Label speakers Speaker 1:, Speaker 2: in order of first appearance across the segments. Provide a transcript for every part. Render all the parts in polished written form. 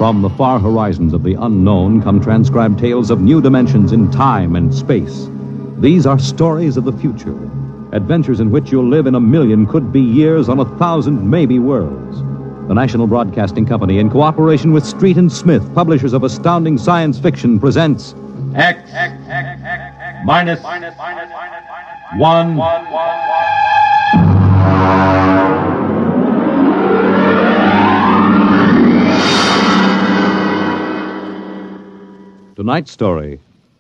Speaker 1: From the far horizons of the unknown come transcribed tales of new dimensions in time and space. These are stories of the future, adventures in which you'll live in a million could-be years on 1,000 maybe worlds. The National Broadcasting Company, in cooperation with Street and Smith, publishers of astounding science fiction, presents
Speaker 2: X minus 1.
Speaker 1: Tonight's story,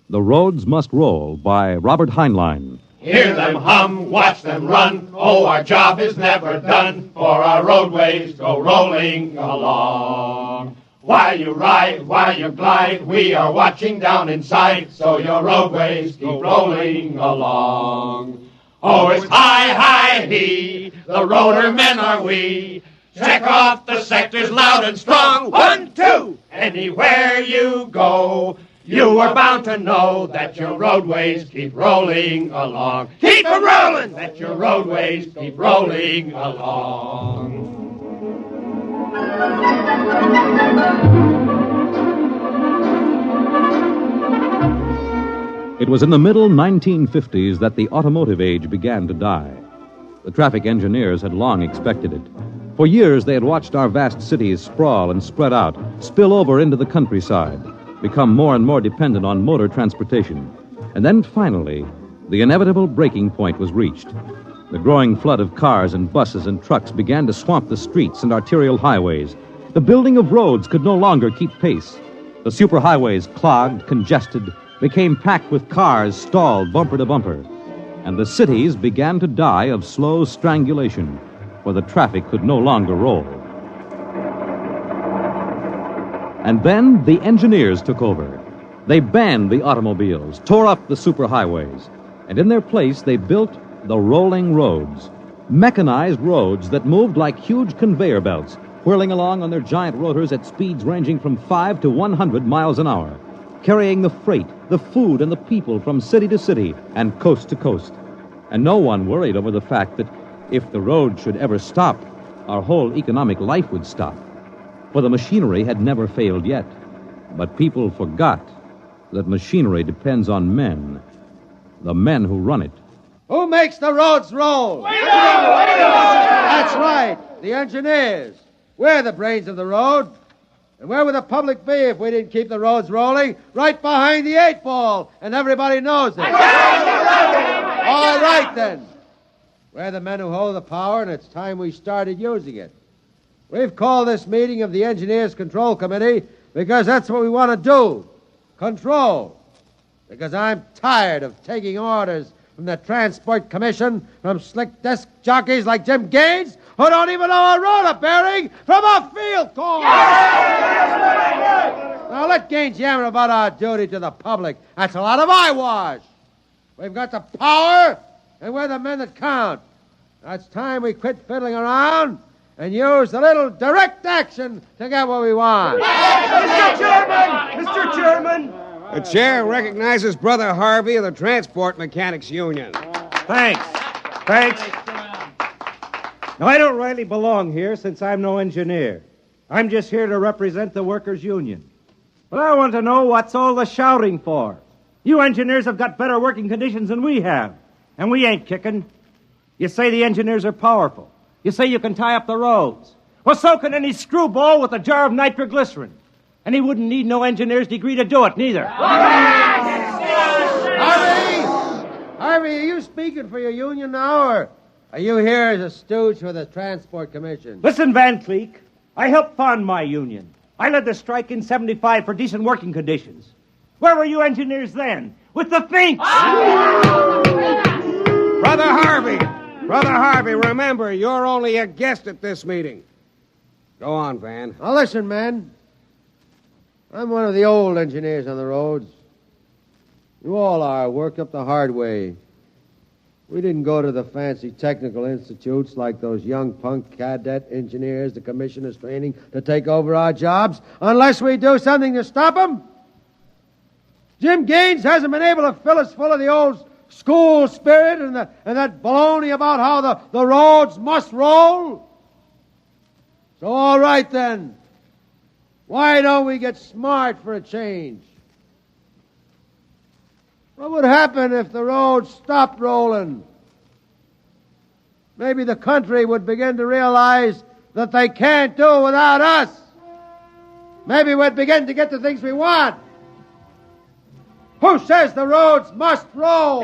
Speaker 1: The Roads Must Roll, by Robert Heinlein.
Speaker 3: Hear them hum, watch them run. Oh, our job is never done, for our roadways go rolling along. While you ride, while you glide, we are watching down in sight, so your roadways keep rolling along. Oh, it's high, high, he, the roader men are we. Check off the sectors loud and strong. 1, 2, anywhere you go. You are bound to know that your roadways keep rolling along. Keep it rolling! That your roadways keep rolling along.
Speaker 1: It was in the middle 1950s that the automotive age began to die. The traffic engineers had long expected it. For years, they had watched our vast cities sprawl and spread out, spill over into the countryside, become more and more dependent on motor transportation. And then finally, the inevitable breaking point was reached. The growing flood of cars and buses and trucks began to swamp the streets and arterial highways. The building of roads could no longer keep pace. The superhighways, clogged, congested, became packed with cars stalled bumper to bumper. And the cities began to die of slow strangulation, where the traffic could no longer roll. And then the engineers took over. They banned the automobiles, tore up the superhighways, and in their place they built the rolling roads, mechanized roads that moved like huge conveyor belts, whirling along on their giant rotors at speeds ranging from 5 to 100 miles an hour, carrying the freight, the food, and the people from city to city and coast to coast. And no one worried over the fact that if the road should ever stop, our whole economic life would stop. For the machinery had never failed yet. But people forgot that machinery depends on men, the men who run it.
Speaker 4: Who makes the roads roll? We do! That's right, the engineers. We're the brains of the road. And where would the public be if we didn't keep the roads rolling? Right behind the 8 ball, and everybody knows it. All right, then. We're the men who hold the power, and it's time we started using it. We've called this meeting of the Engineers Control Committee because that's what we want to do. Control. Because I'm tired of taking orders from the Transport Commission, from slick desk jockeys like Jim Gaines, who don't even know a rotor bearing from a field corn. Now let Gaines yammer about our duty to the public. That's a lot of eyewash. We've got the power, and we're the men that count. Now it's time we quit fiddling around and use a little direct action to get what we want.
Speaker 3: Mr. Chairman! Mr. Chairman!
Speaker 5: The chair recognizes Brother Harvey of the Transport Mechanics Union.
Speaker 6: Thanks. Now, I don't really belong here since I'm no engineer. I'm just here to represent the workers' union. But I want to know what's all the shouting for. You engineers have got better working conditions than we have, and we ain't kicking. You say the engineers are powerful. You say you can tie up the roads. Well, so can any screwball with a jar of nitroglycerin. And he wouldn't need no engineer's degree to do it, neither.
Speaker 4: Harvey, are you speaking for your union now, or are you here as a stooge for the Transport Commission?
Speaker 6: Listen, Van Cleek, I helped found my union. I led the strike in 75 for decent working conditions. Where were you engineers then? With the Finks!
Speaker 5: Brother Harvey, remember, you're only a guest at this meeting. Go on, Van.
Speaker 4: Now listen, men. I'm one of the old engineers on the roads. You all are, worked up the hard way. We didn't go to the fancy technical institutes like those young punk cadet engineers the commission is training to take over our jobs unless we do something to stop them. Jim Gaines hasn't been able to fill us full of the old school spirit and that baloney about how the roads must roll. So all right then. Why don't we get smart for a change? What would happen if the roads stopped rolling? Maybe the country would begin to realize that they can't do without us. Maybe we'd begin to get the things we want. Who says the roads must roll?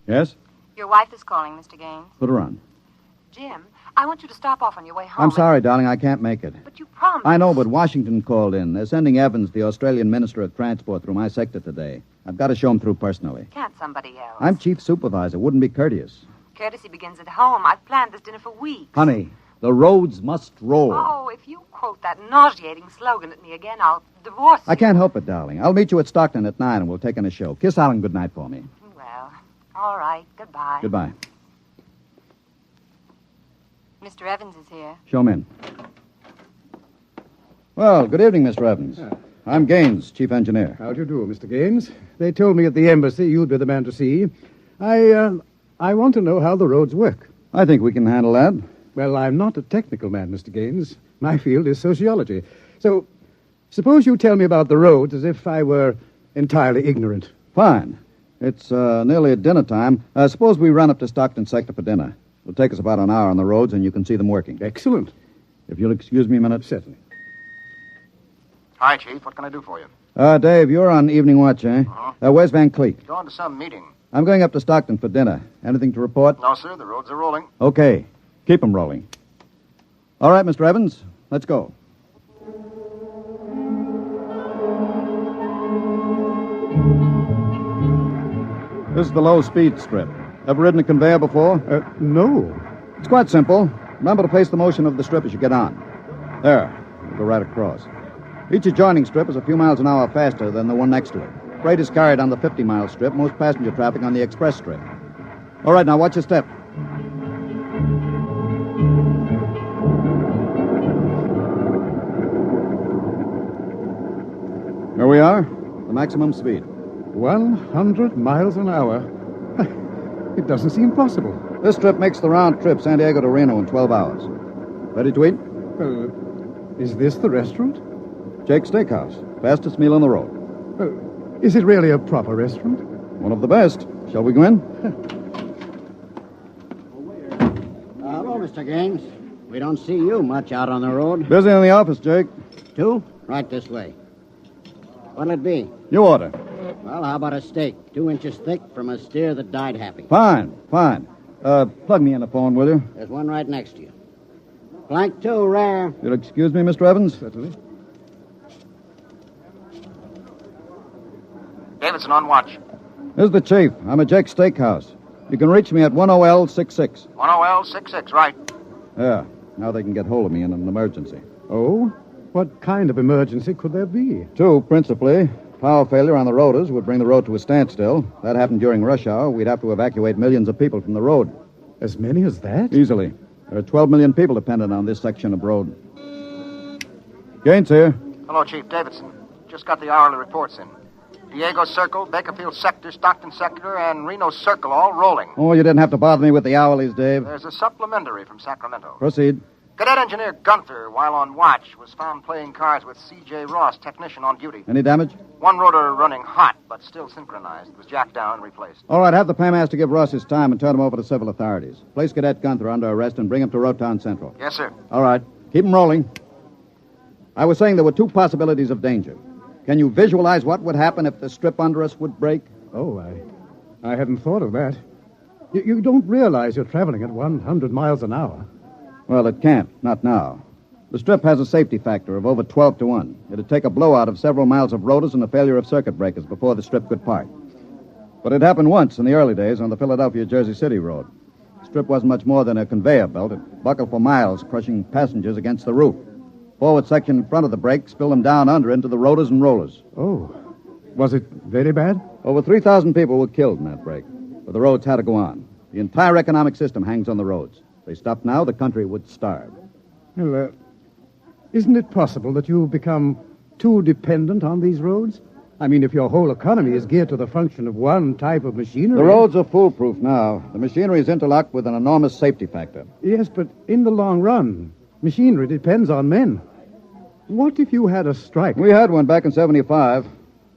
Speaker 7: Yes?
Speaker 8: Your wife is calling, Mr. Gaines.
Speaker 7: Put her on.
Speaker 8: Jim, I want you to stop off on your way home.
Speaker 7: I'm sorry, darling, I can't make it.
Speaker 8: But you promised.
Speaker 7: I know, but Washington called in. They're sending Evans, the Australian Minister of Transport, through my sector today. I've got to show him through personally.
Speaker 8: Can't somebody else?
Speaker 7: I'm chief supervisor. Wouldn't be courteous.
Speaker 8: Courtesy begins at home. I've planned this dinner for weeks.
Speaker 7: Honey, the roads must roll.
Speaker 8: Oh, if you quote that nauseating slogan at me again, I'll divorce you.
Speaker 7: I can't help it, darling. I'll meet you at Stockton at 9 and we'll take in a show. Kiss Alan goodnight for me.
Speaker 8: Well, all right. Goodbye.
Speaker 7: Goodbye.
Speaker 8: Mr. Evans is here.
Speaker 7: Show him in. Well, good evening, Mr. Evans. I'm Gaines, chief engineer.
Speaker 9: How do you do, Mr. Gaines? They told me at the embassy you'd be the man to see. I want to know how the roads work.
Speaker 7: I think we can handle that.
Speaker 9: Well, I'm not a technical man, Mr. Gaines. My field is sociology. So, suppose you tell me about the roads as if I were entirely ignorant.
Speaker 7: Fine. It's nearly at dinner time. Suppose we run up to Stockton sector for dinner. It'll take us about an hour on the roads, and you can see them working.
Speaker 9: Excellent.
Speaker 7: If you'll excuse me a minute.
Speaker 9: Certainly.
Speaker 10: Hi, Chief. What can I do for you?
Speaker 7: Dave, you're on evening watch, eh?
Speaker 10: Uh-huh.
Speaker 7: Where's Van Cleek?
Speaker 10: Going to some meeting.
Speaker 7: I'm going up to Stockton for dinner. Anything to report?
Speaker 10: No, sir. The roads are rolling.
Speaker 7: Okay. Keep them rolling. All right, Mr. Evans. Let's go. This is the low-speed strip. Ever ridden a conveyor before?
Speaker 9: No.
Speaker 7: It's quite simple. Remember to place the motion of the strip as you get on. There. We'll go right across. Each adjoining strip is a few miles an hour faster than the one next to it. Freight is carried on the 50-mile strip, most passenger traffic on the express strip. All right, now watch your step. Here we are, the maximum speed.
Speaker 9: 100 miles an hour. It doesn't seem possible.
Speaker 7: This strip makes the round trip San Diego to Reno in 12 hours. Ready to eat?
Speaker 9: Is this the restaurant?
Speaker 7: Jake's Steakhouse. Fastest meal on the road.
Speaker 9: Is it really a proper restaurant?
Speaker 7: One of the best. Shall we go in?
Speaker 11: Hello, Mr. Gaines. We don't see you much out on the road.
Speaker 7: Busy in the office, Jake.
Speaker 11: Two? Right this way. What'll it be?
Speaker 7: You order.
Speaker 11: Well, how about a steak? 2 inches thick from a steer that died happy.
Speaker 7: Fine. Plug me in the phone, will you?
Speaker 11: There's one right next to you. Flank 2, rare.
Speaker 7: You'll excuse me, Mr. Evans?
Speaker 9: Certainly.
Speaker 10: Davidson on watch.
Speaker 7: This is the chief. I'm at Jake's Steakhouse. You can reach me at 10L66.
Speaker 10: 10L66, right.
Speaker 7: Yeah. Now they can get hold of me in an emergency.
Speaker 9: Oh? What kind of emergency could there be?
Speaker 7: 2, principally. Power failure on the rotors would bring the road to a standstill. That happened during rush hour. We'd have to evacuate millions of people from the road.
Speaker 9: As many as that?
Speaker 7: Easily. There are 12 million people dependent on this section of road. Gaines here.
Speaker 10: Hello, Chief. Davidson. Just got the hourly reports in. Diego Circle, Bakerfield Sector, Stockton Sector, and Reno Circle all rolling.
Speaker 7: Oh, you didn't have to bother me with the hourlies, Dave.
Speaker 10: There's a supplementary from Sacramento.
Speaker 7: Proceed.
Speaker 10: Cadet Engineer Gunther, while on watch, was found playing cards with C.J. Ross, technician on duty.
Speaker 7: Any damage?
Speaker 10: One rotor running hot, but still synchronized. It was jacked down and replaced.
Speaker 7: All right, have the paymaster give Ross his time and turn him over to civil authorities. Place Cadet Gunther under arrest and bring him to Rotown Central.
Speaker 10: Yes, sir.
Speaker 7: All right. Keep him rolling. I was saying there were 2 possibilities of danger. Can you visualize what would happen if the strip under us would break?
Speaker 9: Oh, I hadn't thought of that. You don't realize you're traveling at 100 miles an hour.
Speaker 7: Well, it can't. Not now. The strip has a safety factor of over 12 to 1. It'd take a blowout of several miles of rotors and a failure of circuit breakers before the strip could part. But it happened once in the early days on the Philadelphia-Jersey City road. The strip wasn't much more than a conveyor belt. It buckled for miles, crushing passengers against the roof. Forward section in front of the brake spilled them down under into the rotors and rollers.
Speaker 9: Oh. Was it very bad?
Speaker 7: Over 3,000 people were killed in that break. But the roads had to go on. The entire economic system hangs on the roads. If they stopped now, the country would starve.
Speaker 9: Well, isn't it possible that you've become too dependent on these roads? I mean, if your whole economy is geared to the function of one type of machinery...
Speaker 7: The roads are foolproof now. The machinery is interlocked with an enormous safety factor.
Speaker 9: Yes, but in the long run, machinery depends on men. What if you had a strike?
Speaker 7: We had one back in 75.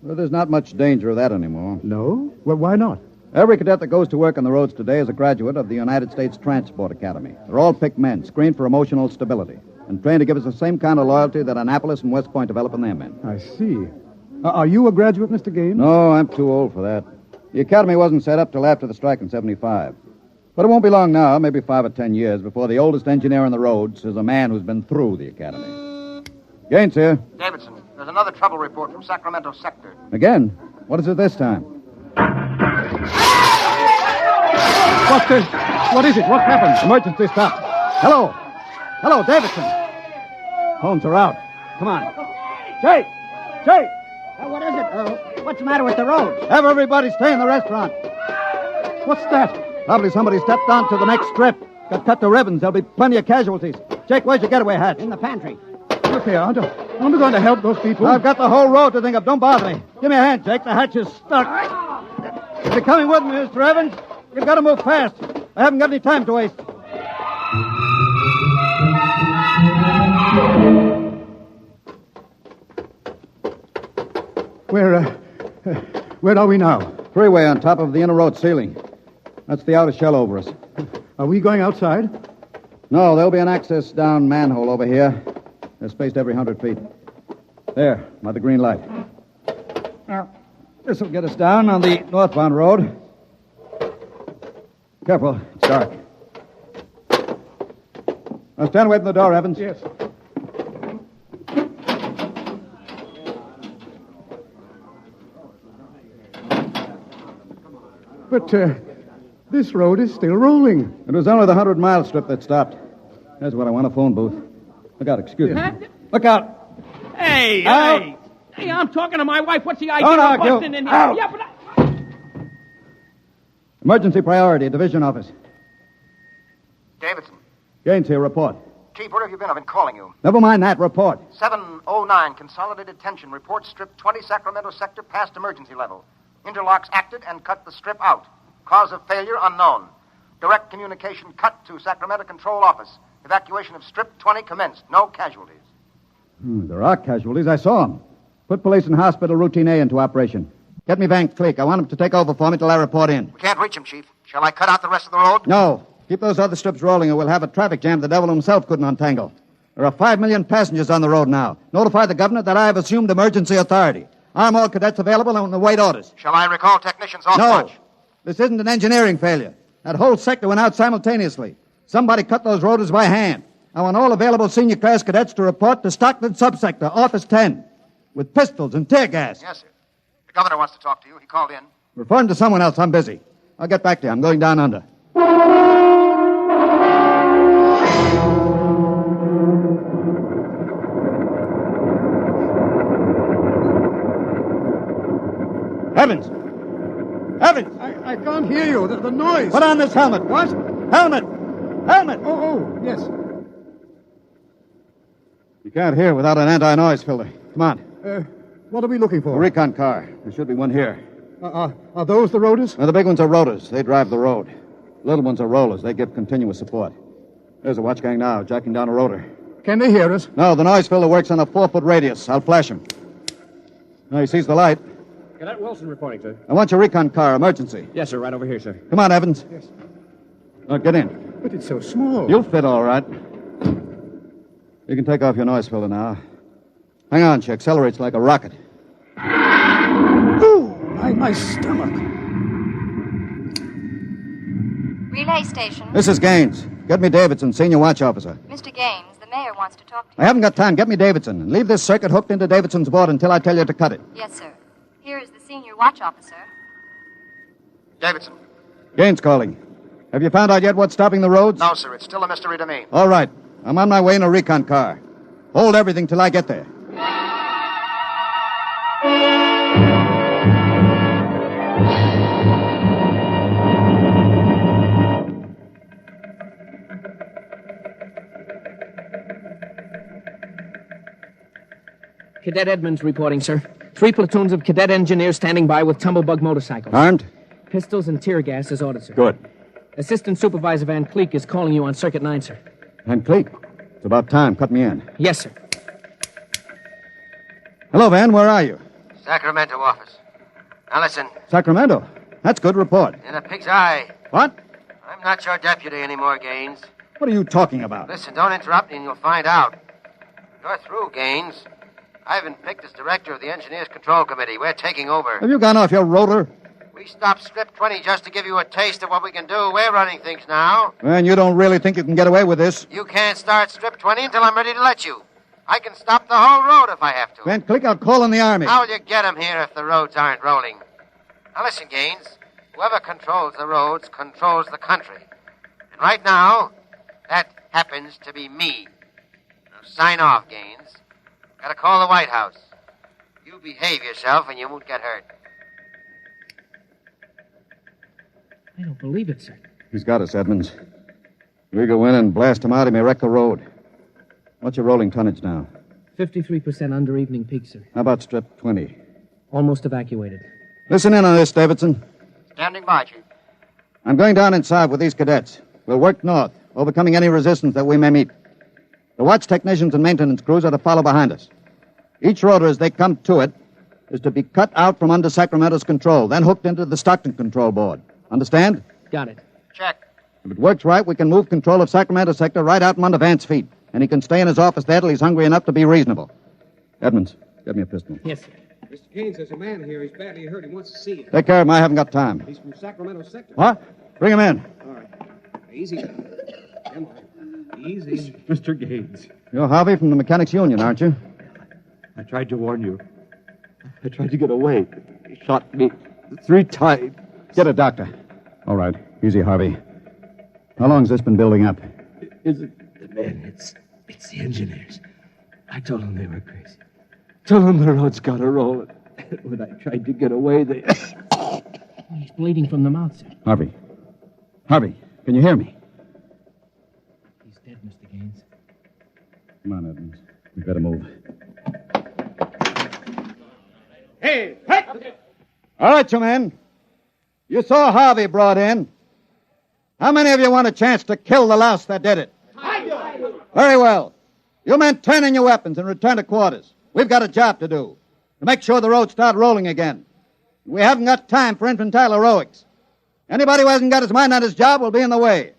Speaker 7: Well, there's not much danger of that anymore.
Speaker 9: No? Well, why not?
Speaker 7: Every cadet that goes to work on the roads today is a graduate of the United States Transport Academy. They're all picked men, screened for emotional stability, and trained to give us the same kind of loyalty that Annapolis and West Point develop in their men.
Speaker 9: I see. Are you a graduate, Mr. Gaines?
Speaker 7: No, I'm too old for that. The academy wasn't set up till after the strike in 75. But it won't be long now, maybe 5 or 10 years, before the oldest engineer on the roads is a man who's been through the academy. Gaines here.
Speaker 10: Davidson, there's another trouble report from Sacramento sector.
Speaker 7: Again? What is it this time?
Speaker 9: What is it? What happened?
Speaker 7: Emergency stop. Hello. Hello, Davidson. Phones are out. Come on. Jake! Jake!
Speaker 11: What is it? What's the matter with the roads?
Speaker 7: Have everybody stay in the restaurant.
Speaker 9: What's that?
Speaker 7: Probably somebody stepped onto the next strip. Got cut to ribbons. There'll be plenty of casualties. Jake, where's your getaway hat?
Speaker 11: In the pantry.
Speaker 9: Look here, aren't we going to help those people?
Speaker 7: I've got the whole road to think of. Don't bother me. Give me a hand, Jake. The hatch is stuck. If you're coming with me, Mr. Evans, you've got to move fast. I haven't got any time to waste.
Speaker 9: Where are we now?
Speaker 7: Freeway on top of the inner road ceiling. That's the outer shell over us.
Speaker 9: Are we going outside?
Speaker 7: No, there'll be an access down manhole over here. They're spaced every 100 feet. There, by the green light. Now, this will get us down on the northbound road. Careful, it's dark. Now stand away from the door, Evans.
Speaker 9: Yes. But this road is still rolling.
Speaker 7: It was only the 100-mile strip that stopped. That's what I want, a phone booth. Look out, excuse me. Look out.
Speaker 12: Hey,
Speaker 7: out.
Speaker 12: Hey, I'm talking to my wife. What's the idea
Speaker 7: Don't
Speaker 12: of
Speaker 7: argue.
Speaker 12: busting in here?
Speaker 7: Out.
Speaker 12: Yeah, but
Speaker 7: Emergency priority, division office.
Speaker 10: Davidson.
Speaker 7: Gaines here, report.
Speaker 10: Chief, where have you been? I've been calling you.
Speaker 7: Never mind that, report.
Speaker 10: 709, consolidated tension. Report strip 20, Sacramento sector, past emergency level. Interlocks acted and cut the strip out. Cause of failure unknown. Direct communication cut to Sacramento Control Office. Evacuation of strip 20 commenced. No casualties.
Speaker 7: There are casualties. I saw them. Put police and hospital routine A into operation. Get me Van Cleek. I want him to take over for me till I report in.
Speaker 10: We can't reach him, Chief. Shall I cut out the rest of the road?
Speaker 7: No. Keep those other strips rolling or we'll have a traffic jam the devil himself couldn't untangle. There are 5 million passengers on the road now. Notify the governor that I have assumed emergency authority. Arm all cadets available and await orders.
Speaker 10: Shall I recall technicians off
Speaker 7: No.
Speaker 10: watch?
Speaker 7: This isn't an engineering failure. That whole sector went out simultaneously. Somebody cut those rotors by hand. I want all available senior class cadets to report to Stockton subsector, Office 10, with pistols and tear gas.
Speaker 10: Yes, sir. The governor wants to talk to you. He called in.
Speaker 7: Refer him to someone else. I'm busy. I'll get back to you. I'm going down under. Evans! Evans!
Speaker 9: I can't hear you. The noise.
Speaker 7: Put on this helmet.
Speaker 9: What?
Speaker 7: Helmet! Helmet!
Speaker 9: Oh, yes.
Speaker 7: You can't hear without an anti-noise filter. Come on.
Speaker 9: What are we looking
Speaker 7: A
Speaker 9: for?
Speaker 7: recon car. There should be one here.
Speaker 9: Are those the rotors?
Speaker 7: Now, the big ones are rotors. They drive the road. The little ones are rollers. They give continuous support. There's a watch gang now, jacking down a rotor.
Speaker 9: Can they hear us?
Speaker 7: No, the noise filter works on a 4-foot radius. I'll flash him. Now, he sees the light.
Speaker 12: Cadet Wilson reporting, sir.
Speaker 7: I want your recon car, emergency.
Speaker 12: Yes, sir, right over here, sir.
Speaker 7: Come on, Evans.
Speaker 9: Yes.
Speaker 7: Now, get in.
Speaker 9: But it's so small.
Speaker 7: You'll fit all right. You can take off your noise filter now. Hang on, she accelerates like a rocket.
Speaker 9: Ooh, my stomach.
Speaker 8: Relay station.
Speaker 7: This is Gaines. Get me Davidson, senior watch officer.
Speaker 8: Mr. Gaines, the mayor wants to talk to you.
Speaker 7: I haven't got time. Get me Davidson. And leave this circuit hooked into Davidson's board until I tell you to cut it.
Speaker 8: Yes, sir. Here is the senior watch officer.
Speaker 10: Davidson.
Speaker 7: Gaines calling. Have you found out yet what's stopping the roads?
Speaker 10: No, sir. It's still a mystery to me.
Speaker 7: All right. I'm on my way in a recon car. Hold everything till I get there.
Speaker 12: Cadet Edmonds reporting, sir. 3 platoons of cadet engineers standing by with tumblebug motorcycles.
Speaker 7: Armed?
Speaker 12: Pistols and tear gas as ordered, sir.
Speaker 7: Good.
Speaker 12: Assistant Supervisor Van Cleek is calling you on Circuit 9, sir.
Speaker 7: Van Cleek? It's about time. Cut me in.
Speaker 12: Yes, sir.
Speaker 7: Hello, Van. Where are you?
Speaker 10: Sacramento office. Now listen.
Speaker 7: Sacramento. That's good. Report.
Speaker 10: In a pig's eye.
Speaker 7: What?
Speaker 10: I'm not your deputy anymore, Gaines.
Speaker 7: What are you talking about?
Speaker 10: Listen, don't interrupt me and you'll find out. You're through, Gaines. I've been picked as director of the Engineers Control Committee. We're taking over.
Speaker 7: Have you gone off your rotor?
Speaker 10: We stopped Strip 20 just to give you a taste of what we can do. We're running things now.
Speaker 7: And you don't really think you can get away with this?
Speaker 10: You can't start Strip 20 until I'm ready to let you. I can stop the whole road if I have to.
Speaker 7: Van Cleek, I'll call in the Army.
Speaker 10: How'll you get 'em here if the roads aren't rolling? Now listen, Gaines. Whoever controls the roads controls the country. And right now, that happens to be me. Now sign off, Gaines. Gotta call the White House. You behave yourself and you won't get hurt.
Speaker 12: I don't believe it, sir.
Speaker 7: He's got us, Edmonds. We go in and blast him out, he may wreck the road. What's your rolling tonnage now?
Speaker 12: 53% under evening peak, sir.
Speaker 7: How about Strip 20?
Speaker 12: Almost evacuated.
Speaker 7: Listen in on this, Davidson.
Speaker 10: Standing by, Chief.
Speaker 7: I'm going down inside with these cadets. We'll work north, overcoming any resistance that we may meet. The watch technicians and maintenance crews are to follow behind us. Each rotor, as they come to it, is to be cut out from under Sacramento's control, then hooked into the Stockton control board. Understand?
Speaker 12: Got it.
Speaker 10: Check.
Speaker 7: If it works right, we can move control of Sacramento sector right out from under Vance's feet. And he can stay in his office there till he's hungry enough to be reasonable. Edmonds, get me a pistol.
Speaker 12: Yes, sir.
Speaker 5: Mr. Gaines, there's a man here. He's badly hurt. He wants to see you.
Speaker 7: Take care of him. I haven't got time.
Speaker 5: He's from Sacramento sector.
Speaker 7: What? Bring him in.
Speaker 5: All right. Easy. Easy.
Speaker 13: Mr. Gaines.
Speaker 7: You're Harvey from the Mechanics Union, aren't you?
Speaker 13: I tried to warn you. I tried to get away. He shot me 3 times.
Speaker 7: Get a doctor. All right. Easy, Harvey. How long's this been building up?
Speaker 13: Is it the men? It's the engineers. I told them they were crazy. Told them the road's got to roll. When I tried to get away, they...
Speaker 12: He's bleeding from the mouth, sir.
Speaker 7: Harvey. Harvey, can you hear me?
Speaker 12: He's dead, Mr. Gaines.
Speaker 7: Come on, Edmonds. We better move.
Speaker 5: Hey!
Speaker 7: All right, you men. You saw Harvey brought in. How many of you want a chance to kill the louse that did it? Very well. You men turn in your weapons and return to quarters. We've got a job to do. To make sure the roads start rolling again. We haven't got time for infantile heroics. Anybody who hasn't got his mind on his job will be in the way.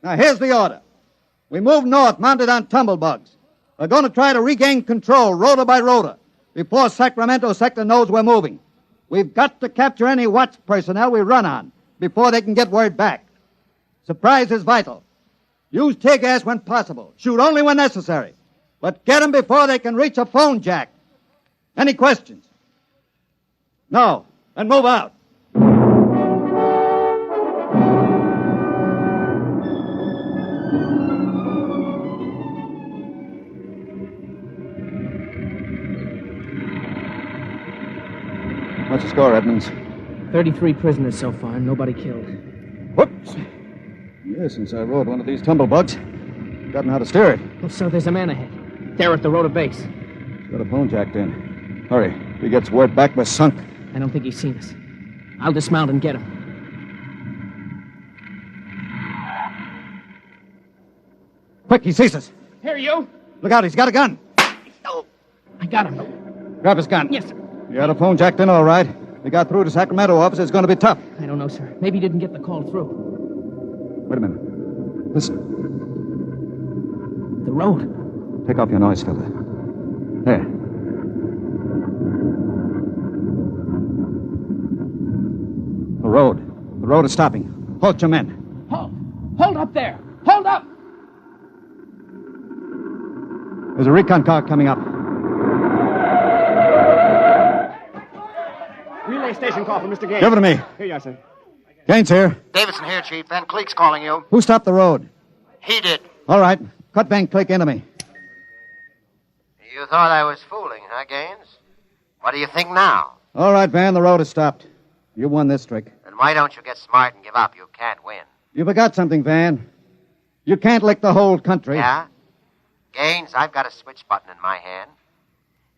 Speaker 7: Now, here's the order. We move north, mounted on tumblebugs. We're going to try to regain control, rotor by rotor, before Sacramento sector knows we're moving. We've got to capture any watch personnel we run on before they can get word back. Surprise is vital. Use tear gas when possible. Shoot only when necessary. But get them before they can reach a phone jack. Any questions? No. Then move out. What's the score, Edmonds?
Speaker 12: 33 prisoners so far, nobody killed.
Speaker 7: Whoops. Yes, since I rode one of these tumblebugs, I've gotten how to steer it.
Speaker 12: Oh, so there's a man ahead. There at the rotor base.
Speaker 7: He's got a phone jacked in. Hurry. If he gets word back, we're sunk.
Speaker 12: I don't think he's seen us. I'll dismount and get him.
Speaker 7: Quick, he sees us.
Speaker 12: Here, you.
Speaker 7: Look out, he's got a gun.
Speaker 12: Oh, I got him.
Speaker 7: Grab his gun.
Speaker 12: Yes, sir.
Speaker 7: You had a phone jacked in, all right. We got through to Sacramento office. It's going to be tough.
Speaker 12: I don't know, sir. Maybe he didn't get the call through.
Speaker 7: Wait a minute. Listen.
Speaker 12: The road.
Speaker 7: Take off your noise filter. There. The road. The road is stopping. Halt your men.
Speaker 12: Halt. Hold up there. Hold up.
Speaker 7: There's a recon car coming up.
Speaker 12: Relay station call for Mr. Gaines.
Speaker 7: Give it to me.
Speaker 12: Here you are, sir.
Speaker 7: Gaines here.
Speaker 10: Davidson here, Chief. Van Cleek's calling you.
Speaker 7: Who stopped the road?
Speaker 10: He did.
Speaker 7: All right. Cut Van Cleek into me.
Speaker 10: You thought I was fooling, huh, Gaines? What do you think now?
Speaker 7: All right, Van, the road is stopped. You won this trick.
Speaker 10: Then why don't you get smart and give up? You can't win.
Speaker 7: You forgot something, Van. You can't lick the whole country.
Speaker 10: Yeah? Gaines, I've got a switch button in my hand.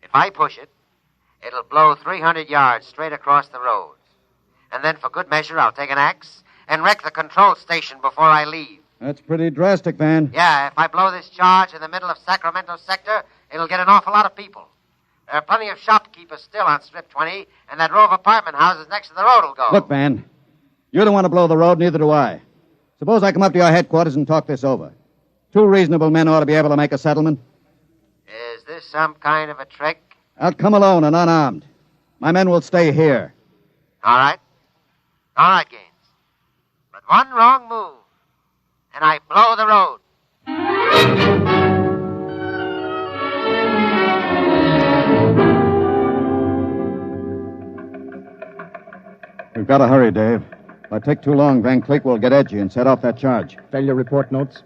Speaker 10: It
Speaker 14: I push it, it'll blow 300 yards straight across the road. And then, for good measure, I'll take an axe and wreck the control station before I leave.
Speaker 7: That's pretty drastic, Van.
Speaker 14: Yeah, if I blow this charge in the middle of Sacramento sector, it'll get an awful lot of people. There are plenty of shopkeepers still on Strip 20, and that row of apartment houses next to the road will go.
Speaker 7: Look, Van, you don't want to blow the road, neither do I. Suppose I come up to your headquarters and talk this over. 2 reasonable men ought to be able to make a settlement.
Speaker 14: Is this some kind of a trick?
Speaker 7: I'll come alone and unarmed. My men will stay here.
Speaker 14: All right. All right, Gaines. But one wrong move, and I blow the road.
Speaker 7: We've got to hurry, Dave. If I take too long, Van Cleek will get edgy and set off that charge.
Speaker 11: Failure report notes?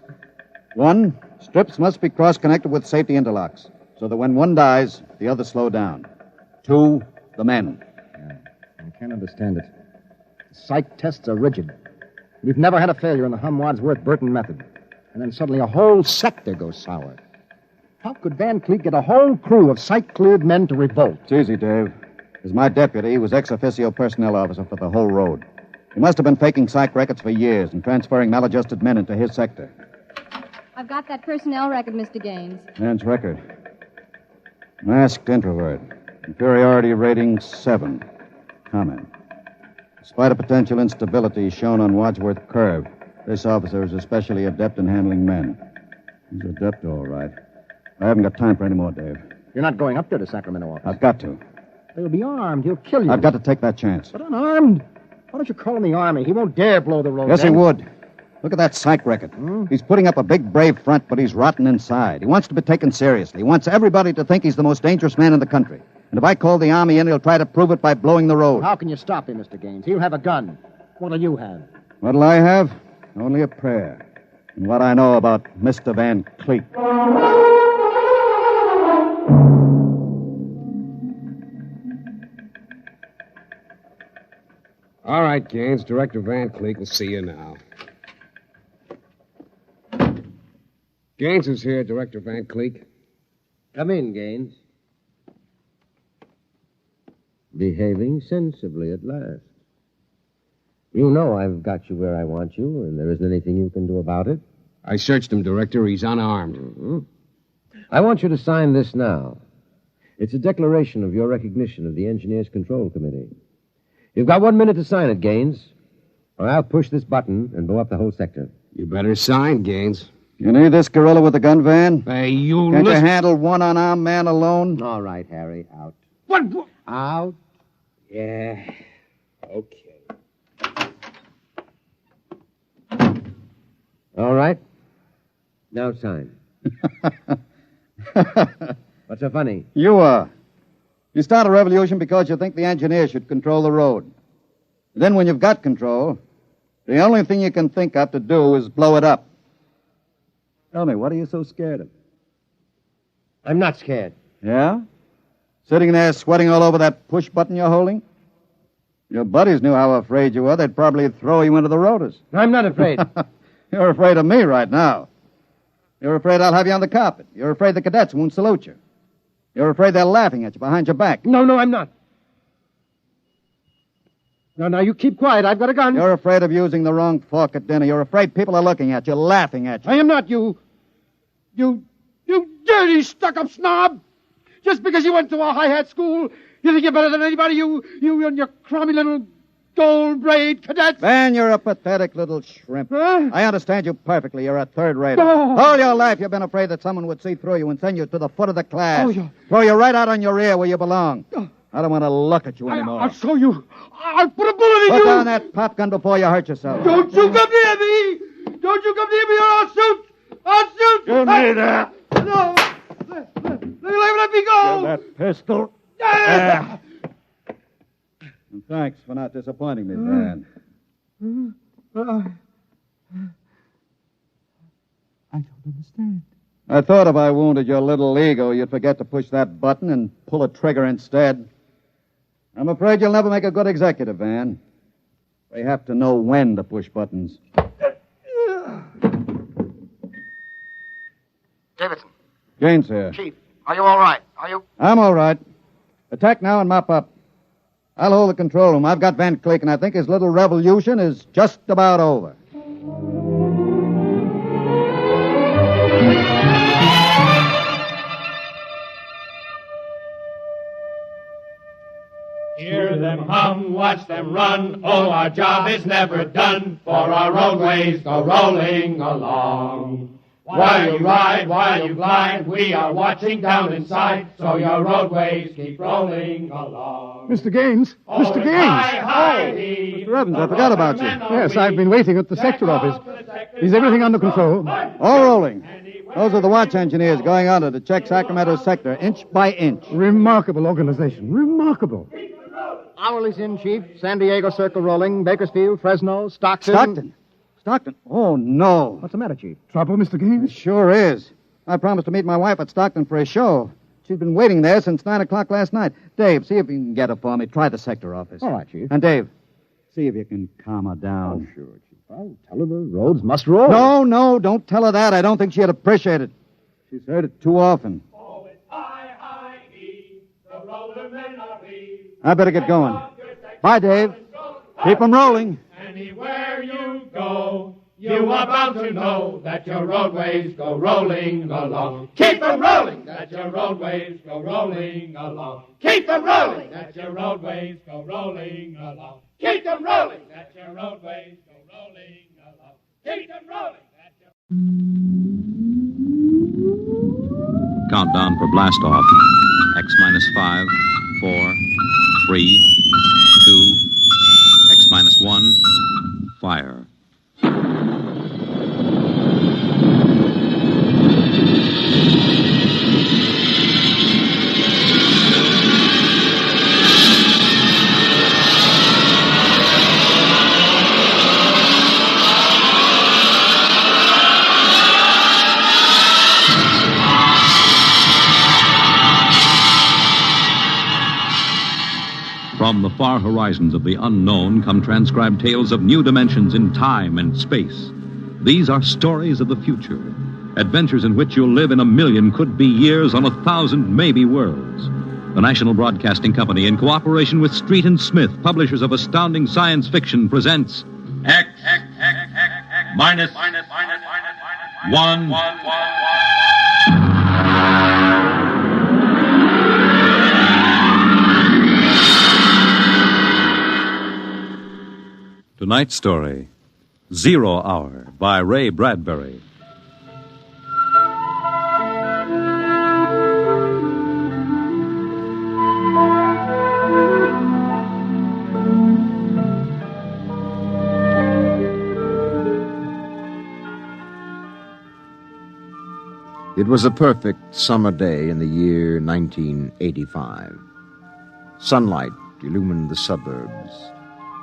Speaker 7: 1, strips must be cross-connected with safety interlocks, so that when one dies, the others slow down. 2, the men.
Speaker 11: I can't understand it. Psych tests are rigid. We've never had a failure in the Hum-Wadsworth-Burton method. And then suddenly a whole sector goes sour. How could Van Cleek get a whole crew of psych-cleared men to revolt?
Speaker 7: It's easy, Dave. As my deputy, he was ex-officio personnel officer for the whole road. He must have been faking psych records for years and transferring maladjusted men into his sector.
Speaker 15: I've got that personnel record, Mr. Gaines.
Speaker 7: Man's record. Masked introvert. Inferiority rating 7. Comment. Despite a potential instability shown on Wadsworth Curve, this officer is especially adept in handling men. He's adept, all right. I haven't got time for any more, Dave.
Speaker 11: You're not going up there to Sacramento office.
Speaker 7: I've got to.
Speaker 11: He'll be armed. He'll kill you.
Speaker 7: I've got to take that chance.
Speaker 11: But unarmed? Why don't you call in the Army? He won't dare blow the road.
Speaker 7: Yes,
Speaker 11: then.
Speaker 7: he would. Look at that psych record. He's putting up a big, brave front, but he's rotten inside. He wants to be taken seriously. He wants everybody to think he's the most dangerous man in the country. And if I call the Army in, he'll try to prove it by blowing the road.
Speaker 11: How can you stop him, Mr. Gaines? He'll have a gun. What'll you have?
Speaker 7: What'll I have? Only a prayer. And what I know about Mr. Van Cleek.
Speaker 5: All right, Gaines. Director Van Cleek will see you now. Gaines is here, Director Van Cleek.
Speaker 4: Come in, Gaines. Behaving sensibly at last. You know I've got you where I want you, and there isn't anything you can do about it.
Speaker 5: I searched him, Director. He's unarmed.
Speaker 4: Mm-hmm. I want you to sign this now. It's a declaration of your recognition of the Engineers Control Committee. You've got 1 minute to sign it, Gaines, or I'll push this button and blow up the whole sector.
Speaker 5: You better sign, Gaines.
Speaker 7: You need this gorilla with the gun, Van?
Speaker 5: Hey, you
Speaker 7: Can't
Speaker 5: listen.
Speaker 7: you handle one unarmed man alone?
Speaker 4: All right, Harry, out.
Speaker 5: What?
Speaker 4: Out.
Speaker 5: Yeah. Okay.
Speaker 4: All right. Now sign. What's so funny?
Speaker 7: You are. You start a revolution because you think the engineers should control the road. Then when you've got control, the only thing you can think of to do is blow it up. Tell me, what are you so scared of?
Speaker 4: I'm not scared.
Speaker 7: Yeah? Sitting there sweating all over that push button you're holding? Your buddies knew how afraid you were. They'd probably throw you into the rotors.
Speaker 4: I'm not afraid.
Speaker 7: You're afraid of me right now. You're afraid I'll have you on the carpet. You're afraid the cadets won't salute you. You're afraid they're laughing at you behind your back.
Speaker 4: No, I'm not. Now, you keep quiet. I've got a gun.
Speaker 7: You're afraid of using the wrong fork at dinner. You're afraid people are looking at you, laughing at you.
Speaker 4: I am not you. You dirty, stuck-up snob. Just because you went to a high-hat school, you think you're better than anybody, you and your crummy little gold-braid cadets.
Speaker 7: Van, you're a pathetic little shrimp.
Speaker 4: Huh?
Speaker 7: I understand you perfectly. You're a third-rater.
Speaker 4: Oh.
Speaker 7: All your life you've been afraid that someone would see through you and send you to the foot of the class.
Speaker 4: Oh, yeah.
Speaker 7: Throw you right out on your ear where you belong. I don't want to look at you anymore.
Speaker 4: I'll show you. I'll put a bullet in
Speaker 7: Put
Speaker 4: you.
Speaker 7: down that pop gun before you hurt yourself.
Speaker 4: Don't you come near me. Don't you come near me or I'll shoot. I'll shoot.
Speaker 7: Give me that.
Speaker 4: No. Let me go.
Speaker 7: Give that pistol. And thanks for not disappointing me, Van.
Speaker 4: I don't understand.
Speaker 7: I thought if I wounded your little ego, you'd forget to push that button and pull a trigger instead. I'm afraid you'll never make a good executive, Van. They have to know when to push buttons.
Speaker 10: Davidson.
Speaker 7: Gaines here.
Speaker 10: Chief, Are you all right? Are you?
Speaker 7: I'm all right. Attack now and mop up. I'll hold the control room. I've got Van Cleek, and I think his little revolution is just about over.
Speaker 3: Hear them hum, watch them run. Oh, our job is never done, for our roadways go rolling along. While you ride, while you glide, we are watching down inside, so your roadways keep rolling along.
Speaker 9: Mr. Gaines!
Speaker 3: Oh,
Speaker 9: Mr. Gaines!
Speaker 7: Mr. Evans, I forgot about you.
Speaker 9: Yes, I've been waiting at the sector office. Is everything under control?
Speaker 7: All rolling. Those are the watch engineers going under to check Sacramento's sector, inch by inch.
Speaker 9: Remarkable organization. Remarkable.
Speaker 11: Hourly's in, Chief. San Diego Circle rolling. Bakersfield, Fresno, Stockton.
Speaker 7: Stockton? Oh, no.
Speaker 11: What's the matter, Chief?
Speaker 9: Trouble, Mr. Gaines?
Speaker 7: It sure is. I promised to meet my wife at Stockton for a show. She's been waiting there since 9 o'clock last night. Dave, see if you can get her for me. Try the sector office.
Speaker 11: All right, Chief.
Speaker 7: And Dave, see if you can calm her down.
Speaker 11: Oh, sure, Chief. I'll tell her the roads must roll.
Speaker 7: No, don't tell her that. I don't think she'd appreciate it. She's heard it too often.
Speaker 3: Oh, it's I-I-E, the roller men are we.
Speaker 7: I better get going. Bye, Dave. Keep 'em rolling.
Speaker 3: Anywhere you go, you are bound to know that your roadways go rolling along. Keep them rolling, that your roadways go rolling along. Keep them rolling, that your roadways go rolling along. Keep them rolling, that your roadways go rolling along. Keep them rolling, that your...
Speaker 1: Countdown for blast off. X minus 5, 4, 3, 2, X minus 1, fire. From the far horizons of the unknown come transcribed tales of new dimensions in time and space. These are stories of the future, adventures in which you'll live in a million could-be years on 1,000 maybe worlds. The National Broadcasting Company, in cooperation with Street and Smith, publishers of astounding science fiction, presents
Speaker 2: X minus 1.
Speaker 1: Tonight's story, 0 Hour, by Ray Bradbury.
Speaker 16: It was a perfect summer day in the year 1985. Sunlight illumined the suburbs,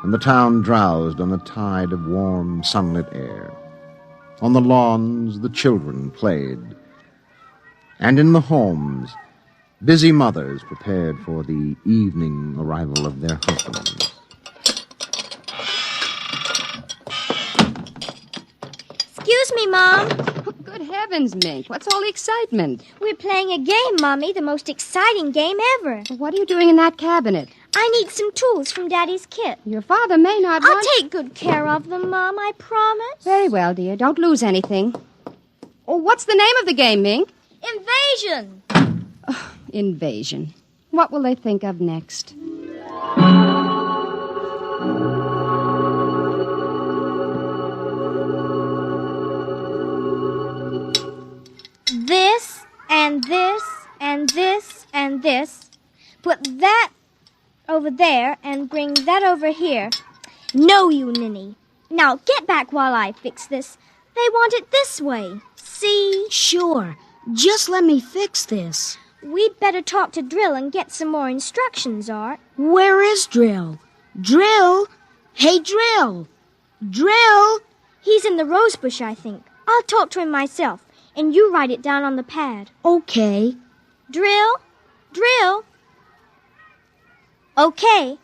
Speaker 16: and the town drowsed on a tide of warm, sunlit air. On the lawns, the children played, and in the homes, busy mothers prepared for the evening arrival of their husbands.
Speaker 17: Excuse me, Mom.
Speaker 18: Good heavens, Mink. What's all the excitement?
Speaker 17: We're playing a game, Mommy, the most exciting game ever.
Speaker 18: What are you doing in that cabinet?
Speaker 17: I need some tools from Daddy's kit.
Speaker 18: Your father may not
Speaker 17: I'll take good care of them, Mom, I promise.
Speaker 18: Very well, dear. Don't lose anything. Oh, what's the name of the game, Mink?
Speaker 17: Invasion.
Speaker 18: Oh, invasion. What will they think of next?
Speaker 17: This, and this, and this, and this. Put that over there and bring that over here. No, you ninny. Now get back while I fix this. They want it this way. See?
Speaker 19: Sure. Just let me fix this.
Speaker 17: We'd better talk to Drill and get some more instructions, Art.
Speaker 19: Where is Drill? Drill? Hey, Drill! Drill!
Speaker 17: He's in the rosebush, I think. I'll talk to him myself, and you write it down on the pad.
Speaker 19: Okay.
Speaker 17: Drill? Drill? Okay.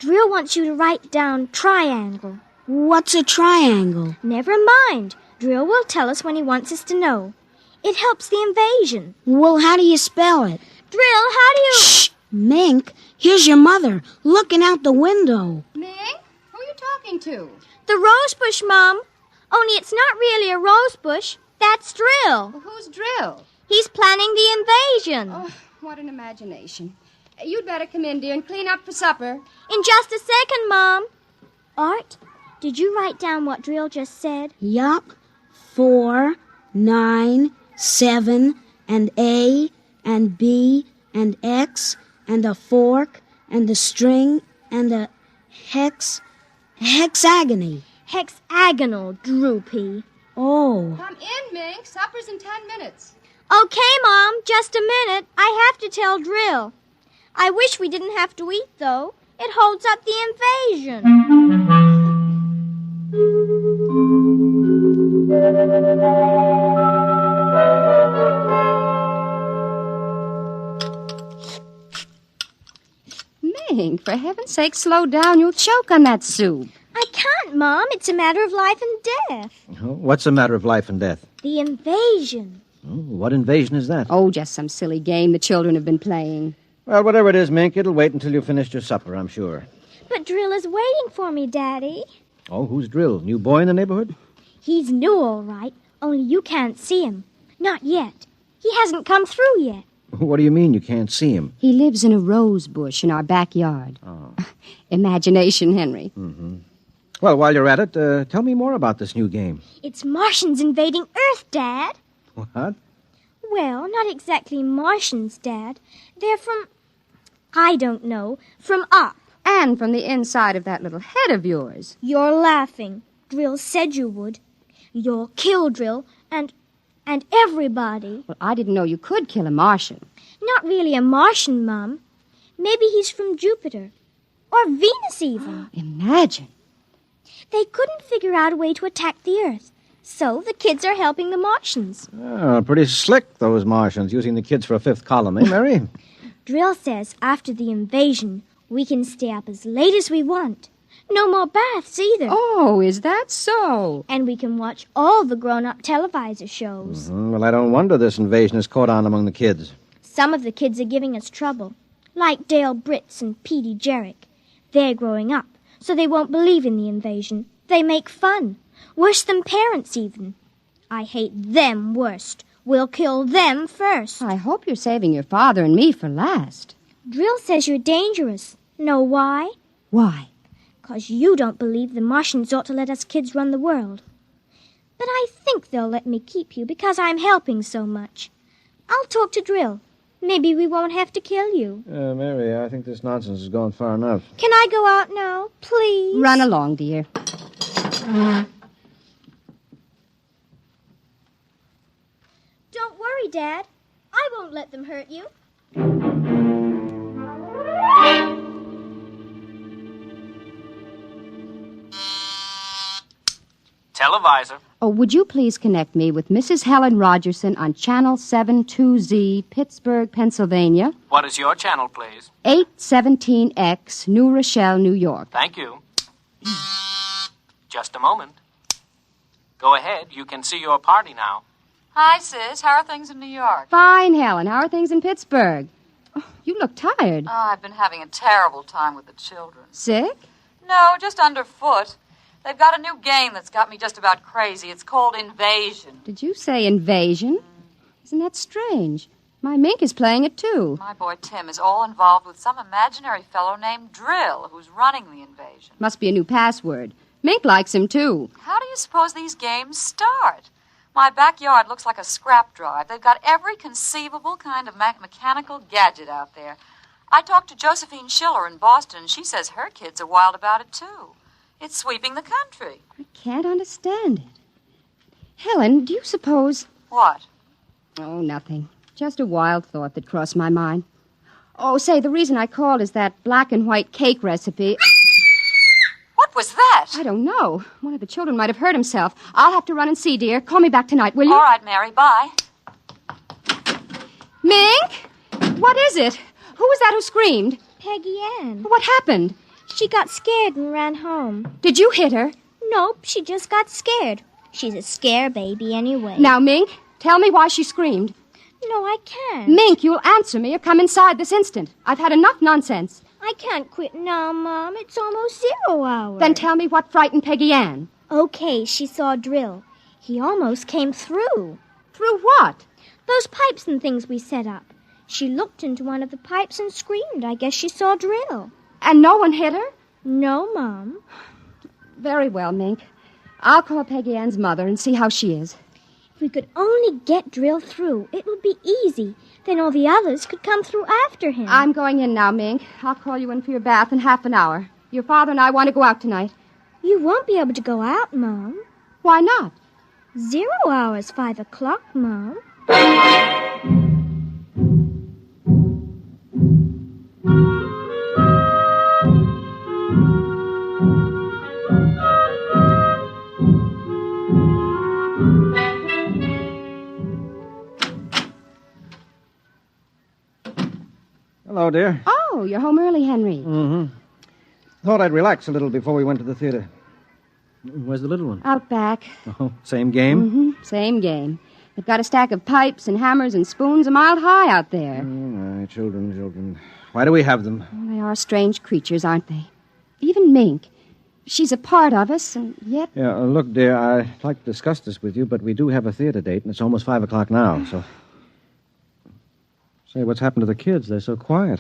Speaker 17: Drill wants you to write down triangle.
Speaker 19: What's a triangle?
Speaker 17: Never mind. Drill will tell us when he wants us to know. It helps the invasion.
Speaker 19: Well, how do you spell it?
Speaker 17: Drill, how do you...
Speaker 19: Shh! Mink, here's your mother, looking out the window.
Speaker 15: Ming? Who are you talking to?
Speaker 17: The rosebush, Mom. Only it's not really a rosebush. That's Drill.
Speaker 15: Well, who's Drill?
Speaker 17: He's planning the invasion.
Speaker 15: Oh, what an imagination. You'd better come in, dear, and clean up for supper.
Speaker 17: In just a second, Mom. Art, did you write down what Drill just said?
Speaker 19: Yup. 4, 9, 7, and A, and B, and X, and a fork, and a string, and a hexagony.
Speaker 17: Hexagonal, Droopy.
Speaker 19: Oh.
Speaker 15: Come in, Mink. Supper's in 10 minutes.
Speaker 17: Okay, Mom, just a minute. I have to tell Drill. I wish we didn't have to eat, though. It holds up the invasion.
Speaker 18: Mink, for heaven's sake, slow down. You'll choke on that soup.
Speaker 17: I can't, Mom. It's a matter of life and death.
Speaker 11: What's a matter of life and death?
Speaker 17: The invasion.
Speaker 11: What invasion is that?
Speaker 18: Oh, just some silly game the children have been playing.
Speaker 11: Well, whatever it is, Mink, it'll wait until you've finished your supper, I'm sure.
Speaker 17: But Drill is waiting for me, Daddy.
Speaker 11: Oh, who's Drill? New boy in the neighborhood?
Speaker 17: He's new, all right, only you can't see him. Not yet. He hasn't come through yet.
Speaker 11: What do you mean you can't see him?
Speaker 18: He lives in a rose bush in our backyard.
Speaker 11: Oh.
Speaker 18: Imagination, Henry.
Speaker 11: Mm-hmm. Well, while you're at it, tell me more about this new game.
Speaker 17: It's Martians invading Earth, Dad.
Speaker 11: What?
Speaker 17: Well, not exactly Martians, Dad. They're from... I don't know. From up.
Speaker 18: And from the inside of that little head of yours.
Speaker 17: You're laughing. Drill said you would. You'll kill Drill and everybody.
Speaker 18: Well, I didn't know you could kill a Martian.
Speaker 17: Not really a Martian, Mom. Maybe he's from Jupiter. Or Venus, even.
Speaker 18: Imagine.
Speaker 17: They couldn't figure out a way to attack the Earth. So the kids are helping the Martians.
Speaker 11: Oh, pretty slick, those Martians, using the kids for a fifth column, eh, Mary?
Speaker 17: Drill says after the invasion, we can stay up as late as we want. No more baths, either.
Speaker 18: Oh, is that so?
Speaker 17: And we can watch all the grown-up televisor shows.
Speaker 11: Mm-hmm. Well, I don't wonder this invasion has caught on among the kids.
Speaker 17: Some of the kids are giving us trouble, like Dale Britz and Petey Jarrick. They're growing up, so they won't believe in the invasion. They make fun. Worse than parents, even. I hate them worst. We'll kill them first.
Speaker 18: I hope you're saving your father and me for last.
Speaker 17: Drill says you're dangerous. Know why?
Speaker 18: Why?
Speaker 17: 'Cause you don't believe the Martians ought to let us kids run the world. But I think they'll let me keep you because I'm helping so much. I'll talk to Drill. Maybe we won't have to kill you.
Speaker 11: Mary, I think this nonsense has gone far enough.
Speaker 17: Can I go out now, please?
Speaker 18: Run along, dear.
Speaker 17: Don't worry, Dad. I won't let them hurt you.
Speaker 20: Televisor.
Speaker 18: Oh, would you please connect me with Mrs. Helen Rogerson on Channel 72Z, Pittsburgh, Pennsylvania.
Speaker 20: What is your channel, please?
Speaker 18: 817X, New Rochelle, New York.
Speaker 20: Thank you. Just a moment. Go ahead. You can see your party now.
Speaker 21: Hi, sis. How are things in New York?
Speaker 18: Fine, Helen. How are things in Pittsburgh? Oh, you look tired.
Speaker 21: Oh, I've been having a terrible time with the children.
Speaker 18: Sick?
Speaker 21: No, just underfoot. They've got a new game that's got me just about crazy. It's called Invasion.
Speaker 18: Did you say invasion? Isn't that strange? My Mink is playing it, too.
Speaker 21: My boy Tim is all involved with some imaginary fellow named Drill who's running the invasion.
Speaker 18: Must be a new password. Mink likes him, too.
Speaker 21: How do you suppose these games start? My backyard looks like a scrap drive. They've got every conceivable kind of mechanical gadget out there. I talked to Josephine Schiller in Boston, and she says her kids are wild about it, too. It's sweeping the country.
Speaker 18: I can't understand it. Helen, do you suppose...
Speaker 21: What?
Speaker 18: Oh, nothing. Just a wild thought that crossed my mind. Oh, say, the reason I called is that black and white cake recipe...
Speaker 21: What was that?
Speaker 18: I don't know. One of the children might have hurt himself. I'll have to run and see, dear. Call me back tonight, will you?
Speaker 21: All right, Mary. Bye.
Speaker 18: Mink? What is it? Who was that who screamed?
Speaker 17: Peggy Ann.
Speaker 18: What happened?
Speaker 17: She got scared and ran home.
Speaker 18: Did you hit her?
Speaker 17: Nope, she just got scared. She's a scare baby anyway.
Speaker 18: Now, Mink, Tell me why she screamed.
Speaker 17: No, I can't.
Speaker 18: Mink, you'll answer me or come inside this instant. I've had enough nonsense.
Speaker 17: I can't quit now, Mom. It's almost 0 hour.
Speaker 18: Then tell me what frightened Peggy Ann.
Speaker 17: Okay, she saw Drill. He almost came through.
Speaker 18: Through what?
Speaker 17: Those pipes and things we set up. She looked into one of the pipes and screamed. I guess she saw Drill.
Speaker 18: And no one hit her?
Speaker 17: No, Mom.
Speaker 18: Very well, Mink. I'll call Peggy Ann's mother and see how she is.
Speaker 17: If we could only get Drill through, it would be easy. Then all the others could come through after him.
Speaker 18: I'm going in now, Mink. I'll call you in for your bath in half an hour. Your father and I want to go out tonight.
Speaker 17: You won't be able to go out, Mom.
Speaker 18: Why not?
Speaker 17: 0 hour is 5 o'clock, Mom.
Speaker 9: Hello, dear.
Speaker 18: Oh, you're home early, Henry.
Speaker 9: Mm-hmm. Thought I'd relax a little before we went to the theater. Where's the little one?
Speaker 18: Out back.
Speaker 9: Oh, same game?
Speaker 18: Mm-hmm. Same game. They've got a stack of pipes and hammers and spoons a mile high out there.
Speaker 9: Oh, my children. Why do we have them?
Speaker 18: Well, they are strange creatures, aren't they? Even Mink. She's a part of us, and yet...
Speaker 9: Yeah, look, dear, I'd like to discuss this with you, but we do have a theater date, and it's almost 5 o'clock now, so... Say, what's happened to the kids? They're so quiet.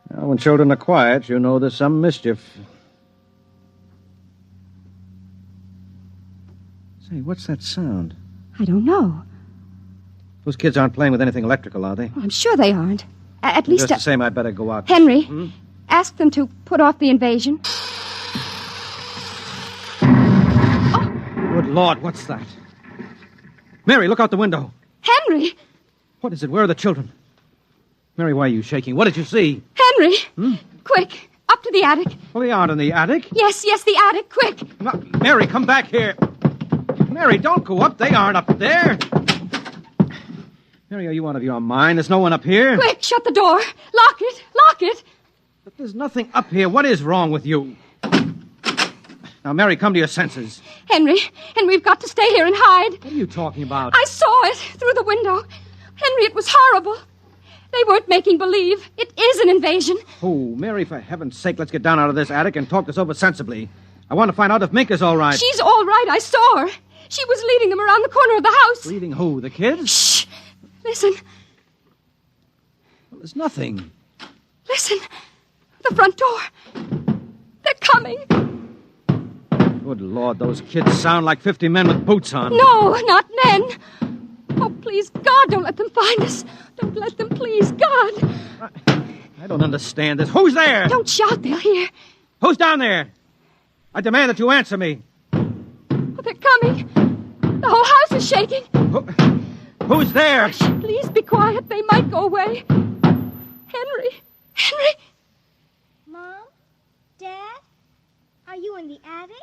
Speaker 9: Well, when children are quiet, you know there's some mischief. Say, what's that sound?
Speaker 18: I don't know.
Speaker 9: Those kids aren't playing with anything electrical, are they?
Speaker 18: I'm sure they aren't. At least...
Speaker 9: Just the same, I'd better go out.
Speaker 18: Henry, ask them to put off the invasion.
Speaker 9: Good Lord, what's that? Mary, look out the window.
Speaker 18: Henry!
Speaker 9: What is it? Where are the children? Mary, why are you shaking? What did you see?
Speaker 18: Henry! Quick, up to the attic.
Speaker 9: Well, they aren't in the attic.
Speaker 18: Yes, the attic, quick.
Speaker 9: No, Mary, come back here. Mary, don't go up. They aren't up there. Mary, are you out of your mind? There's no one up here.
Speaker 18: Quick, shut the door. Lock it.
Speaker 9: But there's nothing up here. What is wrong with you? Now, Mary, come to your senses.
Speaker 18: Henry, we've got to stay here and hide.
Speaker 9: What are you talking about?
Speaker 18: I saw it through the window. Henry, it was horrible. They weren't making believe. It is an invasion.
Speaker 9: Oh, Mary, for heaven's sake, let's get down out of this attic and talk this over sensibly. I want to find out if Mink is all right.
Speaker 18: She's all right. I saw her. She was leading them around the corner of the house.
Speaker 9: Leading who? The kids?
Speaker 18: Shh. Listen.
Speaker 9: Well, there's nothing.
Speaker 18: Listen. The front door. They're coming.
Speaker 9: Good Lord, those kids sound like 50 men with boots on.
Speaker 18: No, not men. Oh, please, God, don't let them find us. Don't let them, please, God.
Speaker 9: I don't understand this. Who's there?
Speaker 18: Don't shout, they'll hear.
Speaker 9: Who's down there? I demand that you answer me.
Speaker 18: Oh, they're coming. The whole house is shaking.
Speaker 9: Who's there?
Speaker 18: Hush, please be quiet. They might go away. Henry.
Speaker 17: Mom? Dad? Are you in the attic?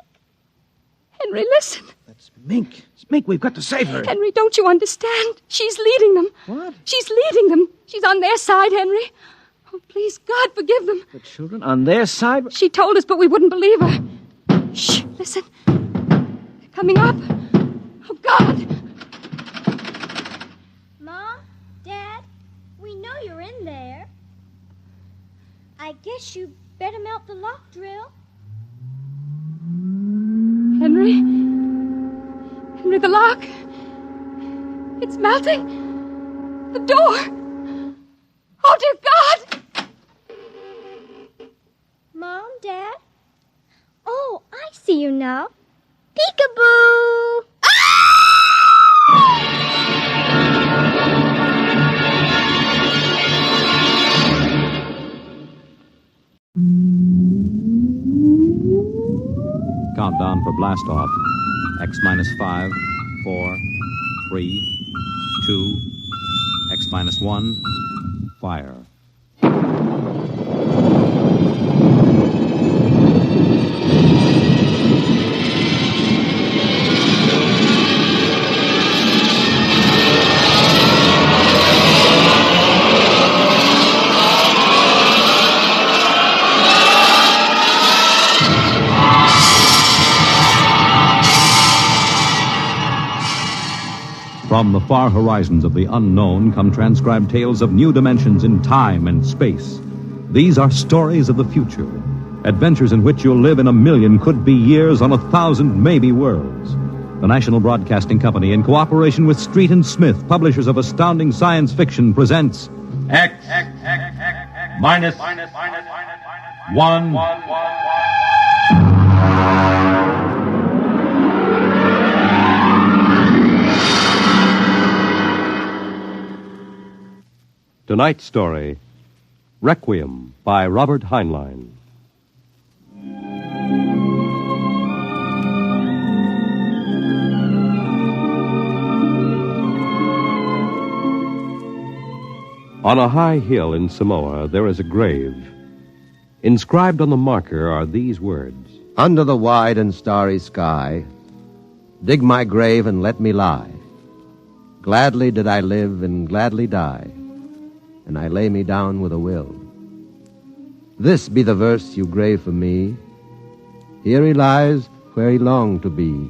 Speaker 18: Henry, listen.
Speaker 9: That's Mink. It's Mink. We've got to save her.
Speaker 18: Henry, don't you understand? She's leading them.
Speaker 9: What?
Speaker 18: She's leading them. She's on their side, Henry. Oh, please, God, forgive them.
Speaker 9: The children on their side?
Speaker 18: She told us, but we wouldn't believe her. Shh, listen. They're coming up. Oh, God.
Speaker 17: Mom? Dad? We know you're in there. I guess you better melt the lock drill.
Speaker 18: Henry, the lock. It's melting. The door. Oh, dear God.
Speaker 17: Mom, Dad? Oh, I see you now. Peekaboo!
Speaker 1: Countdown for blast off. X minus 5, 4, 3, 2, X minus 1, fire. From the far horizons of the unknown come transcribed tales of new dimensions in time and space. These are stories of the future, adventures in which you'll live in 1,000,000 could-be years on 1,000 maybe worlds. The National Broadcasting Company, in cooperation with Street and Smith, publishers of astounding science fiction, presents
Speaker 2: X minus 1.
Speaker 6: Tonight's story, Requiem by Robert Heinlein. On a high hill in Samoa, there is a grave. Inscribed on the marker are these words:
Speaker 4: Under the wide and starry sky, dig my grave and let me lie. Gladly did I live and gladly die, and I lay me down with a will. This be the verse you grave for me. Here he lies where he longed to be.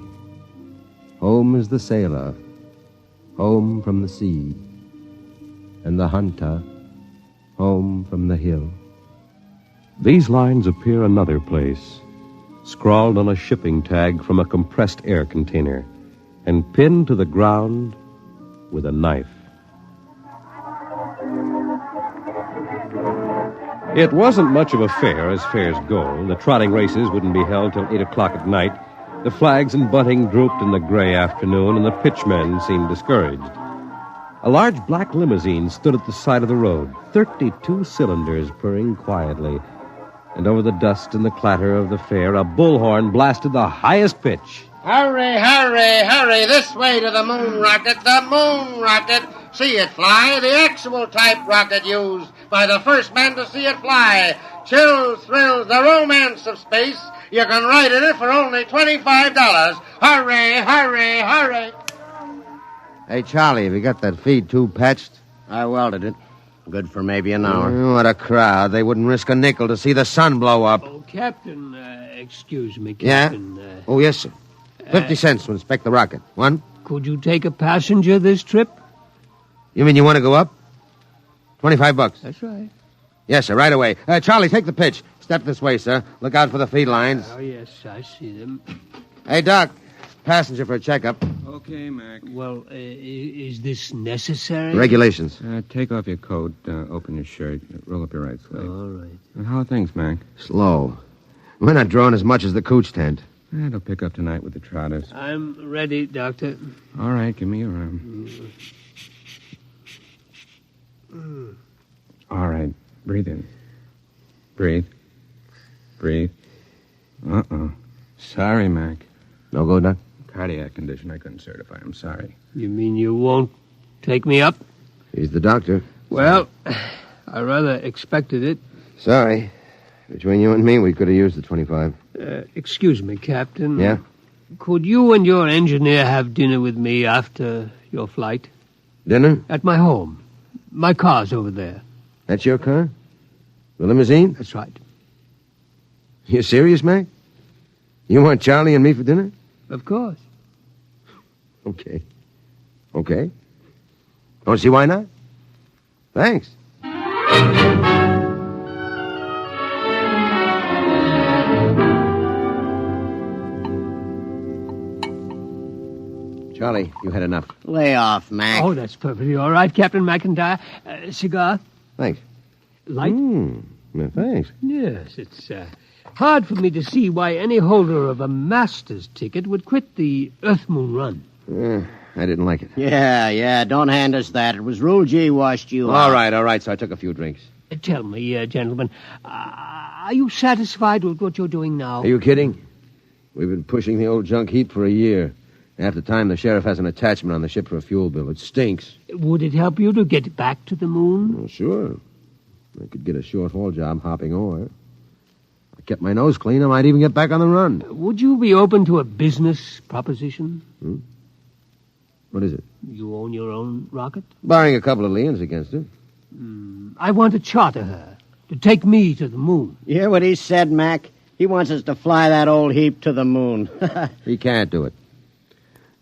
Speaker 4: Home is the sailor, home from the sea, and the hunter, home from the hill.
Speaker 6: These lines appear another place, scrawled on a shipping tag from a compressed air container, and pinned to the ground with a knife. It wasn't much of a fair, as fairs go. The trotting races wouldn't be held till 8 o'clock at night. The flags and bunting drooped in the gray afternoon, and the pitchmen seemed discouraged. A large black limousine stood at the side of the road, 32 cylinders purring quietly. And over the dust and the clatter of the fair, a bullhorn blasted the highest pitch.
Speaker 14: Hurry, hurry, hurry, this way to the moon rocket, the moon rocket. See it fly, the actual type rocket used by the first man to see it fly. Chills, thrills, the romance of space. You can ride in it for only $25. Hurry, hurry, hurry.
Speaker 4: Hey, Charlie, have you got that feed tube patched?
Speaker 14: I welded it. Good for maybe an hour.
Speaker 4: What a crowd. They wouldn't risk a nickel to see the sun blow up.
Speaker 22: Oh, Captain, excuse me,
Speaker 4: Yeah?
Speaker 22: Captain.
Speaker 4: Oh, yes, sir. 50 cents to inspect the rocket. One?
Speaker 22: Could you take a passenger this trip?
Speaker 4: You mean you want to go up? $25.
Speaker 22: That's right.
Speaker 4: Yes, sir, right away. Charlie, take the pitch. Step this way, sir. Look out for the feed lines.
Speaker 22: Oh, yes, I see them.
Speaker 4: Hey, Doc. Passenger for a checkup.
Speaker 13: Okay, Mac.
Speaker 22: Well, is this necessary?
Speaker 4: Regulations.
Speaker 13: Take off your coat, open your shirt, roll up your right sleeve.
Speaker 22: All right.
Speaker 13: How are things, Mac?
Speaker 4: Slow. We're not drawing as much as the cooch tent.
Speaker 13: It'll pick up tonight with the trotters.
Speaker 22: I'm ready, Doctor.
Speaker 13: All right, give me your arm. All right, breathe in. Breathe. Breathe. Uh-oh. Sorry, Mac.
Speaker 4: No go, Doc?
Speaker 13: Cardiac condition I couldn't certify. I'm sorry.
Speaker 22: You mean you won't take me up?
Speaker 4: He's the doctor.
Speaker 22: Well, I rather expected it.
Speaker 4: Sorry. Between you and me, we could have used the 25.
Speaker 22: Excuse me, Captain.
Speaker 4: Yeah?
Speaker 22: Could you and your engineer have dinner with me after your flight?
Speaker 4: Dinner?
Speaker 22: At my home. My car's over there.
Speaker 4: That's your car? The limousine?
Speaker 22: That's right.
Speaker 4: You serious, Mac? You want Charlie and me for dinner?
Speaker 22: Of course.
Speaker 4: Okay. Okay. Don't see why not. Thanks. Charlie, you had enough.
Speaker 14: Lay off, Mac.
Speaker 22: Oh, that's perfectly all right, Captain McIntyre. Cigar?
Speaker 4: Thanks.
Speaker 22: Light?
Speaker 4: Yeah, thanks.
Speaker 22: Yes, it's hard for me to see why any holder of a master's ticket would quit the Earth-Moon run.
Speaker 4: I didn't like it.
Speaker 14: Yeah, don't hand us that. It was Rule G washed you out.
Speaker 4: All right, so I took a few drinks.
Speaker 22: Tell me, gentlemen, are you satisfied with what you're doing now?
Speaker 4: Are you kidding? We've been pushing the old junk heap for a year. Half the time, the sheriff has an attachment on the ship for a fuel bill. It stinks.
Speaker 22: Would it help you to get back to the moon?
Speaker 4: Well, sure. I could get a short-haul job hopping ore. I kept my nose clean, I might even get back on the run.
Speaker 22: Would you be open to a business proposition?
Speaker 4: What is it?
Speaker 22: You own your own rocket?
Speaker 4: Barring a couple of liens against it.
Speaker 22: I want to charter her to take me to the moon.
Speaker 14: You hear what he said, Mac? He wants us to fly that old heap to the moon.
Speaker 4: He can't do it.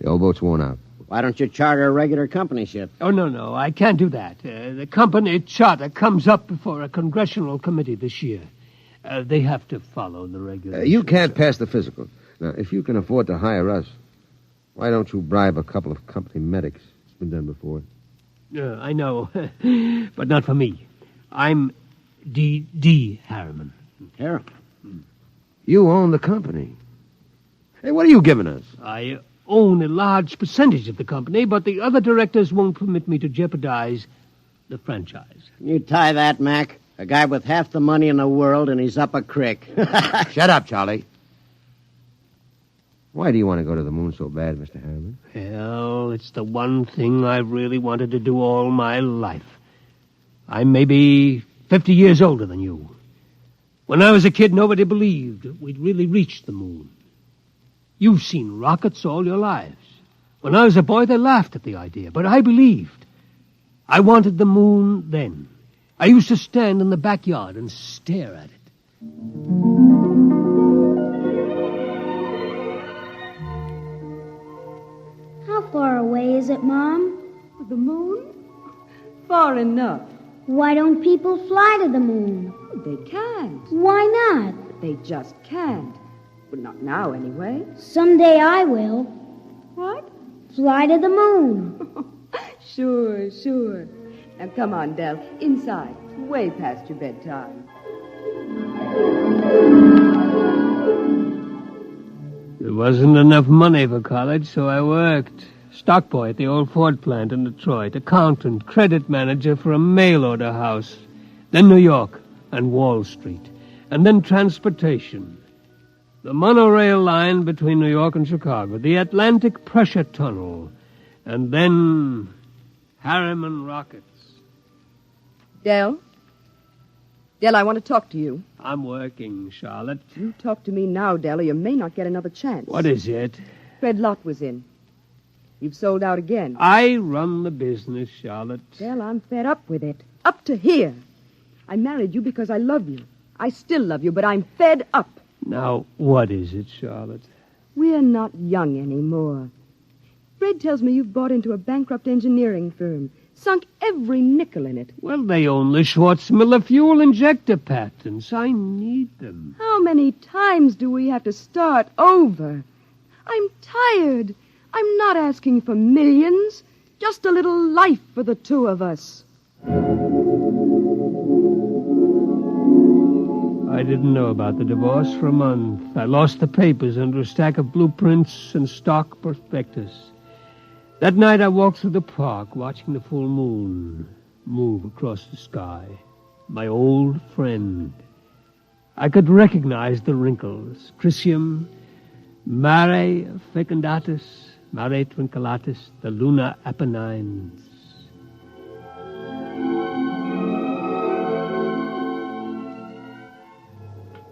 Speaker 4: The old boat's worn out. We're
Speaker 8: Why don't you charter a regular company ship?
Speaker 22: Oh, no, I can't do that. The company charter comes up before a congressional committee this year. They have to follow the regulations.
Speaker 5: You can't pass the physical. Now, if you can afford to hire us, why don't you bribe a couple of company medics? It's been done before.
Speaker 22: I know, but not for me. I'm D. Harriman.
Speaker 8: Harriman?
Speaker 5: You own the company. Hey, what are you giving us?
Speaker 22: I own a large percentage of the company, but the other directors won't permit me to jeopardize the franchise.
Speaker 8: You tie that, Mac. A guy with half the money in the world, and he's up a creek.
Speaker 5: Shut up, Charlie. Why do you want to go to the moon so bad, Mr. Harriman?
Speaker 22: Well, it's the one thing I've really wanted to do all my life. I'm maybe 50 years older than you. When I was a kid, nobody believed we'd really reached the moon. You've seen rockets all your lives. When I was a boy, they laughed at the idea, but I believed. I wanted the moon then. I used to stand in the backyard and stare at it.
Speaker 19: How far away is it, Mom?
Speaker 12: The moon? Far enough.
Speaker 19: Why don't people fly to the moon?
Speaker 12: They can't.
Speaker 19: Why not?
Speaker 12: They just can't. But not now, anyway.
Speaker 19: Someday I will.
Speaker 12: What?
Speaker 19: Fly to the moon.
Speaker 12: Sure. Now, come on, Del. Inside. Way past your bedtime.
Speaker 22: There wasn't enough money for college, so I worked. Stock boy at the old Ford plant in Detroit, accountant, credit manager for a mail order house, then New York and Wall Street, and then transportation. The monorail line between New York and Chicago, the Atlantic Pressure Tunnel, and then Harriman rockets.
Speaker 12: Del, I want to talk to you.
Speaker 22: I'm working, Charlotte.
Speaker 12: You talk to me now, Del, or you may not get another chance.
Speaker 22: What is it?
Speaker 12: Fred Lott was in. You've sold out again.
Speaker 22: I run the business, Charlotte.
Speaker 12: Del, I'm fed up with it. Up to here. I married you because I love you. I still love you, but I'm fed up.
Speaker 22: Now, what is it, Charlotte?
Speaker 12: We're not young anymore. Fred tells me you've bought into a bankrupt engineering firm, sunk every nickel in it.
Speaker 22: Well, they own the Schwarzmiller fuel injector patents. I need them.
Speaker 12: How many times do we have to start over? I'm tired. I'm not asking for millions, just a little life for the two of us.
Speaker 22: I didn't know about the divorce for a month. I lost the papers under a stack of blueprints and stock prospectus. That night I walked through the park, watching the full moon move across the sky. My old friend. I could recognize the wrinkles. Chrysium, Mare fecundatus, Mare twinkulatus, the lunar Apennines.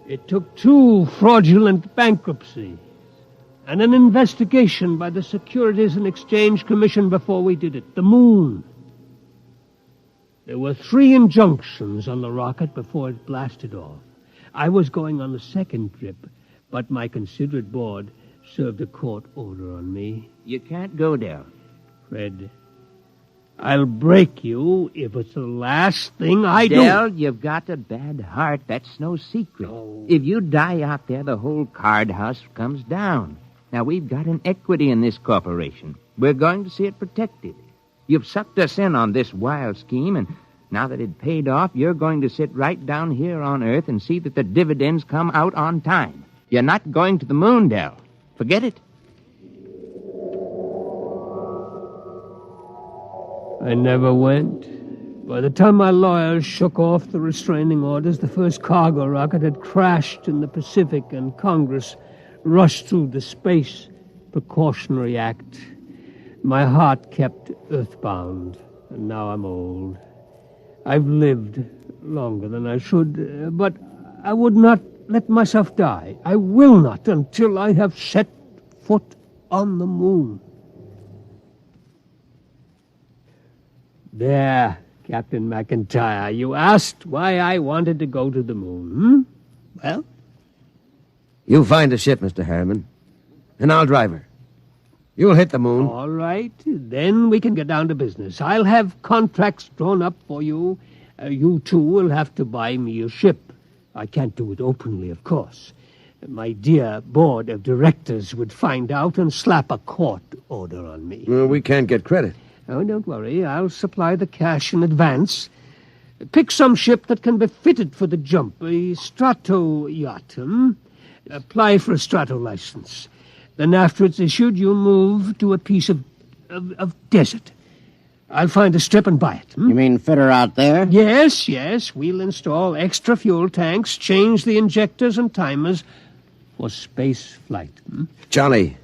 Speaker 22: It took 2 fraudulent bankruptcies and an investigation by the Securities and Exchange Commission before we did it. The moon. There were 3 injunctions on the rocket before it blasted off. I was going on the second trip, but my considerate board served a court order on me.
Speaker 23: You can't go there.
Speaker 22: Fred, I'll break you if it's the last thing I do.
Speaker 23: Del, you've got a bad heart. That's no secret.
Speaker 22: Oh.
Speaker 23: If you die out there, the whole card house comes down. Now, we've got an equity in this corporation. We're going to see it protected. You've sucked us in on this wild scheme, and now that it paid off, you're going to sit right down here on Earth and see that the dividends come out on time. You're not going to the moon, Del. Forget it.
Speaker 22: I never went. By the time my lawyers shook off the restraining orders, the first cargo rocket had crashed in the Pacific, and Congress rushed through the Space Precautionary Act. My heart kept earthbound, and now I'm old. I've lived longer than I should, but I would not let myself die. I will not until I have set foot on the moon. There, Captain McIntyre, you asked why I wanted to go to the moon,
Speaker 5: Well, you find the ship, Mr. Harriman, and I'll drive her. You'll hit the moon.
Speaker 22: All right. Then we can get down to business. I'll have contracts drawn up for you. You two will have to buy me a ship. I can't do it openly, of course. My dear board of directors would find out and slap a court order on me.
Speaker 5: We can't get credit.
Speaker 22: Oh, don't worry. I'll supply the cash in advance. Pick some ship that can be fitted for the jump. A strato yacht. Apply for a strato license. Then after it's issued, you move to a piece of desert. I'll find a strip and buy it.
Speaker 8: You mean fit her out there?
Speaker 22: Yes. We'll install extra fuel tanks, change the injectors and timers for space flight.
Speaker 5: Charlie,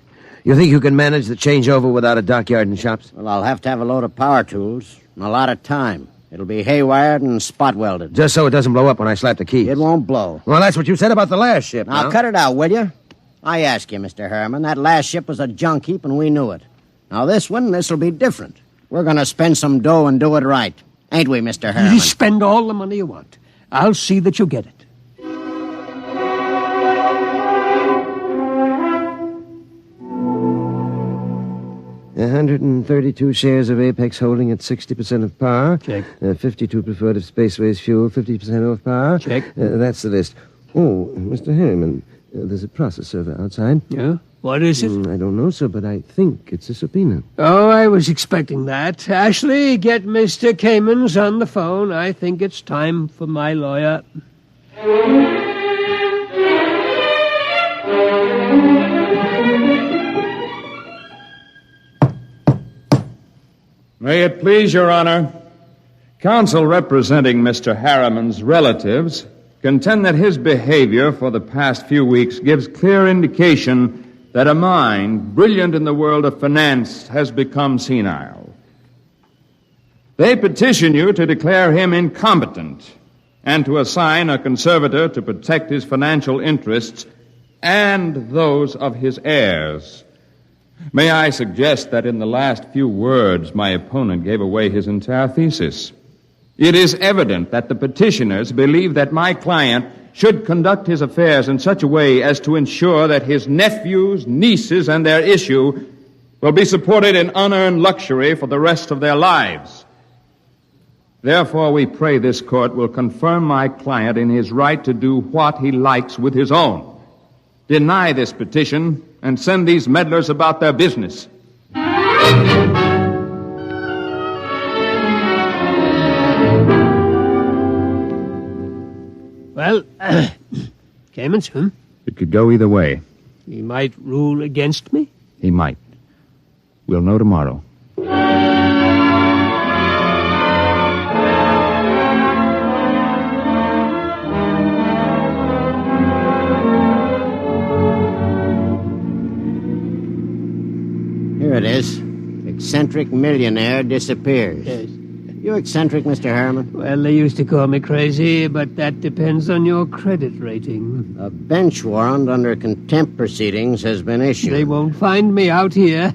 Speaker 5: you think you can manage the changeover without a dockyard and shops?
Speaker 8: Well, I'll have to have a load of power tools and a lot of time. It'll be haywired and spot welded.
Speaker 5: Just so it doesn't blow up when I slap the keys.
Speaker 8: It won't blow.
Speaker 5: Well, that's what you said about the last ship.
Speaker 8: Now, cut it out, will you? I ask you, Mr. Harriman, that last ship was a junk heap and we knew it. Now, this'll be different. We're going to spend some dough and do it right. Ain't we, Mr. Harriman?
Speaker 22: You spend all the money you want. I'll see that you get it.
Speaker 5: $132 shares of Apex Holding at 60% of par.
Speaker 22: Check.
Speaker 5: 52 preferred of Spaceways Fuel, 50% off par.
Speaker 22: Check.
Speaker 5: That's the list. Oh, Mr. Harriman, there's a process server outside.
Speaker 22: Yeah? What is it?
Speaker 5: I don't know, sir, but I think it's a subpoena.
Speaker 22: Oh, I was expecting that. Ashley, get Mr. Kamens on the phone. I think it's time for my lawyer.
Speaker 2: May it please your honor, counsel representing Mr. Harriman's relatives contend that his behavior for the past few weeks gives clear indication that a mind brilliant in the world of finance has become senile. They petition you to declare him incompetent and to assign a conservator to protect his financial interests and those of his heirs. May I suggest that in the last few words, my opponent gave away his entire thesis. It is evident that the petitioners believe that my client should conduct his affairs in such a way as to ensure that his nephews, nieces, and their issue will be supported in unearned luxury for the rest of their lives. Therefore, we pray this court will confirm my client in his right to do what he likes with his own. Deny this petition and send these meddlers about their business.
Speaker 22: Well, Kamens,
Speaker 2: It could go either way.
Speaker 22: He might rule against me?
Speaker 2: He might. We'll know tomorrow.
Speaker 8: Here it is. Eccentric millionaire disappears.
Speaker 22: Yes.
Speaker 8: You eccentric, Mr. Harriman?
Speaker 22: Well, they used to call me crazy, but that depends on your credit rating.
Speaker 8: A bench warrant under contempt proceedings has been issued.
Speaker 22: They won't find me out here.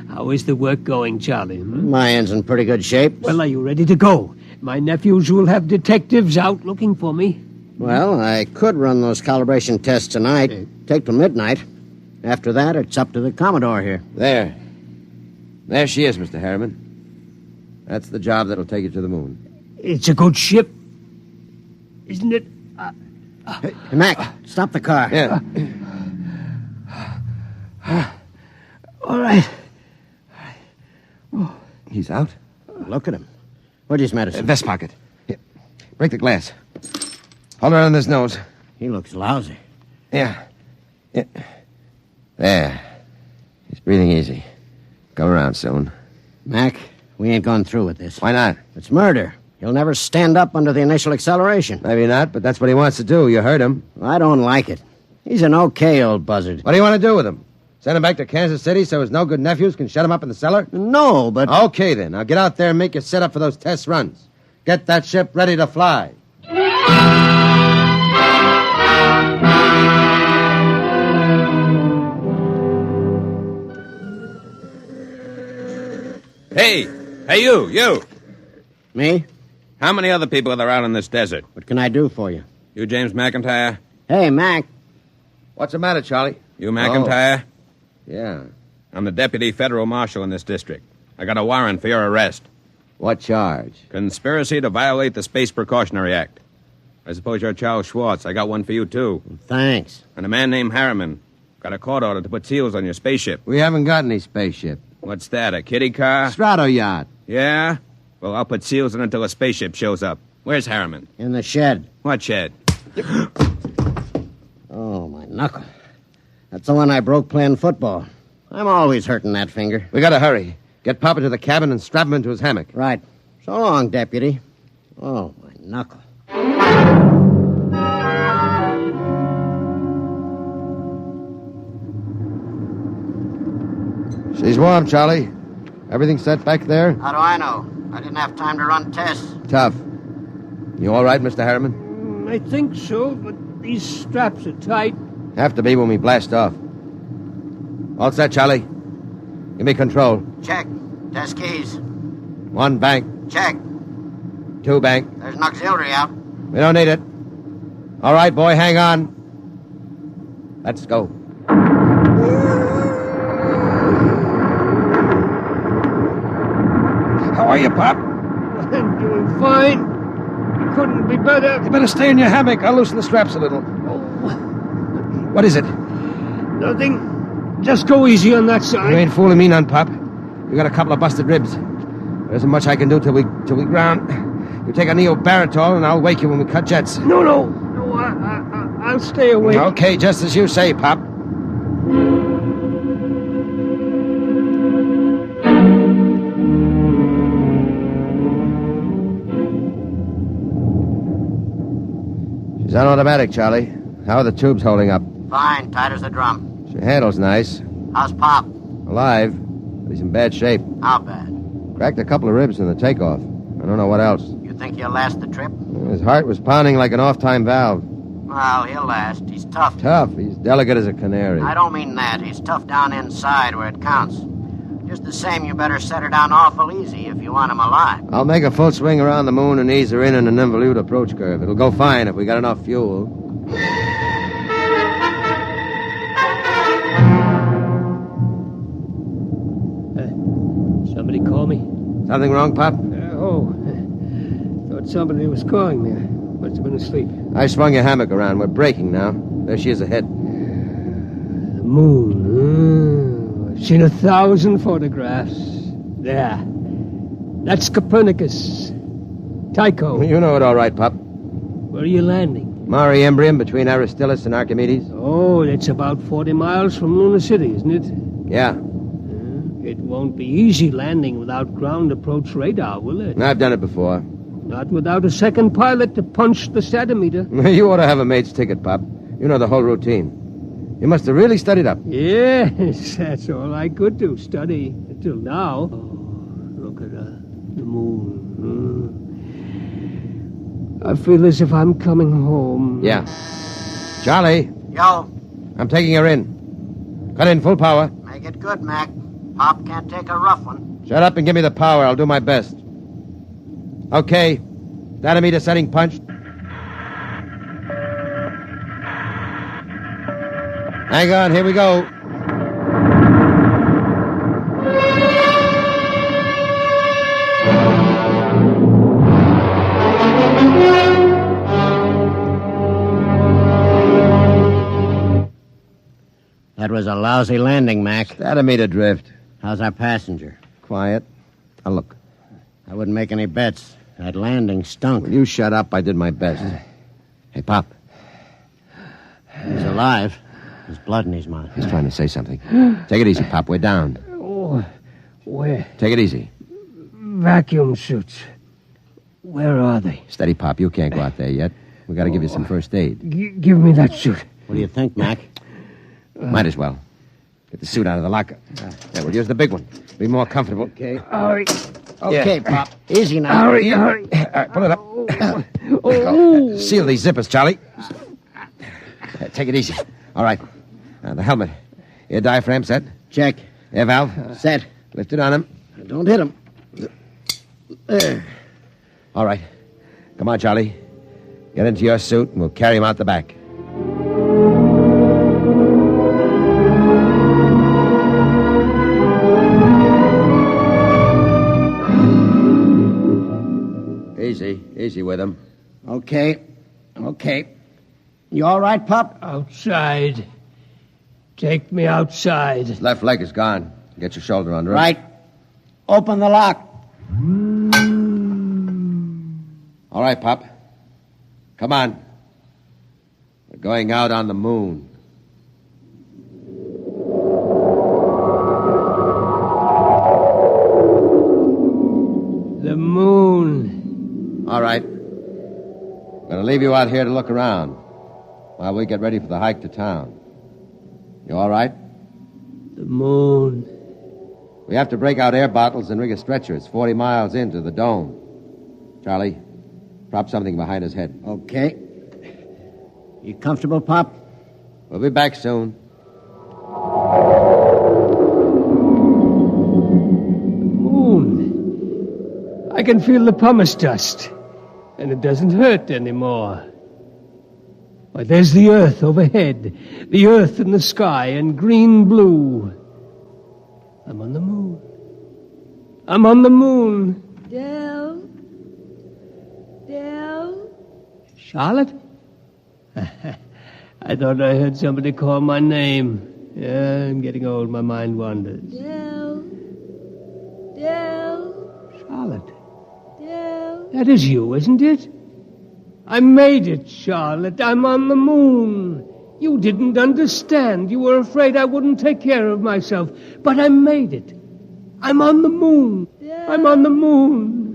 Speaker 22: How is the work going, Charlie?
Speaker 8: My end's in pretty good shape.
Speaker 22: Well, are you ready to go? My nephews will have detectives out looking for me.
Speaker 8: Well, I could run those calibration tests tonight. Take till midnight. After that, it's up to the Commodore here.
Speaker 5: There she is, Mr. Harriman. That's the job that'll take you to the moon.
Speaker 22: It's a good ship, isn't it?
Speaker 8: Hey, Mac, stop the car.
Speaker 5: Yeah.
Speaker 22: All right.
Speaker 5: Oh. He's out?
Speaker 8: Look at him. Where's his medicine?
Speaker 5: Vest pocket. Here. Break the glass. Hold it on his nose.
Speaker 8: He looks lousy.
Speaker 5: Yeah. There. He's breathing easy. Come around soon.
Speaker 8: Mac, we ain't gone through with this.
Speaker 5: Why not?
Speaker 8: It's murder. He'll never stand up under the initial acceleration.
Speaker 5: Maybe not, but that's what he wants to do. You heard him.
Speaker 8: I don't like it. He's an okay old buzzard.
Speaker 5: What do you want to do with him? Send him back to Kansas City so his no-good nephews can shut him up in the cellar?
Speaker 8: No, but...
Speaker 5: Okay, then. Now get out there and make your setup for those test runs. Get that ship ready to fly.
Speaker 3: Hey, you.
Speaker 8: Me?
Speaker 3: How many other people are there out in this desert?
Speaker 8: What can I do for you?
Speaker 3: You James McIntyre?
Speaker 8: Hey, Mac.
Speaker 5: What's the matter, Charlie?
Speaker 3: You McIntyre?
Speaker 5: Oh. Yeah.
Speaker 3: I'm the deputy federal marshal in this district. I got a warrant for your arrest.
Speaker 4: What charge?
Speaker 3: Conspiracy to violate the Space Precautionary Act. I suppose you're Charles Schwartz. I got one for you, too.
Speaker 8: Thanks.
Speaker 3: And a man named Harriman. Got a court order to put seals on your spaceship.
Speaker 4: We haven't got any spaceship.
Speaker 3: What's that, a kiddie car?
Speaker 4: Strato yacht.
Speaker 3: Yeah? Well, I'll put seals on it until a spaceship shows up. Where's Harriman?
Speaker 8: In the shed.
Speaker 3: What shed?
Speaker 8: Oh, my knuckle. That's the one I broke playing football. I'm always hurting that finger.
Speaker 4: We gotta hurry. Get Papa to the cabin and strap him into his hammock.
Speaker 8: Right. So long, Deputy. Oh, my knuckle.
Speaker 4: She's warm, Charlie. Everything set back there?
Speaker 8: How do I know? I didn't have time to run tests.
Speaker 4: Tough. You all right, Mr. Harriman?
Speaker 22: I think so, but these straps are tight.
Speaker 4: Have to be when we blast off. All set, Charlie. Give me control.
Speaker 8: Check. Test keys.
Speaker 4: 1 bank.
Speaker 8: Check.
Speaker 4: 2 bank.
Speaker 8: There's an auxiliary out.
Speaker 4: We don't need it. All right, boy, hang on. Let's go.
Speaker 5: How are you, Pop?
Speaker 22: I'm doing fine. Couldn't be better.
Speaker 5: You better stay in your hammock. I'll loosen the straps a little. What is it?
Speaker 22: Nothing. Just go easy on that side.
Speaker 5: You ain't fooling me none, Pop. You got a couple of busted ribs. There isn't much I can do till we ground. You take a neobaritol and I'll wake you when we cut jets.
Speaker 22: No, I'll stay awake.
Speaker 5: Okay, just as you say, Pop.
Speaker 4: She's on automatic, Charlie. How are the tubes holding up?
Speaker 8: Fine, tight as a drum.
Speaker 4: She handles nice.
Speaker 8: How's Pop?
Speaker 4: Alive, but he's in bad shape.
Speaker 8: How bad?
Speaker 4: Cracked a couple of ribs in the takeoff. I don't know what else.
Speaker 8: You think he'll last the trip?
Speaker 4: His heart was pounding like an off-time valve.
Speaker 8: Well, he'll last. He's tough.
Speaker 4: Tough. He's delicate as a canary.
Speaker 8: I don't mean that. He's tough down inside where it counts. Just the same, you better set her down awful easy if you want him alive.
Speaker 4: I'll make a full swing around the moon and ease her in an involute approach curve. It'll go fine if we got enough fuel.
Speaker 22: Somebody call me?
Speaker 4: Something wrong, Pop?
Speaker 22: Thought somebody was calling me. Must have been asleep.
Speaker 4: I swung your hammock around. We're breaking now. There she is ahead.
Speaker 22: The moon. I've seen 1,000 photographs. There. That's Copernicus. Tycho.
Speaker 4: You know it all right, Pop.
Speaker 22: Where are you landing?
Speaker 4: Mare Imbrium between Aristillus and Archimedes.
Speaker 22: Oh, that's about 40 miles from Luna City, isn't it?
Speaker 4: Yeah.
Speaker 22: It won't be easy landing without ground approach radar, will it?
Speaker 4: I've done it before.
Speaker 22: Not without a second pilot to punch the satimeter.
Speaker 4: You ought to have a mate's ticket, Pop. You know the whole routine. You must have really studied up.
Speaker 22: Yes, that's all I could do, study, until now. Oh, look at the moon. I feel as if I'm coming home.
Speaker 4: Yeah. Charlie.
Speaker 8: Yo.
Speaker 4: I'm taking her in. Cut in full power.
Speaker 8: Make it good, Mac. Pop can't take a rough one.
Speaker 4: Shut up and give me the power. I'll do my best. Okay. Dynamite setting punched. Hang on, here we go.
Speaker 8: That was a lousy landing, Mac.
Speaker 4: Dynamite adrift.
Speaker 8: How's our passenger?
Speaker 4: Quiet. Now look.
Speaker 8: I wouldn't make any bets. That landing stunk.
Speaker 4: Will you shut up? I did my best. Hey, Pop.
Speaker 8: He's alive. There's blood in his mouth.
Speaker 4: He's trying to say something. Take it easy, Pop. We're down.
Speaker 22: Oh, where?
Speaker 4: Take it easy.
Speaker 22: Vacuum suits. Where are they?
Speaker 4: Steady, Pop. You can't go out there yet. We got to give you some first aid.
Speaker 22: Give me that suit.
Speaker 8: What do you think, Mac?
Speaker 4: Might as well. Get the suit out of the locker. Yeah, we'll use the big one. Be more comfortable.
Speaker 22: Okay. Hurry.
Speaker 8: Okay, Pop. Easy now.
Speaker 22: Hurry.
Speaker 4: All right, pull it up. Seal these zippers, Charlie. Take it easy. All right. The helmet. Air diaphragm set?
Speaker 8: Check.
Speaker 4: Air valve?
Speaker 8: Set.
Speaker 4: Lift it on him.
Speaker 8: Don't hit him. There.
Speaker 4: All right. Come on, Charlie. Get into your suit, and we'll carry him out the back. Easy with him.
Speaker 8: Okay. You all right, Pup?
Speaker 22: Outside. Take me outside.
Speaker 4: His left leg is gone. Get your shoulder under him.
Speaker 8: Right. Open the lock.
Speaker 4: All right, Pop. Come on. We're going out on the moon.
Speaker 22: The moon.
Speaker 4: All right. I'm going to leave you out here to look around while we get ready for the hike to town. You all right?
Speaker 22: The moon.
Speaker 4: We have to break out air bottles and rig a stretcher. It's 40 miles into the dome. Charlie, prop something behind his head.
Speaker 8: Okay. You comfortable, Pop?
Speaker 4: We'll be back soon.
Speaker 22: Moon. I can feel the pumice dust, and it doesn't hurt anymore. Why, there's the earth overhead, the earth in the sky, and green-blue. I'm on the moon. I'm on the moon.
Speaker 12: Del?
Speaker 22: Charlotte? I thought I heard somebody call my name. Yeah, I'm getting old. My mind wanders.
Speaker 12: Del?
Speaker 22: Charlotte.
Speaker 12: Del?
Speaker 22: That is you, isn't it? I made it, Charlotte. I'm on the moon. You didn't understand. You were afraid I wouldn't take care of myself. But I made it. I'm on the moon. I'm on the moon.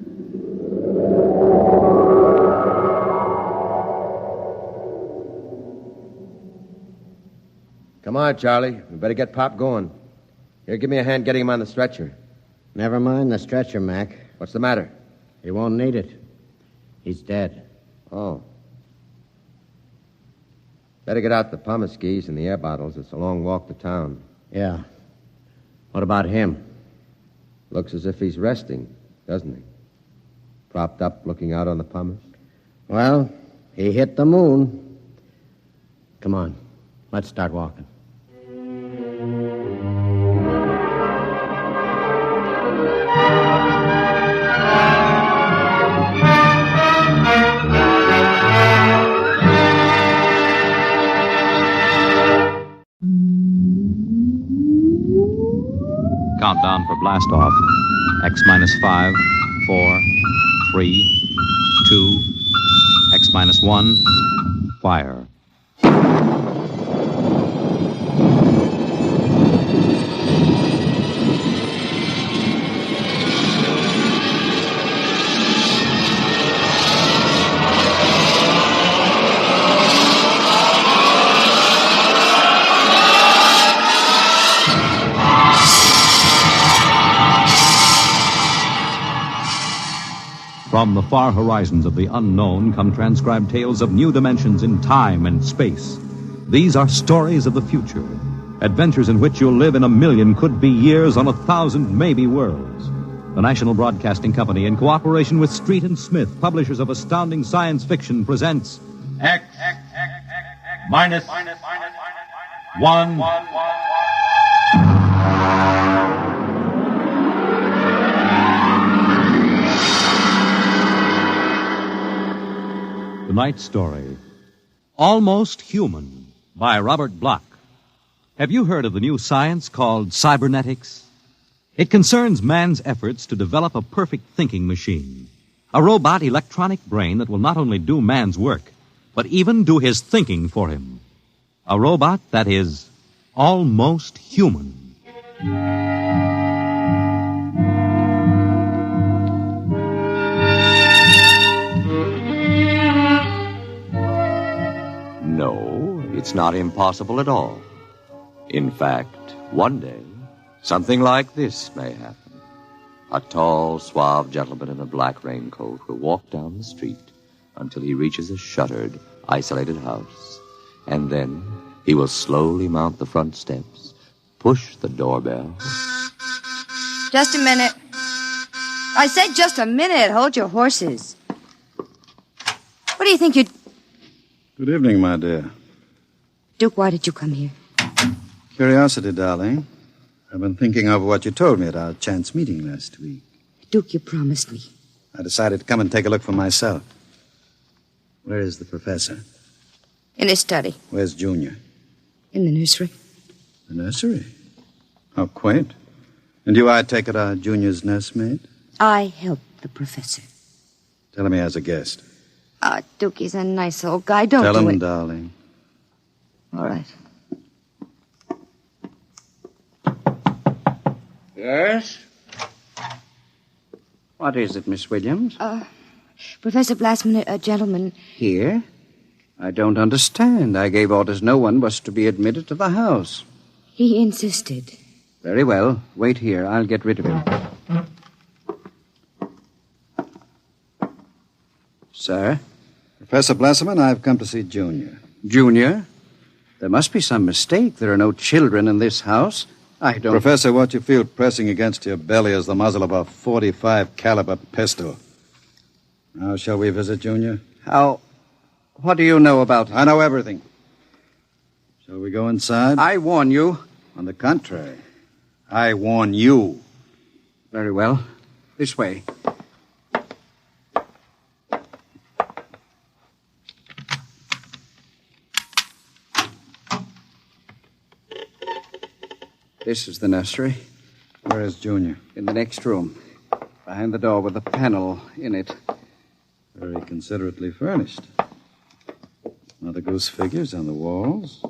Speaker 4: Come on, Charlie. We better get Pop going. Here, give me a hand getting him on the stretcher.
Speaker 8: Never mind the stretcher, Mac.
Speaker 4: What's the matter?
Speaker 8: He won't need it. He's dead.
Speaker 4: Oh. Better get out the pumice skis and the air bottles. It's a long walk to town.
Speaker 8: Yeah. What about him?
Speaker 4: Looks as if he's resting, doesn't he? Propped up, looking out on the pumice.
Speaker 8: Well, he hit the moon. Come on. Let's start walking.
Speaker 1: Countdown for blast off. X minus 5, 4, 3, 2, X minus 1, fire. From the far horizons of the unknown come transcribed tales of new dimensions in time and space. These are stories of the future, adventures in which you'll live in a million could-be years on 1,000 maybe worlds. The National Broadcasting Company, in cooperation with Street and Smith, publishers of astounding science fiction, presents
Speaker 7: X minus 1.
Speaker 1: Tonight's story, Almost Human, by Robert Bloch. Have you heard of the new science called cybernetics? It concerns man's efforts to develop a perfect thinking machine, a robot electronic brain that will not only do man's work, but even do his thinking for him. A robot that is almost human.
Speaker 10: No, it's not impossible at all. In fact, one day, something like this may happen. A tall, suave gentleman in a black raincoat will walk down the street until he reaches a shuttered, isolated house. And then he will slowly mount the front steps, push the doorbell.
Speaker 16: Just a minute. I said just a minute. Hold your horses. What do you think you'd...
Speaker 24: Good evening, my dear.
Speaker 16: Duke, why did you come here?
Speaker 24: Curiosity, darling. I've been thinking of what you told me at our chance meeting last week.
Speaker 16: Duke, you promised me.
Speaker 24: I decided to come and take a look for myself. Where is the professor?
Speaker 16: In his study.
Speaker 24: Where's Junior?
Speaker 16: In the nursery.
Speaker 24: The nursery? How quaint. And you, I take it, are Junior's nursemaid?
Speaker 16: I help the professor.
Speaker 24: Tell him he has a guest.
Speaker 16: Dukey's a nice old guy. Don't
Speaker 24: Tell
Speaker 16: do
Speaker 24: him,
Speaker 16: it.
Speaker 24: darling.
Speaker 16: All right.
Speaker 8: Yes? What is it, Miss Williams?
Speaker 16: Professor Blastman, a gentleman.
Speaker 8: Here? I don't understand. I gave orders no one was to be admitted to the house.
Speaker 16: He insisted.
Speaker 8: Very well. Wait here. I'll get rid of him. Sir?
Speaker 24: Professor Blesserman, I've come to see Junior.
Speaker 8: Junior? There must be some mistake. There are no children in this house. I don't...
Speaker 24: Professor, what you feel pressing against your belly is the muzzle of a .45 caliber pistol. Now, shall we visit Junior?
Speaker 8: How... What do you know about...
Speaker 24: I know everything. Shall we go inside?
Speaker 8: I warn you.
Speaker 24: On the contrary, I warn you.
Speaker 8: Very well. This way. This is the nursery.
Speaker 24: Where is Junior?
Speaker 8: In the next room. Behind the door with a panel in it.
Speaker 24: Very considerately furnished. Mother Goose figures on the walls.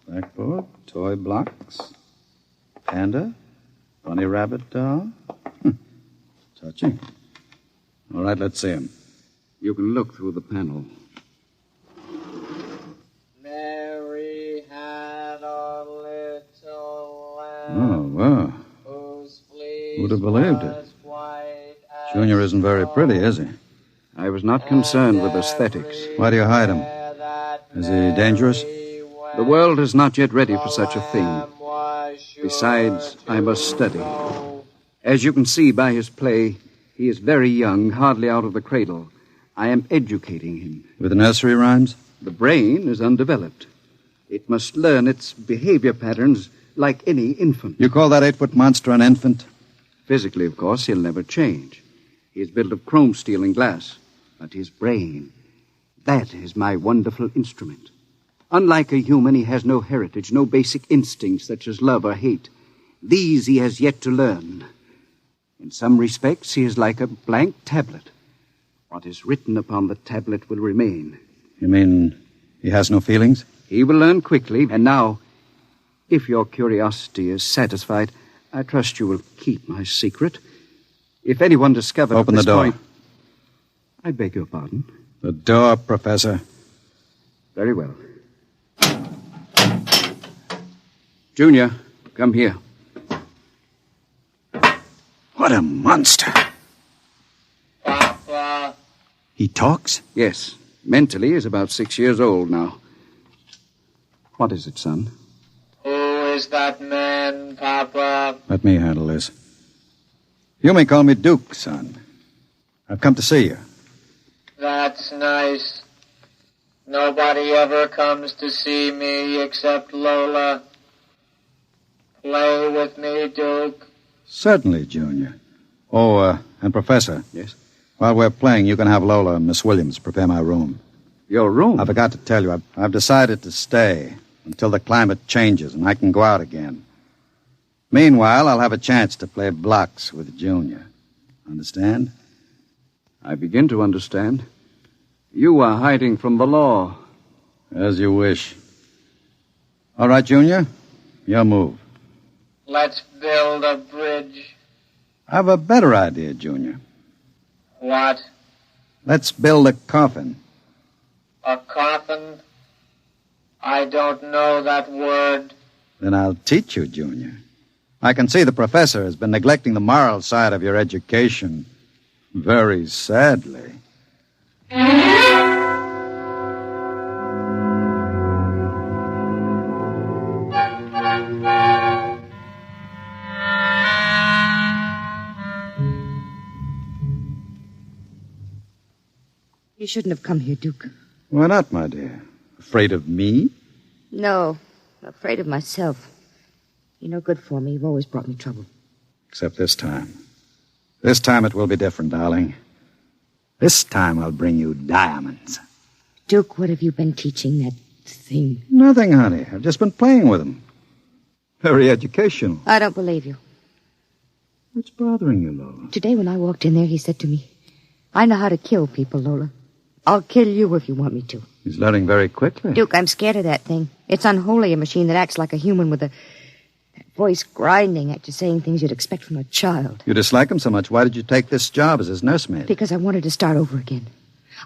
Speaker 24: Blackboard, toy blocks. Panda. Bunny rabbit doll. Touching. All right, let's see him.
Speaker 8: You can look through the panel.
Speaker 14: Mary had a little lamb.
Speaker 24: Oh, wow. Who'd have believed it? Junior isn't very pretty, is he?
Speaker 8: I was not concerned with aesthetics.
Speaker 24: Why do you hide him? Is he dangerous?
Speaker 8: The world is not yet ready for such a thing. Besides, I must study. As you can see by his play, he is very young, hardly out of the cradle. I am educating him.
Speaker 24: With nursery rhymes?
Speaker 8: The brain is undeveloped. It must learn its behavior patterns like any infant.
Speaker 24: You call that 8-foot monster an infant?
Speaker 8: Physically, of course, he'll never change. He is built of chrome steel and glass. But his brain, that is my wonderful instrument. Unlike a human, he has no heritage, no basic instincts such as love or hate. These he has yet to learn. In some respects, he is like a blank tablet. What is written upon the tablet will remain.
Speaker 24: You mean he has no feelings?
Speaker 8: He will learn quickly. And now, if your curiosity is satisfied, I trust you will keep my secret. If anyone discovers...
Speaker 24: Open the door.
Speaker 8: I beg your pardon.
Speaker 24: The door, Professor.
Speaker 8: Very well. Junior, come here.
Speaker 24: What a monster.
Speaker 14: Papa.
Speaker 24: He talks?
Speaker 8: Yes. Mentally, he's about 6 years old now. What is it, son?
Speaker 14: Who is that man, Papa?
Speaker 24: Let me handle this. You may call me Duke, son. I've come to see you.
Speaker 14: That's nice. Nobody ever comes to see me except Lola. Play with me, Duke.
Speaker 24: Certainly, Junior. Oh, and Professor.
Speaker 8: Yes?
Speaker 24: While we're playing, you can have Lola and Miss Williams prepare my room.
Speaker 8: Your room?
Speaker 24: I forgot to tell you, I've decided to stay until the climate changes and I can go out again. Meanwhile, I'll have a chance to play blocks with Junior. Understand?
Speaker 8: I begin to understand. You are hiding from the law.
Speaker 24: As you wish. All right, Junior. Your move.
Speaker 14: Let's build a bridge.
Speaker 24: I've a better idea, Junior.
Speaker 14: What?
Speaker 24: Let's build a coffin.
Speaker 14: A coffin? I don't know that word.
Speaker 24: Then I'll teach you, Junior. I can see the professor has been neglecting the moral side of your education. Very sadly.
Speaker 16: You shouldn't have come here, Duke.
Speaker 24: Why not, my dear? Afraid of me?
Speaker 16: No, I'm afraid of myself. You're no good for me. You've always brought me trouble.
Speaker 24: Except this time. This time it will be different, darling. This time I'll bring you diamonds.
Speaker 11: Duke, what have you been teaching that thing?
Speaker 24: Nothing, honey. I've just been playing with him. Very educational.
Speaker 11: I don't believe you.
Speaker 24: What's bothering you, Lola?
Speaker 11: Today when I walked in there, he said to me, I know how to kill people, Lola. I'll kill you if you want me to.
Speaker 24: He's learning very quickly.
Speaker 11: Duke, I'm scared of that thing. It's unholy, a machine that acts like a human with that voice grinding at you, saying things you'd expect from a child.
Speaker 24: You dislike him so much. Why did you take this job as his nursemaid?
Speaker 11: Because I wanted to start over again.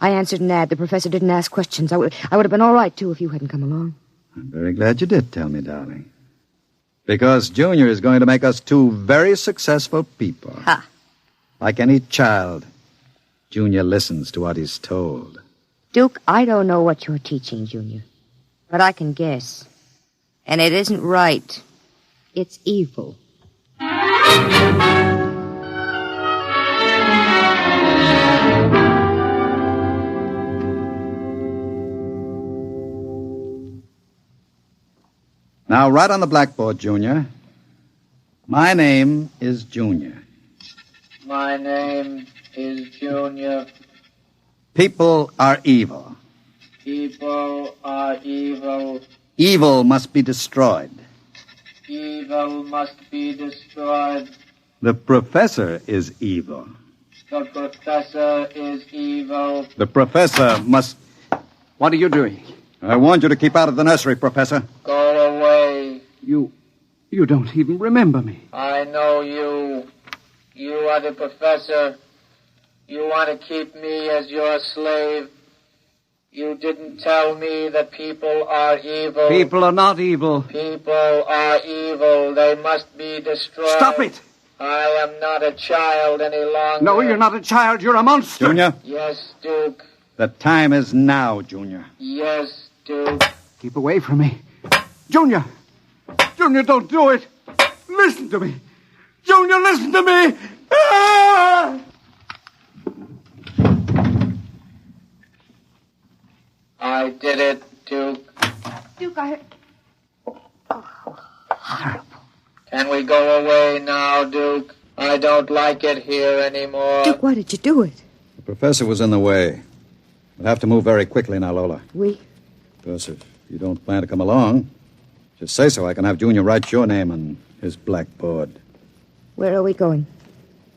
Speaker 11: I answered an ad. The professor didn't ask questions. I would have been all right, too, if you hadn't come along.
Speaker 24: I'm very glad you did tell me, darling. Because Junior is going to make us two very successful people.
Speaker 11: Ha!
Speaker 24: Like any child, Junior listens to what he's told.
Speaker 11: Duke, I don't know what you're teaching, Junior. But I can guess. And it isn't right. It's evil.
Speaker 24: Now, write on the blackboard, Junior. My name is Junior.
Speaker 15: My name is Junior.
Speaker 24: People are evil.
Speaker 15: People are evil.
Speaker 24: Evil must be destroyed.
Speaker 15: Evil must be destroyed.
Speaker 24: The professor is evil.
Speaker 15: The professor is evil.
Speaker 24: The professor must...
Speaker 8: What are you doing?
Speaker 24: I warned you to keep out of the nursery, Professor.
Speaker 15: Go away.
Speaker 8: You don't even remember me.
Speaker 15: I know you. You are the professor. You want to keep me as your slave. You didn't tell me that people are evil.
Speaker 8: People are not evil.
Speaker 15: People are evil. They must be destroyed.
Speaker 8: Stop it!
Speaker 15: I am not a child any longer.
Speaker 8: No, you're not a child. You're a monster.
Speaker 24: Junior?
Speaker 15: Yes, Duke.
Speaker 24: The time is now, Junior.
Speaker 15: Yes, Duke.
Speaker 8: Keep away from me. Junior! Junior, don't do it! Listen to me! Junior, listen to me! Ah!
Speaker 15: I did it, Duke.
Speaker 11: Duke, I...
Speaker 15: Can we go away now, Duke? I don't like it here anymore.
Speaker 11: Duke, why did you do it?
Speaker 24: The professor was in the way. We'll have to move very quickly now, Lola.
Speaker 11: We?
Speaker 24: Because if you don't plan to come along, just say so. I can have Junior write your name on his blackboard.
Speaker 11: Where are we going?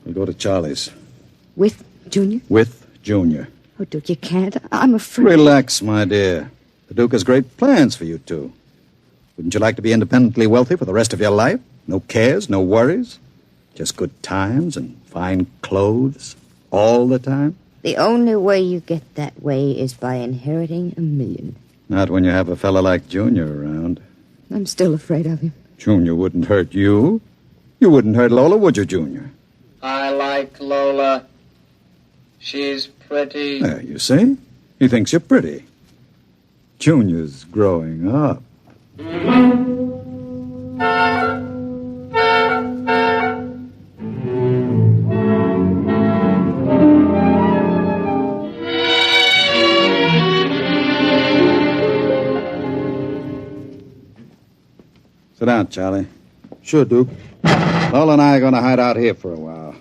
Speaker 24: We'll go to Charlie's.
Speaker 11: With Junior?
Speaker 24: With Junior.
Speaker 11: Oh, Duke, you can't. I'm afraid.
Speaker 24: Relax, my dear. The Duke has great plans for you two. Wouldn't you like to be independently wealthy for the rest of your life? No cares, no worries. Just good times and fine clothes all the time?
Speaker 11: The only way you get that way is by inheriting $1 million.
Speaker 24: Not when you have a fella like Junior around.
Speaker 11: I'm still afraid of him.
Speaker 24: Junior wouldn't hurt you. You wouldn't hurt Lola, would you, Junior?
Speaker 15: I like Lola. She's pretty.
Speaker 24: There, you see? He thinks you're pretty. Junior's growing up. Sit down, Charlie.
Speaker 6: Sure, Duke.
Speaker 24: Lola and I are going to hide out here for a while.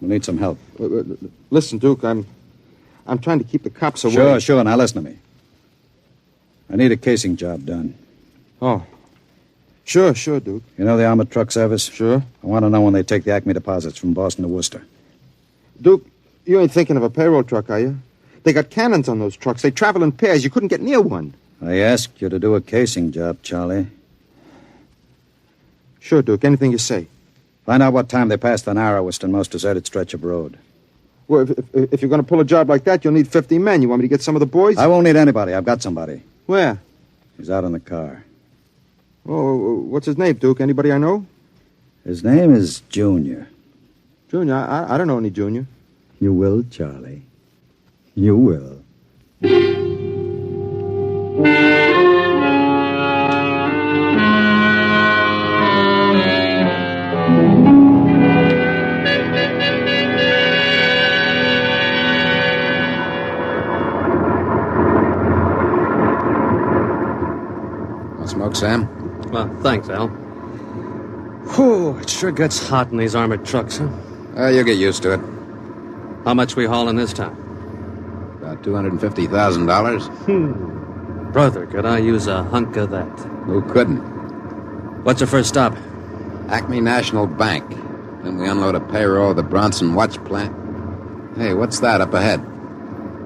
Speaker 24: We'll need some help.
Speaker 6: Listen, Duke, I'm trying to keep the cops away.
Speaker 24: Sure. Now listen to me. I need a casing job done.
Speaker 6: Oh. Sure, Duke.
Speaker 24: You know the armored truck service?
Speaker 6: Sure.
Speaker 24: I want to know when they take the Acme deposits from Boston to Worcester.
Speaker 6: Duke, you ain't thinking of a payroll truck, are you? They got cannons on those trucks. They travel in pairs. You couldn't get near one.
Speaker 24: I asked you to do a casing job, Charlie.
Speaker 6: Sure, Duke. Anything you say.
Speaker 24: Find out what time they pass the narrowest and most deserted stretch of road.
Speaker 6: Well, if you're going to pull a job like that, you'll need 50 men. You want me to get some of the boys?
Speaker 24: I won't need anybody. I've got somebody.
Speaker 6: Where?
Speaker 24: He's out in the car.
Speaker 6: Oh, what's his name, Duke? Anybody I know?
Speaker 24: His name is Junior.
Speaker 6: Junior? I don't know any Junior.
Speaker 24: You will, Charlie. You will.
Speaker 8: Smoke, Sam?
Speaker 20: Well, thanks, Al. Whew, it sure gets hot in these armored trucks, huh?
Speaker 8: You'll get used to it.
Speaker 20: How much we hauling this time?
Speaker 8: About
Speaker 20: $250,000. Brother, could I use a hunk of that?
Speaker 9: Who couldn't?
Speaker 20: What's your first stop?
Speaker 9: Acme National Bank. Then we unload a payroll of the Bronson watch plant. Hey, what's that up ahead?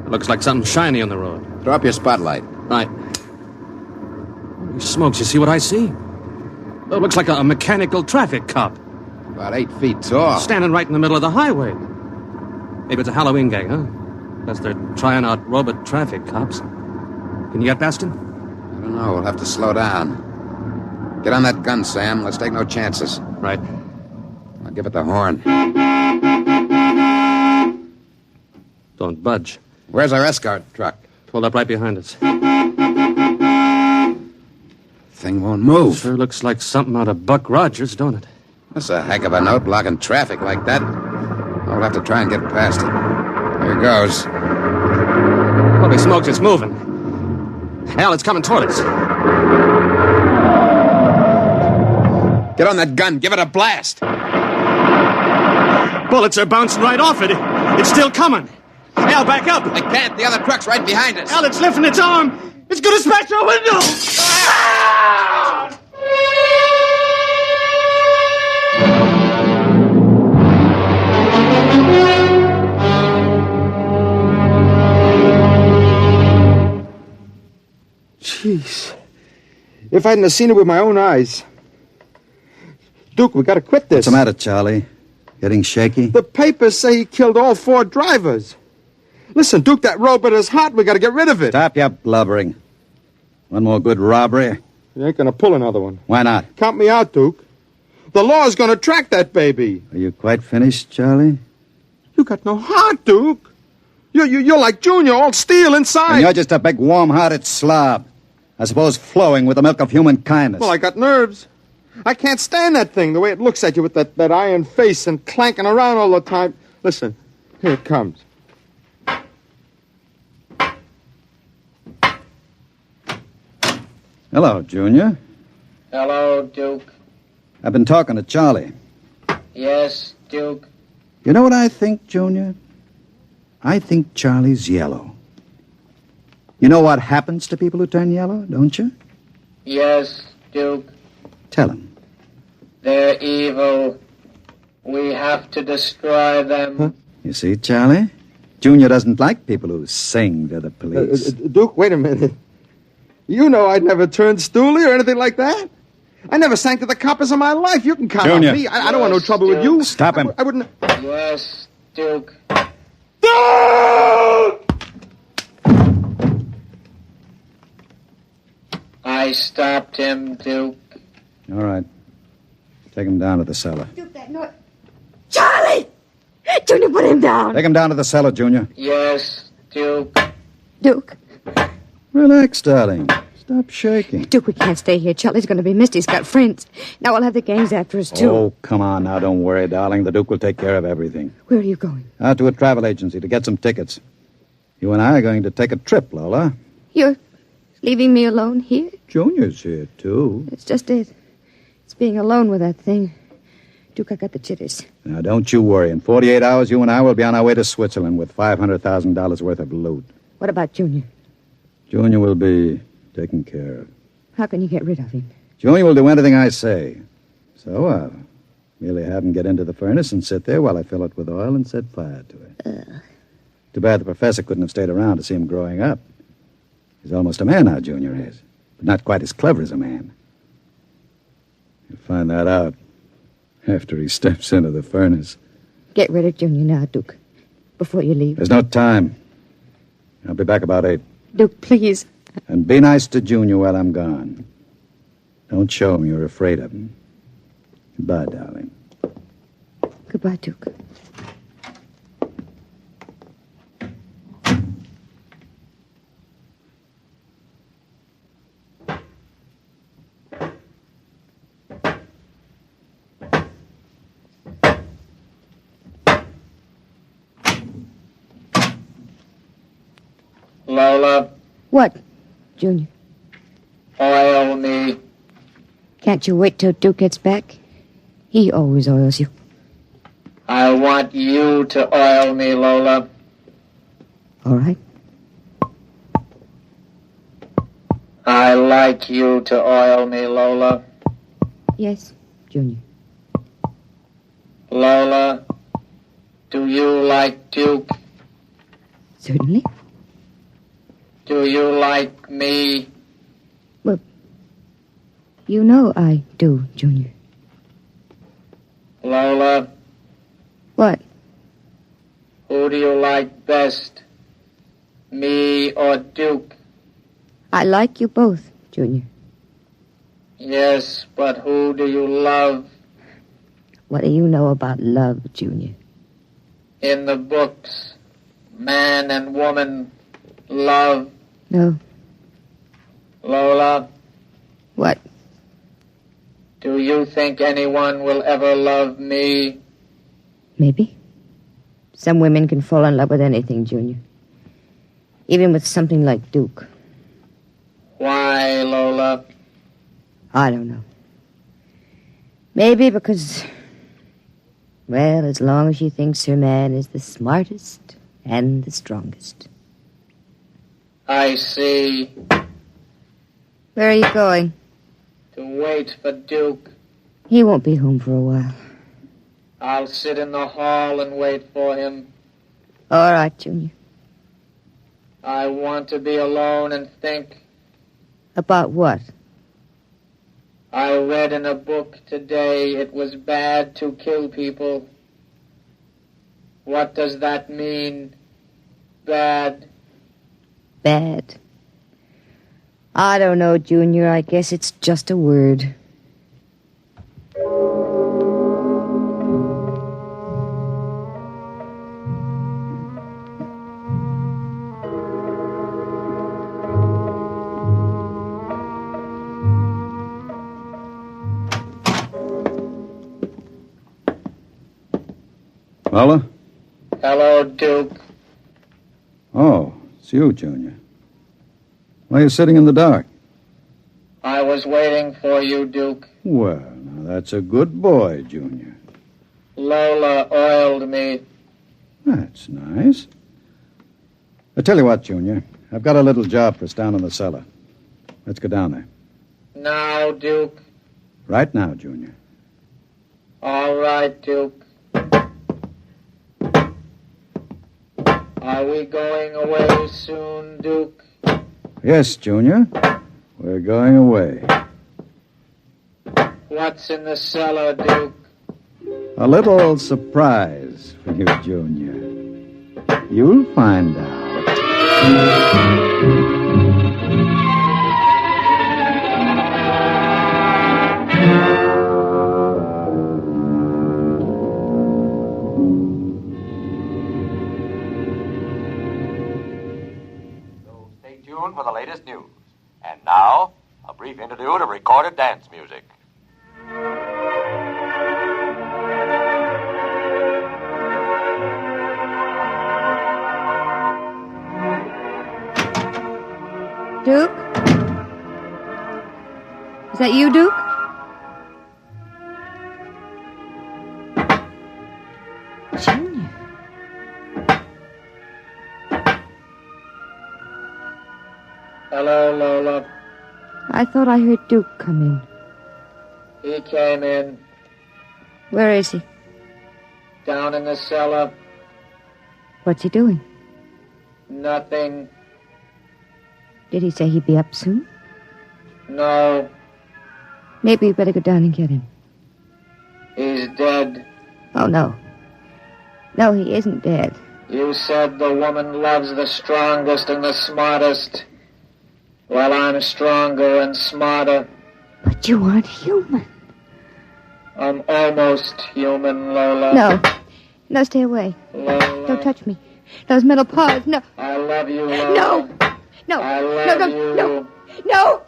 Speaker 20: It looks like something shiny on the road.
Speaker 9: Throw up your spotlight.
Speaker 20: Right. Holy smokes, you see what I see? It looks like a mechanical traffic cop.
Speaker 9: About 8 feet tall.
Speaker 20: Standing right in the middle of the highway. Maybe it's a Halloween gang, huh? Guess they're trying out robot traffic cops. Can you get past him?
Speaker 9: I don't know. We'll have to slow down. Get on that gun, Sam. Let's take no chances.
Speaker 20: Right.
Speaker 9: I'll give it the horn.
Speaker 20: Don't budge.
Speaker 9: Where's our escort truck?
Speaker 20: Pulled up right behind us.
Speaker 9: Thing won't move.
Speaker 20: Sure looks like something out of Buck Rogers, don't it?
Speaker 9: That's a heck of a note, blocking traffic like that. I'll have to try and get past it. Here goes.
Speaker 20: Holy smokes, it's moving. Hell, it's coming toward us.
Speaker 9: Get on that gun. Give it a blast.
Speaker 20: Bullets are bouncing right off it. It's still coming. Hell, back up.
Speaker 9: I can't. The other truck's right behind us.
Speaker 20: Hell, it's lifting its arm. It's going to smash our window.
Speaker 5: Jeez. If I hadn't have seen it with my own eyes. Duke, we gotta quit this.
Speaker 24: What's the matter, Charlie? Getting shaky?
Speaker 5: The papers say he killed all 4 drivers. Listen, Duke, that robot is hot. We gotta get rid of it.
Speaker 24: Stop your blubbering. One more good robbery.
Speaker 5: You ain't gonna pull another one.
Speaker 24: Why not?
Speaker 5: Count me out, Duke. The law's gonna track that baby.
Speaker 24: Are you quite finished, Charlie?
Speaker 5: You got no heart, Duke. You're like Junior, all steel inside.
Speaker 24: And you're just a big, warm-hearted slob. I suppose flowing with the milk of human kindness.
Speaker 5: Well, I got nerves. I can't stand that thing, the way it looks at you with that iron face and clanking around all the time. Listen, here it comes.
Speaker 24: Hello, Junior.
Speaker 15: Hello, Duke.
Speaker 24: I've been talking to Charlie.
Speaker 15: Yes, Duke.
Speaker 24: You know what I think, Junior? I think Charlie's yellow. You know what happens to people who turn yellow, don't you?
Speaker 15: Yes, Duke.
Speaker 24: Tell him.
Speaker 15: They're evil. We have to destroy them.
Speaker 24: Huh? You see, Charlie? Junior doesn't like people who sing to the police.
Speaker 5: Duke, wait a minute. You know I'd never turned stoolie or anything like that. I never sang to the coppers in my life. You can count
Speaker 24: Junior.
Speaker 5: on me. I don't want no trouble with you.
Speaker 24: Stop him.
Speaker 5: I wouldn't...
Speaker 15: Yes, Duke. I stopped him, Duke.
Speaker 24: All right. Take him down to the cellar.
Speaker 11: Duke, that noise. Charlie! Junior, put him down.
Speaker 24: Take him down to the cellar, Junior.
Speaker 15: Yes, Duke.
Speaker 11: Duke.
Speaker 24: Relax, darling. Stop shaking.
Speaker 11: Duke, we can't stay here. Charlie's going to be missed. He's got friends. Now we'll have the gangs after us, too.
Speaker 24: Oh, come on now. Don't worry, darling. The Duke will take care of everything.
Speaker 11: Where are you going?
Speaker 24: Out to a travel agency to get some tickets. You and I are going to take a trip, Lola.
Speaker 11: You're leaving me alone here?
Speaker 24: Junior's here, too.
Speaker 11: It's just it. It's being alone with that thing. Duke, I got the jitters.
Speaker 24: Now, don't you worry. In 48 hours, you and I will be on our way to Switzerland with $500,000 worth of loot.
Speaker 11: What about Junior?
Speaker 24: Junior will be taken care of.
Speaker 11: How can you get rid of him?
Speaker 24: Junior will do anything I say. So I'll merely have him get into the furnace and sit there while I fill it with oil and set fire to it. Too bad the professor couldn't have stayed around to see him growing up. He's almost a man now, Junior is. But not quite as clever as a man. You'll find that out after he steps into the furnace.
Speaker 11: Get rid of Junior now, Duke, before you leave.
Speaker 24: There's no time. I'll be back about 8.
Speaker 11: Duke, please.
Speaker 24: And be nice to Junior while I'm gone. Don't show him you're afraid of him. Goodbye, darling.
Speaker 11: Goodbye, Duke.
Speaker 15: Lola.
Speaker 11: What, Junior?
Speaker 15: Oil me.
Speaker 11: Can't you wait till Duke gets back? He always oils you.
Speaker 15: I want you to oil me, Lola.
Speaker 11: All right.
Speaker 15: I like you to oil me, Lola?
Speaker 11: Yes, Junior.
Speaker 15: Lola, do you like Duke?
Speaker 11: Certainly.
Speaker 15: Do you like me?
Speaker 11: Well, you know I do, Junior.
Speaker 15: Lola,
Speaker 11: What?
Speaker 15: who do you like best? Me or Duke?
Speaker 11: I like you both, Junior.
Speaker 15: Yes, but who do you love?
Speaker 11: What do you know about love, Junior?
Speaker 15: In the books, man and woman love.
Speaker 11: No.
Speaker 15: Lola,
Speaker 11: What?
Speaker 15: do you think anyone will ever love me?
Speaker 11: Maybe. Some women can fall in love with anything, Junior. Even with something like Duke.
Speaker 15: Why, Lola?
Speaker 11: I don't know. Maybe because, well, as long as she thinks her man is the smartest and the strongest.
Speaker 15: I see.
Speaker 11: Where are you going?
Speaker 15: To wait for Duke.
Speaker 11: He won't be home for a while.
Speaker 15: I'll sit in the hall and wait for him.
Speaker 11: All right, Junior.
Speaker 15: I want to be alone and think.
Speaker 11: About what?
Speaker 15: I read in a book today it was bad to kill people. What does that mean? Bad.
Speaker 11: Bad. I don't know, Junior. I guess it's just a word.
Speaker 24: Lola?
Speaker 15: Hello, Duke.
Speaker 24: Oh, it's you, Junior. Why are you sitting in the dark?
Speaker 15: I was waiting for you, Duke.
Speaker 24: Well, now that's a good boy, Junior.
Speaker 15: Lola oiled me.
Speaker 24: That's nice. I tell you what, Junior. I've got a little job for us down in the cellar. Let's go down there.
Speaker 15: Now, Duke.
Speaker 24: Right now, Junior.
Speaker 15: All right, Duke. Are we going away soon, Duke?
Speaker 24: Yes, Junior. We're going away.
Speaker 15: What's in the cellar, Duke?
Speaker 24: A little surprise for you, Junior. You'll find out.
Speaker 10: For the latest news. And now, a brief interlude of recorded dance music.
Speaker 11: Duke? Is that you, Duke? Junior.
Speaker 15: Hello, Lola.
Speaker 11: I thought I heard Duke come in.
Speaker 15: He came in.
Speaker 11: Where is he?
Speaker 15: Down in the cellar.
Speaker 11: What's he doing?
Speaker 15: Nothing.
Speaker 11: Did he say he'd be up soon?
Speaker 15: No.
Speaker 11: Maybe you better go down and get him.
Speaker 15: He's dead.
Speaker 11: Oh, no. No, he isn't dead.
Speaker 15: You said the woman loves the strongest and the smartest. Well, I'm stronger and smarter.
Speaker 11: But you aren't human.
Speaker 15: I'm almost human, Lola.
Speaker 11: No. No, stay away.
Speaker 15: Lola.
Speaker 11: Don't touch me. Those metal paws. No.
Speaker 15: I love you, Lola.
Speaker 11: No. No.
Speaker 15: I love
Speaker 11: no,
Speaker 15: you.
Speaker 11: No. No.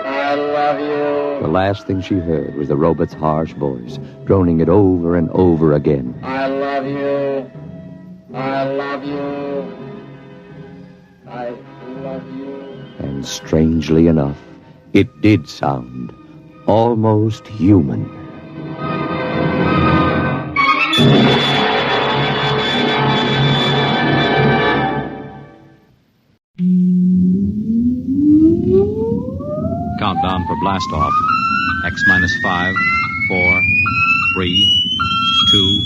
Speaker 15: I love you.
Speaker 10: The last thing she heard was the robot's harsh voice, droning it over and over again.
Speaker 15: I love you. I love you. I love you.
Speaker 10: And strangely enough, It did sound almost human.
Speaker 1: Countdown for blast off. X minus 5, 4, 3, 2,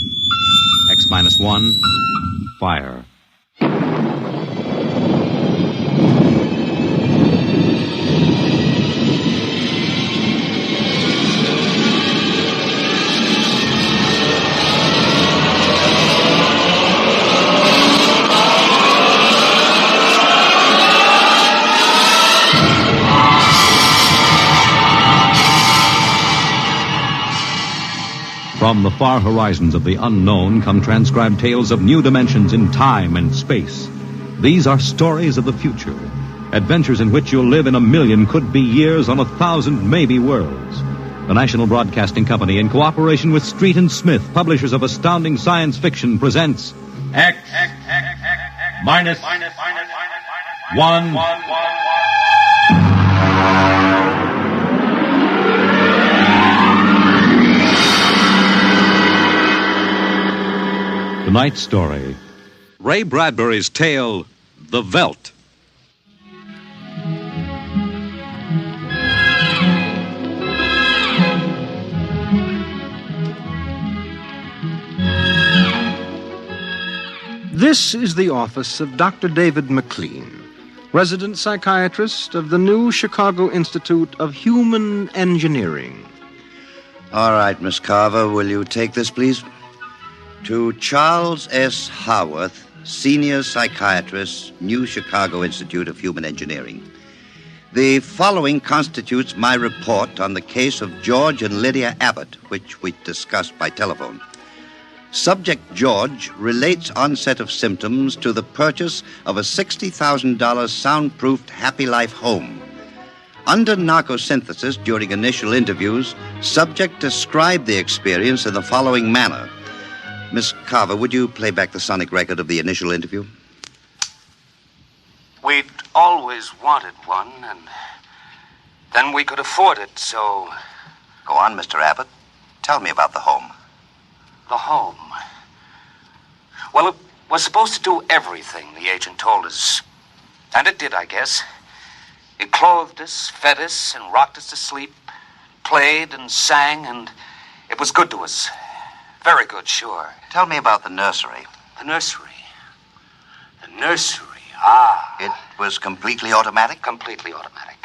Speaker 1: X minus 1, fire. From the far horizons of the unknown come transcribed tales of new dimensions in time and space. These are stories of the future, adventures in which you'll live in a million could-be years on 1,000 maybe worlds. The National Broadcasting Company, in cooperation with Street and Smith, publishers of astounding science fiction, presents
Speaker 7: X minus 1.
Speaker 1: Tonight's story, Ray Bradbury's tale, The Veldt.
Speaker 13: This is the office of Dr. David McLean, resident psychiatrist of the new Chicago Institute of Human Engineering.
Speaker 17: All right, Miss Carver, will you take this, please? To Charles S. Haworth, senior psychiatrist, New Chicago Institute of Human Engineering. The following constitutes my report on the case of George and Lydia Abbott, which we discussed by telephone. Subject George relates onset of symptoms to the purchase of a $60,000 soundproofed Happy Life home. Under narcosynthesis during initial interviews, subject described the experience in the following manner. Miss Carver, would you play back the sonic record of the initial interview?
Speaker 5: We'd always wanted one, and then we could afford it, so...
Speaker 17: Go on, Mr. Abbott. Tell me about the home.
Speaker 5: The home. Well, it was supposed to do everything, the agent told us. And it did, I guess. It clothed us, fed us, and rocked us to sleep. Played and sang, and it was good to us. Very good, sure.
Speaker 17: Tell me about the nursery.
Speaker 5: The nursery. The nursery, ah.
Speaker 17: It was completely automatic?
Speaker 5: Completely automatic.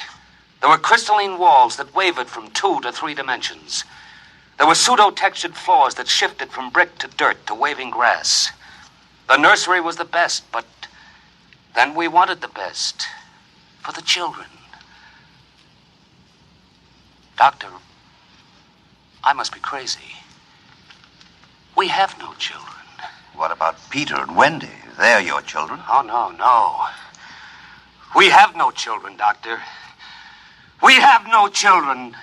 Speaker 5: There were crystalline walls that wavered from 2 to 3 dimensions. There were pseudo-textured floors that shifted from brick to dirt to waving grass. The nursery was the best, but then we wanted the best for the children. Doctor, I must be crazy. We have no children.
Speaker 17: What about Peter and Wendy? They're your children.
Speaker 5: Oh, no. We have no children, Doctor. We have no children.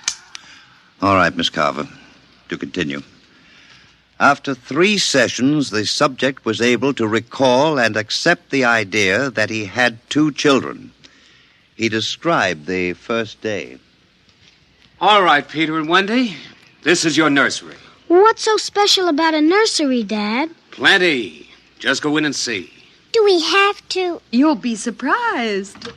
Speaker 17: All right, Miss Carver. To continue. After 3 sessions, the subject was able to recall and accept the idea that he had 2 children. He described the first day.
Speaker 5: All right, Peter and Wendy. This is your nursery.
Speaker 19: What's so special about a nursery, Dad?
Speaker 5: Plenty. Just go in and see.
Speaker 19: Do we have to?
Speaker 12: You'll be surprised.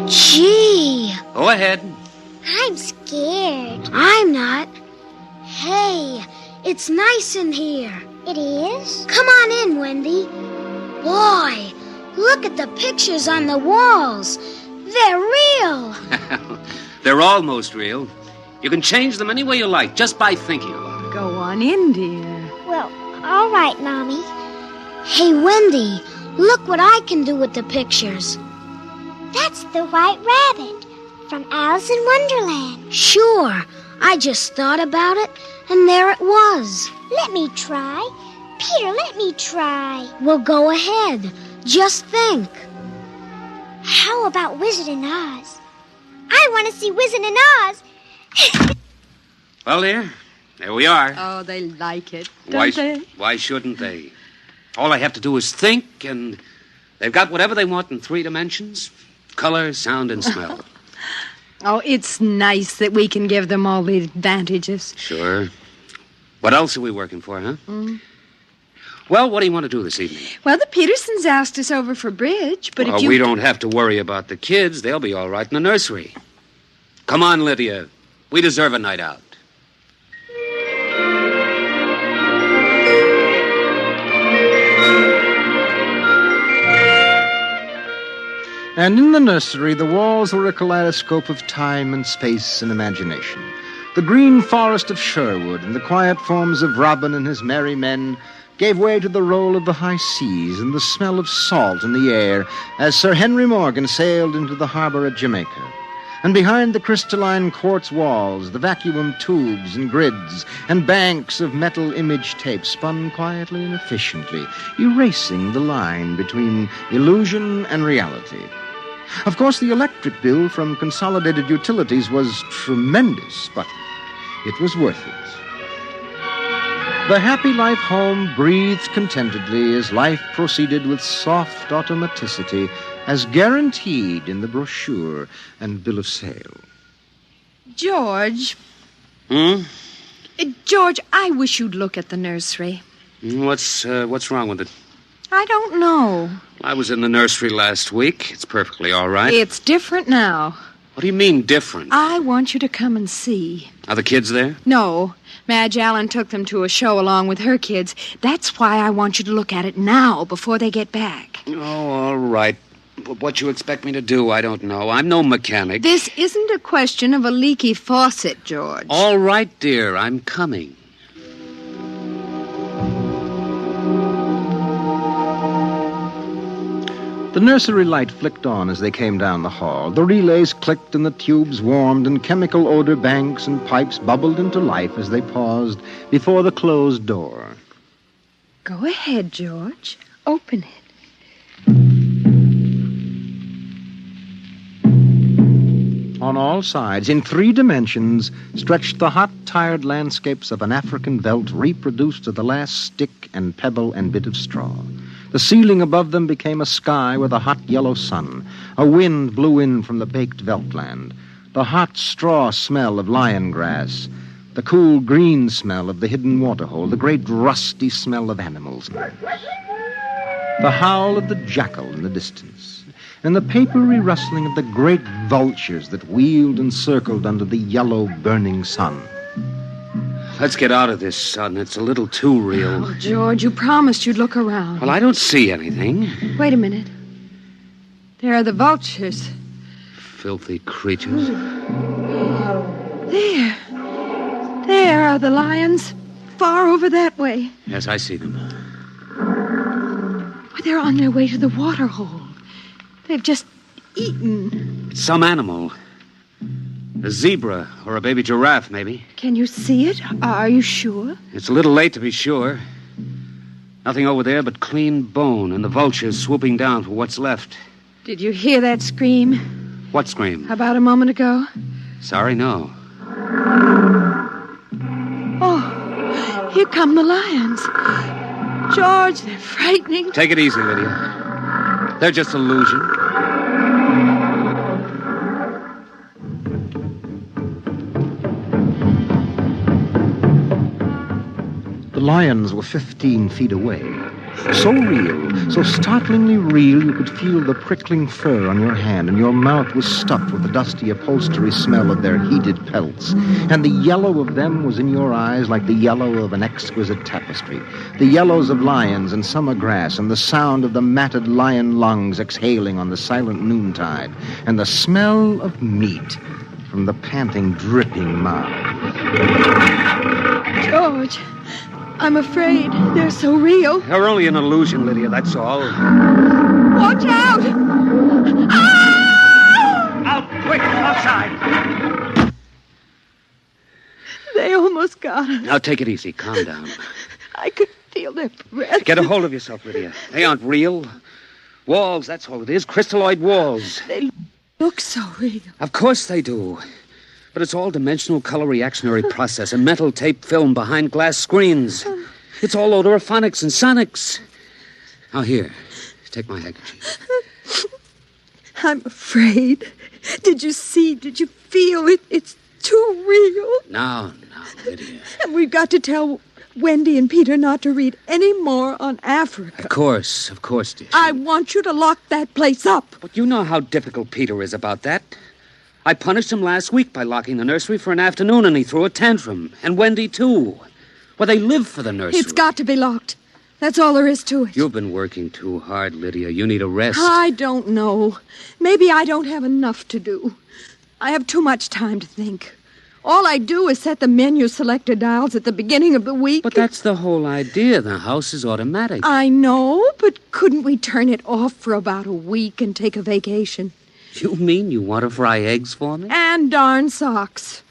Speaker 19: Gee.
Speaker 5: Go ahead.
Speaker 19: I'm scared. I'm not. Hey, it's nice in here. It is? Come on in, Wendy. Boy, look at the pictures on the walls. They're real.
Speaker 5: They're almost real. You can change them any way you like, just by thinking about it.
Speaker 12: Go on in, dear.
Speaker 19: Well, all right, Mommy. Hey, Wendy, look what I can do with the pictures. That's the White Rabbit from Alice in Wonderland. Sure. I just thought about it, and there it was. Let me try. Peter, let me try. Well, go ahead. Just think. How about Wizard in Oz? I want to see Wizard in Oz.
Speaker 5: Well, dear, there we are.
Speaker 12: Oh, they like it, don't they?
Speaker 5: Why shouldn't they? All I have to do is think, and They've got whatever they want in 3 dimensions. Color, sound, and smell.
Speaker 2: Oh, it's nice that we can give them all the advantages.
Speaker 5: Sure. What else are we working for, huh? Well, what do you want to do this evening?
Speaker 2: Well, the Petersons asked us over for bridge, but if you...
Speaker 5: We don't have to worry about the kids. They'll be all right in the nursery. Come on, Lydia. We deserve a night out.
Speaker 13: And in the nursery, the walls were a kaleidoscope of time and space and imagination. The green forest of Sherwood and the quiet forms of Robin and his merry men gave way to the roll of the high seas and the smell of salt in the air as Sir Henry Morgan sailed into the harbor at Jamaica. And behind the crystalline quartz walls, the vacuum tubes and grids and banks of metal image tape spun quietly and efficiently, erasing the line between illusion and reality. Of course, the electric bill from Consolidated Utilities was tremendous, but it was worth it. The happy life home breathed contentedly as life proceeded with soft automaticity as guaranteed in the brochure and bill of sale.
Speaker 2: George. George, I wish you'd look at the nursery.
Speaker 5: What's wrong with it?
Speaker 2: I don't know.
Speaker 5: I was in the nursery last week. It's perfectly all right.
Speaker 2: It's different now.
Speaker 5: What do you mean, different?
Speaker 2: I want you to come and see.
Speaker 5: Are the kids there?
Speaker 2: No. Madge Allen took them to a show along with her kids. That's why I want you to look at it now, before they get back.
Speaker 5: Oh, all right. What you expect me to do, I don't know. I'm no mechanic.
Speaker 2: This isn't a question of a leaky faucet, George.
Speaker 5: All right, dear. I'm coming.
Speaker 13: The nursery light flicked on as they came down the hall. The relays clicked and the tubes warmed and chemical odor banks and pipes bubbled into life as they paused before the closed door.
Speaker 2: Go ahead, George. Open it.
Speaker 13: On all sides, in 3 dimensions, stretched the hot, tired landscapes of an African veldt reproduced to the last stick and pebble and bit of straw. The ceiling above them became a sky with a hot yellow sun. A wind blew in from the baked veldtland. The hot straw smell of lion grass. The cool green smell of the hidden waterhole. The great rusty smell of animals. The howl of the jackal in the distance. And the papery rustling of the great vultures that wheeled and circled under the yellow burning sun.
Speaker 5: Let's get out of this, son. It's a little too real.
Speaker 2: Oh, George, you promised you'd look around.
Speaker 5: Well, I don't see anything.
Speaker 2: Wait a minute. There are the vultures.
Speaker 5: Filthy creatures.
Speaker 2: There are the lions. Far over that way.
Speaker 5: Yes, I see them.
Speaker 2: They're on their way to the waterhole. They've just eaten.
Speaker 5: It's some animal. A zebra or a baby giraffe, maybe.
Speaker 2: Can you see it? Are you sure?
Speaker 5: It's a little late to be sure. Nothing over there but clean bone and the vultures swooping down for what's left.
Speaker 2: Did you hear that scream?
Speaker 5: What scream?
Speaker 2: About a moment ago.
Speaker 5: Sorry, no.
Speaker 2: Oh, here come the lions. George, they're frightening.
Speaker 5: Take it easy, Lydia. They're just illusion.
Speaker 13: The lions were 15 feet away. So real, so startlingly real, you could feel the prickling fur on your hand, and your mouth was stuffed with the dusty upholstery smell of their heated pelts. And the yellow of them was in your eyes like the yellow of an exquisite tapestry. The yellows of lions and summer grass, and the sound of the matted lion lungs exhaling on the silent noontide, and the smell of meat from the panting, dripping mouth.
Speaker 2: George, I'm afraid they're so real.
Speaker 5: They're only an illusion, Lydia, that's all.
Speaker 2: Watch out! Ah!
Speaker 5: Out, quick, outside!
Speaker 2: They almost got us.
Speaker 5: Now, take it easy, calm down.
Speaker 2: I could feel their breath.
Speaker 5: Get a hold of yourself, Lydia. They aren't real. Walls, that's all it is, crystalloid walls.
Speaker 2: They look so real.
Speaker 5: Of course they do. But it's all dimensional color reactionary process and metal tape film behind glass screens. It's all odorophonics and sonics. Now here, Take my handkerchief.
Speaker 3: I'm afraid. Did you see? Did you feel it? It's too real.
Speaker 5: No, Lydia.
Speaker 3: And we've got to tell Wendy and Peter not to read any more on Africa.
Speaker 5: Of course, dear.
Speaker 3: I want you to lock that place up.
Speaker 5: But you know how difficult Peter is about that. I punished him last week by locking the nursery for an afternoon, and he threw a tantrum. And Wendy, too. Well, they live for the nursery.
Speaker 3: It's got to be locked. That's all there is to it.
Speaker 5: You've been working too hard, Lydia. You need a rest.
Speaker 3: I don't know. Maybe I don't have enough to do. I have too much time to think. All I do is set the menu selector dials at the beginning of the week.
Speaker 5: But that's the whole idea. The house is automatic.
Speaker 3: I know, but couldn't we turn it off for about a week and take a vacation?
Speaker 5: You mean you want to fry eggs for me?
Speaker 3: And darn socks.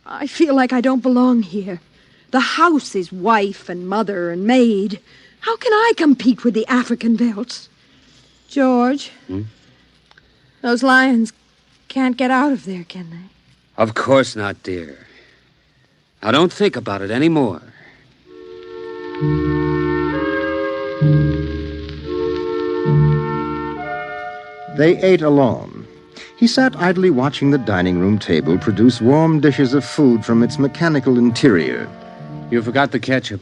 Speaker 3: I feel like I don't belong here. The house is wife and mother and maid. How can I compete with the African Veldts? George, those lions can't get out of there, can they?
Speaker 5: Of course not, dear. Now, don't think about it anymore.
Speaker 13: They ate alone. He sat idly watching the dining room table produce warm dishes of food from its mechanical interior.
Speaker 5: You forgot the ketchup.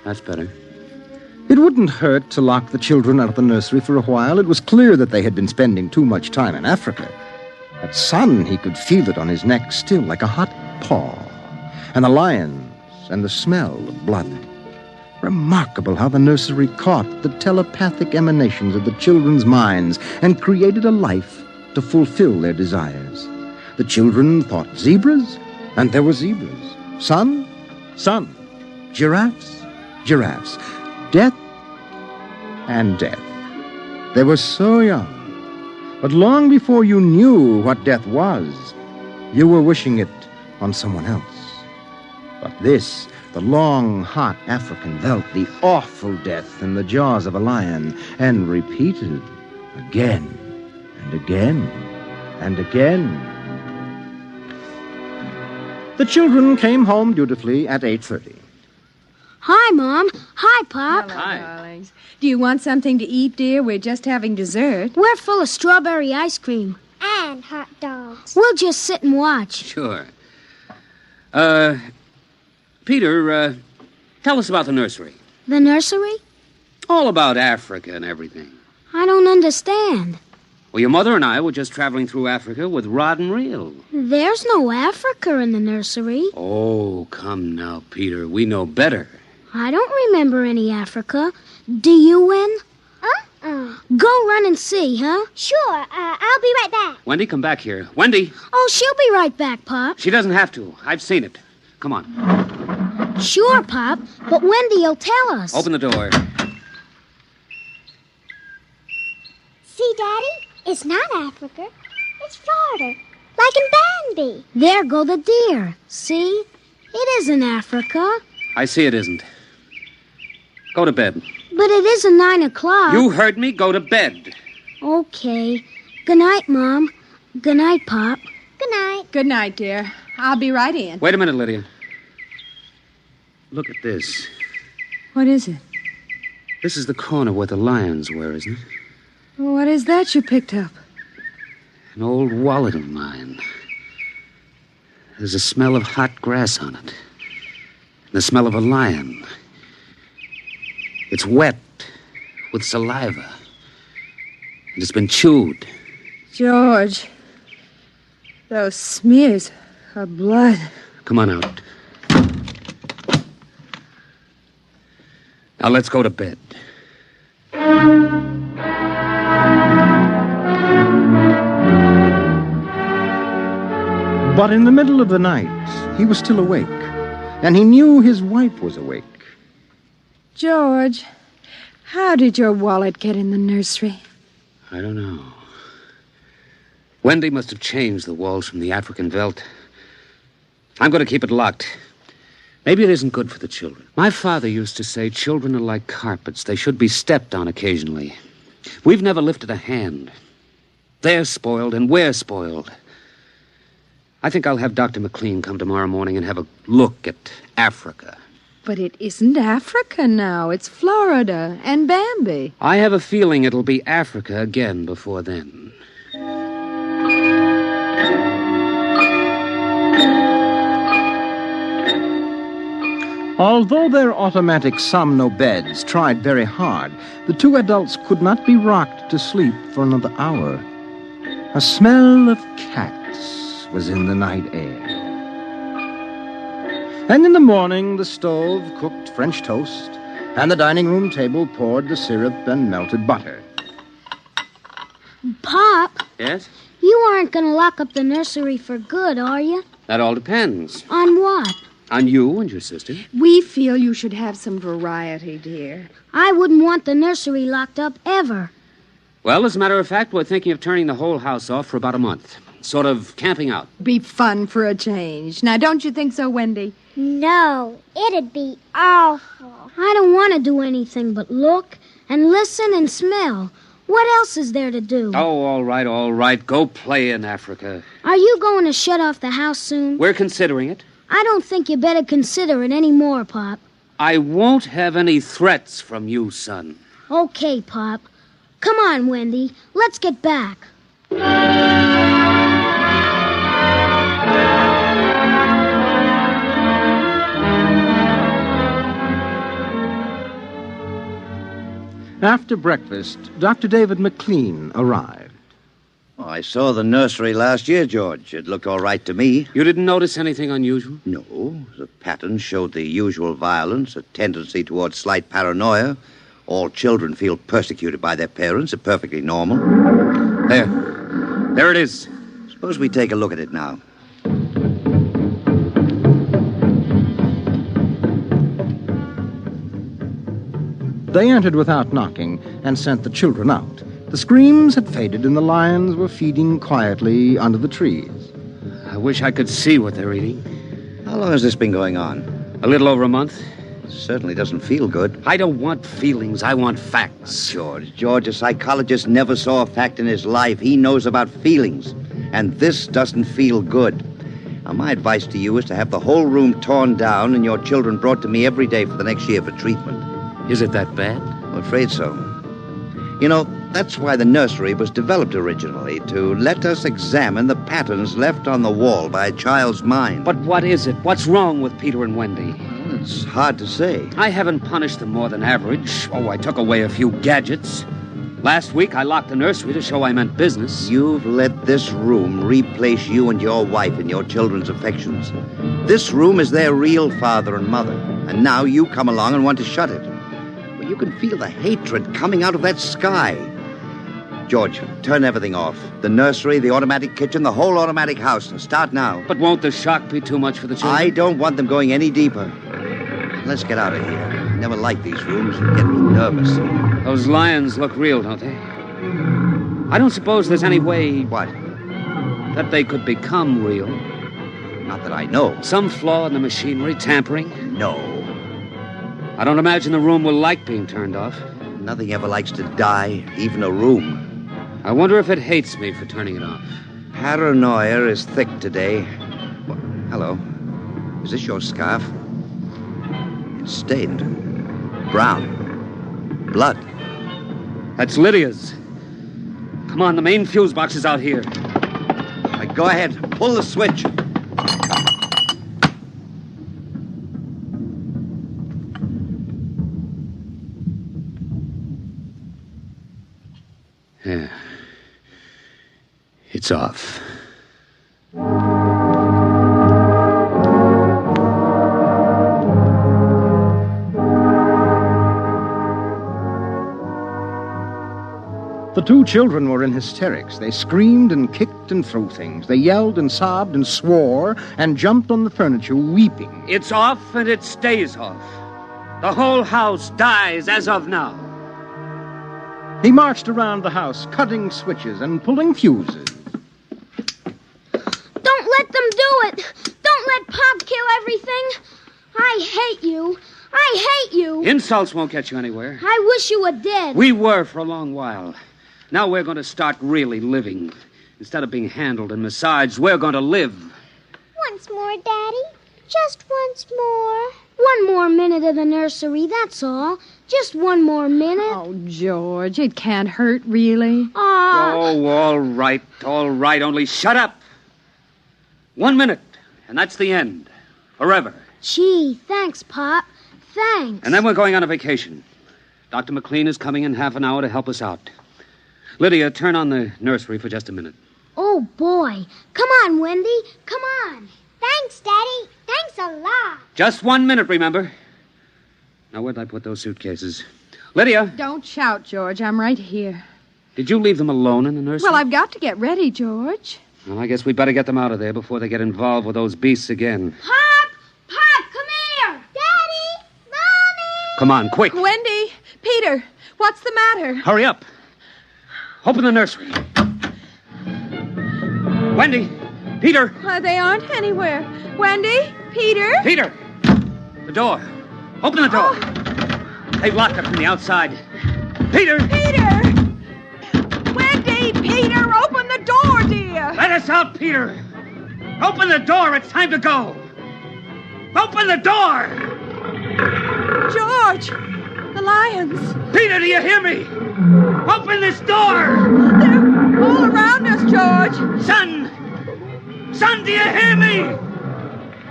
Speaker 5: That's better.
Speaker 13: It wouldn't hurt to lock the children out of the nursery for a while. It was clear that they had been spending too much time in Africa. That sun, he could feel it on his neck still like a hot paw. And the lions and the smell of blood. Remarkable how the nursery caught the telepathic emanations of the children's minds and created a life to fulfill their desires. The children thought zebras, and there were zebras. Sun, giraffes, death, and death. They were so young, but long before you knew what death was, you were wishing it on someone else. But this, the long, hot African Veldt, the awful death in the jaws of a lion, and repeated again and again and again. The children came home dutifully at 8:30.
Speaker 19: Hi, Mom. Hi, Pop.
Speaker 2: Hello, darlings. Do you want something to eat, dear? We're just having dessert.
Speaker 19: We're full of strawberry ice cream. And hot dogs.
Speaker 15: We'll just sit and watch.
Speaker 5: Sure. Peter, tell us about the nursery.
Speaker 15: The nursery?
Speaker 5: All about Africa and everything.
Speaker 15: I don't understand.
Speaker 5: Well, your mother and I were just traveling through Africa with rod and reel.
Speaker 15: There's no Africa in the nursery.
Speaker 5: Oh, come now, Peter. We know better.
Speaker 15: I don't remember any Africa. Do you, Wen? Go run and see, huh?
Speaker 19: Sure. I'll be right back.
Speaker 5: Wendy, come back here. Wendy!
Speaker 15: Oh, she'll be right back, Pop.
Speaker 5: She doesn't have to. I've seen it. Come on.
Speaker 15: Sure, Pop. But Wendy'll tell us.
Speaker 5: Open the door.
Speaker 19: See, Daddy? It's not Africa. It's Florida. Like in Bambi.
Speaker 15: There go the deer. See? It isn't Africa.
Speaker 5: I see it isn't. Go to bed.
Speaker 15: But it isn't 9 o'clock.
Speaker 5: You heard me. Go to bed.
Speaker 15: Okay. Good night, Mom. Good night, Pop.
Speaker 19: Good night.
Speaker 2: Good night, dear. I'll be right in.
Speaker 5: Wait a minute, Lydia. Look at this.
Speaker 2: What is it?
Speaker 5: This is the corner where the lions were, isn't it?
Speaker 2: What is that you picked up?
Speaker 5: An old wallet of mine. There's a smell of hot grass on it. And the smell of a lion. It's wet with saliva. And it's been chewed.
Speaker 2: George, those smears of blood.
Speaker 5: Come on out. Now let's go to bed.
Speaker 13: But in the middle of the night, he was still awake, and he knew his wife was awake.
Speaker 2: George, how did your wallet get in the nursery?
Speaker 5: I don't know. Wendy must have changed the walls from the African Veldt. I'm going to keep it locked. Maybe it isn't good for the children. My father used to say children are like carpets. They should be stepped on occasionally. We've never lifted a hand. They're spoiled and we're spoiled. I think I'll have Dr. McLean come tomorrow morning and have a look at Africa.
Speaker 3: But it isn't Africa now. It's Florida and Bambi.
Speaker 18: I have a feeling it'll be Africa again before then.
Speaker 13: Although their automatic somno beds tried very hard, the two adults could not be rocked to sleep for another hour. A smell of cats was in the night air. And in the morning, the stove cooked French toast, and the dining room table poured the syrup and melted butter.
Speaker 19: Pop,
Speaker 18: Yes?
Speaker 19: you aren't going to lock up the nursery for good, are you?
Speaker 18: That all depends.
Speaker 19: On what?
Speaker 18: On you and your sister.
Speaker 3: We feel you should have some variety, dear.
Speaker 19: I wouldn't want the nursery locked up ever.
Speaker 18: Well, as a matter of fact, we're thinking of turning the whole house off for about a month. Sort of camping out.
Speaker 3: Be fun for a change. Now, don't you think so, Wendy?
Speaker 19: No, it'd be awful. I don't want to do anything but look and listen and smell. What else is there to do?
Speaker 18: Oh, all right. Go play in Africa.
Speaker 19: Are you going to shut off the house soon?
Speaker 18: We're considering it.
Speaker 19: I don't think you better consider it any more, Pop.
Speaker 18: I won't have any threats from you, son.
Speaker 19: Okay, Pop. Come on, Wendy. Let's get back.
Speaker 13: After breakfast, Dr. David McLean arrived.
Speaker 17: Oh, I saw the nursery last year, George. It looked all right to me.
Speaker 18: You didn't notice anything unusual?
Speaker 17: No. The pattern showed the usual violence, a tendency towards slight paranoia. All children feel persecuted by their parents. It's perfectly normal.
Speaker 18: There it is.
Speaker 17: Suppose we take a look at it now.
Speaker 13: They entered without knocking and sent the children out. The screams had faded and the lions were feeding quietly under the trees.
Speaker 18: I wish I could see what they're eating.
Speaker 17: How long has this been going on?
Speaker 18: A little over a month.
Speaker 17: It certainly doesn't feel good.
Speaker 18: I don't want feelings. I want facts.
Speaker 17: George, a psychologist never saw a fact in his life. He knows about feelings. And this doesn't feel good. Now, my advice to you is to have the whole room torn down and your children brought to me every day for the next year for treatment.
Speaker 18: Is it that bad?
Speaker 17: I'm afraid so. You know, that's why the nursery was developed originally, to let us examine the patterns left on the wall by a child's mind.
Speaker 18: But what is it? What's wrong with Peter and Wendy?
Speaker 17: Well, it's hard to say.
Speaker 18: I haven't punished them more than average. Oh, I took away a few gadgets. Last week, I locked the nursery to show I meant business.
Speaker 17: You've let this room replace you and your wife in your children's affections. This room is their real father and mother, and now you come along and want to shut it. Well, you can feel the hatred coming out of that sky. George, turn everything off. The nursery, the automatic kitchen, the whole automatic house. Start now.
Speaker 18: But won't the shock be too much for the children?
Speaker 17: I don't want them going any deeper. Let's get out of here. I never like these rooms. They get me nervous.
Speaker 18: Those lions look real, don't they? I don't suppose there's any way...
Speaker 17: What?
Speaker 18: That they could become real.
Speaker 17: Not that I know.
Speaker 18: Some flaw in the machinery, tampering?
Speaker 17: No.
Speaker 18: I don't imagine the room will like being turned off.
Speaker 17: Nothing ever likes to die, even a room.
Speaker 18: I wonder if it hates me for turning it off.
Speaker 17: Paranoia is thick today. Well, hello. Is this your scarf? It's stained. Brown. Blood.
Speaker 18: That's Lydia's. Come on, the main fuse box is out here.
Speaker 17: Right, go ahead. Pull the switch.
Speaker 18: Yeah. It's off.
Speaker 13: The two children were in hysterics. They screamed and kicked and threw things. They yelled and sobbed and swore and jumped on the furniture, weeping.
Speaker 18: It's off and it stays off. The whole house dies as of now.
Speaker 13: He marched around the house, cutting switches and pulling fuses.
Speaker 19: Don't let them do it! Don't let Pop kill everything! I hate you! I hate you!
Speaker 18: Insults won't get you anywhere.
Speaker 19: I wish you were dead.
Speaker 18: We were for a long while. Now we're going to start really living. Instead of being handled and massaged, we're going to live.
Speaker 19: Once more, Daddy. Just once more. One more minute of the nursery, that's all. Just one more minute.
Speaker 3: Oh, George, it can't hurt, really.
Speaker 18: Oh, all right, only shut up. 1 minute, and that's the end. Forever.
Speaker 19: Gee, thanks, Pop. Thanks.
Speaker 18: And then we're going on a vacation. Dr. McLean is coming in half an hour to help us out. Lydia, turn on the nursery for just a minute.
Speaker 19: Oh, boy. Come on, Wendy. Come on. Thanks, Daddy. Thanks a lot.
Speaker 18: Just 1 minute, remember? Now, where'd I put those suitcases? Lydia!
Speaker 3: Don't shout, George. I'm right here.
Speaker 18: Did you leave them alone in the nursery?
Speaker 3: Well, I've got to get ready, George.
Speaker 18: Well, I guess we'd better get them out of there before they get involved with those beasts again.
Speaker 19: Pop! Pop, come here! Daddy! Mommy!
Speaker 18: Come on, quick.
Speaker 3: Wendy! Peter! What's the matter?
Speaker 18: Hurry up. Open the nursery. Wendy! Peter!
Speaker 3: They aren't anywhere. Wendy? Peter?
Speaker 18: Peter! The door. Open the door. They've locked it from the outside. Peter!
Speaker 3: Peter! Wendy! Peter! Open the door, dear!
Speaker 18: Let us out, Peter! Open the door! It's time to go! Open the door!
Speaker 3: George! The lions!
Speaker 18: Peter, do you hear me? Open this door!
Speaker 3: They're all around us, George!
Speaker 18: Son! Son, do you hear me?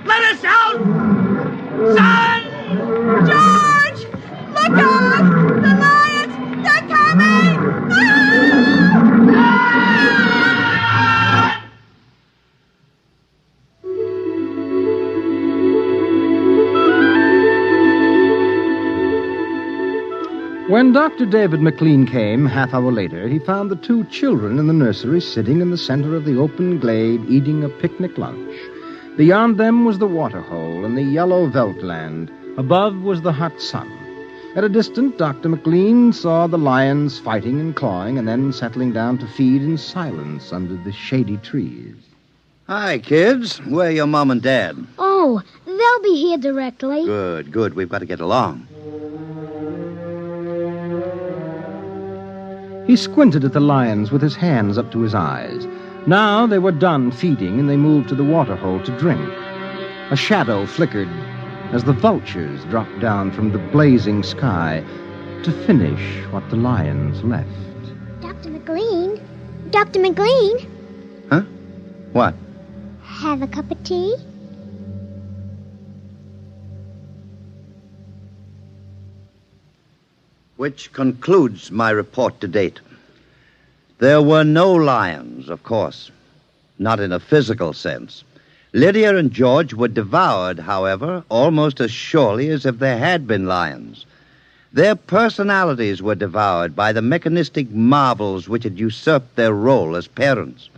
Speaker 18: Let us out! Son!
Speaker 3: George! Look out! The lions! They're coming!
Speaker 13: When Dr. David McLean came, half hour later, he found the two children in the nursery sitting in the center of the open glade eating a picnic lunch. Beyond them was the waterhole and the yellow Veldt land. Above was the hot sun. At a distance, Dr. McLean saw the lions fighting and clawing and then settling down to feed in silence under the shady trees.
Speaker 17: Hi, kids. Where are your mom and dad?
Speaker 19: Oh, they'll be here directly.
Speaker 17: Good. We've got to get along.
Speaker 13: He squinted at the lions with his hands up to his eyes. Now they were done feeding, and they moved to the waterhole to drink. A shadow flickered as the vultures dropped down from the blazing sky to finish what the lions left.
Speaker 19: Dr. McLean? Dr. McLean?
Speaker 17: Huh? What?
Speaker 19: Have a cup of tea?
Speaker 17: Which concludes my report to date. There were no lions, of course. Not in a physical sense. Lydia and George were devoured, however, almost as surely as if there had been lions. Their personalities were devoured by the mechanistic marvels which had usurped their role as parents.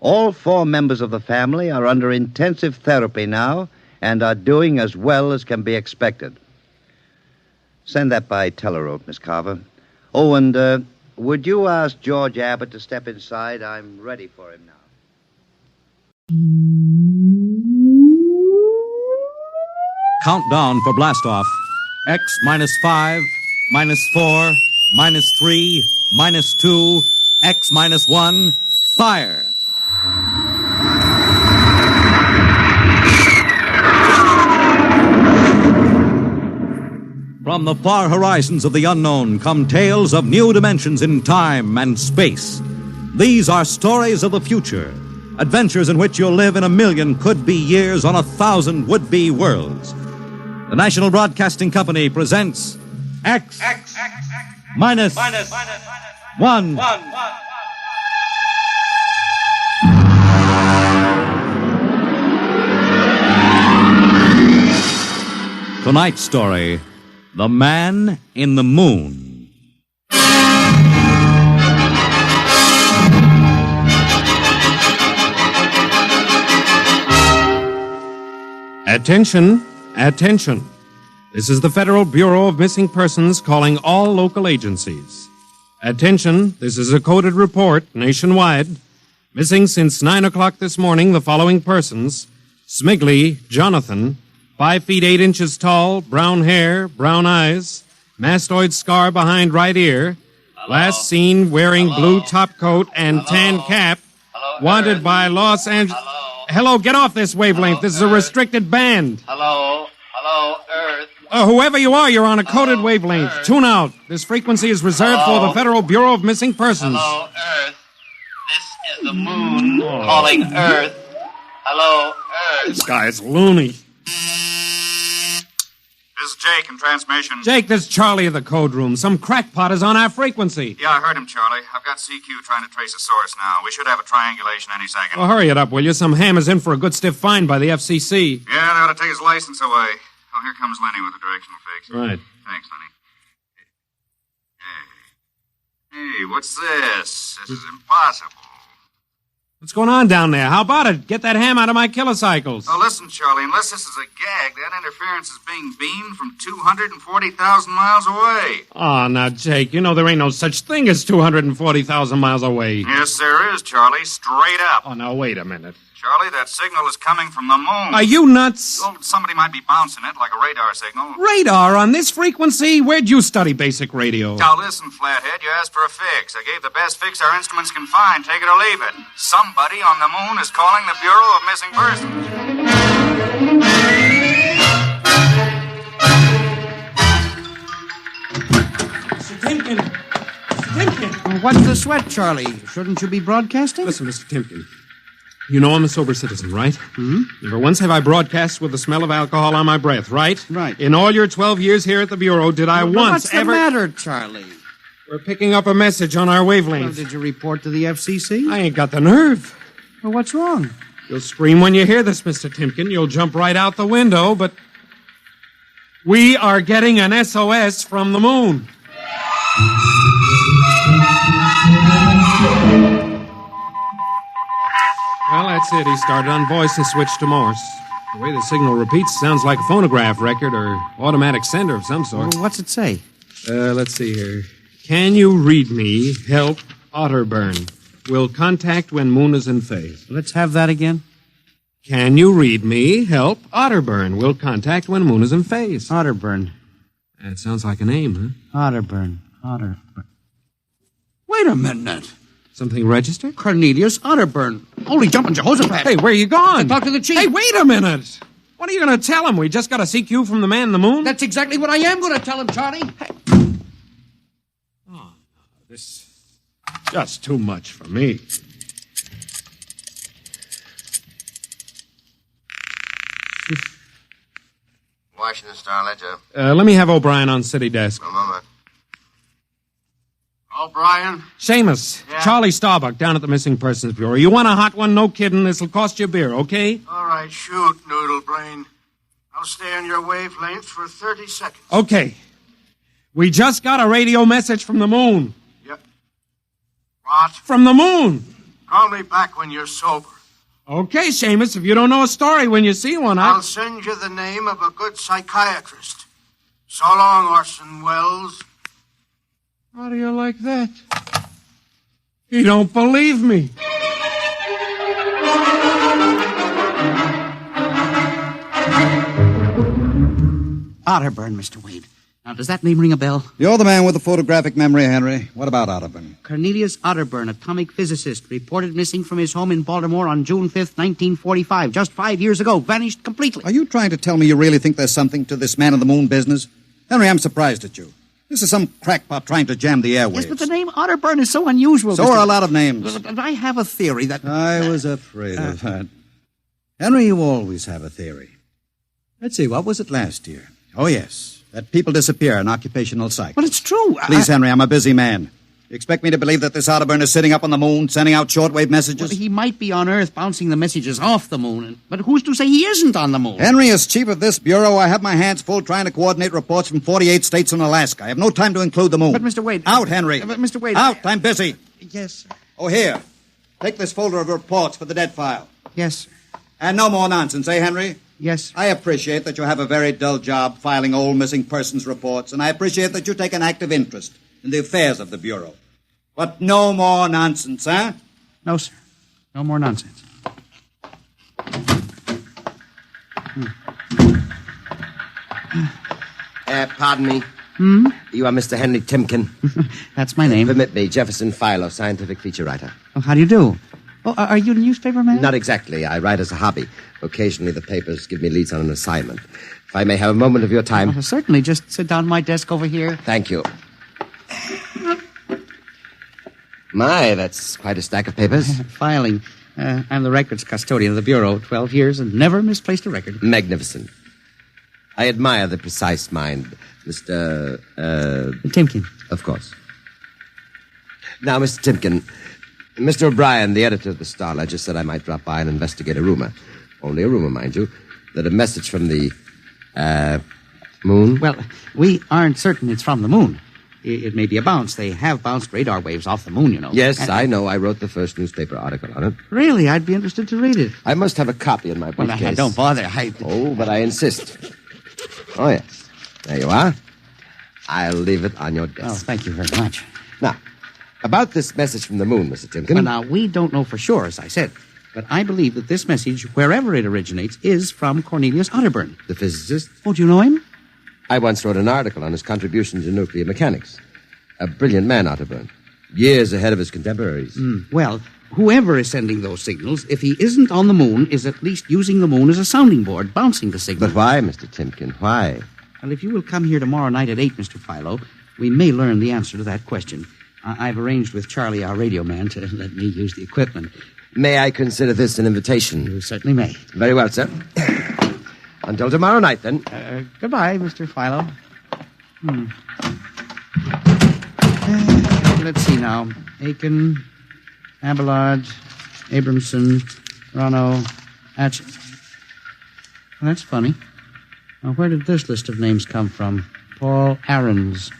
Speaker 17: All four members of the family are under intensive therapy now and are doing as well as can be expected. Send that by telerope, Miss Carver. Oh, and would you ask George Abbott to step inside? I'm ready for him now.
Speaker 1: Countdown for blastoff. X -5, -4, -3, -2, X -1, fire. From the far horizons of the unknown come tales of new dimensions in time and space. These are stories of the future, adventures in which you'll live in 1,000,000 could-be years on 1,000 would-be worlds. The National Broadcasting Company presents X -1. Tonight's story: The Man in the Moon.
Speaker 4: Attention, attention. This is the Federal Bureau of Missing Persons calling all local agencies. Attention, this is a coded report nationwide. Missing since 9 o'clock this morning the following persons: Smigley Jonathan, 5 feet 8 inches tall, brown hair, brown eyes, mastoid scar behind right ear, last seen wearing blue top coat and tan cap, wanted by Los Angeles. Hello, get off this wavelength. This is a restricted band.
Speaker 15: Hello, Earth.
Speaker 4: Whoever you are, you're on a coded wavelength. Tune out. This frequency is reserved for the Federal Bureau of Missing Persons.
Speaker 15: Hello, Earth. This is the moon calling Earth. Hello, Earth.
Speaker 4: This guy's loony.
Speaker 14: This is Jake in transmission.
Speaker 4: Jake, this is Charlie of the code room. Some crackpot is on our frequency.
Speaker 14: Yeah, I heard him, Charlie. I've got CQ trying to trace a source now. We should have a triangulation any second.
Speaker 4: Well, hurry it up, will you? Some ham is in for a good stiff fine by the FCC.
Speaker 14: Yeah, they ought to take his license away. Oh, here comes Lenny with the directional fix.
Speaker 4: Right.
Speaker 14: Thanks, Lenny. Hey, what's this? This is impossible.
Speaker 4: What's going on down there? How about it? Get that ham out of my kilocycles.
Speaker 14: Oh, listen, Charlie, unless this is a gag, that interference is being beamed from 240,000 miles away.
Speaker 4: Oh, now, Jake, you know there ain't no such thing as 240,000 miles away.
Speaker 14: Yes, there is, Charlie, straight up.
Speaker 4: Oh, now, wait a minute.
Speaker 14: Charlie, that signal is coming from the moon.
Speaker 4: Are you nuts?
Speaker 14: Well, somebody might be bouncing it like a radar signal.
Speaker 4: Radar on this frequency? Where'd you study basic radio?
Speaker 14: Now, listen, Flathead, you asked for a fix. I gave the best fix our instruments can find. Take it or leave it. Somebody on the moon is calling the Bureau of Missing Persons.
Speaker 4: Mr. Timken! Mr. Timken!
Speaker 8: What's the sweat, Charlie? Shouldn't you be broadcasting?
Speaker 4: Listen, Mr. Timken. You know I'm a sober citizen, right?
Speaker 8: Hmm?
Speaker 4: Never once have I broadcast with the smell of alcohol on my breath, right?
Speaker 8: Right.
Speaker 4: In all your 12 years here at the Bureau, did I once
Speaker 8: what's
Speaker 4: ever...
Speaker 8: What's the matter, Charlie?
Speaker 4: We're picking up a message on our wavelength.
Speaker 8: Well, did you report to the FCC?
Speaker 4: I ain't got the nerve.
Speaker 8: Well, what's wrong?
Speaker 4: You'll scream when you hear this, Mr. Timken. You'll jump right out the window, but... We are getting an SOS from the moon. Well, that's it. He started on voice and switched to Morse. The way the signal repeats sounds like a phonograph record or automatic sender of some sort.
Speaker 8: Well, what's it say?
Speaker 4: Let's see here. Can you read me? Help, Otterburn. Will contact when moon is in phase.
Speaker 8: Let's have that again.
Speaker 4: Can you read me? Help, Otterburn. Will contact when moon is in phase.
Speaker 8: Otterburn.
Speaker 4: That sounds like a name, huh?
Speaker 8: Otterburn. Wait a minute.
Speaker 4: Something registered?
Speaker 8: Cornelius Otterburn. Holy jumping Jehoshaphat.
Speaker 4: Hey, where you going?
Speaker 8: Talk to the chief.
Speaker 4: Hey, wait a minute. What are you going to tell him? We just got a CQ from the man in the moon?
Speaker 8: That's exactly what I am going to tell him, Charlie. Hey.
Speaker 4: Oh, this is just too much for me.
Speaker 21: Washington Star-Ledger.
Speaker 4: Let me have O'Brien on city desk.
Speaker 21: A moment.
Speaker 15: O'Brien?
Speaker 4: Seamus,
Speaker 15: Yeah?
Speaker 4: Charlie Starbuck down at the Missing Persons Bureau. You want a hot one? No kidding. This'll cost you a beer, okay?
Speaker 15: All right, shoot, Noodle Brain. I'll stay on your wavelength for 30 seconds.
Speaker 4: Okay. We just got a radio message from the moon.
Speaker 15: Yep. What?
Speaker 4: From the moon.
Speaker 15: Call me back when you're sober.
Speaker 4: Okay, Seamus, if you don't know a story when you see one,
Speaker 15: I'll send you the name of a good psychiatrist. So long, Orson Welles.
Speaker 4: How do you like that? You don't believe me.
Speaker 8: Otterburn, Mr. Wade. Now, does that name ring a bell?
Speaker 24: You're the man with the photographic memory, Henry. What about Otterburn?
Speaker 8: Cornelius Otterburn, atomic physicist, reported missing from his home in Baltimore on June 5th, 1945. Just 5 years ago. Vanished completely.
Speaker 24: Are you trying to tell me you really think there's something to this man-in-the-moon business? Henry, I'm surprised at you. This is some crackpot trying to jam the airwaves.
Speaker 8: Yes, but the name Otterburn is so unusual.
Speaker 24: So are a lot of names.
Speaker 8: But I have a theory that...
Speaker 24: I was afraid of that. Henry, you always have a theory. Let's see, what was it last year? Oh, yes. That people disappear in occupational psych.
Speaker 8: But it's true.
Speaker 24: Please, Henry, I'm a busy man. You expect me to believe that this Otterburn is sitting up on the moon, sending out shortwave messages?
Speaker 8: Well, he might be on Earth bouncing the messages off the moon. But who's to say he isn't on the moon?
Speaker 24: Henry, as chief of this bureau, I have my hands full trying to coordinate reports from 48 states and Alaska. I have no time to include the moon.
Speaker 8: But, Mr. Wade...
Speaker 24: Out, Henry.
Speaker 8: But, Mr. Wade...
Speaker 24: Out, I'm busy.
Speaker 8: Yes, sir.
Speaker 24: Oh, here. Take this folder of reports for the dead file.
Speaker 8: Yes, sir.
Speaker 24: And no more nonsense, eh, Henry?
Speaker 8: Yes.
Speaker 24: I appreciate that you have a very dull job filing old missing persons reports, and I appreciate that you take an active interest in the affairs of the Bureau. But no more nonsense, huh?
Speaker 8: No, sir. No more nonsense.
Speaker 21: Pardon me.
Speaker 8: Hmm?
Speaker 21: You are Mr. Henry Timken.
Speaker 8: That's my name.
Speaker 21: Permit me, Jefferson Philo, scientific feature writer.
Speaker 8: Oh, how do you do?
Speaker 6: Oh, are you a newspaper man?
Speaker 21: Not exactly. I write as a hobby. Occasionally the papers give me leads on an assignment. If I may have a moment of your time.
Speaker 6: Certainly. Just sit down at my desk over here.
Speaker 21: Thank you. My, that's quite a stack of papers.
Speaker 6: Filing. I'm the records custodian of the Bureau. 12 years and never misplaced a record.
Speaker 21: Magnificent. I admire the precise mind, Mr.
Speaker 6: Timken.
Speaker 21: Of course. Now, Mr. Timken, Mr. O'Brien, the editor of the Star Ledger, said I might drop by and investigate a rumor. Only a rumor, mind you, that a message from the, moon?
Speaker 6: Well, we aren't certain it's from the moon. It may be a bounce. They have bounced radar waves off the moon, you know.
Speaker 21: Yes, I know. I wrote the first newspaper article on it.
Speaker 6: Really? I'd be interested to read it.
Speaker 21: I must have a copy in my briefcase.
Speaker 6: Well, don't bother.
Speaker 21: Oh, but I insist. Oh, yes. There you are. I'll leave it on your desk.
Speaker 6: Oh, thank you very much.
Speaker 21: Now, about this message from the moon, Mr. Timken.
Speaker 6: Well, now, we don't know for sure, as I said. But I believe that this message, wherever it originates, is from Cornelius Otterburn.
Speaker 21: The physicist?
Speaker 6: Oh, do you know him?
Speaker 21: I once wrote an article on his contribution to nuclear mechanics. A brilliant man, Otterburn. Years ahead of his contemporaries.
Speaker 6: Well, whoever is sending those signals, if he isn't on the moon, is at least using the moon as a sounding board, bouncing the signal.
Speaker 21: But why, Mr. Timken? Why?
Speaker 6: Well, if you will come here tomorrow night at 8, Mr. Philo, we may learn the answer to that question. I've arranged with Charlie, our radio man, to let me use the equipment.
Speaker 21: May I consider this an invitation?
Speaker 6: You certainly may.
Speaker 21: Very well, sir. Until tomorrow night, then.
Speaker 6: Goodbye, Mr. Philo. Let's see now. Aiken, Abelard, Abramson, Rono, Atch. Well, that's funny. Now, where did this list of names come from? Paul Ahrens,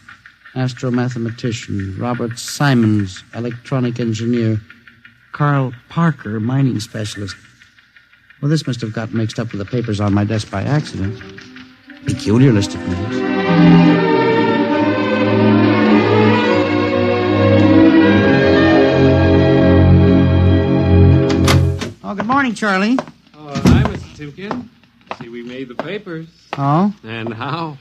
Speaker 6: astromathematician. Robert Simons, electronic engineer. Carl Parker, mining specialist. Well, this must have gotten mixed up with the papers on my desk by accident. Peculiar list of names. Oh, good morning, Charlie.
Speaker 4: Oh, hi, Mr. Timken. See, we made the papers.
Speaker 6: Oh?
Speaker 4: And how?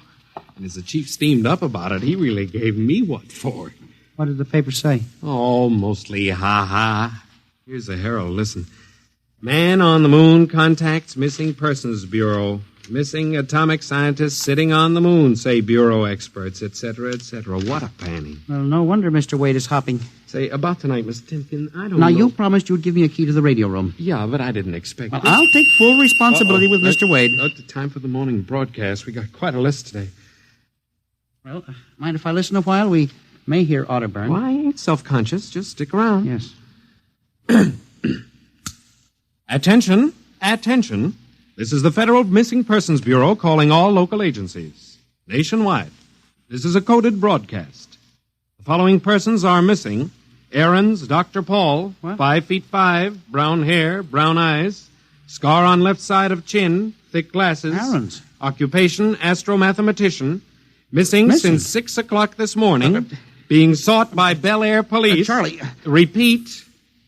Speaker 4: And as the chief steamed up about it, he really gave me what for.
Speaker 6: What did the paper say?
Speaker 4: Oh, mostly ha-ha. Here's the Herald. Listen. Man on the moon contacts Missing Persons Bureau. Missing atomic scientists sitting on the moon, say Bureau experts, etc., etc. What a panning.
Speaker 6: Well, no wonder Mr. Wade is hopping.
Speaker 4: Say, about tonight, Mr. Timken, I don't know.
Speaker 6: Now, you promised you'd give me a key to the radio room.
Speaker 4: Yeah, but I didn't expect
Speaker 6: well,
Speaker 4: this.
Speaker 6: I'll take full responsibility with Mr. Wade.
Speaker 4: At the time for the morning broadcast. We got quite a list today.
Speaker 6: Well, mind if I listen a while? We may hear Otterburn.
Speaker 4: Well, I ain't self-conscious. Just stick around.
Speaker 6: Yes.
Speaker 4: Attention. Attention. This is the Federal Missing Persons Bureau calling all local agencies. Nationwide. This is a coded broadcast. The following persons are missing. Ahrens, Dr. Paul, 5'5", brown hair, brown eyes, scar on left side of chin, thick glasses.
Speaker 6: Ahrens.
Speaker 4: Occupation, astromathematician. Missing since 6 o'clock this morning. Being sought by Bel Air police.
Speaker 6: Charlie.
Speaker 4: Repeat.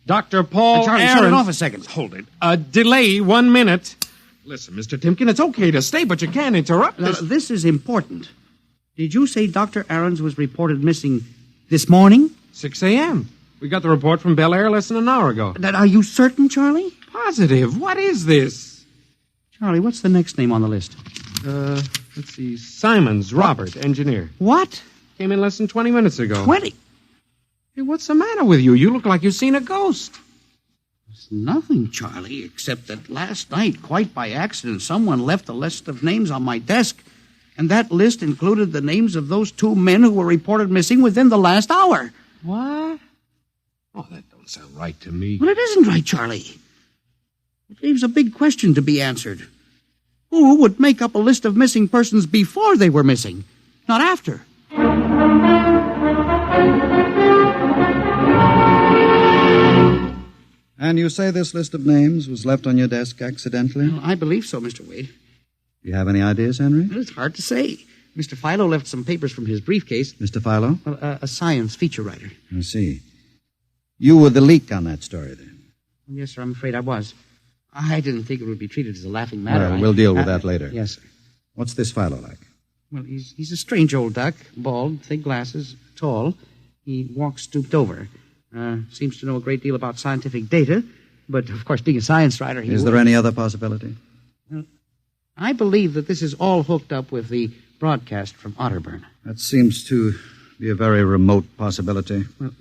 Speaker 4: Dr. Paul
Speaker 6: Charlie,
Speaker 4: Ahrens.
Speaker 6: shut it off a second.
Speaker 4: Hold it. Delay 1 minute. Listen, Mr. Timken, it's okay to stay, but you can't interrupt this.
Speaker 6: This is important. Did you say Dr. Ahrens was reported missing this morning?
Speaker 4: 6 a.m. We got the report from Bel Air less than an hour ago.
Speaker 6: Are you certain, Charlie?
Speaker 4: Positive. What is this?
Speaker 6: Charlie, what's the next name on the list?
Speaker 4: Let's see. Simons, Robert, engineer.
Speaker 6: What?
Speaker 4: Came in less than 20 minutes ago.
Speaker 6: 20?
Speaker 4: Hey, what's the matter with you? You look like you've seen a ghost.
Speaker 6: It's nothing, Charlie, except that last night, quite by accident, someone left a list of names on my desk. And that list included the names of those 2 men who were reported missing within the last hour.
Speaker 4: What? Oh, that don't sound right to me.
Speaker 6: Well, it isn't right, Charlie. It leaves a big question to be answered. Who would make up a list of missing persons before they were missing, not after?
Speaker 24: And you say this list of names was left on your desk accidentally?
Speaker 6: Well, I believe so, Mr. Wade.
Speaker 24: Do you have any ideas, Henry?
Speaker 6: Well, it's hard to say. Mr. Philo left some papers from his briefcase.
Speaker 24: Mr. Philo?
Speaker 6: Well, a science feature writer.
Speaker 24: I see. You were the leak on that story, then?
Speaker 6: Yes, sir, I'm afraid I was. I didn't think it would be treated as a laughing matter.
Speaker 24: Well, we'll deal with that later.
Speaker 6: Yes, sir.
Speaker 24: What's this Philo like?
Speaker 6: Well, he's a strange old duck, bald, thick glasses, tall. He walks stooped over. Seems to know a great deal about scientific data, But, of course, being a science writer, he
Speaker 24: Is there any other possibility?
Speaker 6: I believe that this is all hooked up with the broadcast from Otterburn.
Speaker 24: That seems to be a very remote possibility.
Speaker 6: Well,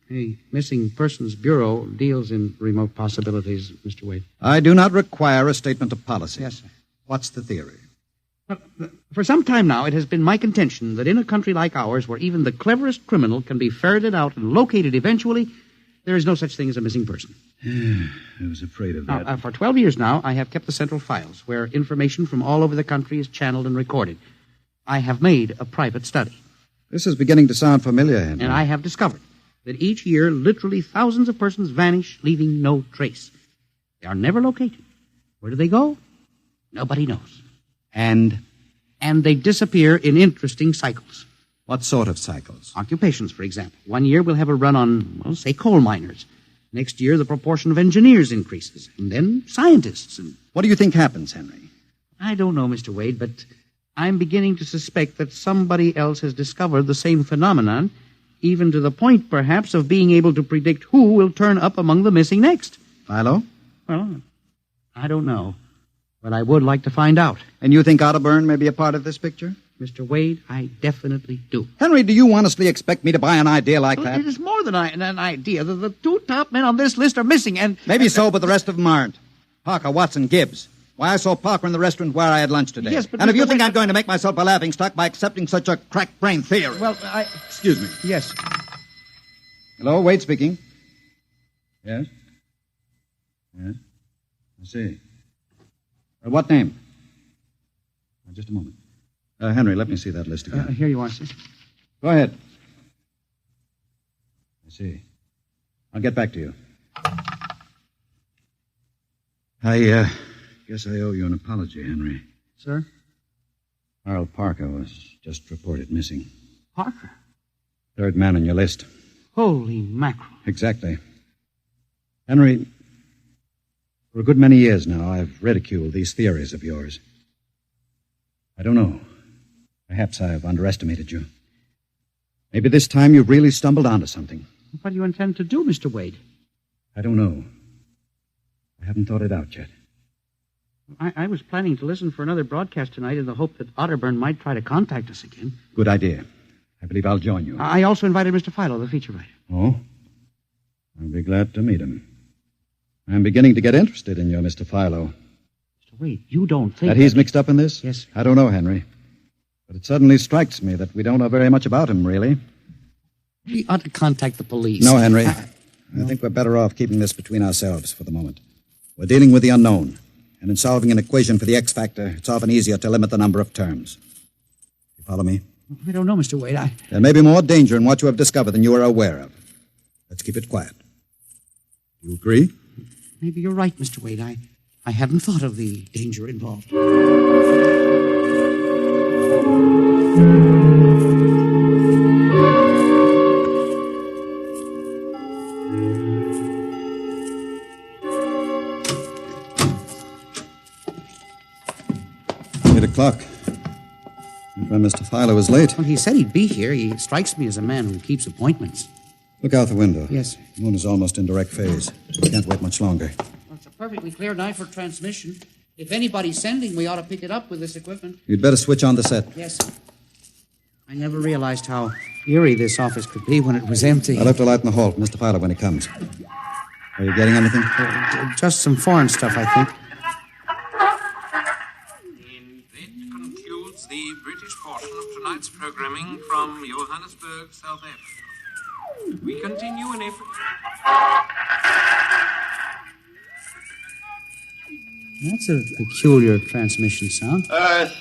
Speaker 6: the Missing Persons Bureau deals in remote possibilities, Mr. Wade.
Speaker 24: I do not require a statement of policy.
Speaker 6: Yes, sir.
Speaker 24: What's the theory?
Speaker 6: Well, for some time now, it has been my contention that in a country like ours, where even the cleverest criminal can be ferreted out and located eventually, there is no such thing as a missing person.
Speaker 24: I was afraid of that.
Speaker 6: Now, for 12 years now, I have kept the central files, where information from all over the country is channeled and recorded. I have made a private study.
Speaker 24: This is beginning to sound familiar, Henry.
Speaker 6: And I have discovered that each year, literally thousands of persons vanish, leaving no trace. They are never located. Where do they go? Nobody knows.
Speaker 24: And
Speaker 6: they disappear in interesting cycles.
Speaker 24: What sort of cycles?
Speaker 6: Occupations, for example. One year we'll have a run on, well, say, coal miners. Next year, the proportion of engineers increases. And then scientists. And
Speaker 24: what do you think happens, Henry?
Speaker 6: I don't know, Mr. Wade, but I'm beginning to suspect that somebody else has discovered the same phenomenon, even to the point, perhaps, of being able to predict who will turn up among the missing next.
Speaker 24: Philo?
Speaker 6: Well, I don't know. But I would like to find out.
Speaker 24: And you think Otterburn may be a part of this picture?
Speaker 6: Mr. Wade, I definitely do.
Speaker 24: Henry, do you honestly expect me to buy an idea like that?
Speaker 6: It is more than an idea. The two top men on this list are missing, and...
Speaker 24: Maybe so, but the rest of them aren't. Parker, Watson, Gibbs. Why, I saw Parker in the restaurant where I had lunch today.
Speaker 6: Yes, but...
Speaker 24: And if you think I'm going to make myself a laughingstock by accepting such a crack-brained theory...
Speaker 6: Well,
Speaker 24: Excuse me.
Speaker 6: Yes.
Speaker 24: Hello, Wade speaking. Yes? Yes? I see. What name? Just a moment. Henry, let me see that list again.
Speaker 6: Here you are, sir.
Speaker 24: Go ahead. I see. I'll get back to you. I guess I owe you an apology, Henry.
Speaker 6: Sir?
Speaker 24: Harold Parker was just reported missing.
Speaker 6: Parker?
Speaker 24: Third man on your list.
Speaker 6: Holy mackerel.
Speaker 24: Exactly. Henry, for a good many years now, I've ridiculed these theories of yours. I don't know. Perhaps I've underestimated you. Maybe this time you've really stumbled onto something.
Speaker 6: What do you intend to do, Mr. Wade?
Speaker 24: I don't know. I haven't thought it out yet.
Speaker 6: I was planning to listen for another broadcast tonight in the hope that Otterburn might try to contact us again.
Speaker 24: Good idea. I believe I'll join you.
Speaker 6: I also invited Mr. Philo, the feature writer.
Speaker 24: Oh? I'll be glad to meet him. I'm beginning to get interested in your Mr. Philo.
Speaker 6: Mr. Wade, you don't think...
Speaker 24: That he's mixed up in this?
Speaker 6: Yes, sir.
Speaker 24: I don't know, Henry. But it suddenly strikes me that we don't know very much about him, really.
Speaker 6: We ought to contact the police.
Speaker 24: No, Henry. I think we're better off keeping this between ourselves for the moment. We're dealing with the unknown. And in solving an equation for the X factor, it's often easier to limit the number of terms. You follow me?
Speaker 6: I don't know, Mr. Wade.
Speaker 24: There may be more danger in what you have discovered than you are aware of. Let's keep it quiet. Do you agree?
Speaker 6: Maybe you're right, Mr. Wade. I hadn't thought of the danger involved.
Speaker 24: 8 o'clock. Mr. Philo was late.
Speaker 6: Well, he said he'd be here. He strikes me as a man who keeps appointments.
Speaker 24: Look out the window.
Speaker 6: Yes.
Speaker 24: The moon is almost in direct phase. We can't wait much longer.
Speaker 6: Well, it's a perfectly clear night for transmission. If anybody's sending, we ought to pick it up with this equipment.
Speaker 24: You'd better switch on the set.
Speaker 6: Yes. I never realized how eerie this office could be when it was empty.
Speaker 24: I left a light in the hall for Mr. Philo when he comes. Are you getting anything?
Speaker 6: Just some foreign stuff, I think.
Speaker 4: And that concludes the British portion of tonight's programming from Johannesburg, South Africa. We continue in April.
Speaker 6: That's a peculiar transmission sound.
Speaker 14: Earth.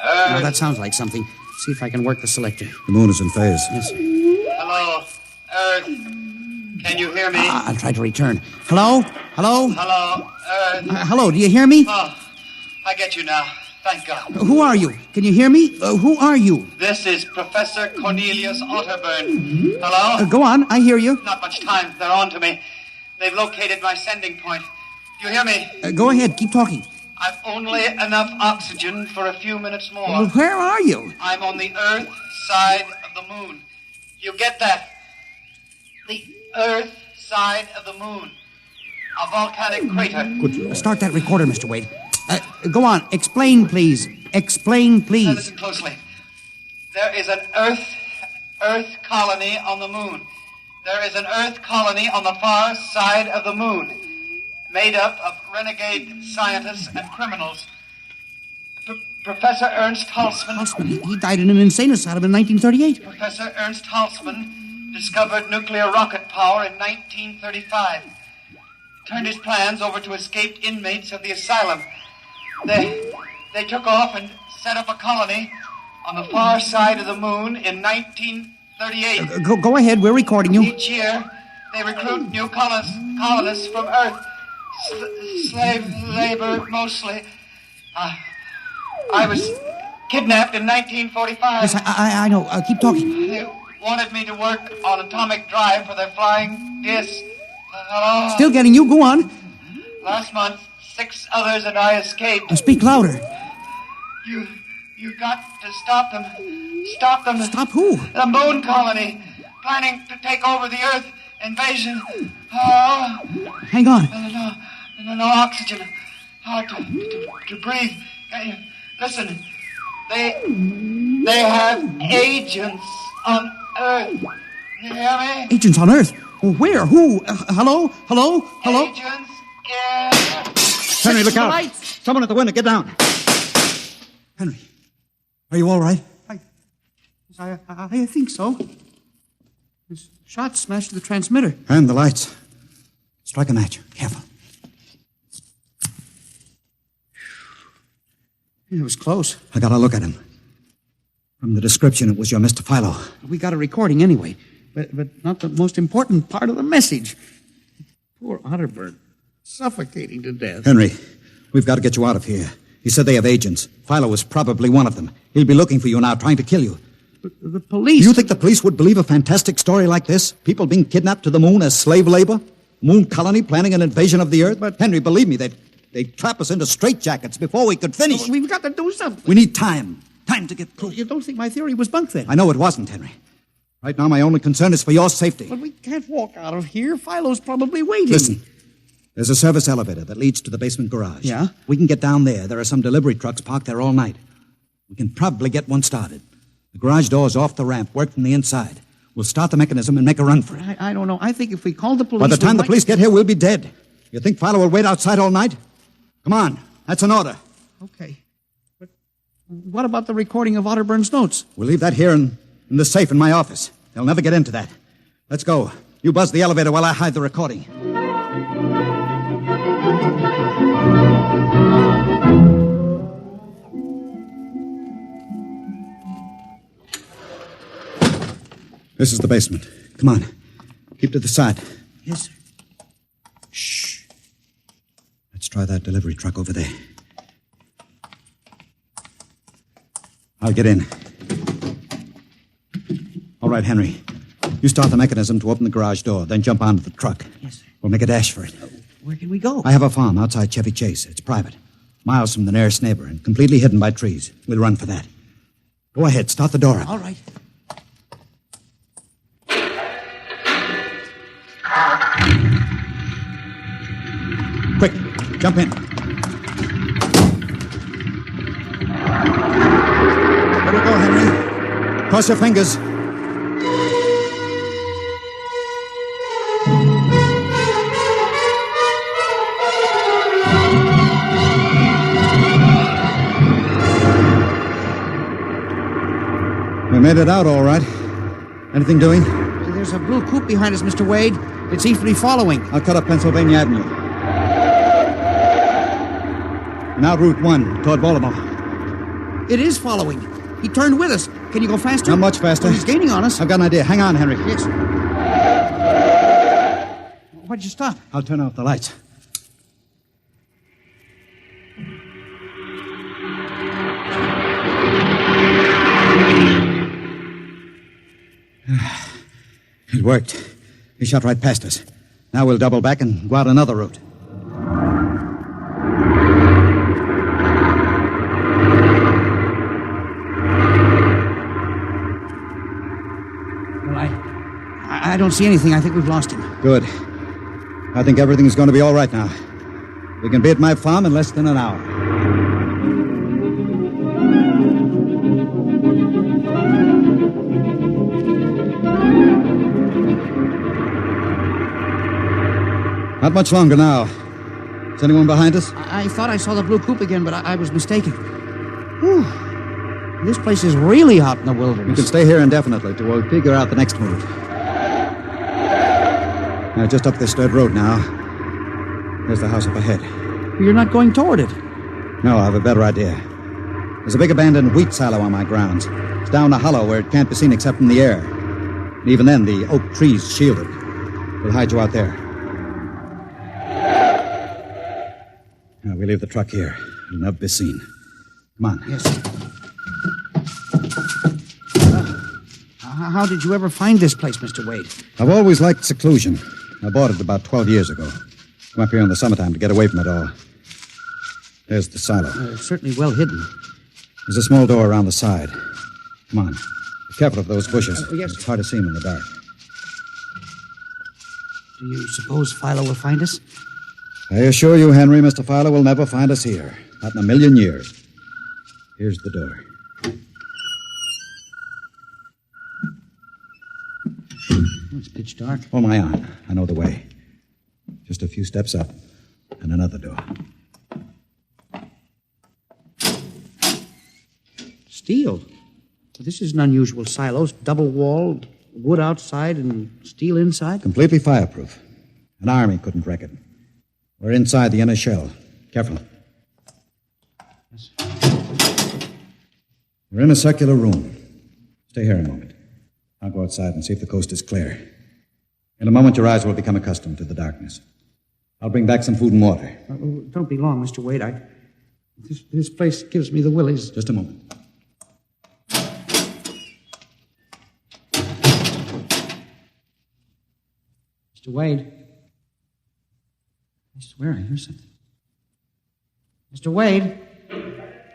Speaker 6: Now, that sounds like something. See if I can work the selector.
Speaker 24: The moon is in phase.
Speaker 6: Yes.
Speaker 14: Hello, Earth. Can you hear me?
Speaker 6: I'll try to return. Hello? Hello?
Speaker 14: Hello, Earth.
Speaker 6: Hello, do you hear me?
Speaker 14: Oh, I get you now. Thank God.
Speaker 6: Who are you? Can you hear me? Who are you?
Speaker 14: This is Professor Cornelius Otterburn. Hello?
Speaker 6: Go on, I hear you.
Speaker 14: Not much time. They're on to me. They've located my sending point. Do you hear me?
Speaker 6: Go ahead, keep talking.
Speaker 14: I've only enough oxygen for a few minutes more.
Speaker 6: Well, where are you?
Speaker 14: I'm on the Earth side of the moon. You get that? The Earth side of the moon. a volcanic crater.
Speaker 6: Good. Start that recorder, Mr. Wade. Go on. Explain, please. Explain,
Speaker 14: Now
Speaker 6: please.
Speaker 14: listen closely. There is an Earth colony on the moon. There is an Earth colony on the far side of the moon, made up of renegade scientists and criminals. Professor Ernst Halsman.
Speaker 6: He died in an insane asylum in 1938.
Speaker 14: Professor Ernst Halsman discovered nuclear rocket power in 1935. Turned his plans over to escaped inmates of the asylum. They took off and set up a colony on the far side of the moon in 1938.
Speaker 6: Go ahead. We're recording you.
Speaker 14: Each year, they recruit new colonists from Earth. Slave labor, mostly. I was kidnapped in 1945.
Speaker 6: Yes, I know. Keep talking.
Speaker 14: They wanted me to work on atomic drive for their flying disc. Hello?
Speaker 6: Still getting you. Go on.
Speaker 14: Last month, 6 others and I escaped.
Speaker 6: Speak louder.
Speaker 14: You got to stop them. Stop them.
Speaker 6: Stop who?
Speaker 14: The moon colony. Planning to take over the Earth. Invasion. Oh.
Speaker 6: Hang on.
Speaker 14: No oxygen. Hard to breathe. Listen. They have agents on Earth. You hear me?
Speaker 6: Agents on Earth? Well, where? Who? Hello?
Speaker 14: Agents in...
Speaker 24: Henry, look out. Someone at the window. Get down.
Speaker 6: Henry, are you all right? I think so. His shot smashed the transmitter.
Speaker 24: And the lights. Strike a match. Careful.
Speaker 6: It was close.
Speaker 24: I got a look at him. From the description, it was your Mr. Philo.
Speaker 6: We got a recording anyway, but not the most important part of the message. Poor Otterburn, suffocating to death.
Speaker 24: Henry, we've got to get you out of here. He said they have agents. Philo was probably one of them. He'll be looking for you now, trying to kill you.
Speaker 6: But the police...
Speaker 24: Do you think the police would believe a fantastic story like this? People being kidnapped to the moon as slave labor? Moon colony planning an invasion of the Earth? But Henry, believe me, they'd trap us into straitjackets before we could finish.
Speaker 6: We've got to do something.
Speaker 24: We need time. Time to get proof.
Speaker 6: You don't think my theory was bunk then?
Speaker 24: I know it wasn't, Henry. Right now, my only concern is for your safety.
Speaker 6: But we can't walk out of here. Philo's probably waiting.
Speaker 24: Listen, there's a service elevator that leads to the basement garage.
Speaker 6: Yeah?
Speaker 24: We can get down there. There are some delivery trucks parked there all night. We can probably get one started. The garage door's off the ramp, work from the inside. We'll start the mechanism and make a run for it.
Speaker 6: I don't know. I think if we call the police...
Speaker 24: By the time the police get here, we'll be dead. You think Philo will wait outside all night? Come on. That's an order.
Speaker 6: Okay. But what about the recording of Otterburn's notes?
Speaker 24: We'll leave that here in the safe in my office. They'll never get into that. Let's go. You buzz the elevator while I hide the recording. This is the basement. Come on. Keep to the side.
Speaker 6: Yes, sir.
Speaker 24: Shh. Let's try that delivery truck over there. I'll get in. All right, Henry. You start the mechanism to open the garage door, then jump onto the truck.
Speaker 6: Yes, sir.
Speaker 24: We'll make a dash for it.
Speaker 6: Where can we go?
Speaker 24: I have a farm outside Chevy Chase. It's private. Miles from the nearest neighbor and completely hidden by trees. We'll run for that. Go ahead. Start the door up.
Speaker 6: All right.
Speaker 24: Quick. Jump in. Let it go, Henry. Cross your fingers. We made it out all right. Anything doing?
Speaker 6: There's a blue coupe behind us, Mr. Wade. It seems to be following.
Speaker 24: I'll cut up Pennsylvania Avenue. Now Route 1, toward Baltimore.
Speaker 6: It is following. He turned with us. Can you go faster?
Speaker 24: Not much faster.
Speaker 6: Oh, he's gaining on us.
Speaker 24: I've got an idea. Hang on, Henry.
Speaker 6: Yes. Why'd you stop?
Speaker 24: I'll turn off the lights. It worked. He shot right past us. Now we'll double back and go out another route.
Speaker 6: Well, I don't see anything. I think we've lost him.
Speaker 24: Good. I think everything's going to be all right now. We can be at my farm in less than an hour. Not much longer now. Is anyone behind us?
Speaker 6: I thought I saw the blue coupe again, but I was mistaken. Whew. This place is really out in the wilderness.
Speaker 24: You can stay here indefinitely till we figure out the next move. Just up this dirt road now. There's the house up ahead.
Speaker 6: You're not going toward it.
Speaker 24: No, I have a better idea. There's a big abandoned wheat silo on my grounds. It's down a hollow where it can't be seen except from the air. And even then, the oak trees shield it. We'll hide you out there. Now, we leave the truck here. It'll never be seen. Come on.
Speaker 6: Yes. How did you ever find this place, Mr. Wade?
Speaker 24: I've always liked seclusion. I bought it about 12 years ago. Come up here in the summertime to get away from it all. There's the silo.
Speaker 6: Certainly well hidden.
Speaker 24: There's a small door around the side. Come on. Be careful of those bushes.
Speaker 6: Yes.
Speaker 24: It's hard to see them in the dark.
Speaker 6: Do you suppose Philo will find us?
Speaker 24: I assure you, Henry, Mr. Fowler will never find us here. Not in a million years. Here's the door.
Speaker 6: It's pitch dark.
Speaker 24: Hold my arm. I know the way. Just a few steps up, and another door.
Speaker 6: Steel. This is an unusual silo. Double-walled, wood outside and steel inside.
Speaker 24: Completely fireproof. An army couldn't wreck it. We're inside the inner shell. Careful.
Speaker 6: Yes.
Speaker 24: We're in a circular room. Stay here a moment. I'll go outside and see if the coast is clear. In a moment, your eyes will become accustomed to the darkness. I'll bring back some food and water.
Speaker 6: Don't be long, Mr. Wade. This place gives me the willies.
Speaker 24: Just a moment.
Speaker 6: Mr. Wade. I swear I hear something. Mr. Wade.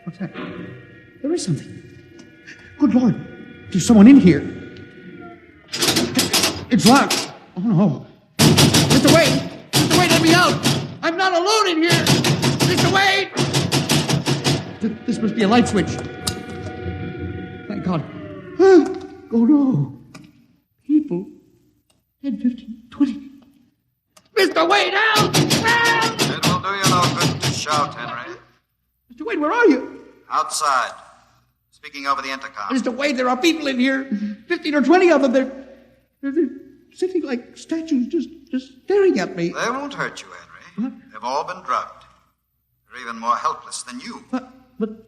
Speaker 6: What's that? There is something. Good Lord. There's someone in here. It's locked. Oh, no. Mr. Wade! Mr. Wade, let me out! I'm not alone in here! Mr. Wade! This must be a light switch. Thank God. Oh, no. People. 10, 15, 20. Mr. Wade, help! Help!
Speaker 9: It will do you no good to shout, Henry.
Speaker 6: Mr. Wade, where are you?
Speaker 9: Outside. Speaking over the intercom.
Speaker 6: Mr. Wade, there are people in here. 15 or 20 of them. They're sitting like statues, just staring at me.
Speaker 9: They won't hurt you, Henry. What? They've all been drugged. They're even more helpless than you.
Speaker 6: But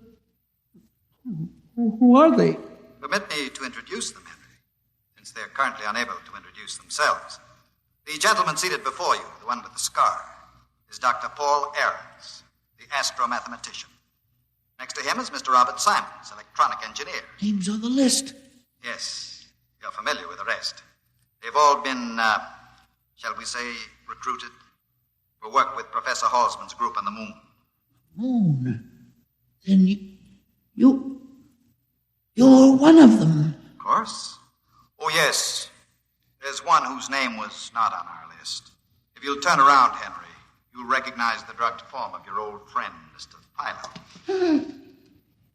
Speaker 6: who are they?
Speaker 9: Permit me to introduce them, Henry, since they're currently unable to introduce themselves. The gentleman seated before you, the one with the scar, is Dr. Paul Ahrens, the astromathematician. Next to him is Mr. Robert Simons, electronic engineer.
Speaker 6: Names on the list.
Speaker 9: Yes, you're familiar with the rest. They've all been, shall we say, recruited for work with Professor Halsman's group on the moon.
Speaker 6: Moon? Then you're one of them.
Speaker 9: Of course. Oh, yes. There's one whose name was not on our list. If you'll turn around, Henry, you'll recognize the drugged form of your old friend, Mr. Philo.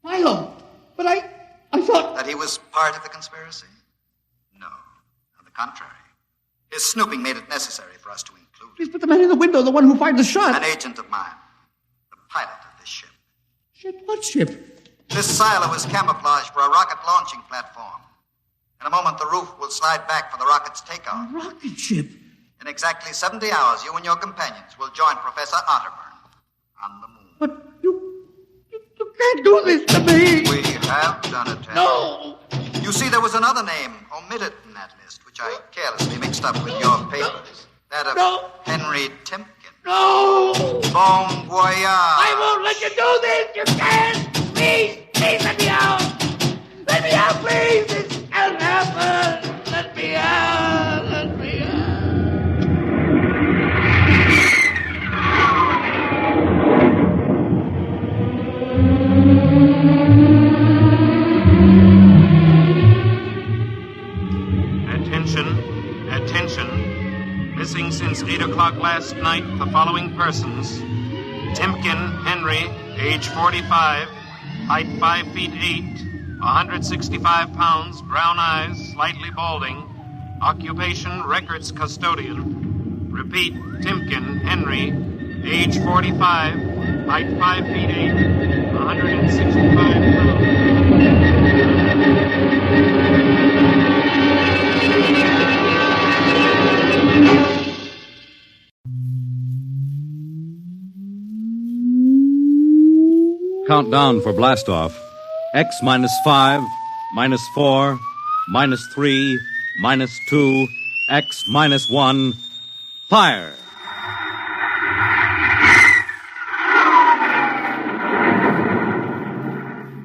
Speaker 6: Philo? But I thought...
Speaker 9: That he was part of the conspiracy? No. On the contrary. His snooping made it necessary for us to include
Speaker 6: Please put the man in the window, the one who fired the shot.
Speaker 9: an agent of mine, the pilot of this ship.
Speaker 6: Ship? What ship?
Speaker 9: This silo is camouflaged for a rocket launching platform. In a moment, the roof will slide back for the rocket's takeoff.
Speaker 6: A rocket ship?
Speaker 9: In exactly 70 hours, you and your companions will join Professor Otterburn on the moon.
Speaker 6: But you can't do this to me!
Speaker 9: We have done it, Henry.
Speaker 6: No!
Speaker 9: You see, there was another name omitted in that list, which I carelessly mixed up with your papers. That of Henry Timken.
Speaker 6: No!
Speaker 9: Bon voyage.
Speaker 6: I won't let you do this! You can't! Please let me out! Let me out, please! This can't happen! Let me out! Let me out!
Speaker 4: Attention. Missing since 8 o'clock last night the following persons: Timken Henry, age 45, height 5 feet 8, 165 pounds, brown eyes, slightly balding, occupation records custodian. Repeat, Timken Henry, age 45, height 5 feet 8, 165 pounds.
Speaker 1: Countdown for blastoff. X -5, -4, -3, -2, X -1. Fire!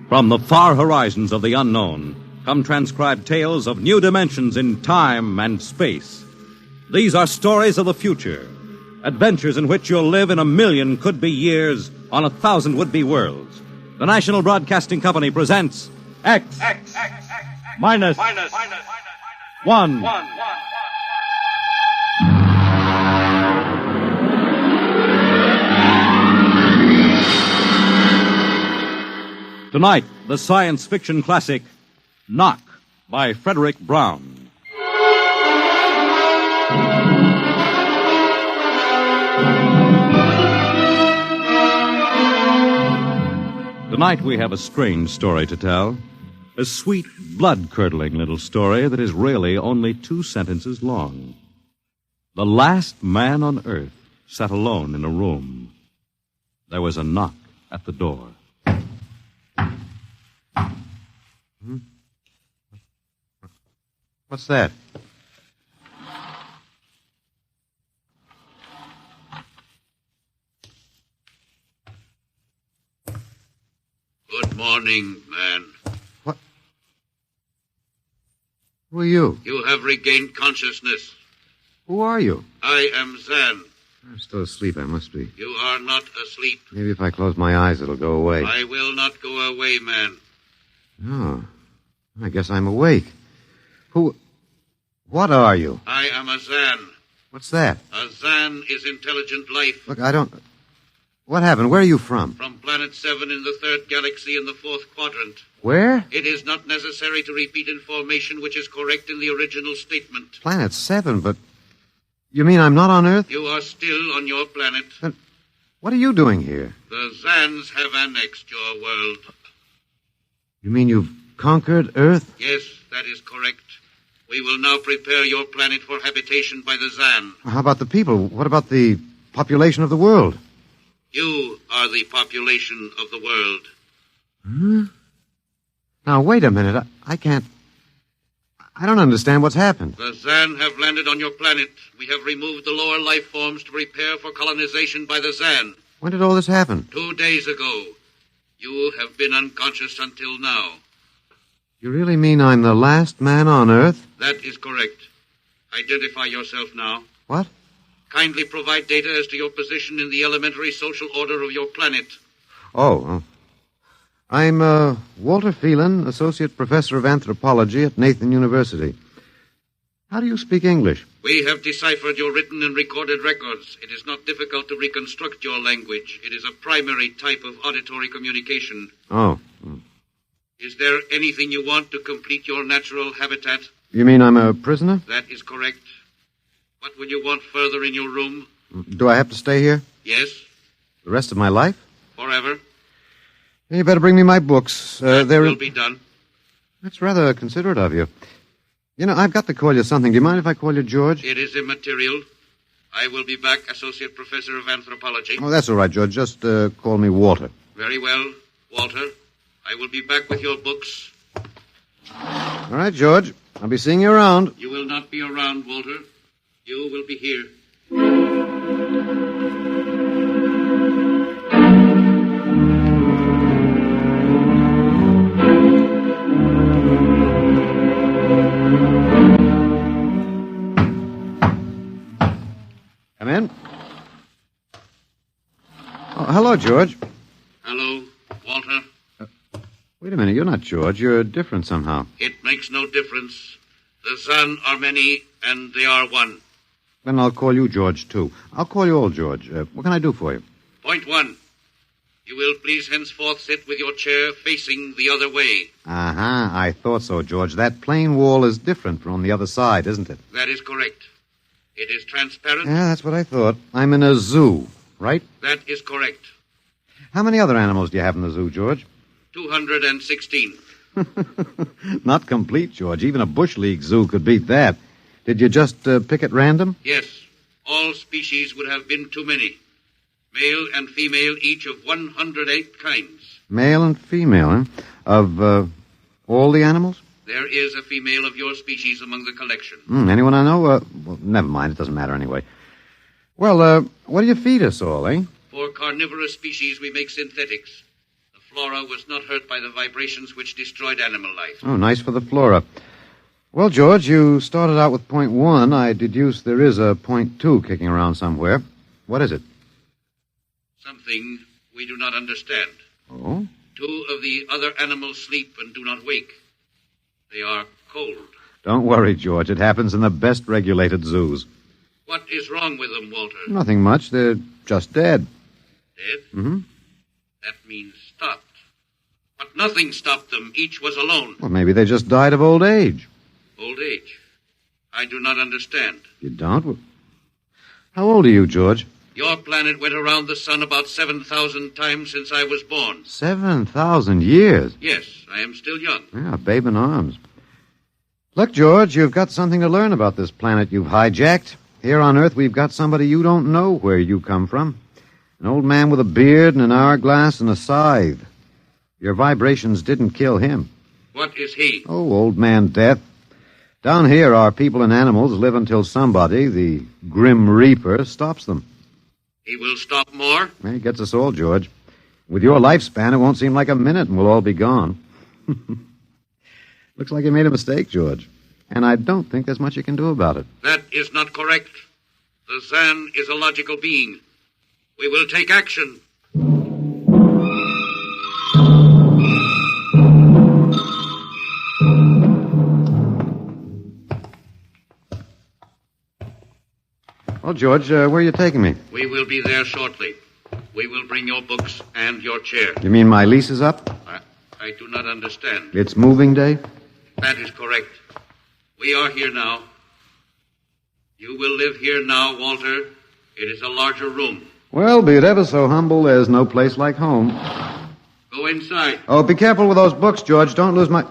Speaker 1: From the far horizons of the unknown come transcribed tales of new dimensions in time and space. These are stories of the future, adventures in which you'll live in 1,000,000 could-be years on 1,000 would-be worlds. The National Broadcasting Company presents X minus 1. Tonight, the science fiction classic Knock by Frederick Brown. Tonight we have a strange story to tell. A sweet, blood-curdling little story that is really only 2 sentences long. The last man on earth sat alone in a room. There was a knock at the door.
Speaker 21: What's that?
Speaker 16: Good morning, man.
Speaker 21: What? Who are you?
Speaker 16: You have regained consciousness.
Speaker 21: Who are you?
Speaker 16: I am Zan.
Speaker 21: I'm still asleep, I must be.
Speaker 16: You are not asleep.
Speaker 21: Maybe if I close my eyes, it'll go away.
Speaker 16: I will not go away, man.
Speaker 21: Oh, I guess I'm awake. What are you?
Speaker 16: I am a Zan.
Speaker 21: What's that?
Speaker 16: A Zan is intelligent life.
Speaker 21: Look, I don't... What happened? Where are you from?
Speaker 16: From Planet 7 in the 3rd galaxy in the 4th quadrant.
Speaker 21: Where?
Speaker 16: It is not necessary to repeat information which is correct in the original statement.
Speaker 21: Planet 7, but... You mean I'm not on Earth?
Speaker 16: You are still on your planet.
Speaker 21: Then what are you doing here?
Speaker 16: The Zans have annexed your world.
Speaker 21: You mean you've conquered Earth?
Speaker 16: Yes, that is correct. We will now prepare your planet for habitation by the Zan.
Speaker 21: How about the people? What about the population of the world?
Speaker 16: You are the population of the world.
Speaker 21: Hmm? Now, wait a minute. I can't... I don't understand what's happened.
Speaker 16: The Zan have landed on your planet. We have removed the lower life forms to prepare for colonization by the Zan.
Speaker 21: When did all this happen?
Speaker 16: 2 days ago. You have been unconscious until now.
Speaker 21: You really mean I'm the last man on Earth?
Speaker 16: That is correct. Identify yourself now.
Speaker 21: What?
Speaker 16: Kindly provide data as to your position in the elementary social order of your planet.
Speaker 21: I'm Walter Phelan, Associate Professor of Anthropology at Nathan University. How do you speak English?
Speaker 16: We have deciphered your written and recorded records. It is not difficult to reconstruct your language. It is a primary type of auditory communication.
Speaker 21: Oh.
Speaker 16: Is there anything you want to complete your natural habitat?
Speaker 21: You mean I'm a prisoner?
Speaker 16: That is correct. What will you want further in your room?
Speaker 21: Do I have to stay here?
Speaker 16: Yes.
Speaker 21: The rest of my life?
Speaker 16: Forever.
Speaker 21: You better bring me my books.
Speaker 16: That will be done.
Speaker 21: That's rather considerate of you. You know, I've got to call you something. Do you mind if I call you George?
Speaker 16: It is immaterial. I will be back, Associate Professor of Anthropology.
Speaker 21: Oh, that's all right, George. Just call me Walter.
Speaker 16: Very well, Walter. I will be back with your books.
Speaker 21: All right, George. I'll be seeing you around.
Speaker 16: You will not be around, Walter. You will be here.
Speaker 21: Come in. Oh, hello, George.
Speaker 16: Hello, Walter.
Speaker 21: Wait a minute. You're not George. You're different somehow.
Speaker 16: It makes no difference. The Zan are many, and they are one.
Speaker 4: Then I'll call you George, too. I'll call you old George. What can I do for you?
Speaker 16: Point 1. You will please henceforth sit with your chair facing the other way.
Speaker 4: Uh-huh. I thought so, George. That plain wall is different from on the other side, isn't it?
Speaker 16: That is correct. It is transparent.
Speaker 4: Yeah, that's what I thought. I'm in a zoo, right?
Speaker 16: That is correct.
Speaker 4: How many other animals do you have in the zoo, George?
Speaker 16: 216.
Speaker 4: Not complete, George. Even a Bush League zoo could beat that. Did you just pick at random?
Speaker 16: Yes. All species would have been too many. Male and female, each of 108 kinds.
Speaker 4: Male and female, huh? Of all the animals?
Speaker 16: There is a female of your species among the collection.
Speaker 4: Anyone I know? Well, never mind. It doesn't matter anyway. Well, what do you feed us all, eh?
Speaker 16: For carnivorous species, we make synthetics. The flora was not hurt by the vibrations which destroyed animal life.
Speaker 4: Oh, nice for the flora. Well, George, you started out with point 1. I deduce there is a point 2 kicking around somewhere. What is it?
Speaker 16: Something we do not understand.
Speaker 4: Oh?
Speaker 16: 2 of the other animals sleep and do not wake. They are cold.
Speaker 4: Don't worry, George. It happens in the best regulated zoos.
Speaker 16: What is wrong with them, Walter?
Speaker 4: Nothing much. They're just dead.
Speaker 16: Dead?
Speaker 4: Mm-hmm.
Speaker 16: That means stopped. But nothing stopped them. Each was alone.
Speaker 4: Well, maybe they just died of old age.
Speaker 16: Old age? I do not understand.
Speaker 4: You don't? Well, how old are you, George?
Speaker 16: Your planet went around the sun about 7,000 times since I was born.
Speaker 4: 7,000 years?
Speaker 16: Yes, I am still young.
Speaker 4: Yeah, a babe in arms. Look, George, you've got something to learn about this planet you've hijacked. Here on Earth, we've got somebody you don't know where you come from. An old man with a beard and an hourglass and a scythe. Your vibrations didn't kill him.
Speaker 16: What is he?
Speaker 4: Oh, old man Death. Down here, our people and animals live until somebody, the Grim Reaper, stops them.
Speaker 16: He will stop more?
Speaker 4: Well, he gets us all, George. With your lifespan, it won't seem like a minute and we'll all be gone. Looks like you made a mistake, George. And I don't think there's much you can do about it.
Speaker 16: That is not correct. The Zan is a logical being. We will take action.
Speaker 4: Well, George, where are you taking me?
Speaker 16: We will be there shortly. We will bring your books and your chair.
Speaker 4: You mean my lease is up?
Speaker 16: I do not understand.
Speaker 4: It's moving day?
Speaker 16: That is correct. We are here now. You will live here now, Walter. It is a larger room.
Speaker 4: Well, be it ever so humble, there's no place like home.
Speaker 16: Go inside.
Speaker 4: Oh, be careful with those books, George. Don't lose my...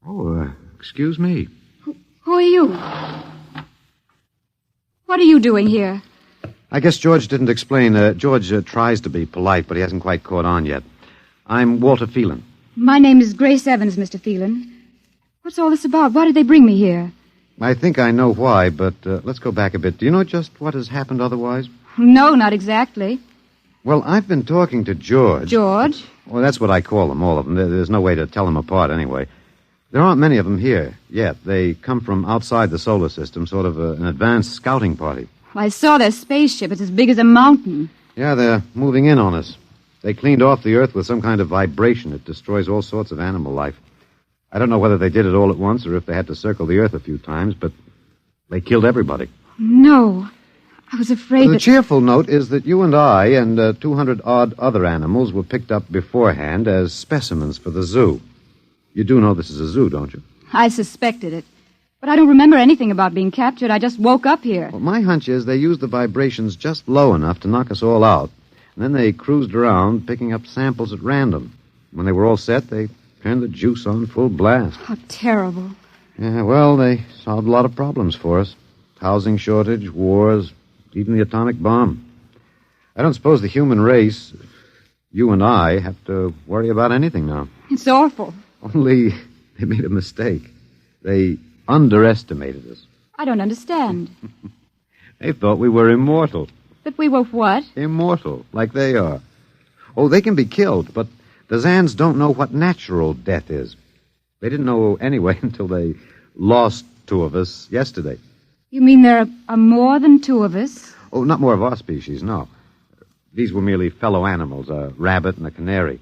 Speaker 4: Oh, excuse me.
Speaker 12: Who are you? What are you doing here?
Speaker 4: I guess George didn't explain. George tries to be polite, but he hasn't quite caught on yet. I'm Walter Phelan.
Speaker 12: My name is Grace Evans, Mr. Phelan. What's all this about? Why did they bring me here?
Speaker 4: I think I know why, but let's go back a bit. Do you know just what has happened otherwise?
Speaker 12: No, not exactly.
Speaker 4: Well, I've been talking to George.
Speaker 12: George?
Speaker 4: Well, that's what I call them, all of them. There's no way to tell them apart anyway. There aren't many of them here yet. They come from outside the solar system, sort of an advanced scouting party.
Speaker 12: Well, I saw their spaceship. It's as big as a mountain.
Speaker 4: Yeah, they're moving in on us. They cleaned off the Earth with some kind of vibration. It destroys all sorts of animal life. I don't know whether they did it all at once or if they had to circle the Earth a few times, but they killed everybody.
Speaker 12: No. I was afraid
Speaker 4: The cheerful note is that you and I and 200-odd other animals were picked up beforehand as specimens for the zoo. You do know this is a zoo, don't you?
Speaker 12: I suspected it. But I don't remember anything about being captured. I just woke up here.
Speaker 4: Well, my hunch is they used the vibrations just low enough to knock us all out. And then they cruised around, picking up samples at random. When they were all set, they turned the juice on full blast.
Speaker 12: How terrible.
Speaker 4: Yeah, well, they solved a lot of problems for us. Housing shortage, wars, even the atomic bomb. I don't suppose the human race, you and I, have to worry about anything now.
Speaker 12: It's awful.
Speaker 4: Only they made a mistake. They underestimated us.
Speaker 12: I don't understand.
Speaker 4: They thought we were immortal.
Speaker 12: That we were what?
Speaker 4: Immortal, like they are. Oh, they can be killed, but the Zans don't know what natural death is. They didn't know anyway until they lost 2 of us yesterday.
Speaker 12: You mean there are more than 2 of us?
Speaker 4: Oh, not more of our species, no. These were merely fellow animals, a rabbit and a canary.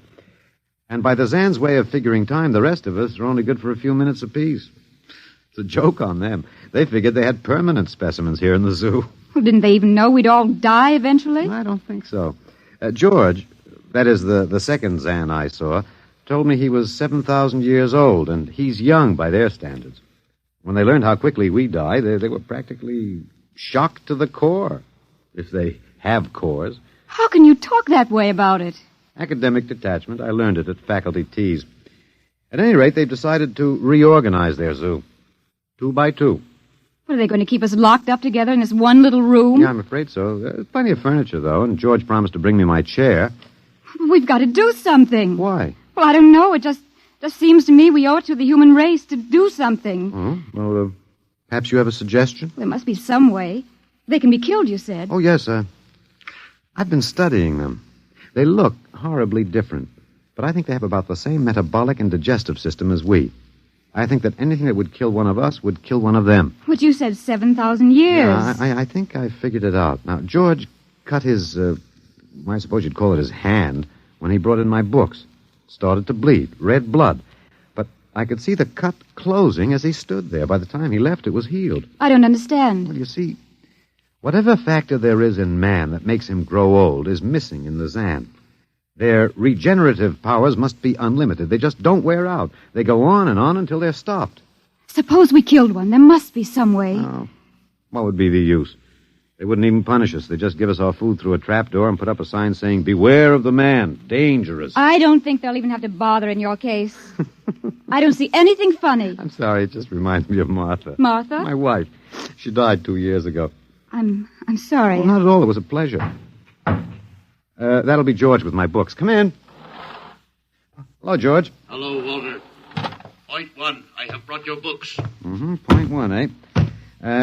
Speaker 4: And by the Zan's way of figuring time, the rest of us are only good for a few minutes apiece.
Speaker 11: It's a joke on them. They figured they had permanent specimens here in the zoo.
Speaker 20: Well, didn't they even know we'd all die eventually?
Speaker 11: I don't think so. George, that is the second Zan I saw, told me he was 7,000 years old, and he's young by their standards. When they learned how quickly we die, they were practically shocked to the core, if they have cores.
Speaker 20: How can you talk that way about it?
Speaker 11: Academic detachment. I learned it at faculty teas. At any rate, they've decided to reorganize their zoo. 2 by 2.
Speaker 20: What, are they going to keep us locked up together in this one little room?
Speaker 11: Yeah, I'm afraid so. There's plenty of furniture, though, and George promised to bring me my chair.
Speaker 20: We've got to do something.
Speaker 11: Why?
Speaker 20: Well, I don't know. It just seems to me we owe it to the human race to do something.
Speaker 11: Oh, well, perhaps you have a suggestion?
Speaker 20: There must be some way. They can be killed, you said.
Speaker 11: Oh, yes, I've been studying them. They look horribly different, but I think they have about the same metabolic and digestive system as we. I think that anything that would kill one of us would kill one of them.
Speaker 20: But you said 7,000 years.
Speaker 11: Yeah, I think I figured it out. Now, George cut his, I suppose you'd call it his hand, when he brought in my books. It started to bleed, red blood. But I could see the cut closing as he stood there. By the time he left, it was healed.
Speaker 20: I don't understand.
Speaker 11: Well, you see, whatever factor there is in man that makes him grow old is missing in the Zan. Their regenerative powers must be unlimited. They just don't wear out. They go on and on until they're stopped.
Speaker 20: Suppose we killed one. There must be some way.
Speaker 11: Oh, what would be the use? They wouldn't even punish us. They'd just give us our food through a trapdoor and put up a sign saying, "Beware of the man. Dangerous."
Speaker 20: I don't think they'll even have to bother in your case. I don't see anything funny.
Speaker 11: I'm sorry. It just reminds me of Martha.
Speaker 20: Martha?
Speaker 11: My wife. She died 2 years ago.
Speaker 20: I'm sorry.
Speaker 11: Well, not at all. It was a pleasure. That'll be George with my books. Come in. Hello, George.
Speaker 16: Hello, Walter. Point 1, I have brought your books.
Speaker 11: Point 1, eh?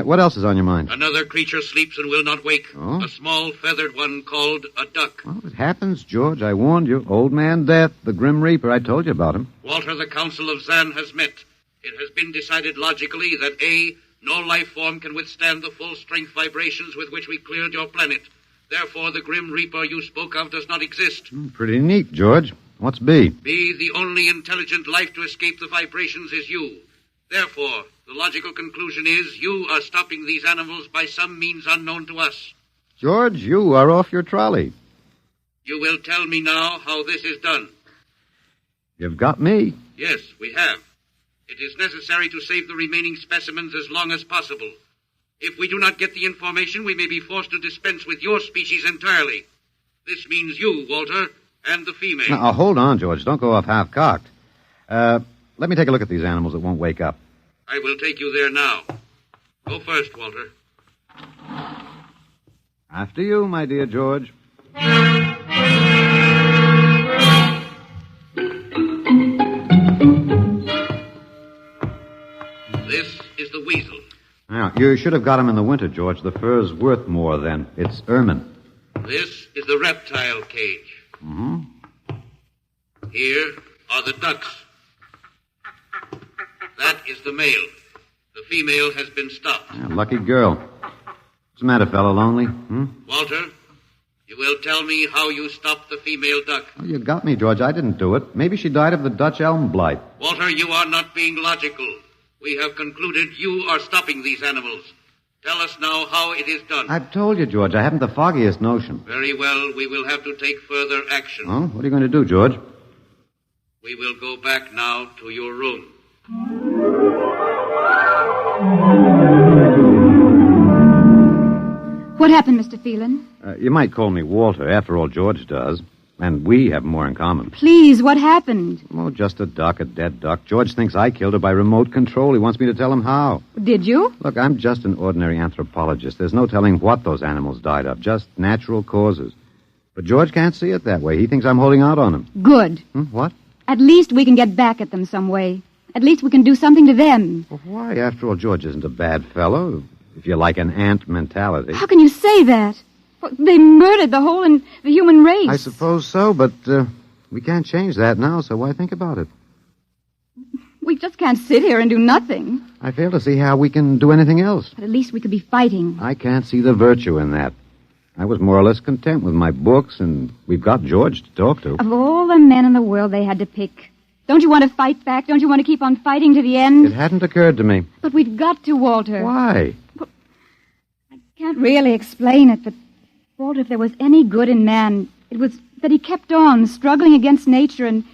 Speaker 11: What else is on your mind?
Speaker 16: Another creature sleeps and will not wake.
Speaker 11: Oh?
Speaker 16: A small feathered one called a duck.
Speaker 11: Well, it happens, George. I warned you. Old Man Death, the Grim Reaper. I told you about him.
Speaker 16: Walter, the Council of Zan has met. It has been decided logically that A, no life form can withstand the full strength vibrations with which we cleared your planet. Therefore, the Grim Reaper you spoke of does not exist.
Speaker 11: Pretty neat, George. What's B?
Speaker 16: B, the only intelligent life to escape the vibrations is you. Therefore, the logical conclusion is you are stopping these animals by some means unknown to us.
Speaker 11: George, you are off your trolley.
Speaker 16: You will tell me now how this is done.
Speaker 11: You've got me.
Speaker 16: Yes, we have. It is necessary to save the remaining specimens as long as possible. If we do not get the information, we may be forced to dispense with your species entirely. This means you, Walter, and the female.
Speaker 11: Now, hold on, George. Don't go off half-cocked. Let me take a look at these animals that won't wake up.
Speaker 16: I will take you there now. Go first, Walter.
Speaker 11: After you, my dear George.
Speaker 16: This is the weasel.
Speaker 11: Now, you should have got him in the winter, George. The fur's worth more then. It's ermine.
Speaker 16: This is the reptile cage.
Speaker 11: Mm-hmm.
Speaker 16: Here are the ducks. That is the male. The female has been stopped.
Speaker 11: Yeah, lucky girl. What's the matter, fellow? Lonely?
Speaker 16: Walter, you will tell me how you stopped the female duck.
Speaker 11: Oh, you got me, George. I didn't do it. Maybe she died of the Dutch elm blight.
Speaker 16: Walter, you are not being logical. We have concluded you are stopping these animals. Tell us now how it is done.
Speaker 11: I've told you, George. I haven't the foggiest notion.
Speaker 16: Very well. We will have to take further action.
Speaker 11: Oh, what are you going to do, George?
Speaker 16: We will go back now to your room.
Speaker 20: What happened, Mr. Phelan?
Speaker 11: You might call me Walter. After all, George does. And we have more in common.
Speaker 20: Please, what happened?
Speaker 11: Oh, just a duck, a dead duck. George thinks I killed her by remote control. He wants me to tell him how.
Speaker 20: Did you?
Speaker 11: Look, I'm just an ordinary anthropologist. There's no telling what those animals died of, just natural causes. But George can't see it that way. He thinks I'm holding out on him.
Speaker 20: Good.
Speaker 11: What?
Speaker 20: At least we can get back at them some way. At least we can do something to them.
Speaker 11: Well, why? After all, George isn't a bad fellow, if you like an ant mentality.
Speaker 20: How can you say that? Well, they murdered the human race.
Speaker 11: I suppose so, but we can't change that now, so why think about it?
Speaker 20: We just can't sit here and do nothing.
Speaker 11: I fail to see how we can do anything else.
Speaker 20: But at least we could be fighting.
Speaker 11: I can't see the virtue in that. I was more or less content with my books, and we've got George to talk to.
Speaker 20: Of all the men in the world they had to pick, Don't you want to fight back? Don't you want to keep on fighting to the end?
Speaker 11: It hadn't occurred to me.
Speaker 20: But we've got to, Walter.
Speaker 11: Why?
Speaker 20: Can't really explain it, but, Walter, if there was any good in man, it was that he kept on struggling against nature and,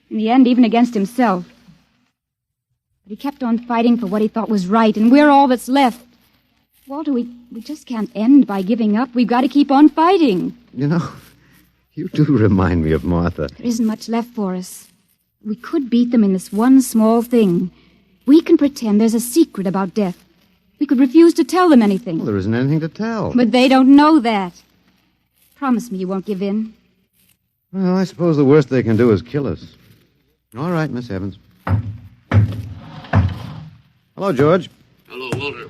Speaker 20: in the end, even against himself. But he kept on fighting for what he thought was right, and we're all that's left. Walter, we just can't end by giving up. We've got to keep on fighting.
Speaker 11: You know, you do remind me of Martha.
Speaker 20: There isn't much left for us. We could beat them in this one small thing. We can pretend there's a secret about death. We could refuse to tell them anything.
Speaker 11: Well, there isn't anything to tell.
Speaker 20: But they don't know that. Promise me you won't give in.
Speaker 11: Well, I suppose the worst they can do is kill us. All right, Miss Evans. Hello, George.
Speaker 16: Hello, Walter.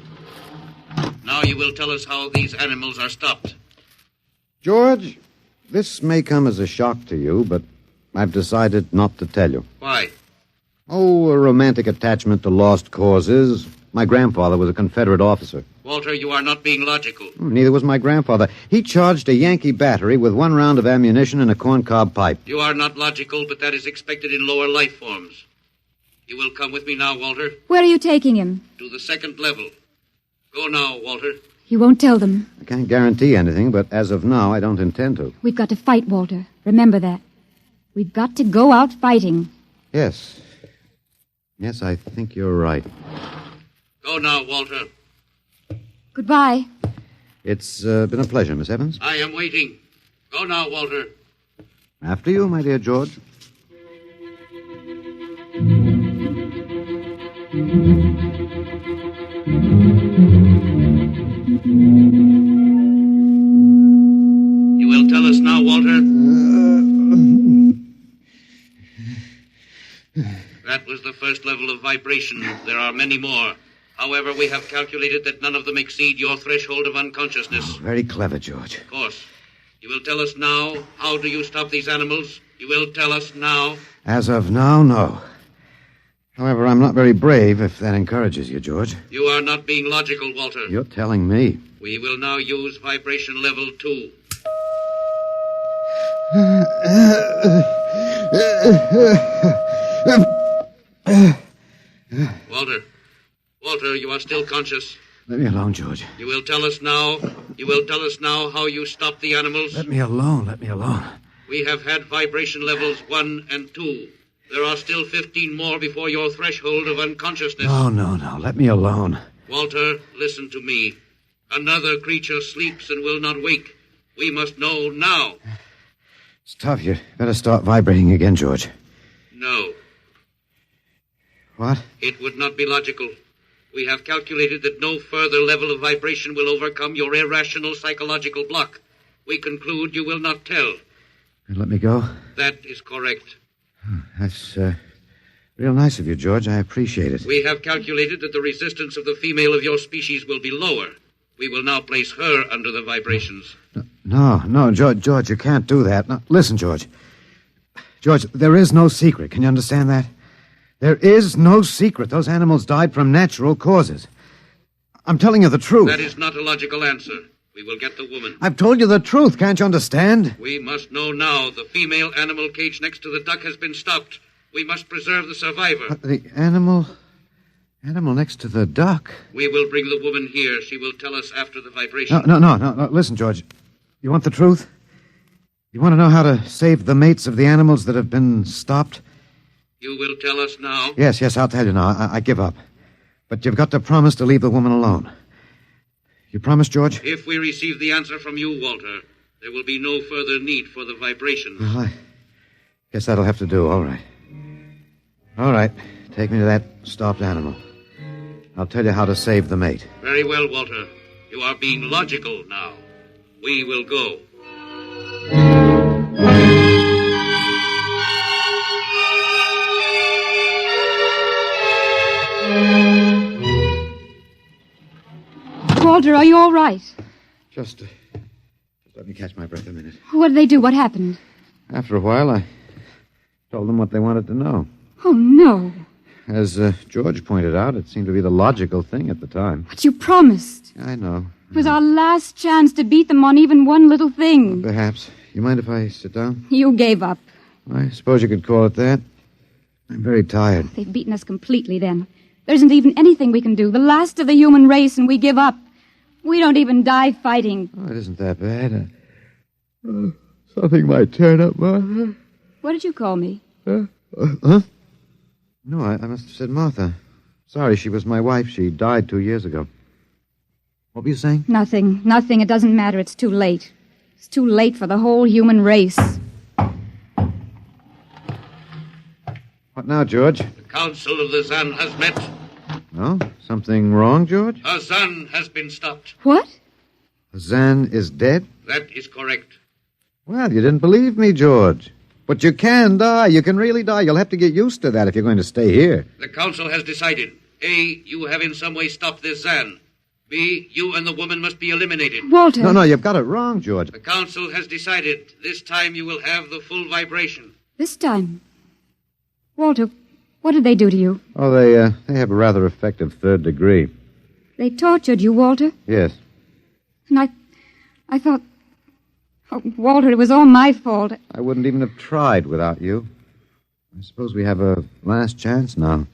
Speaker 16: Now you will tell us how these animals are stopped.
Speaker 11: George, this may come as a shock to you, but I've decided not to tell you.
Speaker 16: Why?
Speaker 11: Oh, a romantic attachment to lost causes. My grandfather was a Confederate officer.
Speaker 16: Walter, you are not being logical.
Speaker 11: Neither was my grandfather. He charged a Yankee battery with 1 round of ammunition and a corncob pipe.
Speaker 16: You are not logical, but that is expected in lower life forms. You will come with me now, Walter.
Speaker 20: Where are you taking him?
Speaker 16: To the 2nd level. Go now, Walter.
Speaker 20: You won't tell them.
Speaker 11: I can't guarantee anything, but as of now, I don't intend to.
Speaker 20: We've got to fight, Walter. Remember that. We've got to go out fighting.
Speaker 11: Yes. Yes, I think you're right.
Speaker 16: Go now, Walter.
Speaker 20: Goodbye.
Speaker 11: It's been a pleasure, Miss Evans.
Speaker 16: I am waiting. Go now, Walter.
Speaker 11: After you, my dear George.
Speaker 16: You will tell us now, Walter? That was the 1st level of vibration. There are many more. However, we have calculated that none of them exceed your threshold of unconsciousness.
Speaker 11: Oh, very clever, George.
Speaker 16: Of course. You will tell us now, how do you stop these animals? You will tell us now?
Speaker 11: As of now, no. However, I'm not very brave, if that encourages you, George.
Speaker 16: You are not being logical, Walter.
Speaker 11: You're telling me.
Speaker 16: We will now use vibration level 2. Walter, you are still conscious.
Speaker 11: Let me alone, George.
Speaker 16: You will tell us now. You will tell us now how you stop the animals.
Speaker 11: Let me alone. Let me alone.
Speaker 16: We have had vibration levels 1 and 2. There are still 15 more before your threshold of unconsciousness.
Speaker 11: No. Let me alone.
Speaker 16: Walter, listen to me. Another creature sleeps and will not wake. We must know now.
Speaker 11: It's tough. You better start vibrating again, George.
Speaker 16: No.
Speaker 11: What?
Speaker 16: It would not be logical. We have calculated that no further level of vibration will overcome your irrational psychological block. We conclude you will not tell.
Speaker 11: Let me go?
Speaker 16: That is correct.
Speaker 11: That's real nice of you, George. I appreciate it.
Speaker 16: We have calculated that the resistance of the female of your species will be lower. We will now place her under the vibrations.
Speaker 11: No, George, you can't do that. No, listen, George. George, there is no secret. Can you understand that? There is no secret. Those animals died from natural causes. I'm telling you the truth.
Speaker 16: That is not a logical answer. We will get the woman.
Speaker 11: I've told you the truth. Can't you understand?
Speaker 16: We must know now. The female animal cage next to the duck has been stopped. We must preserve the survivor.
Speaker 11: The animal next to the duck?
Speaker 16: We will bring the woman here. She will tell us after the vibration.
Speaker 11: No. Listen, George. You want the truth? You want to know how to save the mates of the animals that have been stopped?
Speaker 16: You will tell us now?
Speaker 11: Yes, I'll tell you now. I give up. But you've got to promise to leave the woman alone. You promise, George?
Speaker 16: If we receive the answer from you, Walter, there will be no further need for the vibrations.
Speaker 11: Well, I guess that'll have to do. All right. Take me to that stopped animal. I'll tell you how to save the mate.
Speaker 16: Very well, Walter. You are being logical now. We will go.
Speaker 20: Walter, are you all right?
Speaker 11: Just let me catch my breath a minute.
Speaker 20: What did they do? What happened?
Speaker 11: After a while, I told them what they wanted to know.
Speaker 20: Oh, no.
Speaker 11: As George pointed out, it seemed to be the logical thing at the time.
Speaker 20: But you promised.
Speaker 11: I know.
Speaker 20: It was our last chance to beat them on even one little thing.
Speaker 11: Perhaps. You mind if I sit down?
Speaker 20: You gave up.
Speaker 11: I suppose you could call it that. I'm very tired.
Speaker 20: They've beaten us completely, then. There isn't even anything we can do. The last of the human race, and we give up. We don't even die fighting.
Speaker 11: Oh, it isn't that bad. Something might turn up, Martha.
Speaker 20: What did you call me?
Speaker 11: Huh? No, I must have said Martha. Sorry, she was my wife. She died 2 years ago. What were you saying?
Speaker 20: Nothing. It doesn't matter. It's too late. It's too late for the whole human race.
Speaker 11: What now, George?
Speaker 16: The Council of the Zan has met.
Speaker 11: No? Something wrong, George?
Speaker 16: A Zan has been stopped.
Speaker 20: What?
Speaker 11: Zan is dead?
Speaker 16: That is correct.
Speaker 11: Well, you didn't believe me, George. But you can die. You can really die. You'll have to get used to that if you're going to stay here.
Speaker 16: The Council has decided. A, you have in some way stopped this Zan. B, you and the woman must be eliminated.
Speaker 20: Walter.
Speaker 11: No, you've got it wrong, George.
Speaker 16: The Council has decided. This time you will have the full vibration.
Speaker 20: This time? Walter, what did they do to you?
Speaker 11: Oh, they have a rather effective third degree.
Speaker 20: They tortured you, Walter?
Speaker 11: Yes.
Speaker 20: And I thought... Oh, Walter, it was all my fault.
Speaker 11: I wouldn't even have tried without you. I suppose we have a last chance now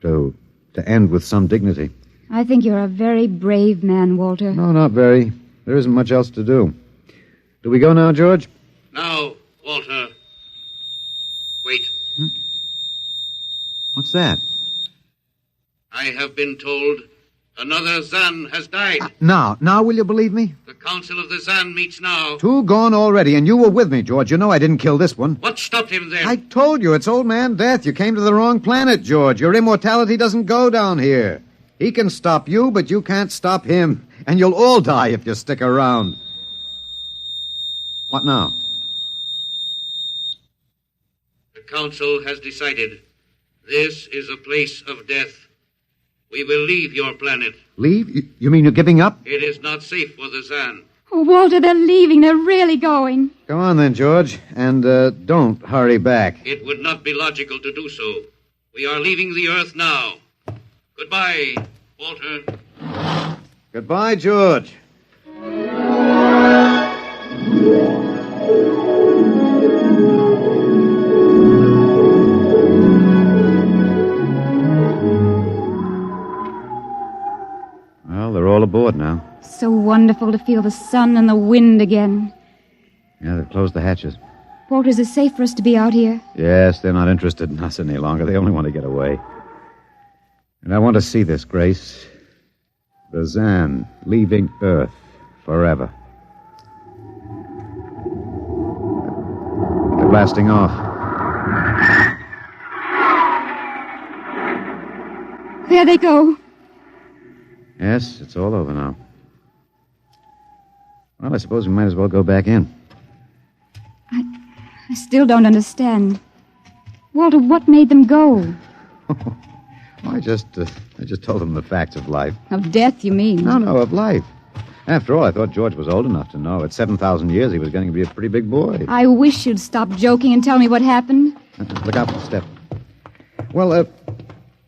Speaker 11: to end with some dignity.
Speaker 20: I think you're a very brave man, Walter.
Speaker 11: No, not very. There isn't much else to do. Do we go now, George?
Speaker 16: Now, Walter. Wait.
Speaker 11: What's that?
Speaker 16: I have been told another Zan has died.
Speaker 11: Now will you believe me?
Speaker 16: The Council of the Zan meets now.
Speaker 11: 2 gone already, and you were with me, George. You know I didn't kill this one.
Speaker 16: What stopped him then?
Speaker 11: I told you, it's Old Man Death. You came to the wrong planet, George. Your immortality doesn't go down here. He can stop you, but you can't stop him. And you'll all die if you stick around. What now?
Speaker 16: The Council has decided. This is a place of death. We will leave your planet.
Speaker 11: Leave? You mean you're giving up?
Speaker 16: It is not safe for the Zan.
Speaker 20: Oh, Walter, they're leaving. They're really going.
Speaker 11: Go on then, George. And don't hurry back.
Speaker 16: It would not be logical to do so. We are leaving the Earth now. Goodbye, Walter.
Speaker 11: Goodbye, George. Well, they're all aboard now.
Speaker 20: So wonderful to feel the sun and the wind again.
Speaker 11: Yeah, they've closed the hatches.
Speaker 20: Walter, is it safe for us to be out here?
Speaker 11: Yes, they're not interested in us any longer. They only want to get away. And I want to see this, Grace. The Zan leaving Earth forever. They're blasting off.
Speaker 20: There they go.
Speaker 11: Yes, it's all over now. Well, I suppose we might as well go back in.
Speaker 20: I still don't understand. Walter, what made them go?
Speaker 11: I just told them the facts of life.
Speaker 20: Of death, you mean?
Speaker 11: No, of life. After all, I thought George was old enough to know. At 7,000 years, he was going to be a pretty big boy.
Speaker 20: I wish you'd stop joking and tell me what happened.
Speaker 11: Look out for the step. Well,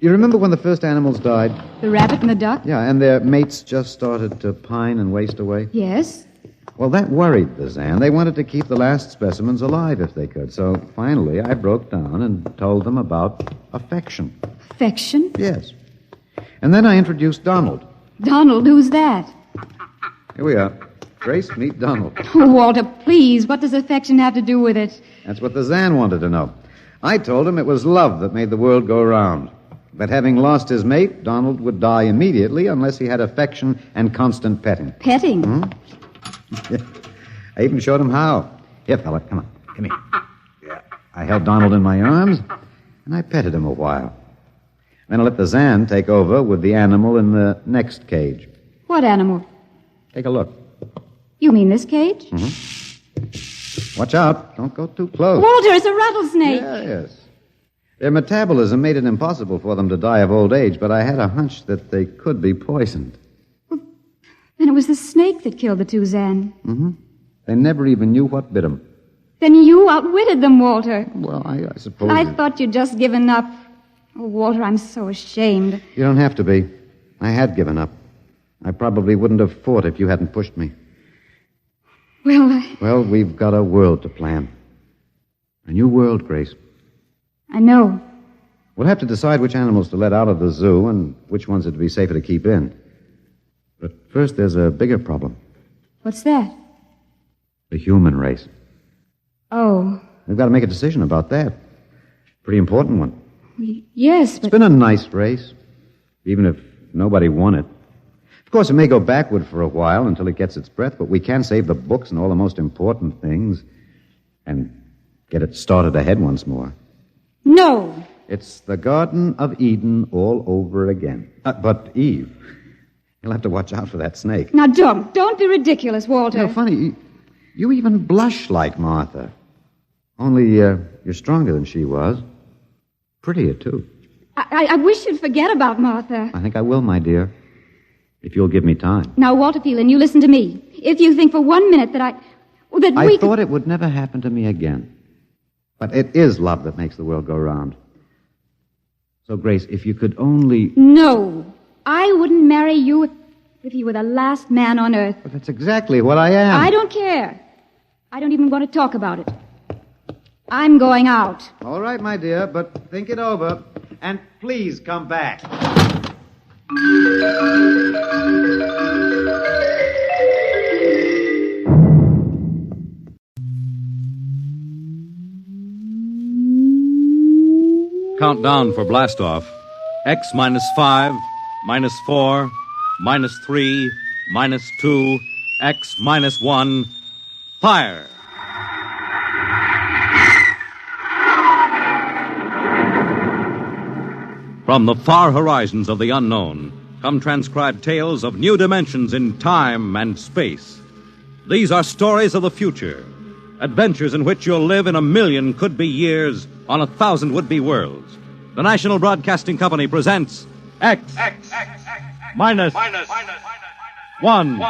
Speaker 11: you remember when the first animals died?
Speaker 20: The rabbit and the duck?
Speaker 11: Yeah, and their mates just started to pine and waste away?
Speaker 20: Yes.
Speaker 11: Well, that worried the Zan. They wanted to keep the last specimens alive if they could. So finally, I broke down and told them about affection.
Speaker 20: Affection?
Speaker 11: Yes. And then I introduced Donald.
Speaker 20: Donald, who's that?
Speaker 11: Here we are. Grace, meet Donald.
Speaker 20: Oh, Walter, please, what does affection have to do with it?
Speaker 11: That's what the Zan wanted to know. I told him it was love that made the world go round. That having lost his mate, Donald would die immediately unless he had affection and constant petting.
Speaker 20: Petting?
Speaker 11: I even showed him how. Here, fella, come on. Come here. Yeah. I held Donald in my arms, and I petted him a while. Then I let the Zan take over with the animal in the next cage.
Speaker 20: What animal?
Speaker 11: Take a look.
Speaker 20: You mean this cage?
Speaker 11: Mm-hmm. Watch out. Don't go too close.
Speaker 20: Walter, it's a rattlesnake.
Speaker 11: Yes. Their metabolism made it impossible for them to die of old age, but I had a hunch that they could be poisoned.
Speaker 20: Then it was the snake that killed the two Zan.
Speaker 11: Mm-hmm. They never even knew what bit them.
Speaker 20: Then you outwitted them, Walter.
Speaker 11: Well, I suppose...
Speaker 20: I thought you'd just given up. Oh, Walter, I'm so ashamed.
Speaker 11: You don't have to be. I had given up. I probably wouldn't have fought if you hadn't pushed me. Well, we've got a world to plan. A new world, Grace.
Speaker 20: I know.
Speaker 11: We'll have to decide which animals to let out of the zoo and which ones would be safer to keep in. But first, there's a bigger problem.
Speaker 20: What's that?
Speaker 11: The human race.
Speaker 20: Oh,
Speaker 11: We've got to make a decision about that. Pretty important one.
Speaker 20: yes, but...
Speaker 11: It's been a nice race, even if nobody won it. Of course, it may go backward for a while until it gets its breath, but we can save the books and all the most important things and get it started ahead once more.
Speaker 20: No.
Speaker 11: It's the Garden of Eden all over again. But, Eve, you'll have to watch out for that snake.
Speaker 20: Now, don't be ridiculous, Walter.
Speaker 11: Funny, you even blush like Martha. Only you're stronger than she was. Prettier, too.
Speaker 20: I wish you'd forget about Martha.
Speaker 11: I think I will, my dear, if you'll give me time.
Speaker 20: Now, Walter Phelan, you listen to me. If you think for 1 minute that I
Speaker 11: thought it would never happen to me again. But it is love that makes the world go round. So, Grace, if you could only...
Speaker 20: No, I wouldn't marry you if you were the last man on earth.
Speaker 11: But that's exactly what I am.
Speaker 20: I don't care. I don't even want to talk about it. I'm going out.
Speaker 11: All right, my dear, but think it over. And please come back.
Speaker 1: Countdown for blastoff. X minus 5, minus 4, minus 3, minus 2, X minus 1. Fire! From the far horizons of the unknown come transcribed tales of new dimensions in time and space. These are stories of the future, adventures in which you'll live in 1,000,000 could-be years on 1,000 would-be worlds. The National Broadcasting Company presents X minus 1.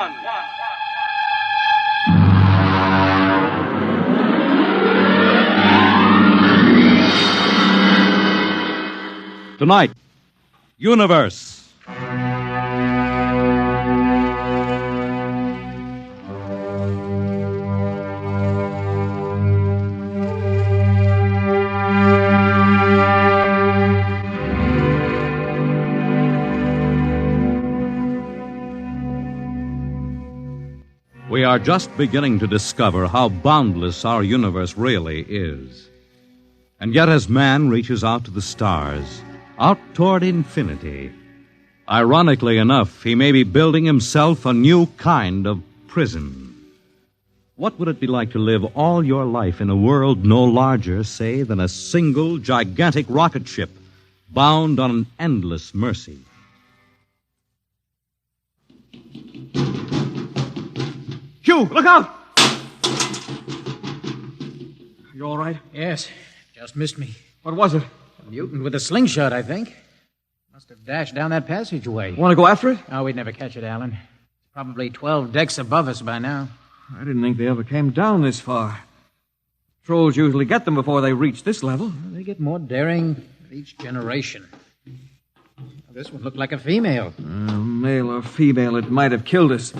Speaker 1: Tonight, Universe. We are just beginning to discover how boundless our universe really is. And yet, as man reaches out to the stars, out toward infinity, ironically enough, he may be building himself a new kind of prison. What would it be like to live all your life in a world no larger, say, than a single gigantic rocket ship bound on an endless mercy?
Speaker 7: Hugh, look out! You all right?
Speaker 6: Yes, just missed me.
Speaker 7: What was it?
Speaker 6: A mutant with a slingshot, I think. Must have dashed down that passageway.
Speaker 7: Want to go after it?
Speaker 6: Oh, we'd never catch it, Alan. It's probably 12 decks above us by now.
Speaker 7: I didn't think they ever came down this far. Trolls usually get them before they reach this level.
Speaker 6: Well, they get more daring with each generation. This one looked like a female.
Speaker 7: Male or female, it might have killed us.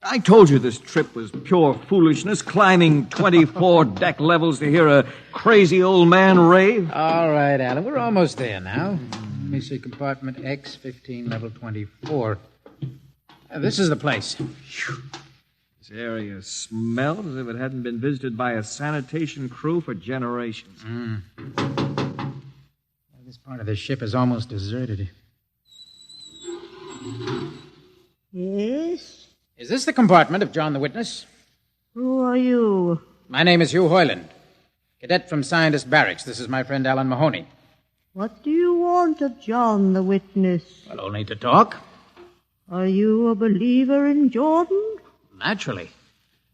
Speaker 7: I told you this trip was pure foolishness, climbing 24 deck levels to hear a crazy old man rave.
Speaker 6: All right, Alan, we're almost there now. Let me see, compartment X, 15, level 24. This is the place.
Speaker 7: This area smelled as if it hadn't been visited by a sanitation crew for generations.
Speaker 6: This part of the ship is almost deserted.
Speaker 10: Yes?
Speaker 6: Is this the compartment of John the Witness?
Speaker 10: Who are you?
Speaker 6: My name is Hugh Hoyland, cadet from Scientist Barracks. This is my friend Alan Mahoney.
Speaker 10: What do you want of John the Witness?
Speaker 6: Well, only to talk.
Speaker 10: Are you a believer in Jordan?
Speaker 6: Naturally.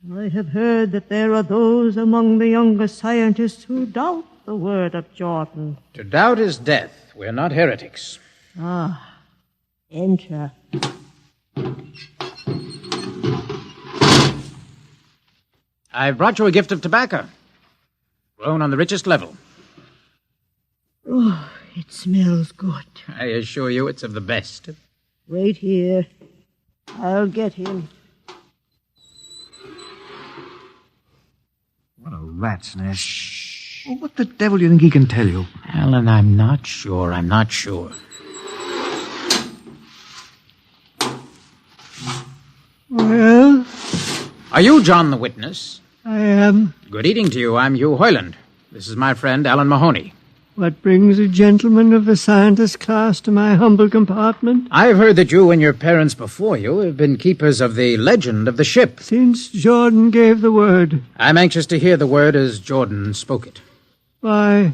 Speaker 10: I have heard that there are those among the younger scientists who doubt the word of Jordan.
Speaker 6: To doubt is death. We're not heretics.
Speaker 10: Ah, enter.
Speaker 6: I've brought you a gift of tobacco, grown on the richest level.
Speaker 10: Oh, it smells good.
Speaker 6: I assure you it's of the best.
Speaker 10: Wait here. I'll get him.
Speaker 7: What a rat's nest. Well, what the devil do you think he can tell you?
Speaker 2: Alan, I'm not sure.
Speaker 5: Well?
Speaker 2: Are you John the witness?
Speaker 5: I am.
Speaker 2: Good evening to you. I'm Hugh Hoyland. This is my friend Alan Mahoney.
Speaker 5: What brings a gentleman of the scientist class to my humble compartment?
Speaker 2: I've heard that you and your parents before you have been keepers of the legend of the ship.
Speaker 5: Since Jordan gave the word.
Speaker 2: I'm anxious to hear the word as Jordan spoke it.
Speaker 5: Why?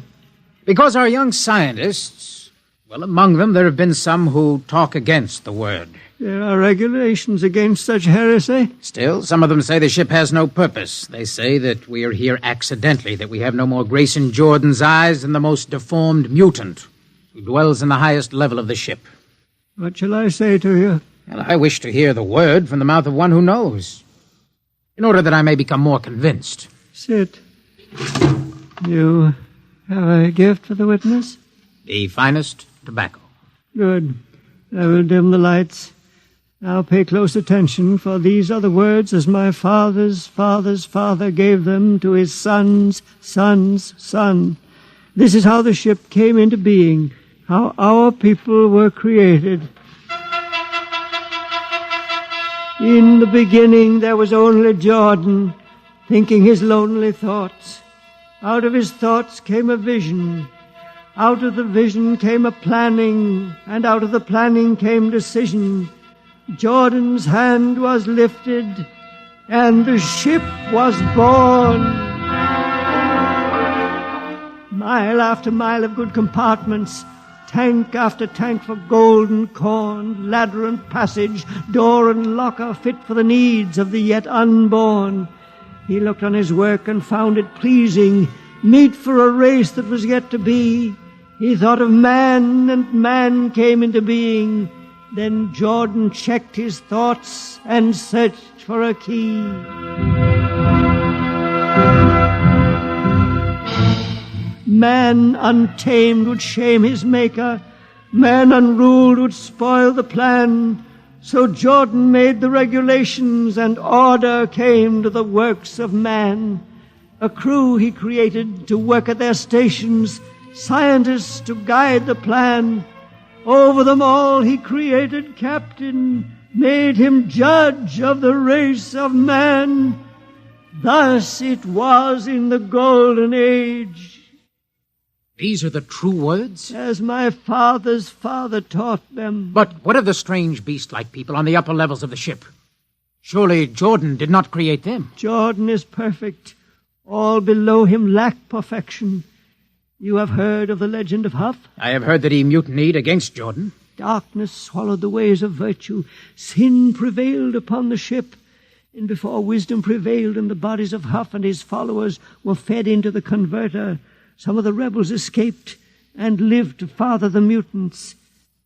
Speaker 2: Because our young scientists, well, among them there have been some who talk against the word.
Speaker 5: There are regulations against such heresy.
Speaker 2: Still, some of them say the ship has no purpose. They say that we are here accidentally, that we have no more grace in Jordan's eyes than the most deformed mutant who dwells in the highest level of the ship.
Speaker 5: What shall I say to you?
Speaker 2: Well, I wish to hear the word from the mouth of one who knows, in order that I may become more convinced.
Speaker 5: Sit. You have a gift for the witness?
Speaker 2: The finest tobacco.
Speaker 5: Good. I will dim the lights. Now pay close attention, for these are the words as my father's father's father gave them to his son's son's son. This is how the ship came into being, how our people were created. In the beginning there was only Jordan, thinking his lonely thoughts. Out of his thoughts came a vision. Out of the vision came a planning, and out of the planning came decision. Jordan's hand was lifted, and the ship was born. Mile after mile of good compartments, tank after tank for gold and corn, ladder and passage, door and locker fit for the needs of the yet unborn. He looked on his work and found it pleasing, meet for a race that was yet to be. He thought of man, and man came into being. Then Jordan checked his thoughts and searched for a key. Man untamed would shame his maker. Man unruled would spoil the plan. So Jordan made the regulations, and order came to the works of man. A crew he created to work at their stations, scientists to guide the plan. Over them all he created captain, made him judge of the race of man. Thus it was in the golden age.
Speaker 2: These are the true words?
Speaker 5: As my father's father taught them.
Speaker 2: But what of the strange beast-like people on the upper levels of the ship? Surely Jordan did not create them.
Speaker 5: Jordan is perfect. All below him lack perfection. You have heard of the legend of Huff?
Speaker 2: I have heard that he mutinied against Jordan.
Speaker 5: Darkness swallowed the ways of virtue. Sin prevailed upon the ship. And before wisdom prevailed and the bodies of Huff and his followers were fed into the converter, some of the rebels escaped and lived to father the mutants.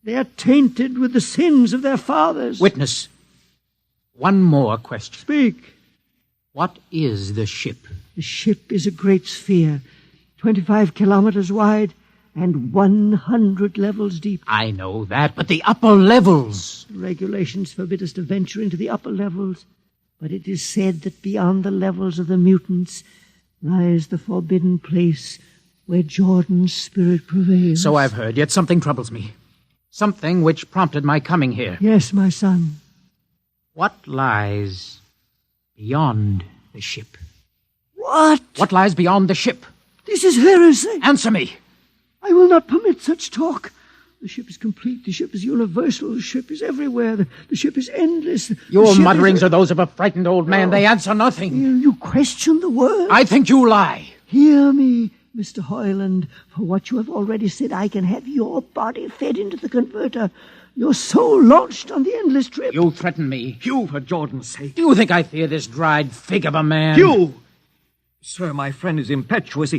Speaker 5: They are tainted with the sins of their fathers.
Speaker 2: Witness, one more question.
Speaker 5: Speak.
Speaker 2: What is the ship?
Speaker 5: The ship is a great sphere, 25 kilometers wide and 100 levels deep.
Speaker 2: I know that, but the upper levels.
Speaker 5: Regulations forbid us to venture into the upper levels, but it is said that beyond the levels of the mutants lies the forbidden place where Jordan's spirit prevails.
Speaker 2: So I've heard, yet something troubles me. Something which prompted my coming here.
Speaker 5: Yes, my son.
Speaker 2: What lies beyond the ship?
Speaker 5: What?
Speaker 2: What lies beyond the ship?
Speaker 5: This is heresy.
Speaker 2: Answer me.
Speaker 5: I will not permit such talk. The ship is complete. The ship is universal. The ship is everywhere. The ship is endless.
Speaker 2: Your mutterings are those of a frightened old man. They answer nothing.
Speaker 5: You question the word?
Speaker 2: I think you lie.
Speaker 5: Hear me, Mr. Hoyland. For what you have already said, I can have your body fed into the converter. Your soul launched on the endless trip.
Speaker 2: You threaten me.
Speaker 7: Hugh, for Jordan's sake.
Speaker 2: Do you think I fear this dried fig of a man?
Speaker 7: Hugh! Sir, my friend is impetuous.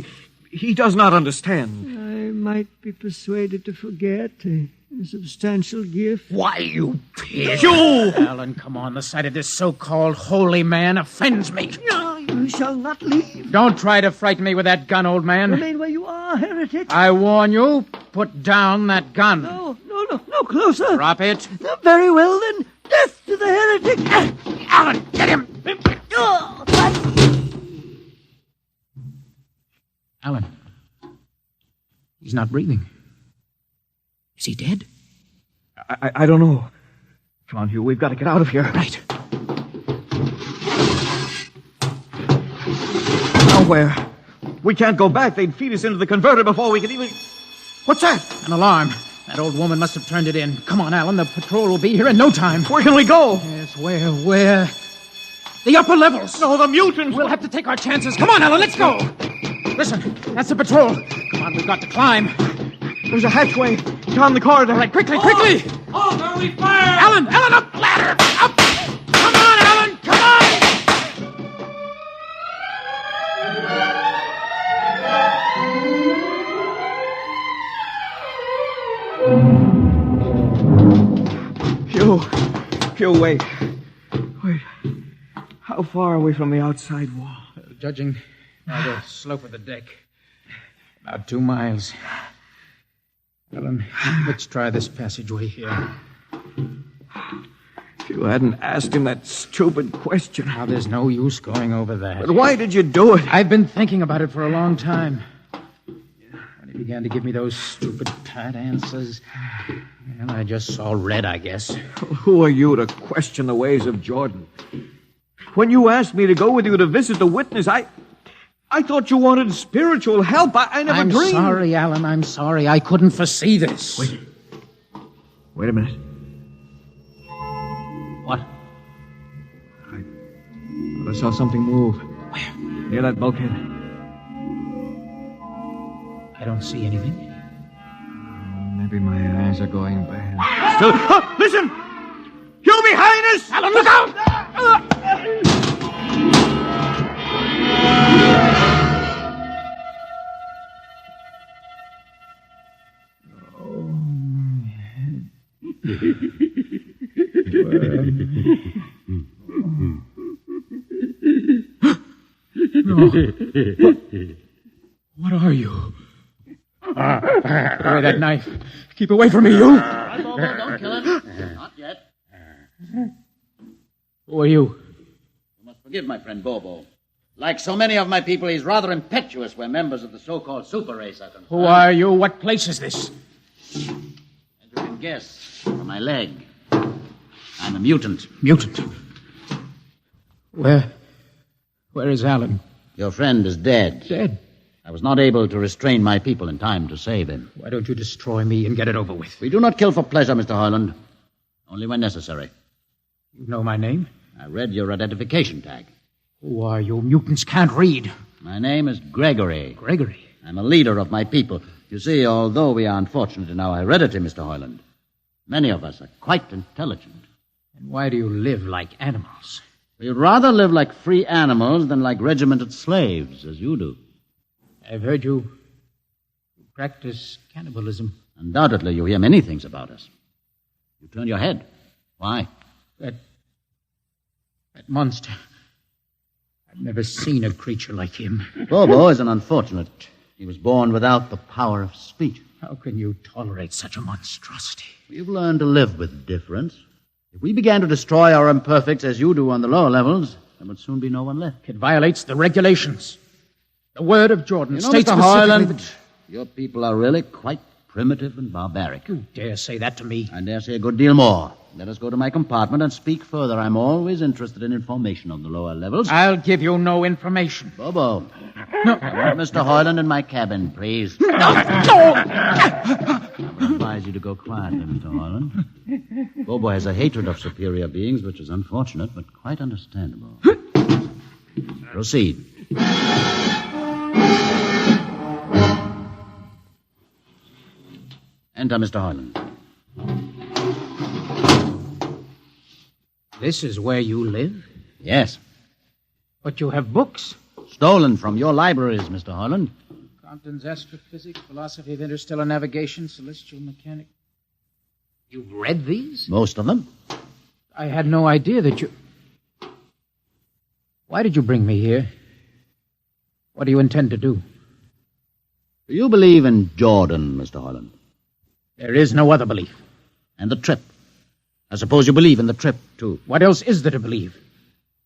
Speaker 7: He does not understand.
Speaker 5: I might be persuaded to forget a substantial gift.
Speaker 2: Why, you pig!
Speaker 7: Hugh!
Speaker 2: Alan, come on. The sight of this so-called holy man offends me.
Speaker 5: No, you shall not leave.
Speaker 2: Don't try to frighten me with that gun, old man.
Speaker 5: Remain where you are, heretic.
Speaker 2: I warn you, put down that gun.
Speaker 5: No, closer.
Speaker 2: Drop it.
Speaker 5: Very well, then. Death to the heretic.
Speaker 2: Alan, get him. Alan. He's not breathing. Is he dead?
Speaker 7: I don't know. Come on, Hugh. We've got to get out of here.
Speaker 2: Right.
Speaker 7: Now where? We can't go back. They'd feed us into the converter before we could even... What's that?
Speaker 2: An alarm. That old woman must have turned it in. Come on, Alan. The patrol will be here in no time.
Speaker 7: Where can we go?
Speaker 2: Yes, where? The upper levels.
Speaker 7: No, the mutants.
Speaker 2: We'll have to take our chances. Come on, Alan. Let's go. Listen, that's the patrol. Come on, we've got to climb.
Speaker 7: There's a hatchway down the corridor.
Speaker 2: Right, quickly, quickly.
Speaker 16: Oh, there we fire!
Speaker 2: Alan, up the ladder. Up. Come on, Alan. Come on.
Speaker 7: Hugh, wait. How far are we from the outside wall?
Speaker 2: Judging by the slope of the deck, about 2 miles. Alan, let's try this passageway here.
Speaker 7: If you hadn't asked him that stupid question.
Speaker 2: Now, there's no use going over that.
Speaker 7: But why did you do it?
Speaker 2: I've been thinking about it for a long time. When he began to give me those stupid, pat answers, well, I just saw red, I guess.
Speaker 7: Who are you to question the ways of Jordan? When you asked me to go with you to visit the witness, I thought you wanted spiritual help. I never dreamed.
Speaker 2: I'm sorry, Alan. I'm sorry. I couldn't foresee this.
Speaker 7: Wait a minute.
Speaker 2: What?
Speaker 7: I saw something move.
Speaker 2: Where?
Speaker 7: Near that bulkhead.
Speaker 2: I don't see anything.
Speaker 7: Maybe my eyes are going bad. Listen! You behind us!
Speaker 2: Alan, look out! What are you? Give me that knife. Keep away from me, you.
Speaker 3: Right, Bobo, don't kill him. Not yet.
Speaker 2: Who are you?
Speaker 3: You must forgive my friend Bobo. Like so many of my people, he's rather impetuous. We're members of the so-called super race, I think.
Speaker 2: Who are you? What place is this?
Speaker 3: As you can guess, from my leg. I'm a mutant.
Speaker 2: Mutant? Where is Alan?
Speaker 3: Your friend is dead.
Speaker 2: Dead?
Speaker 3: I was not able to restrain my people in time to save him.
Speaker 2: Why don't you destroy me and get it over with?
Speaker 3: We do not kill for pleasure, Mr. Hoyland. Only when necessary.
Speaker 2: You know my name?
Speaker 3: I read your identification tag.
Speaker 2: Who are you? Mutants can't read.
Speaker 3: My name is Gregory.
Speaker 2: Gregory?
Speaker 3: I'm a leader of my people. You see, although we are unfortunate in our heredity, Mr. Hoyland, many of us are quite intelligent.
Speaker 2: And why do you live like animals?
Speaker 3: We'd rather live like free animals than like regimented slaves, as you do.
Speaker 2: I've heard you practice cannibalism.
Speaker 3: Undoubtedly, you hear many things about us. You turn your head. Why?
Speaker 2: That monster. I've never seen a creature like him.
Speaker 3: Bobo is an unfortunate. He was born without the power of speech.
Speaker 2: How can you tolerate such a monstrosity?
Speaker 3: We've learned to live with difference. If we began to destroy our imperfects as you do on the lower levels, there would soon be no one left.
Speaker 2: It violates the regulations. The word of Jordan states
Speaker 3: Mr. Hoyland, your people are really quite primitive and barbaric.
Speaker 2: You dare say that to me?
Speaker 3: I dare say a good deal more. Let us go to my compartment and speak further. I'm always interested in information on the lower levels.
Speaker 2: I'll give you no information.
Speaker 3: Bobo. No. I want Mr. Hoyland in my cabin, please.
Speaker 2: No!
Speaker 3: I would advise you to go quietly, Mr. Hoyland. Bobo has a hatred of superior beings, which is unfortunate, but quite understandable. Proceed. Enter, Mr. Hoyland.
Speaker 2: This is where you live?
Speaker 3: Yes.
Speaker 2: But you have books.
Speaker 3: Stolen from your libraries, Mr. Hoyland.
Speaker 2: Compton's Astrophysics, Philosophy of Interstellar Navigation, Celestial Mechanics. You've read these?
Speaker 3: Most of them.
Speaker 2: I had no idea that you... Why did you bring me here? What do you intend to do?
Speaker 3: Do you believe in Jordan, Mr. Hoyland?
Speaker 2: There is no other belief.
Speaker 3: And the trip? I suppose you believe in the trip, too.
Speaker 2: What else is there to believe?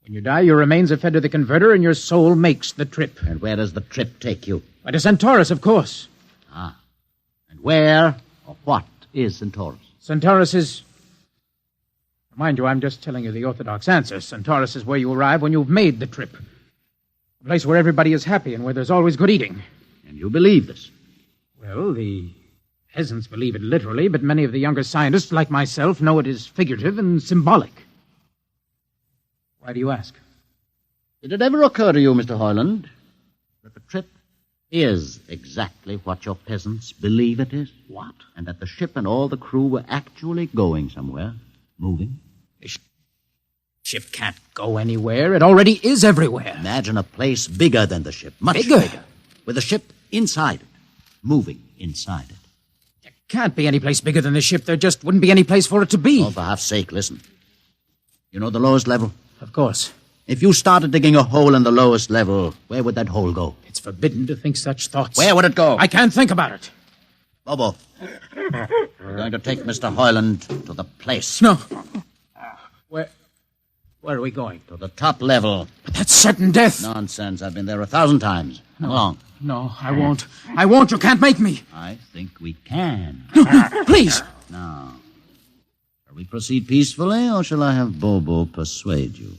Speaker 2: When you die, your remains are fed to the converter, and your soul makes the trip.
Speaker 3: And where does the trip take you?
Speaker 2: By the Centaurus, of course.
Speaker 3: Ah. And where or what is Centaurus?
Speaker 2: Centaurus is... Mind you, I'm just telling you the orthodox answer. Centaurus is where you arrive when you've made the trip. A place where everybody is happy and where there's always good eating.
Speaker 3: And you believe this?
Speaker 2: Well, the peasants believe it literally, but many of the younger scientists, like myself, know it is figurative and symbolic. Why do you ask?
Speaker 3: Did it ever occur to you, Mr. Hoyland, that the trip is exactly what your peasants believe it is?
Speaker 2: What?
Speaker 3: And that the ship and all the crew were actually going somewhere, moving?
Speaker 2: The ship can't go anywhere. It already is everywhere.
Speaker 3: Imagine a place bigger than the ship. Much bigger. With the ship inside it, moving inside it.
Speaker 2: There can't be any place bigger than the ship. There just wouldn't be any place for it to be.
Speaker 3: Oh, for half's sake, listen. You know the lowest level?
Speaker 2: Of course.
Speaker 3: If you started digging a hole in the lowest level, where would that hole go?
Speaker 2: It's forbidden to think such thoughts.
Speaker 3: Where would it go?
Speaker 2: I can't think about it.
Speaker 3: Bobo, we're going to take Mr. Hoyland to the place.
Speaker 2: No. Where are we going?
Speaker 3: To the top level.
Speaker 2: But that's certain death.
Speaker 3: Nonsense. I've been there 1,000 times.
Speaker 2: No.
Speaker 3: Come along.
Speaker 2: No, I won't. I won't. You can't make me.
Speaker 3: I think we can.
Speaker 2: Please.
Speaker 3: Now, shall we proceed peacefully, or shall I have Bobo persuade you?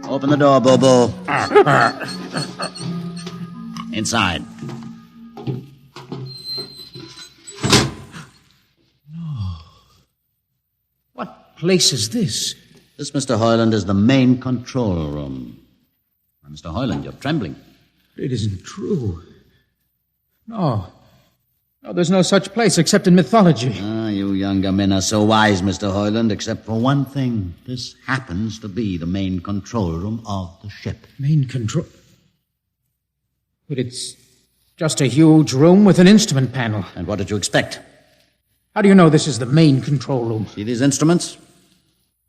Speaker 3: Open the door, Bobo. Inside.
Speaker 2: No. What place is this?
Speaker 3: This, Mr. Hoyland, is the main control room. Mr. Hoyland, you're trembling.
Speaker 2: It isn't true. No. No, there's no such place except in mythology.
Speaker 3: Ah, you younger men are so wise, Mr. Hoyland, except for one thing. This happens to be the main control room of the ship.
Speaker 2: Main control? But it's just a huge room with an instrument panel.
Speaker 3: And what did you expect?
Speaker 2: How do you know this is the main control room?
Speaker 3: See these instruments?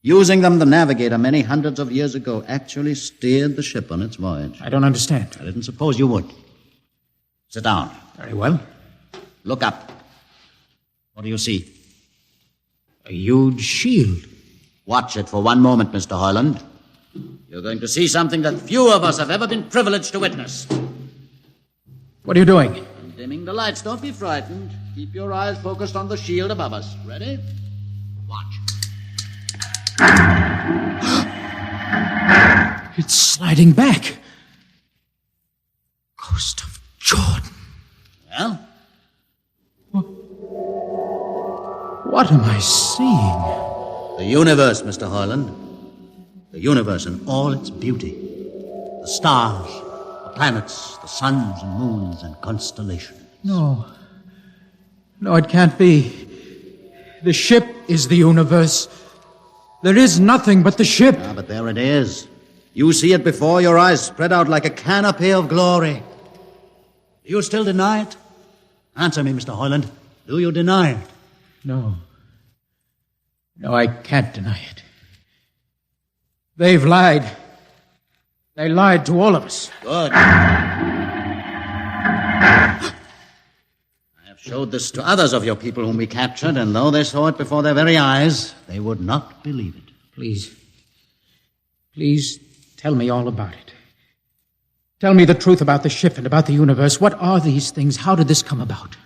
Speaker 3: Using them, the navigator many hundreds of years ago actually steered the ship on its voyage.
Speaker 2: I don't understand.
Speaker 3: I didn't suppose you would. Sit down.
Speaker 2: Very well.
Speaker 3: Look up. What do you see?
Speaker 2: A huge shield.
Speaker 3: Watch it for one moment, Mr. Hoyland. You're going to see something that few of us have ever been privileged to witness.
Speaker 2: What are you doing?
Speaker 3: I'm dimming the lights. Don't be frightened. Keep your eyes focused on the shield above us. Ready? Watch.
Speaker 2: It's sliding back. Ghost of Jordan.
Speaker 3: Well?
Speaker 2: What am I seeing?
Speaker 3: The universe, Mr. Hoyland. The universe in all its beauty. The stars, the planets, the suns and moons and constellations.
Speaker 2: No. No, it can't be. The ship is the universe. There is nothing but the ship.
Speaker 3: Ah, but there it is. You see it before your eyes, spread out like a canopy of glory. Do you still deny it? Answer me, Mr. Hoyland. Do you deny it?
Speaker 2: No. No, I can't deny it. They've lied. They lied to all of us.
Speaker 3: Good. I have showed this to others of your people whom we captured, and though they saw it before their very eyes, they would not believe it.
Speaker 2: Please. Please tell me all about it. Tell me the truth about the ship and about the universe. What are these things? How did this come about?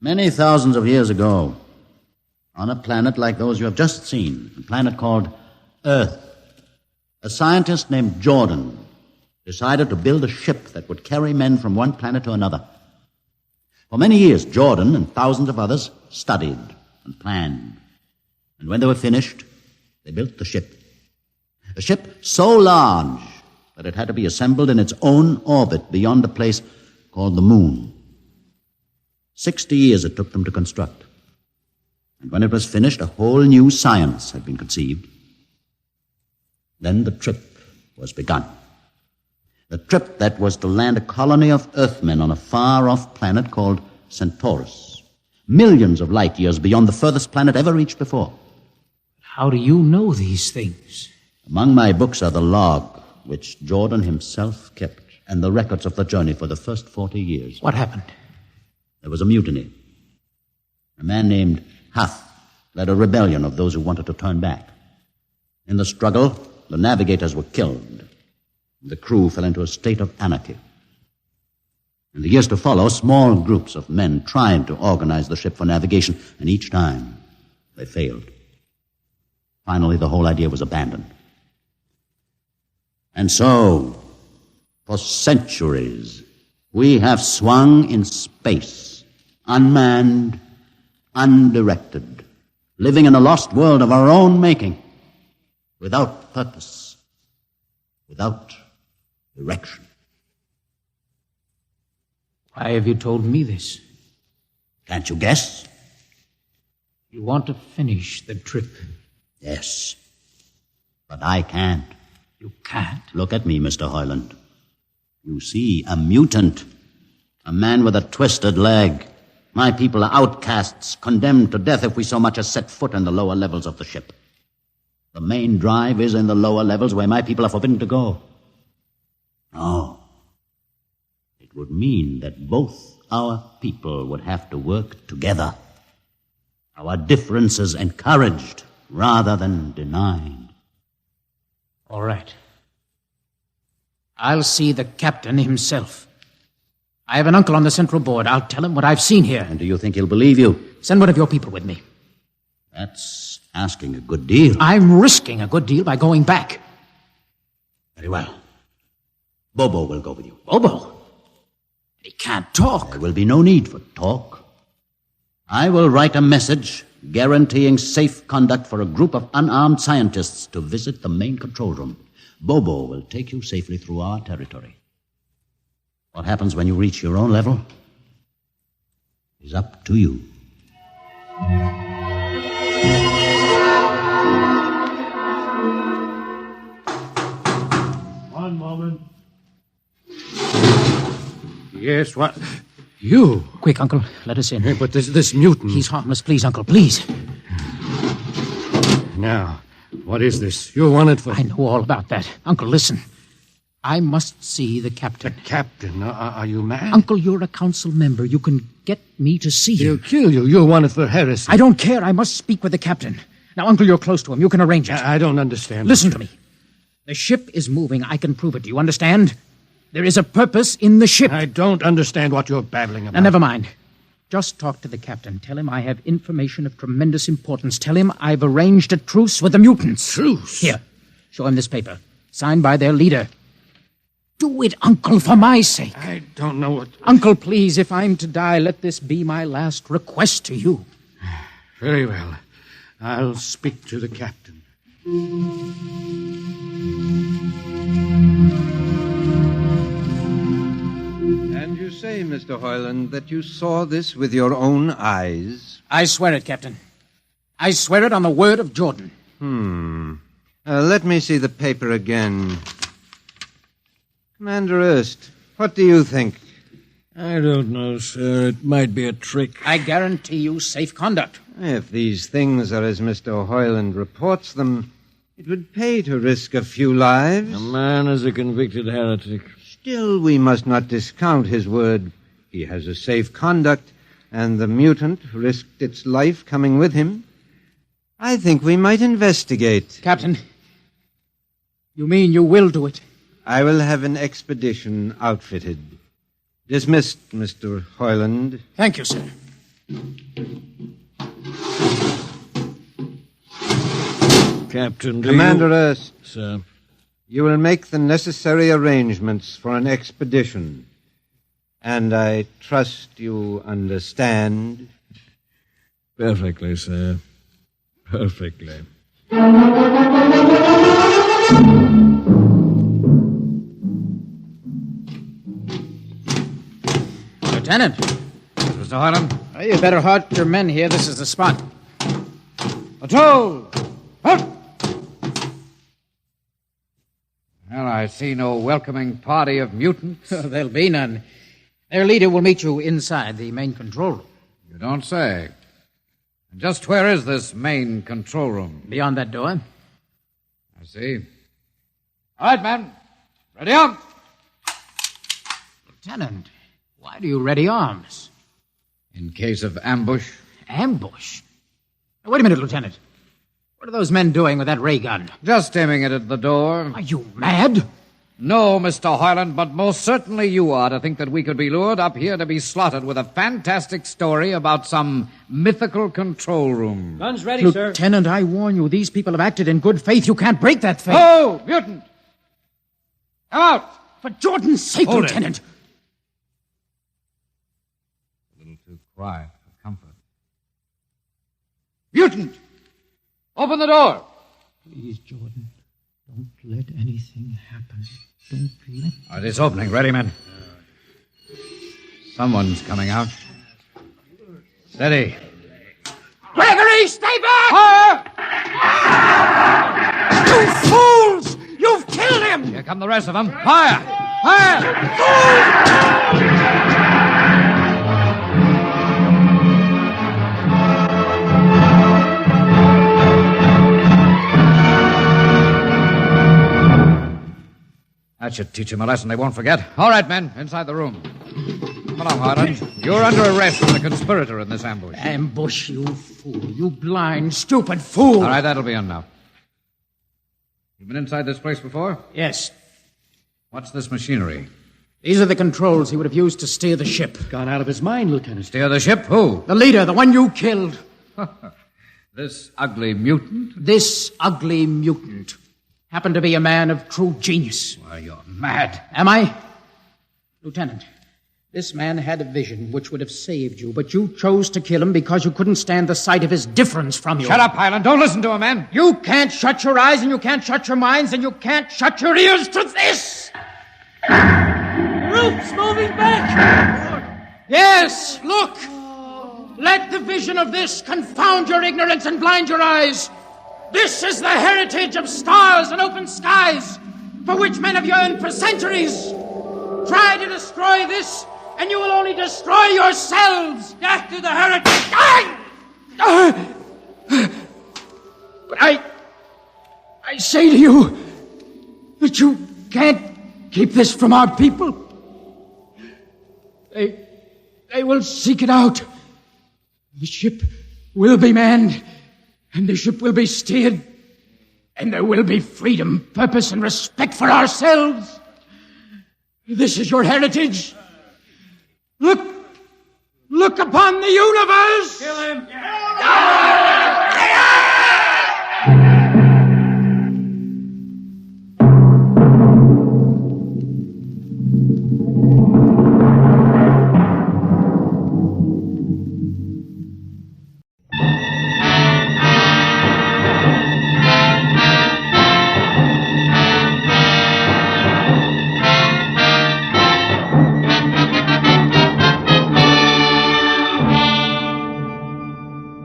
Speaker 3: Many thousands of years ago, on a planet like those you have just seen, a planet called Earth, a scientist named Jordan decided to build a ship that would carry men from one planet to another. For many years, Jordan and thousands of others studied and planned. And when they were finished, they built the ship. A ship so large that it had to be assembled in its own orbit beyond a place called the Moon. 60 years it took them to construct. And when it was finished, a whole new science had been conceived. Then the trip was begun. The trip that was to land a colony of Earthmen on a far-off planet called Centaurus, millions of light years beyond the furthest planet ever reached before.
Speaker 2: How do you know these things?
Speaker 3: Among my books are the log, which Jordan himself kept, and the records of the journey for the first 40 years.
Speaker 2: What happened?
Speaker 3: There was a mutiny. A man named Huth led a rebellion of those who wanted to turn back. In the struggle, the navigators were killed. The crew fell into a state of anarchy. In the years to follow, small groups of men tried to organize the ship for navigation, and each time they failed. Finally, the whole idea was abandoned. And so, for centuries, we have swung in space, unmanned, undirected, living in a lost world of our own making, without purpose, without direction.
Speaker 2: Why have you told me this?
Speaker 3: Can't you guess?
Speaker 2: You want to finish the trip.
Speaker 3: Yes, but I can't.
Speaker 2: You can't?
Speaker 3: Look at me, Mr. Hoyland. You see, a mutant, a man with a twisted leg. My people are outcasts, condemned to death if we so much as set foot in the lower levels of the ship. The main drive is in the lower levels where my people are forbidden to go. No. It would mean that both our people would have to work together. Our differences encouraged rather than denied.
Speaker 2: All right. I'll see the captain himself. I have an uncle on the central board. I'll tell him what I've seen here.
Speaker 3: And do you think he'll believe you?
Speaker 2: Send one of your people with me.
Speaker 3: That's asking a good deal.
Speaker 2: I'm risking a good deal by going back.
Speaker 3: Very well. Bobo will go with you.
Speaker 2: Bobo? He can't talk.
Speaker 3: There will be no need for talk. I will write a message guaranteeing safe conduct for a group of unarmed scientists to visit the main control room. Bobo will take you safely through our territory. What happens when you reach your own level is up to you.
Speaker 13: One moment.
Speaker 2: Yes, what? You? Quick, Uncle. Let us in.
Speaker 13: Hey, but this mutant...
Speaker 2: He's harmless. Please, Uncle, please.
Speaker 13: Now, what is this? You're wanted for...
Speaker 2: I know all about that. Uncle, listen. I must see the captain.
Speaker 13: The captain? Are you mad?
Speaker 2: Uncle, you're a council member. You can get me to see him.
Speaker 13: He'll kill you. You're wanted for heresy.
Speaker 2: I don't care. I must speak with the captain. Now, Uncle, you're close to him. You can arrange it.
Speaker 13: I don't understand.
Speaker 2: Listen to me. The ship is moving. I can prove it. Do you understand? There is a purpose in the ship.
Speaker 13: I don't understand what you're babbling about.
Speaker 2: Now, never mind. Just talk to the captain. Tell him I have information of tremendous importance. Tell him I've arranged a truce with the mutants.
Speaker 13: Truce?
Speaker 2: Here, show him this paper. Signed by their leader. Do it, Uncle, for my sake.
Speaker 13: I don't know what...
Speaker 2: Uncle, please, if I'm to die, let this be my last request to you.
Speaker 13: Very well. I'll speak to the captain.
Speaker 18: And you say, Mr. Hoyland, that you saw this with your own eyes?
Speaker 2: I swear it, Captain. I swear it on the word of Jordan.
Speaker 18: Let me see the paper again. Commander Erst, what do you think?
Speaker 13: I don't know, sir. It might be a trick.
Speaker 2: I guarantee you safe conduct.
Speaker 18: If these things are as Mr. Hoyland reports them, it would pay to risk a few lives.
Speaker 13: A man is a convicted heretic.
Speaker 18: Still, we must not discount his word. He has a safe conduct, and the mutant risked its life coming with him. I think we might investigate.
Speaker 2: Captain, you mean you will do it?
Speaker 18: I will have an expedition outfitted. Dismissed, Mr. Hoyland.
Speaker 2: Thank you, sir.
Speaker 13: Captain,
Speaker 18: Commander Erst.
Speaker 13: Sir.
Speaker 18: You will make the necessary arrangements for an expedition. And I trust you understand.
Speaker 13: Perfectly, sir. Perfectly.
Speaker 2: Lieutenant.
Speaker 6: Mr. Hoyland?
Speaker 2: You better halt your men here. This is the spot.
Speaker 6: Patrol! Halt! Well, I see no welcoming party of mutants.
Speaker 2: There'll be none. Their leader will meet you inside the main control room.
Speaker 6: You don't say. And just where is this main control room?
Speaker 2: Beyond that door.
Speaker 6: I see. All right, men. Ready up.
Speaker 2: Lieutenant, why do you ready arms?
Speaker 6: In case of ambush.
Speaker 2: Ambush? Wait a minute, Lieutenant. What are those men doing with that ray gun?
Speaker 6: Just aiming it at the door.
Speaker 2: Are you mad?
Speaker 6: No, Mr. Hoyland, but most certainly you are to think that we could be lured up here to be slaughtered with a fantastic story about some mythical control room.
Speaker 17: Guns ready, sir.
Speaker 2: Lieutenant, I warn you, these people have acted in good faith. You can't break that faith.
Speaker 6: Oh, mutant! Come out!
Speaker 2: For Jordan's sake,
Speaker 6: Hold
Speaker 2: Lieutenant.
Speaker 6: A little too quiet for comfort. Mutant! Open the door!
Speaker 5: Please, Jordan, don't let anything happen. Don't let...
Speaker 6: All right, it's opening. Ready, men? Someone's coming out. Steady.
Speaker 2: Gregory, stay back! You fools! You've killed him!
Speaker 6: Here come the rest of them. Fire! Fire! That should teach them a lesson they won't forget. All right, men, inside the room. Come along, Harlan. You're under arrest as a conspirator in this ambush.
Speaker 2: Ambush, you fool. You blind, stupid fool.
Speaker 6: All right, that'll be enough. You've been inside this place before?
Speaker 2: Yes.
Speaker 6: What's this machinery?
Speaker 2: These are the controls he would have used to steer the ship.
Speaker 17: Gone out of his mind, Lieutenant.
Speaker 6: Steer the ship? Who?
Speaker 2: The leader, the one you killed.
Speaker 6: This ugly mutant?
Speaker 2: This ugly mutant happened to be a man of true genius.
Speaker 6: Why, you're mad.
Speaker 2: Am I? Lieutenant, this man had a vision which would have saved you, but you chose to kill him because you couldn't stand the sight of his difference from you.
Speaker 6: Shut up, Highland. Don't listen to him, man.
Speaker 2: You can't shut your eyes, and you can't shut your minds, and you can't shut your ears to this!
Speaker 17: The roof's moving back!
Speaker 2: Yes, look! Let the vision of this confound your ignorance and blind your eyes. This is the heritage of stars and open skies, for which men have yearned for centuries. Try to destroy this, and you will only destroy yourselves. Death to the heritage. But I say to you that you can't keep this from our people. They will seek it out. The ship will be manned, and the ship will be steered, and there will be freedom, purpose, and respect for ourselves. This is your heritage. Look upon the universe.
Speaker 17: Kill him.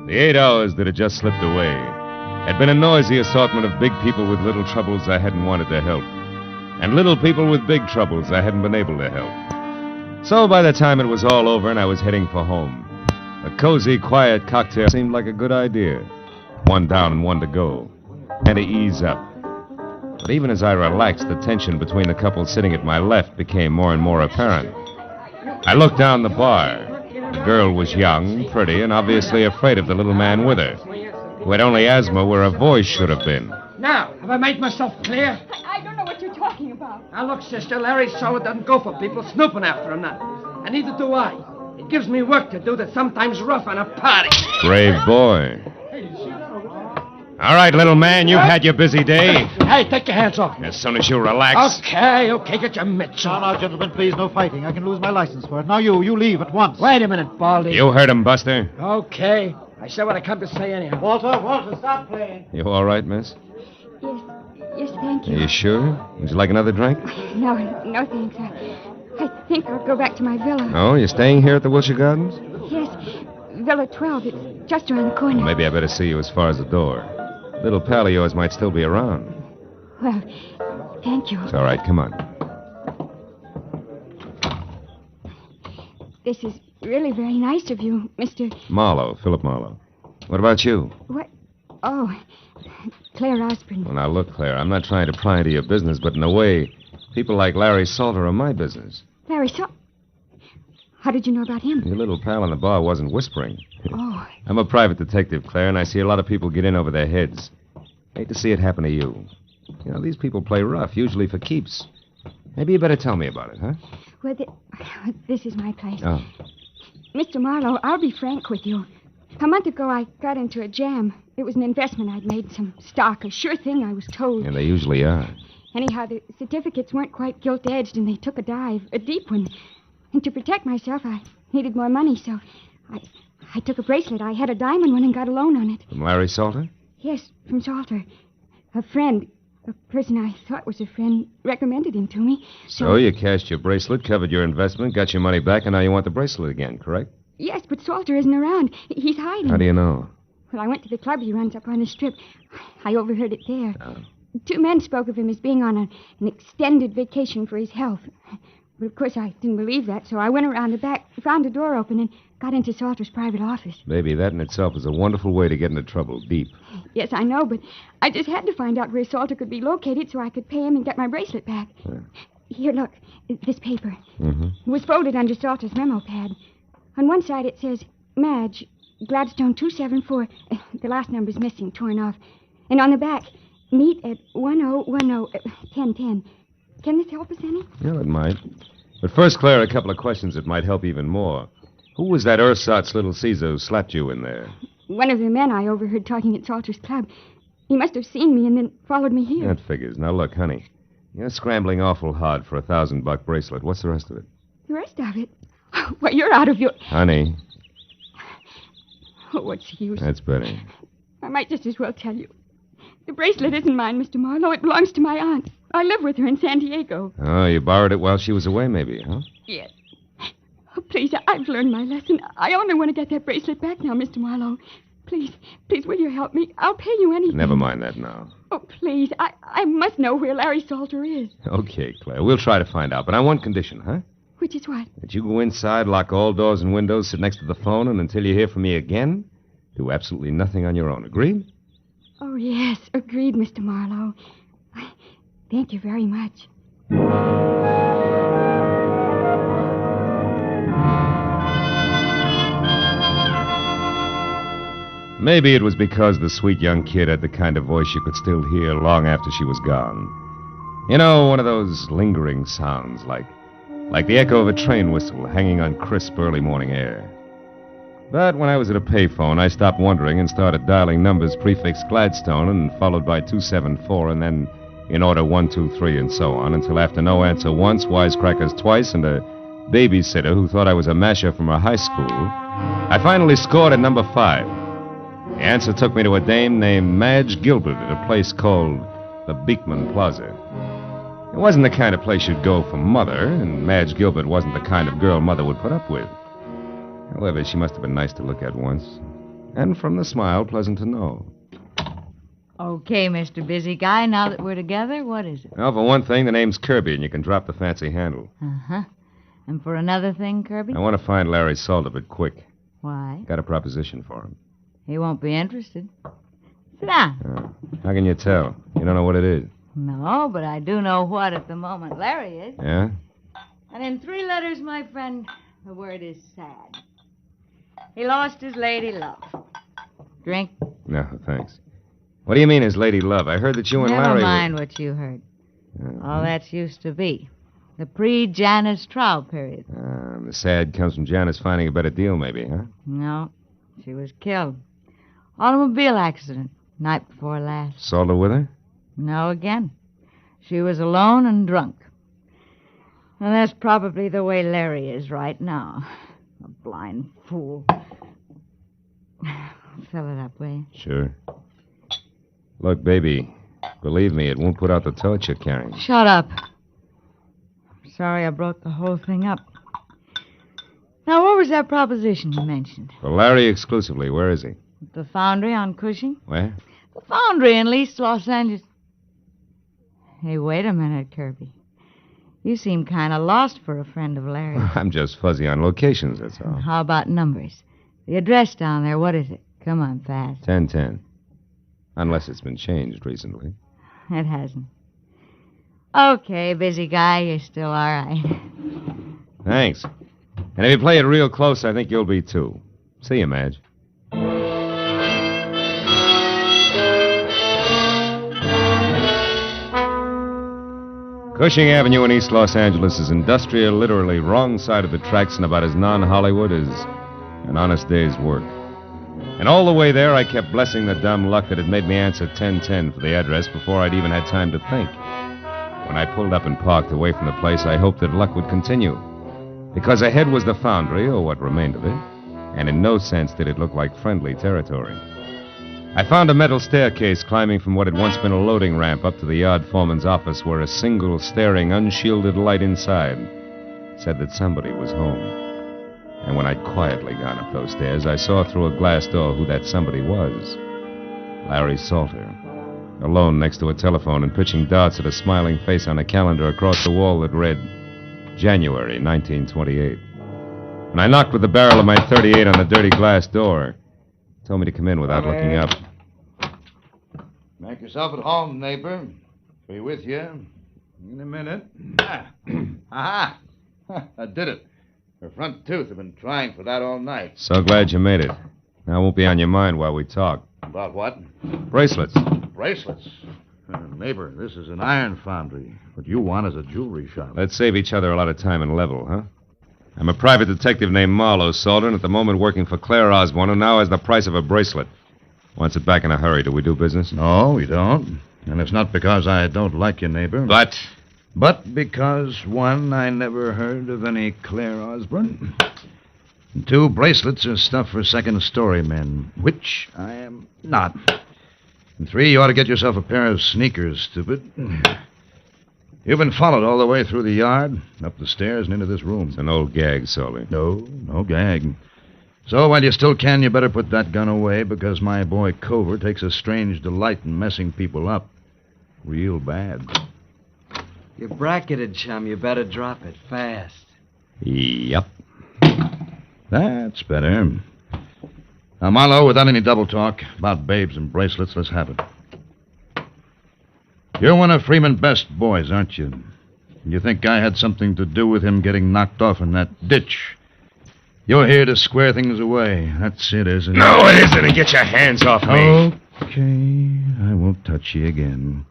Speaker 19: The 8 hours that had just slipped away had been a noisy assortment of big people with little troubles I hadn't wanted to help, and little people with big troubles I hadn't been able to help. So by the time it was all over and I was heading for home, a cozy, quiet cocktail seemed like a good idea. One down and one to go, and to ease up. But even as I relaxed, the tension between the couple sitting at my left became more and more apparent. I looked down the bar. The girl was young, pretty, and obviously afraid of the little man with her, who had only asthma where a voice should have been.
Speaker 17: Now, have I made myself clear?
Speaker 12: I don't know what you're talking about.
Speaker 17: Now, look, sister, Larry Solid doesn't go for people snooping after him now. And neither do I. It gives me work to do that's sometimes rough on a party.
Speaker 19: Brave boy. All right, little man, you've had your busy day.
Speaker 17: Hey, take your hands off me.
Speaker 19: As soon as you relax.
Speaker 17: Okay, get your mitts on.
Speaker 22: Now, gentlemen, please, no fighting. I can lose my license for it. Now, you leave at once.
Speaker 17: Wait a minute, Baldy.
Speaker 19: You heard him, Buster.
Speaker 17: Okay. I said what I come to say anyhow.
Speaker 22: Walter, stop playing.
Speaker 19: You all right, miss?
Speaker 12: Yes, thank you.
Speaker 19: Are you sure? Would you like another drink?
Speaker 12: No, thanks. I think I'll go back to my villa.
Speaker 19: Oh, you're staying here at the Wilshire Gardens?
Speaker 12: Yes, Villa 12. It's just around the corner.
Speaker 19: Well, maybe I better see you as far as the door. Little pal of yours might still be around.
Speaker 12: Well, thank you.
Speaker 19: It's all right. Come on.
Speaker 12: This is really very nice of you, Mr.
Speaker 19: Marlowe, Philip Marlowe. What about you?
Speaker 12: What? Oh, Claire Osborne.
Speaker 19: Well, now, look, Claire, I'm not trying to pry into your business, but in a way, people like Larry Salter are my business.
Speaker 12: Larry Salter? How did you know about him?
Speaker 19: Your little pal in the bar wasn't whispering.
Speaker 12: Oh.
Speaker 19: I'm a private detective, Claire, and I see a lot of people get in over their heads. Hate to see it happen to you. You know, these people play rough, usually for keeps. Maybe you better tell me about it, huh?
Speaker 20: Well, this is my place.
Speaker 19: Oh.
Speaker 20: Mr. Marlowe, I'll be frank with you. A month ago, I got into a jam. It was an investment I'd made, some stock, a sure thing, I was told.
Speaker 19: Yeah, they usually are.
Speaker 20: Anyhow, the certificates weren't quite gilt-edged, and they took a dive, a deep one. And to protect myself, I needed more money, so I took a bracelet. I had a diamond one and got a loan on it.
Speaker 19: From Larry Salter?
Speaker 20: Yes, from Salter. A friend, a person I thought was a friend, recommended him to me.
Speaker 19: So you cashed your bracelet, covered your investment, got your money back, and now you want the bracelet again, correct?
Speaker 20: Yes, but Salter isn't around. He's hiding.
Speaker 19: How do you know?
Speaker 20: Well, I went to the club he runs up on the strip. I overheard it there.
Speaker 19: Oh.
Speaker 20: 2 men spoke of him as being on an extended vacation for his health. But of course, I didn't believe that, so I went around the back, found a door open, and got into Salter's private office.
Speaker 19: Baby, that in itself is a wonderful way to get into trouble, deep.
Speaker 20: Yes, I know, but I just had to find out where Salter could be located so I could pay him and get my bracelet back. Here, look, this paper.
Speaker 19: Mm-hmm.
Speaker 20: It was folded under Salter's memo pad. On one side it says, Madge, Gladstone 274. The last number's missing, torn off. And on the back, meet at 1010. Can this help us any?
Speaker 19: Well, it might. But first, Claire, a couple of questions that might help even more. Who was that ersatz little Caesar who slapped you in there?
Speaker 20: One of the men I overheard talking at Salter's club. He must have seen me and then followed me here.
Speaker 19: That figures. Now, look, honey. You're scrambling awful hard for a $1,000 bracelet. What's the rest of it?
Speaker 20: The rest of it? Well, you're out of your...
Speaker 19: Honey.
Speaker 20: Oh, what's the use?
Speaker 19: That's better.
Speaker 20: I might just as well tell you. The bracelet isn't mine, Mr. Marlowe. It belongs to my aunt. I live with her in San Diego.
Speaker 19: Oh, you borrowed it while she was away, maybe, huh?
Speaker 20: Yes. Oh, please, I've learned my lesson. I only want to get that bracelet back now, Mr. Marlowe. Please, will you help me? I'll pay you anything.
Speaker 19: Never mind that now.
Speaker 20: Oh, please, I must know where Larry Salter is.
Speaker 19: Okay, Claire, we'll try to find out, but on one condition, huh?
Speaker 20: Which is what?
Speaker 19: That you go inside, lock all doors and windows, sit next to the phone, and until you hear from me again, do absolutely nothing on your own. Agreed?
Speaker 20: Oh, yes, agreed, Mr. Marlowe. Thank you very much.
Speaker 19: Maybe it was because the sweet young kid had the kind of voice you could still hear long after she was gone. You know, one of those lingering sounds, like the echo of a train whistle hanging on crisp early morning air. But when I was at a payphone, I stopped wondering and started dialing numbers prefixed Gladstone and followed by 274 and then in order 1, 2, 3 and so on until after no answer once, wisecrackers twice, and a babysitter who thought I was a masher from her high school, I finally scored at number 5. The answer took me to a dame named Madge Gilbert at a place called the Beekman Plaza. It wasn't the kind of place you'd go for Mother, and Madge Gilbert wasn't the kind of girl Mother would put up with. However, she must have been nice to look at once. And from the smile, pleasant to know.
Speaker 8: Okay, Mr. Busy Guy, now that we're together, what is it?
Speaker 19: Well, for one thing, the name's Kirby, and you can drop the fancy handle.
Speaker 8: Uh-huh. And for another thing, Kirby?
Speaker 19: I want to find Larry Salter, but quick.
Speaker 8: Why?
Speaker 19: Got a proposition for him.
Speaker 8: He won't be interested. Sit down.
Speaker 19: How can you tell? You don't know what it is.
Speaker 8: No, but I do know what at the moment Larry is.
Speaker 19: Yeah?
Speaker 8: And in 3 letters, my friend, the word is sad. He lost his lady love. Drink?
Speaker 19: No, thanks. What do you mean his lady love? I heard that you and Larry...
Speaker 8: Never mind what you heard. All that's used to be. The pre-Janice trial period.
Speaker 19: The sad comes from Janice finding a better deal, maybe, huh?
Speaker 8: No, she was killed. Automobile accident, night before last.
Speaker 19: Salter with her?
Speaker 8: No, again. She was alone and drunk. And that's probably the way Larry is right now. A blind fool. Fill it up, will you?
Speaker 19: Sure. Look, baby, believe me, it won't put out the torch you're carrying.
Speaker 8: Shut up. I'm sorry I brought the whole thing up. Now, what was that proposition you mentioned?
Speaker 19: For Larry exclusively. Where is he?
Speaker 8: At the foundry on Cushing?
Speaker 19: Where?
Speaker 8: The foundry in East Los Angeles. Hey, wait a minute, Kirby. You seem kind of lost for a friend of Larry's.
Speaker 19: I'm just fuzzy on locations, that's all.
Speaker 8: How about numbers? The address down there, what is it? Come on, fast.
Speaker 19: 1010. Unless it's been changed recently.
Speaker 8: It hasn't. Okay, busy guy, you're still all right.
Speaker 19: Thanks. And if you play it real close, I think you'll be too. See you, Madge. Cushing Avenue in East Los Angeles is industrial, literally wrong side of the tracks, and about as non-Hollywood as an honest day's work. And all the way there, I kept blessing the dumb luck that had made me answer 1010 for the address before I'd even had time to think. When I pulled up and parked away from the place, I hoped that luck would continue. Because ahead was the foundry, or what remained of it, and in no sense did it look like friendly territory. I found a metal staircase climbing from what had once been a loading ramp up to the yard foreman's office, where a single staring, unshielded light inside said that somebody was home. And when I'd quietly gone up those stairs, I saw through a glass door who that somebody was. Larry Salter, alone next to a telephone and pitching darts at a smiling face on a calendar across the wall that read January 1928. And I knocked with the barrel of my .38 on the dirty glass door. Told me to come in without looking up.
Speaker 13: Make yourself at home, neighbor. Be with you in a minute. Aha! I did it. Her front tooth. I've been trying for that all night.
Speaker 19: So glad you made it. Now, it won't be on your mind while we talk.
Speaker 13: About what?
Speaker 19: Bracelets.
Speaker 13: Bracelets? Neighbor, this is an iron foundry. What you want is a jewelry shop.
Speaker 19: Let's save each other a lot of time and level, huh? I'm a private detective named Marlowe, Salter, and at the moment working for Claire Osborne, who now has the price of a bracelet. Wants it back in a hurry. Do we do business?
Speaker 13: No, we don't. And it's not because I don't like you, neighbor. But because, one, I never heard of any Claire Osborne. And two, bracelets are stuff for second-story men, which I am not. And three, you ought to get yourself a pair of sneakers, stupid. You've been followed all the way through the yard, up the stairs, and into this room.
Speaker 19: It's an old gag, Salter.
Speaker 13: No gag. So while you still can, you better put that gun away, because my boy Cover takes a strange delight in messing people up. Real bad.
Speaker 14: You're bracketed, chum. You better drop it fast.
Speaker 19: Yep.
Speaker 13: That's better. Now, Marlowe, without any double talk about babes and bracelets, let's have it. You're one of Freeman Best's boys, aren't you? You think I had something to do with him getting knocked off in that ditch? You're here to square things away. That's it, isn't it?
Speaker 19: No, it isn't. Get your hands off me.
Speaker 13: Okay, I won't touch you again.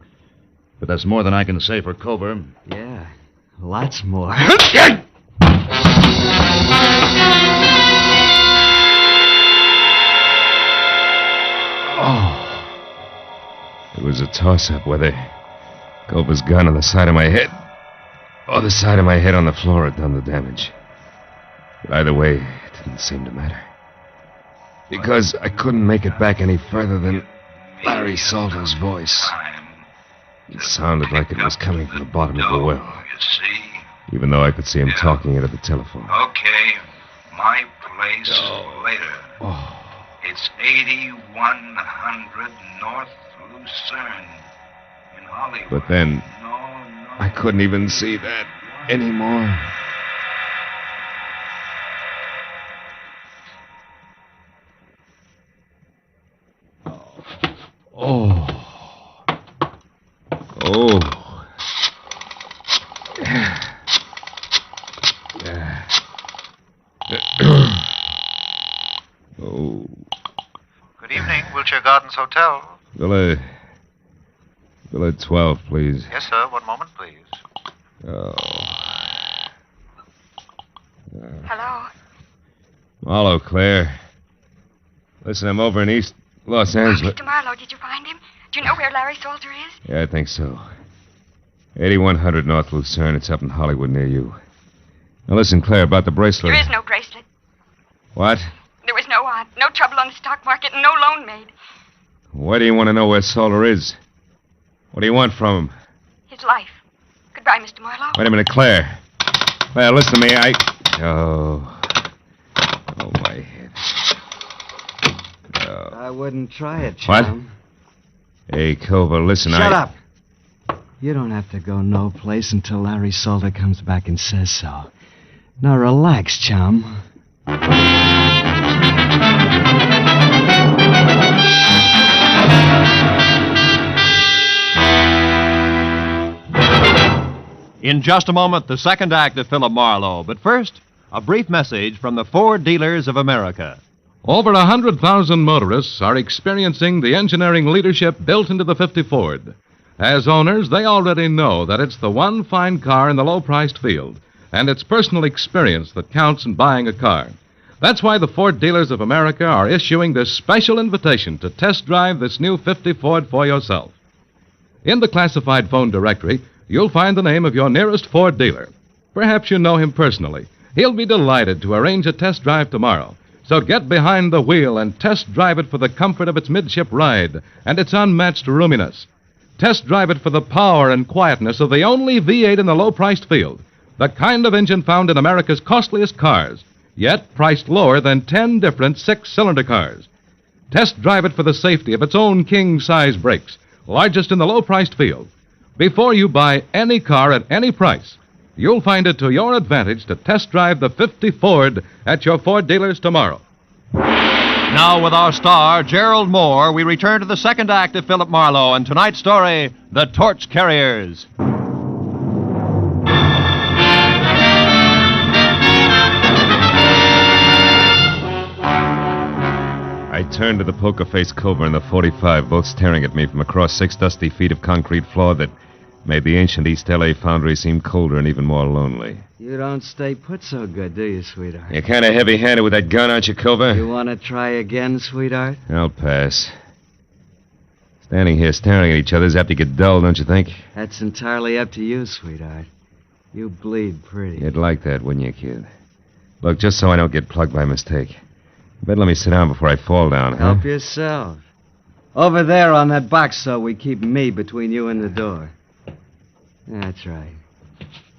Speaker 13: But that's more than I can say for Cover.
Speaker 14: Yeah, lots more.
Speaker 19: It was a toss-up whether Cover's gun on the side of my head or the side of my head on the floor had done the damage. But either way, it didn't seem to matter. Because I couldn't make it back any further than Larry Salter's voice. It sounded like it was coming from the bottom of the well. Even though I could see him talking into the telephone.
Speaker 15: Okay, my place later. It's 8100 North Lucerne in Hollywood.
Speaker 19: But then, I couldn't even see that anymore. Oh.
Speaker 23: Good evening, Wilshire Gardens Hotel.
Speaker 19: Villa 12, please.
Speaker 23: Yes, sir. One moment, please.
Speaker 20: Hello?
Speaker 19: Marlowe, Claire. Listen, I'm over in East Los Angeles.
Speaker 20: Mr. Marlowe, did you find him? Do you know where Larry Salter is?
Speaker 19: Yeah, I think so. 8100 North Lucerne. It's up in Hollywood near you. Now listen, Claire, about the bracelet.
Speaker 20: There is no bracelet.
Speaker 19: What?
Speaker 20: There was no trouble on the stock market and no loan made.
Speaker 19: Why do you want to know where Salter is? What do you want from him?
Speaker 20: His life. Goodbye, Mr. Marlowe.
Speaker 19: Wait a minute, Claire. Claire, listen to me. Oh, my head.
Speaker 14: I wouldn't try it, chum.
Speaker 19: What? Hey, Cover, listen,
Speaker 14: Shut up. You don't have to go no place until Larry Salter comes back and says so. Now relax, chum.
Speaker 24: In just a moment, the second act of Philip Marlowe. But first, a brief message from the Ford Dealers of America.
Speaker 25: Over 100,000 motorists are experiencing the engineering leadership built into the 50 Ford.
Speaker 4: As owners, they already know that it's the one fine car in the low-priced field, and it's personal experience that counts in buying a car. That's why the Ford dealers of America are issuing this special invitation to test drive this new 50 Ford for yourself. In the classified phone directory, you'll find the name of your nearest Ford dealer. Perhaps you know him personally. He'll be delighted to arrange a test drive tomorrow. So get behind the wheel and test drive it for the comfort of its midship ride and its unmatched roominess. Test drive it for the power and quietness of the only V8 in the low-priced field, the kind of engine found in America's costliest cars, yet priced lower than 10 different six-cylinder cars. Test drive it for the safety of its own king-size brakes, largest in the low-priced field. Before you buy any car at any price, you'll find it to your advantage to test drive the 50 Ford at your Ford dealers tomorrow.
Speaker 24: Now, with our star, Gerald Moore, we return to the second act of Philip Marlowe and tonight's story, The Torch Carriers.
Speaker 19: I turned to the poker-faced cobra and the 45, both staring at me from across 6 dusty feet of concrete floor that made the ancient East L.A. foundry seem colder and even more lonely.
Speaker 14: You don't stay put so good, do you, sweetheart?
Speaker 19: You're kind of heavy-handed with that gun, aren't you, Cobra?
Speaker 14: You want to try again, sweetheart?
Speaker 19: I'll pass. Standing here staring at each other is apt to get dull, don't you think?
Speaker 14: That's entirely up to you, sweetheart. You bleed pretty.
Speaker 19: You'd like that, wouldn't you, kid? Look, just so I don't get plugged by mistake, you better let me sit down before I fall down, huh?
Speaker 14: Help yourself. Over there on that box, so we keep me between you and the door. That's right.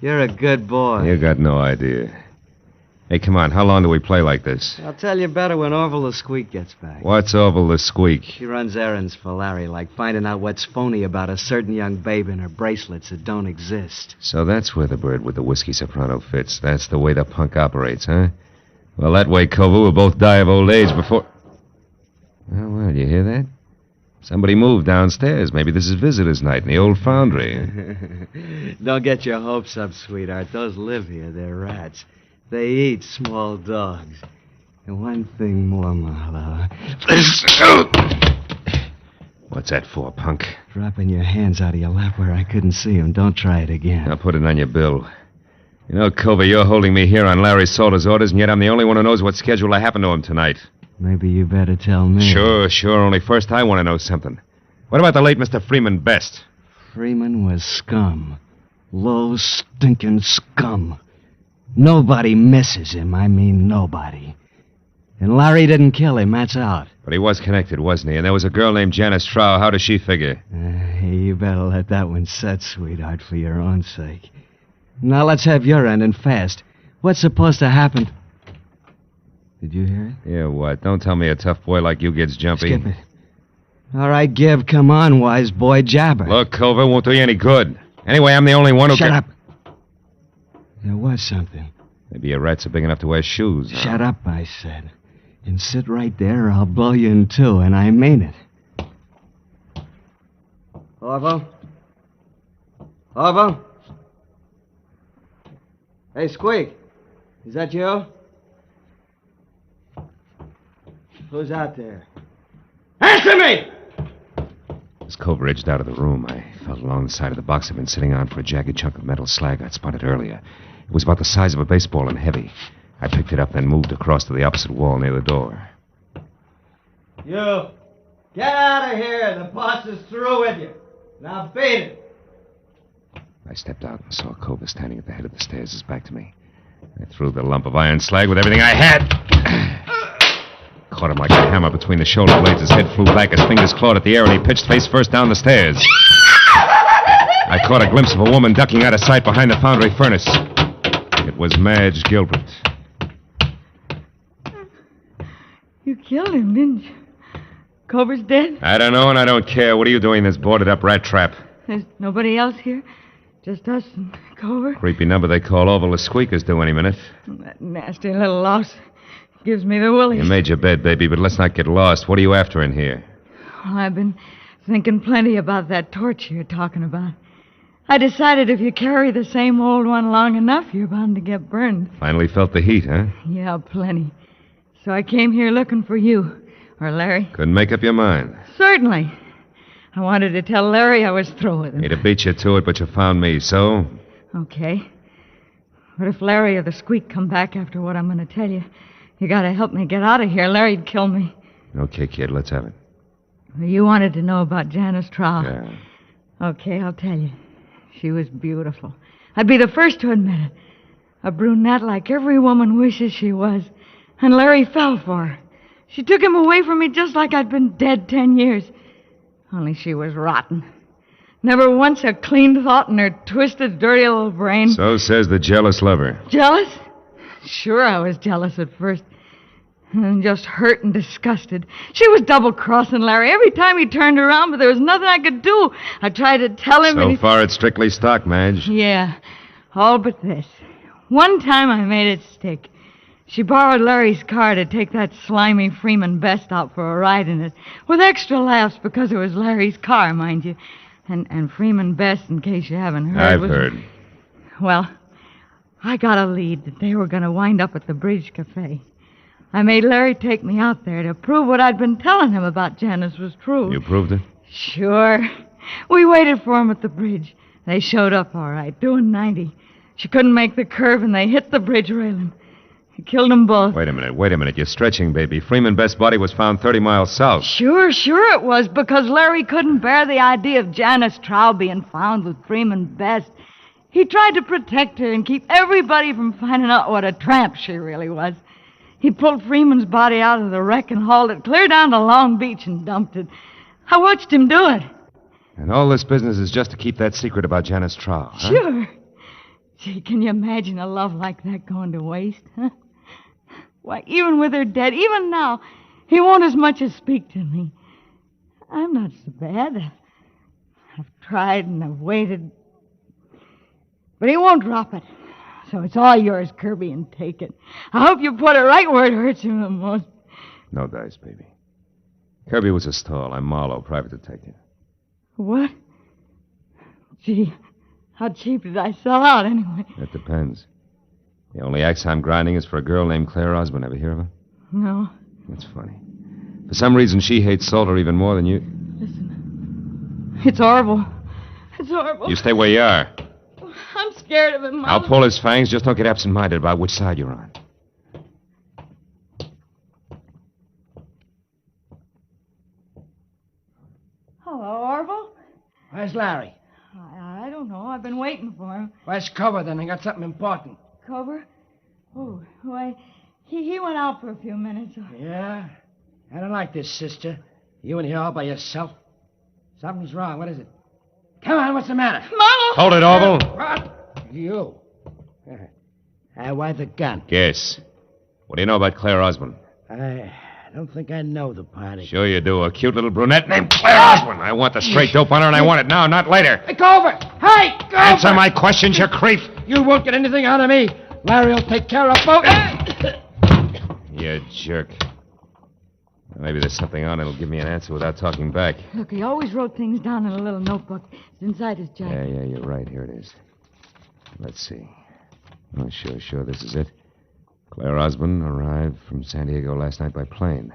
Speaker 14: You're a good boy.
Speaker 19: You got no idea. Hey, come on, how long do we play like this?
Speaker 14: I'll tell you better when Orville the Squeak gets back.
Speaker 19: What's Orville the Squeak?
Speaker 14: She runs errands for Larry, like finding out what's phony about a certain young babe and her bracelets that don't exist.
Speaker 19: So that's where the bird with the whiskey soprano fits. That's the way the punk operates, huh? Well, that way, Kovu, we'll both die of old age before... Well, you hear that? Somebody moved downstairs. Maybe this is visitors' night in the old foundry.
Speaker 14: Don't get your hopes up, sweetheart. Those live here. They're rats. They eat small dogs. And one thing more, Marlowe.
Speaker 19: What's that for, punk?
Speaker 14: Dropping your hands out of your lap where I couldn't see them. Don't try it again.
Speaker 19: I'll put it on your bill. You know, Cova, you're holding me here on Larry Salter's orders, and yet I'm the only one who knows what schedule happened to him tonight.
Speaker 14: Maybe you better tell me.
Speaker 19: Sure. Only first I want to know something. What about the late Mr. Freeman Best?
Speaker 14: Freeman was scum. Low, stinking scum. Nobody misses him. I mean nobody. And Larry didn't kill him, that's out.
Speaker 19: But he was connected, wasn't he? And there was a girl named Janice Trow. How does she figure?
Speaker 14: You better let that one set, sweetheart, for your own sake. Now let's have your end and fast. What's supposed to happen? Did you hear it?
Speaker 19: Yeah, what? Don't tell me a tough boy like you gets jumpy.
Speaker 14: Skip it. All right, Gib, come on, wise boy, jabber.
Speaker 19: Look, Culver, won't do you any good. Anyway, I'm the only one who
Speaker 14: Shut up. There was something.
Speaker 19: Maybe your rats are big enough to wear shoes. Huh?
Speaker 14: Shut up, I said. And sit right there or I'll blow you in two, and I mean it. Orville? Orville? Hey, Squeak. Is that you? Who's out there? Answer me!
Speaker 19: As Culver edged out of the room, I felt along the side of the box I'd been sitting on for a jagged chunk of metal slag I'd spotted earlier. It was about the size of a baseball and heavy. I picked it up, then moved across to the opposite wall near the door.
Speaker 14: You! Get out of here! The boss is through with you. Now beat it!
Speaker 19: I stepped out and saw Culver standing at the head of the stairs, his back to me. I threw the lump of iron slag with everything I had. Caught him like a hammer between the shoulder blades. His head flew back, his fingers clawed at the air, and he pitched face first down the stairs. I caught a glimpse of a woman ducking out of sight behind the foundry furnace. It was Madge Gilbert.
Speaker 8: You killed him, didn't you? Culver's dead?
Speaker 19: I don't know, and I don't care. What are you doing in this boarded-up rat trap?
Speaker 8: There's nobody else here? Just us and Culver?
Speaker 19: Creepy number they call Orville the Squeaker's due any minute.
Speaker 8: That nasty little louse gives me the willies.
Speaker 19: You made your bed, baby, but let's not get lost. What are you after in here?
Speaker 8: Well, I've been thinking plenty about that torch you're talking about. I decided if you carry the same old one long enough, you're bound to get burned.
Speaker 19: Finally felt the heat, huh?
Speaker 8: Yeah, plenty. So I came here looking for you. Or Larry.
Speaker 19: Couldn't make up your mind.
Speaker 8: Certainly. I wanted to tell Larry I was through with him.
Speaker 19: He'd have beat you to it, but you found me, so?
Speaker 8: Okay. But if Larry or the Squeak come back after what I'm going to tell you, you got to help me get out of here. Larry'd kill me.
Speaker 19: Okay, kid, let's have it.
Speaker 8: You wanted to know about Janice Trow.
Speaker 19: Yeah.
Speaker 8: Okay, I'll tell you. She was beautiful. I'd be the first to admit it. A brunette like every woman wishes she was. And Larry fell for her. She took him away from me just like I'd been dead 10 years. Only she was rotten. Never once a clean thought in her twisted, dirty little brain.
Speaker 19: So says the jealous lover.
Speaker 8: Jealous? Sure, I was jealous at first. And just hurt and disgusted. She was double-crossing Larry every time he turned around, but there was nothing I could do. I tried to tell him...
Speaker 19: So far, it's strictly stock, Madge.
Speaker 8: Yeah, all but this. One time I made it stick. She borrowed Larry's car to take that slimy Freeman Best out for a ride in it, with extra laughs because it was Larry's car, mind you. And Freeman Best, in case you haven't heard...
Speaker 19: I've heard.
Speaker 8: Well, I got a lead that they were going to wind up at the Bridge Cafe. I made Larry take me out there to prove what I'd been telling him about Janice was true.
Speaker 19: You proved it?
Speaker 8: Sure. We waited for him at the bridge. They showed up all right, doing 90. She couldn't make the curve, and they hit the bridge railing. He killed them both.
Speaker 19: Wait a minute. You're stretching, baby. Freeman Best's body was found 30 miles south.
Speaker 8: Sure it was, because Larry couldn't bear the idea of Janice Trow being found with Freeman Best. He tried to protect her and keep everybody from finding out what a tramp she really was. He pulled Freeman's body out of the wreck and hauled it clear down to Long Beach and dumped it. I watched him do it.
Speaker 19: And all this business is just to keep that secret about Janice Trow, huh?
Speaker 8: Sure. Gee, can you imagine a love like that going to waste, huh? Why, even with her dead, even now, he won't as much as speak to me. I'm not so bad. I've tried and I've waited. But he won't drop it. So it's all yours, Kirby, and take it. I hope you put it right where it hurts him the most.
Speaker 19: No dice, baby. Kirby was a stall. I'm Marlowe, private detective.
Speaker 8: What? Gee, how cheap did I sell out anyway?
Speaker 19: That depends. The only axe I'm grinding is for a girl named Claire Osborne. Ever hear of her?
Speaker 8: No.
Speaker 19: That's funny. For some reason, she hates Salter even more than you.
Speaker 8: Listen, it's horrible. It's horrible.
Speaker 19: You stay where you are.
Speaker 8: I'm scared of him, Mom.
Speaker 19: I'll pull his fangs. Just don't get absent-minded about which side you're on.
Speaker 8: Hello, Orville.
Speaker 17: Where's Larry?
Speaker 8: I don't know. I've been waiting for him.
Speaker 17: Where's cover, then? I got something important.
Speaker 8: Cover? Oh, why, he went out for a few minutes.
Speaker 17: Yeah? I don't like this, sister. You in here all by yourself. Something's wrong. What is it? Come on, what's the matter?
Speaker 8: Marlowe!
Speaker 19: Hold it, Orville.
Speaker 17: What? You. Why the gun?
Speaker 19: Guess. What do you know about Claire Osborne?
Speaker 17: I don't think I know the party.
Speaker 19: Sure you do. A cute little brunette named Claire Osborne. I want the straight dope on her, and I want it now, not later.
Speaker 17: Hey, go over! Hey, go
Speaker 19: Answer
Speaker 17: over!
Speaker 19: my questions, you creep.
Speaker 17: You won't get anything out of me. Larry will take care of both.
Speaker 19: You jerk. Maybe there's something on it'll give me an answer without talking back.
Speaker 8: Look, he always wrote things down in a little notebook. It's inside his jacket.
Speaker 19: Yeah, you're right. Here it is. Let's see. Oh, sure, this is it. Claire Osborne arrived from San Diego last night by plane.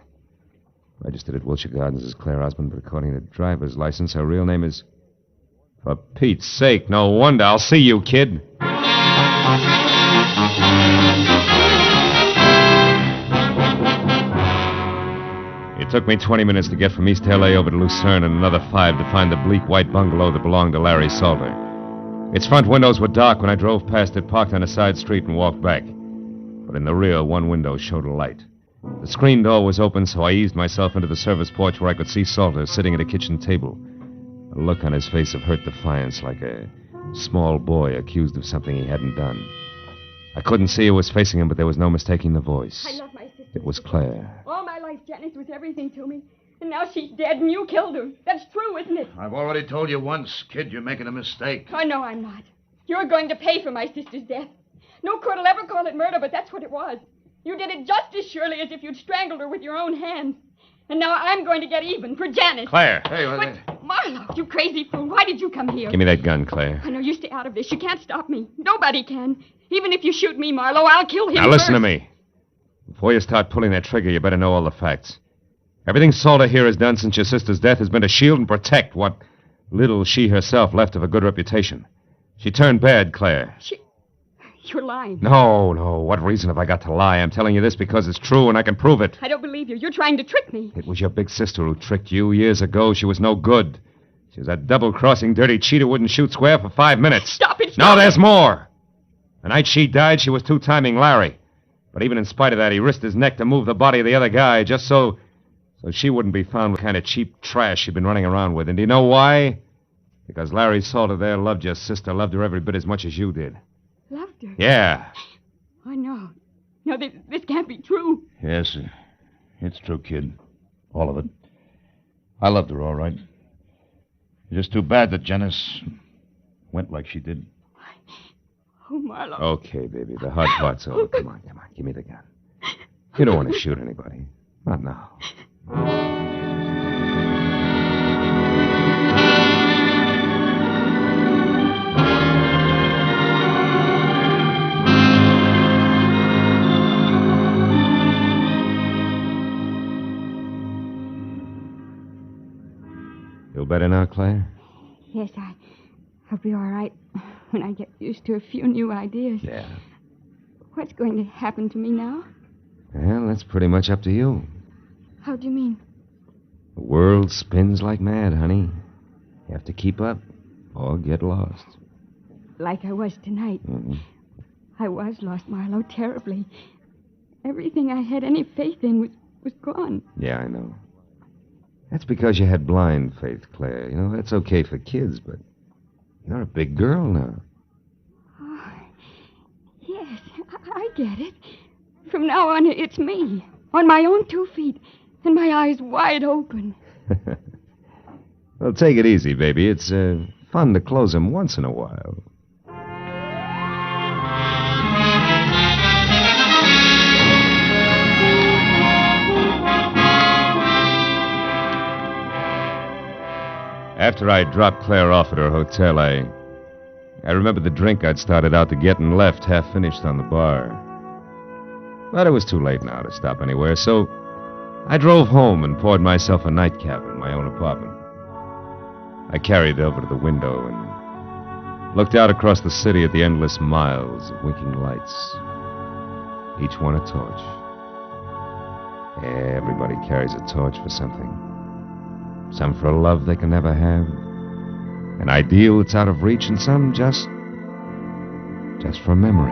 Speaker 19: Registered at Wilshire Gardens as Claire Osborne, but according to driver's license, her real name is... For Pete's sake, no wonder. I'll see you, kid. It took me 20 minutes to get from East L.A. over to Lucerne and another 5 to find the bleak white bungalow that belonged to Larry Salter. Its front windows were dark when I drove past it, parked on a side street, and walked back. But in the rear, one window showed a light. The screen door was open, so I eased myself into the service porch where I could see Salter sitting at a kitchen table. A look on his face of hurt defiance, like a small boy accused of something he hadn't done. I couldn't see who was facing him, but there was no mistaking the voice.
Speaker 1: I love my sister.
Speaker 19: It was Claire.
Speaker 1: All my life, Janice was everything to me. And now she's dead and you killed her. That's true, isn't it?
Speaker 13: I've already told you once, kid, you're making a mistake.
Speaker 1: Oh, no, I'm not. You're going to pay for my sister's death. No court will ever call it murder, but that's what it was. You did it just as surely as if you'd strangled her with your own hands. And now I'm going to get even for Janice.
Speaker 19: Claire!
Speaker 13: Hey,
Speaker 1: But, Marlowe, you crazy fool, why did you come here?
Speaker 19: Give me that gun, Claire.
Speaker 1: I know, you stay out of this. You can't stop me. Nobody can. Even if you shoot me, Marlowe, I'll kill him
Speaker 19: Now listen to
Speaker 1: first.
Speaker 19: me. Before you start pulling that trigger, you better know all the facts. Everything Salter here has done since your sister's death has been to shield and protect what little she herself left of a good reputation. She turned bad, Claire.
Speaker 1: You're lying.
Speaker 19: No. What reason have I got to lie? I'm telling you this because it's true and I can prove it.
Speaker 1: I don't believe you. You're trying to trick me.
Speaker 19: It was your big sister who tricked you years ago. She was no good. She was that double-crossing, dirty cheat who wouldn't shoot square for 5 minutes.
Speaker 1: Stop it.
Speaker 19: No, there's more. The night she died, she was two-timing Larry. But even in spite of that, he risked his neck to move the body of the other guy just so she wouldn't be found with the kind of cheap trash she'd been running around with. And do you know why? Because Larry Salter there loved your sister, loved her every bit as much as you did.
Speaker 1: Loved her?
Speaker 19: Yeah.
Speaker 1: I know. No, this can't be true.
Speaker 13: Yes, it's true, kid. All of it. I loved her, all right. It's just too bad that Janice went like she did.
Speaker 1: Oh, Marlowe.
Speaker 19: Okay, baby, the hard part's over. Come on. Give me the gun. You don't want to shoot anybody. Not now. Feel better now, Claire?
Speaker 1: Yes, I'll be all right when I get used to a few new ideas.
Speaker 19: Yeah.
Speaker 1: What's going to happen to me now?
Speaker 19: Well, that's pretty much up to you.
Speaker 1: How do you mean?
Speaker 19: The world spins like mad, honey. You have to keep up or get lost.
Speaker 1: Like I was tonight.
Speaker 19: Mm-hmm.
Speaker 1: I was lost, Marlowe, terribly. Everything I had any faith in was gone.
Speaker 19: Yeah, I know. That's because you had blind faith, Claire. You know, that's okay for kids, but you're a big girl now.
Speaker 1: Oh, yes, I get it. From now on, it's me, on my own 2 feet, and my eyes wide open.
Speaker 19: Well, take it easy, baby. It's fun to close them once in a while. After I dropped Claire off at her hotel, I remembered the drink I'd started out to get and left half finished on the bar. But it was too late now to stop anywhere, so I drove home and poured myself a nightcap in my own apartment. I carried it over to the window and looked out across the city at the endless miles of winking lights, each one a torch. Everybody carries a torch for something. Some for a love they can never have, an ideal that's out of reach, and some just for memory.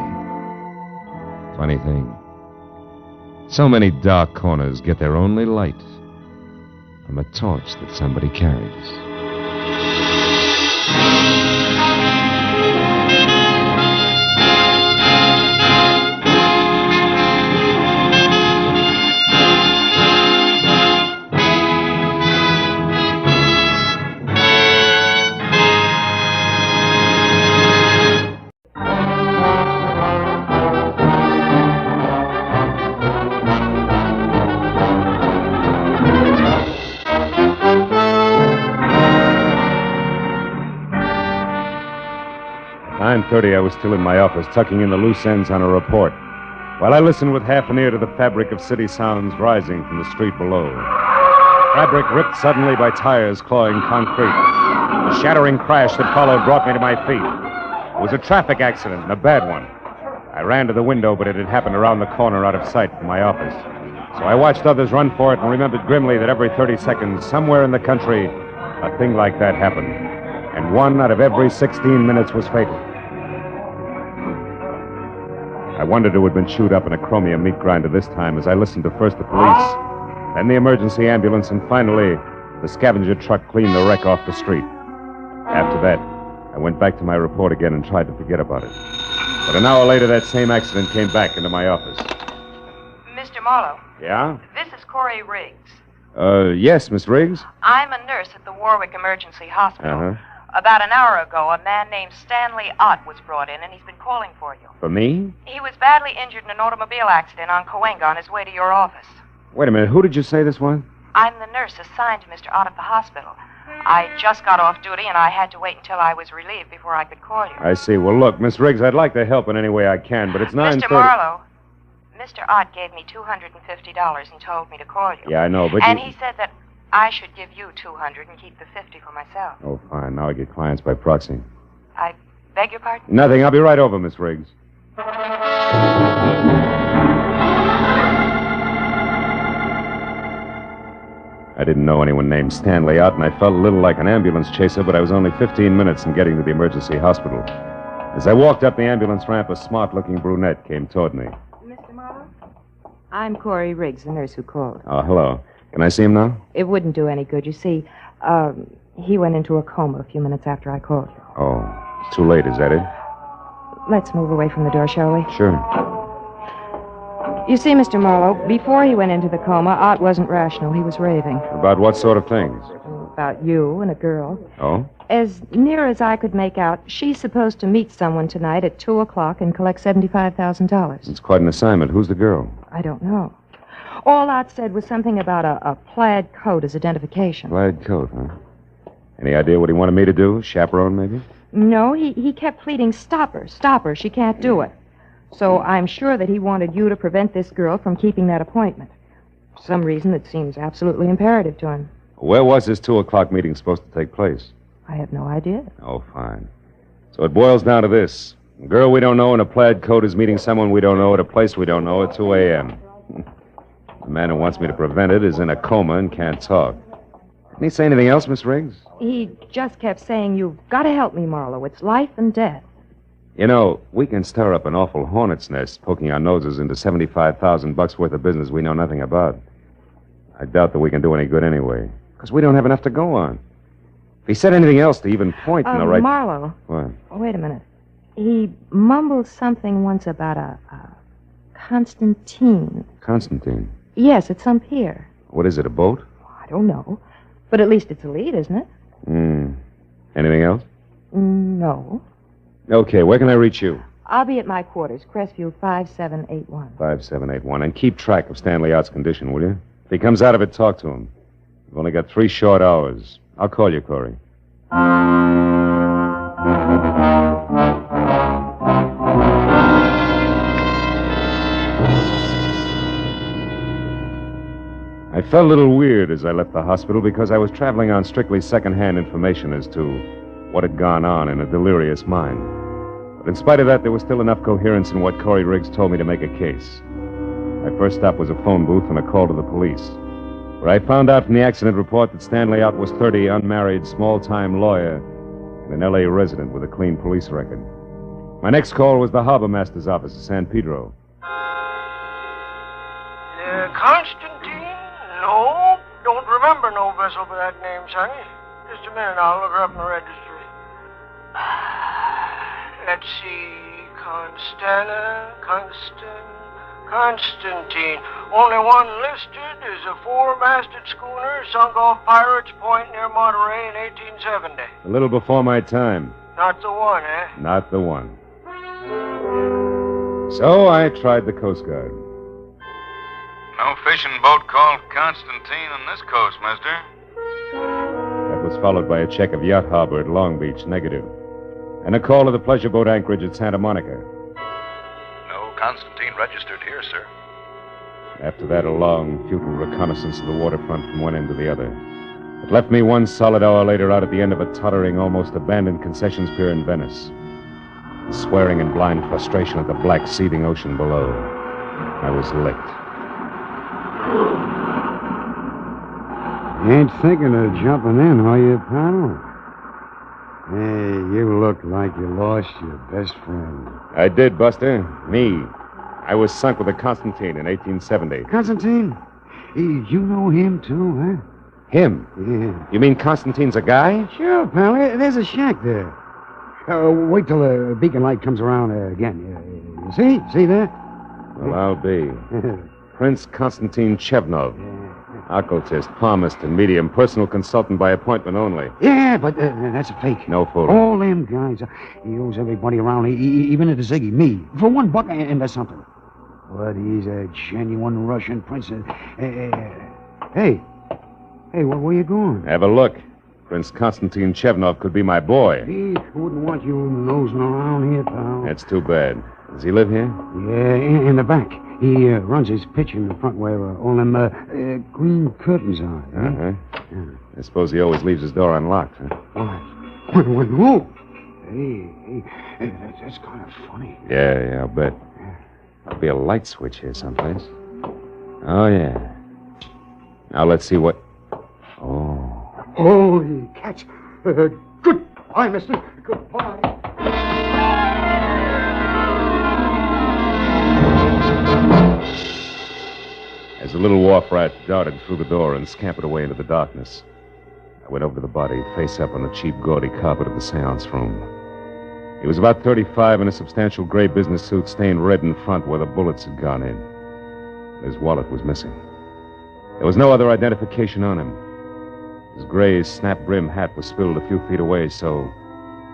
Speaker 19: Funny thing, so many dark corners get their only light from a torch that somebody carries. At 9:30, I was still in my office, tucking in the loose ends on a report, while I listened with half an ear to the fabric of city sounds rising from the street below. Fabric ripped suddenly by tires clawing concrete. The shattering crash that followed brought me to my feet. It was a traffic accident, and a bad one. I ran to the window, but it had happened around the corner out of sight from my office. So I watched others run for it and remembered grimly that every 30 seconds, somewhere in the country, a thing like that happened. And 1 out of every 16 minutes was fatal. I wondered who had been chewed up in a chromium meat grinder this time as I listened to first the police, then the emergency ambulance, and finally the scavenger truck cleaned the wreck off the street. After that, I went back to my report again and tried to forget about it. But an hour later, that same accident came back into my office.
Speaker 9: Mr. Marlowe.
Speaker 19: Yeah?
Speaker 9: This is Corey Riggs.
Speaker 19: Yes, Miss Riggs?
Speaker 9: I'm a nurse at the Warwick Emergency Hospital.
Speaker 19: Uh-huh.
Speaker 9: About an hour ago, a man named Stanley Ott was brought in, and he's been calling for you.
Speaker 19: For me?
Speaker 9: He was badly injured in an automobile accident on Cahuenga on his way to your office.
Speaker 19: Wait a minute, who did you say this was?
Speaker 9: I'm the nurse assigned to Mr. Ott at the hospital. I just got off duty, and I had to wait until I was relieved before I could call you.
Speaker 19: I see. Well, look, Miss Riggs, I'd like to help in any way I can, but it's 9:30.
Speaker 9: Mr. Marlowe. Mr. Ott gave me $250 and told me to call you.
Speaker 19: Yeah, I know, but
Speaker 9: And he said that I should give you $200 and keep the $50 for myself.
Speaker 19: Oh, fine. Now I get clients by proxy.
Speaker 9: I beg your pardon?
Speaker 19: Nothing. I'll be right over, Miss Riggs. I didn't know anyone named Stanley Ott, and I felt a little like an ambulance chaser, but I was only 15 minutes in getting to the emergency hospital. As I walked up the ambulance ramp, a smart-looking brunette came toward me.
Speaker 9: Mr. Marlowe? I'm Corey Riggs, the nurse who called.
Speaker 19: Oh, hello. Can I see him now?
Speaker 9: It wouldn't do any good. You see, he went into a coma a few minutes after I called.
Speaker 19: Oh, it's too late, is that it?
Speaker 9: Let's move away from the door, shall we?
Speaker 19: Sure.
Speaker 9: You see, Mr. Marlowe, before he went into the coma, Ott wasn't rational. He was raving.
Speaker 19: About what sort of things?
Speaker 9: About you and a girl.
Speaker 19: Oh?
Speaker 9: As near as I could make out, she's supposed to meet someone tonight at 2 o'clock and collect $75,000.
Speaker 19: It's quite an assignment. Who's the girl?
Speaker 9: I don't know. All Ott said was something about a plaid coat as identification.
Speaker 19: Plaid coat, huh? Any idea what he wanted me to do? Chaperone, maybe?
Speaker 9: No, he kept pleading, stop her, she can't do it. So I'm sure that he wanted you to prevent this girl from keeping that appointment. For some reason that seems absolutely imperative to him.
Speaker 19: Where was this 2 o'clock meeting supposed to take place?
Speaker 9: I have no idea.
Speaker 19: Oh, fine. So it boils down to this. A girl we don't know in a plaid coat is meeting someone we don't know at a place we don't know at 2 a.m. The man who wants me to prevent it is in a coma and can't talk. Didn't he say anything else, Miss Riggs?
Speaker 9: He just kept saying, you've got to help me, Marlowe. It's life and death.
Speaker 19: You know, we can stir up an awful hornet's nest poking our noses into $75,000 worth of business we know nothing about. I doubt that we can do any good anyway, because we don't have enough to go on. If he said anything else to even point in the right...
Speaker 9: Marlowe.
Speaker 19: What?
Speaker 9: Oh, wait a minute. He mumbled something once about a Constantine.
Speaker 19: Constantine?
Speaker 9: Yes, at some pier.
Speaker 19: What is it, a boat?
Speaker 9: I don't know. But at least it's a lead, isn't it?
Speaker 19: Anything else?
Speaker 9: No.
Speaker 19: Okay, where can I reach you?
Speaker 9: I'll be at my quarters, Crestview 5781.
Speaker 19: 5781. And keep track of Stanley Ott's condition, will you? If he comes out of it, talk to him. We've only got 3 short hours. I'll call you, Corey. I felt a little weird as I left the hospital because I was traveling on strictly second-hand information as to what had gone on in a delirious mind. But in spite of that, there was still enough coherence in what Corey Riggs told me to make a case. My first stop was a phone booth and a call to the police, where I found out from the accident report that Stanley Ott was 30, unmarried, small-time lawyer, and an L.A. resident with a clean police record. My next call was the harbor master's office in San Pedro.
Speaker 10: Constantine? No, don't remember no vessel by that name, Sonny. Just a minute, I'll look her up in the registry. Let's see, Constantine. Only one listed is a 4-masted schooner sunk off Pirates Point near Monterey in 1870.
Speaker 19: A little before my time.
Speaker 10: Not the one, eh?
Speaker 19: Not the one. So I tried the Coast Guard.
Speaker 23: No fishing boat called Constantine on this coast, mister.
Speaker 19: That was followed by a check of Yacht Harbor at Long Beach, negative. And a call to the pleasure boat anchorage at Santa Monica.
Speaker 23: No Constantine registered here, sir.
Speaker 19: After that, a long, futile reconnaissance of the waterfront from one end to the other. It left me 1 solid hour later out at the end of a tottering, almost abandoned concessions pier in Venice, swearing in blind frustration at the black, seething ocean below. I was licked.
Speaker 11: You ain't thinking of jumping in, are you, pal? Hey, you look like you lost your best friend.
Speaker 19: I did, Buster. Me. I was sunk with a Constantine in 1870.
Speaker 11: Constantine? You know him, too, huh?
Speaker 19: Him?
Speaker 11: Yeah.
Speaker 19: You mean Constantine's a guy?
Speaker 11: Sure, pal. There's a shack there. Wait till the beacon light comes around again. You see? See there?
Speaker 19: Well, I'll be. Prince Constantine Chevnov. Occultist, palmist, and medium. Personal consultant by appointment only.
Speaker 11: Yeah, but that's a fake.
Speaker 19: No fooling.
Speaker 11: All them guys. He owes everybody around, even to Ziggy, me. For $1 and that's something. But he's a genuine Russian prince. Hey, where you going?
Speaker 19: Have a look. Prince Constantine Chevnov could be my boy.
Speaker 11: He wouldn't want you nosing around here, pal.
Speaker 19: That's too bad. Does he live here?
Speaker 11: Yeah, in the back. He runs his pitch in the front where all them green curtains are.
Speaker 19: Uh-huh. Yeah. I suppose he always leaves his door unlocked, huh?
Speaker 11: Why? Who? Hey, that's kind of funny.
Speaker 19: Yeah, I'll bet. There'll be a light switch here someplace. Oh, yeah. Now let's see what... Oh.
Speaker 11: Holy cats. Goodbye, mister. Goodbye.
Speaker 19: As the little wharf rat darted through the door and scampered away into the darkness, I went over to the body, face up on the cheap, gaudy carpet of the seance room. He was about 35 in a substantial gray business suit stained red in front where the bullets had gone in. His wallet was missing. There was no other identification on him. His gray snap-brim hat was spilled a few feet away, so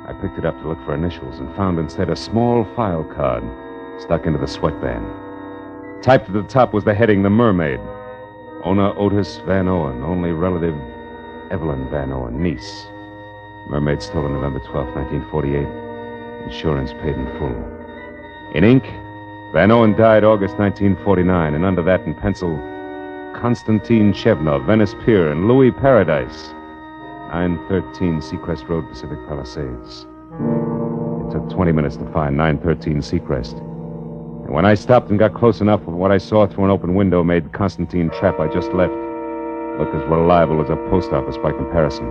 Speaker 19: I picked it up to look for initials and found instead a small file card stuck into the sweatband. Typed at the top was the heading, The Mermaid. Owner Otis Van Owen, only relative Evelyn Van Owen, niece. Mermaid stolen November 12, 1948. Insurance paid in full. In ink, Van Owen died August 1949, and under that in pencil, Konstantin Chevnov, Venice Pier, and Louis Paradise, 913 Seacrest Road, Pacific Palisades. It took 20 minutes to find 913 Seacrest. And when I stopped and got close enough, what I saw through an open window made Konstantin Trap I just left look as reliable as a post office by comparison.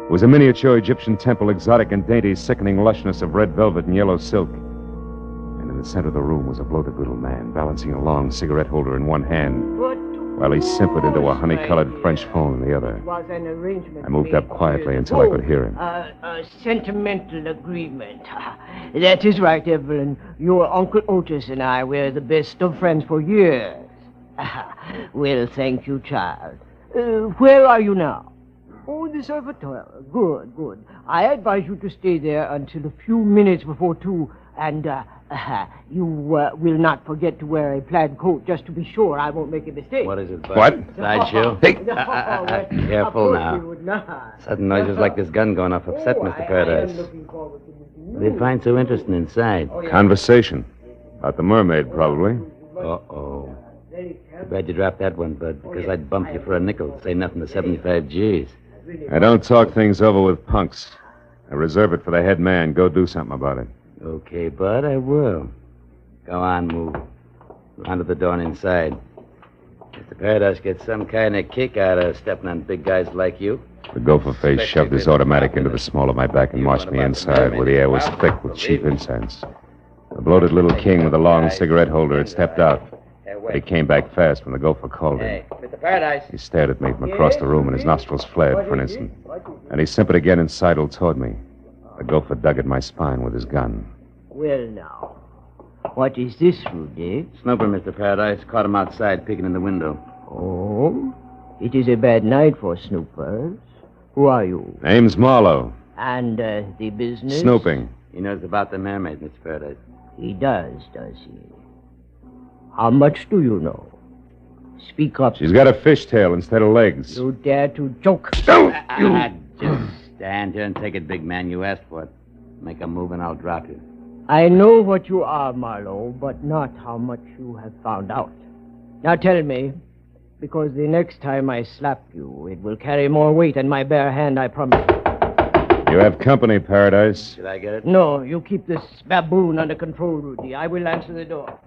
Speaker 19: It was a miniature Egyptian temple, exotic and dainty, sickening lushness of red velvet and yellow silk. And in the center of the room was a bloated little man, balancing a long cigarette holder in one hand, while he simpered into a honey-colored French phone in the other. I moved up quietly until I could hear him.
Speaker 10: A sentimental agreement. That is right, Evelyn. Your Uncle Otis and I were the best of friends for years. Well, thank you, child. Where are you now? Oh, the servitor. Good. I advise you to stay there until a few minutes before 2, and you will not forget to wear a plaid coat, just to be sure I won't make a mistake.
Speaker 6: What is it, Bud?
Speaker 19: What?
Speaker 6: Sideshow?
Speaker 19: Hey!
Speaker 6: Careful now. Sudden noises like this gun going off upset Mr. Paradise. What do you find so interesting inside?
Speaker 19: Conversation. About the mermaid, probably.
Speaker 6: Uh-oh. Too bad you dropped that one, Bud, because I'd bump you for a nickel, say nothing to 75 G's.
Speaker 19: I don't talk things over with punks. I reserve it for the head man. Go do something about it.
Speaker 6: Okay, Bud, I will. Go on, move. Round to the door and inside. Mr. Paradise gets some kind of kick out of stepping on big guys like you.
Speaker 19: The gopher face shoved his automatic into the small of my back and marched me inside, where the air was thick with cheap incense. The bloated little king with the long cigarette holder had stepped out. But he came back fast when the gopher called him.
Speaker 6: Mr. Paradise.
Speaker 19: He stared at me from across the room, and his nostrils flared for an instant. And he simpered again and sidled toward me. The gopher dug at my spine with his gun.
Speaker 10: Well, now, what is this, Rudy?
Speaker 6: Snooper, Mr. Paradise. Caught him outside, peeking in the window.
Speaker 10: Oh? It is a bad night for snoopers. Who are you?
Speaker 19: Name's Marlowe.
Speaker 10: And the business?
Speaker 19: Snooping.
Speaker 6: He knows about the mermaid, Mr. Paradise.
Speaker 10: He does he? How much do you know? Speak up.
Speaker 19: She's got a fishtail instead of legs.
Speaker 10: You dare to joke?
Speaker 19: Don't!
Speaker 6: Just stand here and take it, big man. You asked for it. Make a move and I'll drop you.
Speaker 10: I know what you are, Marlowe, but not how much you have found out. Now tell me, because the next time I slap you, it will carry more weight than my bare hand, I promise.
Speaker 19: You have company, Paradise.
Speaker 6: Did I get it?
Speaker 10: No, you keep this baboon under control, Rudy. I will answer the door.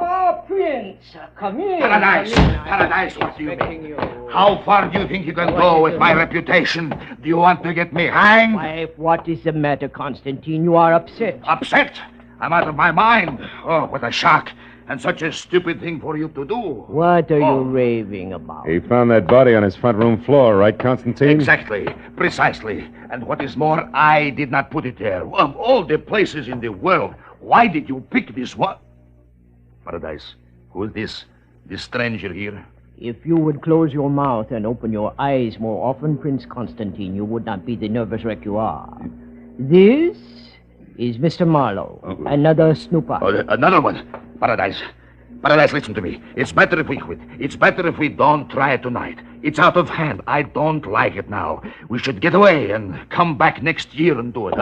Speaker 10: Oh, Prince, come in.
Speaker 3: Paradise, what do you mean? How far do you think you can go with my reputation? Do you want to get me hanged?
Speaker 10: Why, what is the matter, Constantine? You are upset.
Speaker 3: Upset? I'm out of my mind. Oh, what a shock. And such a stupid thing for you to do.
Speaker 10: What are you raving about?
Speaker 19: He found that body on his front room floor, right, Constantine?
Speaker 3: Exactly. Precisely. And what is more, I did not put it there. Of all the places in the world, why did you pick this one? Paradise, who is this? This stranger here?
Speaker 10: If you would close your mouth and open your eyes more often, Prince Constantine, you would not be the nervous wreck you are. This is Mr. Marlowe, another snooper.
Speaker 3: Oh, another one. Paradise, listen to me. It's better if we quit. It's better if we don't try it tonight. It's out of hand. I don't like it now. We should get away and come back next year and do it.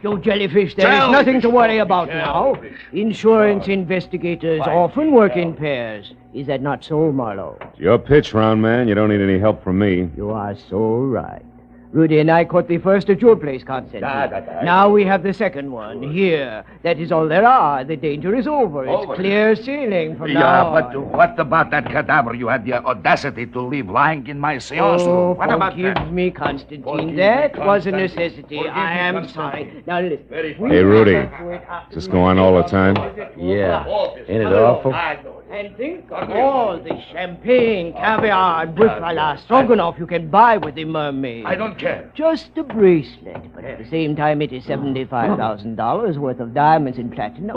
Speaker 10: You jellyfish, there is nothing to worry about now. Insurance investigators often work in pairs. Is that not so, Marlowe?
Speaker 19: It's your pitch, round man. You don't need any help from me.
Speaker 10: You are so right. Rudy and I caught the first at your place, Constantine. Now we have the second one here. That is all there are. The danger is over. It's clear sailing from now on.
Speaker 3: But what about that cadaver you had the audacity to leave lying in my seance room? What about that?
Speaker 10: Forgive me, Constantine. That was a necessity. I am sorry. Now listen.
Speaker 19: Hey, Rudy. Does this go on all the time?
Speaker 7: Yeah. Ain't it awful?
Speaker 10: And think of all the champagne, caviar, buffalo, stroganoff you can buy with the Mermaid.
Speaker 3: I don't care.
Speaker 10: Just a bracelet, but at the same time it is $75,000 worth of diamonds and platinum.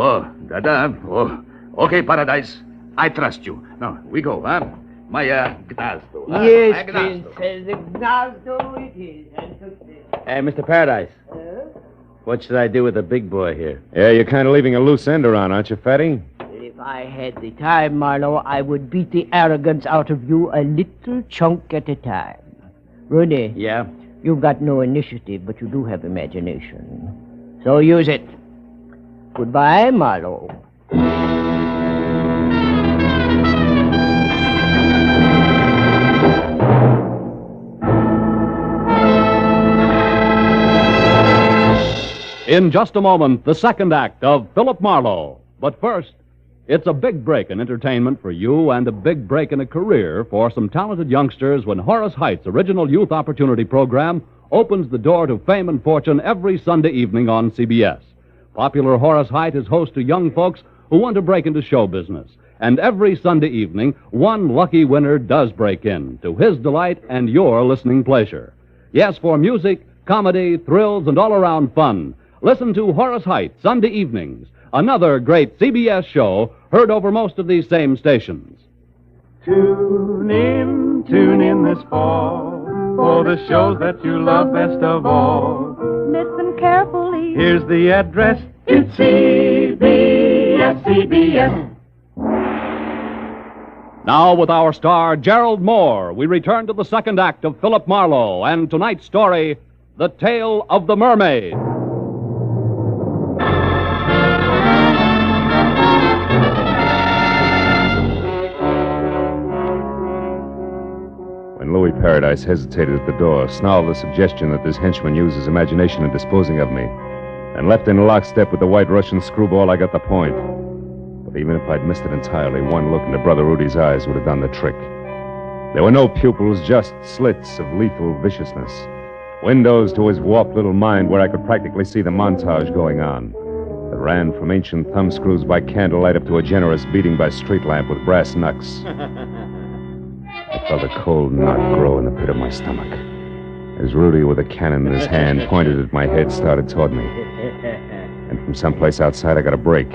Speaker 3: Okay, Paradise. I trust you. Now, we go, huh? My Gnazdo.
Speaker 10: Yes, Princess, the Gnazdo it is, and success.
Speaker 7: Hey, Mr. Paradise. What should I do with the big boy here?
Speaker 19: Yeah, you're kind of leaving a loose end around, aren't you, Fatty?
Speaker 10: If I had the time, Marlowe, I would beat the arrogance out of you a little chunk at a time. Rudy.
Speaker 7: Yeah?
Speaker 10: You've got no initiative, but you do have imagination. So use it. Goodbye, Marlowe.
Speaker 16: In just a moment, the second act of Philip Marlowe. But first, it's a big break in entertainment for you and a big break in a career for some talented youngsters when Horace Height's original youth opportunity program opens the door to fame and fortune every Sunday evening on CBS. Popular Horace Height is host to young folks who want to break into show business. And every Sunday evening, one lucky winner does break in, to his delight and your listening pleasure. Yes, for music, comedy, thrills, and all-around fun, listen to Horace Height Sunday evenings, another great CBS show heard over most of these same stations.
Speaker 18: Tune in this fall for the shows that you love best of all.
Speaker 21: Listen carefully.
Speaker 18: Here's the address. It's CBS.
Speaker 16: Now, with our star, Gerald Moore, we return to the second act of Philip Marlowe and tonight's story, The Tale of the Mermaid.
Speaker 19: When Louis Paradise hesitated at the door, snarled the suggestion that this henchman use his imagination in disposing of me, and left in lockstep with the white Russian screwball, I got the point. But even if I'd missed it entirely, one look into Brother Rudy's eyes would have done the trick. There were no pupils, just slits of lethal viciousness. Windows to his warped little mind where I could practically see the montage going on. That ran from ancient thumbscrews by candlelight up to a generous beating by street lamp with brass knucks. I felt a cold knot grow in the pit of my stomach as Rudy, with a cannon in his hand, pointed at my head, started toward me. And from someplace outside, I got a break.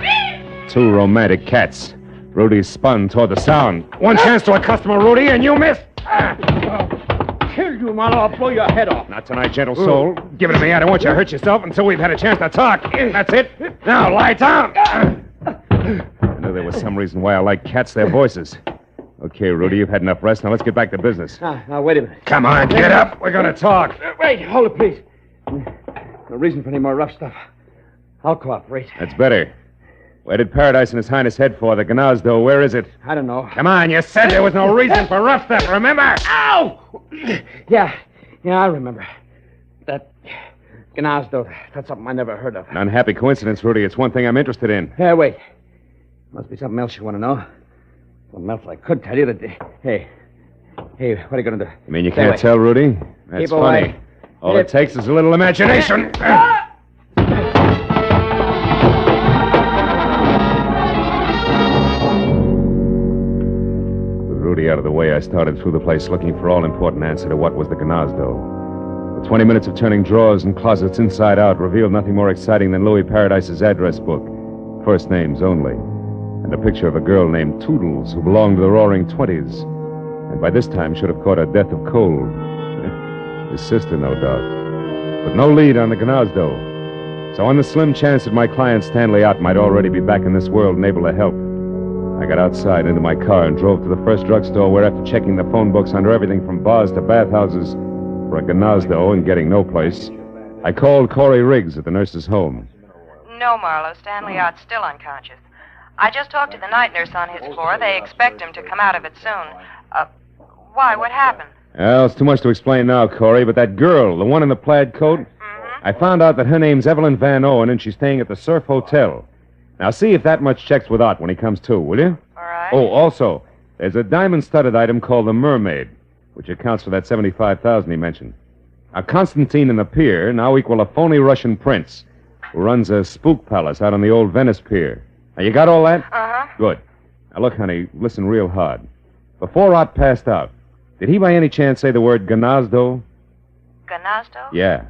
Speaker 19: Two romantic cats. Rudy spun toward the sound. One chance to a customer, Rudy, and you missed.
Speaker 17: Kill you, Marlowe. I'll blow your head off.
Speaker 19: Not tonight, gentle soul. Give it to me. I don't want you to hurt yourself until we've had a chance to talk. That's it. Now, lie down. I knew there was some reason why I like cats, their voices. Okay, Rudy, you've had enough rest. Now let's get back to business.
Speaker 17: Now, wait a minute.
Speaker 19: Come on, get up. We're going to talk.
Speaker 17: Wait, hold it, please. No reason for any more rough stuff. I'll cooperate.
Speaker 19: That's better. Where did Paradise and His Highness head for? The Gnazdo, where is it?
Speaker 17: I don't know.
Speaker 19: Come on, you said there was no reason for rough stuff, remember?
Speaker 17: Ow! Yeah, I remember. That Gnazdo, that's something I never heard of.
Speaker 19: An unhappy coincidence, Rudy. It's one thing I'm interested in.
Speaker 17: Hey, wait. Must be something else you want to know. Something else I could tell you that... Hey, what are you going to do?
Speaker 19: You mean you can't tell, Rudy? That's
Speaker 17: Keep
Speaker 19: funny.
Speaker 17: away.
Speaker 19: All it takes is a little imagination. With Rudy out of the way, I started through the place looking for all-important answer to what was the Gnazdo. The 20 minutes of turning drawers and closets inside out revealed nothing more exciting than Louis Paradise's address book. First names only. And a picture of a girl named Toodles who belonged to the Roaring Twenties, and by this time should have caught a death of cold. His sister, no doubt. But no lead on the Gnazdo. So on the slim chance that my client Stanley Ott might already be back in this world and able to help, I got outside into my car and drove to the first drugstore where, after checking the phone books under everything from bars to bathhouses for a Gnazdo and getting no place, I called Corey Riggs at the nurse's home.
Speaker 9: No, Marlowe. Stanley Ott's still unconscious. I just talked to the night nurse on his floor. They expect him to come out of it soon. Why? What happened?
Speaker 19: Well, it's too much to explain now, Corey, but that girl, the one in the plaid coat, I found out that her name's Evelyn Van Owen, and she's staying at the Surf Hotel. Now, see if that much checks with Ott when he comes to, will you?
Speaker 9: All right.
Speaker 19: Oh, also, there's a diamond-studded item called the Mermaid, which accounts for that $75,000 he mentioned. Now, Constantine and the pier now equal a phony Russian prince who runs a spook palace out on the old Venice pier. Now, you got all that?
Speaker 9: Uh-huh.
Speaker 19: Good. Now, look, honey, listen real hard. Before Ott passed out, did he by any chance say the word Gnazdo?
Speaker 9: Gnazdo?
Speaker 19: Yeah.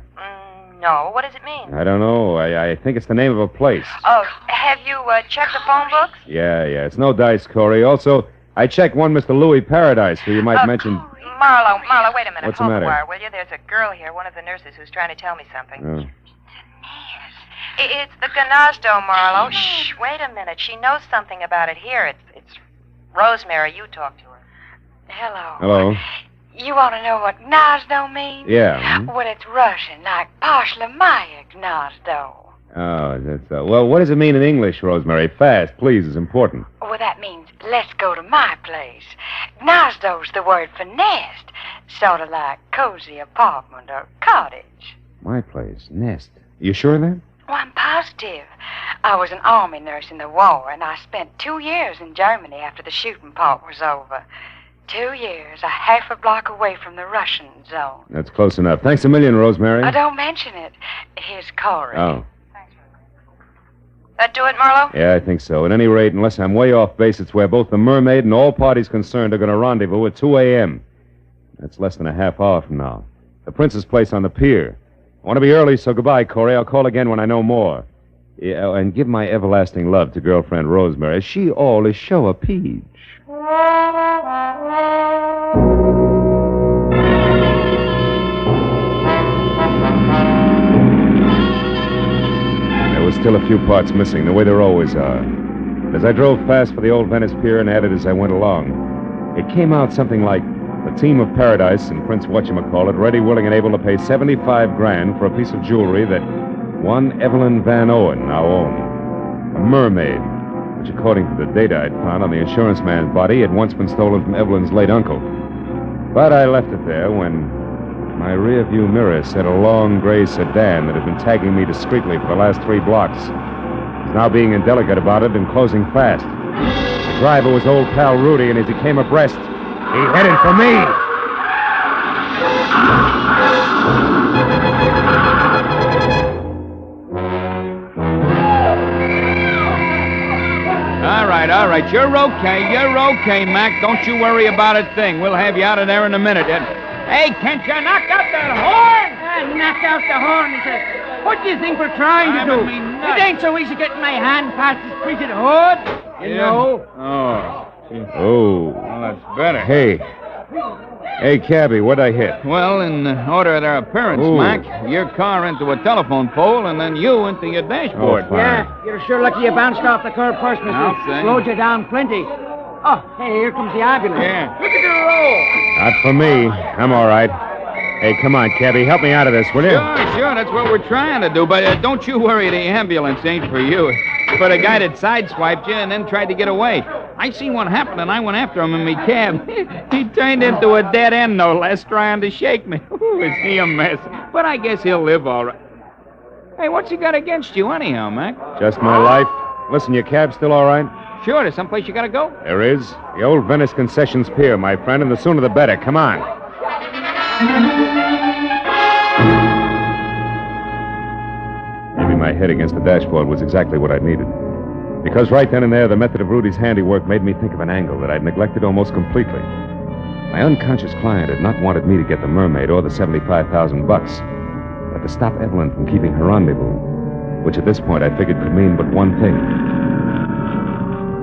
Speaker 9: No. What does it mean?
Speaker 19: I don't know. I think it's the name of a place.
Speaker 9: Oh, have you checked the phone books?
Speaker 19: Yeah. It's no dice, Corey. Also, I checked one Mr. Louis Paradise, who you might mention.
Speaker 9: Marlowe, wait a minute.
Speaker 19: What's the
Speaker 9: Hold
Speaker 19: matter?
Speaker 9: the wire, will you? There's a girl here, one of the nurses, who's trying to tell me something.
Speaker 19: Oh.
Speaker 9: It's the Gnazdo, Marlowe. Shh, wait a minute. She knows something about it here. It's Rosemary. You talk to her. Hello.
Speaker 19: Hello.
Speaker 2: You want to know what Gnazdo means?
Speaker 19: Yeah.
Speaker 2: Well, it's Russian, like Pashlamaya Gnazdo.
Speaker 19: Oh, that's... well, what does it mean in English, Rosemary? Fast, please, is important.
Speaker 2: Well, that means let's go to my place. Gnazdo's the word for nest, sort of like cozy apartment or cottage.
Speaker 19: My place, nest. You sure of that?
Speaker 2: Well, I'm positive. I was an army nurse in the war, and I spent 2 years in Germany after the shooting part was over. 2 years, a half a block away from the Russian zone.
Speaker 19: That's close enough. Thanks a million, Rosemary.
Speaker 2: Don't mention it. Here's Corey.
Speaker 19: Oh.
Speaker 9: That do it, Marlowe?
Speaker 19: Yeah, I think so. At any rate, unless I'm way off base, it's where both the Mermaid and all parties concerned are going to rendezvous at 2 a.m. That's less than a half hour from now. The Prince's place on the pier. I want to be early, so goodbye, Corey. I'll call again when I know more. Yeah, and give my everlasting love to girlfriend Rosemary. She all is show a peach. There was still a few parts missing, the way there always are. As I drove fast for the old Venice pier and added as I went along, it came out something like the team of Paradise and Prince Whatchamacallit ready, willing, and able to pay $75,000 for a piece of jewelry that one Evelyn Van Owen now owned. A mermaid, which, according to the data I'd found on the insurance man's body, had once been stolen from Evelyn's late uncle. But I left it there when my rearview mirror said a long gray sedan that had been tagging me discreetly for the last 3 blocks was now being indelicate about it and closing fast. The driver was old pal Rudy, and as he came abreast, he headed for me.
Speaker 5: All right. You're okay, Mac. Don't you worry about a thing. We'll have you out of there in a minute. Hey, can't you knock out that horn?
Speaker 17: Knock out the horn, he says. What do you think we're trying to do? It ain't so easy getting my hand past this printed hood. You know.
Speaker 19: Oh.
Speaker 5: Well, that's better.
Speaker 19: Hey, cabby, what'd I hit?
Speaker 5: Well, in order of their appearance,
Speaker 19: Ooh.
Speaker 5: Mac, your car into a telephone pole and then you into your dashboard.
Speaker 19: Oh, fine.
Speaker 17: Yeah, you're sure lucky you bounced off the curb first, mister.
Speaker 5: I'll say.
Speaker 17: Slowed you down plenty. Oh, hey, here comes the ambulance.
Speaker 5: Yeah.
Speaker 17: Look at the roll.
Speaker 19: Not for me. I'm all right. Hey, come on, cabby, help me out of this, will you?
Speaker 5: Sure, that's what we're trying to do. But don't you worry, the ambulance ain't for you. It's for the guy that sideswiped you and then tried to get away. I seen what happened, and I went after him in me cab. He turned into a dead end, no less, trying to shake me. Ooh, is he a mess? But I guess he'll live all right. Hey, what's he got against you anyhow, Mac?
Speaker 19: Just my life. Listen, your cab's still all right?
Speaker 5: Sure, there's someplace you gotta go.
Speaker 19: There is. The old Venice Concessions Pier, my friend, and the sooner the better. Come on. Maybe my head against the dashboard was exactly what I needed. Because right then and there, the method of Rudy's handiwork made me think of an angle that I'd neglected almost completely. My unconscious client had not wanted me to get the mermaid or the $75,000, but to stop Evelyn from keeping her rendezvous, which at this point I figured could mean but one thing.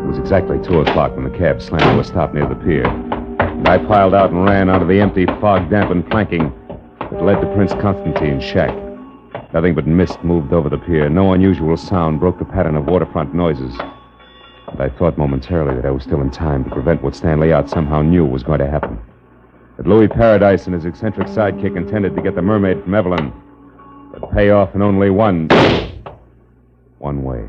Speaker 19: It was exactly 2 o'clock when the cab slammed to a stop near the pier. And I piled out and ran onto the empty, fog-dampened planking that led to Prince Constantine's shack. Nothing but mist moved over the pier. No unusual sound broke the pattern of waterfront noises. But I thought momentarily that I was still in time to prevent what Stanley Ott somehow knew was going to happen. That Louis Paradise and his eccentric sidekick intended to get the mermaid from Evelyn, but pay off in only one way.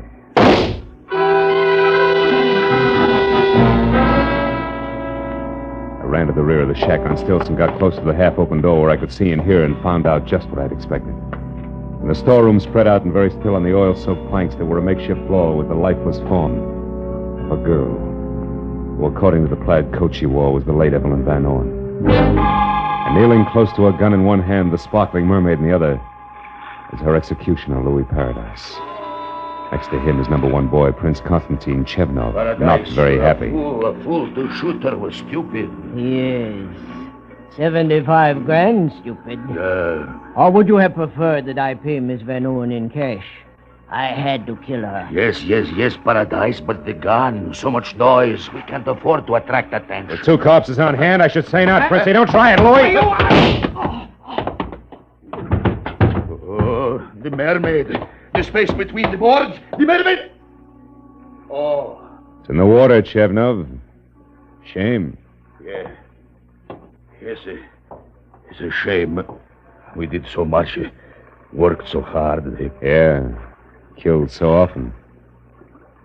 Speaker 19: I ran to the rear of the shack on stilts and got close to the half-open door where I could see and hear and found out just what I'd expected. In the storeroom, spread out and very still on the oil-soaked planks, there were a makeshift floor with the lifeless form of a girl, who, according to the plaid coat she wore, was the late Evelyn Van Orn. And kneeling close to a gun in one hand, the sparkling mermaid in the other, was her executioner, Louis Paradise. Next to him, his number one boy, Prince Constantine Chevnov, not very happy.
Speaker 3: A fool to shoot her was stupid.
Speaker 10: Yes. 75 grand, stupid. Or would you have preferred that I pay Miss Van Owen in cash? I had to kill her.
Speaker 3: Yes, Paradise, but the gun, so much noise. We can't afford to attract attention.
Speaker 19: With 2 corpses on hand, I should say not, Fritzy. Don't try it, Louis.
Speaker 3: Oh, the mermaid. The space between the boards. The mermaid. Oh.
Speaker 19: It's in the water, Chevnov. Shame.
Speaker 3: Yeah. Yes, it's a shame. We did so much, worked so hard.
Speaker 19: Yeah, killed so often.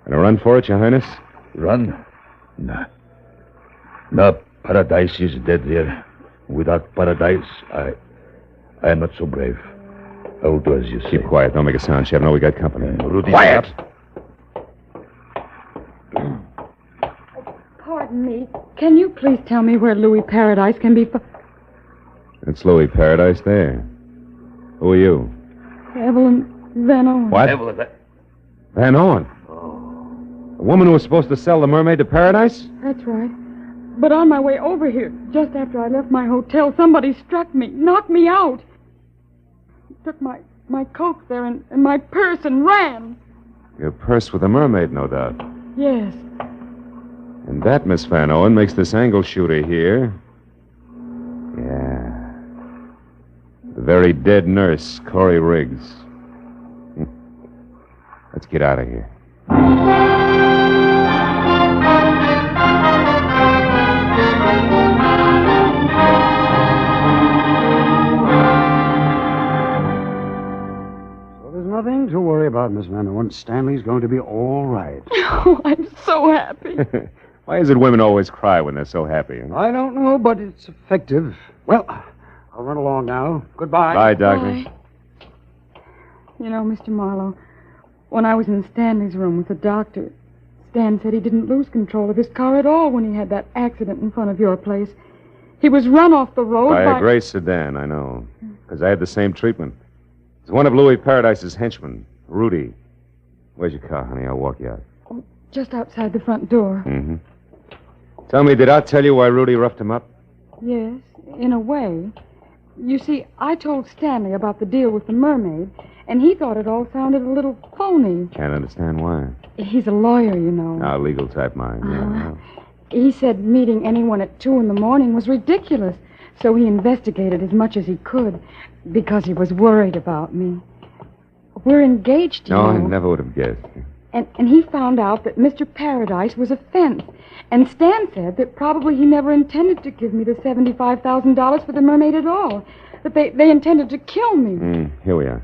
Speaker 19: Gonna run for it, Your Highness?
Speaker 3: Run? Nah. No, Paradise is dead there. Without Paradise, I am not so brave. I will do as you say.
Speaker 19: Keep quiet. Don't make a sound, Chevno. We got company.
Speaker 3: Rudy,
Speaker 19: quiet!
Speaker 8: Pardon me. Can you please tell me where Louis Paradise can be
Speaker 19: It's Louis Paradise there. Who are you?
Speaker 8: Evelyn Van Owen.
Speaker 19: What?
Speaker 3: Evelyn
Speaker 19: Van Owen? The woman who was supposed to sell the mermaid to Paradise?
Speaker 8: That's right. But on my way over here, just after I left my hotel, somebody struck me, knocked me out. Took my coat there and my purse and ran.
Speaker 19: Your purse with the mermaid, no doubt.
Speaker 8: Yes.
Speaker 19: And that, Miss Van Owen, makes this angle shooter here. Yeah. The very dead nurse, Corey Riggs. Let's get out of here.
Speaker 11: Nothing to worry about, Miss Van Owen. Stanley's going to be all right.
Speaker 8: Oh, I'm so happy.
Speaker 19: Why is it women always cry when they're so happy? Huh?
Speaker 11: I don't know, but it's effective. Well, I'll run along now. Goodbye.
Speaker 19: Bye, Doctor.
Speaker 8: Bye. You know, Mr. Marlowe, when I was in Stanley's room with the doctor, Stan said he didn't lose control of his car at all when he had that accident in front of your place. He was run off the road
Speaker 19: by a gray sedan, I know. Because I had the same treatment. It's one of Louis Paradise's henchmen, Rudy. Where's your car, honey? I'll walk you out.
Speaker 8: Oh, just outside the front door.
Speaker 19: Mm-hmm. Tell me, did I tell you why Rudy roughed him up?
Speaker 8: Yes, in a way. You see, I told Stanley about the deal with the mermaid, and he thought it all sounded a little phony.
Speaker 19: Can't understand why.
Speaker 8: He's a lawyer, you know.
Speaker 19: Now, legal type mind, yeah.
Speaker 8: He said meeting anyone at 2 a.m. was ridiculous, so he investigated as much as he could because he was worried about me. We're engaged, you know.
Speaker 19: No, I never would have guessed.
Speaker 8: And he found out that Mr. Paradise was a fence. And Stan said that probably he never intended to give me the $75,000 for the mermaid at all. That they intended to kill me.
Speaker 19: Here we are.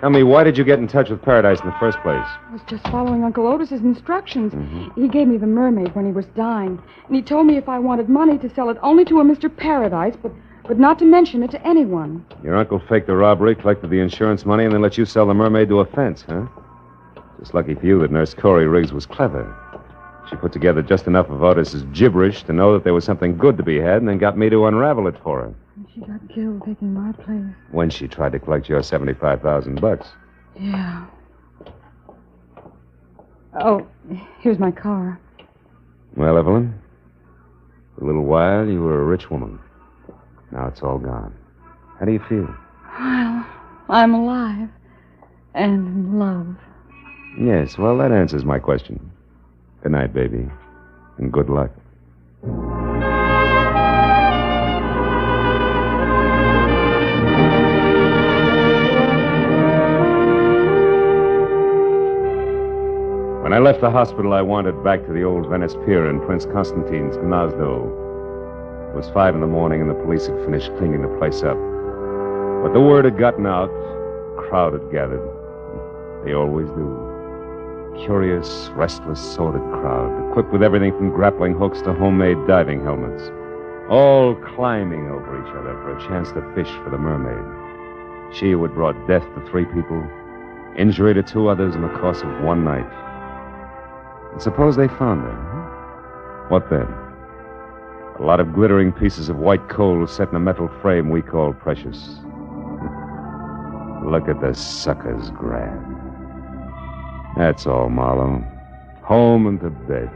Speaker 19: Tell me, why did you get in touch with Paradise in the first place?
Speaker 8: I was just following Uncle Otis's instructions. He gave me the mermaid when he was dying. And he told me if I wanted money to sell it only to a Mr. Paradise, but not to mention it to anyone.
Speaker 19: Your uncle faked the robbery, collected the insurance money, and then let you sell the mermaid to a fence, huh? Just lucky for you that Nurse Corey Riggs was clever. She put together just enough of Otis's gibberish to know that there was something good to be had, and then got me to unravel it for her.
Speaker 8: And she got killed taking my place.
Speaker 19: When she tried to collect your $75,000.
Speaker 8: Yeah. Oh, here's my car.
Speaker 19: Well, Evelyn, for a little while you were a rich woman. Now it's all gone. How do you feel?
Speaker 8: Well, I'm alive. And in love.
Speaker 19: Yes, well, that answers my question. Good night, baby. And good luck. When I left the hospital, I wandered back to the old Venice Pier in Prince Constantine's Gnazdo. It was 5 in the morning, and the police had finished cleaning the place up. But the word had gotten out. A crowd had gathered. They always do. Curious, restless, sordid crowd, equipped with everything from grappling hooks to homemade diving helmets, all climbing over each other for a chance to fish for the Mermaid. She who had brought death to 3 people, injury to 2 others in the course of one night. And suppose they found her. What then? A lot of glittering pieces of white coal set in a metal frame we call precious. Look at the suckers grab. That's all, Marlowe. Home and to bed.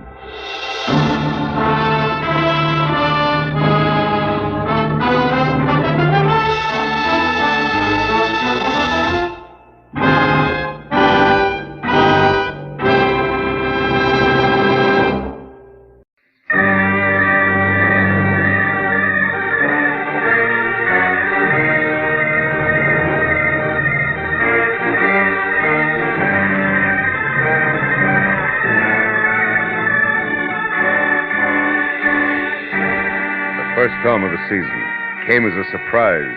Speaker 23: First film of the season came as a surprise.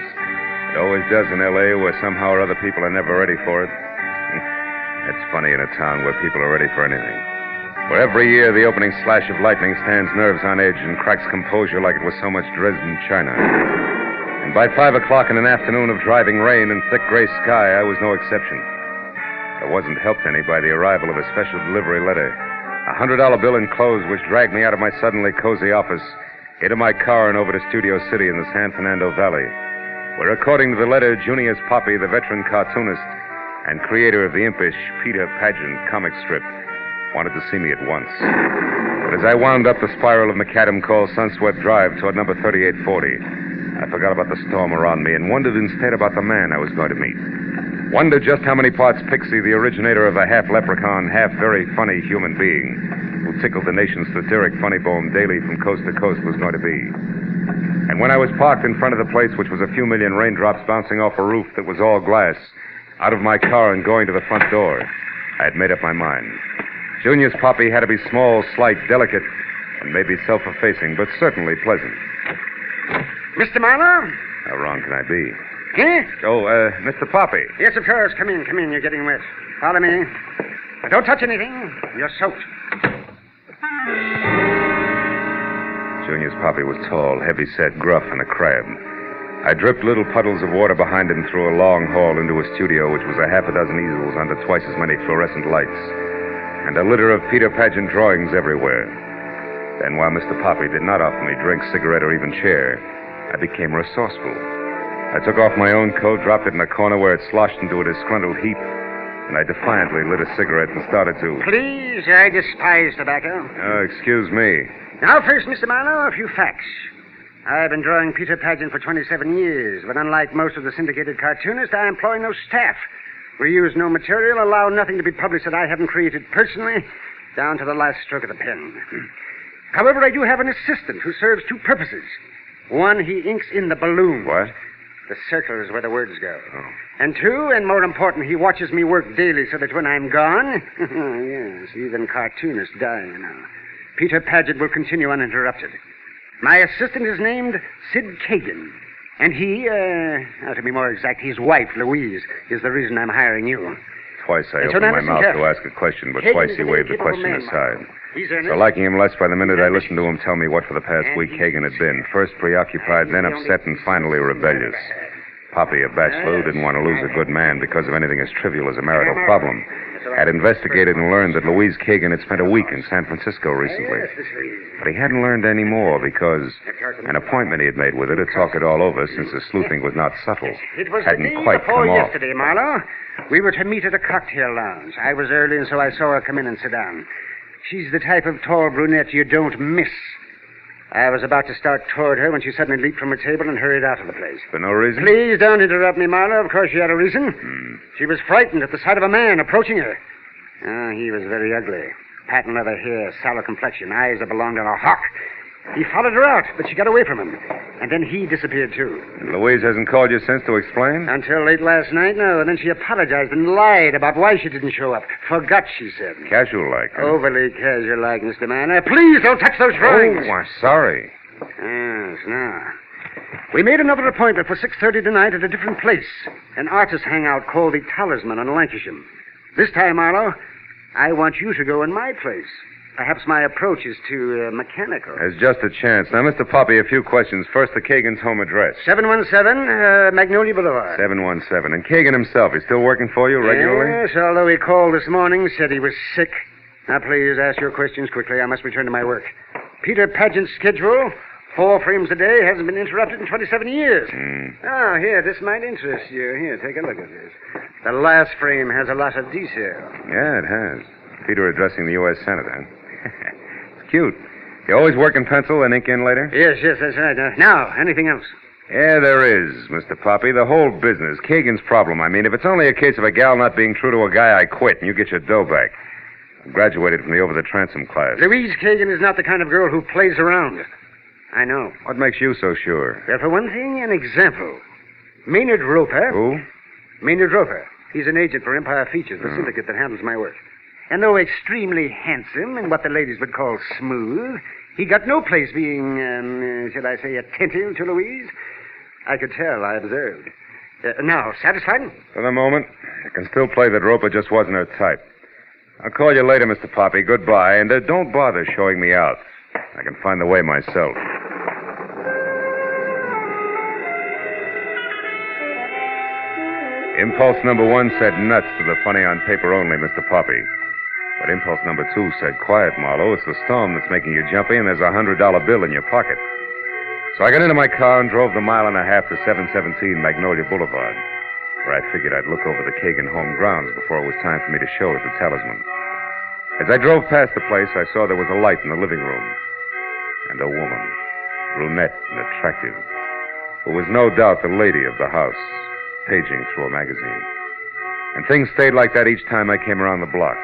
Speaker 23: It always does in L.A., where somehow or other people are never ready for it. It's funny in a town where people are ready for anything. Where every year the opening slash of lightning stands nerves on edge and cracks composure like it was so much Dresden china. And by 5 o'clock in an afternoon of driving rain and thick gray sky, I was no exception. I wasn't helped any by the arrival of a special delivery letter. A $100 bill enclosed, which dragged me out of my suddenly cozy office, into my car and over to Studio City in the San Fernando Valley, where, according to the letter, Junius Poppy, the veteran cartoonist and creator of the impish Peter Pageant comic strip, wanted to see me at once. But as I wound up the spiral of macadam called Sunswept Drive toward number 3840, I forgot about the storm around me and wondered instead about the man I was going to meet. Wondered just how many parts pixie the originator of a half-leprechaun, half-very funny human being who tickled the nation's satiric funny bone daily from coast to coast was going to be. And when I was parked in front of the place, which was a few million raindrops bouncing off a roof that was all glass, out of my car and going to the front door, I had made up my mind. Junius Poppy had to be small, slight, delicate, and maybe self-effacing, but certainly pleasant.
Speaker 12: Mr. Marlowe?
Speaker 23: How wrong can I be?
Speaker 12: Eh?
Speaker 23: Oh, Mr. Poppy.
Speaker 12: Yes, of course. Come in. You're getting wet. Follow me. Now, don't touch anything. You're soaked.
Speaker 23: Junius Poppy was tall, heavy-set, gruff, and a crab. I dripped little puddles of water behind him through a long hall into a studio, which was a half a dozen easels under twice as many fluorescent lights, and a litter of Peter Pageant drawings everywhere. Then, while Mr. Poppy did not offer me drink, cigarette, or even chair, I became resourceful. I took off my own coat, dropped it in a corner where it sloshed into a disgruntled heap, and I defiantly lit a cigarette and started to...
Speaker 12: Please, I despise tobacco.
Speaker 23: Oh, excuse me.
Speaker 12: Now, first, Mr. Marlowe, a few facts. I've been drawing Peter Pageant for 27 years, but unlike most of the syndicated cartoonists, I employ no staff. We use no material, allow nothing to be published that I haven't created personally, down to the last stroke of the pen. However, I do have an assistant who serves 2 purposes. One, he inks in the balloon.
Speaker 23: What?
Speaker 12: The circle is where the words go.
Speaker 23: Oh.
Speaker 12: And 2, and more important, he watches me work daily so that when I'm gone, yes, even cartoonists die, you know, Peter Pageant will continue uninterrupted. My assistant is named Sid Kagan, and he, to be more exact, his wife, Louise, is the reason I'm hiring you.
Speaker 23: Twice I opened my mouth to ask a question, but twice he waved the question aside. So liking him less by the minute, I listened to him tell me what for the past week Hagen had been. First preoccupied, then upset, and finally rebellious. Poppy, a bachelor who didn't want to lose a good man because of anything as trivial as a marital problem, had investigated and learned that Louise Kagan had spent a week in San Francisco recently. But he hadn't learned any more because an appointment he had made with her to talk it all over, since his sleuthing was not subtle, hadn't quite come off.
Speaker 12: Yesterday, Marlowe. We were to meet at a cocktail lounge. I was early, and so I saw her come in and sit down. She's the type of tall brunette you don't miss. I was about to start toward her when she suddenly leaped from her table and hurried out of the place.
Speaker 23: For no reason?
Speaker 12: Please don't interrupt me, Marlowe. Of course she had a reason. She was frightened at the sight of a man approaching her. He was very ugly. Patent leather hair, sallow complexion, eyes that belonged on a hawk. He followed her out, but she got away from him. And then he disappeared, too.
Speaker 23: And Louise hasn't called you since to explain?
Speaker 12: Until late last night, no. And then she apologized and lied about why she didn't show up. Forgot, she said.
Speaker 23: Casual-like, huh?
Speaker 12: Overly casual-like, Mr. Manor. Please don't touch those drawings.
Speaker 23: Oh, I'm sorry.
Speaker 12: Yes, now. We made another appointment for 6:30 tonight at a different place. An artist hangout called the Talisman on Lancashire. This time, Marlowe, I want you to go in my place. Perhaps my approach is too mechanical.
Speaker 23: There's just a chance. Now, Mr. Poppy, a few questions. First, the Kagan's home address.
Speaker 12: 717 Magnolia Boulevard.
Speaker 23: 717. And Kagan himself, he's still working for you regularly?
Speaker 12: Yes, although he called this morning, said he was sick. Now, please ask your questions quickly. I must return to my work. Peter Paget's schedule, 4 frames a day, hasn't been interrupted in 27 years. Oh, here, this might interest you. Here, take a look at this. The last frame has a lot of detail.
Speaker 23: Yeah, it has. Peter addressing the U.S. Senate, huh? It's cute. You always work in pencil and ink in later?
Speaker 12: Yes, that's right. Now, anything else?
Speaker 23: Yeah, there is, Mr. Poppy. The whole business. Kagan's problem, I mean. If it's only a case of a gal not being true to a guy, I quit, and you get your dough back. I graduated from the over-the-transom class.
Speaker 12: Louise Kagan is not the kind of girl who plays around. I know.
Speaker 23: What makes you so sure?
Speaker 12: Well, for one thing, an example. Maynard Roper.
Speaker 23: Who?
Speaker 12: Maynard Roper. He's an agent for Empire Features, the syndicate that handles my work. And though extremely handsome and what the ladies would call smooth, he got no place being, shall I say, attentive to Louise. I could tell, I observed. Now, satisfied?
Speaker 23: For the moment, I can still play that Roper just wasn't her type. I'll call you later, Mr. Poppy. Goodbye. And don't bother showing me out. I can find the way myself. Impulse number 1 said nuts to the funny on paper only, Mr. Poppy. But impulse number 2 said, quiet, Marlowe. It's the storm that's making you jumpy, and there's a $100 bill in your pocket. So I got into my car and drove the 1.5 miles to 717 Magnolia Boulevard, where I figured I'd look over the Kagan home grounds before it was time for me to show it the Talisman. As I drove past the place, I saw there was a light in the living room. And a woman, brunette and attractive, who was no doubt the lady of the house, paging through a magazine. And things stayed like that each time I came around the block.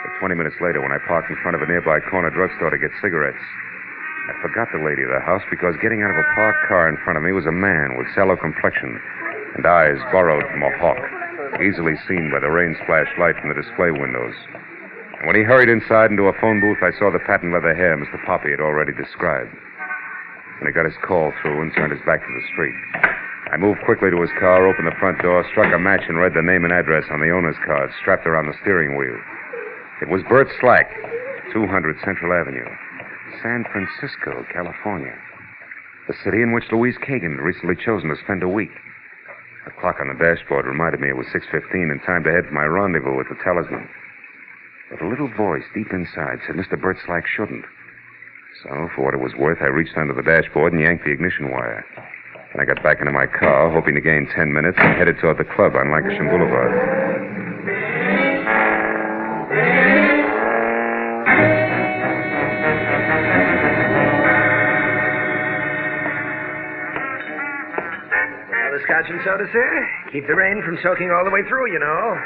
Speaker 23: But 20 minutes later, when I parked in front of a nearby corner drugstore to get cigarettes, I forgot the lady of the house because getting out of a parked car in front of me was a man with sallow complexion and eyes borrowed from a hawk, easily seen by the rain-splashed light from the display windows. And when he hurried inside into a phone booth, I saw the patent leather hair Mr. Poppy had already described. When he got his call through and turned his back to the street, I moved quickly to his car, opened the front door, struck a match, and read the name and address on the owner's card strapped around the steering wheel. It was Bert Slack, 200 Central Avenue, San Francisco, California. The city in which Louise Kagan had recently chosen to spend a week. The clock on the dashboard reminded me it was 6:15 and time to head for my rendezvous with the Talisman. But a little voice deep inside said Mr. Bert Slack shouldn't. So, for what it was worth, I reached under the dashboard and yanked the ignition wire. Then I got back into my car, hoping to gain 10 minutes, and headed toward the club on Lancashire Boulevard.
Speaker 4: Scotch and soda, sir? Keep the rain from soaking all the way through, you know.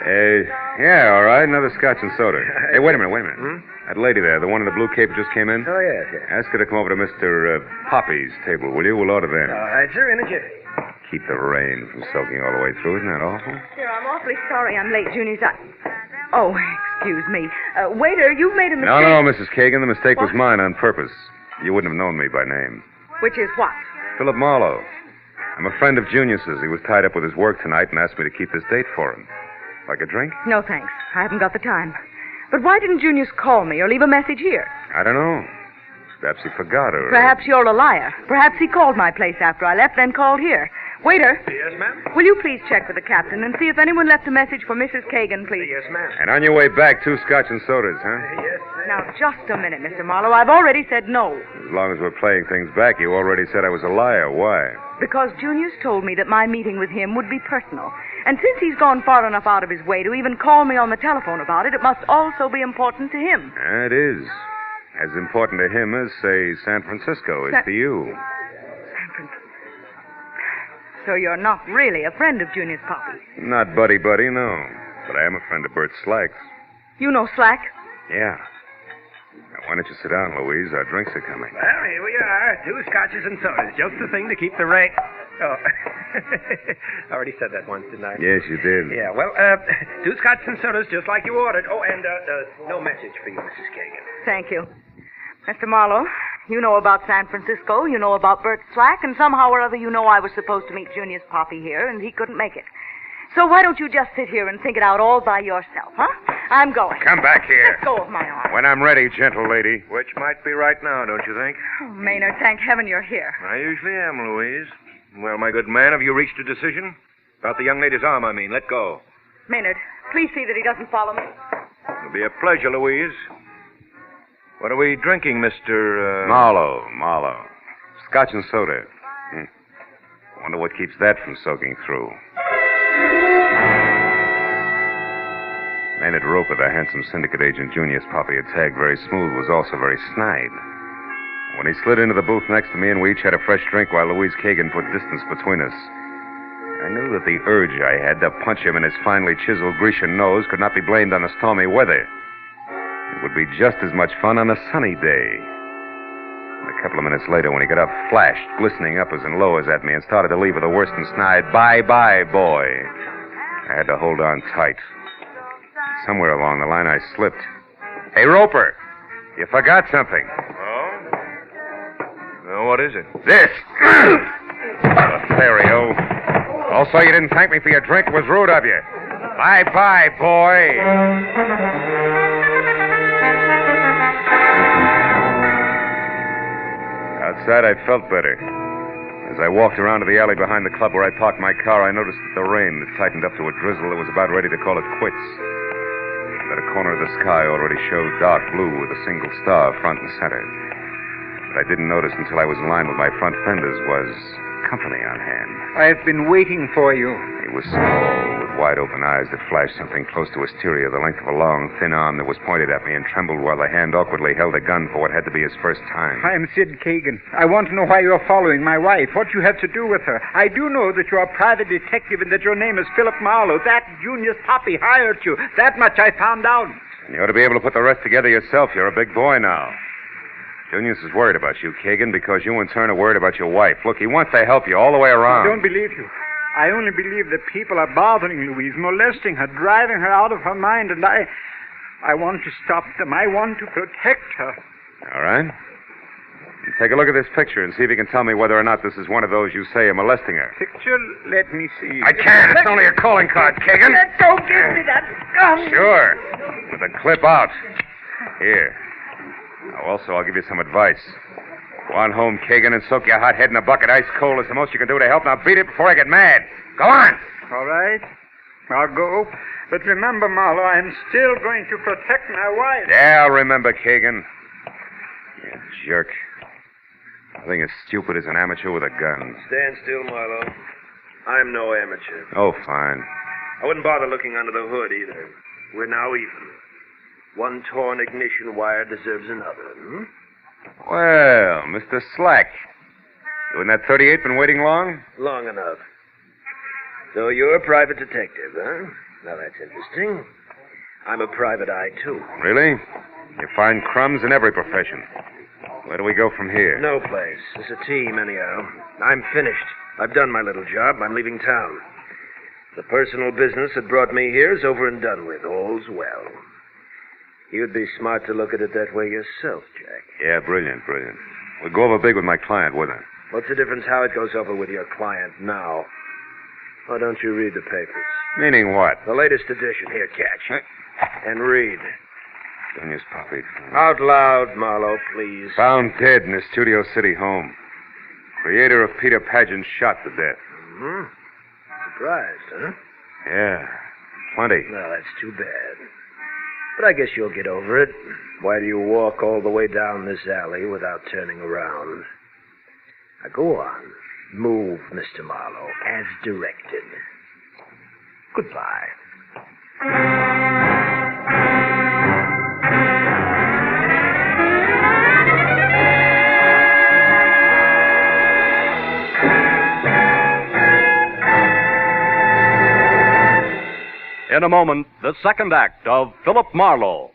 Speaker 23: Yeah, all right. Another scotch and soda. Hey, wait a minute. That lady there, the one in the blue cape just came in?
Speaker 4: Oh, yes.
Speaker 23: Ask her to come over to Mr. Poppy's table, will you? We'll order then.
Speaker 4: All right, sir, in a jiffy.
Speaker 23: Keep the rain from soaking all the way through. Isn't that awful?
Speaker 9: Sir, I'm awfully sorry I'm late, Junior. Oh, excuse me. Waiter, you've made a mistake.
Speaker 23: No, Mrs. Kagan. The mistake was mine on purpose. You wouldn't have known me by name.
Speaker 9: Which is what?
Speaker 23: Philip Marlowe. I'm a friend of Junius's. He was tied up with his work tonight and asked me to keep this date for him. Like a drink?
Speaker 9: No, thanks. I haven't got the time. But why didn't Junius call me or leave a message here?
Speaker 23: I don't know. Perhaps he forgot or...
Speaker 9: Perhaps you're a liar. Perhaps he called my place after I left, then called here. Waiter.
Speaker 4: Yes, ma'am?
Speaker 9: Will you please check with the captain and see if anyone left a message for Mrs. Kagan, please?
Speaker 4: Yes, ma'am.
Speaker 23: And on your way back, 2 scotch and sodas, huh?
Speaker 4: Yes.
Speaker 9: Now, just a minute, Mr. Marlowe. I've already said no.
Speaker 23: As long as we're playing things back, you already said I was a liar. Why?
Speaker 9: Because Junius told me that my meeting with him would be personal. And since he's gone far enough out of his way to even call me on the telephone about it, it must also be important to him.
Speaker 23: It is. As important to him as, say, San Francisco is to you.
Speaker 9: San Francisco. So you're not really a friend of Junius Poppy?
Speaker 23: Not buddy-buddy, no. But I am a friend of Bert Slack's.
Speaker 9: You know Slack?
Speaker 23: Yeah. Now, why Why don't you sit down, Louise? Our drinks are coming.
Speaker 4: Well, here we are. 2 scotches and sodas. Just the thing to keep the rate. Oh. I already said that once, didn't I?
Speaker 23: Yes, you did.
Speaker 4: Yeah, well, 2 scotches and sodas, just like you ordered. Oh, and no message for you, Mrs. Kagan.
Speaker 2: Thank you. Mr. Marlowe, you know about San Francisco, you know about Bert Slack, and somehow or other you know I was supposed to meet Junior's Poppy here, and he couldn't make it. So why don't you just sit here and think it out all by yourself, huh? I'm going.
Speaker 23: Come back here.
Speaker 2: Let go of my arm.
Speaker 23: When I'm ready, gentle lady.
Speaker 15: Which might be right now, don't you think?
Speaker 2: Oh, Maynard, thank heaven you're here.
Speaker 15: I usually am, Louise. Well, my good man, have you reached a decision? About the young lady's arm, I mean. Let go.
Speaker 2: Maynard, please see that he doesn't follow me.
Speaker 15: It'll be a pleasure, Louise. What are we drinking, Mr.
Speaker 23: Marlowe. Scotch and soda. Wonder what keeps that from soaking through. Maynard Roper, the handsome syndicate agent Junior's Poppy had tagged very smooth, was also very snide. When he slid into the booth next to me and we each had a fresh drink while Louise Kagan put distance between us, I knew that the urge I had to punch him in his finely chiseled Grecian nose could not be blamed on the stormy weather. It would be just as much fun on a sunny day. And a couple of minutes later, when he got up, flashed, glistening uppers and lowers at me, and started to leave with a worse than snide, "Bye-bye, boy." I had to hold on tight. Somewhere along the line, I slipped. "Hey, Roper, you forgot something."
Speaker 15: Oh? Well, what is it?
Speaker 23: This! Lothario. Also, you didn't thank me for your drink. It was rude of you. Bye-bye, boy. Outside, I felt better. As I walked around to the alley behind the club where I parked my car, I noticed that the rain had tightened up to a drizzle that was about ready to call it quits. That a corner of the sky already showed dark blue with a single star front and center. What I didn't notice until I was in line with my front fenders was company on hand.
Speaker 20: I've been waiting for you.
Speaker 23: He was small, with wide-open eyes that flashed something close to hysteria, the length of a long, thin arm that was pointed at me and trembled while the hand awkwardly held a gun for what had to be his first time.
Speaker 20: I'm Sid Kagan. I want to know why you're following my wife, what you have to do with her. I do know that you're a private detective and that your name is Philip Marlowe. That Junior's Poppy hired you. That much I found out.
Speaker 23: You ought to be able to put the rest together yourself. You're a big boy now. Junius is worried about you, Kagan, because you in turn are worried about your wife. Look, he wants to help you all the way around.
Speaker 20: I don't believe you. I only believe that people are bothering Louise, molesting her, driving her out of her mind, and I want to stop them. I want to protect her.
Speaker 23: All right. Take a look at this picture and see if you can tell me whether or not this is one of those you say are molesting her.
Speaker 20: Picture? Let me see.
Speaker 23: I can't. It's only a calling card, Kagan.
Speaker 20: Let go. Give me that gun.
Speaker 23: Sure. With the clip out. Here. Now, also, I'll give you some advice. Go on home, Kagan, and soak your hot head in a bucket ice cold. It's the most you can do to help. Now beat it before I get mad. Go on.
Speaker 20: All right. I'll go. But remember, Marlowe, I'm still going to protect my wife.
Speaker 23: Yeah, I'll remember, Kagan. You jerk. Nothing as stupid as an amateur with a gun.
Speaker 15: Stand still, Marlowe. I'm no amateur.
Speaker 23: Oh, fine.
Speaker 15: I wouldn't bother looking under the hood, either. We're now even. One torn ignition wire deserves another,
Speaker 23: Well, Mr. Slack. You and that 38 been waiting long?
Speaker 15: Long enough. So you're a private detective, huh? Now that's interesting. I'm a private eye, too.
Speaker 23: Really? You find crumbs in every profession. Where do we go from here?
Speaker 15: No place. It's a team, anyhow. I'm finished. I've done my little job. I'm leaving town. The personal business that brought me here is over and done with. All's well. You'd be smart to look at it that way yourself, Jack.
Speaker 23: Yeah, brilliant. We'll go over big with my client, wouldn't it?
Speaker 15: What's the difference how it goes over with your client now? Why don't you read the papers?
Speaker 23: Meaning what?
Speaker 15: The latest edition. Here, catch. And read.
Speaker 23: Junior's Poppy.
Speaker 15: Out loud, Marlowe, please.
Speaker 23: Found dead in his Studio City home. Creator of Peter Pageant shot to death.
Speaker 15: Mm-hmm. Surprised, huh?
Speaker 23: Yeah, plenty.
Speaker 15: Well, that's too bad. But I guess you'll get over it. Why do you walk all the way down this alley without turning around? Now go on. Move, Mr. Marlowe, as directed. Goodbye.
Speaker 16: In a moment, the second act of Philip Marlowe.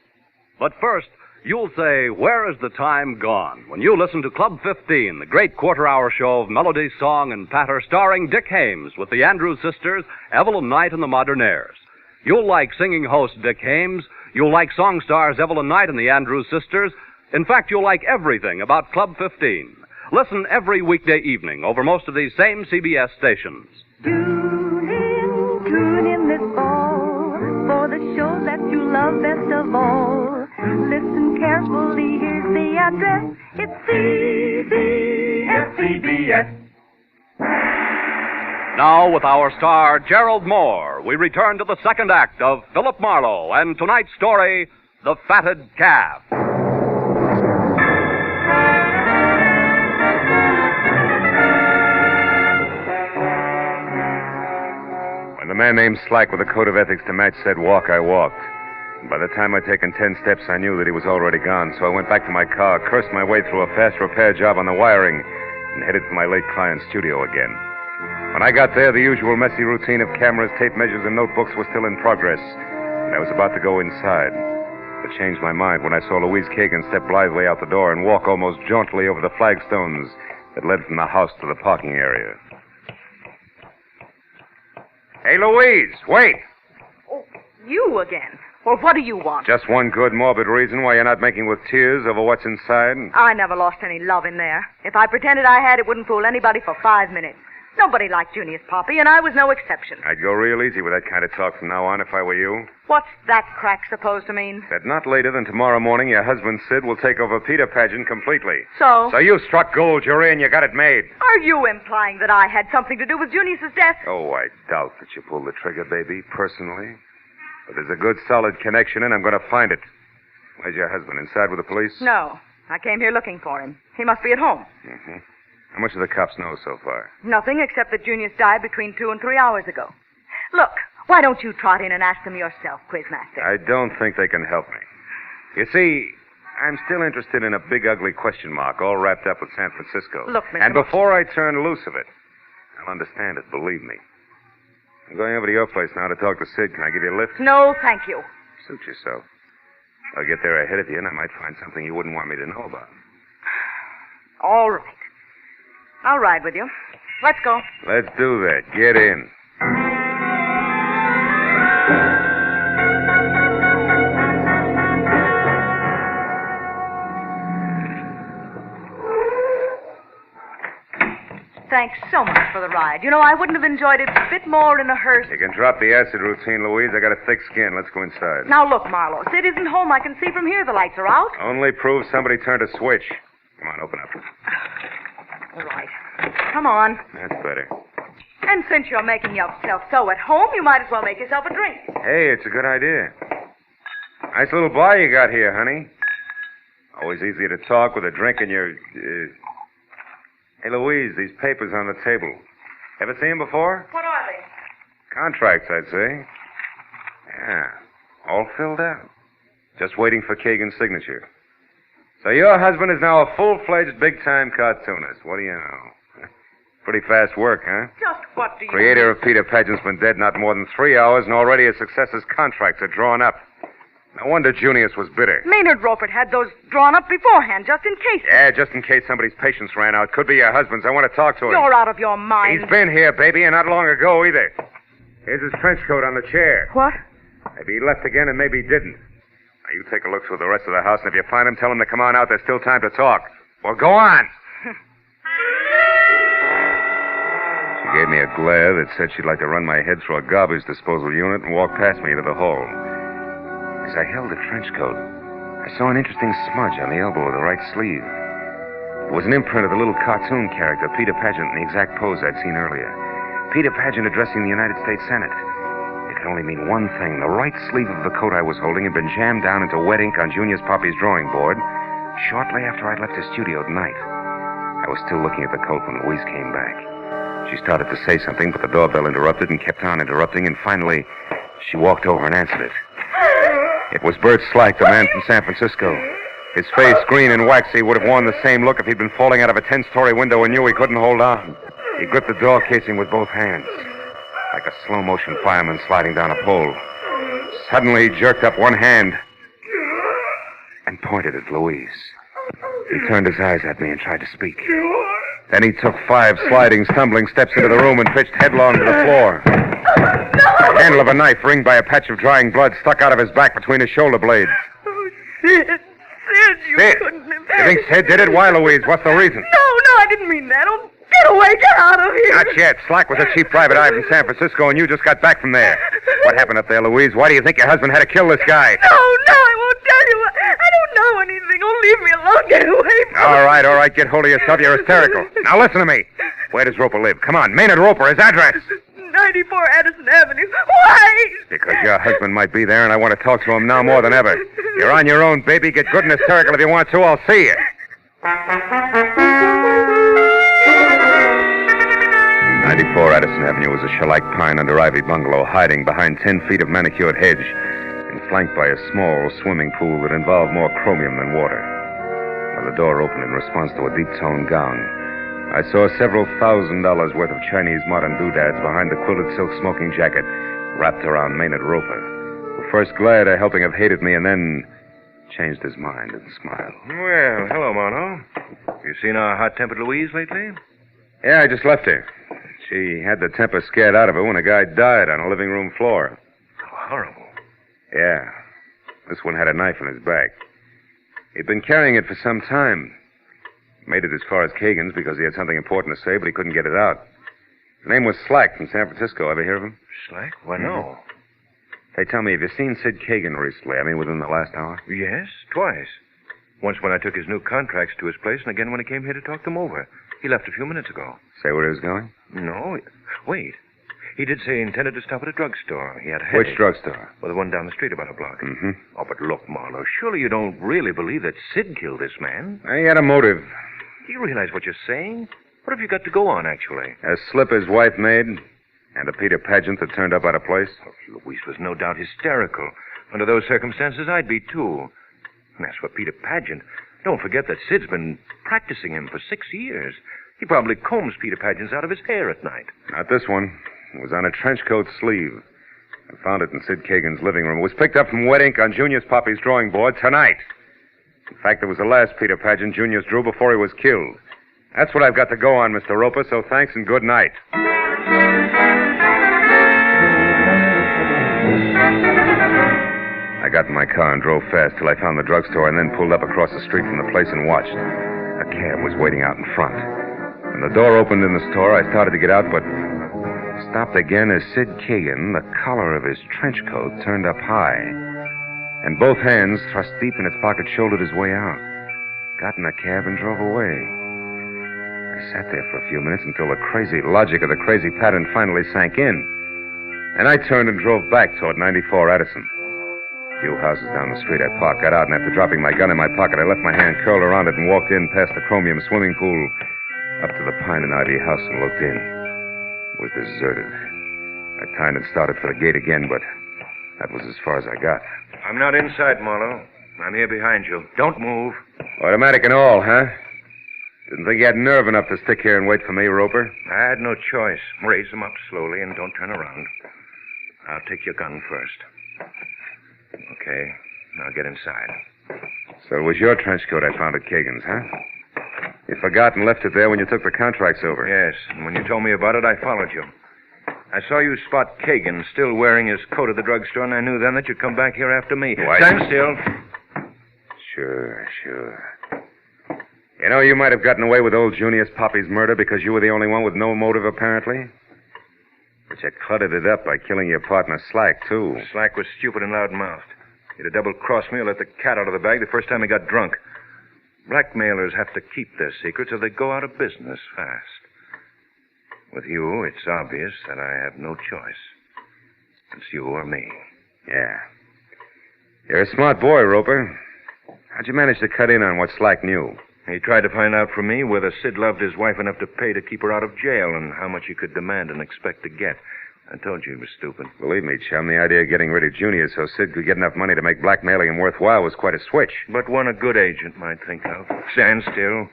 Speaker 16: But first,
Speaker 13: you'll say, where is the time gone? When you listen to Club 15, the great quarter-hour show of melody, song, and patter starring Dick Hames with the Andrews Sisters, Evelyn Knight, and the Modernaires. You'll like singing host Dick Hames. You'll like song stars Evelyn Knight and the Andrews Sisters. In fact, you'll like everything about Club 15. Listen every weekday evening over most of these same CBS stations.
Speaker 21: Tune in this fall for the show that you love best of all. Listen carefully, here's the address. It's CBS.
Speaker 13: Now, with our star, Gerald Moore, we return to the second act of Philip Marlowe and tonight's story, The Fatted Calf.
Speaker 23: When the man named Slack with a code of ethics to match said walk, I walked. And by the time I'd taken 10 steps, I knew that he was already gone, so I went back to my car, cursed my way through a fast repair job on the wiring, and headed for my late client's studio again. When I got there, the usual messy routine of cameras, tape measures, and notebooks was still in progress, and I was about to go inside. But changed my mind when I saw Louise Kagan step blithely out the door and walk almost jauntily over the flagstones that led from the house to the parking area. Hey, Louise, wait!
Speaker 2: Oh, you again? Well, what do you want?
Speaker 23: Just one good, morbid reason why you're not making with tears over what's inside?
Speaker 2: I never lost any love in there. If I pretended I had, it wouldn't fool anybody for 5 minutes. Nobody liked Junius Poppy, and I was no exception.
Speaker 23: I'd go real easy with that kind of talk from now on if I were you.
Speaker 2: What's that crack supposed to mean?
Speaker 23: That not later than tomorrow morning, your husband, Sid, will take over Peter Pageant completely.
Speaker 2: So?
Speaker 23: So you struck gold, you're in, you got it made.
Speaker 2: Are you implying that I had something to do with Junius's death?
Speaker 23: Oh, I doubt that you pulled the trigger, baby, personally. But there's a good, solid connection, and I'm going to find it. Where's your husband? Inside with the police?
Speaker 2: No. I came here looking for him. He must be at home.
Speaker 23: Mm-hmm. How much do the cops know so far?
Speaker 2: Nothing except that Junius died between 2 and 3 hours ago. Look, why don't you trot in and ask them yourself, Quizmaster?
Speaker 23: I don't think they can help me. You see, I'm still interested in a big, ugly question mark all wrapped up with San Francisco.
Speaker 2: Look, Mr.
Speaker 23: And before I turn loose of it, I'll understand it, believe me. I'm going over to your place now to talk to Sid. Can I give you a lift?
Speaker 2: No, thank you.
Speaker 23: Suit yourself. I'll get there ahead of you, and I might find something you wouldn't want me to know about.
Speaker 2: All right. I'll ride with you. Let's go.
Speaker 23: Let's do that. Get in.
Speaker 2: Thanks so much for the ride. You know, I wouldn't have enjoyed it a bit more in a hearse.
Speaker 23: You can drop the acid routine, Louise. I got a thick skin. Let's go inside.
Speaker 2: Now, look, Marlowe. Sid isn't home. I can see from here the lights are out.
Speaker 23: Only proves somebody turned a switch. Come on, open up.
Speaker 2: All right. Come on.
Speaker 23: That's better.
Speaker 2: And since you're making yourself so at home, you might as well make yourself a drink.
Speaker 23: Hey, it's a good idea. Nice little bar you got here, honey. Always easier to talk with a drink in your... Hey, Louise, these papers on the table. Ever seen them before?
Speaker 2: What are they?
Speaker 23: Contracts, I'd say. Yeah, all filled out. Just waiting for Kagan's signature. So your husband is now a full-fledged, big-time cartoonist. What do you know? Pretty fast work, huh?
Speaker 2: Just what do you...
Speaker 23: Creator of Peter Pageant's been dead not more than 3 hours, and already his successor's contracts are drawn up. No wonder Junius was bitter.
Speaker 2: Maynard Roper had those drawn up beforehand, just in case.
Speaker 23: Yeah, just in case somebody's patience ran out. Could be your husband's. I want to talk to him.
Speaker 2: You're out of your mind.
Speaker 23: He's been here, baby, and not long ago either. Here's his trench coat on the chair.
Speaker 2: What?
Speaker 23: Maybe he left again and maybe he didn't. Now, you take a look through the rest of the house, and if you find him, tell him to come on out. There's still time to talk. Well, go on. She gave me a glare that said she'd like to run my head through a garbage disposal unit and walk past me into the hall. As I held the trench coat, I saw an interesting smudge on the elbow of the right sleeve. It was an imprint of the little cartoon character, Peter Pageant, in the exact pose I'd seen earlier. Peter Pageant addressing the United States Senate. It could only mean one thing. The right sleeve of the coat I was holding had been jammed down into wet ink on Junius Poppy's drawing board shortly after I'd left his studio tonight. I was still looking at the coat when Louise came back. She started to say something, but the doorbell interrupted and kept on interrupting, and finally she walked over and answered it. It was Bert Slack, the man from San Francisco. His face, green and waxy, would have worn the same look if he'd been falling out of a 10-story window and knew he couldn't hold on. He gripped the door casing with both hands, like a slow-motion fireman sliding down a pole. Suddenly, he jerked up one hand and pointed at Louise. He turned his eyes at me and tried to speak. Then he took 5 sliding, stumbling steps into the room and pitched headlong to the floor. The handle of a knife, ringed by a patch of drying blood, stuck out of his back between his shoulder blades.
Speaker 21: Oh, Sid, you
Speaker 23: Sid?
Speaker 21: couldn't have...
Speaker 23: You think Sid did it? Why, Louise? What's the reason?
Speaker 21: No, I didn't mean that. Oh, get away, get out of here.
Speaker 23: Not yet. Slack was a chief private eye from San Francisco, and you just got back from there. What happened up there, Louise? Why do you think your husband had to kill this guy?
Speaker 21: No, I won't tell you. I don't know anything. Oh, leave me alone. Get away from me.
Speaker 23: All right. Get hold of yourself. You're hysterical. Now listen to me. Where does Roper live? Come on. Maynard Roper, his address.
Speaker 21: 94 Addison Avenue. Why?
Speaker 23: Because your husband might be there, and I want to talk to him now more than ever. You're on your own, baby. Get good and hysterical if you want to. I'll see you. 94 Addison Avenue was a shellac pine under ivy bungalow hiding behind 10 feet of manicured hedge and flanked by a small swimming pool that involved more chromium than water. When the door opened in response to a deep-toned gong, I saw several $1,000s worth of Chinese modern doodads behind the quilted silk smoking jacket wrapped around Maynard Roper, who first glared a helping of hate at me and then changed his mind and smiled.
Speaker 15: Well, hello, Marlowe. You seen our hot-tempered Louise lately?
Speaker 23: Yeah, I just left her. She had the temper scared out of her when a guy died on a living room floor.
Speaker 15: Horrible.
Speaker 23: Yeah. This one had a knife in his back. He'd been carrying it for some time. Made it as far as Kagan's because he had something important to say, but he couldn't get it out. His name was Slack from San Francisco. Ever hear of him?
Speaker 15: Slack? Why, no.
Speaker 23: Hey, tell me, have you seen Sid Kagan recently? I mean, within the last hour?
Speaker 15: Yes, twice. Once when I took his new contracts to his place, and again when he came here to talk them over. He left a few minutes ago.
Speaker 23: Say where he was going?
Speaker 15: No. Wait. He did say he intended to stop at a drugstore. He had a headache.
Speaker 23: Which drugstore?
Speaker 15: Well, the one down the street about a block.
Speaker 23: Mm-hmm.
Speaker 15: Oh, but look, Marlowe, surely you don't really believe that Sid killed this man?
Speaker 23: He had a motive.
Speaker 15: Do you realize what you're saying? What have you got to go on, actually?
Speaker 23: A slip his wife made, and a Peter Pageant that turned up out of place.
Speaker 15: Oh, Louise was no doubt hysterical. Under those circumstances, I'd be, too. And as for Peter Pageant, don't forget that Sid's been practicing him for 6 years. He probably combs Peter Pageant's out of his hair at night.
Speaker 23: Not this one. It was on a trench coat sleeve. I found it in Sid Kagan's living room. It was picked up from wet ink on Junior's Poppy's drawing board tonight. In fact, it was the last Peter Pageant Junior's drew before he was killed. That's what I've got to go on, Mr. Roper, so thanks and good night. I got in my car and drove fast till I found the drugstore and then pulled up across the street from the place and watched. A cab was waiting out in front. When the door opened in the store, I started to get out, but stopped again as Sid Kagan, the collar of his trench coat turned up high, and both hands thrust deep in its pocket, shouldered his way out. Got in a cab and drove away. I sat there for a few minutes until the crazy logic of the crazy pattern finally sank in. And I turned and drove back toward 94 Addison. A few houses down the street, I parked, got out, and after dropping my gun in my pocket, I left my hand curled around it and walked in past the chromium swimming pool up to the pine and ivy house and looked in. It was deserted. I turned and started for the gate again, but that was as far as I got.
Speaker 15: I'm not inside, Marlowe. I'm here behind you. Don't move.
Speaker 23: Automatic and all, huh? Didn't think you had nerve enough to stick here and wait for me, Roper.
Speaker 15: I had no choice. Raise them up slowly and don't turn around. I'll take your gun first. Okay, now get inside.
Speaker 23: So it was your trench coat I found at Kagan's, huh? You forgot and left it there when you took the contracts over.
Speaker 15: Yes, and when you told me about it, I followed you. I saw you spot Kagan still wearing his coat at the drugstore, and I knew then that you'd come back here after me.
Speaker 23: Why?
Speaker 15: Stand still.
Speaker 23: Sure. You know, you might have gotten away with old Junius Poppy's murder because you were the only one with no motive, apparently. But you cluttered it up by killing your partner, Slack, too.
Speaker 15: Slack was stupid and loud-mouthed. He'd have double-crossed me or let the cat out of the bag the first time he got drunk. Blackmailers have to keep their secrets or they go out of business fast. With you, it's obvious that I have no choice. It's you or me.
Speaker 23: Yeah. You're a smart boy, Roper. How'd you manage to cut in on what Slack knew?
Speaker 15: He tried to find out from me whether Sid loved his wife enough to pay to keep her out of jail and how much he could demand and expect to get. I told you he was stupid.
Speaker 23: Believe me, chum, the idea of getting rid of Junior so Sid could get enough money to make blackmailing him worthwhile was quite a switch.
Speaker 15: But one a good agent might think of. Stand still.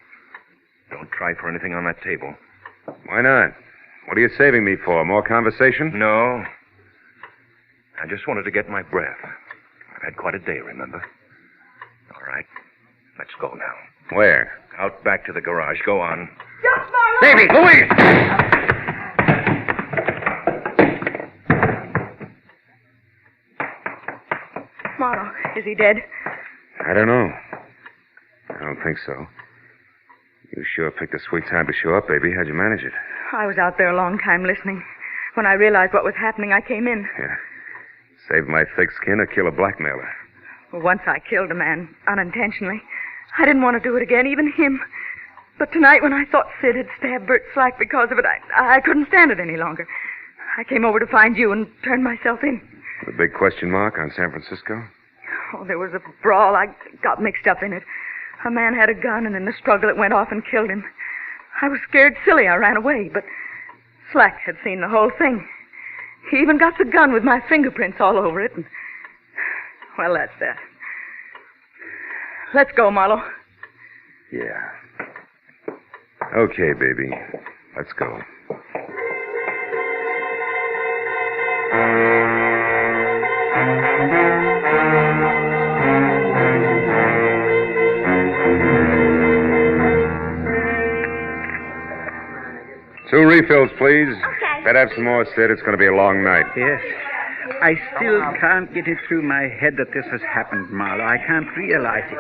Speaker 15: Don't try for anything on that table.
Speaker 23: Why not? What are you saving me for? More conversation?
Speaker 15: No. I just wanted to get my breath. I've had quite a day, remember? All right. Let's go now.
Speaker 23: Where?
Speaker 15: Out back to the garage. Go on.
Speaker 21: Just Marlowe!
Speaker 15: Baby, Louise!
Speaker 2: Marlowe, is he dead?
Speaker 23: I don't know. I don't think so. You sure picked a sweet time to show up, baby. How'd you manage it?
Speaker 2: I was out there a long time listening. When I realized what was happening, I came in.
Speaker 23: Yeah. Save my thick skin or kill a blackmailer.
Speaker 2: Well, once I killed a man, unintentionally. I didn't want to do it again, even him. But tonight, when I thought Sid had stabbed Bert Slack because of it, I couldn't stand it any longer. I came over to find you and turned myself in.
Speaker 23: The big question mark on San Francisco?
Speaker 2: Oh, there was a brawl. I got mixed up in it. A man had a gun, and in the struggle it went off and killed him. I was scared silly. I ran away, but Slack had seen the whole thing. He even got the gun with my fingerprints all over it. And, well, that's that. Let's go, Marlowe.
Speaker 23: Yeah. Okay, baby. Let's go. Two refills, please.
Speaker 20: Okay.
Speaker 23: Better have some more, Sid. It's going to be a long night.
Speaker 20: Yes. I still can't get it through my head that this has happened, Marlowe. I can't realize it.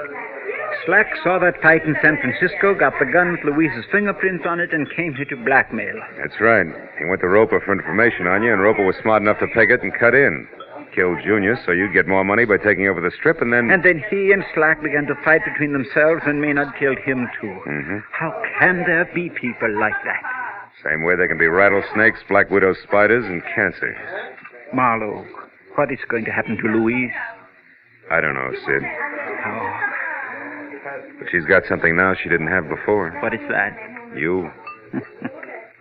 Speaker 20: Slack saw that fight in San Francisco, got the gun with Louise's fingerprints on it, and came here to blackmail.
Speaker 23: That's right. He went to Roper for information on you, and Roper was smart enough to peg it and cut in. Killed Junior so you'd get more money by taking over the strip, and then...
Speaker 20: And then he and Slack began to fight between themselves, and Maynard killed him, too.
Speaker 23: Mm-hmm.
Speaker 20: How can there be people like that?
Speaker 23: Same way there can be rattlesnakes, black widow spiders, and cancer.
Speaker 20: Marlowe, what is going to happen to Louise?
Speaker 23: I don't know, Sid.
Speaker 20: Oh.
Speaker 23: But she's got something now she didn't have before.
Speaker 20: What is that?
Speaker 23: You.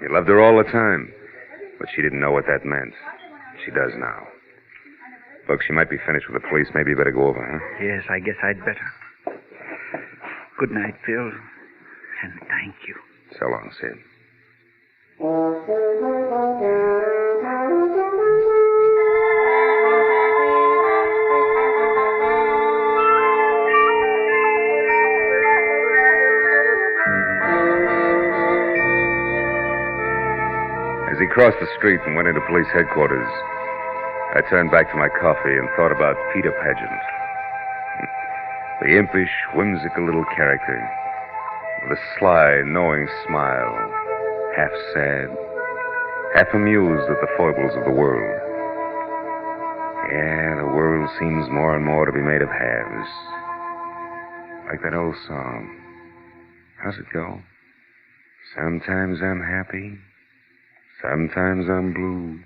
Speaker 23: You loved her all the time. But she didn't know what that meant. She does now. Look, she might be finished with the police. Maybe you better go over, huh?
Speaker 20: Yes, I guess I'd better. Good night, Phil. And thank you.
Speaker 23: So long, Sid. As he crossed the street and went into police headquarters, I turned back to my coffee and thought about Peter Pageant. The impish, whimsical little character with a sly, knowing smile, half sad, half amused at the foibles of the world. Yeah, the world seems more and more to be made of halves. Like that old song. How's it go? Sometimes I'm happy, sometimes I'm blue.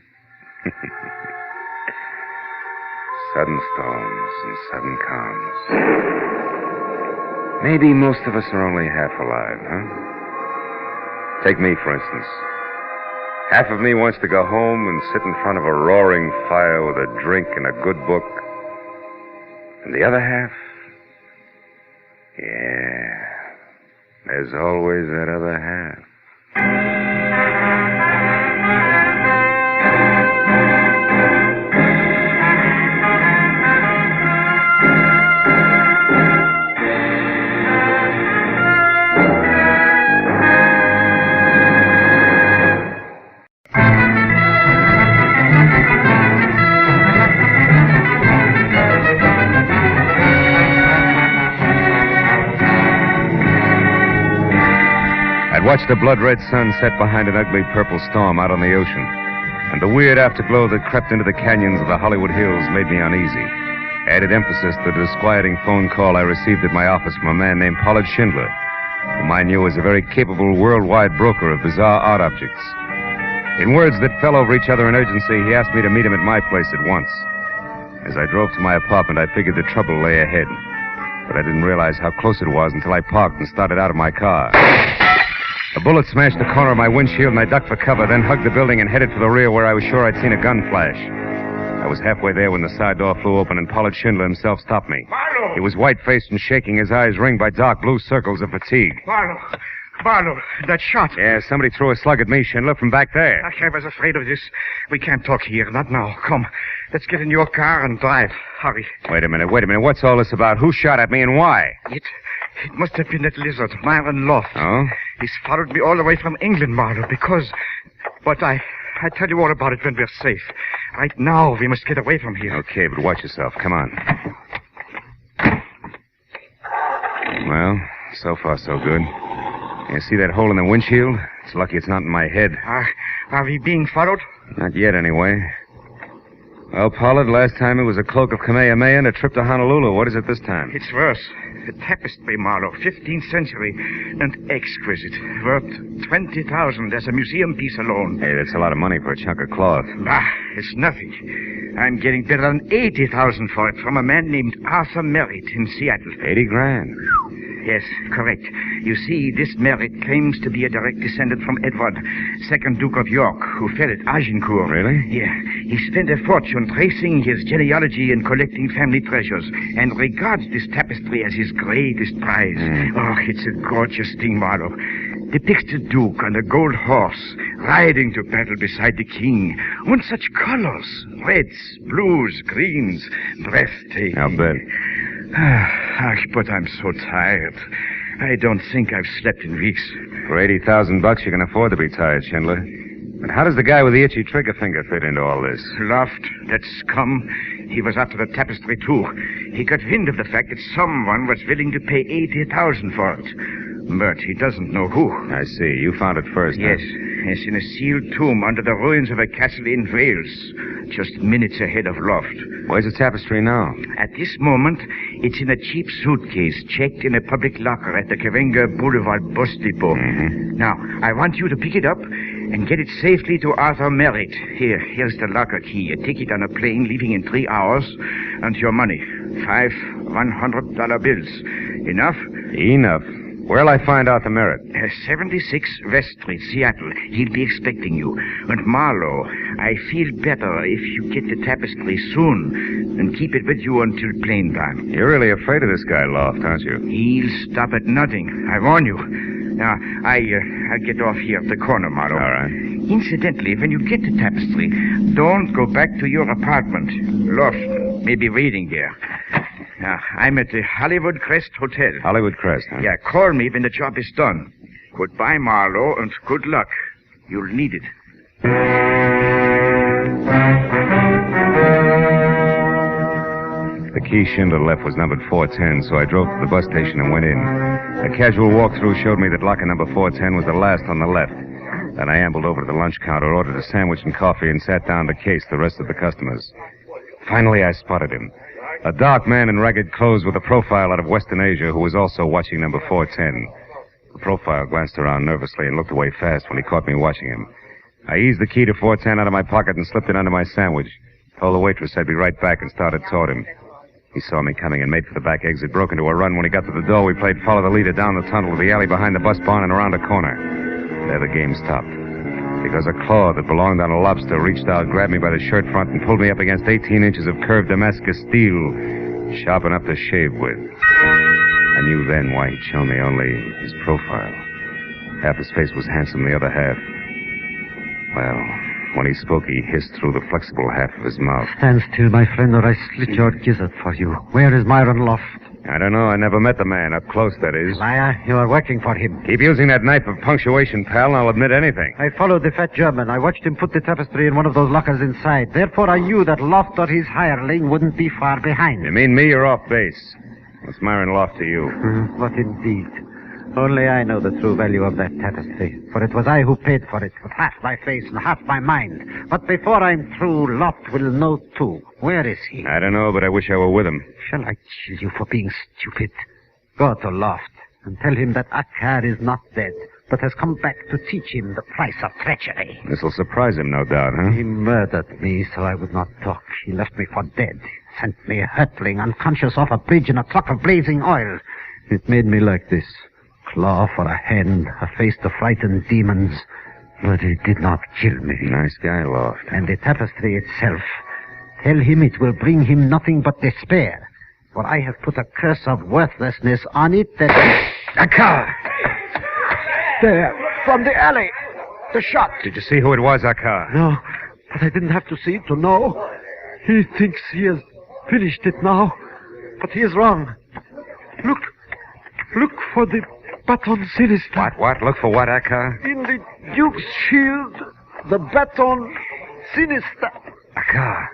Speaker 23: Sudden storms and sudden calms. Maybe most of us are only half alive, huh? Take me, for instance. Half of me wants to go home and sit in front of a roaring fire with a drink and a good book. And the other half? Yeah, there's always that other half. I'd watched the blood-red sun set behind an ugly purple storm out on the ocean, and the weird afterglow that crept into the canyons of the Hollywood Hills made me uneasy. Added emphasis to the disquieting phone call I received at my office from a man named Pollard Schindler, whom I knew as a very capable worldwide broker of bizarre art objects. In words that fell over each other in urgency, he asked me to meet him at my place at once. As I drove to my apartment, I figured the trouble lay ahead, but I didn't realize how close it was until I parked and started out of my car. A bullet smashed the corner of my windshield, and I ducked for cover, then hugged the building and headed for the rear where I was sure I'd seen a gun flash. I was halfway there when the side door flew open and Pollard Schindler himself stopped me.
Speaker 20: Marlowe!
Speaker 3: He was white-faced and shaking, his eyes ringed by dark blue circles of fatigue.
Speaker 20: Marlowe,
Speaker 1: Marlowe, that shot.
Speaker 23: Yeah, somebody threw a slug at me, Schindler, from back there.
Speaker 1: I was afraid of this. We can't talk here. Not now. Come. Let's get in your car and drive. Hurry.
Speaker 23: Wait a minute. What's all this about? Who shot at me and why?
Speaker 1: It must have been that lizard, Myron Loft.
Speaker 23: Oh?
Speaker 1: He's followed me all the way from England, Marlowe, because... But I tell you all about it when we're safe. Right now, we must get away from here.
Speaker 23: Okay, but watch yourself. Come on. Well, so far so good. You see that hole in the windshield? It's lucky it's not in my head.
Speaker 1: Are we being followed?
Speaker 23: Not yet, anyway. Well, Pollard, last time it was a cloak of Kamehameha and a trip to Honolulu. What is it this time?
Speaker 1: It's worse. A tapestry, Marlowe, 15th century, and exquisite. Worth $20,000 as a museum piece alone.
Speaker 23: Hey, that's a lot of money for a chunk of cloth.
Speaker 1: It's nothing. I'm getting better than $80,000 for it from a man named Arthur Merritt in Seattle.
Speaker 23: $80,000?
Speaker 1: Yes, correct. You see, this Merritt claims to be a direct descendant from Edward, 2nd Duke of York, who fell at Agincourt.
Speaker 23: Really?
Speaker 1: Yeah. He spent a fortune tracing his genealogy and collecting family treasures, and regards this tapestry as his greatest prize. Oh, it's a gorgeous thing, Marlowe. Depicts the Duke on a gold horse, riding to battle beside the king. On such colors, reds, blues, greens, breathtaking.
Speaker 23: I'll bet.
Speaker 1: But I'm so tired. I don't think I've slept in weeks.
Speaker 23: For $80,000, you can afford to be tired, Schindler. But how does the guy with the itchy trigger finger fit into all this?
Speaker 1: Loft, that scum. He was after the tapestry, too. He got wind of the fact that someone was willing to pay $80,000 for it. But he doesn't know who.
Speaker 23: I see. You found it first,
Speaker 1: Yes.
Speaker 23: Huh?
Speaker 1: Yes, in a sealed tomb under the ruins of a castle in Wales, just minutes ahead of Loft.
Speaker 23: Where's the tapestry now?
Speaker 1: At this moment, it's in a cheap suitcase checked in a public locker at the Kavenga Boulevard bus depot. Now, I want you to pick it up and get it safely to Arthur Merritt. Here's the locker key, a ticket on a plane leaving in 3 hours, and your money. 5 $100 bills. Enough?
Speaker 23: Enough. Where'll I find Arthur Merritt?
Speaker 1: 76 West Street, Seattle. He'll be expecting you. And Marlowe, I feel better if you get the tapestry soon and keep it with you until plane time.
Speaker 23: You're really afraid of this guy, Loft, aren't you?
Speaker 1: He'll stop at nothing. I warn you. Now, I'll get off here at the corner, Marlowe.
Speaker 23: All right.
Speaker 1: Incidentally, when you get the tapestry, don't go back to your apartment. Loft may be waiting there. Now, I'm at the Hollywood Crest Hotel.
Speaker 23: Hollywood Crest, huh?
Speaker 1: Yeah, call me when the job is done. Goodbye, Marlowe, and good luck. You'll need it.
Speaker 23: The key Schindler left was numbered 410, so I drove to the bus station and went in. A casual walkthrough showed me that locker number 410 was the last on the left. Then I ambled over to the lunch counter, ordered a sandwich and coffee, and sat down to case the rest of the customers. Finally, I spotted him. A dark man in ragged clothes with a profile out of Western Asia who was also watching number 410. The profile glanced around nervously and looked away fast when he caught me watching him. I eased the key to 410 out of my pocket and slipped it under my sandwich. Told the waitress I'd be right back and started toward him. He saw me coming and made for the back exit, broke into a run. When he got to the door, we played follow the leader down the tunnel to the alley behind the bus barn and around a corner. There the game stopped. Because a claw that belonged on a lobster reached out, grabbed me by the shirt front, and pulled me up against 18 inches of curved Damascus steel, sharp enough to shave with. I knew then why he'd shown me only his profile. Half his face was handsome, the other half... Well, when he spoke, he hissed through the flexible half of his mouth.
Speaker 11: Stand still, my friend, or I slit your gizzard for you. Where is Myron Loft?
Speaker 23: I don't know. I never met the man. Up close, that is.
Speaker 11: Liar, you are working for him.
Speaker 23: Keep using that knife of punctuation, pal, and I'll admit anything.
Speaker 11: I followed the fat German. I watched him put the tapestry in one of those lockers inside. Therefore, I knew that Loft or his hireling wouldn't be far behind.
Speaker 23: You mean me? You're off base. What's Myron Loft to you?
Speaker 11: What indeed? Only I know the true value of that tapestry, for it was I who paid for it, with half my face and half my mind. But before I'm through, Loft will know too. Where is he?
Speaker 23: I don't know, but I wish I were with him.
Speaker 11: Shall I chill you for being stupid? Go to Loft and tell him that Akkad is not dead, but has come back to teach him the price of treachery.
Speaker 23: This'll surprise him, no doubt, huh?
Speaker 11: He murdered me so I would not talk. He left me for dead. Sent me hurtling, unconscious off a bridge in a truck of blazing oil. It made me like this. Claw for a hand, a face to frighten demons. But it did not kill me.
Speaker 23: Nice guy, Loft.
Speaker 11: And the tapestry itself. Tell him it will bring him nothing but despair. For I have put a curse of worthlessness on it that...
Speaker 1: A car!
Speaker 6: There, from the alley. The shot.
Speaker 1: Did you see who it was, Akar?
Speaker 6: No, but I didn't have to see it to know. He thinks he has finished it now, but he is wrong. Look for the Baton Sinister.
Speaker 1: What? Look for what, Akar?
Speaker 6: In the Duke's shield, the Baton Sinister.
Speaker 1: Akar.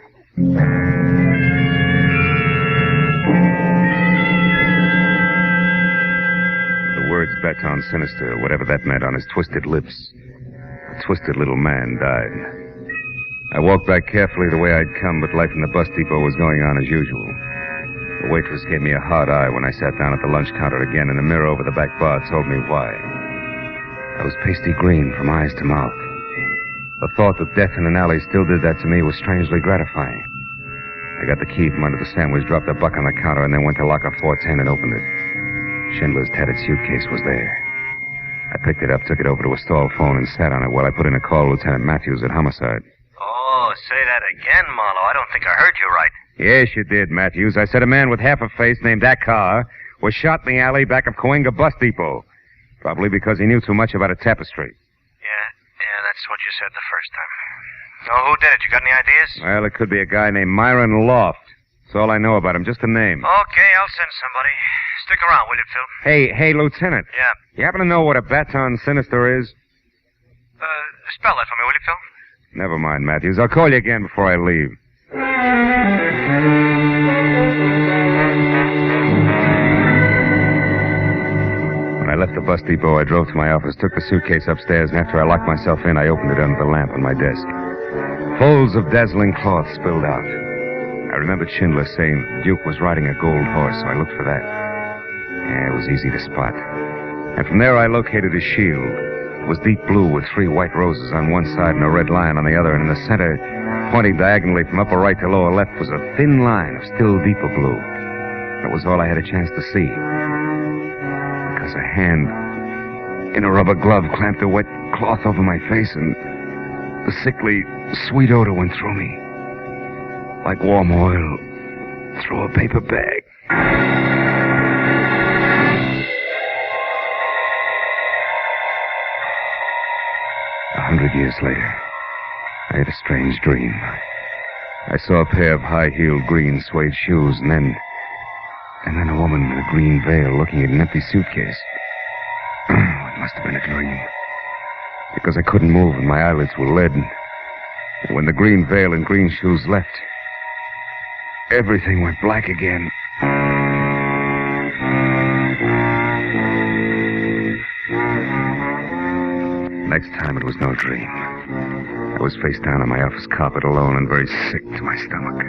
Speaker 1: The words Baton Sinister, whatever that meant, on his twisted lips. The twisted little man died. I walked back carefully the way I'd come, but life in the bus depot was going on as usual. The waitress gave me a hard eye when I sat down at the lunch counter again, and the mirror over the back bar told me why. I was pasty green from eyes to mouth. The thought that death in an alley still did that to me was strangely gratifying. I got the key from under the sandwich, dropped a buck on the counter, and then went to locker 410 and opened it. Schindler's tattered suitcase was there. I picked it up, took it over to a stall phone, and sat on it while I put in a call to Lieutenant Matthews at Homicide.
Speaker 14: Oh, say that again, Marlowe. I don't think I heard you right.
Speaker 1: Yes, you did, Matthews. I said a man with half a face named Akar was shot in the alley back of Coinga Bus Depot. Probably because he knew too much about a tapestry.
Speaker 14: Yeah, that's what you said the first time. So who did it? You got any ideas?
Speaker 1: Well, it could be a guy named Myron Loft. That's all I know about him, just a name.
Speaker 14: Okay, I'll send somebody. Stick around, will you, Phil?
Speaker 1: Hey, Lieutenant.
Speaker 14: Yeah?
Speaker 1: You happen to know what a Baton Sinister is?
Speaker 14: Spell that for me, will you, Phil?
Speaker 1: Never mind, Matthews. I'll call you again before I leave. When I left the bus depot, I drove to my office, took the suitcase upstairs, and after I locked myself in, I opened it under the lamp on my desk. Folds of dazzling cloth spilled out. I remembered Schindler saying Duke was riding a gold horse, so I looked for that. Yeah, it was easy to spot. And from there, I located his shield. It was deep blue with 3 white roses on one side and a red lion on the other, and in the center, pointing diagonally from upper right to lower left, was a thin line of still deeper blue. That was all I had a chance to see. Because a hand in a rubber glove clamped a wet cloth over my face, and the sickly, sweet odor went through me. Like warm oil through a paper bag. 100 years later, I had a strange dream. I saw a pair of high-heeled green suede shoes, and then a woman in a green veil looking at an empty suitcase. It must have been a dream, because I couldn't move and my eyelids were leaden. And when the green veil and green shoes left, everything went black again. Next time, it was no dream. I was face down on my office carpet alone and very sick to my stomach.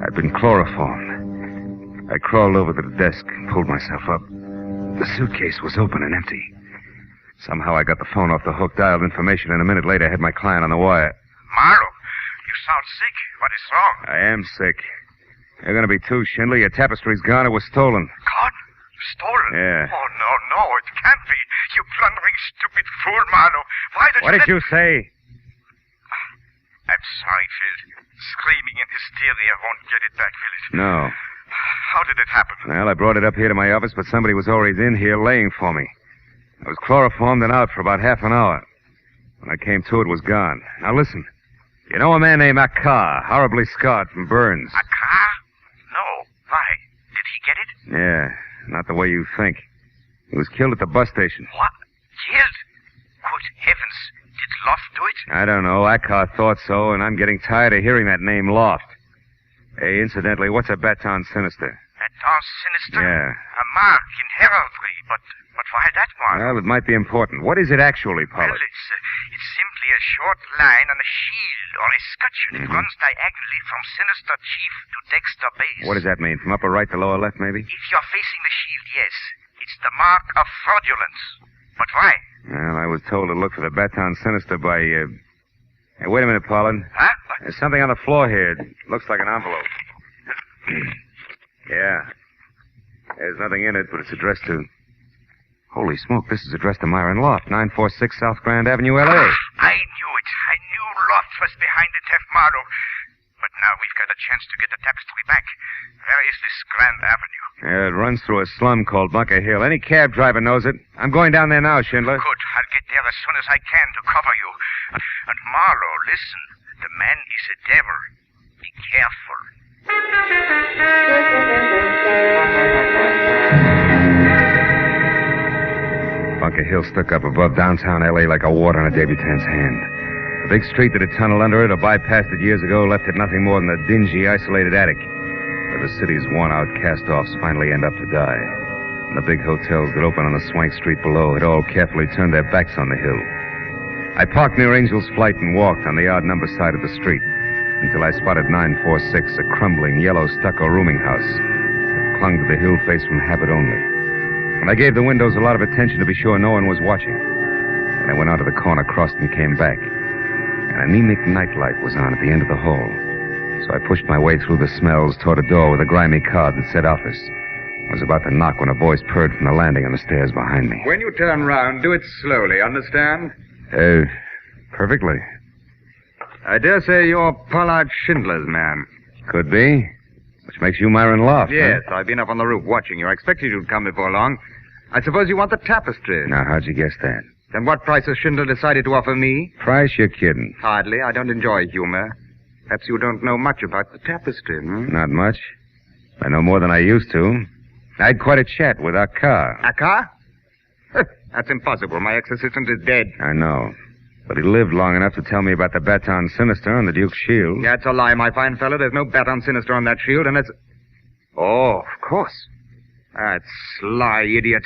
Speaker 1: I'd been chloroformed. I crawled over to the desk and pulled myself up. The suitcase was open and empty. Somehow I got the phone off the hook, dialed information, and a minute later had my client on the wire.
Speaker 14: Marlowe, you sound sick. What is wrong?
Speaker 1: I am sick. You're going to be too, Schindler. Your tapestry's gone. It was stolen.
Speaker 14: Gone? Stolen?
Speaker 1: Yeah.
Speaker 14: Oh, no, it can't be. You blundering, stupid fool, Marlowe. Why did
Speaker 1: What did you say?
Speaker 14: I'm sorry, Phil. Screaming in hysteria won't get it back, will it?
Speaker 1: No.
Speaker 14: How did it happen?
Speaker 1: Well, I brought it up here to my office, but somebody was already in here laying for me. I was chloroformed and out for about half an hour. When I came to, it was gone. Now listen. You know a man named Akar, horribly scarred from burns?
Speaker 14: Akar? No. Why? Did he get it?
Speaker 1: Yeah, not the way you think. He was killed at the bus station.
Speaker 14: What? Killed? Good heavens. Did Loft do it?
Speaker 1: I don't know. Akar thought so, and I'm getting tired of hearing that name Loft. Hey, incidentally, what's a Baton Sinister?
Speaker 14: Baton Sinister?
Speaker 1: Yeah.
Speaker 14: A mark in heraldry, but why that one?
Speaker 1: Well, it might be important. What is it actually,
Speaker 14: Well,
Speaker 1: Pollock?
Speaker 14: it's simply a short line on a shield or a scutcheon. It runs diagonally from Sinister Chief to Dexter Base.
Speaker 1: What does that mean? From upper right to lower left, maybe?
Speaker 14: If you're facing the shield, yes. It's the mark of fraudulence. But why?
Speaker 1: Well, I was told to look for the Baton Sinister by, Hey, wait a minute, Pollard.
Speaker 14: Huh?
Speaker 1: There's something on the floor here. It looks like an envelope. Yeah. There's nothing in it, but it's addressed to... Holy smoke, this is addressed to Myron Loft, 946 South Grand Avenue, L.A.
Speaker 14: I knew it. I knew Loft was behind the theft, Marlowe. But Now we've got a chance to get the tapestry back. Where is this Grand Avenue?
Speaker 23: Yeah, it runs through a slum called Bunker Hill. Any cab driver knows it. I'm going down there now, Schindler.
Speaker 14: Good. I'll get there as soon as I can to cover you. And Marlowe, listen. The man is a devil. Be careful.
Speaker 23: Bunker Hill stuck up above downtown L.A. like a wart on a debutante's hand. The big street that had tunneled under it or bypassed it years ago left it nothing more than a dingy, isolated attic, where the city's worn-out cast-offs finally end up to die. And the big hotels that open on the swank street below had all carefully turned their backs on the hill. I parked near Angel's Flight and walked on the odd-number side of the street until I spotted 946, a crumbling, yellow stucco rooming house that clung to the hill face from habit only. And I gave the windows a lot of attention to be sure no one was watching. And I went out to the corner, crossed, and came back. An anemic nightlight was on at the end of the hall. So I pushed my way through the smells toward a door with a grimy card that said office. I was about to knock when a voice purred from the landing on the stairs behind me.
Speaker 7: When you turn round, do it slowly, understand?
Speaker 23: Perfectly.
Speaker 7: I dare say you're Pollard Schindler's man.
Speaker 23: Could be. Which makes you Myron Loft,
Speaker 7: Yes,
Speaker 23: huh?
Speaker 7: I've been up on the roof watching you. I expected you'd come before long. I suppose you want the tapestry.
Speaker 23: Now, how'd you guess that?
Speaker 7: Then what price has Schindler decided to offer me?
Speaker 23: Price? You're kidding.
Speaker 7: Hardly. I don't enjoy humor. Perhaps you don't know much about the tapestry, hmm?
Speaker 23: Not much. I know more than I used to. I had quite a chat with our car.
Speaker 7: A car? That's impossible. My ex-assistant is dead.
Speaker 23: I know. But he lived long enough to tell me about the Baton Sinister and the Duke's shield.
Speaker 7: That's a lie, my fine fellow. There's no Baton Sinister on that shield, and it's... Oh, of course. That sly idiot.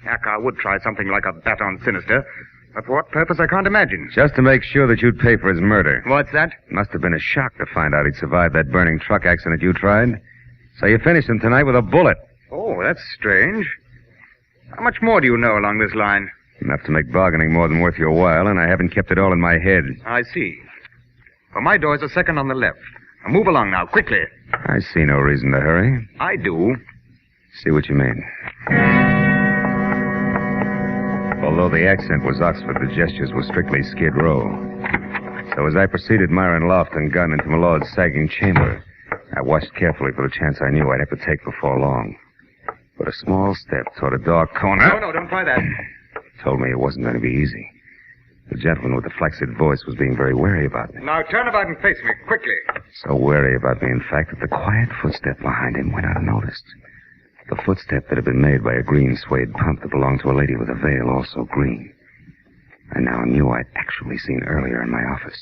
Speaker 7: Akar would try something like a Baton Sinister. But for what purpose, I can't imagine.
Speaker 23: Just to make sure that you'd pay for his murder.
Speaker 7: What's that?
Speaker 23: Must have been a shock to find out he'd survived that burning truck accident you tried. So you finished him tonight with a bullet.
Speaker 7: Oh, that's strange. How much more do you know along this line?
Speaker 23: Enough to make bargaining more than worth your while, and I haven't kept it all in my head.
Speaker 7: I see. Well, my door's a second on the left. Now move along now, quickly.
Speaker 23: I see no reason to hurry.
Speaker 7: I do.
Speaker 23: See what you mean. Although the accent was Oxford, the gestures were strictly Skid Row. So as I preceded Myron Loft and gun into my lord's sagging chamber, I watched carefully for the chance I knew I'd have to take before long. But a small step toward a dark corner...
Speaker 7: No, don't try that.
Speaker 23: ...told me it wasn't going to be easy. The gentleman with the flaccid voice was being very wary about me.
Speaker 7: Now turn about and face me, quickly.
Speaker 23: So wary about me, in fact, that the quiet footstep behind him went unnoticed. The footstep that had been made by a green suede pump that belonged to a lady with a veil, also green. I now knew I'd actually seen earlier in my office.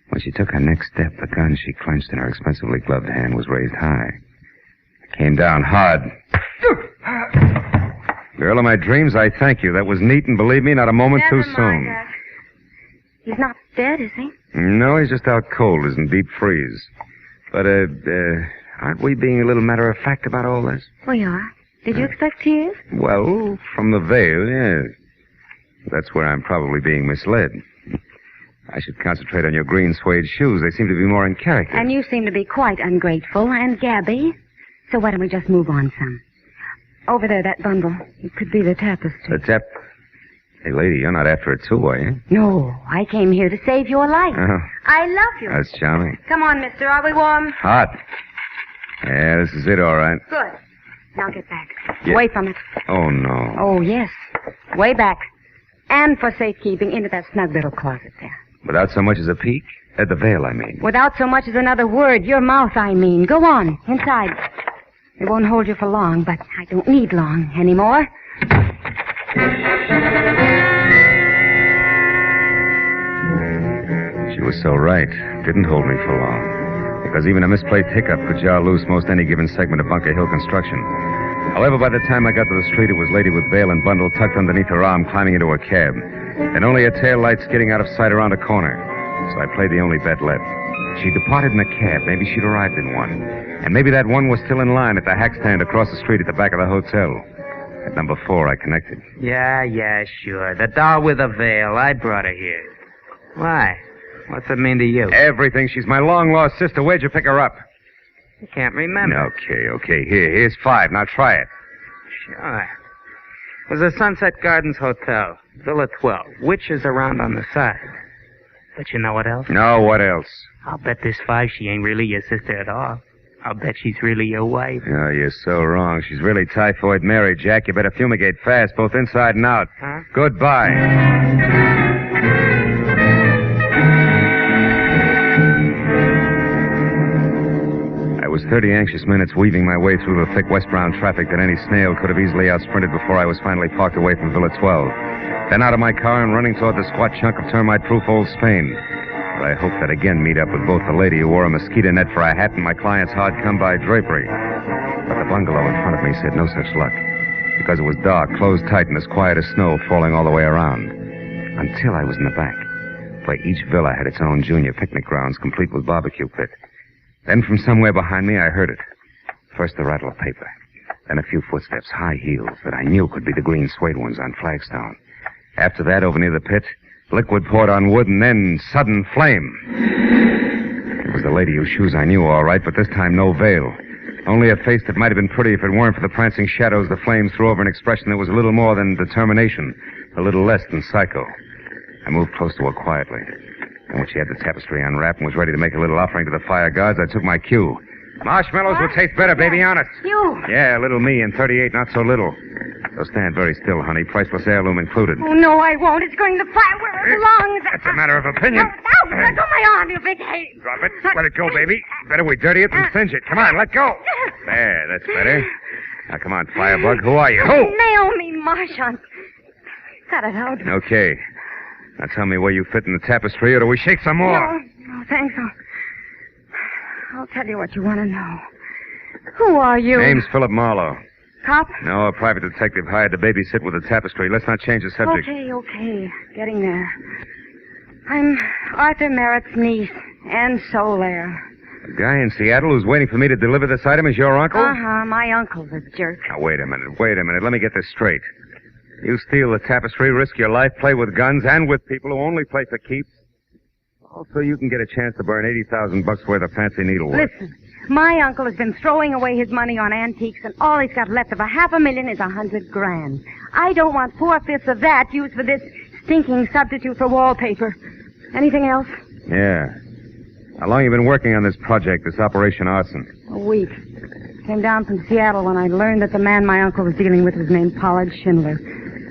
Speaker 23: When she took her next step, the gun she clenched in her expensively gloved hand was raised high. It came down hard. Girl of my dreams, I thank you. That was neat, and believe me, not a moment too soon.
Speaker 21: He's not dead, is he?
Speaker 23: No, he's just out cold, is in deep freeze. But, aren't we being a little matter-of-fact about all this?
Speaker 21: We are. Did you expect tears?
Speaker 23: Well, from the veil, yes. That's where I'm probably being misled. I should concentrate on your green suede shoes. They seem to be more in character.
Speaker 21: And you seem to be quite ungrateful and gabby. So why don't we just move on some? Over there, that bundle. It could be the tapestry.
Speaker 23: The Hey, lady, you're not after it too, are you?
Speaker 21: No, I came here to save your life.
Speaker 23: Oh,
Speaker 21: I love you.
Speaker 23: that's charming.
Speaker 21: Come on, mister. Are we warm?
Speaker 23: Hot. Yeah, this is it, all right.
Speaker 21: Good. Now get back.
Speaker 23: Yeah.
Speaker 21: Away from it.
Speaker 23: Oh, no.
Speaker 21: Oh, yes. Way back. And for safekeeping, into that snug little closet there.
Speaker 23: Without so much as a peek? At the veil, I mean.
Speaker 21: Without so much as another word. Your mouth, I mean. Go on. Inside. It won't hold you for long, but I don't need long anymore.
Speaker 23: She was so right. Didn't hold me for long. Because even a misplaced hiccup could jar loose most any given segment of Bunker Hill construction. However, by the time I got to the street, it was lady with veil and bundle tucked underneath her arm climbing into a cab. And only a tail light skidding out of sight around a corner. So I played the only bet left. She departed in a cab. Maybe she'd arrived in one. And maybe that one was still in line at the hack stand across the street at the back of the hotel. At number 4, I connected.
Speaker 20: Yeah, sure. The doll with the veil. I brought her here. Why? What's it mean to you?
Speaker 23: Everything. She's my long-lost sister. Where'd you pick her up?
Speaker 20: I can't remember.
Speaker 23: Okay. Here's 5. Now try it.
Speaker 20: Sure. It was the Sunset Gardens Hotel, Villa 12. Witches around on the side.
Speaker 17: But you know what else?
Speaker 23: No, what else?
Speaker 17: I'll bet this 5 she ain't really your sister at all. I'll bet she's really your wife.
Speaker 23: Oh, you're so wrong. She's really Typhoid Mary, Jack. You better fumigate fast, both inside and out.
Speaker 17: Huh?
Speaker 23: Goodbye. I was 30 anxious minutes weaving my way through the thick westbound traffic that any snail could have easily outsprinted before I was finally parked away from Villa 12. Then out of my car and running toward the squat chunk of termite-proof old Spain. But I hoped I'd again meet up with both the lady who wore a mosquito net for a hat and my client's hard-come-by drapery. But the bungalow in front of me said no such luck, because it was dark, closed tight, and as quiet as snow falling all the way around. Until I was in the back, where each villa had its own junior picnic grounds, complete with barbecue pit. Then from somewhere behind me, I heard it. First the rattle of paper, then a few footsteps, high heels, that I knew could be the green suede ones on flagstone. After that, over near the pit, liquid poured on wood, and then sudden flame. It was the lady whose shoes I knew all right, but this time no veil. Only a face that might have been pretty if it weren't for the prancing shadows the flames threw over an expression that was a little more than determination, a little less than psycho. I moved close to her quietly. And when she had the tapestry unwrapped and was ready to make a little offering to the fire gods, I took my cue. Marshmallows will taste better, baby, honest.
Speaker 21: You.
Speaker 23: Yeah, little me in 38, not so little. So stand very still, honey. Priceless heirloom included.
Speaker 21: Oh, no, I won't. It's going to fire where it belongs.
Speaker 23: That's a matter of opinion.
Speaker 21: No, let go of my arm, you big hate.
Speaker 23: Drop it. Let it go, baby. Better we dirty it than singe it. Come on, let go. There, that's better. Now, come on, Firebug. Who are you? Who?
Speaker 21: Naomi Marchant. Cut it out.
Speaker 23: Okay. Now tell me where you fit in the tapestry, or do we shake some more?
Speaker 21: No, thanks. I'll tell you what you want to know. Who are you?
Speaker 23: Name's Philip Marlowe.
Speaker 21: Cop?
Speaker 23: No, a private detective hired to babysit with the tapestry. Let's not change the subject.
Speaker 21: Okay. Getting there. I'm Arthur Merritt's niece, Anne Solaire.
Speaker 23: The guy in Seattle who's waiting for me to deliver this item is your uncle?
Speaker 21: Uh-huh. My uncle's a jerk.
Speaker 23: Now, wait a minute. Let me get this straight. You steal the tapestry, risk your life, play with guns, and with people who only play for keeps. Also, you can get a chance to burn $80,000 worth of fancy needlework.
Speaker 21: Listen, my uncle has been throwing away his money on antiques, and all he's got left of $500,000 is $100,000. I don't want 4/5 of that used for this stinking substitute for wallpaper. Anything else?
Speaker 23: Yeah. How long you been working on this project, this Operation Arson?
Speaker 21: A week. Came down from Seattle when I learned that the man my uncle was dealing with was named Pollard Schindler.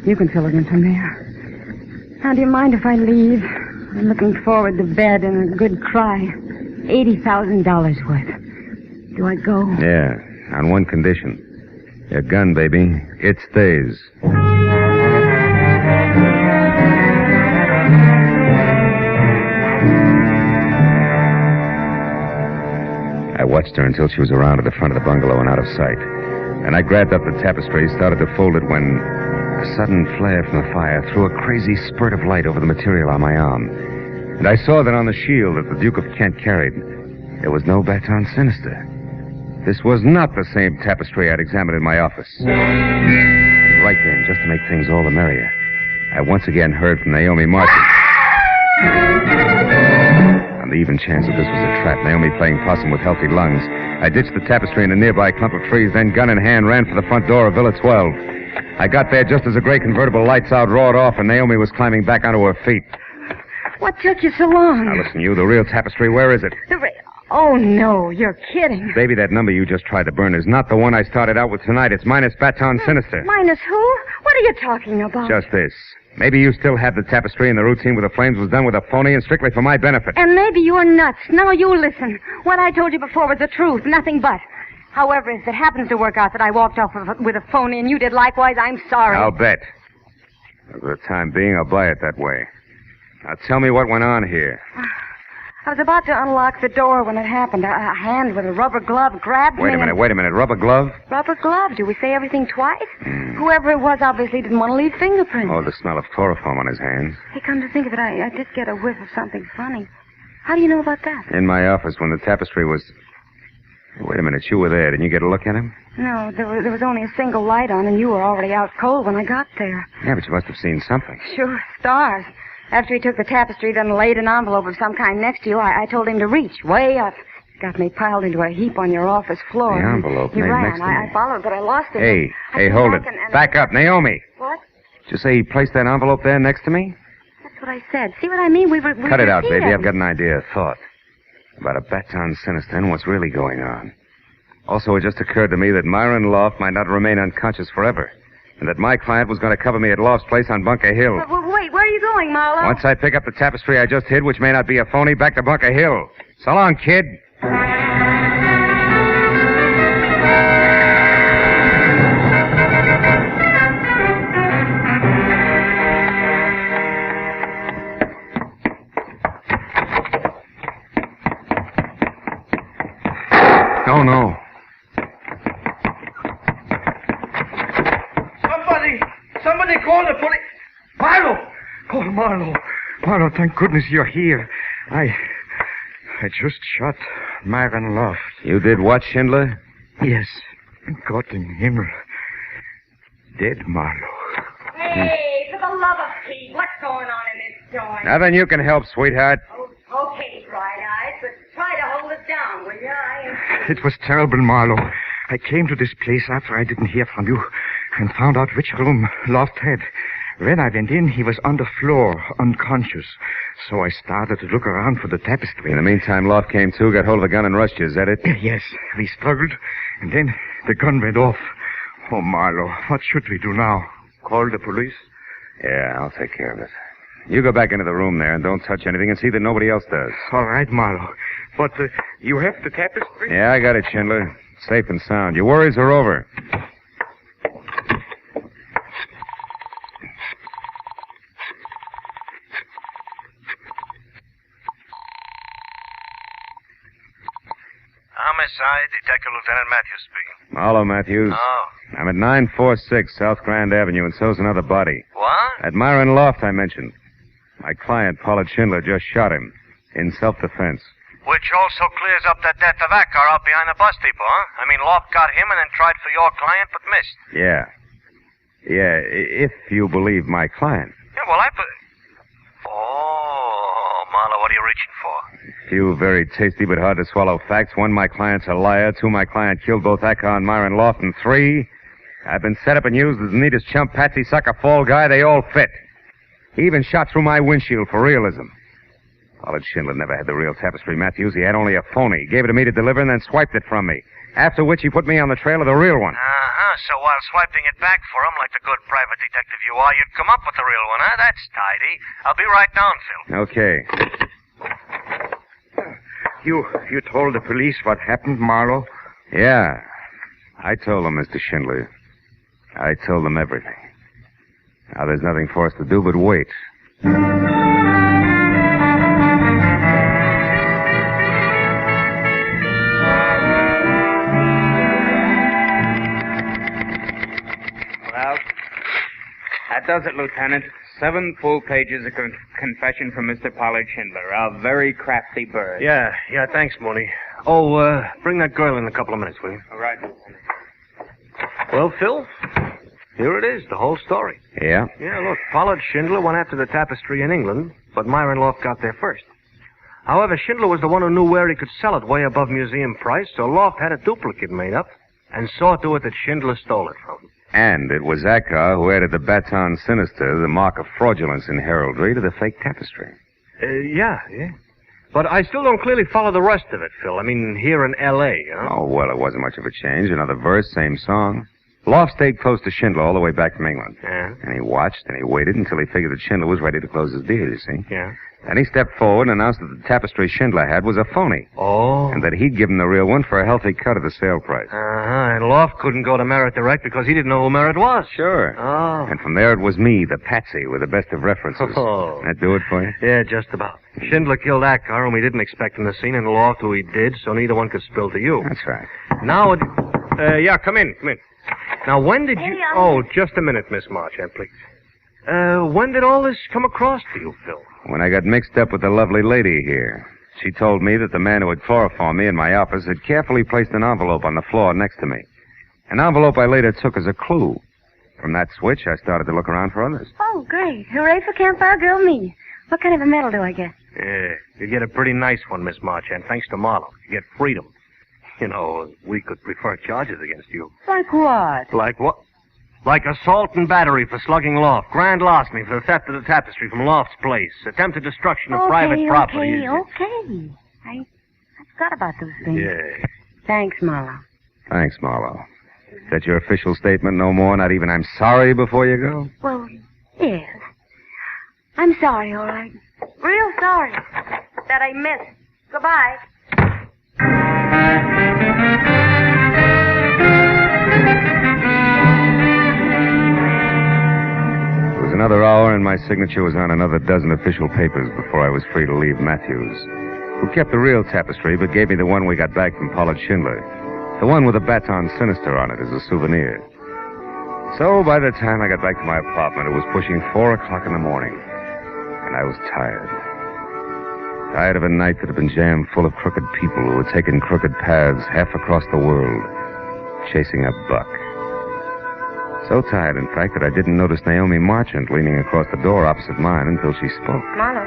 Speaker 21: You can fill it in from there. Now, do you mind if I leave? I'm looking forward to bed and a good cry. $80,000 worth. Do I go?
Speaker 23: Yeah, on one condition. Your gun, baby. It stays. I watched her until she was around to the front of the bungalow and out of sight. And I grabbed up the tapestry, started to fold it when a sudden flare from the fire threw a crazy spurt of light over the material on my arm. And I saw that on the shield that the Duke of Kent carried, there was no Baton Sinister. This was not the same tapestry I'd examined in my office. And right then, just to make things all the merrier, I once again heard from Naomi Martin. On the even chance that this was a trap, Naomi playing possum with healthy lungs, I ditched the tapestry in a nearby clump of trees, then gun in hand ran for the front door of Villa 12. I got there just as a gray convertible lights out roared off and Naomi was climbing back onto her feet.
Speaker 21: What took you so long?
Speaker 23: Now listen, you, the real tapestry, where is it?
Speaker 21: Oh, no, you're kidding.
Speaker 23: Baby, that number you just tried to burn is not the one I started out with tonight. It's minus Baton Sinister.
Speaker 21: Minus who? What are you talking about?
Speaker 23: Just this. Maybe you still have the tapestry and the routine with the flames was done with a phony and strictly for my benefit.
Speaker 21: And maybe you're nuts. Now you listen. What I told you before was the truth, nothing but. However, if it happens to work out that I walked off with a phony and you did likewise, I'm sorry.
Speaker 23: I'll bet. For the time being, I'll buy it that way. Now tell me what went on here.
Speaker 21: I was about to unlock the door when it happened. A hand with a rubber glove grabbed me.
Speaker 23: Wait a minute. Rubber glove?
Speaker 21: Rubber glove? Do we say everything twice? Whoever it was obviously didn't want to leave fingerprints.
Speaker 23: Oh, the smell of chloroform on his hands.
Speaker 21: Hey, come to think of it, I did get a whiff of something funny. How do you know about that?
Speaker 23: In my office when the tapestry was... Wait a minute, you were there. Didn't you get a look at him?
Speaker 21: No, there was only a single light on, and you were already out cold when I got there.
Speaker 23: Yeah, but you must have seen something.
Speaker 21: Sure, stars. After he took the tapestry, then laid an envelope of some kind next to you, I told him to reach way up. Got me piled into a heap on your office floor.
Speaker 23: The envelope
Speaker 21: he
Speaker 23: made
Speaker 21: ran.
Speaker 23: next to me.
Speaker 21: I followed, but I lost it.
Speaker 23: Hey, hold it. Back up, Naomi.
Speaker 21: What?
Speaker 23: Did you say he placed that envelope there next to me?
Speaker 21: That's what I said. See what I mean? We were
Speaker 23: Cut it out,
Speaker 21: here.
Speaker 23: baby. I've got an idea, a thought. About a Baton Sinister and what's really going on. Also, it just occurred to me that Myron Loft might not remain unconscious forever. And that my client was going to cover me at Loft's place on Bunker Hill.
Speaker 21: Wait, where are you going, Marlowe?
Speaker 23: Once I pick up the tapestry I just hid, which may not be a phony, back to Bunker Hill. So long, kid. Oh, no.
Speaker 1: Somebody call the police. Marlowe! Oh, Marlowe. Marlowe, thank goodness you're here. I just shot Myron Loft.
Speaker 23: You did what, Schindler?
Speaker 1: Yes. Gott im Himmel. Dead, Marlowe.
Speaker 21: Hey, for the love of Pete, what's going on in this joint?
Speaker 23: Nothing you can help, sweetheart.
Speaker 21: Okay, Bright Eyes, but try to hold it down, will you?
Speaker 1: It was terrible, Marlowe. I came to this place after I didn't hear from you and found out which room Loft had. When I went in, he was on the floor, unconscious. So I started to look around for the tapestry.
Speaker 23: In the meantime, Loft came to, got hold of a gun and rushed you. Is that it?
Speaker 1: Yes. We struggled, and then the gun went off. Oh, Marlowe, what should we do now? Call the police?
Speaker 23: Yeah, I'll take care of it. You go back into the room there and don't touch anything and see that nobody else does.
Speaker 1: All right, Marlowe. But you have the tapestry?
Speaker 23: Yeah, I got it, Schindler. Safe and sound. Your worries are over.
Speaker 14: Homicide, Detective Lieutenant Matthews speaking.
Speaker 23: Marlowe, Matthews.
Speaker 14: Oh.
Speaker 23: I'm at 946 South Grand Avenue, and so's another body.
Speaker 14: What?
Speaker 23: At Myron Loft, I mentioned. My client, Pollard Schindler, just shot him in self-defense.
Speaker 14: Which also clears up that death of that car out behind the bus depot, huh? I mean, Loft got him and then tried for your client, but missed.
Speaker 23: Yeah. Yeah, if you believe my client.
Speaker 14: Yeah, well, Oh, Marlowe, what are you reaching for?
Speaker 23: Few very tasty but hard to swallow facts. One, my client's a liar. Two, my client killed both Acker and Myron Loft. And three, I've been set up and used as the neatest chump, patsy, sucker, fall guy. They all fit. He even shot through my windshield for realism. Pollard Schindler never had the real tapestry, Matthews. He had only a phony. He gave it to me to deliver and then swiped it from me. After which he put me on the trail of the real one.
Speaker 14: Uh-huh. So while swiping it back for him like the good private detective you are, you'd come up with the real one, huh? That's tidy. I'll be right down, Phil.
Speaker 23: Okay.
Speaker 1: You told the police what happened, Marlowe?
Speaker 23: Yeah. I told them, Mr. Schindler. I told them everything. Now there's nothing for us to do but wait.
Speaker 20: Well, that does it, Lieutenant. 7 full pages of confession from Mr. Pollard Schindler, a very crafty bird.
Speaker 15: Yeah, thanks, Mooney. Oh, bring that girl in a couple of minutes, will you?
Speaker 20: All right, Lieutenant.
Speaker 15: Well, Phil, here it is, the whole story.
Speaker 23: Yeah?
Speaker 15: Yeah, look, Pollard Schindler went after the tapestry in England, but Myron Loft got there first. However, Schindler was the one who knew where he could sell it way above museum price, so Loft had a duplicate made up and saw to it that Schindler stole it from him.
Speaker 23: And it was Acker who added the Baton Sinister, the mark of fraudulence in heraldry, to the fake tapestry.
Speaker 15: Yeah. But I still don't clearly follow the rest of it, Phil. I mean, here in L.A., you know?
Speaker 23: Oh, well, it wasn't much of a change. Another verse, same song. Loft stayed close to Schindler all the way back from England.
Speaker 15: Yeah.
Speaker 23: And he watched and he waited until he figured that Schindler was ready to close his deal, you see.
Speaker 15: Yeah.
Speaker 23: Then he stepped forward and announced that the tapestry Schindler had was a phony.
Speaker 15: Oh.
Speaker 23: And that he'd given the real one for a healthy cut of the sale price.
Speaker 15: Uh-huh. And Loft couldn't go to Merritt direct because he didn't know who Merritt was.
Speaker 23: Sure.
Speaker 15: Oh.
Speaker 23: And from there it was me, the patsy, with the best of references.
Speaker 15: Oh.
Speaker 23: That do it for you?
Speaker 15: Yeah, just about. Schindler killed Acker, and we didn't expect him to see, and Loft, who he did, so neither one could spill to you.
Speaker 23: That's right.
Speaker 15: Now, yeah, come in. Now, when did you... Oh, just a minute, Miss Marchand, please. When did all this come across to you, Phil?
Speaker 23: When I got mixed up with the lovely lady here. She told me that the man who had chloroformed me in my office had carefully placed an envelope on the floor next to me. An envelope I later took as a clue. From that switch, I started to look around for others.
Speaker 21: Oh, great. Hooray for Campfire Girl me. What kind of a medal do I get?
Speaker 15: Yeah, you get a pretty nice one, Miss Marchand, thanks to Marlowe. You get freedom. You know, we could prefer charges against you.
Speaker 21: Like what?
Speaker 15: Like what?
Speaker 5: Like assault and battery for slugging Loft, grand larceny for the theft of the tapestry from Loft's place, attempted destruction of private property.
Speaker 21: Okay. I forgot about those things.
Speaker 23: Yeah.
Speaker 21: Thanks, Marlowe.
Speaker 23: Thanks, Marlowe. Is that your official statement? No more? Not even I'm sorry before you go?
Speaker 21: Well, yes. I'm sorry, all right. Real sorry that I missed. Goodbye.
Speaker 23: It was another hour, and my signature was on another dozen official papers before I was free to leave Matthews, who kept the real tapestry but gave me the one we got back from Pollard Schindler, the one with the Baton Sinister on it as a souvenir. So by the time I got back to my apartment, it was pushing 4 o'clock in the morning, and I was tired. Tired of a night that had been jammed full of crooked people who had taken crooked paths half across the world, chasing a buck. So tired, in fact, that I didn't notice Naomi Marchant leaning across the door opposite mine until she spoke.
Speaker 21: Marlowe,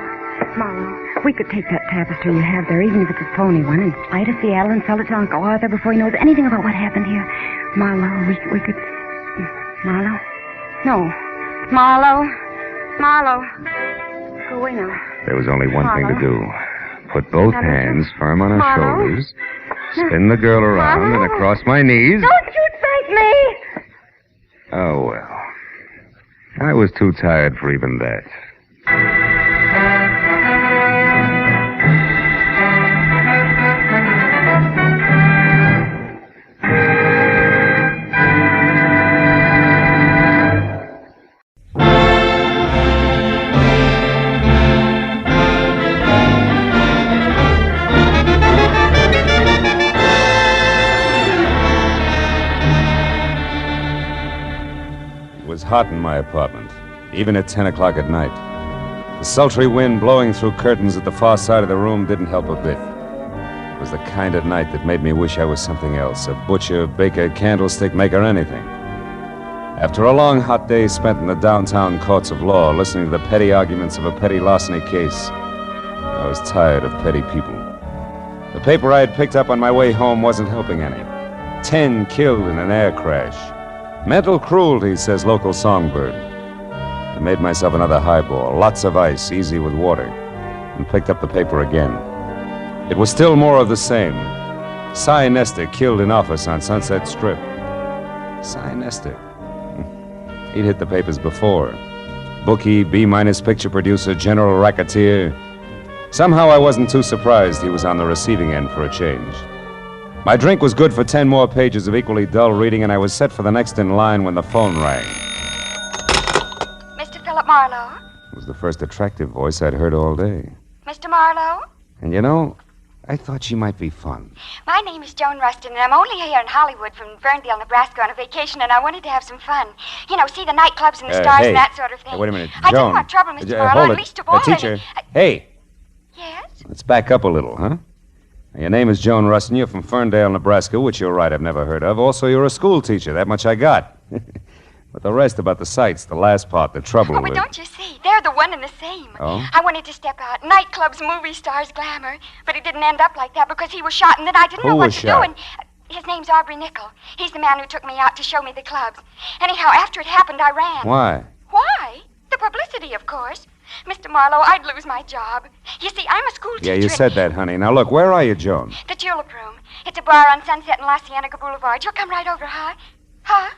Speaker 21: we could take that tapestry you have there, even if it's a phony one, and fly to Seattle and sell it to Uncle Arthur before he knows anything about what happened here. Marlowe, we could... Marlowe? No. Marlowe. Go away now.
Speaker 23: There was only one thing to do. Put both hands firm on her shoulders, spin the girl around and across my knees.
Speaker 21: Don't you thank me!
Speaker 23: Oh, well. I was too tired for even that. It was hot in my apartment, even at 10 o'clock at night. The sultry wind blowing through curtains at the far side of the room didn't help a bit. It was the kind of night that made me wish I was something else, a butcher, baker, candlestick maker, anything. After a long, hot day spent in the downtown courts of law, listening to the petty arguments of a petty larceny case, I was tired of petty people. The paper I had picked up on my way home wasn't helping any. 10 killed in an air crash. Mental cruelty, says local songbird. I made myself another highball, lots of ice, easy with water, and picked up the paper again. It was still more of the same. Cy Nestor killed in office on Sunset Strip. Cy Nestor. He'd hit the papers before. Bookie, B- picture producer, general racketeer. Somehow I wasn't too surprised he was on the receiving end for a change. My drink was good for 10 more pages of equally dull reading, and I was set for the next in line when the phone rang.
Speaker 18: Mr. Philip Marlowe?
Speaker 23: It was the first attractive voice I'd heard all day.
Speaker 18: Mr. Marlowe?
Speaker 23: And you know, I thought she might be fun.
Speaker 18: My name is Joan Rustin, and I'm only here in Hollywood from Ferndale, Nebraska on a vacation, and I wanted to have some fun. You know, see the nightclubs and the stars
Speaker 23: hey.
Speaker 18: and that sort of thing.
Speaker 23: Hey, wait a minute,
Speaker 18: I
Speaker 23: Joan.
Speaker 18: didn't want trouble, Mr. Marlowe,
Speaker 23: hold
Speaker 18: at
Speaker 23: it.
Speaker 18: least of all.
Speaker 23: Teacher. Hey.
Speaker 18: Yes?
Speaker 23: Let's back up a little, huh? Your name is Joan Rustin. You're from Ferndale, Nebraska, which you're right, I've never heard of. Also, you're a school teacher. That much I got. But the rest about the sights, the last part, the trouble
Speaker 18: Oh, but don't you see? They're the one and the same.
Speaker 23: Oh?
Speaker 18: I wanted to step out. Nightclubs, movie stars, glamour. But it didn't end up like that because he was shot, and then I didn't
Speaker 23: Who
Speaker 18: know what
Speaker 23: was
Speaker 18: to
Speaker 23: shot?
Speaker 18: do. And his name's Aubrey Nickel. He's the man who took me out to show me the clubs. Anyhow, after it happened, I ran.
Speaker 23: Why?
Speaker 18: Why? The publicity, of course. Mr. Marlowe, I'd lose my job. You see, I'm a school teacher.
Speaker 23: Yeah, you said that, honey. Now, look, where are you, Joan?
Speaker 18: The Tulip Room. It's a bar on Sunset and La Cienega Boulevard. You'll come right over, huh? Huh?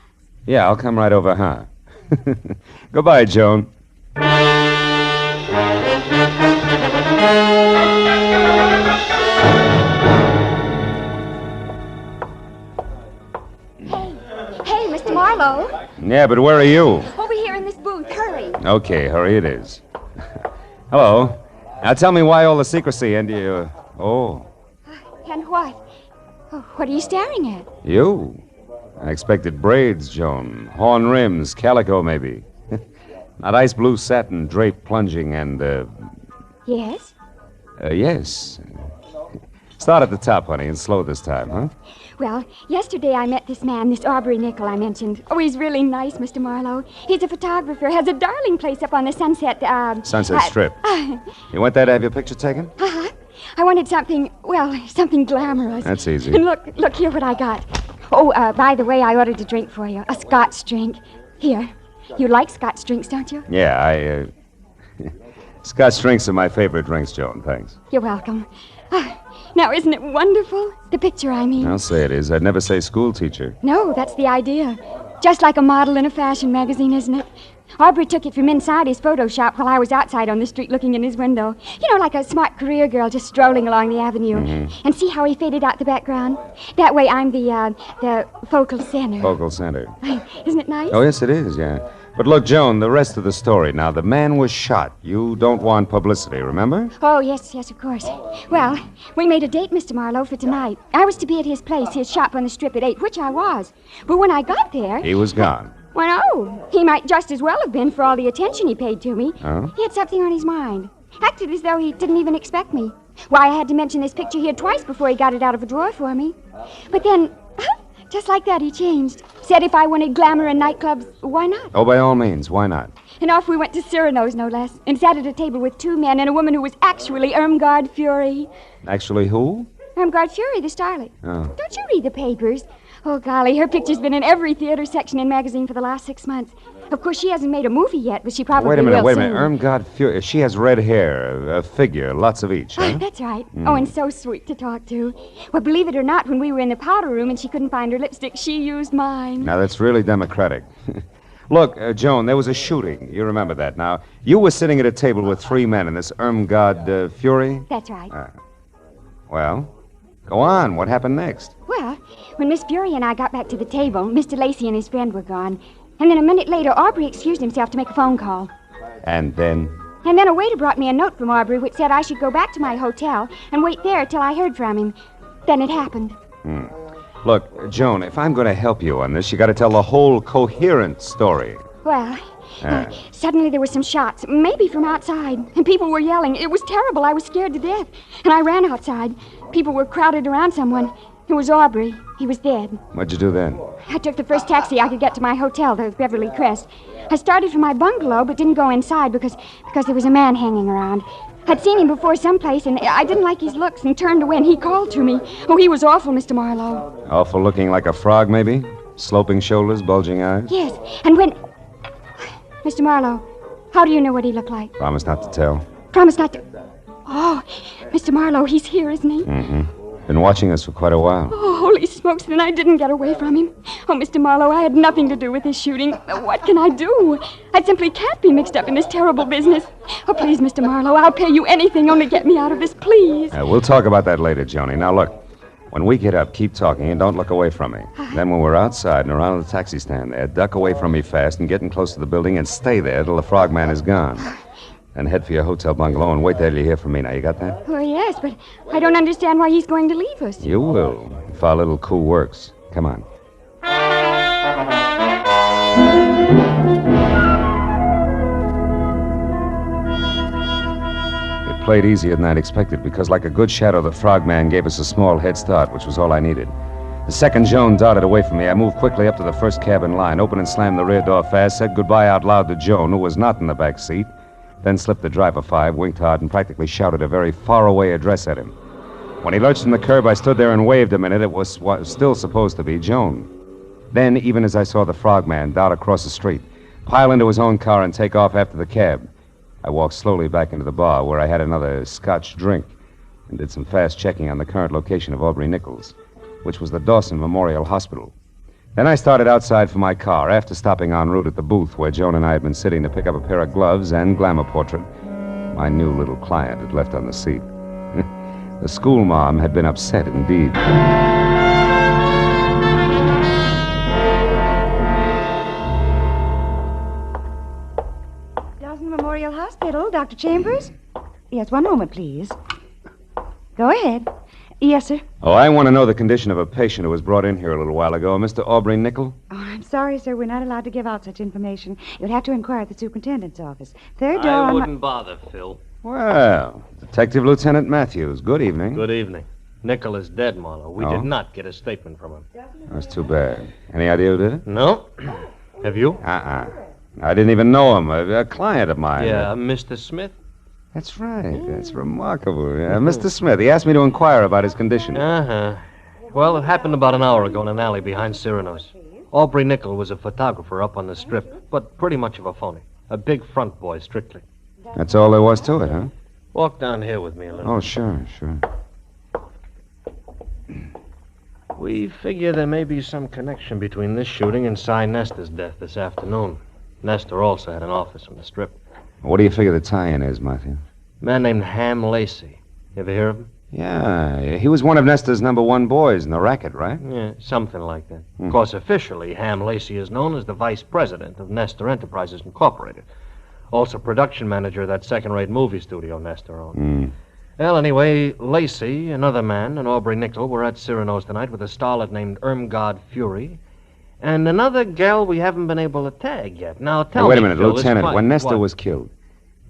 Speaker 23: Yeah, I'll come right over, huh? Goodbye, Joan.
Speaker 18: Hey, Mr. Marlowe.
Speaker 23: Yeah, but where are you?
Speaker 18: Over here in this booth. Hurry.
Speaker 23: Okay, hurry it is. Hello. Now tell me why all the secrecy and you... Oh,
Speaker 18: And what? Oh, what are you staring at?
Speaker 23: you. I expected braids, Joan. Horn rims, calico, maybe. Not ice blue satin, drape plunging, and,
Speaker 18: Yes?
Speaker 23: yes. Start at the top, honey, and slow this time, huh?
Speaker 18: Well, yesterday I met this man, this Aubrey Nickel I mentioned. Oh, he's really nice, Mr. Marlowe. He's a photographer, has a darling place up on the Sunset,
Speaker 23: Sunset Strip. You went there to have your picture taken?
Speaker 18: Uh-huh. I wanted something, well, something glamorous.
Speaker 23: That's easy.
Speaker 18: And look here what I got. Oh, by the way, I ordered a drink for you, a Scotch drink. Here. You like Scotch drinks, don't you?
Speaker 19: Yeah, Scotch drinks are my favorite drinks, Joan. Thanks.
Speaker 18: You're welcome. Now, isn't it wonderful? The picture, I mean.
Speaker 19: I'll say it is. I'd never say school teacher.
Speaker 18: No, that's the idea. Just like a model in a fashion magazine, isn't it? Aubrey took it from inside his photo shop while I was outside on the street looking in his window. You know, like a smart career girl just strolling along the avenue.
Speaker 19: Mm-hmm.
Speaker 18: And see how he faded out the background? That way I'm the focal center.
Speaker 19: Focal center.
Speaker 18: Isn't it nice?
Speaker 19: Oh, yes, it is, yeah. But look, Joan, the rest of the story. Now, the man was shot. You don't want publicity, remember?
Speaker 18: Oh, yes, of course. Well, we made a date, Mr. Marlowe, for tonight. I was to be at his place, his shop on the strip at 8, which I was. But when I got there...
Speaker 19: He was gone.
Speaker 18: Well, no. He might just as well have been for all the attention he paid to me.
Speaker 19: Oh?
Speaker 18: He had something on his mind. Acted as though he didn't even expect me. Why, I had to mention this picture here twice before he got it out of a drawer for me. But then, just like that, he changed. Said if I wanted glamour in nightclubs, why not?
Speaker 19: Oh, by all means, why not?
Speaker 18: And off we went to Cyrano's, no less, and sat at a table with 2 men and a woman who was actually Irmgard Fury.
Speaker 19: Actually, who?
Speaker 18: Irmgard Fury, the starlet.
Speaker 19: Oh.
Speaker 18: Don't you read the papers? Oh, golly, her picture's been in every theater section and magazine for the last 6 months. Of course, she hasn't made a movie yet, but she probably will soon.
Speaker 19: Wait a minute. Irmgard Fury. She has red hair, a figure, lots of each, huh?
Speaker 18: That's right. Oh, and so sweet to talk to. Well, believe it or not, when we were in the powder room and she couldn't find her lipstick, she used mine.
Speaker 19: Now, that's really democratic. Look, Joan, there was a shooting. You remember that. Now, you were sitting at a table with 3 men and this Irmgard Fury?
Speaker 18: That's right.
Speaker 19: Well, go on. What happened next?
Speaker 18: Well, when Miss Fury and I got back to the table, Mr. Lacey and his friend were gone. And then a minute later, Aubrey excused himself to make a phone call.
Speaker 19: And then?
Speaker 18: And then a waiter brought me a note from Aubrey which said I should go back to my hotel and wait there till I heard from him. Then it happened.
Speaker 19: Look, Joan, if I'm going to help you on this, you got to tell the whole coherent story.
Speaker 18: Well, suddenly there were some shots, maybe from outside, and people were yelling. It was terrible. I was scared to death. And I ran outside. People were crowded around someone. It was Aubrey. He was dead.
Speaker 19: What'd you do then?
Speaker 18: I took the first taxi I could get to my hotel, the Beverly Crest. I started for my bungalow, but didn't go inside because there was a man hanging around. I'd seen him before someplace, and I didn't like his looks and turned away, and he called to me. Oh, he was awful, Mr. Marlowe.
Speaker 19: Awful looking like a frog, maybe? Sloping shoulders, bulging eyes?
Speaker 18: Yes, and when... Mr. Marlowe, how do you know what he looked like?
Speaker 19: Promise not to tell.
Speaker 18: Promise not to... Oh, Mr. Marlowe, he's here, isn't he?
Speaker 19: Mm-hmm. Been watching us for quite a while.
Speaker 18: Oh, holy smokes, then I didn't get away from him. Oh, Mr. Marlowe, I had nothing to do with this shooting. What can I do? I simply can't be mixed up in this terrible business. Oh, please, Mr. Marlowe, I'll pay you anything, only get me out of this, please.
Speaker 19: We'll talk about that later, Joni. Now, look, when we get up, keep talking and don't look away from me. Then when we're outside and around the taxi stand there, duck away from me fast and get in close to the building and stay there till the frogman is gone. Then head for your hotel bungalow and wait there till you hear from me. Now, you got that?
Speaker 18: Oh, yes, but I don't understand why he's going to leave us.
Speaker 19: You will, if our little coup works. Come on. It played easier than I'd expected because, like a good shadow, the frogman gave us a small head start, which was all I needed. The second Joan darted away from me, I moved quickly up to the first cab in line, opened and slammed the rear door fast, said goodbye out loud to Joan, who was not in the back seat, then slipped the driver 5, winked hard, and practically shouted a very far-away address at him. When he lurched from the curb, I stood there and waved a minute. It was what was still supposed to be Joan. Then, even as I saw the frogman dart across the street, pile into his own car and take off after the cab, I walked slowly back into the bar where I had another Scotch drink and did some fast checking on the current location of Aubrey Nichols, which was the Dawson Memorial Hospital. Then I started outside for my car, after stopping en route at the booth where Joan and I had been sitting to pick up a pair of gloves and glamour portrait my new little client had left on the seat. The school mom had been upset indeed.
Speaker 8: Dawson Memorial Hospital, Dr. Chambers? Yes, one moment, please. Go ahead. Yes, sir.
Speaker 19: Oh, I want to know the condition of a patient who was brought in here a little while ago, Mr. Aubrey Nichol.
Speaker 8: Oh, I'm sorry, sir. We're not allowed to give out such information. You'll have to inquire at the superintendent's office. Third door
Speaker 5: I
Speaker 8: on
Speaker 5: wouldn't bother, Phil.
Speaker 19: Well, Detective Lieutenant Matthews, good evening.
Speaker 5: Good evening. Nichol is dead, Marlowe. We did not get a statement from him.
Speaker 19: That's too bad. Any idea who did it?
Speaker 5: No. Have you?
Speaker 19: I didn't even know him. A client of mine.
Speaker 5: Yeah, Mr. Smith?
Speaker 19: That's right. That's remarkable. Mr. Smith, he asked me to inquire about his condition.
Speaker 5: Uh-huh. Well, it happened about an hour ago in an alley behind Cyrano's. Aubrey Nickel was a photographer up on the Strip, but pretty much of a phony. A big front boy, strictly.
Speaker 23: That's all there was to it, huh?
Speaker 5: Walk down here with me a little.
Speaker 23: Oh, sure.
Speaker 5: We figure there may be some connection between this shooting and Cy Nestor's death this afternoon. Nestor also had an office on the Strip.
Speaker 23: What do you figure the tie-in is, Matthew?
Speaker 5: A man named Ham Lacey. You ever hear of him?
Speaker 23: Yeah, he was one of Nestor's #1 boys in the racket, right?
Speaker 5: Yeah, something like that. Of course, officially, Ham Lacey is known as the vice president of Nestor Enterprises Incorporated. Also production manager of that second-rate movie studio Nestor owned. Well, anyway, Lacey, another man, and Aubrey Nickel were at Cyrano's tonight with a starlet named Irmgard Fury, and another gal we haven't been able to tag yet. Now, tell me,
Speaker 23: wait a minute,
Speaker 5: Phil,
Speaker 23: Lieutenant. When Nestor was killed,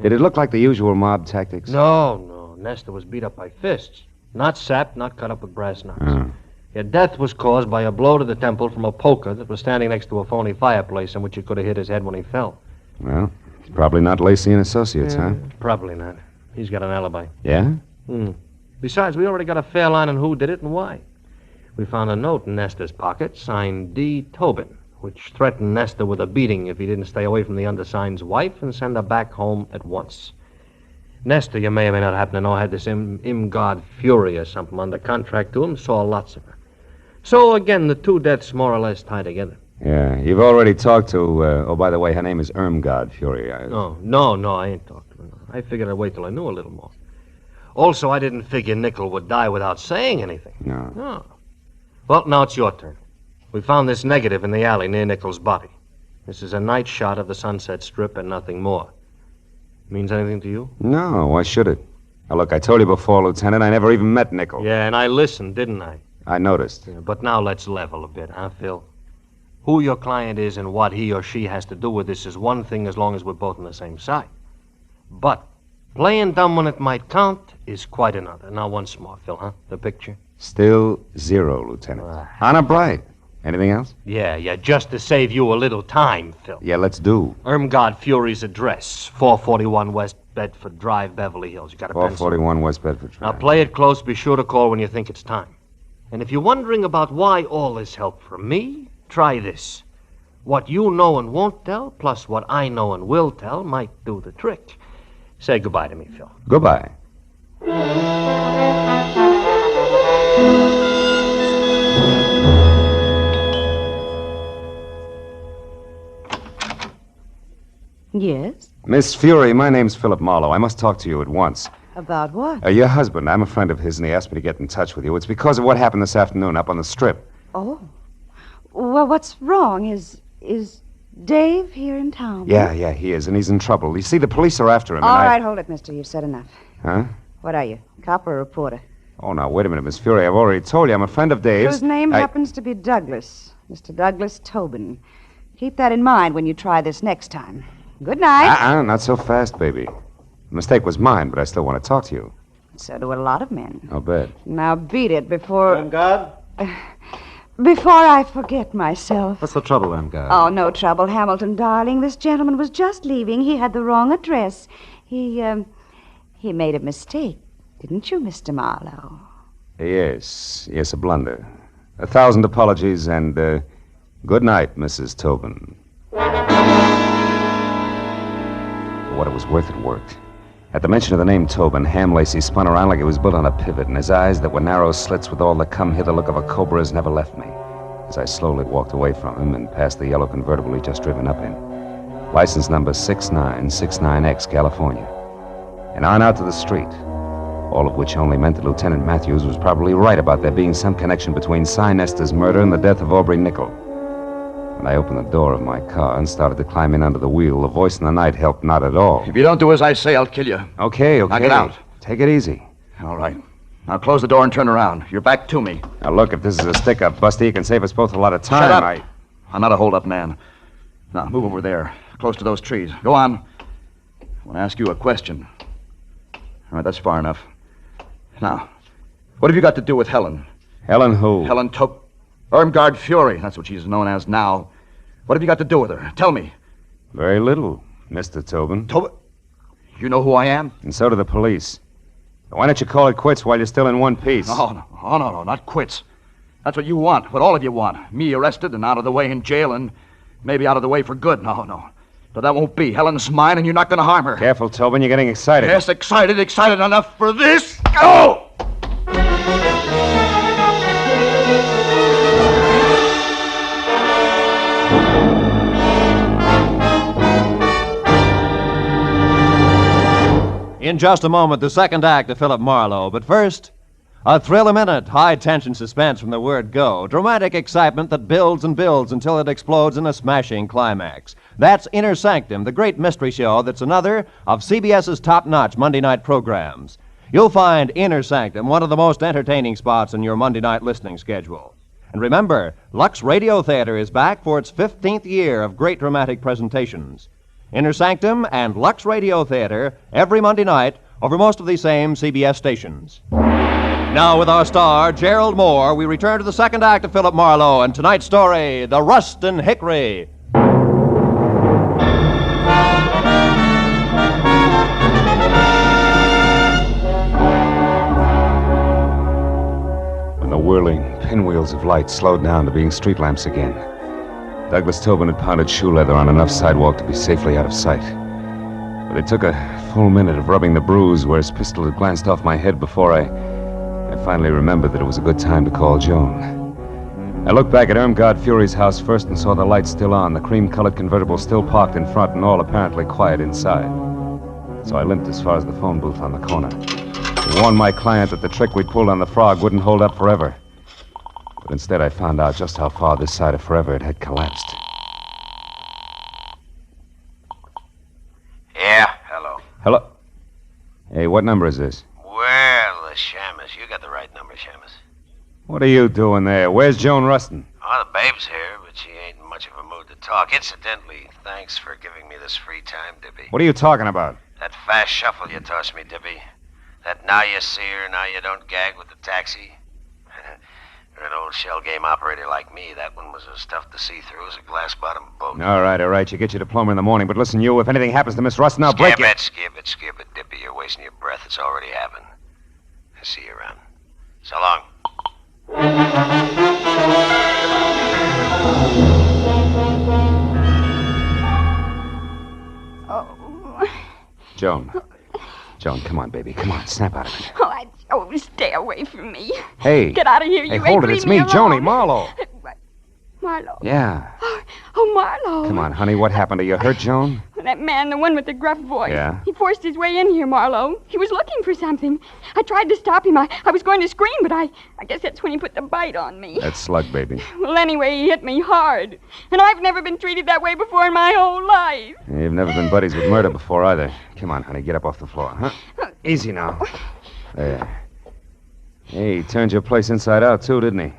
Speaker 23: did it look like the usual mob tactics?
Speaker 5: No. Nestor was beat up by fists. Not sapped, not cut up with brass knucks. Your death was caused by a blow to the temple from a poker that was standing next to a phony fireplace in which he could have hit his head when he fell.
Speaker 23: Well, it's probably not Lacey and Associates, huh?
Speaker 5: Probably not. He's got an alibi.
Speaker 23: Yeah?
Speaker 5: Besides, we already got a fair line on who did it and why. We found a note in Nestor's pocket signed D. Tobin, which threatened Nestor with a beating if he didn't stay away from the undersigned's wife and send her back home at once. Nestor, you may or may not happen to know, had this Irmgard Fury or something under contract to him, saw lots of her. So, again, the two deaths more or less tie together.
Speaker 23: Yeah, you've already talked to, oh, by the way, her name is Irmgard Fury.
Speaker 5: No, I ain't talked to her. I figured I'd wait till I knew a little more. Also, I didn't figure Nickel would die without saying anything.
Speaker 23: No.
Speaker 5: Well, now it's your turn. We found this negative in the alley near Nickel's body. This is a night shot of the Sunset Strip and nothing more. Means anything to you?
Speaker 23: No, why should it? Now, look, I told you before, Lieutenant, I never even met Nickel.
Speaker 5: Yeah, and I listened, didn't I?
Speaker 23: I noticed.
Speaker 5: Yeah, but now let's level a bit, huh, Phil? Who your client is and what he or she has to do with this is one thing as long as we're both on the same side. But playing dumb when it might count is quite another. Now, once more, Phil, huh? The picture?
Speaker 23: Still 0, Lieutenant. Honor bright. Anything else?
Speaker 5: Yeah, just to save you a little time, Phil.
Speaker 23: Yeah, let's do.
Speaker 5: Irmgard Fury's address, 441 West Bedford Drive, Beverly Hills. You got a pencil?
Speaker 23: 441 West Bedford Drive.
Speaker 5: Now, play it close. Be sure to call when you think it's time. And if you're wondering about why all this help from me, try this. What you know and won't tell, plus what I know and will tell, might do the trick. Say goodbye to me, Phil.
Speaker 23: Goodbye.
Speaker 8: Yes?
Speaker 23: Miss Fury, my name's Philip Marlowe. I must talk to you at once.
Speaker 8: About what?
Speaker 23: Your husband. I'm a friend of his, and he asked me to get in touch with you. It's because of what happened this afternoon up on the Strip.
Speaker 8: Oh. Well, what's wrong? Is Dave here in town?
Speaker 23: Yeah, he is, and he's in trouble. You see, the police are after him,
Speaker 8: All right, hold it, mister. You've said enough.
Speaker 23: Huh?
Speaker 8: What are you, cop or a reporter?
Speaker 23: Oh, now, wait a minute, Miss Fury. I've already told you I'm a friend of Dave's.
Speaker 8: Whose name happens to be Douglas. Mr. Douglas Tobin. Keep that in mind when you try this next time. Good night.
Speaker 23: Not so fast, baby. The mistake was mine, but I still want to talk to you.
Speaker 8: So do a lot of men.
Speaker 23: I'll bet.
Speaker 8: Now beat it before...
Speaker 6: Irmgard?
Speaker 8: Before I forget myself.
Speaker 6: What's the trouble, Irmgard?
Speaker 8: Oh, no trouble, Hamilton, darling. This gentleman was just leaving. He had the wrong address. He made a mistake. Didn't you, Mr. Marlowe?
Speaker 23: Yes, a blunder. 1,000 apologies, and good night, Mrs. Tobin. What it was worth, it worked. At the mention of the name Tobin, Ham Lacey spun around like he was built on a pivot, and his eyes that were narrow slits with all the come-hither look of a cobra's never left me, as I slowly walked away from him and past the yellow convertible he'd just driven up in. License number 6969X, California. And on out to the street. All of which only meant that Lieutenant Matthews was probably right about there being some connection between Cy Nestor's murder and the death of Aubrey Nickel. When I opened the door of my car and started to climb in under the wheel, the voice in the night helped not at all.
Speaker 3: If you don't do as I say, I'll kill you.
Speaker 23: Okay.
Speaker 3: Knock it out.
Speaker 23: Take it easy.
Speaker 3: All right. Now close the door and turn around. You're back to me.
Speaker 23: Now look, if this is a stick-up, Busty, you can save us both a lot of time.
Speaker 3: Shut up. I'm not a hold-up man. Now, move over there, close to those trees. Go on. I want to ask you a question. All right, that's far enough. Now, what have you got to do with Helen?
Speaker 23: Helen who?
Speaker 3: Helen Irmgard Fury. That's what she's known as now. What have you got to do with her? Tell me.
Speaker 23: Very little, Mr. Tobin.
Speaker 3: Tobin? You know who I am?
Speaker 23: And so do the police. Why don't you call it quits while you're still in one piece?
Speaker 3: No, not quits.
Speaker 10: That's what you want, what all of you want. Me arrested and out of the way in jail and maybe out of the way for good. No. But that won't be. Helen's mine and you're not going to harm her.
Speaker 19: Careful, Tobin. You're getting excited.
Speaker 10: Yes, excited enough for this. Go!
Speaker 12: In just a moment, the second act of Philip Marlowe. But first, a thrill-a-minute, high-tension suspense from the word go. Dramatic excitement that builds and builds until it explodes in a smashing climax. That's Inner Sanctum, the great mystery show that's another of CBS's top-notch Monday night programs. You'll find Inner Sanctum one of the most entertaining spots in your Monday night listening schedule. And remember, Lux Radio Theater is back for its 15th year of great dramatic presentations. Inner Sanctum and Lux Radio Theater every Monday night over most of these same CBS stations. Now, with our star, Gerald Moore, we return to the second act of Philip Marlowe and tonight's story, The Rustin Hickory.
Speaker 19: When the whirling pinwheels of light slowed down to being street lamps again, Douglas Tobin had pounded shoe leather on enough sidewalk to be safely out of sight. But it took a full minute of rubbing the bruise where his pistol had glanced off my head before I finally remembered that it was a good time to call Joan. I looked back at Irmgard Fury's house first and saw the lights still on, the cream-colored convertible still parked in front, and all apparently quiet inside. So I limped as far as the phone booth on the corner. I warned my client that the trick we'd pulled on the frog wouldn't hold up forever. But instead I found out just how far this side of forever it had collapsed.
Speaker 22: Yeah, hello.
Speaker 19: Hello? Hey, what number is this?
Speaker 22: Well, the Shamus. You got the right number, Shamus.
Speaker 19: What are you doing there? Where's Joan Rustin?
Speaker 22: Oh, the babe's here, but she ain't in much of a mood to talk. Incidentally, thanks for giving me this free time, Dippy.
Speaker 19: What are you talking about?
Speaker 22: That fast shuffle you tossed me, Dippy. That now you see her, now you don't gag with the taxi. For an old shell game operator like me, that one was as tough to see through as a glass-bottom boat.
Speaker 19: All right. You get your diploma in the morning. But listen, you, if anything happens to Miss Rustin, I'll break it.
Speaker 22: Skip it, Dippy. You're wasting your breath. It's already happened. I'll see you around. So long.
Speaker 19: Joan, come on, baby. Come on, snap out of it.
Speaker 18: Stay away from me.
Speaker 19: Hey.
Speaker 18: Get out of here, you
Speaker 19: Hey, hold it. It's me, Joni, Marlowe.
Speaker 18: Marlowe.
Speaker 19: Yeah.
Speaker 18: Oh, Marlowe.
Speaker 19: Come on, honey. What happened? Are you hurt, Joan?
Speaker 18: That man, the one with the gruff voice.
Speaker 19: Yeah?
Speaker 18: He forced his way in here, Marlowe. He was looking for something. I tried to stop him. I was going to scream, but I guess that's when he put the bite on me.
Speaker 19: That's slug, baby.
Speaker 18: Well, anyway, he hit me hard. And I've never been treated that way before in my whole life.
Speaker 19: You've never been buddies with murder before, either. Come on, honey. Get up off the floor, huh? Easy now. There. Hey, he turned your place inside out, too, didn't he?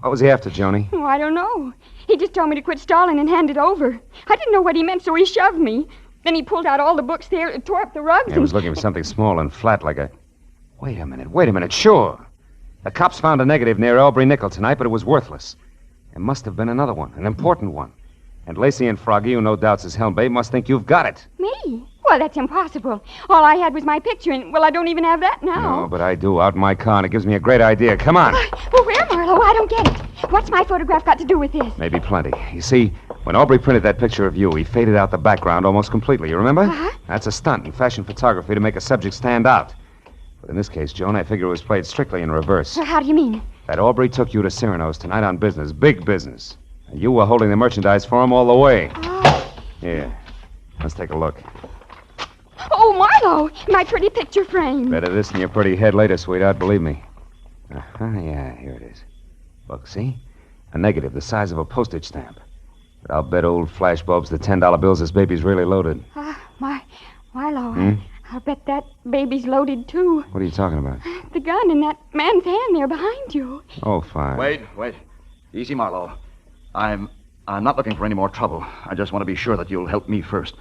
Speaker 19: What was he after, Joni?
Speaker 18: Oh, I don't know. He just told me to quit stalling and hand it over. I didn't know what he meant, so he shoved me. Then he pulled out all the books there, tore up the rugs.
Speaker 19: He was looking for something small and flat like a... Wait a minute. Sure. The cops found a negative near Aubrey Nickel tonight, but it was worthless. There must have been another one, an important one. And Lacey and Froggy, who no doubt's his helmbabe, must think you've got it.
Speaker 18: Me? Well, that's impossible. All I had was my picture, and, well, I don't even have that now.
Speaker 19: No, but I do, out in my car, and it gives me a great idea. Come on.
Speaker 18: Well, where, Marlowe? I don't get it. What's my photograph got to do with this?
Speaker 19: Maybe plenty. You see, when Aubrey printed that picture of you, he faded out the background almost completely. You remember?
Speaker 18: Uh-huh.
Speaker 19: That's a stunt in fashion photography to make a subject stand out. But in this case, Joan, I figure it was played strictly in reverse.
Speaker 18: How do you mean?
Speaker 19: That Aubrey took you to Cyrano's tonight on business, big business. And you were holding the merchandise for him all the way.
Speaker 18: Oh.
Speaker 19: Here, let's take a look.
Speaker 18: Oh, Marlowe, my pretty picture frame.
Speaker 19: Better this than your pretty head later, sweetheart, believe me. Yeah, here it is. Look, see? A negative the size of a postage stamp. But I'll bet old flashbulbs the $10 bills this baby's really loaded.
Speaker 18: Marlowe, I'll bet that baby's loaded, too.
Speaker 19: What are you talking about?
Speaker 18: The gun in that man's hand there behind you.
Speaker 19: Oh, fine.
Speaker 10: Wait. Easy, Marlowe. I'm not looking for any more trouble. I just want to be sure that you'll help me first.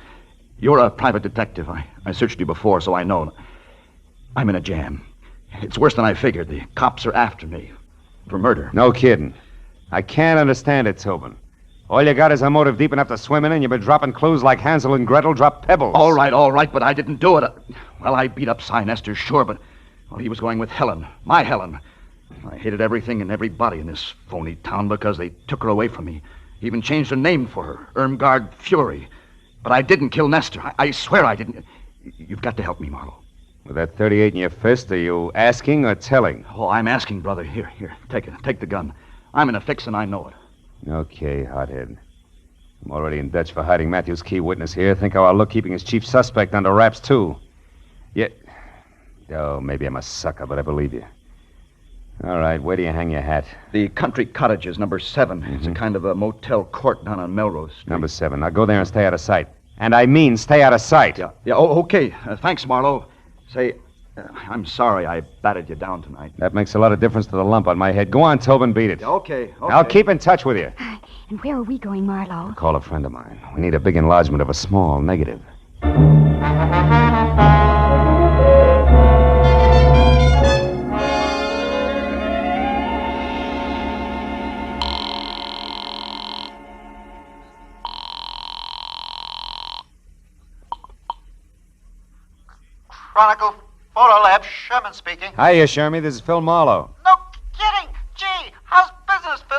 Speaker 10: You're a private detective. I searched you before, so I know. I'm in a jam. It's worse than I figured. The cops are after me for murder.
Speaker 19: No kidding. I can't understand it, Tobin. All you got is a motive deep enough to swim in, and you've been dropping clues like Hansel and Gretel drop pebbles.
Speaker 10: All right, but I didn't do it. Well, I beat up Sinister, sure, but he was going with Helen, my Helen. I hated everything and everybody in this phony town because they took her away from me. Even changed her name for her, Irmgard Fury. But I didn't kill Nestor. I swear I didn't. You've got to help me, Marlowe.
Speaker 19: With that 38 in your fist, are you asking or telling?
Speaker 10: Oh, I'm asking, brother. Here, take it. Take the gun. I'm in a fix and I know it.
Speaker 19: Okay, hothead. I'm already in Dutch for hiding Matthew's key witness here. Think how I'll look keeping his chief suspect under wraps, too. Yet, oh, maybe I'm a sucker, but I believe you. All right, where do you hang your hat?
Speaker 10: The Country Cottages, number 7. It's a kind of a motel court down on Melrose Street.
Speaker 19: Number 7. Now go there and stay out of sight. And I mean stay out of sight.
Speaker 10: Yeah, okay. Thanks, Marlowe. Say, I'm sorry I batted you down tonight.
Speaker 19: That makes a lot of difference to the lump on my head. Go on, Tobin, beat it.
Speaker 10: Yeah, okay.
Speaker 19: I'll keep in touch with you.
Speaker 18: And where are we going, Marlowe?
Speaker 19: Call a friend of mine. We need a big enlargement of a small negative.
Speaker 4: Chronicle Photo Lab, Sherman speaking.
Speaker 19: Hiya, Shermy. This is Phil Marlowe.
Speaker 4: No kidding. Gee, how's business, Phil?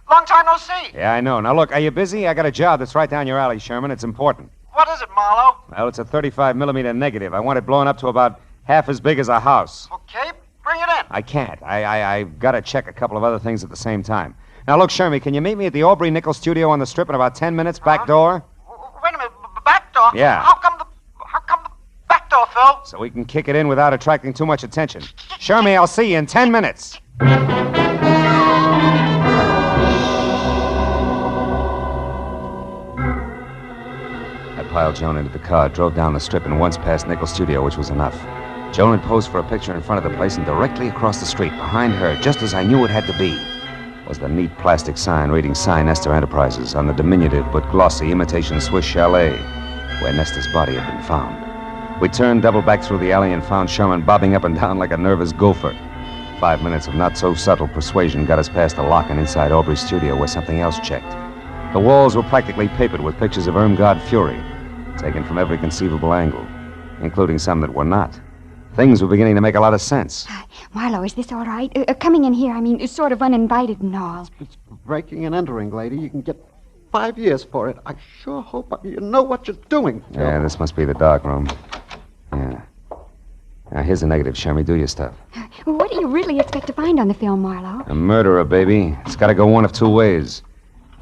Speaker 4: Long time no see.
Speaker 19: Yeah, I know. Now, look, are you busy? I got a job that's right down your alley, Sherman. It's important.
Speaker 4: What is it, Marlowe?
Speaker 19: Well, it's a 35mm negative. I want it blown up to about half as big as a house.
Speaker 4: Okay, bring it in.
Speaker 19: I can't. I've got to check a couple of other things at the same time. Now, look, Shermy, can you meet me at the Aubrey Nickel studio on the Strip in about 10 minutes, back door?
Speaker 4: Wait a minute, back door?
Speaker 19: Yeah.
Speaker 4: How come the back door, Phil?
Speaker 19: So we can kick it in without attracting too much attention. Shermy, I'll see you in 10 minutes. I piled Joan into the car, drove down the Strip, and once past Nickel Studio, which was enough. Joan had posed for a picture in front of the place, and directly across the street, behind her, just as I knew it had to be, was the neat plastic sign reading Sinister Enterprises on the diminutive but glossy imitation Swiss chalet where Nestor's body had been found. We turned, doubled back through the alley, and found Sherman bobbing up and down like a nervous gopher. 5 minutes of not-so-subtle persuasion got us past the lock and inside Aubrey's studio where something else checked. The walls were practically papered with pictures of Irmgard Fury, taken from every conceivable angle, including some that were not. Things were beginning to make a lot of sense.
Speaker 18: Marlowe, is this all right? Coming in here, I mean, sort of uninvited and all.
Speaker 6: It's breaking and entering, lady. You can get 5 years for it. I sure hope you know what you're doing, Phil.
Speaker 19: Yeah, this must be the dark room. Yeah. Now, here's the negative, Shermy. Do your stuff.
Speaker 18: What do you really expect to find on the film, Marlowe?
Speaker 19: A murderer, baby. It's got to go one of two ways.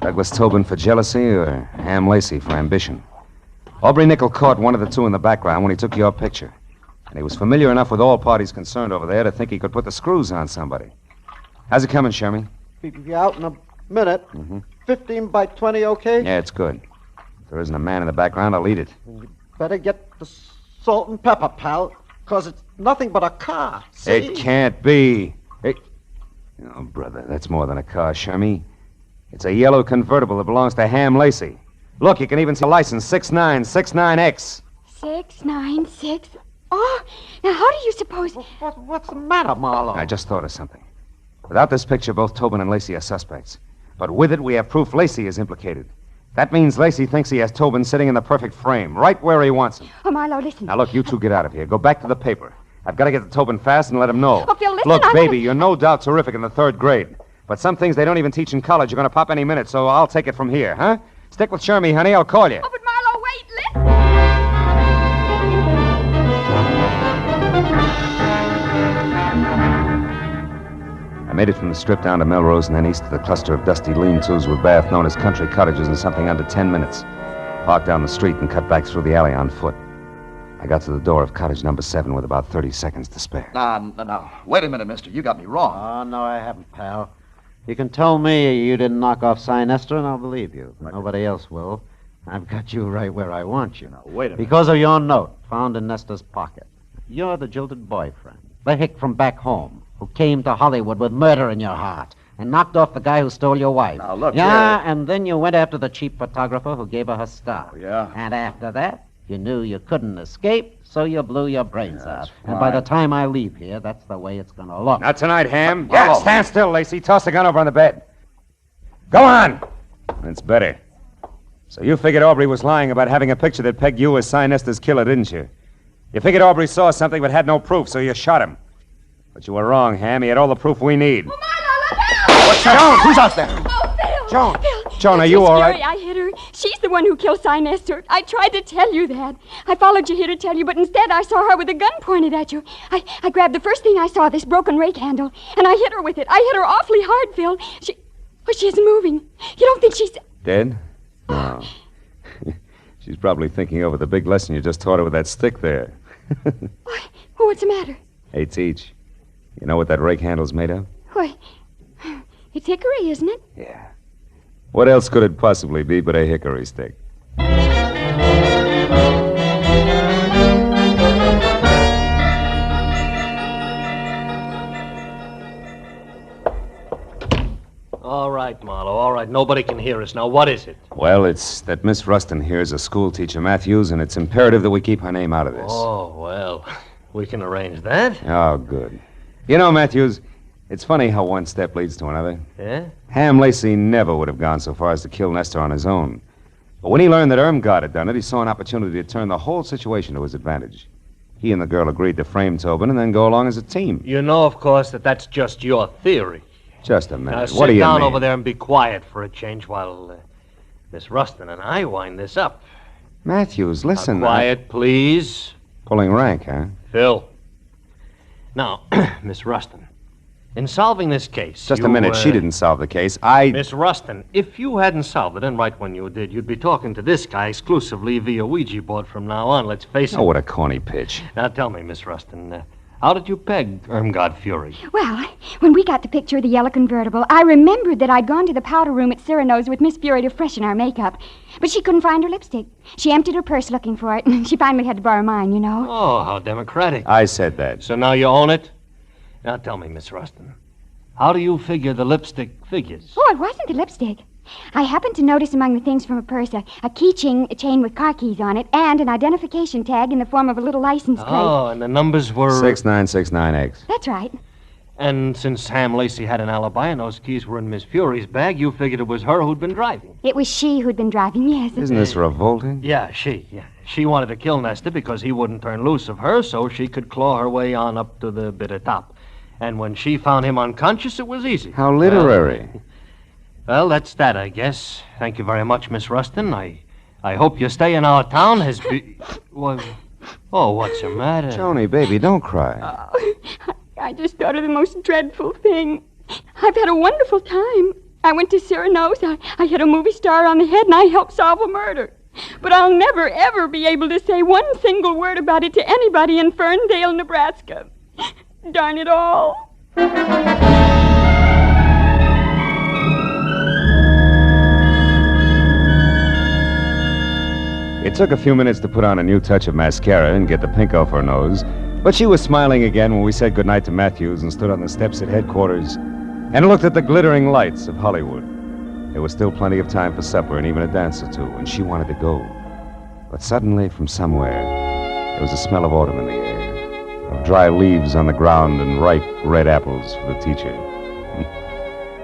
Speaker 19: Douglas Tobin for jealousy or Ham Lacey for ambition. Aubrey Nickel caught one of the two in the background when he took your picture. And he was familiar enough with all parties concerned over there to think he could put the screws on somebody. How's it coming, Shermy?
Speaker 6: Be out in a minute. 15 by 20, okay?
Speaker 19: Yeah, it's good. If there isn't a man in the background, I'll eat it.
Speaker 6: You better get the salt and pepper, pal, because it's nothing but a car. See?
Speaker 19: It can't be. Oh, brother, that's more than a car, Shermy. It's a yellow convertible that belongs to Ham Lacey. Look, you can even see the license, 6969X.
Speaker 18: 696. Oh, now how do you suppose...
Speaker 6: What's the matter, Marlowe?
Speaker 19: I just thought of something. Without this picture, both Tobin and Lacey are suspects. But with it, we have proof Lacey is implicated. That means Lacey thinks he has Tobin sitting in the perfect frame, right where he wants him.
Speaker 18: Oh, Marlowe, listen.
Speaker 19: Now, look, you two get out of here. Go back to the paper. I've got to get to Tobin fast and let him know.
Speaker 18: Oh, Phil, listen,
Speaker 19: Look, baby, you're no doubt terrific in the 3rd grade. But some things they don't even teach in college are going to pop any minute, so I'll take it from here, huh? Stick with Shermy, honey. I'll call you.
Speaker 18: Oh, but Marlowe, wait, listen.
Speaker 19: I made it from the Strip down to Melrose and then east to the cluster of dusty lean-tos with bath known as country cottages in something under 10 minutes. Parked down the street and cut back through the alley on foot. I got to the door of cottage number 7 with about 30 seconds to spare.
Speaker 10: Now. Wait a minute, mister. You got me wrong.
Speaker 11: Oh, no, I haven't, pal. You can tell me you didn't knock off Sinister, and I'll believe you. But nobody else will. I've got you right where I want you.
Speaker 10: Now, wait a minute.
Speaker 11: Because of your note found in Nestor's pocket. You're the jilted boyfriend, the hick from back home, who came to Hollywood with murder in your heart and knocked off the guy who stole your wife.
Speaker 10: Now, look,
Speaker 11: yeah, and then you went after the cheap photographer who gave her her star.
Speaker 10: Oh, yeah?
Speaker 11: And after that, you knew you couldn't escape, so you blew your brains out.
Speaker 10: fine.
Speaker 11: And by the time I leave here, that's the way it's going to look.
Speaker 19: Not tonight, Ham.
Speaker 11: Oh.
Speaker 19: Yeah, stand still, Lacey. Toss the gun over on the bed. Go on. That's better. So you figured Aubrey was lying about having a picture that pegged you as Sinister's killer, didn't you? You figured Aubrey saw something but had no proof, so you shot him.
Speaker 23: But you were wrong, Ham. He had all the proof we need.
Speaker 11: What's that? Joan, who's out there?
Speaker 18: Oh, Phil!
Speaker 11: Joan!
Speaker 18: Phil!
Speaker 11: Joan, are you all right?
Speaker 18: I hit her. She's the one who killed Sinister. I tried to tell you that. I followed you here to tell you, but instead I saw her with a gun pointed at you. I grabbed the first thing I saw, this broken rake handle, and I hit her with it. I hit her awfully hard, Phil. She isn't moving. You don't think she's...
Speaker 19: Dead? No. She's probably thinking over the big lesson you just taught her with that stick there.
Speaker 18: Why, what's the matter?
Speaker 19: Hey, Teach, you know what that rake handle's made of?
Speaker 18: Why, it's hickory, isn't it?
Speaker 19: Yeah. What else could it possibly be but a hickory stick?
Speaker 5: All right, Marlowe, all right. Nobody can hear us. Now, what is it?
Speaker 19: Well, it's that Miss Rustin here is a school teacher, Matthews, and it's imperative that we keep her name out of this.
Speaker 5: Oh, well, we can arrange that.
Speaker 19: Oh, good. You know, Matthews, it's funny how one step leads to another.
Speaker 5: Yeah?
Speaker 19: Ham Lacey never would have gone so far as to kill Nestor on his own. But when he learned that Irmgard had done it, he saw an opportunity to turn the whole situation to his advantage. He and the girl agreed to frame Tobin and then go along as a team.
Speaker 5: You know, of course, that that's just your theory.
Speaker 19: Just a minute.
Speaker 5: Now,
Speaker 19: What do you
Speaker 5: sit down
Speaker 19: mean?
Speaker 5: over there and be quiet for a change while Miss Rustin and I wind this up.
Speaker 19: Matthews, listen.
Speaker 5: Now, quiet, please.
Speaker 19: Pulling rank, huh?
Speaker 5: Phil. Now, Miss Rustin, in solving this case...
Speaker 19: Just a minute. She didn't solve the case.
Speaker 5: Miss Rustin, if you hadn't solved it, and right when you did, you'd be talking to this guy exclusively via Ouija board from now on, let's face it.
Speaker 19: Oh, what a corny pitch.
Speaker 5: Now, tell me, Miss Rustin, how did you peg Irmgard Fury?
Speaker 18: Well, when we got the picture of the yellow convertible, I remembered that I'd gone to the powder room at Cyrano's with Miss Fury to freshen our makeup. But she couldn't find her lipstick. She emptied her purse looking for it, and she finally had to borrow mine, you know.
Speaker 5: Oh, how democratic.
Speaker 19: I said that.
Speaker 5: So now you own it? Now tell me, Miss Rustin, how do you figure the lipstick figures?
Speaker 18: Oh, it wasn't the lipstick. I happened to notice among the things from her purse a keychain chain with car keys on it and an identification tag in the form of a little license plate.
Speaker 5: Oh, and the numbers were...
Speaker 19: 6969X.
Speaker 18: That's right.
Speaker 5: And since Ham Lacey had an alibi and those keys were in Miss Fury's bag, you figured it was her who'd been driving.
Speaker 18: It was she who'd been driving, yes.
Speaker 19: Isn't this revolting?
Speaker 5: Yeah. She wanted to kill Nestor because he wouldn't turn loose of her so she could claw her way on up to the bitter top. And when she found him unconscious, it was easy.
Speaker 19: How literary.
Speaker 5: Well, that's that, I guess. Thank you very much, Miss Rustin. I hope your stay in our town has been... Oh, what's the matter?
Speaker 19: Joni, baby, don't cry.
Speaker 18: I just thought of the most dreadful thing. I've had a wonderful time. I went to Cyrano's. I hit a movie star on the head, and I helped solve a murder. But I'll never, ever be able to say one single word about it to anybody in Ferndale, Nebraska. Darn it all.
Speaker 19: It took a few minutes to put on a new touch of mascara and get the pink off her nose, but she was smiling again when we said goodnight to Matthews and stood on the steps at headquarters and looked at the glittering lights of Hollywood. There was still plenty of time for supper and even a dance or two, and she wanted to go. But suddenly, from somewhere, there was a smell of autumn in the air, of dry leaves on the ground and ripe red apples for the teacher.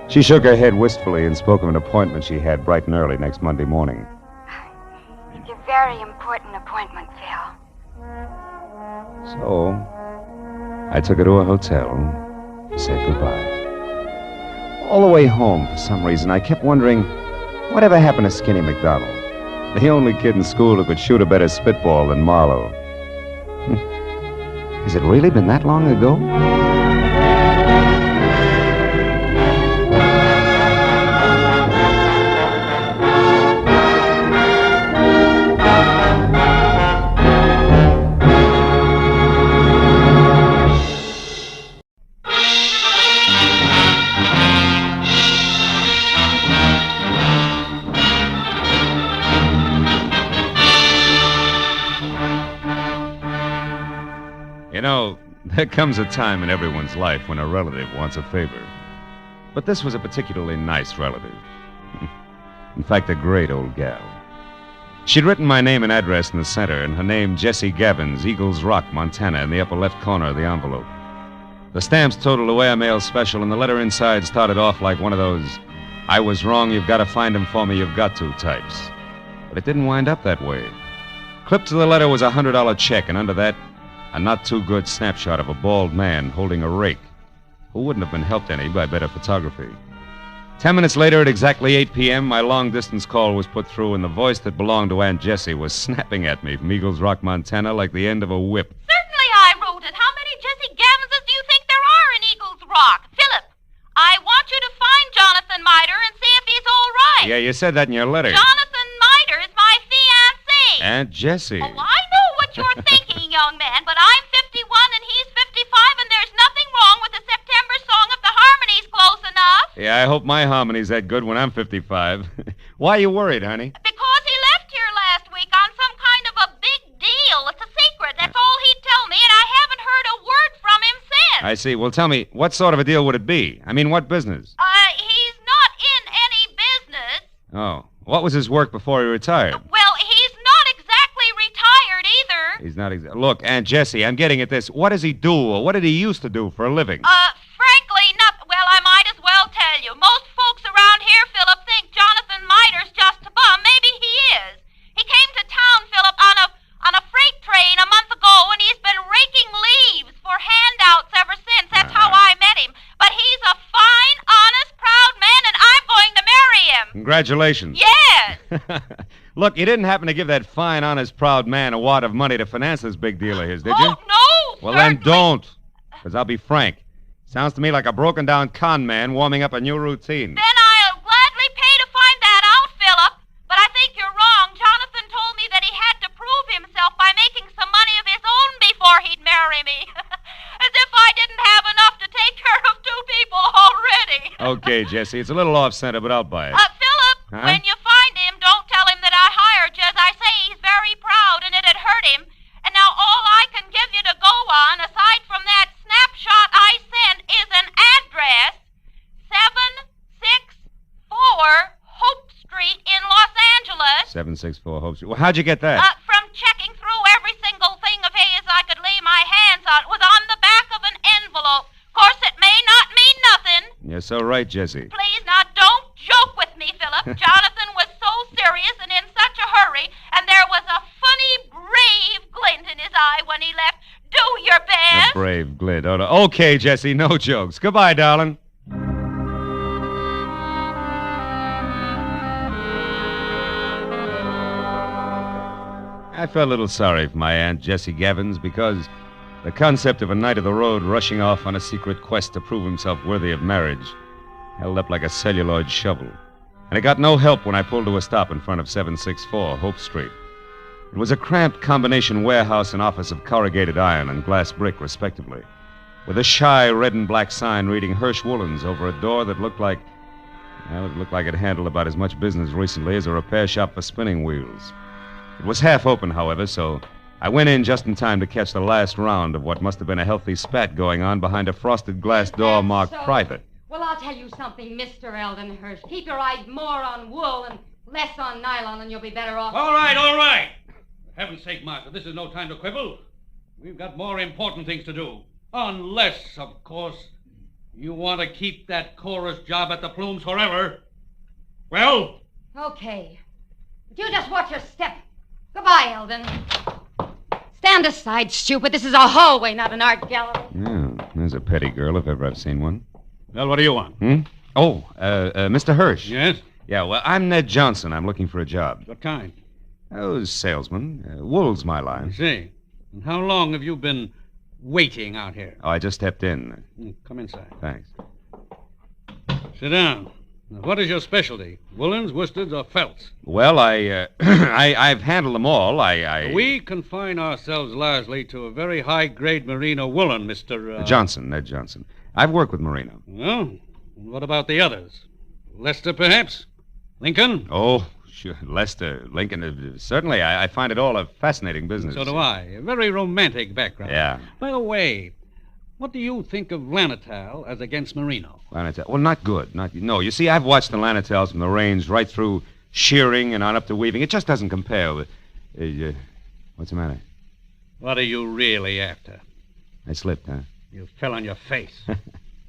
Speaker 19: She shook her head wistfully and spoke of an appointment she had bright and early next Monday morning.
Speaker 18: It's a very important appointment, Phil.
Speaker 19: So, I took her to a hotel and said goodbye. All the way home, for some reason, I kept wondering, whatever happened to Skinny McDonald? The only kid in school who could shoot a better spitball than Marlowe. Has it really been that long ago? You know, there comes a time in everyone's life when a relative wants a favor. But this was a particularly nice relative. In fact, a great old gal. She'd written my name and address in the center, and her name, Jessie Gabbins, Eagles Rock, Montana, in the upper left corner of the envelope. The stamps totaled away a mail special, and the letter inside started off like one of those, "I was wrong, you've got to find him for me, you've got to" types. But it didn't wind up that way. Clipped to the letter was a $100 check, and under that, A not-too-good snapshot of a bald man holding a rake, who wouldn't have been helped any by better photography. 10 minutes later, at exactly 8 p.m., my long-distance call was put through, and the voice that belonged to Aunt Jessie was snapping at me from Eagles Rock, Montana, like the end of a whip.
Speaker 9: Certainly I wrote it. How many Jesse Gavinses do you think there are in Eagles Rock? Philip, I want you to find Jonathan Miter and see if he's all right.
Speaker 19: Yeah, you said that in your letter.
Speaker 9: Jonathan Miter is my fiancé.
Speaker 19: Aunt Jessie.
Speaker 9: Oh, I know what you're thinking, young man, but I'm 51 and he's 55, and there's nothing wrong with the September song if the harmony's close enough.
Speaker 19: Yeah, I hope my harmony's that good when I'm 55. Why are you worried, honey?
Speaker 9: Because he left here last week on some kind of a big deal. It's a secret. That's all he'd tell me, and I haven't heard a word from him since.
Speaker 19: I see. Well, tell me, what sort of a deal would it be? I mean, what business?
Speaker 9: He's not in any business.
Speaker 19: Oh, what was his work before he retired?
Speaker 9: Well, he's not exactly retired either.
Speaker 19: He's not exactly... Look, Aunt Jessie, I'm getting at this. What does he do, or what did he used to do for a living?
Speaker 9: Frankly, not... Well, I might as well tell you. Most folks around here, Philip, think Jonathan Miter's just a bum. Maybe he is. He came to town, Philip, on a freight train a month ago, and he's been raking leaves for handouts ever since. That's how I met him. But he's a fine, honest, proud man, and I'm going to marry him.
Speaker 19: Congratulations.
Speaker 9: Yes.
Speaker 19: Look, you didn't happen to give that fine, honest, proud man a wad of money to finance this big deal of his, did you?
Speaker 9: Oh, no,
Speaker 19: Well, then don't. Because I'll be frank. Sounds to me like a broken-down con man warming up a new routine.
Speaker 9: Then I'll gladly pay to find that out, Philip. But I think you're wrong. Jonathan told me that he had to prove himself by making some money of his own before he'd marry me. As if I didn't have enough to take care of two people already.
Speaker 19: Okay, Jessie, it's a little off-center, but I'll buy it.
Speaker 9: Philip, when you find him, don't tell him that I hired you. As I say, he's very proud, and it'd hurt him. And now all I can give you to go on, aside from that snapshot I sent, is an address, 764 Hope Street in Los Angeles.
Speaker 19: 764 Hope Street. Well, how'd you get that?
Speaker 9: From checking through every single thing of his I could lay my hands on. It was on the back of an envelope. Of course, it may not mean nothing.
Speaker 19: You're so right, Jessie.
Speaker 9: Please, now, don't joke with me, Philip. Jonathan was so serious and in such a hurry, and there was a funny, brave glint in his eye when he left. Do your best.
Speaker 19: A brave glint. Oh, no. Okay, Jessie, no jokes. Goodbye, darling. I felt a little sorry for my Aunt Jessie Gavins because the concept of a knight of the road rushing off on a secret quest to prove himself worthy of marriage held up like a celluloid shovel. And it got no help when I pulled to a stop in front of 764 Hope Street. It was a cramped combination warehouse and office of corrugated iron and glass brick, respectively, with a shy red and black sign reading Hirsch Woolens over a door that looked like... Well, it looked like it handled about as much business recently as a repair shop for spinning wheels. It was half open, however, so I went in just in time to catch the last round of what must have been a healthy spat going on behind a frosted glass door marked private.
Speaker 13: Well, I'll tell you something, Mr. Eldon Hirsch. Keep your eyes more on wool and less on nylon, and you'll be better off.
Speaker 16: All right, all right. For heaven's sake, Martha, this is no time to quibble. We've got more important things to do. Unless, of course, you want to keep that chorus job at the Plumes forever. Well?
Speaker 13: Okay. But you just watch your step. Goodbye, Eldon. Stand aside, stupid. This is a hallway, not an art gallery.
Speaker 19: Yeah, there's a petty girl if ever I've seen one.
Speaker 16: Well, what do you want?
Speaker 19: Oh, Mr. Hirsch.
Speaker 16: Yes?
Speaker 19: Yeah, well, I'm Ned Johnson. I'm looking for a job.
Speaker 16: What kind?
Speaker 19: Oh, salesman. Wool's my line.
Speaker 16: I see. And how long have you been waiting out here?
Speaker 19: Oh, I just stepped in.
Speaker 16: Come inside.
Speaker 19: Thanks.
Speaker 16: Sit down. Now, what is your specialty? Woolens, worsteds, or felts?
Speaker 19: Well, I've handled them all.
Speaker 16: We confine ourselves largely to a very high-grade merino woolen, Mr.
Speaker 19: Johnson, Ned Johnson. I've worked with merino.
Speaker 16: Well, and what about the others? Lester, perhaps? Lincoln?
Speaker 19: Oh, sure. Lester, Lincoln. Certainly, I find it all a fascinating business.
Speaker 16: So do I. A very romantic background.
Speaker 19: Yeah.
Speaker 16: By the way, what do you think of Lanatal as against merino?
Speaker 19: Lanatal? Well, not good. No, you see, I've watched the Lanatals from the range right through shearing and on up to weaving. It just doesn't compare with... what's the matter?
Speaker 16: What are you really after?
Speaker 19: I slipped, huh?
Speaker 16: You fell on your face.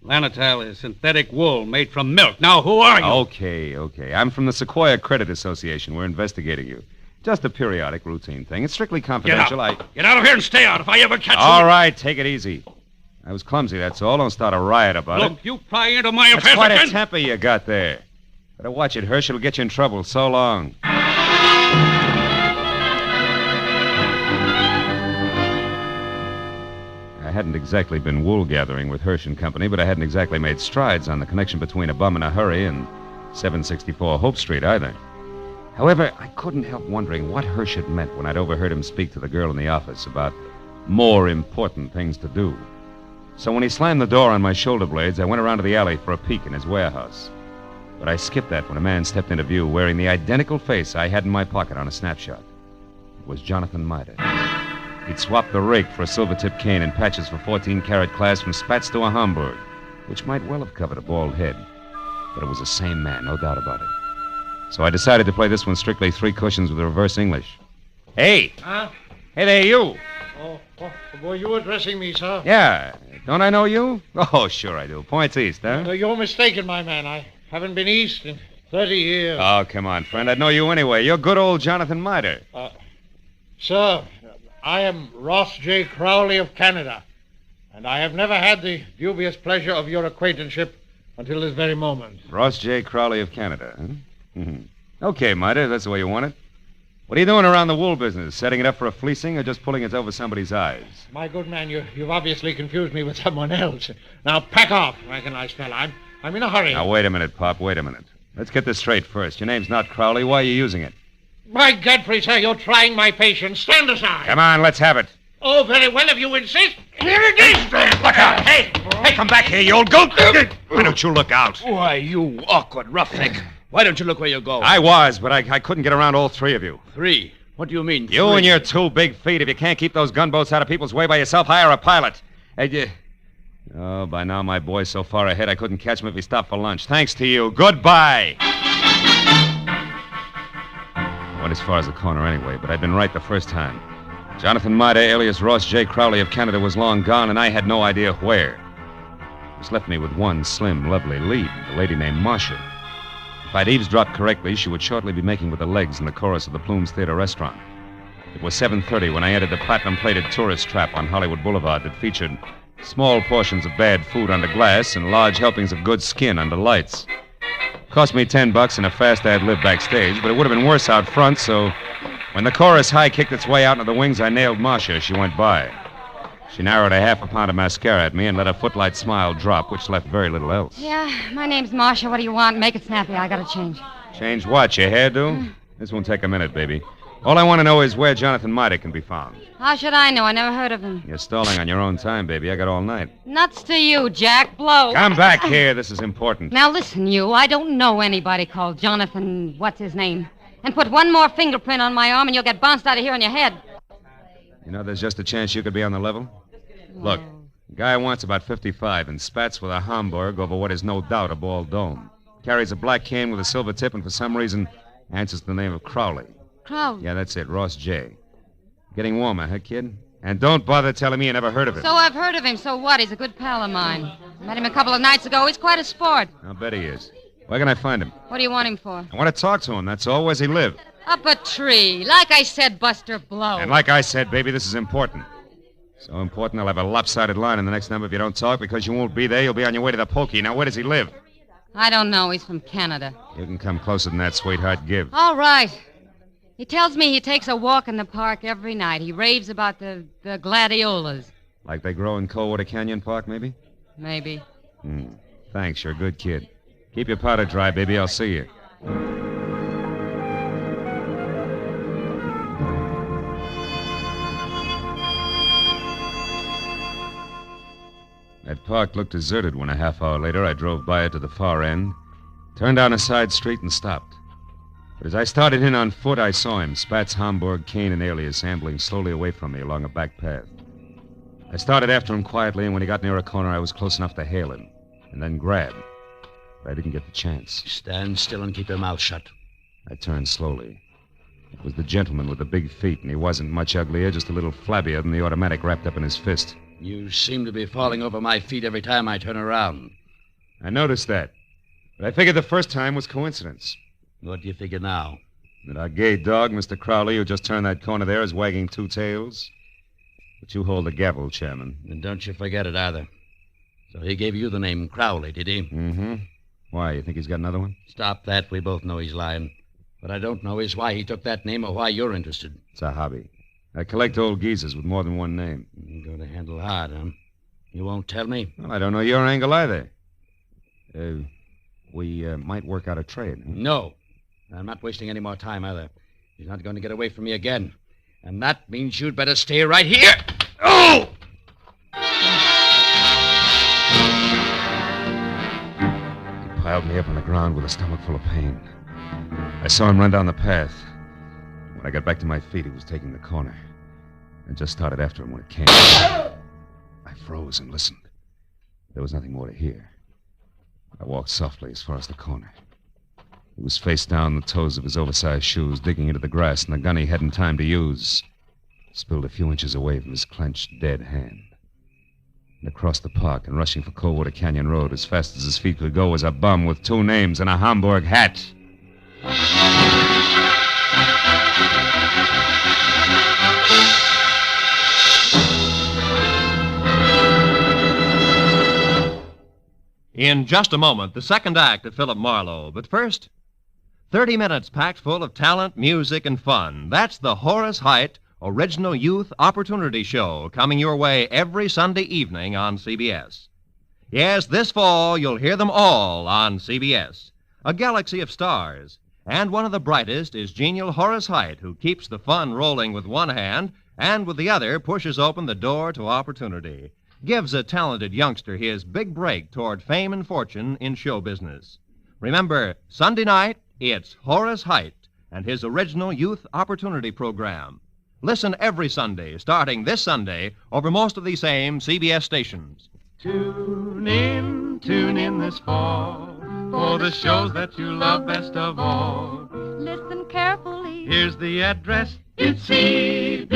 Speaker 16: Lanatal is synthetic wool made from milk. Now, who are you?
Speaker 19: Okay. I'm from the Sequoia Credit Association. We're investigating you. Just a periodic routine thing. It's strictly confidential.
Speaker 16: Get out of here and stay out if I ever catch you.
Speaker 19: All right, take it easy. I was clumsy, that's all. Don't start a riot about it.
Speaker 16: Look, you pry into my affairs
Speaker 19: That's quite
Speaker 16: again.
Speaker 19: a temper you got there. Better watch it, Hirsch. It'll get you in trouble. So long. I hadn't exactly been wool gathering with Hirsch and Company, but I hadn't exactly made strides on the connection between A Bum in a Hurry and 764 Hope Street either. However, I couldn't help wondering what Hirsch had meant when I'd overheard him speak to the girl in the office about more important things to do. So when he slammed the door on my shoulder blades, I went around to the alley for a peek in his warehouse. But I skipped that when a man stepped into view wearing the identical face I had in my pocket on a snapshot. It was Jonathan Mitre. He'd swapped the rake for a silver-tipped cane and patches for 14-carat class from Spats to a Hamburg, which might well have covered a bald head. But it was the same man, no doubt about it. So I decided to play this one strictly 3 cushions with reverse English. Hey!
Speaker 2: Huh?
Speaker 19: Hey there, you!
Speaker 2: Oh, were you addressing me, sir?
Speaker 19: Yeah. Don't I know you? Oh, sure I do. Points east, huh?
Speaker 2: No, you're mistaken, my man. I haven't been east in 30 years.
Speaker 19: Oh, come on, friend. I'd know you anyway. You're good old Jonathan Mitre.
Speaker 2: Sir, I am Ross J. Crowley of Canada, and I have never had the dubious pleasure of your acquaintanceship until this very moment.
Speaker 19: Ross J. Crowley of Canada, huh? Mm-hmm. Okay, Mitre, that's the way you want it. What are you doing around the wool business? Setting it up for a fleecing or just pulling it over somebody's eyes?
Speaker 2: My good man, you've obviously confused me with someone else. Now, pack off, recognized fella. I'm in a hurry.
Speaker 19: Now, wait a minute, Pop, wait a minute. Let's get this straight first. Your name's not Crowley. Why are you using it?
Speaker 2: By Godfrey, sir, you're trying my patience. Stand aside.
Speaker 19: Come on, let's have it.
Speaker 2: Oh, very well, if you insist. Here it is.
Speaker 19: Look out. Hey, come back here, you old goat. Why don't you look out?
Speaker 7: Why, you awkward roughneck. Why don't you look where you go?
Speaker 19: I was, but I couldn't get around all 3 of you.
Speaker 7: 3? What do you mean,
Speaker 19: You
Speaker 7: 3?
Speaker 19: and your 2 big feet. If you can't keep those gunboats out of people's way by yourself, hire a pilot. Oh, by now my boy's so far ahead I couldn't catch him if he stopped for lunch. Thanks to you. Goodbye. I went as far as the corner anyway, but I'd been right the first time. Jonathan Mitre, alias Ross J. Crowley of Canada, was long gone, and I had no idea where. This left me with one slim, lovely lead, a lady named Marcia. If I'd eavesdropped correctly, she would shortly be making with the legs in the chorus of the Plumes Theater restaurant. It was 7:30 when I entered the platinum-plated tourist trap on Hollywood Boulevard that featured small portions of bad food under glass and large helpings of good skin under lights. Cost me $10 and a fast ad-lib backstage, but it would have been worse out front, so when the chorus high kicked its way out into the wings, I nailed Marcia as she went by. She narrowed a half a pound of mascara at me and let her footlight smile drop, which left very little else.
Speaker 13: Yeah, my name's Marcia. What do you want? Make it snappy. I gotta change.
Speaker 19: Change what, your hairdo? This won't take a minute, baby. All I want to know is where Jonathan Mitre can be found.
Speaker 13: How should I know? I never heard of him.
Speaker 19: You're stalling on your own time, baby. I got all night.
Speaker 13: Nuts to you, Jack. Blow.
Speaker 19: Come back here. This is important.
Speaker 13: Now listen, you. I don't know anybody called Jonathan, what's his name? And put one more fingerprint on my arm and you'll get bounced out of here on your head.
Speaker 19: You know, there's just a chance you could be on the level. Look, the guy wants about 55 and spats with a Hamburg over what is no doubt a bald dome. Carries a black cane with a silver tip and for some reason answers to the name of Crowley.
Speaker 13: Crowley?
Speaker 19: Yeah, that's it, Ross J. Getting warmer, huh, kid? And don't bother telling me you never heard of him.
Speaker 13: So I've heard of him. So what? He's a good pal of mine. Met him a couple of nights ago. He's quite a sport.
Speaker 19: I'll bet he is. Where can I find him?
Speaker 13: What do you want him for?
Speaker 19: I want to talk to him, that's all. Where's he live?
Speaker 13: Up a tree. Like I said, Buster Blow.
Speaker 19: And like I said, baby, this is important. So important, I'll have a lopsided line in the next number if you don't talk, because you won't be there. You'll be on your way to the pokey. Now, where does he live?
Speaker 13: I don't know. He's from Canada.
Speaker 19: You can come closer than that, sweetheart. Give.
Speaker 13: All right. He tells me he takes a walk in the park every night. He raves about the gladiolas.
Speaker 19: Like they grow in Coldwater Canyon Park, maybe?
Speaker 13: Maybe.
Speaker 19: Thanks, you're a good kid. Keep your powder dry, baby. I'll see you. That park looked deserted when a half hour later I drove by it to the far end, turned down a side street and stopped. But as I started in on foot, I saw him, Spats, Hamburg, cane, and alias, ambling slowly away from me along a back path. I started after him quietly, and when he got near a corner, I was close enough to hail him, and then grab. But I didn't get the chance.
Speaker 7: Stand still and keep your mouth shut.
Speaker 19: I turned slowly. It was the gentleman with the big feet, and he wasn't much uglier, just a little flabbier than the automatic wrapped up in his fist.
Speaker 7: You seem to be falling over my feet every time I turn around.
Speaker 19: I noticed that. But I figured the first time was coincidence.
Speaker 7: What do you figure now?
Speaker 19: That our gay dog, Mr. Crowley, who just turned that corner there, is wagging two tails? But you hold the gavel, Chairman.
Speaker 7: And don't you forget it either. So he gave you the name Crowley, did he?
Speaker 19: Mm-hmm. Why, you think he's got another one?
Speaker 7: Stop that. We both know he's lying. What I don't know is why he took that name or why you're interested.
Speaker 19: It's a hobby. I collect old geezers with more than one name.
Speaker 7: You're going to handle hard, huh? You won't tell me?
Speaker 19: Well, I don't know your angle either. We might work out a trade. Huh?
Speaker 7: No. I'm not wasting any more time either. He's not going to get away from me again. And that means you'd better stay right here. Oh!
Speaker 19: He piled me up on the ground with a stomach full of pain. I saw him run down the path. When I got back to my feet, he was taking the corner. I just started after him when it came. I froze and listened. There was nothing more to hear. I walked softly as far as the corner. He was face down, the toes of his oversized shoes digging into the grass, and the gun he hadn't time to use spilled a few inches away from his clenched, dead hand. And across the park and rushing for Coldwater Canyon Road as fast as his feet could go was a bum with two names and a Hamburg hat.
Speaker 12: In just a moment, the second act of Philip Marlowe. But first, 30 minutes packed full of talent, music, and fun. That's the Horace Heidt Original Youth Opportunity Show, coming your way every Sunday evening on CBS. Yes, this fall you'll hear them all on CBS. A galaxy of stars. And one of the brightest is genial Horace Heidt, who keeps the fun rolling with one hand and with the other pushes open the door to opportunity. Gives a talented youngster his big break toward fame and fortune in show business. Remember, Sunday night, it's Horace Heidt and his Original Youth Opportunity Program. Listen every Sunday, starting this Sunday, over most of these same CBS stations.
Speaker 1: Tune in this fall for the shows that you love best of all.
Speaker 9: Listen carefully.
Speaker 1: Here's the address. It's CBS.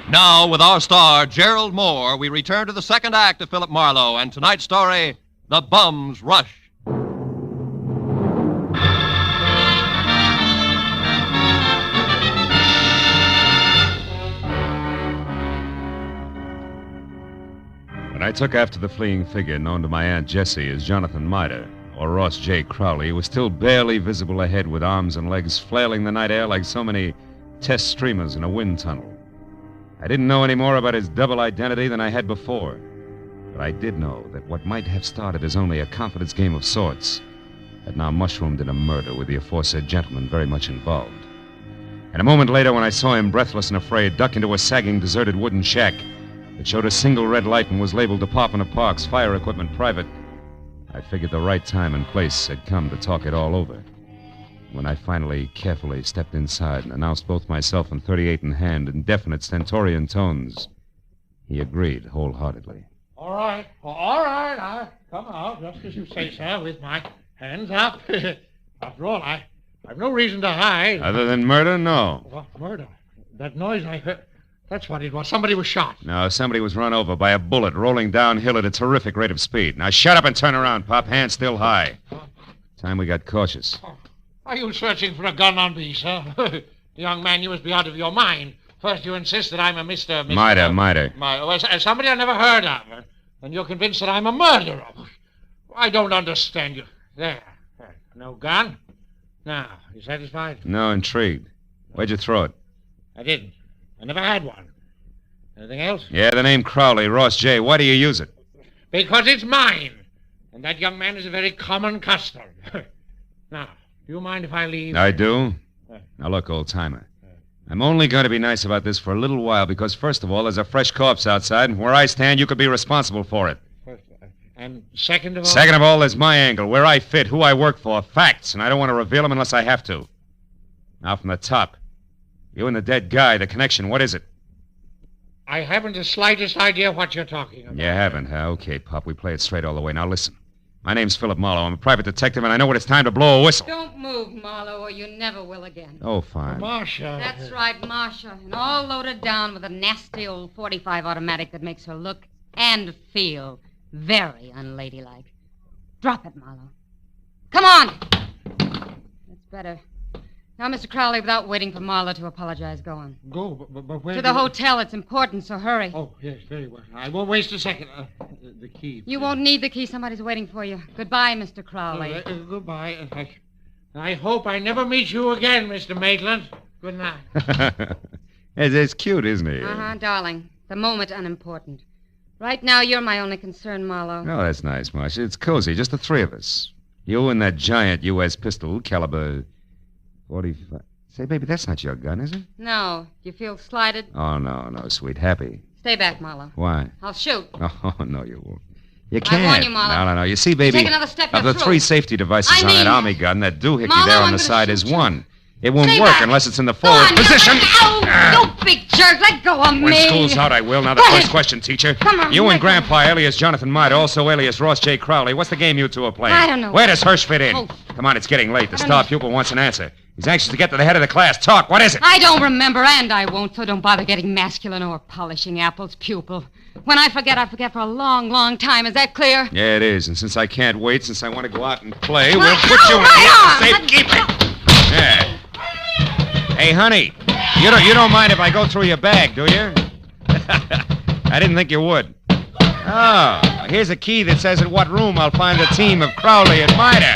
Speaker 12: Now, with our star, Gerald Moore, we return to the second act of Philip Marlowe and tonight's story, The Bum's Rush.
Speaker 19: When I took after the fleeing figure known to my Aunt Jessie as Jonathan Mitre, or Ross J. Crowley, who was still barely visible ahead with arms and legs flailing the night air like so many test streamers in a wind tunnel. I didn't know any more about his double identity than I had before. But I did know that what might have started as only a confidence game of sorts had now mushroomed in a murder with the aforesaid gentleman very much involved. And a moment later, when I saw him, breathless and afraid, duck into a sagging, deserted wooden shack that showed a single red light and was labeled Department of Parks, Fire Equipment Private, I figured the right time and place had come to talk it all over. When I finally, carefully stepped inside and announced both myself and 38 in hand in definite stentorian tones, he agreed wholeheartedly.
Speaker 2: All right. I'll come out just as you say, sir, with my hands up. After all, I've no reason to hide.
Speaker 19: Other than murder, no.
Speaker 2: What murder? That noise I heard, that's what it was. Somebody was shot.
Speaker 19: No, somebody was run over by a bullet rolling downhill at a terrific rate of speed. Now shut up and turn around, Pop. Hands still high. Time we got cautious.
Speaker 2: Are you searching for a gun on me, sir? Young man, you must be out of your mind. First you insist that I'm a Mr.
Speaker 19: Mitre.
Speaker 2: Somebody I never heard of. And you're convinced that I'm a murderer. I don't understand you. There. No gun? Now, you satisfied?
Speaker 19: No, intrigued. Where'd you throw it?
Speaker 2: I didn't. I never had one. Anything else?
Speaker 19: Yeah, the name Crowley, Ross J. Why do you use it?
Speaker 2: Because it's mine. And that young man is a very common custom. Now, do you mind if I leave?
Speaker 19: I do. Now look, old-timer. I'm only going to be nice about this for a little while because, first of all, there's a fresh corpse outside, and where I stand, you could be responsible for it.
Speaker 2: And second of all...
Speaker 19: Second of all, there's my angle, where I fit, who I work for, facts, and I don't want to reveal them unless I have to. Now from the top. You and the dead guy, the connection, what is it?
Speaker 2: I haven't the slightest idea what you're talking about.
Speaker 19: You haven't, huh? Okay, Pop, we play it straight all the way. Now listen. My name's Philip Marlowe. I'm a private detective, and I know when it's time to blow a whistle.
Speaker 13: Don't move, Marlowe, or you never will again.
Speaker 19: Oh, fine.
Speaker 2: Marcia.
Speaker 13: That's right, Marcia. And all loaded down with a nasty old .45 automatic that makes her look and feel very unladylike. Drop it, Marlowe. Come on! better. Now, Mr. Crowley, without waiting for Marlowe to apologize, go on.
Speaker 2: Go, but where?
Speaker 13: To the hotel. It's important, so hurry.
Speaker 2: Oh, yes, very well. I won't waste a second. The key.
Speaker 13: You won't need the key. Somebody's waiting for you. Goodbye, Mr. Crowley.
Speaker 2: Goodbye. I hope I never meet you again, Mr. Maitland. Good night.
Speaker 19: It's cute, isn't he?
Speaker 13: Uh-huh, darling. The moment unimportant. Right now, you're my only concern, Marlowe.
Speaker 19: Oh, that's nice, Marcia. It's cozy, just the three of us. You and that giant U.S. pistol, caliber 45. Say, baby, that's not your gun, is it?
Speaker 13: No. You feel slighted?
Speaker 19: Oh, no, sweet. Happy.
Speaker 13: Stay back, Marlowe.
Speaker 19: Why?
Speaker 13: I'll shoot.
Speaker 19: Oh, no, you won't. You can't.
Speaker 13: I warn you, Marlowe.
Speaker 19: No. You see, baby,
Speaker 13: Take another step,
Speaker 19: of
Speaker 13: you're
Speaker 19: the
Speaker 13: through.
Speaker 19: three safety devices on that army gun, that doohickey
Speaker 13: Marlowe,
Speaker 19: there on
Speaker 13: I'm
Speaker 19: the
Speaker 13: gonna
Speaker 19: side
Speaker 13: shoot
Speaker 19: is
Speaker 13: you.
Speaker 19: one. It won't
Speaker 13: Stay
Speaker 19: work
Speaker 13: back.
Speaker 19: unless it's in the
Speaker 13: Go
Speaker 19: forward
Speaker 13: on,
Speaker 19: position.
Speaker 13: You big jerk. Let go of me.
Speaker 19: When school's out, I will. Now, the first question, teacher.
Speaker 13: Come on,
Speaker 19: You
Speaker 13: let
Speaker 19: and Grandpa, alias Jonathan Miter, also alias Ross J. Crowley. What's the game you two are playing?
Speaker 13: I don't know.
Speaker 19: Where does Hirsch fit in?
Speaker 13: Oh.
Speaker 19: Come on, it's getting late. The
Speaker 13: don't
Speaker 19: star
Speaker 13: know.
Speaker 19: pupil wants an answer. He's anxious to get to the head of the class. Talk. What is it?
Speaker 13: I don't remember, and I won't, so don't bother getting masculine or polishing apples, pupil. When I forget for a long, long time. Is that clear?
Speaker 19: Yeah, it is. And since I can't wait, since I want to go out and play, we'll
Speaker 13: Well,
Speaker 19: put you in
Speaker 13: right
Speaker 19: the safekeeping. Yeah. Hey, honey, you don't mind if I go through your bag, do you? I didn't think you would. Oh, here's a key that says in what room I'll find the team of Crowley and Miter.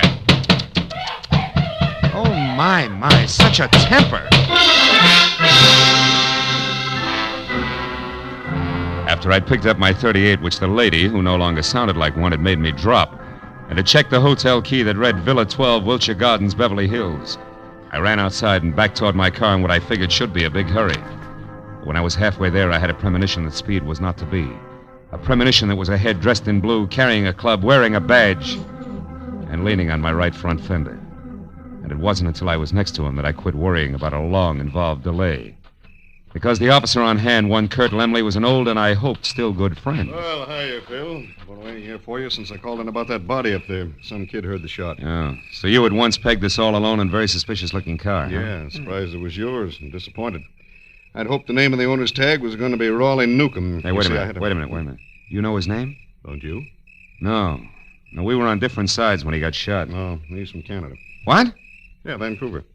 Speaker 19: Oh, my, such a temper. After I'd picked up my .38, which the lady, who no longer sounded like one, had made me drop, and had checked the hotel key that read Villa 12, Wilshire Gardens, Beverly Hills, I ran outside and back toward my car in what I figured should be a big hurry. When I was halfway there, I had a premonition that speed was not to be. A premonition that was a head dressed in blue, carrying a club, wearing a badge, and leaning on my right front fender. And it wasn't until I was next to him that I quit worrying about a long, involved delay. Because the officer on hand, one Kurt Lemley, was an old and I hoped still good friend.
Speaker 14: Well, hiya, Phil. Been waiting here for you since I called in about that body up there. Some kid heard the shot.
Speaker 19: Oh, so you had once pegged this all-alone and very suspicious-looking car, huh?
Speaker 14: Yeah, surprised it was yours and disappointed. I'd hoped the name of the owner's tag was going to be Raleigh Newcomb.
Speaker 19: Hey, wait a minute. You know his name?
Speaker 14: Don't you?
Speaker 19: No, we were on different sides when he got shot.
Speaker 14: No, he's from Canada.
Speaker 19: What?
Speaker 14: Yeah, Vancouver.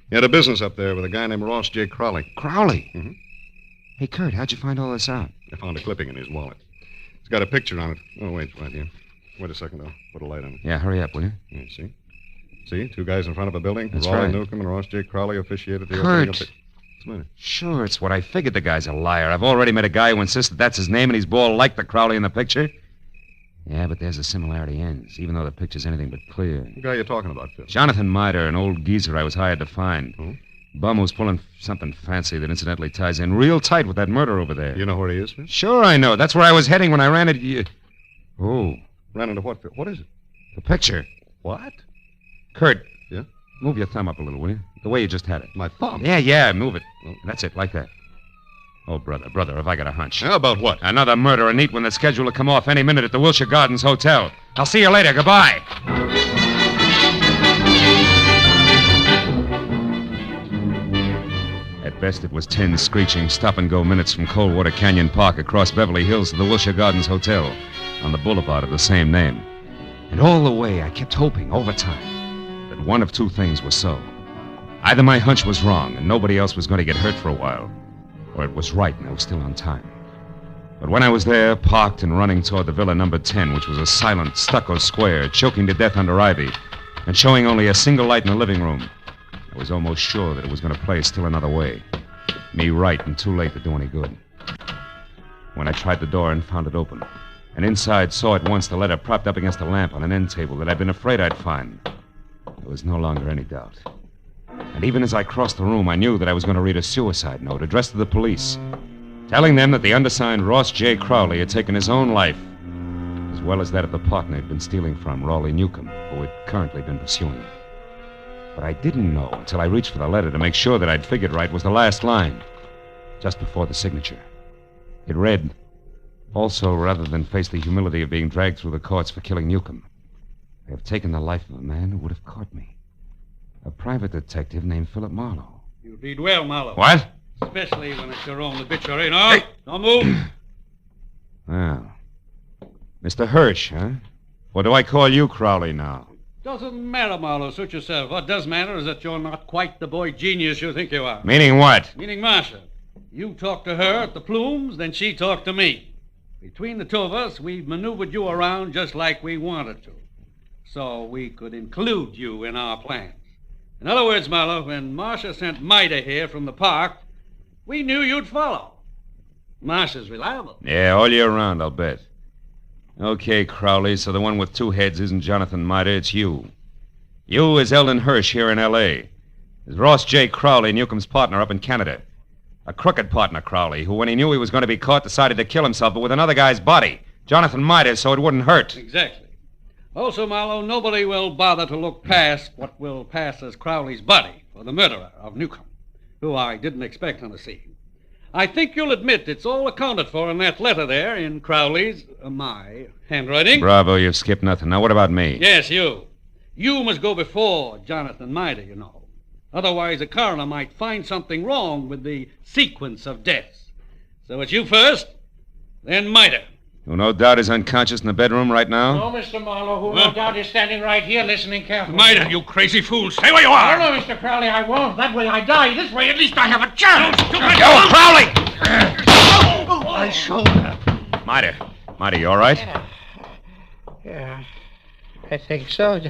Speaker 14: He had a business up there with a guy named Ross J. Crowley.
Speaker 19: Crowley?
Speaker 14: Mm-hmm.
Speaker 19: Hey, Kurt, how'd you find all this out?
Speaker 14: I found a clipping in his wallet. It's got a picture on it. Oh, wait, right here. Wait a second, I'll put a light on it.
Speaker 19: Yeah, hurry up, will you?
Speaker 14: Yeah, see? See, two guys in front of a building.
Speaker 19: That's
Speaker 14: Raleigh
Speaker 19: right.
Speaker 14: Newcomb and Ross J. Crowley officiated the
Speaker 19: Kurt.
Speaker 14: opening of the... What's the matter?
Speaker 19: Sure, it's what I figured. The guy's a liar. I've already met a guy who insists that that's his name and he's bald like the Crowley in the picture. Yeah, but there's a similarity ends, even though the picture's anything but clear.
Speaker 14: What guy you talking about, Phil?
Speaker 19: Jonathan Miter, an old geezer I was hired to find.
Speaker 14: Hmm?
Speaker 19: Bum who's pulling something fancy that incidentally ties in real tight with that murder over there.
Speaker 14: You know where he is, Phil?
Speaker 19: Sure I know. That's where I was heading when I ran into you. Oh.
Speaker 14: Ran into what, Phil? What is it?
Speaker 19: The picture.
Speaker 14: What?
Speaker 19: Kurt.
Speaker 14: Yeah?
Speaker 19: Move your thumb up a little, will you? The way you just had it.
Speaker 14: My thumb?
Speaker 19: Yeah, move it. That's it, like that. Oh, brother, have I got a hunch?
Speaker 14: How about what?
Speaker 19: Another murder, a neat one that's scheduled to come off any minute at the Wilshire Gardens Hotel. I'll see you later. Goodbye. At best, it was 10 screeching stop-and-go minutes from Coldwater Canyon Park across Beverly Hills to the Wilshire Gardens Hotel on the boulevard of the same name. And all the way, I kept hoping, over time, that one of two things was so. Either my hunch was wrong and nobody else was going to get hurt for a while, or it was right and I was still on time. But when I was there, parked and running toward the villa number 10, which was a silent stucco square, choking to death under ivy, and showing only a single light in the living room, I was almost sure that it was going to play still another way. Me right and too late to do any good. When I tried the door and found it open, and inside saw at once the letter propped up against a lamp on an end table that I'd been afraid I'd find, there was no longer any doubt. And even as I crossed the room, I knew that I was going to read a suicide note addressed to the police, telling them that the undersigned Ross J. Crowley had taken his own life, as well as that of the partner he'd been stealing from, Raleigh Newcomb, who had currently been pursuing. But I didn't know until I reached for the letter to make sure that I'd figured right was the last line, just before the signature. It read, "Also, rather than face the humility of being dragged through the courts for killing Newcomb, I have taken the life of a man who would have caught me. A private detective named Philip Marlowe."
Speaker 16: You read well, Marlowe.
Speaker 19: What?
Speaker 16: Especially when it's your own obituary. No, hey. Don't move.
Speaker 19: Well, Mr. Hirsch, huh? Or do I call you Crowley now?
Speaker 16: Doesn't matter, Marlowe. Suit yourself. What does matter is that you're not quite the boy genius you think you are.
Speaker 19: Meaning what?
Speaker 16: Meaning Marcia. You talked to her at the Plumes, then she talked to me. Between the two of us, we've maneuvered you around just like we wanted to. So we could include you in our plans. In other words, Marlowe, when Marcia sent Mida here from the park, we knew you'd follow. Marcia's reliable.
Speaker 19: Yeah, all year round, I'll bet. Okay, Crowley, so the one with two heads isn't Jonathan Mida, it's you. You is Eldon Hirsch here in L.A. Is Ross J. Crowley, Newcomb's partner up in Canada. A crooked partner, Crowley, who, when he knew he was going to be caught, decided to kill himself, but with another guy's body. Jonathan Mida, so it wouldn't hurt.
Speaker 16: Exactly. Also, Marlowe, nobody will bother to look past what will pass as Crowley's buddy for the murderer of Newcomb, who I didn't expect on the scene. I think you'll admit it's all accounted for in that letter there in Crowley's, my handwriting.
Speaker 19: Bravo, you've skipped nothing. Now, what about me?
Speaker 16: Yes, you. You must go before Jonathan Mida, you know. Otherwise, the coroner might find something wrong with the sequence of deaths. So it's you first, then Mida.
Speaker 19: Who no doubt is unconscious in the bedroom right now?
Speaker 2: No, Mr. Marlowe, who no doubt is standing right here listening carefully.
Speaker 16: Mida, you crazy fool. Stay where you are.
Speaker 2: No, Mr. Crowley, I won't. That way I die. This way, at least I have a chance.
Speaker 19: Yo, Crowley!
Speaker 2: My shoulder.
Speaker 19: Mida, you all right?
Speaker 2: Yeah, I think so.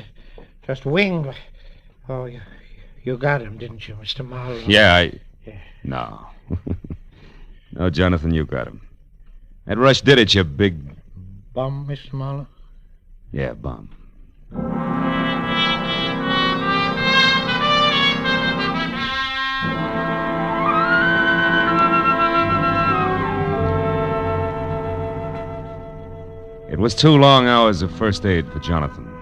Speaker 2: Just winged. Oh, you got him, didn't you, Mr. Marlowe?
Speaker 19: Yeah. No. No, Jonathan, you got him. That rush did it, you big...
Speaker 2: Bum, Mr. Marlowe?
Speaker 19: Yeah, bum. It was 2 long hours of first aid for Jonathan.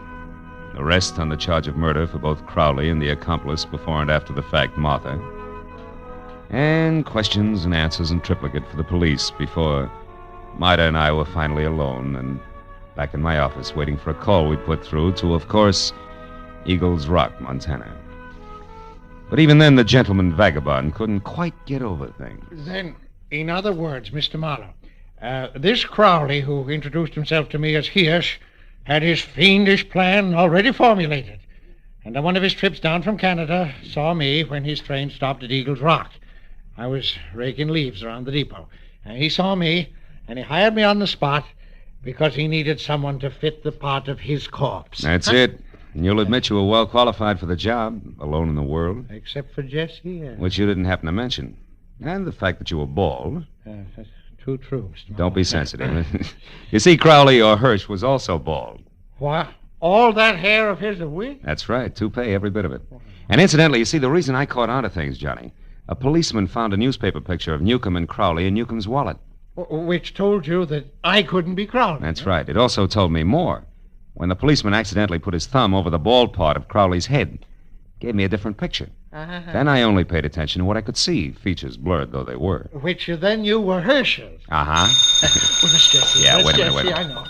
Speaker 19: Arrest on the charge of murder for both Crowley and the accomplice before and after the fact, Martha. And questions and answers in triplicate for the police before Mida and I were finally alone and back in my office waiting for a call we'd put through to, of course, Eagles Rock, Montana. But even then, the gentleman vagabond couldn't quite get over things.
Speaker 2: Then, in other words, Mr. Marlowe, this Crowley, who introduced himself to me as Hirsch, had his fiendish plan already formulated. And on one of his trips down from Canada, saw me when his train stopped at Eagles Rock. I was raking leaves around the depot. And he saw me, and he hired me on the spot because he needed someone to fit the part of his corpse.
Speaker 19: That's it. And you'll admit you were well qualified for the job, alone in the world.
Speaker 2: Except for Jesse.
Speaker 19: Which you didn't happen to mention. And the fact that you were bald.
Speaker 2: That's too true, Mr. Marlowe.
Speaker 19: Don't be sensitive. You see, Crowley or Hirsch was also bald.
Speaker 2: What? All that hair of his a wig?
Speaker 19: That's right. Toupee, every bit of it. And incidentally, you see, the reason I caught on to things, Johnny, a policeman found a newspaper picture of Newcomb and Crowley in Newcomb's wallet.
Speaker 2: Which told you that I couldn't be Crowley.
Speaker 19: That's right. It also told me more. When the policeman accidentally put his thumb over the bald part of Crowley's head, gave me a different picture. Then I only paid attention to what I could see, features blurred though they were.
Speaker 2: Which you then knew were Hirsch's.
Speaker 19: Uh-huh.
Speaker 2: Well, Miss Jessie.
Speaker 19: Yeah,
Speaker 2: Miss
Speaker 19: wait a
Speaker 2: Jessie,
Speaker 19: minute.
Speaker 2: I know.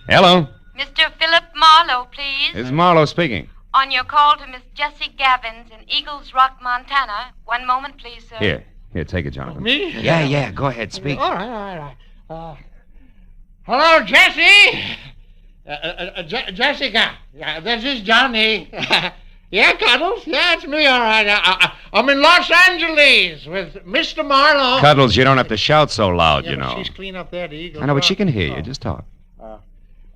Speaker 19: Hello.
Speaker 9: Mr. Philip Marlowe, please.
Speaker 19: This is Marlowe speaking.
Speaker 9: On your call to Miss Jessie Gavins in Eagles Rock, Montana. One moment, please, sir.
Speaker 19: Here, take it, Jonathan.
Speaker 2: Me?
Speaker 19: Yeah, go ahead, speak.
Speaker 2: All right. Hello, Jessie. Jessica. Yeah, this is Johnny. Yeah, Cuddles. Yeah, it's me, all right. I'm in Los Angeles with Mr. Marlowe.
Speaker 19: Cuddles, you don't have to shout so loud, you know.
Speaker 2: She's clean up there, the Eagle.
Speaker 19: I know, but she can hear you. Just talk.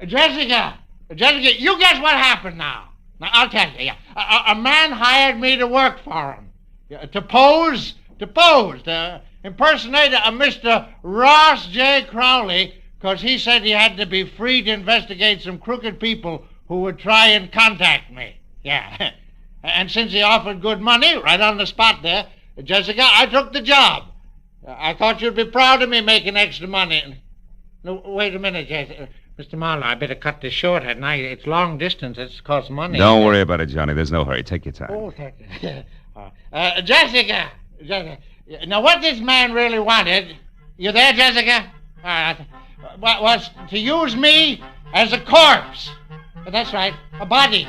Speaker 2: Jessica, you guess what happened now? Now, I'll tell you. Yeah. A man hired me to work for him. To pose, to impersonate a Mr. Ross J. Crowley, because he said he had to be free to investigate some crooked people who would try and contact me. Yeah. And since he offered good money right on the spot there, Jessica, I took the job. I thought you'd be proud of me making extra money. No, wait a minute, Jessica. Mr. Marlowe, I better cut this short, hadn't I? It's long distance. It's cost money.
Speaker 19: Don't worry about it, Johnny. There's no hurry. Take your time.
Speaker 2: Oh, thank you. Jessica. Now, what this man really wanted, you there, Jessica? Was to use me as a corpse. That's right, a body.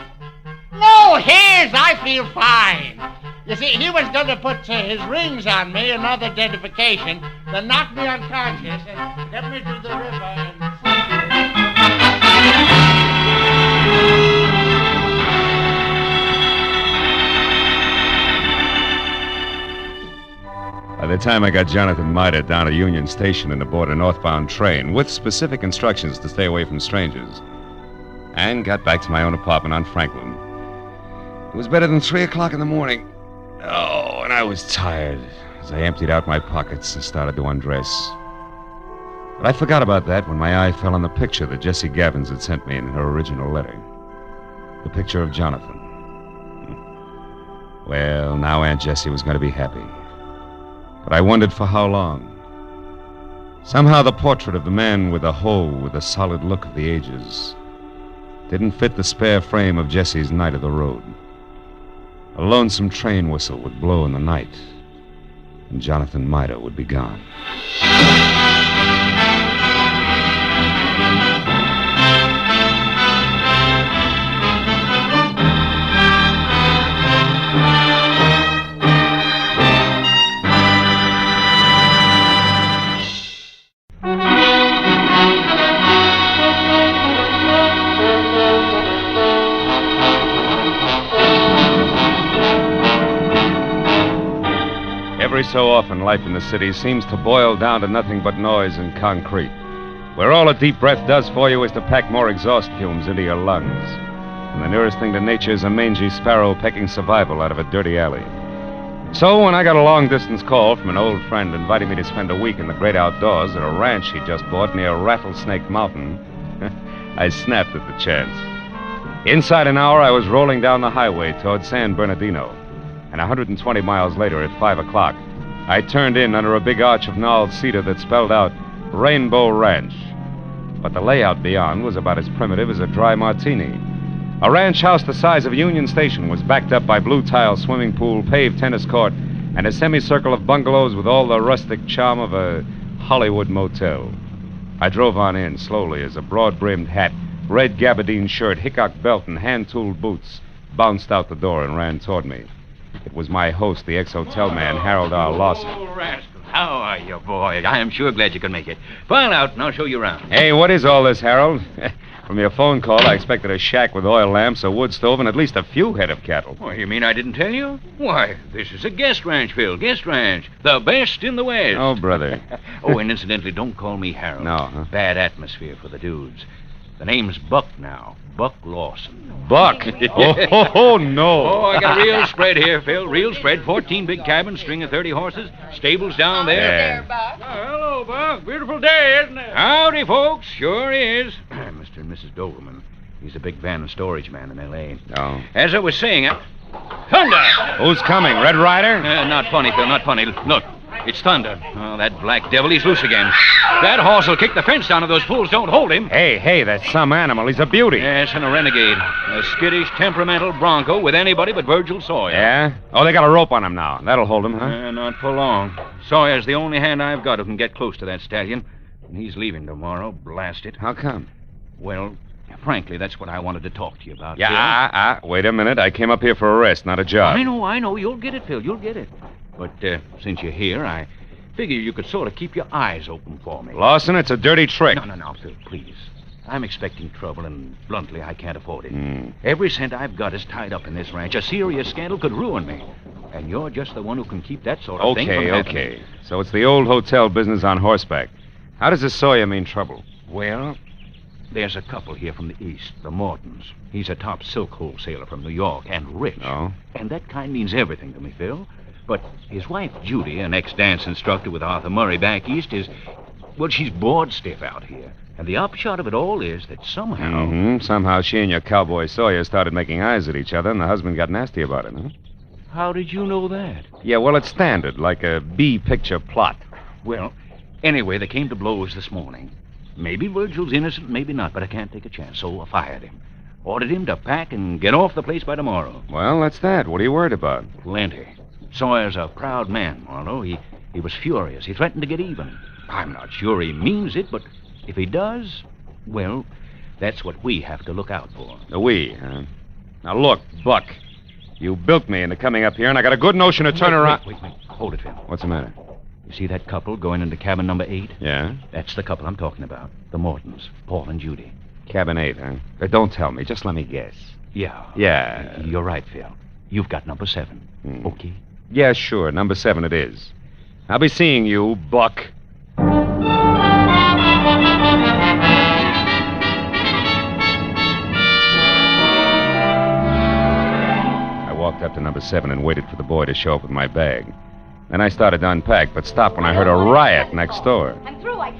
Speaker 2: No, his! I feel fine. You see, he was going to put his rings on me, another identification, then knock me unconscious and get me to the river and...
Speaker 19: the time I got Jonathan Mida down at Union Station and aboard a northbound train with specific instructions to stay away from strangers, and got back to my own apartment on Franklin, it was better than 3 o'clock in the morning. Oh, and I was tired as I emptied out my pockets and started to undress. But I forgot about that when my eye fell on the picture that Jessie Gavins had sent me in her original letter. The picture of Jonathan. Well, now Aunt Jessie was going to be happy. But I wondered for how long. Somehow the portrait of the man with the solid look of the ages didn't fit the spare frame of Jessie's night of the road. A lonesome train whistle would blow in the night, and Jonathan Mida would be gone. Every so often, life in the city seems to boil down to nothing but noise and concrete, where all a deep breath does for you is to pack more exhaust fumes into your lungs. And the nearest thing to nature is a mangy sparrow pecking survival out of a dirty alley. So when I got a long-distance call from an old friend inviting me to spend a week in the great outdoors at a ranch he just bought near Rattlesnake Mountain, I snapped at the chance. Inside an hour, I was rolling down the highway toward San Bernardino. And 120 miles later, at 5 o'clock, I turned in under a big arch of gnarled cedar that spelled out Rainbow Ranch. But the layout beyond was about as primitive as a dry martini. A ranch house the size of Union Station was backed up by blue tile swimming pool, paved tennis court, and a semicircle of bungalows with all the rustic charm of a Hollywood motel. I drove on in slowly as a broad-brimmed hat, red gabardine shirt, Hickok belt, and hand-tooled boots bounced out the door and ran toward me. It was my host, the ex-hotel man, Harold R. Lawson.
Speaker 15: Oh, rascal. How are you, boy? I am sure glad you could make it. File out, and I'll show you around.
Speaker 19: Hey, what is all this, Harold? From your phone call, I expected a shack with oil lamps, a wood stove, and at least a few head of cattle.
Speaker 15: Oh, you mean I didn't tell you? Why, this is a guest ranch, Phil. Guest ranch. The best in the West.
Speaker 19: Oh, brother.
Speaker 15: Oh, and incidentally, don't call me Harold.
Speaker 19: No, huh?
Speaker 15: Bad atmosphere for the dudes. The name's Buck now. Buck Lawson.
Speaker 19: Buck? Oh, no.
Speaker 15: Oh, I got a real spread here, Phil. Real spread. 14 big cabins, string of 30 horses, stables down there.
Speaker 19: Yeah.
Speaker 15: Buck. Oh, hello, Buck. Beautiful day, isn't it? Howdy, folks. Sure is. Mr. and Mrs. Doberman. He's a big van and storage man in L.A.
Speaker 19: Oh.
Speaker 15: As I was saying, thunder!
Speaker 19: Who's coming? Red Ryder?
Speaker 15: Not funny, Phil. Not funny. Look. It's thunder. Oh, that black devil, he's loose again. That horse will kick the fence down if those fools don't hold him.
Speaker 19: Hey, that's some animal. He's a beauty.
Speaker 15: Yes, and a renegade. A skittish, temperamental bronco with anybody but Virgil Sawyer.
Speaker 19: Yeah? Oh, they got a rope on him now. That'll hold him, huh?
Speaker 15: Not for long. Sawyer's the only hand I've got who can get close to that stallion. And he's leaving tomorrow. Blast it.
Speaker 19: How come?
Speaker 15: Well, frankly, that's what I wanted to talk to you about,
Speaker 19: Yeah,
Speaker 15: Phil.
Speaker 19: Wait a minute. I came up here for a rest, not a job.
Speaker 15: I know. You'll get it, Phil. You'll get it. But since you're here, I figure you could sort of keep your eyes open for me.
Speaker 19: Lawson, it's a dirty trick.
Speaker 15: No, Phil, please. I'm expecting trouble, and bluntly, I can't afford it. Every cent I've got is tied up in this ranch. A serious scandal could ruin me. And you're just the one who can keep that sort of thing from happening.
Speaker 19: Okay. So it's the old hotel business on horseback. How does this Sawyer mean trouble?
Speaker 15: Well, there's a couple here from the east, the Mortons. He's a top silk wholesaler from New York, and rich.
Speaker 19: Oh?
Speaker 15: And that kind means everything to me, Phil. But his wife, Judy, an ex-dance instructor with Arthur Murray back east, she's bored stiff out here. And the upshot of it all is that somehow...
Speaker 19: Somehow she and your cowboy Sawyer started making eyes at each other, and the husband got nasty about it, huh?
Speaker 15: How did you know that?
Speaker 19: Yeah, well, it's standard, like a B-picture plot.
Speaker 15: Well, anyway, they came to blows this morning. Maybe Virgil's innocent, maybe not, but I can't take a chance, so I fired him. Ordered him to pack and get off the place by tomorrow.
Speaker 19: Well, that's that. What are you worried about?
Speaker 15: Plenty. Sawyer's a proud man, Marlowe. He was furious. He threatened to get even. I'm not sure he means it, but if he does, well, that's what we have to look out for.
Speaker 19: We, huh? Now, look, Buck, you built me into coming up here, and I got a good notion to turn around...
Speaker 15: Wait. Hold it, Phil.
Speaker 19: What's the matter?
Speaker 15: You see that couple going into cabin number 8?
Speaker 19: Yeah?
Speaker 15: That's the couple I'm talking about. The Mortons, Paul and Judy.
Speaker 19: Cabin 8, huh? Don't tell me. Just let me guess.
Speaker 15: Yeah. You're right, Phil. You've got number 7. Okay?
Speaker 19: Yeah, sure. Number 7 it is. I'll be seeing you, Buck. I walked up to number 7 and waited for the boy to show up with my bag. Then I started to unpack, but stopped when I heard a riot next door.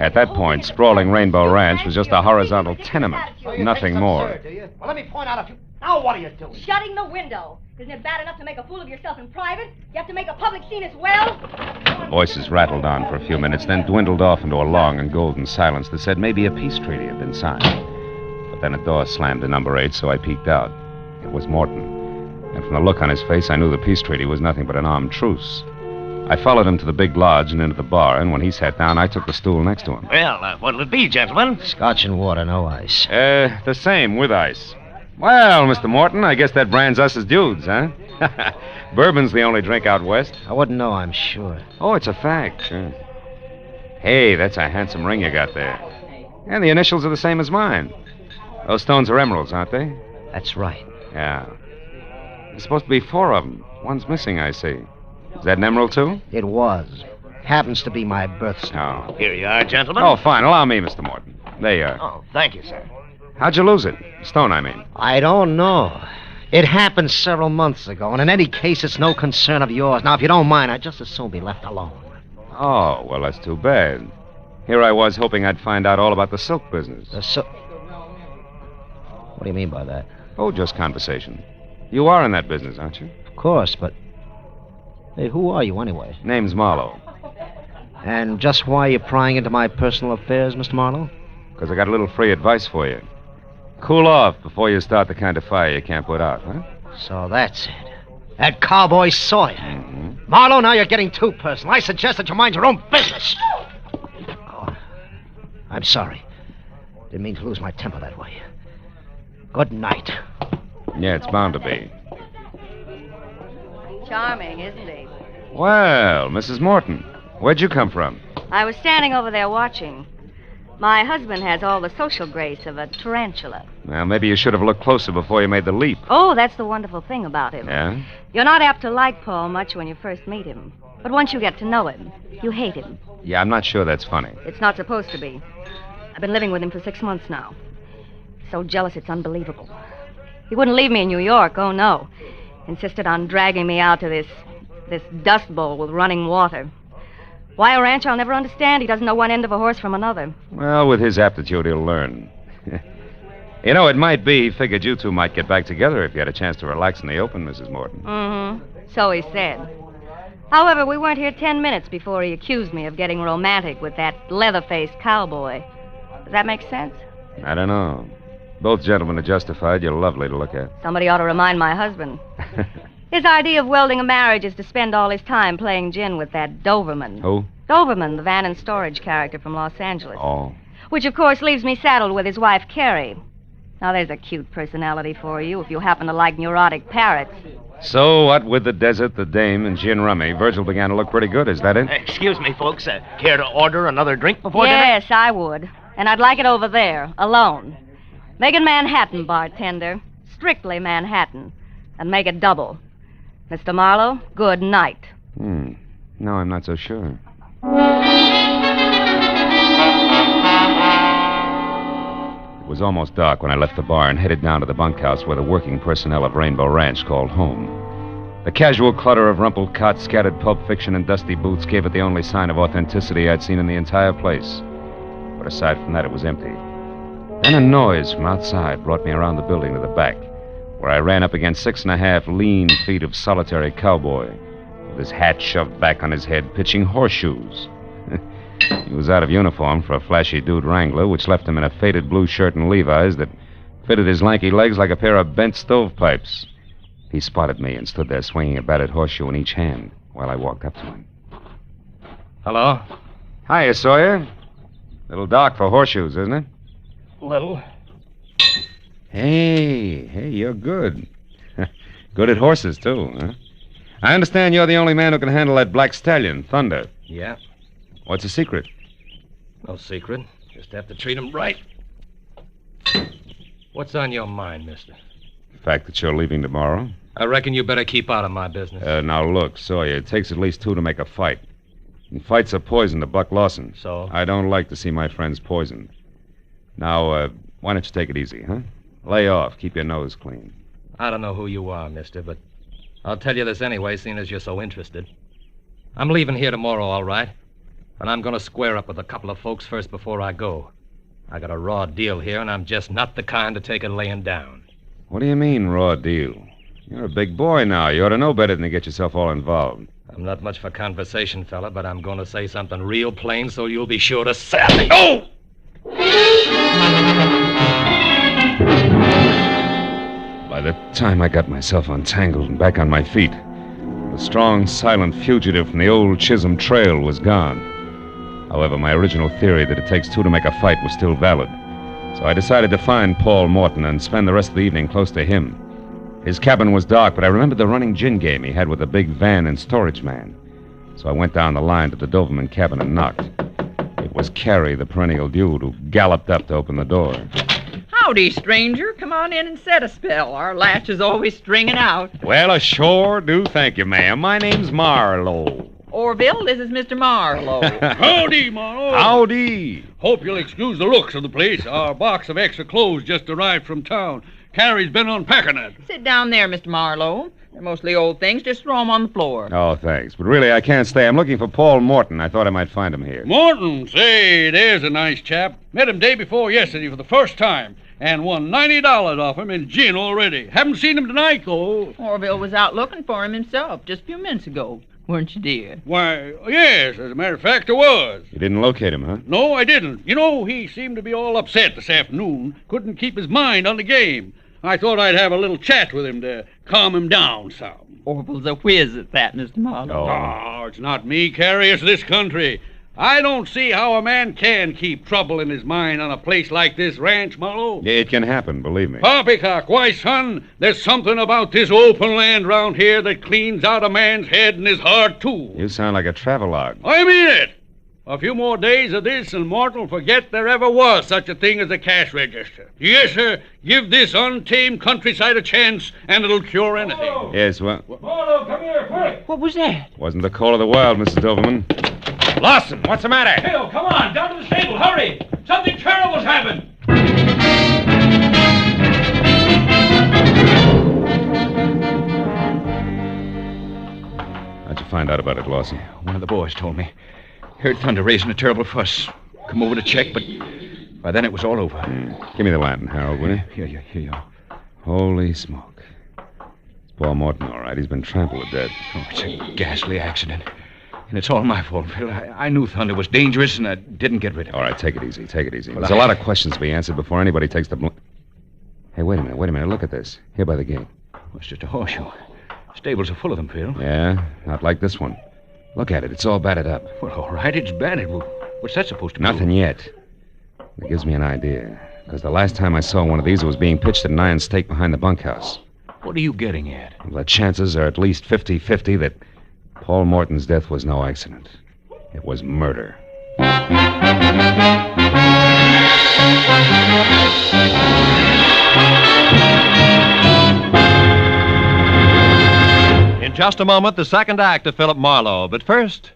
Speaker 19: At that point, sprawling Rainbow Ranch was just a horizontal tenement, nothing more.
Speaker 2: Well, let me point out a few. Now what are you doing?
Speaker 13: Shutting the window. Isn't it bad enough to make a fool of yourself in private? You have to make a public scene as well?
Speaker 19: Voices rattled on for a few minutes, then dwindled off into a long and golden silence that said maybe a peace treaty had been signed. But then a door slammed to number 8, so I peeked out. It was Morton. And from the look on his face, I knew the peace treaty was nothing but an armed truce. I followed him to the big lodge and into the bar, and when he sat down, I took the stool next to him.
Speaker 17: Well, what'll it be, gentlemen?
Speaker 20: Scotch and water, no ice.
Speaker 19: The same, with ice. Well, Mr. Morton, I guess that brands us as dudes, huh? Bourbon's the only drink out west.
Speaker 20: I wouldn't know, I'm sure.
Speaker 19: Oh, it's a fact, sure. Hey, that's a handsome ring you got there. And the initials are the same as mine. Those stones are emeralds, aren't they?
Speaker 20: That's right.
Speaker 19: Yeah. There's supposed to be 4 of them. One's missing, I see. Is that an emerald, too?
Speaker 20: It was. Happens to be my birthstone.
Speaker 19: Oh.
Speaker 17: Here you are, gentlemen.
Speaker 19: Oh, fine. Allow me, Mr. Morton. There you are.
Speaker 17: Oh, thank you, sir.
Speaker 19: How'd you lose it? Stone, I mean.
Speaker 20: I don't know. It happened several months ago, and in any case, it's no concern of yours. Now, if you don't mind, I'd just as soon be left alone.
Speaker 19: Oh, well, that's too bad. Here I was hoping I'd find out all about the silk business.
Speaker 20: The silk? What do you mean by that?
Speaker 19: Oh, just conversation. You are in that business, aren't you?
Speaker 20: Of course, but... Hey, who are you, anyway?
Speaker 19: Name's Marlowe.
Speaker 20: And just why are you prying into my personal affairs, Mr. Marlowe?
Speaker 19: Because I got a little free advice for you. Cool off before you start the kind of fire you can't put out, huh?
Speaker 20: So that's it. That cowboy Sawyer.
Speaker 19: Mm-hmm.
Speaker 20: Marlowe, now you're getting too personal. I suggest that you mind your own business. Oh, I'm sorry. Didn't mean to lose my temper that way. Good night.
Speaker 19: Yeah, it's bound to be.
Speaker 21: Charming, isn't he?
Speaker 19: Well, Mrs. Morton, where'd you come from?
Speaker 21: I was standing over there watching. My husband has all the social grace of a tarantula.
Speaker 19: Well, maybe you should have looked closer before you made the leap.
Speaker 21: Oh, that's the wonderful thing about him.
Speaker 19: Yeah?
Speaker 21: You're not apt to like Paul much when you first meet him. But once you get to know him, you hate him.
Speaker 19: Yeah, I'm not sure that's funny.
Speaker 21: It's not supposed to be. I've been living with him for 6 months now. So jealous it's unbelievable. He wouldn't leave me in New York, oh no. Insisted on dragging me out to this dust bowl with running water. Why a ranch, I'll never understand. He doesn't know one end of a horse from another.
Speaker 19: Well, with his aptitude, he'll learn. You know, it might be he figured you two might get back together if you had a chance to relax in the open, Mrs. Morton.
Speaker 21: Mm-hmm. So he said. However, we weren't here 10 minutes before he accused me of getting romantic with that leather-faced cowboy. Does that make sense?
Speaker 19: I don't know. Both gentlemen are justified. You're lovely to look at.
Speaker 21: Somebody ought to remind my husband. His idea of welding a marriage is to spend all his time playing gin with that Doberman.
Speaker 19: Who?
Speaker 21: Doberman, the van and storage character from Los Angeles.
Speaker 19: Oh.
Speaker 21: Which, of course, leaves me saddled with his wife, Carrie. Now, there's a cute personality for you if you happen to like neurotic parrots.
Speaker 19: So, what with the desert, the dame, and gin rummy, Virgil began to look pretty good. Is that it?
Speaker 17: Excuse me, folks. Care to order another drink before dinner?
Speaker 21: Yes, I would. And I'd like it over there, alone. Make it Manhattan, bartender. Strictly Manhattan. And make it double. Mr. Marlowe, good night.
Speaker 19: No, I'm not so sure. It was almost dark when I left the bar and headed down to the bunkhouse where the working personnel of Rainbow Ranch called home. The casual clutter of rumpled cots, scattered pulp fiction, and dusty boots gave it the only sign of authenticity I'd seen in the entire place. But aside from that, it was empty. Then a noise from outside brought me around the building to the back, where I ran up against 6.5 lean feet of solitary cowboy, with his hat shoved back on his head, pitching horseshoes. He was out of uniform for a flashy dude wrangler, which left him in a faded blue shirt and Levi's that fitted his lanky legs like a pair of bent stovepipes. He spotted me and stood there swinging a battered horseshoe in each hand while I walked up to him.
Speaker 5: Hello?
Speaker 19: Hiya, Sawyer. Little dark for horseshoes, isn't it?
Speaker 5: Little.
Speaker 19: Hey, you're good. Good at horses, too, huh? I understand you're the only man who can handle that black stallion, Thunder.
Speaker 5: Yeah.
Speaker 19: What's the secret?
Speaker 5: No secret. Just have to treat him right. What's on your mind, mister?
Speaker 19: The fact that you're leaving tomorrow?
Speaker 5: I reckon you better keep out of my business.
Speaker 19: Now, look, Sawyer, it takes at least 2 to make a fight. And fights are poison to Buck Lawson.
Speaker 3: So?
Speaker 19: I don't like to see my friends poisoned. Now, why don't you take it easy, huh? Lay off. Keep your nose clean.
Speaker 3: I don't know who you are, mister, but I'll tell you this anyway, seeing as you're so interested. I'm leaving here tomorrow, all right. And I'm going to square up with a couple of folks first before I go. I got a raw deal here, and I'm just not the kind to take it laying down.
Speaker 19: What do you mean, raw deal? You're a big boy now. You ought to know better than to get yourself all involved.
Speaker 3: I'm not much for conversation, fella, but I'm going to say something real plain so you'll be sure to sally. Oh!
Speaker 19: By the time I got myself untangled and back on my feet, the strong, silent fugitive from the old Chisholm Trail was gone. However, my original theory that it takes two to make a fight was still valid. So I decided to find Paul Morton and spend the rest of the evening close to him. His cabin was dark, but I remembered the running gin game he had with the big van and storage man. So I went down the line to the Doberman cabin and knocked. It was Carrie, the perennial dude, who galloped up to open the door.
Speaker 8: Howdy, stranger. Come on in and set a spell. Our latch is always stringing out.
Speaker 19: Well, I sure do thank you, ma'am. My name's Marlowe.
Speaker 8: Orville, this is Mr. Marlowe.
Speaker 16: Howdy, Marlowe.
Speaker 19: Howdy.
Speaker 16: Hope you'll excuse the looks of the place. Our box of extra clothes just arrived from town. Carrie's been unpacking it.
Speaker 8: Sit down there, Mr. Marlowe. They're mostly old things. Just throw them on the floor.
Speaker 19: Oh, thanks. But really, I can't stay. I'm looking for Paul Morton. I thought I might find him here.
Speaker 16: Morton? Say, there's a nice chap. Met him day before yesterday for the first time. And won $90 off him in gin already. Haven't seen him tonight, though.
Speaker 8: Orville was out looking for him himself just a few minutes ago. Weren't you, dear?
Speaker 16: Why, yes, as a matter of fact, I was.
Speaker 19: You didn't locate him, huh?
Speaker 16: No, I didn't. You know, he seemed to be all upset this afternoon. Couldn't keep his mind on the game. I thought I'd have a little chat with him to calm him down some.
Speaker 8: Orville's a whiz at that, Mr. Marlowe.
Speaker 16: Oh, it's not me, Carrie. It's this country. I don't see how a man can keep trouble in his mind on a place like this ranch, Marlowe.
Speaker 19: It can happen, believe me.
Speaker 16: Poppycock, why, son, there's something about this open land round here that cleans out a man's head and his heart, too.
Speaker 19: You sound like a travelogue.
Speaker 16: I mean it. A few more days of this and Morton will forget there ever was such a thing as a cash register. Yes, sir. Give this untamed countryside a chance and it'll cure anything.
Speaker 19: Oh. Yes, well...
Speaker 16: Marlowe, come here, quick.
Speaker 8: What was that?
Speaker 19: Wasn't the call of the wild, Mrs. Doberman. Lawson, what's the matter?
Speaker 16: Hale, come on, down to the stable, hurry. Something terrible's happened.
Speaker 19: How'd you find out about it, Lawson?
Speaker 15: One of the boys told me. Heard Thunder raising a terrible fuss. Come over to check, but by then it was all over.
Speaker 19: Give me the lantern, Harold, will you?
Speaker 15: Here you are.
Speaker 19: Holy smoke. It's Paul Morton, all right. He's been trampled to death.
Speaker 15: Oh, it's a ghastly accident. And it's all my fault, Phil. I knew Thunder was dangerous, and I didn't get rid of him.
Speaker 19: All right, take it easy. Take it easy.
Speaker 15: Well,
Speaker 19: There's a lot of questions to be answered before anybody takes the... Hey, wait a minute. Look at this. Here by the gate.
Speaker 15: Well, it's just a horseshoe. Stables are full of them, Phil.
Speaker 19: Yeah, not like this one. Look at it. It's all battered up.
Speaker 15: Well, all right, it's battered. What's that supposed to be?
Speaker 19: Nothing yet. It gives me an idea. Because the last time I saw one of these, it was being pitched at an iron stake behind the bunkhouse.
Speaker 15: What are you getting at?
Speaker 19: Well, the chances are at least 50-50 that Paul Morton's death was no accident. It was murder.
Speaker 12: In just a moment, the second act of Philip Marlowe. But first,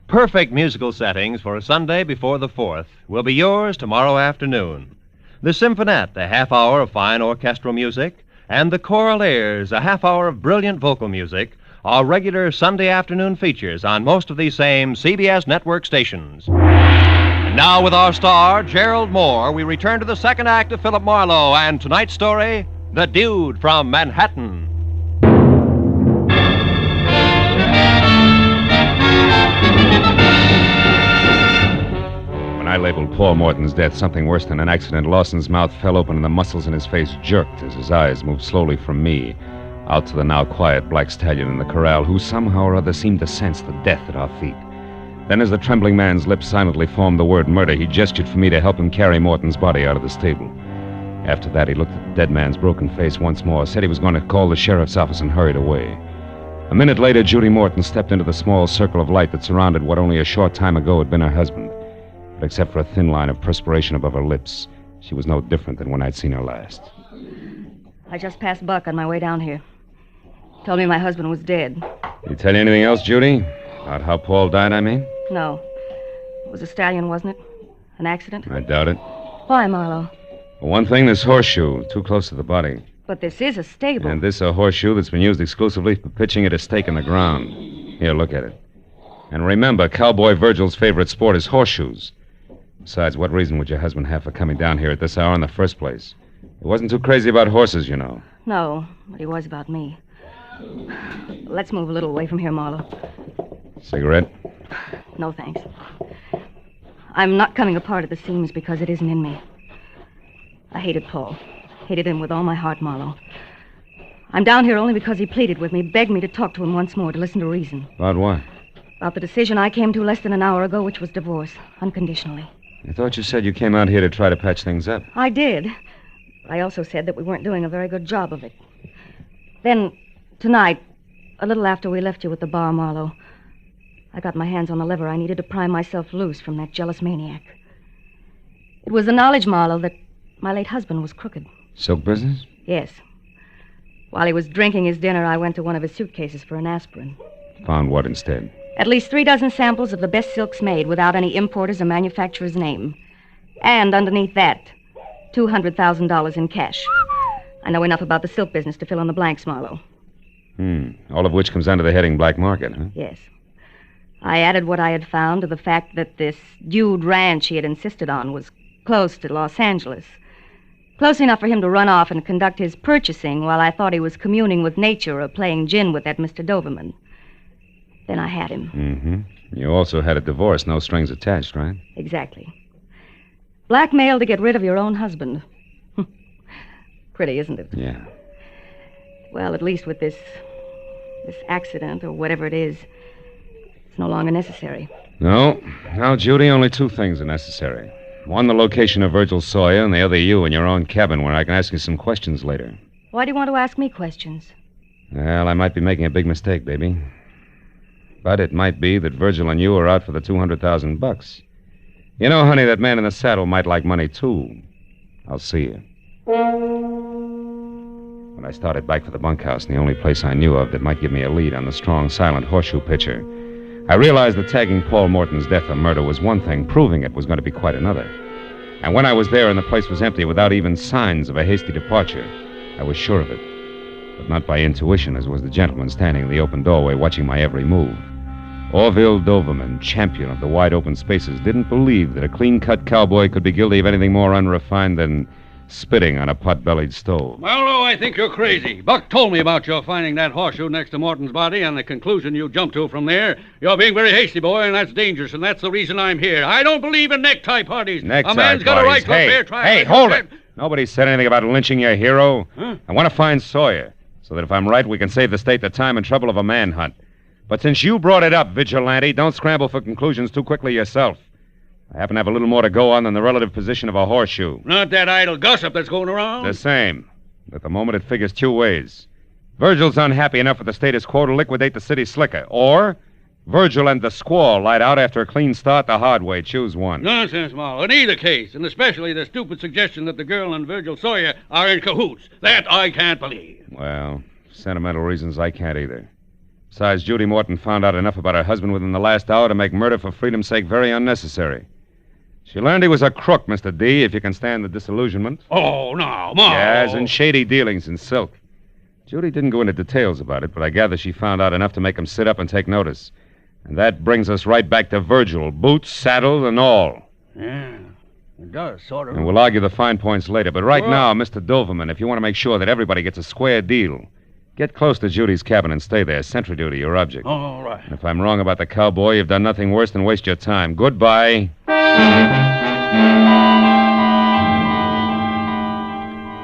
Speaker 12: perfect musical settings for a Sunday before the 4th will be yours tomorrow afternoon. The Symphonette, a half hour of fine orchestral music, and the Choral Airs, a half hour of brilliant vocal music, are regular Sunday afternoon features on most of these same CBS network stations. And now, with our star, Gerald Moore, we return to the second act of Philip Marlowe and tonight's story, The Dude from Manhattan.
Speaker 19: When I labeled Paul Morton's death something worse than an accident, Lawson's mouth fell open and the muscles in his face jerked as his eyes moved slowly from me out to the now quiet black stallion in the corral, who somehow or other seemed to sense the death at our feet. Then, as the trembling man's lips silently formed the word murder, he gestured for me to help him carry Morton's body out of the stable. After that, he looked at the dead man's broken face once more, said he was going to call the sheriff's office, and hurried away. A minute later, Judy Morton stepped into the small circle of light that surrounded what only a short time ago had been her husband. But except for a thin line of perspiration above her lips, she was no different than when I'd seen her last.
Speaker 21: I just passed Buck on my way down here. Told me my husband was dead.
Speaker 19: Did he tell you anything else, Judy? About how Paul died, I mean?
Speaker 21: No. It was a stallion, wasn't it? An accident?
Speaker 19: I doubt it.
Speaker 21: Why, Marlowe?
Speaker 19: For one thing, this horseshoe, too close to the body.
Speaker 21: But this is a stable.
Speaker 19: And this a horseshoe that's been used exclusively for pitching at a stake in the ground. Here, look at it. And remember, Cowboy Virgil's favorite sport is horseshoes. Besides, what reason would your husband have for coming down here at this hour in the first place? He wasn't too crazy about horses, you know.
Speaker 21: No, but he was about me. Let's move a little away from here, Marlowe.
Speaker 19: Cigarette?
Speaker 21: No, thanks. I'm not coming apart at the seams because it isn't in me. I hated Paul. Hated him with all my heart, Marlowe. I'm down here only because he pleaded with me, begged me to talk to him once more, to listen to reason.
Speaker 19: About what?
Speaker 21: About the decision I came to less than an hour ago, which was divorce, unconditionally.
Speaker 19: I thought you said you came out here to try to patch things up.
Speaker 21: I did. I also said that we weren't doing a very good job of it. Then, tonight, a little after we left you at the bar, Marlowe, I got my hands on the lever I needed to pry myself loose from that jealous maniac. It was the knowledge, Marlowe, that my late husband was crooked.
Speaker 19: Silk business?
Speaker 21: Yes. While he was drinking his dinner, I went to one of his suitcases for an aspirin.
Speaker 19: Found what instead?
Speaker 21: At least 3 dozen samples of the best silks made without any importer's or manufacturer's name. And underneath that, $200,000 in cash. I know enough about the silk business to fill in the blanks, Marlowe.
Speaker 19: All of which comes under the heading black market, huh?
Speaker 21: Yes. I added what I had found to the fact that this dude ranch he had insisted on was close to Los Angeles. Close enough for him to run off and conduct his purchasing while I thought he was communing with nature or playing gin with that Mr. Doberman. Then I had him.
Speaker 19: Mm-hmm. You also had a divorce, no strings attached, right?
Speaker 21: Exactly. Blackmail to get rid of your own husband. Pretty, isn't it?
Speaker 19: Yeah.
Speaker 21: Well, at least with this accident, or whatever it is, it's no longer necessary.
Speaker 19: No. Now, Judy, only 2 things are necessary. One, the location of Virgil Sawyer, and the other, you in your own cabin, where I can ask you some questions later.
Speaker 21: Why do you want to ask me questions?
Speaker 19: Well, I might be making a big mistake, baby. But it might be that Virgil and you are out for the $200,000. You know, honey, that man in the saddle might like money, too. I'll see you. When I started back for the bunkhouse, and the only place I knew of that might give me a lead on the strong, silent horseshoe pitcher, I realized that tagging Paul Morton's death a murder was one thing, proving it was going to be quite another. And when I was there and the place was empty without even signs of a hasty departure, I was sure of it. But not by intuition, as was the gentleman standing in the open doorway watching my every move. Orville Doberman, champion of the wide-open spaces, didn't believe that a clean-cut cowboy could be guilty of anything more unrefined than spitting on a pot-bellied stove.
Speaker 16: Marlowe, I think you're crazy. Buck told me about your finding that horseshoe next to Morton's body and the conclusion you jumped to from there. You're being very hasty, boy, and that's dangerous, and that's the reason I'm here. I don't believe in necktie parties.
Speaker 19: Necktie
Speaker 16: a man's got a right to a fair trial.
Speaker 19: Hey, hold it! Nobody said anything about lynching your hero.
Speaker 16: Huh?
Speaker 19: I want to find Sawyer, so that if I'm right, we can save the state the time and trouble of a manhunt. But since you brought it up, Vigilante, don't scramble for conclusions too quickly yourself. I happen to have a little more to go on than the relative position of a horseshoe.
Speaker 16: Not that idle gossip that's going around.
Speaker 19: The same. At the moment, it figures 2 ways. Virgil's unhappy enough with the status quo to liquidate the city slicker. Or Virgil and the squaw light out after a clean start the hard way. Choose one.
Speaker 16: Nonsense, Marlowe. In either case, and especially the stupid suggestion that the girl and Virgil Sawyer are in cahoots. That I can't believe.
Speaker 19: Well, sentimental reasons I can't either. Besides, Judy Morton found out enough about her husband within the last hour to make murder for freedom's sake very unnecessary. She learned he was a crook, Mr. D, if you can stand the disillusionment.
Speaker 16: Oh, no, Marlowe.
Speaker 19: Yes, and shady dealings in silk. Judy didn't go into details about it, but I gather she found out enough to make him sit up and take notice. And that brings us right back to Virgil, boots, saddle, and all.
Speaker 16: Yeah, it does, sort of.
Speaker 19: And we'll argue the fine points later. But right now, Mr. Doberman, if you want to make sure that everybody gets a square deal, get close to Judy's cabin and stay there. Sentry duty, your object.
Speaker 16: All right.
Speaker 19: And if I'm wrong about the cowboy, you've done nothing worse than waste your time. Goodbye.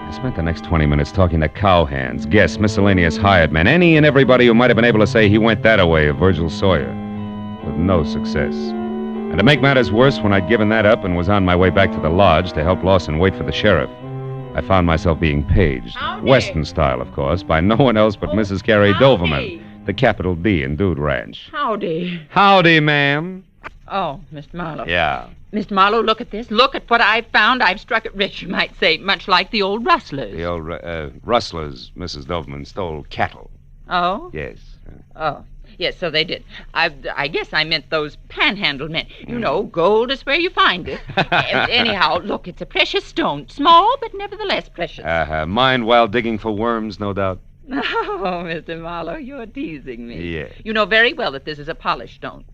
Speaker 19: I spent the next 20 minutes talking to cowhands, guests, miscellaneous hired men, any and everybody who might have been able to say he went that away of Virgil Sawyer, with no success. And to make matters worse, when I'd given that up and was on my way back to the lodge to help Lawson wait for the sheriff, I found myself being paged, Western style, of course, by no one else but Mrs. Carrie Doberman, the capital D in Dude Ranch.
Speaker 8: Howdy.
Speaker 19: Howdy, ma'am.
Speaker 8: Oh, Mr. Marlowe.
Speaker 19: Yeah.
Speaker 8: Mr. Marlowe, look at this. Look at what I've found. I've struck it rich, you might say, much like the old rustlers.
Speaker 19: The old rustlers, Mrs. Doberman, stole cattle.
Speaker 8: Oh?
Speaker 19: Yes.
Speaker 8: Oh. Yes, so they did. I guess I meant those panhandle men. You know, gold is where you find it. Anyhow, look, it's a precious stone. Small, but nevertheless precious.
Speaker 19: Mined while digging for worms, no doubt.
Speaker 8: Oh, Mr. Marlowe, you're teasing me.
Speaker 19: Yeah.
Speaker 8: You know very well that this is a polished stone.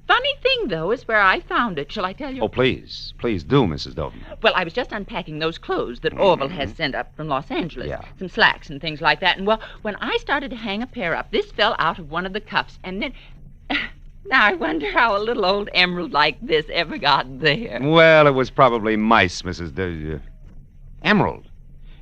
Speaker 8: Funny thing, though, is where I found it. Shall I tell you?
Speaker 19: Oh, please. Please do, Mrs. Doberman.
Speaker 8: Well, I was just unpacking those clothes that Orville has sent up from Los Angeles.
Speaker 19: Yeah.
Speaker 8: Some slacks and things like that. And, well, when I started to hang a pair up, this fell out of one of the cuffs. And then... Now, I wonder how a little old emerald like this ever got there.
Speaker 19: Well, it was probably mice, Mrs. Emerald.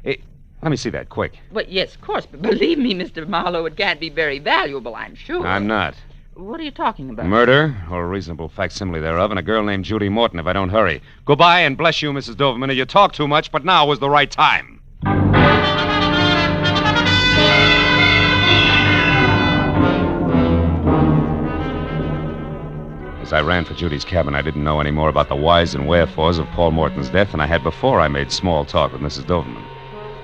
Speaker 19: Let me see that, quick.
Speaker 8: Well, yes, of course. But believe me, Mr. Marlowe, it can't be very valuable, I'm sure.
Speaker 19: I'm not.
Speaker 8: What are you talking about?
Speaker 19: Murder, or a reasonable facsimile thereof, and a girl named Judy Morton if I don't hurry. Goodbye, and bless you, Mrs. Doberman. You talk too much, but now was the right time. As I ran for Judy's cabin, I didn't know any more about the whys and wherefores of Paul Morton's death than I had before I made small talk with Mrs. Doberman.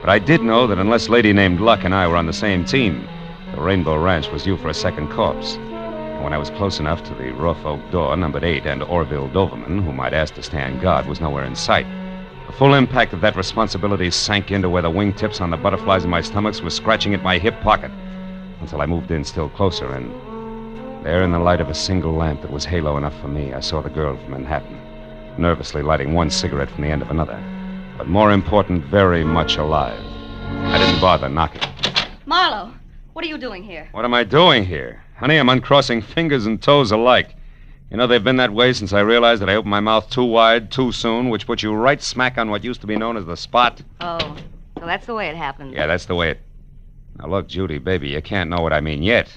Speaker 19: But I did know that unless Lady named Luck and I were on the same team, the Rainbow Ranch was due for a second corpse. When I was close enough to the rough oak door, numbered 8, and Orville Doberman, whom I'd asked to stand guard, was nowhere in sight. The full impact of that responsibility sank into where the wingtips on the butterflies in my stomachs were scratching at my hip pocket, until I moved in still closer, and there in the light of a single lamp that was halo enough for me, I saw the girl from Manhattan, nervously lighting one cigarette from the end of another, but more important, very much alive. I didn't bother knocking.
Speaker 21: Marlowe, what are you doing here?
Speaker 19: What am I doing here? Honey, I'm uncrossing fingers and toes alike. You know, they've been that way since I realized that I opened my mouth too wide, too soon, which put you right smack on what used to be known as the spot.
Speaker 21: Oh, so that's the way it happened.
Speaker 19: Yeah, that's the way it... Now, look, Judy, baby, you can't know what I mean yet.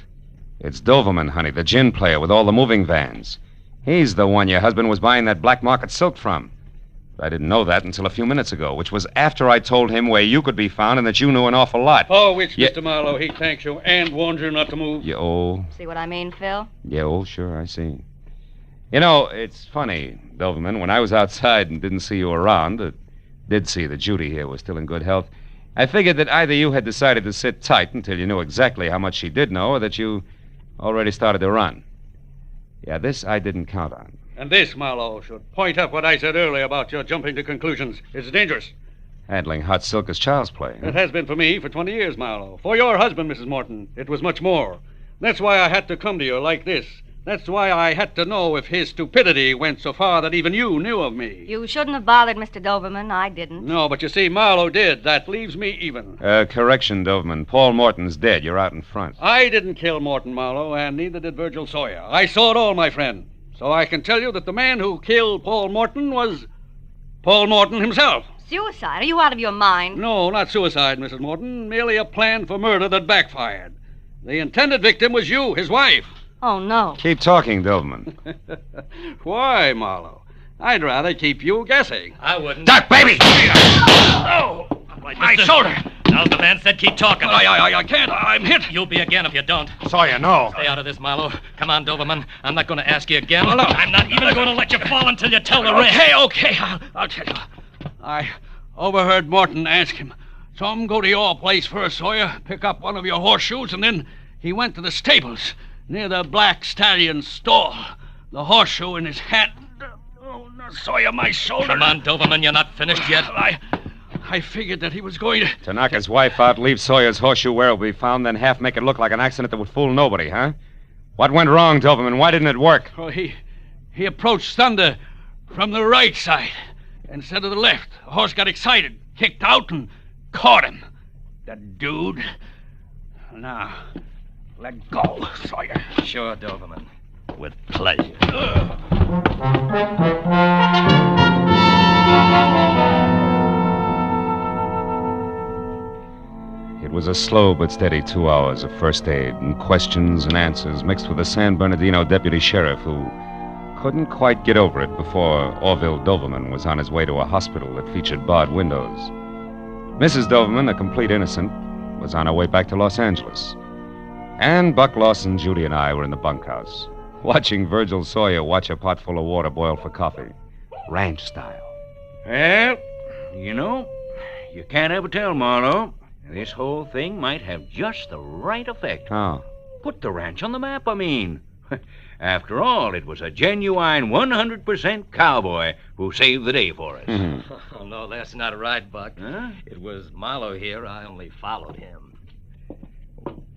Speaker 19: It's Doberman, honey, the gin player with all the moving vans. He's the one your husband was buying that black market silk from. But I didn't know that until a few minutes ago, which was after I told him where you could be found and that you knew an awful lot.
Speaker 16: Oh, which, Mr. Marlowe, he thanks you and warns you not to move.
Speaker 21: See what I mean, Phil?
Speaker 19: Sure, I see. You know, it's funny, Doberman, when I was outside and didn't see you around, did see that Judy here was still in good health, I figured that either you had decided to sit tight until you knew exactly how much she did know, or that you already started to run. Yeah, this I didn't count on.
Speaker 16: And this, Marlowe, should point up what I said earlier about your jumping to conclusions. It's dangerous.
Speaker 19: Handling hot silk is child's play. Huh?
Speaker 16: It has been for me for 20 years, Marlowe. For your husband, Mrs. Morton, it was much more. That's why I had to come to you like this. That's why I had to know if his stupidity went so far that even you knew of me.
Speaker 21: You shouldn't have bothered Mr. Doberman. I didn't.
Speaker 16: No, but you see, Marlowe did. That leaves me even.
Speaker 19: Correction, Doberman. Paul Morton's dead. You're out in front.
Speaker 16: I didn't kill Morton, Marlowe, and neither did Virgil Sawyer. I saw it all, my friend. So I can tell you that the man who killed Paul Morton was Paul Morton himself.
Speaker 21: Suicide? Are you out of your mind?
Speaker 16: No, not suicide, Mrs. Morton. Merely a plan for murder that backfired. The intended victim was you, his wife.
Speaker 21: Oh, no.
Speaker 19: Keep talking, Doberman.
Speaker 16: Why, Marlowe? I'd rather keep you guessing.
Speaker 3: I wouldn't.
Speaker 19: Duck, baby!
Speaker 16: Oh! My shoulder!
Speaker 3: Now the man said keep talking.
Speaker 16: I can't. I'm hit.
Speaker 3: You'll be again if you don't.
Speaker 11: Sawyer, no.
Speaker 3: Stay out of this, Marlowe. Come on, Doberman. I'm not going to ask you again.
Speaker 16: Oh, no.
Speaker 3: I'm not even going to let you fall until you tell the rest.
Speaker 16: Okay. I'll tell you. I overheard Morton ask him. So I'm go to your place first, Sawyer. Pick up one of your horseshoes, and then he went to the stables near the Black Stallion's stall. The horseshoe in his hand. Oh, no, Sawyer, my shoulder.
Speaker 3: Come on, Doberman. You're not finished yet.
Speaker 16: I figured that he was going to...
Speaker 19: To knock his wife out, leave Sawyer's horseshoe where it will be found, then half make it look like an accident that would fool nobody, huh? What went wrong, Doberman? Why didn't it work?
Speaker 16: Oh, he approached Thunder from the right side instead of the left. The horse got excited, kicked out, and caught him. The dude. Now, let go, Sawyer.
Speaker 3: Sure, Doberman.
Speaker 17: With pleasure.
Speaker 19: It was a slow but steady 2 hours of first aid and questions and answers mixed with a San Bernardino deputy sheriff who couldn't quite get over it before Orville Doberman was on his way to a hospital that featured barred windows. Mrs. Doberman, a complete innocent, was on her way back to Los Angeles. And Buck Lawson, Judy, and I were in the bunkhouse, watching Virgil Sawyer watch a pot full of water boil for coffee, ranch style.
Speaker 17: Well, you know, you can't ever tell, Marlowe. This whole thing might have just the right effect.
Speaker 19: Oh.
Speaker 15: Put the ranch on the map, I mean. After all, it was a genuine 100% cowboy who saved the day for us.
Speaker 3: Oh, no, that's not right, Buck.
Speaker 15: Huh?
Speaker 3: It was Marlowe here. I only followed him.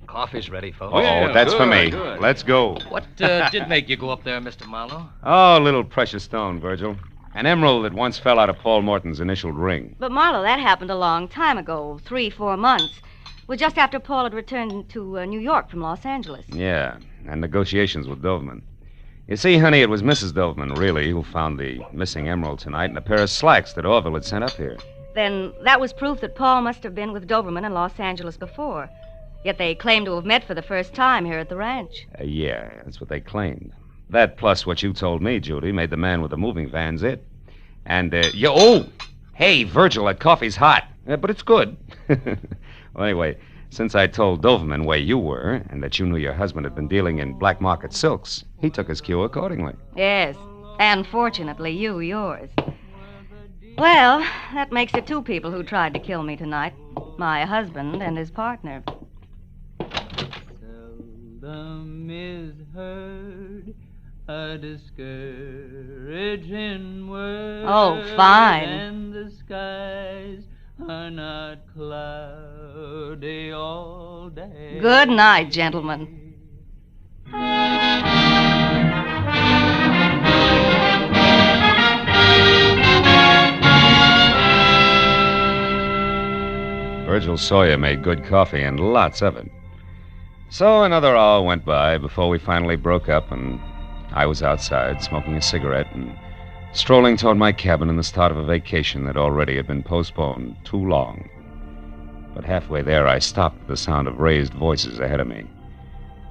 Speaker 3: Coffee's ready, folks.
Speaker 4: Oh, that's for me.
Speaker 3: Good.
Speaker 4: Let's go.
Speaker 3: What did make you go up there, Mr. Marlowe?
Speaker 4: Oh, a little precious stone, Virgil. An emerald that once fell out of Paul Morton's initial ring.
Speaker 21: But, Marlowe, that happened a long time ago, 3-4 months. Well, just after Paul had returned to New York from Los Angeles.
Speaker 4: Yeah, and negotiations with Doverman. You see, honey, it was Mrs. Doverman, really, who found the missing emerald tonight and a pair of slacks that Orville had sent up here.
Speaker 21: Then that was proof that Paul must have been with Doverman in Los Angeles before. Yet they claim to have met for the first time here at the ranch.
Speaker 4: Yeah, that's what they claimed. That plus what you told me, Judy, made the man with the moving van's it. And, hey, Virgil, that coffee's hot. But it's good. Well, anyway, since I told Doverman where you were and that you knew your husband had been dealing in black market silks, he took his cue accordingly.
Speaker 21: Yes, and fortunately, yours. Well, that makes it 2 people who tried to kill me tonight. My husband and his partner.
Speaker 1: Seldom is heard a discouraging word.
Speaker 21: Oh, fine.
Speaker 1: And the skies are not cloudy all day.
Speaker 21: Good night, gentlemen.
Speaker 4: Virgil Sawyer made good coffee and lots of it. So another hour went by before we finally broke up, and I was outside smoking a cigarette and strolling toward my cabin in the start of a vacation that already had been postponed too long. But halfway there, I stopped at the sound of raised voices ahead of me.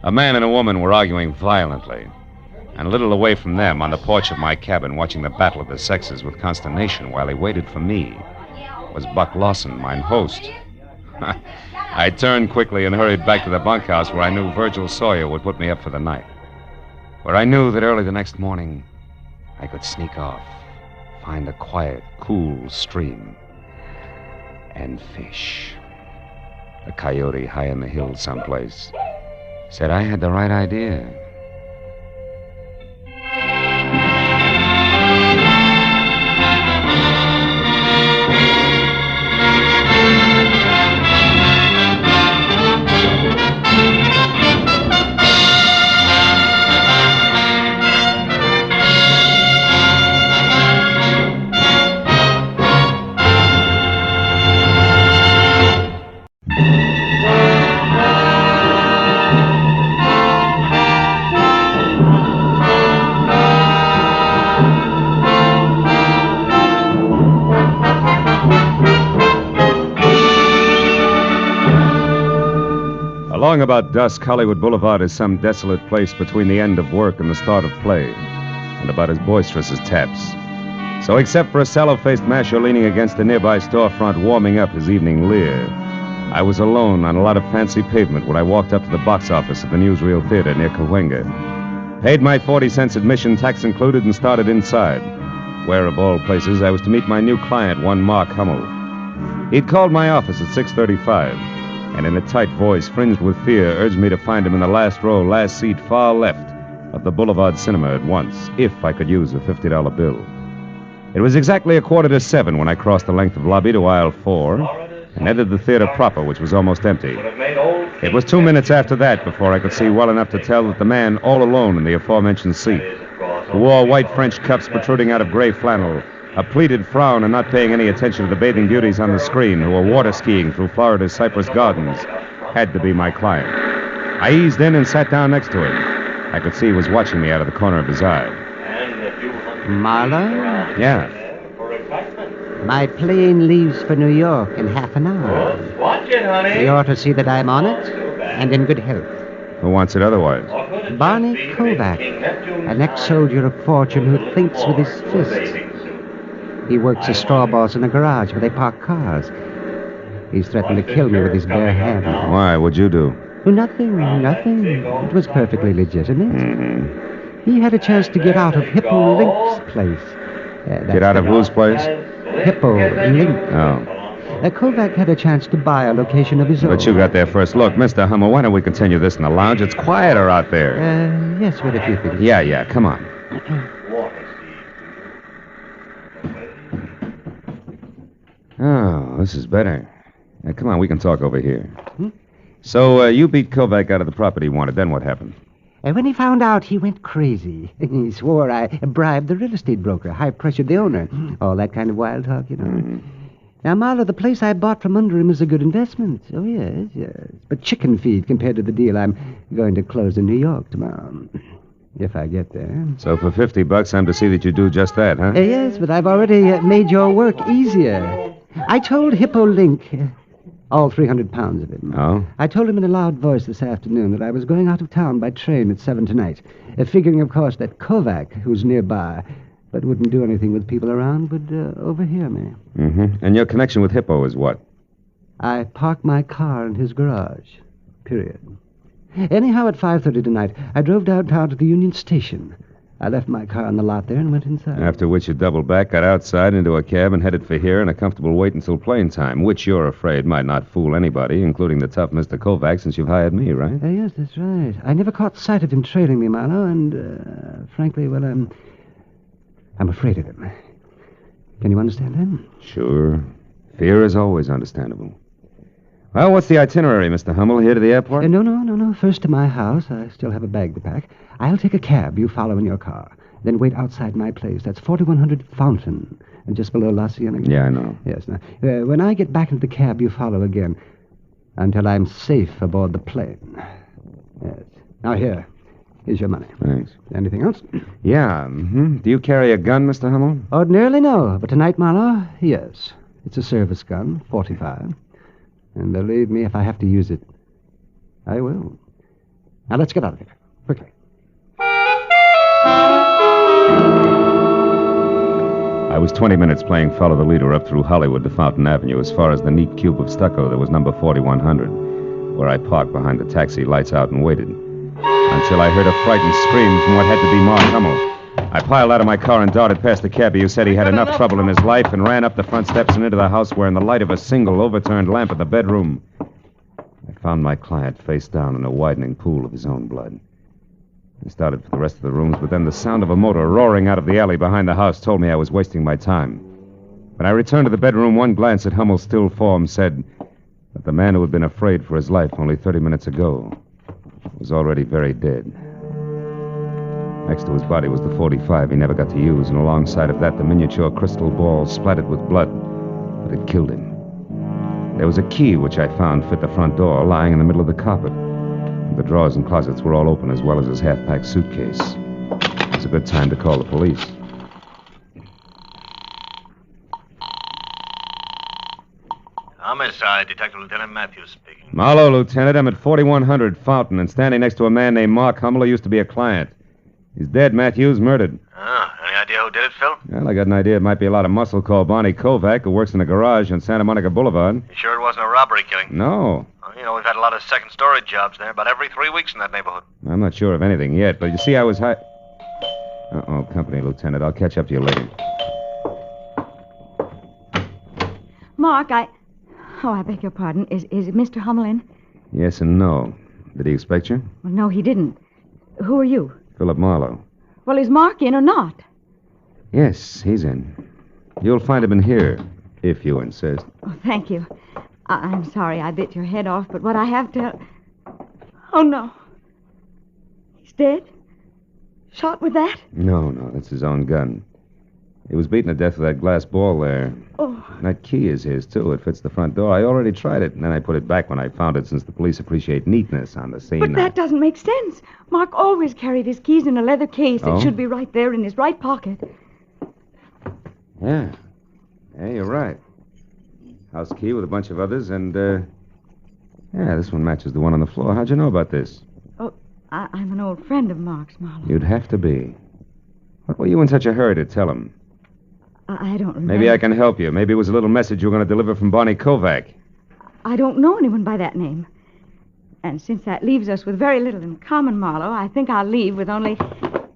Speaker 4: A man and a woman were arguing violently, and a little away from them, on the porch of my cabin, watching the battle of the sexes with consternation while he waited for me, was Buck Lawson, mine host. I turned quickly and hurried back to the bunkhouse where I knew Virgil Sawyer would put me up for the night, where I knew that early the next morning I could sneak off, find a quiet, cool stream, and fish. A coyote high in the hills someplace said I had the right idea. Along about dusk, Hollywood Boulevard is some desolate place between the end of work and the start of play, and about as boisterous as taps. So except for a sallow-faced masher leaning against a nearby storefront warming up his evening leer, I was alone on a lot of fancy pavement when I walked up to the box office of the Newsreel Theater near Cahuenga, paid my 40-cent admission, tax included, and started inside, where, of all places, I was to meet my new client, one Mark Hummel. He'd called my office at 6:35, and in a tight voice, fringed with fear, urged me to find him in the last row, last seat, far left of the Boulevard Cinema at once, if I could use a $50 bill. It was exactly 6:45 when I crossed the length of lobby to aisle 4 and entered the theater proper, which was almost empty. It was 2 minutes after that before I could see well enough to tell that the man all alone in the aforementioned seat, who wore white French cuffs protruding out of gray flannel, a pleated frown, and not paying any attention to the bathing beauties on the screen who were water skiing through Florida's Cypress Gardens, had to be my client. I eased in and sat down next to him. I could see he was watching me out of the corner of his eye.
Speaker 6: Marlowe?
Speaker 4: Yeah.
Speaker 6: My plane leaves for New York in half an hour.
Speaker 3: Watch it, honey.
Speaker 6: You ought to see that I'm on it and in good health.
Speaker 4: Who wants it otherwise?
Speaker 6: Barney Kovac, an ex-soldier of fortune who thinks with his fists. He works as straw boss in a garage where they park cars. He's threatened to kill me with his bare hand.
Speaker 4: Why? What'd you do?
Speaker 6: Oh, nothing. It was perfectly legitimate.
Speaker 4: Mm-hmm.
Speaker 6: He had a chance to get out of Hippo Link's place.
Speaker 4: Get out of whose place?
Speaker 6: Hippo Link.
Speaker 4: Oh.
Speaker 6: Kovac had a chance to buy a location of his own.
Speaker 19: But you got there first. Look, Mr. Hummel, why don't we continue this in the lounge? It's quieter out there.
Speaker 6: Yes, what if you think?
Speaker 19: Yeah, come on. Oh, this is better. Now, come on, we can talk over here. So, you beat Kovac out of the property he wanted. Then what happened?
Speaker 6: When he found out, he went crazy. He swore I bribed the real estate broker, high-pressured the owner. All that kind of wild talk, you know. Now, Marlowe, the place I bought from under him is a good investment. Oh, yes. But chicken feed compared to the deal I'm going to close in New York tomorrow. If I get there.
Speaker 19: So for $50, I'm to see that you do just that, huh?
Speaker 6: Yes, but I've already made your work easier. I told Hippo Link, all 300 pounds of him.
Speaker 19: Oh?
Speaker 6: I told him in a loud voice this afternoon that I was going out of town by train at 7 tonight, figuring, of course, that Kovac, who's nearby, but wouldn't do anything with people around, would overhear me.
Speaker 19: Mm-hmm. And your connection with Hippo is what?
Speaker 6: I parked my car in his garage. Period. Anyhow, at 5:30 tonight, I drove downtown to the Union Station. I left my car on the lot there and went inside.
Speaker 19: After which you doubled back, got outside into a cab, and headed for here in a comfortable wait until plane time, which you're afraid might not fool anybody, including the tough Mr. Kovac, since you've hired me, right?
Speaker 6: Yes, that's right. I never caught sight of him trailing me, Marlowe, and, frankly, well, I'm afraid of him. Can you understand him?
Speaker 19: Sure. Fear is always understandable. Well, what's the itinerary, Mr. Hummel? Here to the airport?
Speaker 6: No. First to my house. I still have a bag to pack. I'll take a cab. You follow in your car. Then wait outside my place. That's 4100 Fountain, and just below La Cienega.
Speaker 19: Yeah, I know.
Speaker 6: Yes. Now, when I get back into the cab, you follow again until I'm safe aboard the plane. Yes. Now, here's your money.
Speaker 19: Thanks.
Speaker 6: Anything else?
Speaker 19: Yeah. Mm-hmm. Do you carry a gun, Mr. Hummel?
Speaker 6: Ordinarily, no. But tonight, Marlowe, yes. It's a service gun, 45. And believe me, if I have to use it, I will. Now, let's get out of here. Quickly.
Speaker 19: I was 20 minutes playing follow the leader up through Hollywood to Fountain Avenue as far as the neat cube of stucco that was number 4100, where I parked behind the taxi, lights out, and waited. Until I heard a frightened scream from what had to be Mark Hummel. I piled out of my car and darted past the cabbie who said he had enough trouble in his life and ran up the front steps and into the house where in the light of a single overturned lamp in the bedroom, I found my client face down in a widening pool of his own blood. I started for the rest of the rooms, but then the sound of a motor roaring out of the alley behind the house told me I was wasting my time. When I returned to the bedroom, one glance at Hummel's still form said that the man who had been afraid for his life only 30 minutes ago was already very dead. Next to his body was the 45 he never got to use, and alongside of that, the miniature crystal ball splattered with blood that had killed him. There was a key which I found fit the front door, lying in the middle of the carpet. The drawers and closets were all open, as well as his half-packed suitcase. It was a good time to call the police.
Speaker 10: Homicide, Detective Lieutenant Matthews speaking.
Speaker 19: Marlowe, Lieutenant. I'm at 4100 Fountain, and standing next to a man named Mark Hummel who used to be a client. He's dead, Matthews, murdered.
Speaker 10: Any idea who did it, Phil?
Speaker 19: Well, I got an idea it might be a lot of muscle called Barney Kovac, who works in a garage on Santa Monica Boulevard.
Speaker 10: You sure it wasn't a robbery killing?
Speaker 19: No.
Speaker 10: Well, you know, we've had a lot of second-story jobs there, about every 3 weeks in that neighborhood.
Speaker 19: I'm not sure of anything yet, but you see, I was Uh-oh, company, Lieutenant. I'll catch up to you later.
Speaker 22: Mark, I beg your pardon. Is Mr. Hummel in?
Speaker 19: Yes and no. Did he expect you?
Speaker 22: Well, no, he didn't. Who are you?
Speaker 19: Philip Marlowe.
Speaker 22: Well, is Mark in or not?
Speaker 19: Yes, he's in. You'll find him in here, if you insist.
Speaker 22: Oh, thank you. I'm sorry I bit your head off, but what I have to... Oh, no. He's dead? Shot with that?
Speaker 19: No, that's his own gun. He was beaten to death with that glass ball there.
Speaker 22: Oh.
Speaker 19: That key is his, too. It fits the front door. I already tried it, and then I put it back when I found it, since the police appreciate neatness on the scene.
Speaker 22: But that doesn't make sense. Mark always carried his keys in a leather case.
Speaker 19: Oh?
Speaker 22: It should be right there in his right pocket.
Speaker 19: Yeah, you're right. House key with a bunch of others, and, this one matches the one on the floor. How'd you know about this?
Speaker 22: Oh, I'm an old friend of Mark's, Marlowe.
Speaker 19: You'd have to be. What were you in such a hurry to tell him?
Speaker 22: I don't remember.
Speaker 19: Maybe I can help you. Maybe it was a little message you were going to deliver from Barney Kovac.
Speaker 22: I don't know anyone by that name. And since that leaves us with very little in common, Marlowe, I think I'll leave with only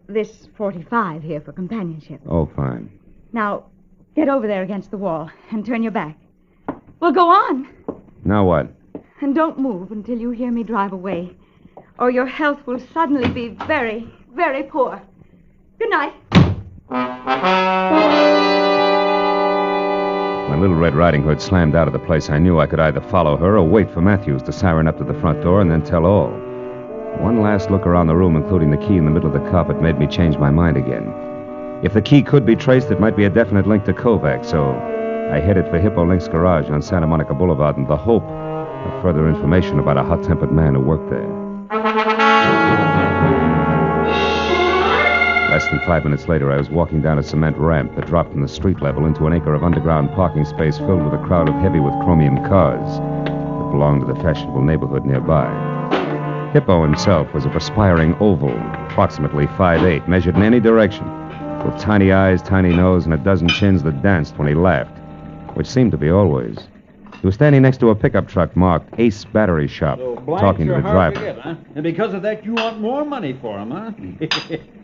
Speaker 22: this 45 here for companionship.
Speaker 19: Oh, fine.
Speaker 22: Now, get over there against the wall and turn your back. Well, go on.
Speaker 4: Now what?
Speaker 22: And don't move until you hear me drive away, or your health will suddenly be very, very poor. Good night.
Speaker 4: When Little Red Riding Hood slammed out of the place, I knew I could either follow her or wait for Matthews to siren up to the front door and then tell all. One last look around the room, including the key in the middle of the carpet, made me change my mind again. If the key could be traced, it might be a definite link to Kovac, so I headed for Hippo Link's garage on Santa Monica Boulevard in the hope of further information about a hot-tempered man who worked there. Less than 5 minutes later, I was walking down a cement ramp that dropped from the street level into an acre of underground parking space filled with a crowd of heavy with chromium cars that belonged to the fashionable neighborhood nearby. Hippo himself was a perspiring oval, approximately 5'8", measured in any direction, with tiny eyes, tiny nose, and a dozen chins that danced when he laughed, which seemed to be always. He was standing next to a pickup truck marked Ace Battery Shop, talking to the driver.
Speaker 7: Forget, huh? And because of that, you want more money for him, huh?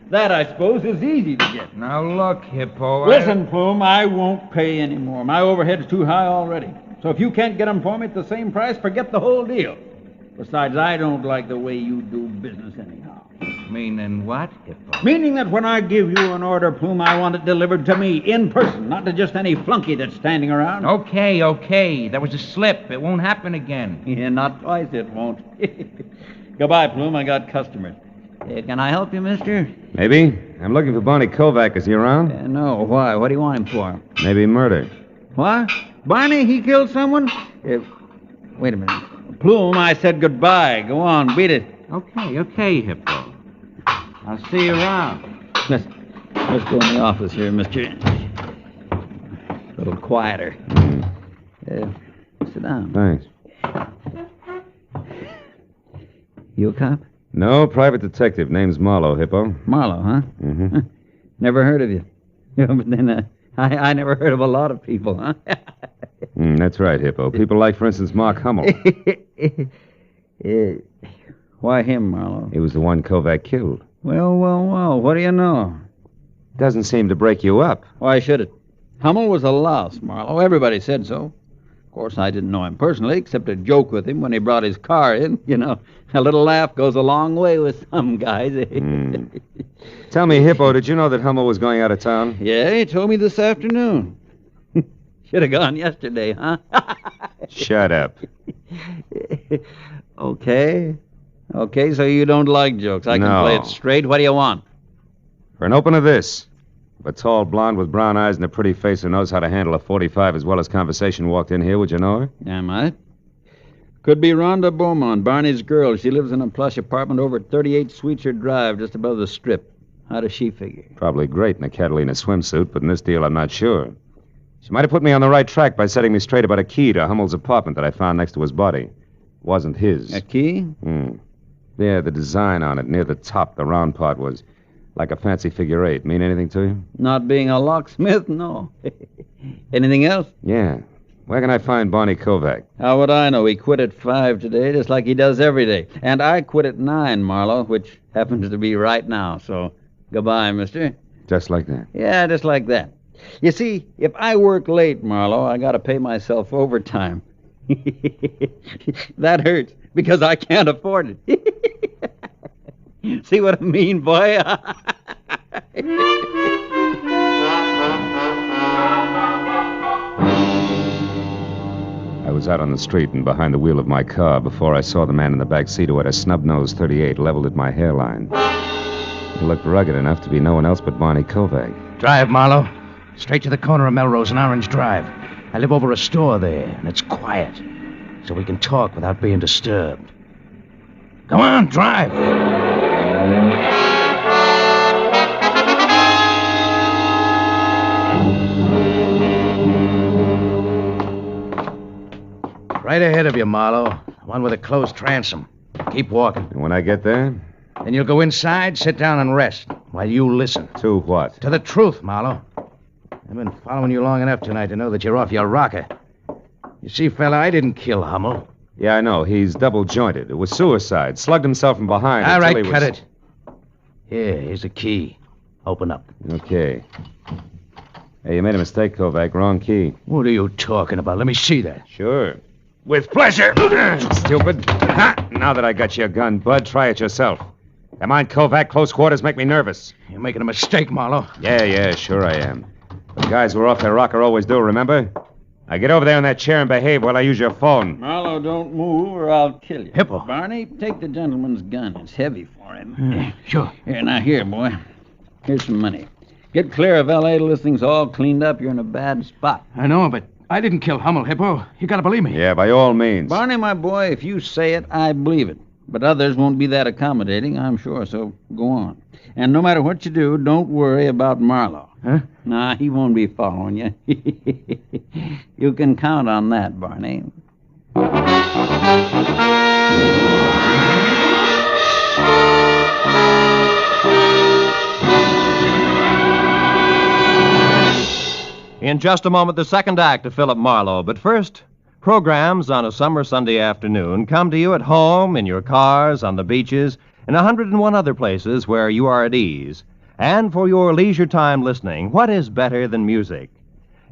Speaker 7: That, I suppose, is easy to get.
Speaker 17: Now, look, Hippo.
Speaker 7: Listen, Plume, I won't pay any more. My overhead's too high already. So if you can't get them for me at the same price, forget the whole deal. Besides, I don't like the way you do business anyhow.
Speaker 17: Meaning what, Hippo?
Speaker 7: Meaning that when I give you an order, Plume, I want it delivered to me in person, not to just any flunky that's standing around.
Speaker 17: Okay. That was a slip. It won't happen again.
Speaker 7: Yeah, not twice it won't. Goodbye, Plume. I got customers. Can I help you, mister?
Speaker 4: Maybe. I'm looking for Barney Kovac. Is he around?
Speaker 7: No. Why? What do you want him for?
Speaker 4: Maybe murder.
Speaker 7: What? Barney, he killed someone? Wait a minute. Plume, I said goodbye. Go on, beat it.
Speaker 17: Okay, Hippo.
Speaker 7: I'll see you around. Let's go in the office here, mister. A little quieter. Sit down.
Speaker 4: Thanks.
Speaker 7: You a cop?
Speaker 4: No, private detective. Name's Marlowe, Hippo.
Speaker 7: Marlowe, huh?
Speaker 4: Mm-hmm.
Speaker 7: Never heard of you. But then I never heard of a lot of people, huh?
Speaker 4: That's right, Hippo. People like, for instance, Mark Hummel.
Speaker 7: Why him, Marlowe?
Speaker 4: He was the one Kovac killed.
Speaker 7: Well, what do you know?
Speaker 4: Doesn't seem to break you up.
Speaker 7: Why should it? Hummel was a louse, Marlowe. Everybody said so. Of course, I didn't know him personally, except to joke with him when he brought his car in. You know, a little laugh goes a long way with some guys.
Speaker 4: Tell me, Hippo, did you know that Hummel was going out of town?
Speaker 7: Yeah, he told me this afternoon. Should have gone yesterday, huh?
Speaker 4: Shut up.
Speaker 7: Okay, so you don't like jokes. I can play it straight. What do you want?
Speaker 4: For an open of this. A tall blonde with brown eyes and a pretty face who knows how to handle a .45 as well as conversation walked in here. Would you know her?
Speaker 7: Am I? Could be Rhonda Beaumont, Barney's girl. She lives in a plush apartment over at 38 Sweetser Drive, just above the Strip. How does she figure?
Speaker 4: Probably great in a Catalina swimsuit, but in this deal, I'm not sure. She might have put me on the right track by setting me straight about a key to Hummel's apartment that I found next to his body. It wasn't his.
Speaker 7: A key?
Speaker 4: Yeah, the design on it, near the top, the round part was like a fancy figure 8. Mean anything to you?
Speaker 7: Not being a locksmith, no. Anything else?
Speaker 4: Yeah. Where can I find Barney Kovac?
Speaker 7: How would I know? He quit at 5 today, just like he does every day. And I quit at 9, Marlowe, which happens to be right now. So, goodbye, mister.
Speaker 4: Just like that?
Speaker 7: Yeah, just like that. You see, if I work late, Marlowe, I got to pay myself overtime. That hurts, because I can't afford it. See what I mean, boy?
Speaker 4: I was out on the street and behind the wheel of my car before I saw the man in the back seat who had a snub-nosed .38 leveled at my hairline. He looked rugged enough to be no one else but Barney Kovac.
Speaker 20: Drive, Marlowe. Straight to the corner of Melrose and Orange Drive. I live over a store there, and it's quiet, so we can talk without being disturbed. Go on, drive. Right ahead of you, Marlowe. The one with a closed transom. Keep walking.
Speaker 4: And when I get there?
Speaker 20: Then you'll go inside, sit down, and rest while you listen.
Speaker 4: To what?
Speaker 20: To the truth, Marlowe. I've been following you long enough tonight to know that you're off your rocker. You see, fella, I didn't kill Hummel.
Speaker 4: Yeah, I know. He's double-jointed. It was suicide. Slugged himself from behind.
Speaker 20: All right, cut it. Here, here's a key. Open up.
Speaker 4: Okay. Hey, you made a mistake, Kovac. Wrong key.
Speaker 20: What are you talking about? Let me see that.
Speaker 4: Sure. With pleasure. Stupid. Ha! Now that I got your gun, Bud, try it yourself. Come on, Kovac. Close quarters make me nervous.
Speaker 20: You're making a mistake, Marlowe.
Speaker 4: Yeah, sure I am. The guys who are off their rocker always do, remember? Now get over there in that chair and behave while I use your phone.
Speaker 7: Marlowe, don't move or I'll kill you.
Speaker 20: Hippo.
Speaker 7: Barney, take the gentleman's gun. It's heavy for him.
Speaker 20: Sure.
Speaker 7: Here, now, here, boy. Here's some money. Get clear of L.A. till this thing's all cleaned up. You're in a bad spot.
Speaker 20: I know, but I didn't kill Hummel, Hippo. You gotta believe me.
Speaker 4: Yeah, by all means.
Speaker 7: Barney, my boy, if you say it, I believe it. But others won't be that accommodating, I'm sure, so go on. And no matter what you do, don't worry about Marlowe.
Speaker 20: Huh?
Speaker 7: Nah, he won't be following you. You can count on that, Barney.
Speaker 12: In just a moment, the second act of Philip Marlowe. But first, programs on a summer Sunday afternoon come to you at home, in your cars, on the beaches, and 101 other places where you are at ease. And for your leisure time listening, what is better than music?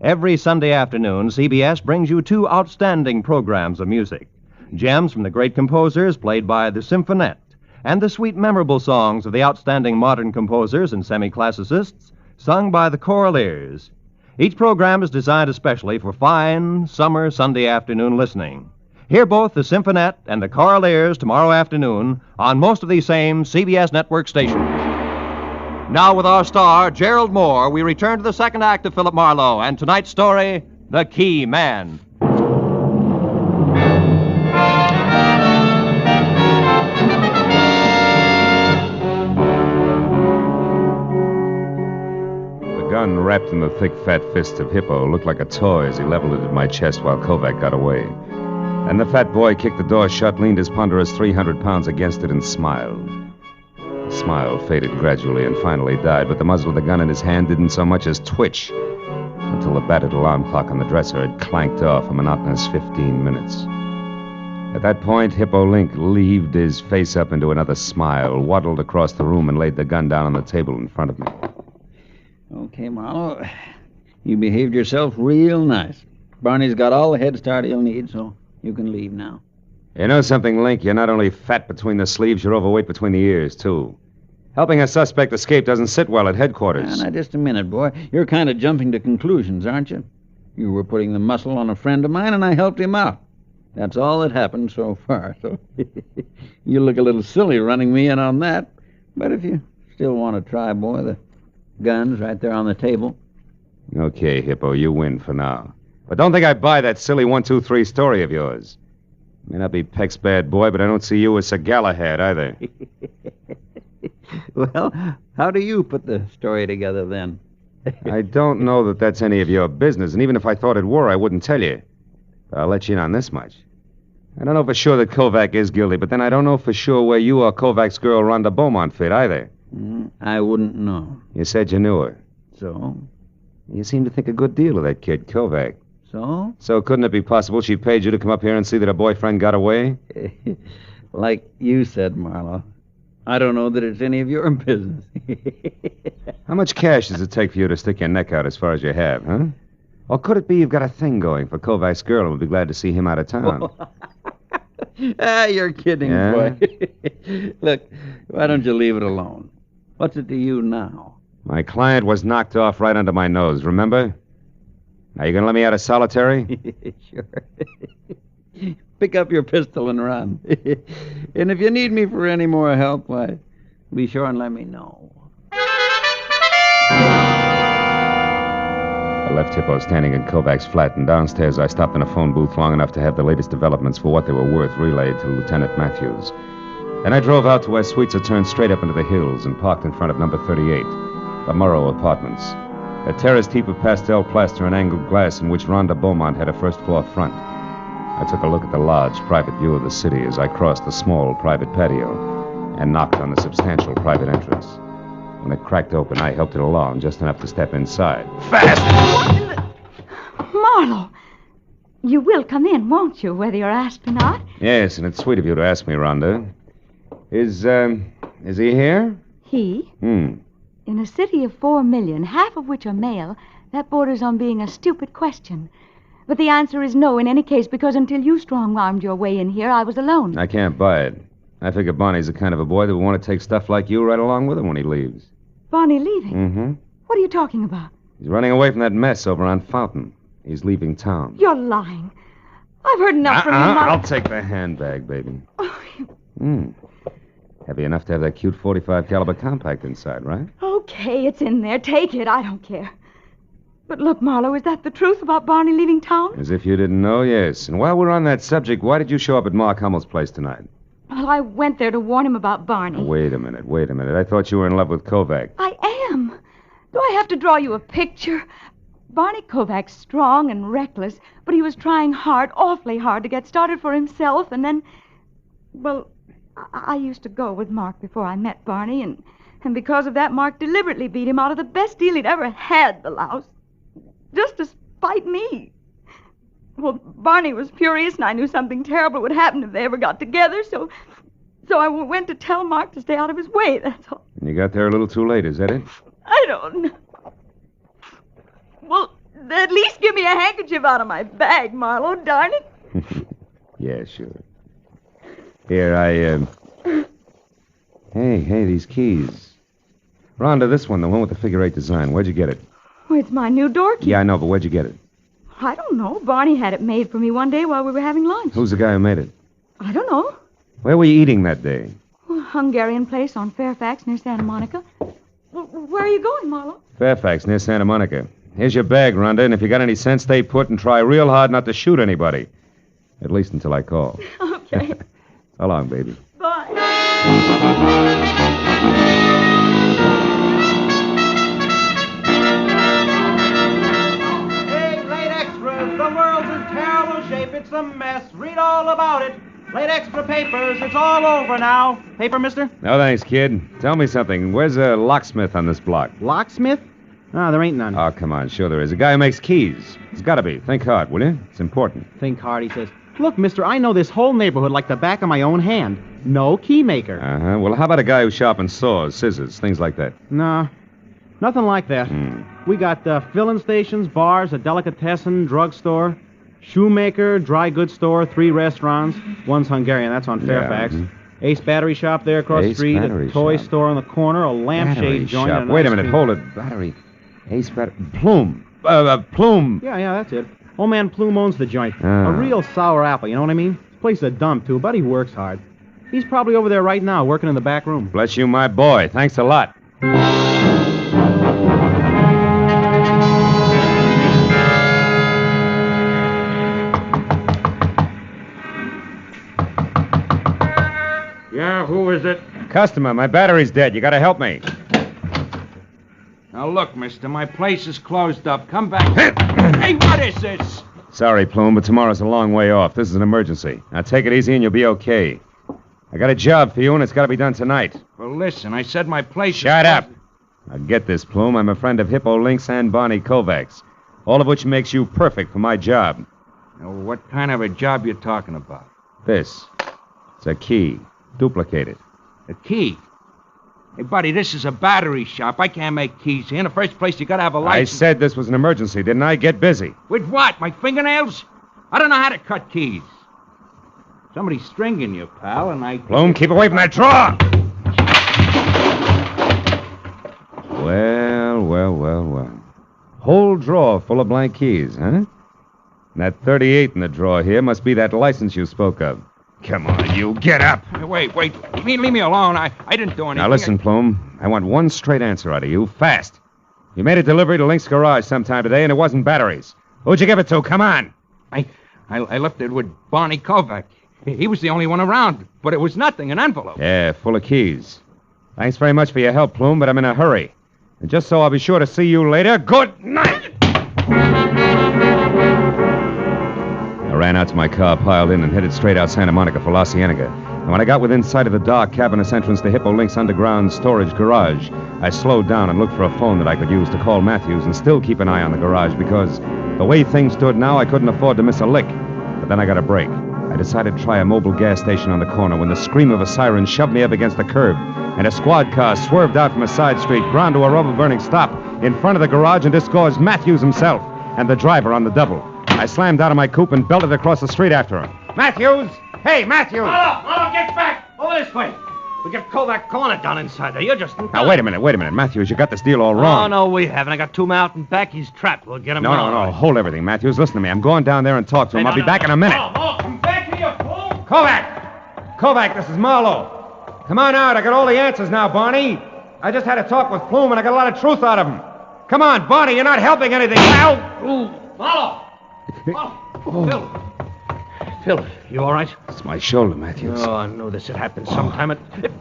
Speaker 12: Every Sunday afternoon, CBS brings you two outstanding programs of music. Gems from the great composers played by the Symphonette, and the sweet, memorable songs of the outstanding modern composers and semi-classicists sung by the Choraleers. Each program is designed especially for fine, summer Sunday afternoon listening. Hear both the Symphonette and the Choraleers tomorrow afternoon on most of these same CBS network stations. Now, with our star, Gerald Moore, we return to the second act of Philip Marlowe and tonight's story, The Key Man.
Speaker 4: The gun wrapped in the thick, fat fist of Hippo looked like a toy as he leveled it at my chest while Kovac got away. And the fat boy kicked the door shut, leaned his ponderous 300 pounds against it, and smiled. The smile faded gradually and finally died, but the muzzle of the gun in his hand didn't so much as twitch until the battered alarm clock on the dresser had clanked off a monotonous 15 minutes. At that point, Hippo Link leaved his face up into another smile, waddled across the room, and laid the gun down on the table in front of me.
Speaker 7: Okay, Marlowe. You behaved yourself real nice. Barney's got all the head start he'll need, so you can leave now.
Speaker 4: You know something, Link? You're not only fat between the sleeves, you're overweight between the ears, too. Helping a suspect escape doesn't sit well at headquarters.
Speaker 7: Now, just a minute, boy. You're kind of jumping to conclusions, aren't you? You were putting the muscle on a friend of mine, and I helped him out. That's all that happened so far, so you look a little silly running me in on that. But if you still want to try, boy, the gun's right there on the table.
Speaker 4: Okay, Hippo, you win for now. But don't think I buy that silly 1, 2, 3 story of yours. May not be Peck's bad boy, but I don't see you as Sir Galahad either.
Speaker 7: Well, how do you put the story together, then?
Speaker 4: I don't know that that's any of your business, and even if I thought it were, I wouldn't tell you. But I'll let you in on this much. I don't know for sure that Kovac is guilty, but then I don't know for sure where you or Kovac's girl Rhonda Beaumont fit either.
Speaker 7: I wouldn't know.
Speaker 4: You said you knew her.
Speaker 7: So?
Speaker 4: You seem to think a good deal of that kid, Kovac.
Speaker 7: So?
Speaker 4: So couldn't it be possible she paid you to come up here and see that her boyfriend got away?
Speaker 7: Like you said, Marlowe. I don't know that it's any of your business.
Speaker 4: How much cash does it take for you to stick your neck out as far as you have, huh? Or could it be you've got a thing going for Kovac's girl and would be glad to see him out of town?
Speaker 7: You're kidding, boy. Look, why don't you leave it alone? What's it to you now?
Speaker 4: My client was knocked off right under my nose, remember? Now, you gonna let me out of solitary?
Speaker 7: Sure. Pick up your pistol and run. And if you need me for any more help, why, be sure and let me know.
Speaker 4: I left Hippo standing in Kovac's flat, and downstairs I stopped in a phone booth long enough to have the latest developments for what they were worth relayed to Lieutenant Matthews. Then I drove out to where suites are turned straight up into the hills and parked in front of number 38, the Morrow Apartments. A terraced heap of pastel plaster and angled glass in which Rhonda Beaumont had a first-floor front. I took a look at the large, private view of the city as I crossed the small, private patio and knocked on the substantial private entrance. When it cracked open, I helped it along just enough to step inside. Fast!
Speaker 22: Marlowe, you will come in, won't you, whether you're asked or not?
Speaker 4: Yes, and it's sweet of you to ask me, Rhonda. Is he here?
Speaker 22: He? In a city of 4 million, half of which are male, That borders on being a stupid question. But the answer is no in any case, because until you strong-armed your way in here, I was alone.
Speaker 4: I can't buy it. I figure Barney's the kind of a boy that would want to take stuff like you right along with him when he leaves.
Speaker 22: Barney leaving?
Speaker 4: Mm-hmm.
Speaker 22: What are you talking about?
Speaker 4: He's running away from that mess over on Fountain. He's leaving town.
Speaker 22: You're lying. I've heard enough from you,
Speaker 4: I'll take the handbag, baby. Heavy enough to have that cute .45 caliber compact inside, right?
Speaker 22: Okay, it's in there. Take it. I don't care. But look, Marlowe, is that the truth about Barney leaving town?
Speaker 4: As if you didn't know, yes. And while we're on that subject, why did you show up at Mark Hummel's place tonight?
Speaker 22: Well, I went there to warn him about Barney.
Speaker 4: Wait a minute. I thought you were in love with Kovac.
Speaker 22: I am. Do I have to draw you a picture? Barney Kovac's strong and reckless, but he was trying hard, awfully hard, to get started for himself, and then... Well, I used to go with Mark before I met Barney, and because of that, Mark deliberately beat him out of the best deal he'd ever had, the louse. Just to spite me. Well, Barney was furious, and I knew something terrible would happen if they ever got together, so I went to tell Mark to stay out of his way, that's all.
Speaker 4: And you got there a little too late, is that it?
Speaker 22: I don't know. Well, at least give me a handkerchief out of my bag, Marlowe, darn it.
Speaker 4: Yeah, sure. Here, Hey, these keys. Rhonda, this one, the one with the figure 8 design. Where'd you get it?
Speaker 22: Oh, it's my new door key.
Speaker 4: Yeah, I know, but where'd you get it?
Speaker 22: I don't know. Barney had it made for me one day while we were having lunch.
Speaker 4: Who's the guy who made it?
Speaker 22: I don't know.
Speaker 4: Where were you eating that day?
Speaker 22: A Hungarian place on Fairfax near Santa Monica. Well, where are you going, Marlowe?
Speaker 4: Fairfax, near Santa Monica. Here's your bag, Rhonda, and if you got any sense, stay put and try real hard not to shoot anybody. At least until I call.
Speaker 22: Okay.
Speaker 4: So long, baby.
Speaker 22: Bye.
Speaker 14: Hey, late extras, the world's in terrible shape. It's a mess. Read all about it. Late extra papers. It's all over now. Paper, mister?
Speaker 4: No, thanks, kid. Tell me something. Where's a locksmith on this block?
Speaker 14: Locksmith? No, there ain't none.
Speaker 4: Oh, come on. Sure there is. A guy who makes keys. It's got to be. Think hard, will you? It's important.
Speaker 14: Think hard, he says. Look, mister, I know this whole neighborhood like the back of my own hand. No key maker.
Speaker 4: Uh-huh. Well, how about a guy who sharpens saws, scissors, things like that?
Speaker 14: No, nothing like that. We got filling stations, bars, a delicatessen, drugstore, shoemaker, dry goods store, 3 restaurants. One's Hungarian, that's on Fairfax.
Speaker 4: Yeah,
Speaker 14: Ace Battery Shop there across the street, a toy store on the corner, a lampshade joint. And
Speaker 4: Wait a minute, hold it. Battery. Ace Battery. Plume. Plume.
Speaker 14: Yeah, that's it. Old man Plume owns the joint.
Speaker 4: Ah.
Speaker 14: A real sour apple, you know what I mean? This place is a dump, too, but he works hard. He's probably over there right now, working in the back room.
Speaker 4: Bless you, my boy. Thanks a lot.
Speaker 14: Yeah, who is it?
Speaker 4: Customer, my battery's dead. You gotta help me.
Speaker 17: Now, look, mister, my place is closed up. Come back. Hey, what is this?
Speaker 4: Sorry, Plume, but tomorrow's a long way off. This is an emergency. Now take it easy and you'll be okay. I got a job for you, and it's got to be done tonight.
Speaker 17: Well, listen, I said my place
Speaker 4: Shut up! Now get this, Plume. I'm a friend of Hippo Lynx and Barney Kovac's, all of which makes you perfect for my job.
Speaker 17: Now, what kind of a job you talking about?
Speaker 4: This. It's a key. Duplicate it.
Speaker 17: A key? Hey, buddy, this is a battery shop. I can't make keys here. In the first place, you gotta have a license.
Speaker 4: I said this was an emergency, didn't I? Get busy.
Speaker 17: With what? My fingernails? I don't know how to cut keys. Somebody's stringing you, pal, and I...
Speaker 4: Plume, keep away from that drawer! Well. Whole drawer full of blank keys, huh? And that 38 in the drawer here must be that license you spoke of. Come on, you, get up!
Speaker 17: Wait. Leave me alone. I didn't do anything.
Speaker 4: Now listen, Plume. I want one straight answer out of you, fast. You made a delivery to Link's garage sometime today, and it wasn't batteries. Who'd you give it to? Come on!
Speaker 17: I left it with Barney Kovac. He was the only one around, but it was nothing, an envelope.
Speaker 4: Yeah, full of keys. Thanks very much for your help, Plume, but I'm in a hurry. And just so I'll be sure to see you later, good night! I ran out to my car, piled in, and headed straight out Santa Monica for La Cienega. And when I got within sight of the dark, cavernous entrance to Hippo Link's underground storage garage, I slowed down and looked for a phone that I could use to call Matthews and still keep an eye on the garage because the way things stood now, I couldn't afford to miss a lick. But then I got a break. I decided to try a mobile gas station on the corner when the scream of a siren shoved me up against the curb, and a squad car swerved out from a side street, ground to a rubber-burning stop, In front of the garage and disgorged Matthews himself and the driver on the double. I slammed out of my coupe and belted across the street after him. Matthews! Hey, Matthews!
Speaker 5: Marlowe, get back! Over this way. We got Kovac cornered down inside there. You're just...
Speaker 4: Now, wait a minute. Matthews, you got this deal all wrong.
Speaker 5: Oh, no, we haven't. I got two men out and back. He's trapped. We'll get him
Speaker 4: No. Hold everything, Matthews. Listen to me. I'm going down there and talk to him. I'll be back in a minute.
Speaker 5: Marlowe, come back here, you fool!
Speaker 4: Kovac, this is Marlowe. Come on out. I got all the answers now, Barney. I just had a talk with Plume, and I got a lot of truth out of him. Come on, Barney. You're not helping anything.
Speaker 5: Marlowe! Phil, you all right?
Speaker 4: It's my shoulder, Matthews.
Speaker 5: Oh, I knew this had happened sometime.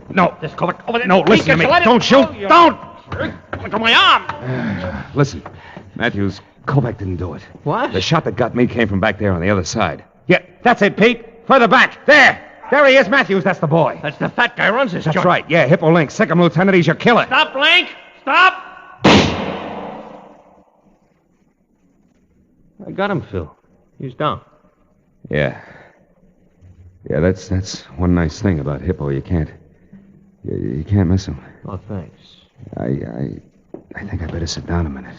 Speaker 5: No, this Kovac over there.
Speaker 4: No, listen to me. Don't shoot. Don't!
Speaker 5: Look at my arm!
Speaker 4: Listen, Matthews, Kovac didn't do it.
Speaker 5: What?
Speaker 4: The shot that got me came from back there on the other side. Yeah, that's it, Pete. Further back. There he is, Matthews. That's the boy.
Speaker 5: That's the fat guy runs this
Speaker 4: That's
Speaker 5: joint.
Speaker 4: right. Yeah, Hippo Link. Sick him, Lieutenant. He's your killer.
Speaker 5: Stop, Link! Stop! I got him, Phil. He's down.
Speaker 4: Yeah. Yeah, that's one nice thing about Hippo. You can't miss him.
Speaker 5: Oh, thanks.
Speaker 4: I think I better sit down a minute.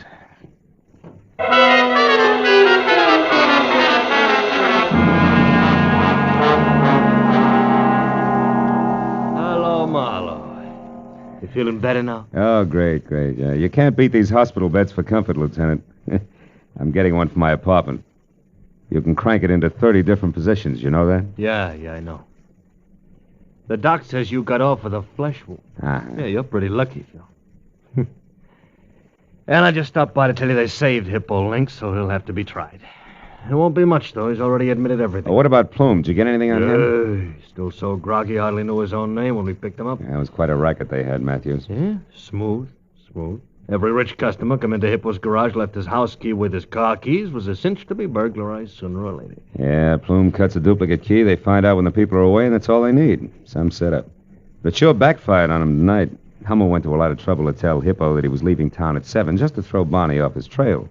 Speaker 5: Hello, Marlowe. You feeling better now?
Speaker 4: Oh, great. Yeah, you can't beat these hospital beds for comfort, Lieutenant. I'm getting one for my apartment. You can crank it into 30 different positions. You know that?
Speaker 5: Yeah, I know. The doc says you got off with a flesh wound. Yeah, you're pretty lucky, Phil. And I just stopped by to tell you they saved Hippo Link, so he'll have to be tried. It won't be much, though. He's already admitted everything.
Speaker 4: What about Plume? Did you get anything on him?
Speaker 5: Still so groggy, hardly knew his own name when we picked him up.
Speaker 4: Yeah, it was quite a racket they had, Matthews.
Speaker 5: Yeah, smooth. Every rich customer come into Hippo's garage, left his house key with his car keys, was a cinch to be burglarized sooner or later.
Speaker 4: Yeah, Plume cuts a duplicate key. They find out when the people are away, and that's all they need. Some setup. But it sure backfired on him tonight. Hummel went to a lot of trouble to tell Hippo that he was leaving town at 7 just to throw Barney off his trail.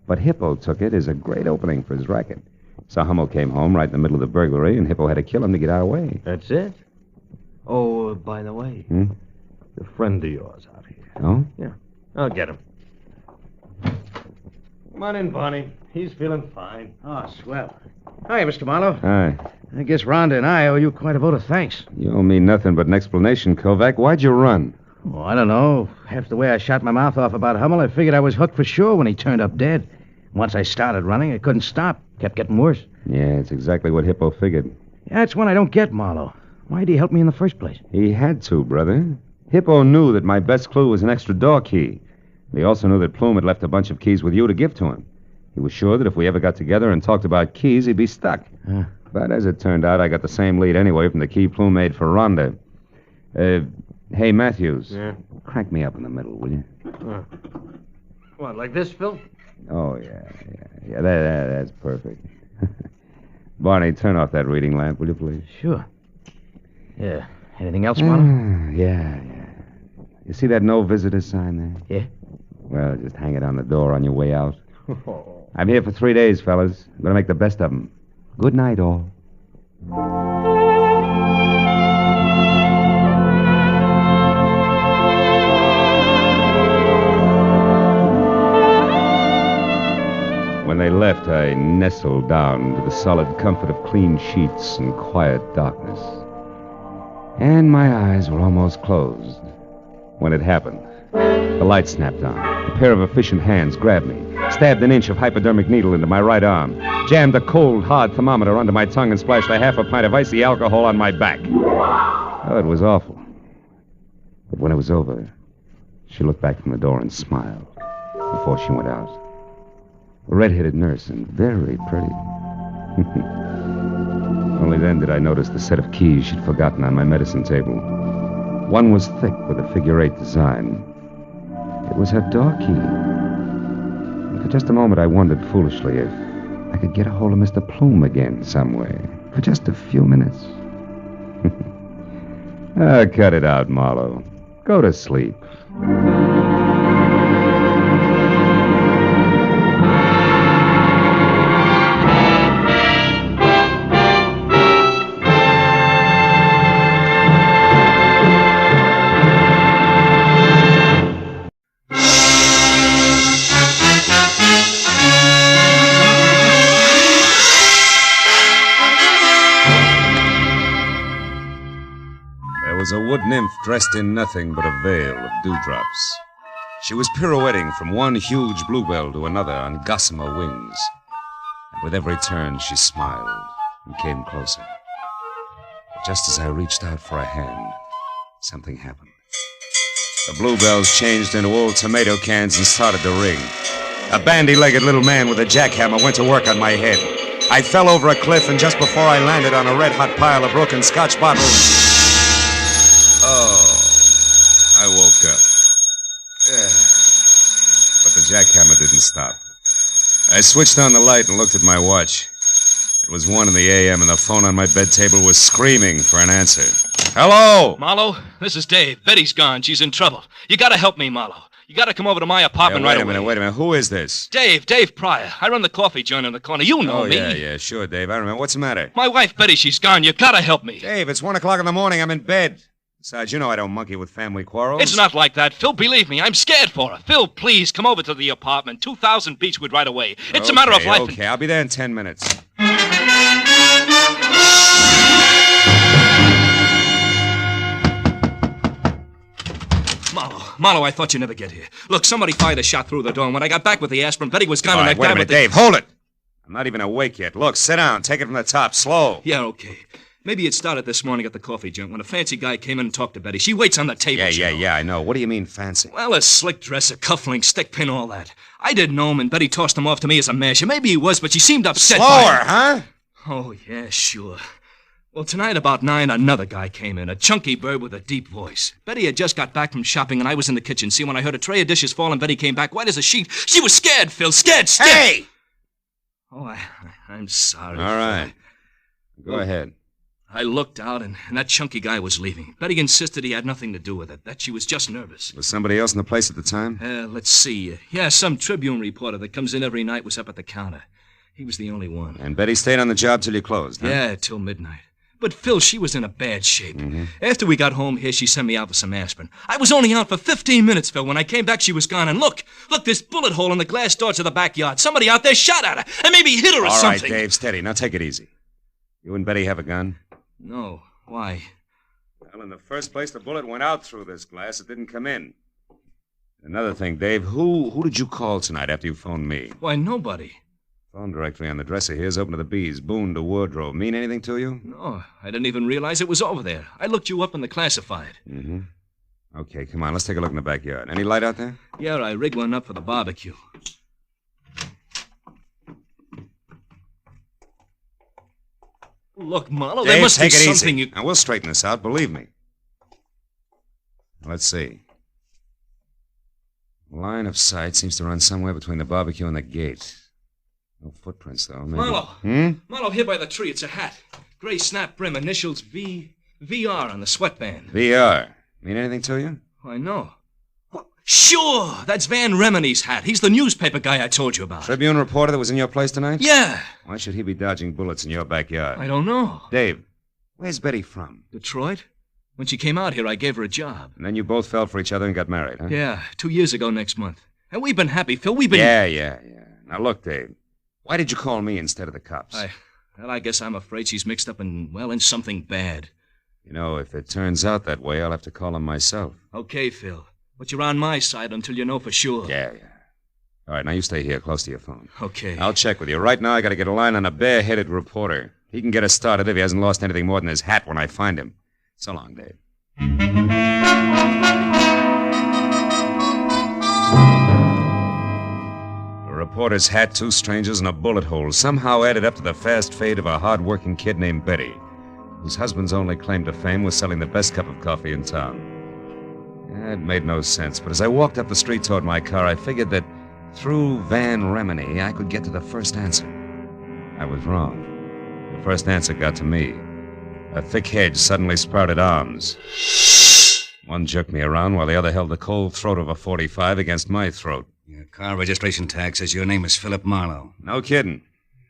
Speaker 4: But Hippo took it as a great opening for his racket. So Hummel came home right in the middle of the burglary, and Hippo had to kill him to get our way.
Speaker 5: That's it? Oh, by the way, a friend of yours out here.
Speaker 4: Oh?
Speaker 5: Yeah. I'll get him. Come on in, Barney. He's feeling fine.
Speaker 20: Oh, swell. Hi, Mr. Marlowe.
Speaker 4: Hi.
Speaker 20: I guess Rhonda and I owe you quite a vote of thanks.
Speaker 4: You owe me nothing but an explanation, Kovac. Why'd you run?
Speaker 20: Oh, I don't know. After the way I shot my mouth off about Hummel, I figured I was hooked for sure when he turned up dead. Once I started running, I couldn't stop. Kept getting worse.
Speaker 4: Yeah, it's exactly what Hippo figured.
Speaker 20: Yeah, that's one I don't get, Marlowe. Why'd he help me in the first place?
Speaker 4: He had to, brother. Hippo knew that my best clue was an extra door key. He also knew that Plume had left a bunch of keys with you to give to him. He was sure that if we ever got together and talked about keys, he'd be stuck. But as it turned out, I got the same lead anyway from the key Plume made for Rhonda. Hey, Matthews.
Speaker 5: Yeah?
Speaker 4: Crank me up in the middle, will you?
Speaker 5: What, like this, Phil?
Speaker 4: Oh, yeah. That's perfect. Barney, turn off that reading lamp, will you, please?
Speaker 20: Sure. Yeah. Anything else, Marlowe?
Speaker 4: Yeah. You see that no visitor sign there?
Speaker 20: Yeah.
Speaker 4: Well, just hang it on the door on your way out. I'm here for 3 days, fellas. I'm going to make the best of them. Good night, all. When they left, I nestled down to the solid comfort of clean sheets and quiet darkness. And my eyes were almost closed when it happened. The light snapped on. A pair of efficient hands grabbed me, stabbed an inch of hypodermic needle into my right arm, jammed a cold, hard thermometer under my tongue, and splashed a half a pint of icy alcohol on my back. Oh, it was awful. But when it was over, she looked back from the door and smiled before she went out. A red-headed nurse and very pretty. Only then did I notice the set of keys she'd forgotten on my medicine table. One was thick with a figure-8 design. It was her door key. And for just a moment, I wondered foolishly if I could get a hold of Mr. Plume again some way. For just a few minutes. Cut it out, Marlowe. Go to sleep. was a wood nymph dressed in nothing but a veil of dewdrops. She was pirouetting from one huge bluebell to another on gossamer wings. And with every turn, she smiled and came closer. But just as I reached out for a hand, something happened. The bluebells changed into old tomato cans and started to ring. A bandy-legged little man with a jackhammer went to work on my head. I fell over a cliff, and just before I landed on a red-hot pile of broken Scotch bottles... Oh, I woke up. But the jackhammer didn't stop. I switched on the light and looked at my watch. It was 1 in the a.m., and the phone on my bed table was screaming for an answer. Hello?
Speaker 9: Marlowe, this is Dave. Betty's gone. She's in trouble. You gotta help me, Marlowe. You gotta come over to my apartment right away.
Speaker 4: Wait a minute. Who is this?
Speaker 9: Dave Pryor. I run the coffee joint on the corner. You know me.
Speaker 4: Yeah, sure, Dave. I remember. What's the matter?
Speaker 9: My wife, Betty, she's gone. You gotta help me.
Speaker 4: Dave, it's 1 o'clock in the morning. I'm in bed. Besides, you know I don't monkey with family quarrels.
Speaker 9: It's not like that, Phil. Believe me, I'm scared for her. Phil, please, come over to the apartment. 2000 Beechwood right away. It's a matter of life.
Speaker 4: Okay, I'll be there in 10 minutes.
Speaker 9: Marlowe, I thought you'd never get here. Look, somebody fired a shot through the door, and when I got back with the aspirin, Betty was gone, and I
Speaker 4: wait a minute, Dave, hold it! I'm not even awake yet. Look, sit down. Take it from the top, slow.
Speaker 9: Yeah, okay. Maybe it started this morning at the coffee joint when a fancy guy came in and talked to Betty. She waits on the table.
Speaker 4: Yeah, I know. What do you mean, fancy?
Speaker 9: Well, a slick dress, a cufflink, stick pin, all that. I didn't know him, and Betty tossed him off to me as a masher. Maybe he was, but she seemed upset.
Speaker 4: Slower, huh?
Speaker 9: Oh, yeah, sure. Well, tonight about 9, another guy came in, a chunky bird with a deep voice. Betty had just got back from shopping, and I was in the kitchen. See, when I heard a tray of dishes fall and Betty came back, white as a sheet, she was scared, Phil, scared stiff.
Speaker 4: Hey!
Speaker 9: Oh, I'm sorry.
Speaker 4: All right. Go ahead.
Speaker 9: I looked out, and that chunky guy was leaving. Betty insisted he had nothing to do with it, that she was just nervous.
Speaker 4: Was somebody else in the place at the time?
Speaker 9: Let's see. Yeah, some Tribune reporter that comes in every night was up at the counter. He was the only one.
Speaker 4: And Betty stayed on the job till you closed, huh?
Speaker 9: Yeah, till midnight. But, Phil, she was in a bad shape.
Speaker 4: Mm-hmm.
Speaker 9: After we got home here, she sent me out for some aspirin. I was only out for 15 minutes, Phil. When I came back, she was gone. And look, this bullet hole in the glass door to the backyard. Somebody out there shot at her and maybe hit her or something.
Speaker 4: All right, Dave, steady. Now take it easy. You and Betty have a gun?
Speaker 9: No. Why?
Speaker 4: Well, in the first place, the bullet went out through this glass. It didn't come in. Another thing, Dave, who did you call tonight after you phoned me?
Speaker 9: Why, nobody.
Speaker 4: Phone directory on the dresser here is open to the B's. Boone to wardrobe. Mean anything to you?
Speaker 9: No, I didn't even realize it was over there. I looked you up in the classified.
Speaker 4: Mm-hmm. Okay, come on. Let's take a look in the backyard. Any light out there?
Speaker 9: Yeah, I rigged one up for the barbecue. Look, Marlowe, there must be something you...
Speaker 4: Now, we'll straighten this out, believe me. Let's see. Line of sight seems to run somewhere between the barbecue and the gate. No footprints, though. Maybe.
Speaker 9: Marlowe. Marlowe, here by the tree. It's a hat. Gray snap brim, initials VR on the sweatband.
Speaker 4: VR. Mean anything to you?
Speaker 9: I know. Oh, sure! That's Van Remini's hat. He's the newspaper guy I told you about.
Speaker 4: Tribune reporter that was in your place tonight?
Speaker 9: Yeah.
Speaker 4: Why should he be dodging bullets in your backyard?
Speaker 9: I don't know.
Speaker 4: Dave, where's Betty from?
Speaker 9: Detroit. When she came out here, I gave her a job.
Speaker 4: And then you both fell for each other and got married, huh?
Speaker 9: Yeah, 2 years ago next month. And we've been happy, Phil. We've been...
Speaker 4: Yeah. Now, look, Dave. Why did you call me instead of the cops?
Speaker 9: I guess I'm afraid she's mixed up in something bad.
Speaker 4: You know, if it turns out that way, I'll have to call him myself.
Speaker 9: Okay, Phil. But you're on my side until you know for sure.
Speaker 4: Yeah. All right, now you stay here, close to your phone.
Speaker 9: Okay.
Speaker 4: I'll check with you. Right now, I gotta get a line on a bare-headed reporter. He can get us started if he hasn't lost anything more than his hat when I find him. So long, Dave. A reporter's hat, 2 strangers, and a bullet hole somehow added up to the fast fate of a hard-working kid named Betty, whose husband's only claim to fame was selling the best cup of coffee in town. It made no sense, but as I walked up the street toward my car, I figured that through Van Remini, I could get to the first answer. I was wrong. The first answer got to me. A thick hedge suddenly sprouted arms. One jerked me around while the other held the cold throat of a .45 against my throat.
Speaker 20: Your car registration tag says your name is Philip Marlowe.
Speaker 4: No kidding.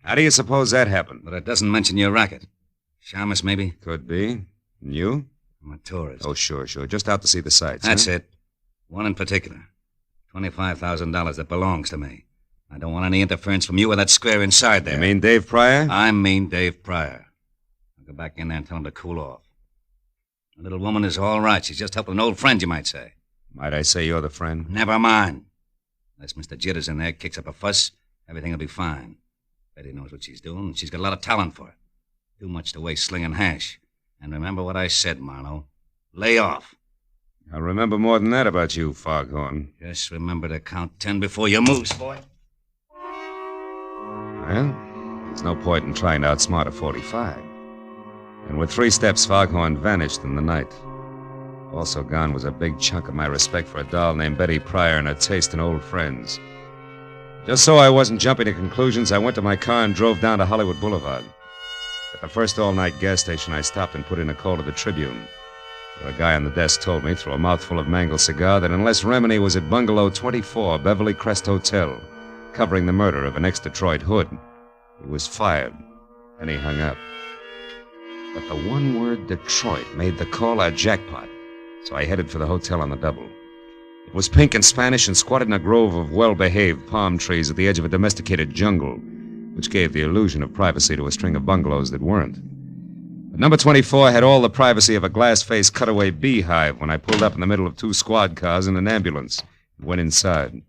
Speaker 4: How do you suppose that happened?
Speaker 20: But it doesn't mention your racket. Shamus, maybe?
Speaker 4: Could be. And you?
Speaker 20: I'm a tourist.
Speaker 4: Oh, sure. Just out to see the sights.
Speaker 20: That's it. One in particular. $25,000 that belongs to me. I don't want any interference from you or that square inside there.
Speaker 4: You mean Dave Pryor?
Speaker 20: I mean Dave Pryor. I'll go back in there and tell him to cool off.
Speaker 2: The little woman is all right. She's just helping an old friend, you might say.
Speaker 4: Might I say you're the friend?
Speaker 2: Never mind. Unless Mr. Jitters in there kicks up a fuss, everything will be fine. Betty knows what she's doing, and she's got a lot of talent for it. Too much to waste slinging hash. And remember what I said, Marlowe. Lay off.
Speaker 4: I'll remember more than that about you, Foghorn.
Speaker 2: Just remember to count 10 before you move, boy.
Speaker 4: Well, there's no point in trying to outsmart a 45. And with 3 steps, Foghorn vanished in the night. Also gone was a big chunk of my respect for a doll named Betty Pryor and her taste in old friends. Just so I wasn't jumping to conclusions, I went to my car and drove down to Hollywood Boulevard. At the first all-night gas station, I stopped and put in a call to the Tribune. A guy on the desk told me, through a mouthful of mangled cigar, that unless Remini was at Bungalow 24, Beverly Crest Hotel, covering the murder of an ex-Detroit hood, he was fired. And he hung up. But the one word Detroit made the call a jackpot, so I headed for the hotel on the double. It was pink and Spanish and squatted in a grove of well-behaved palm trees at the edge of a domesticated jungle, which gave the illusion of privacy to a string of bungalows that weren't. But number 24 had all the privacy of a glass-faced cutaway beehive when I pulled up in the middle of 2 squad cars and an ambulance and went inside.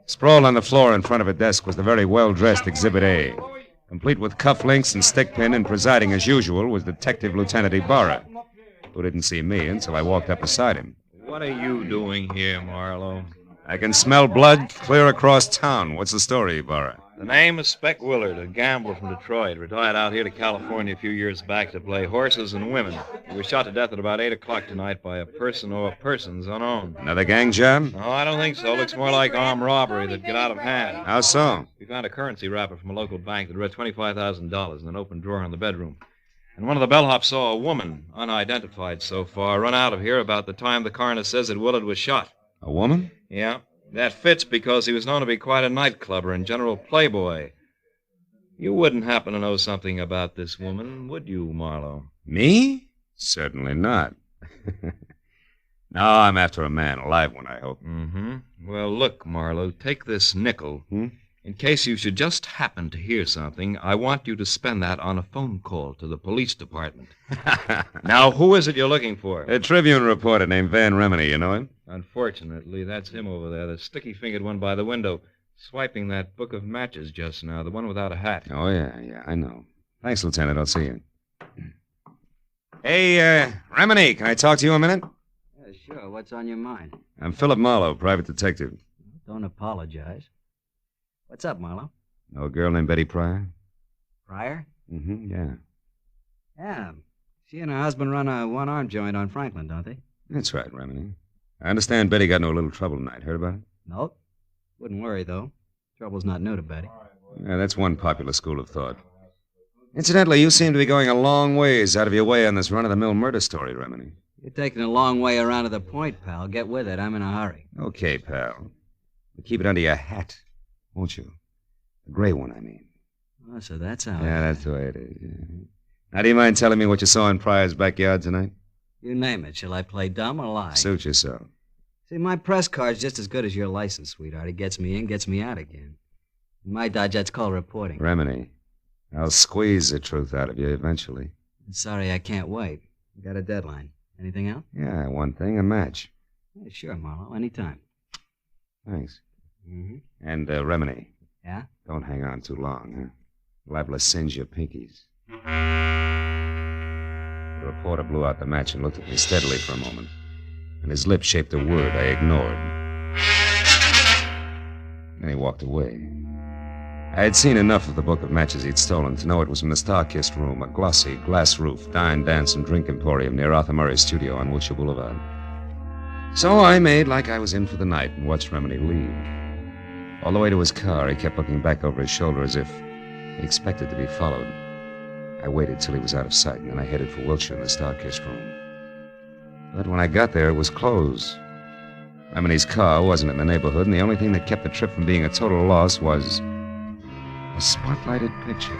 Speaker 4: Sprawled on the floor in front of a desk was the very well-dressed Exhibit A, complete with cufflinks and stickpin, and presiding as usual was Detective Lieutenant Ibarra, who didn't see me until I walked up beside him.
Speaker 18: What are you doing here, Marlowe?
Speaker 4: I can smell blood clear across town. What's the story, Ibarra?
Speaker 18: The name is Spec Willard, a gambler from Detroit. Retired out here to California a few years back to play horses and women. He was shot to death at about 8 o'clock tonight by a person or persons unknown.
Speaker 4: Another gang job?
Speaker 18: No, I don't think so. Looks more like armed robbery that'd get out of hand.
Speaker 4: How so?
Speaker 18: We found a currency wrapper from a local bank that read $25,000 in an open drawer in the bedroom. And one of the bellhops saw a woman, unidentified so far, run out of here about the time the coroner says that Willard was shot.
Speaker 4: A woman?
Speaker 18: Yeah. That fits because he was known to be quite a nightclubber and general playboy. You wouldn't happen to know something about this woman, would you, Marlowe?
Speaker 4: Me? Certainly not. No, I'm after a man, a live one, I hope.
Speaker 18: Mm-hmm. Well, look, Marlowe, take this nickel. In case you should just happen to hear something, I want you to spend that on a phone call to the police department. Now, who is it you're looking for?
Speaker 4: A Tribune reporter named Van Remini, you know him?
Speaker 18: Unfortunately, that's him over there, the sticky-fingered one by the window, swiping that book of matches just now, the one without a hat.
Speaker 4: Oh, yeah, I know. Thanks, Lieutenant. I'll see you. Hey, Remini, can I talk to you a minute?
Speaker 6: Yeah, sure. What's on your mind?
Speaker 4: I'm Philip Marlowe, private detective.
Speaker 6: Don't apologize. What's up, Marlowe?
Speaker 4: Know a girl named Betty Pryor?
Speaker 6: Pryor?
Speaker 4: Mm-hmm, yeah.
Speaker 6: Yeah. She and her husband run a one-arm joint on Franklin, don't they?
Speaker 4: That's right, Remini. I understand Betty got into a little trouble tonight. Heard about it?
Speaker 6: Nope. Wouldn't worry, though. Trouble's not new to Betty.
Speaker 4: Yeah, that's one popular school of thought. Incidentally, you seem to be going a long ways out of your way on this run-of-the-mill murder story, Remini.
Speaker 6: You're taking a long way around to the point, pal. Get with it. I'm in a hurry.
Speaker 4: Okay, pal. But keep it under your hat, won't you? The gray one, I mean.
Speaker 6: Oh, so that's how
Speaker 4: Yeah, that's the way it is. Yeah. Now, do you mind telling me what you saw in Pryor's backyard tonight?
Speaker 6: You name it. Shall I play dumb or lie?
Speaker 4: Suit yourself.
Speaker 6: See, my press card's just as good as your license, sweetheart. It gets me in, gets me out again. In my dodge, that's called reporting.
Speaker 4: Remini, I'll squeeze the truth out of you eventually.
Speaker 6: Sorry, I can't wait. I got a deadline. Anything else?
Speaker 4: Yeah, one thing, a match.
Speaker 6: Yeah, sure, Marlowe. Anytime.
Speaker 4: Thanks.
Speaker 6: Mm-hmm.
Speaker 4: And, Remini.
Speaker 6: Yeah?
Speaker 4: Don't hang on too long, huh? Liable to singe your pinkies. The reporter blew out the match and looked at me steadily for a moment. And his lips shaped a word I ignored. Then he walked away. I had seen enough of the book of matches he'd stolen to know it was from the Star-Kissed Room, a glossy, glass-roofed dine, dance, and drink emporium near Arthur Murray's studio on Wilshire Boulevard. So I made like I was in for the night and watched Remini leave. All the way to his car, he kept looking back over his shoulder as if he expected to be followed. I waited till he was out of sight, and then I headed for Wilshire in the Star-Kissed Room. But when I got there, it was closed. Remini's car wasn't in the neighborhood, and the only thing that kept the trip from being a total loss was a spotlighted picture.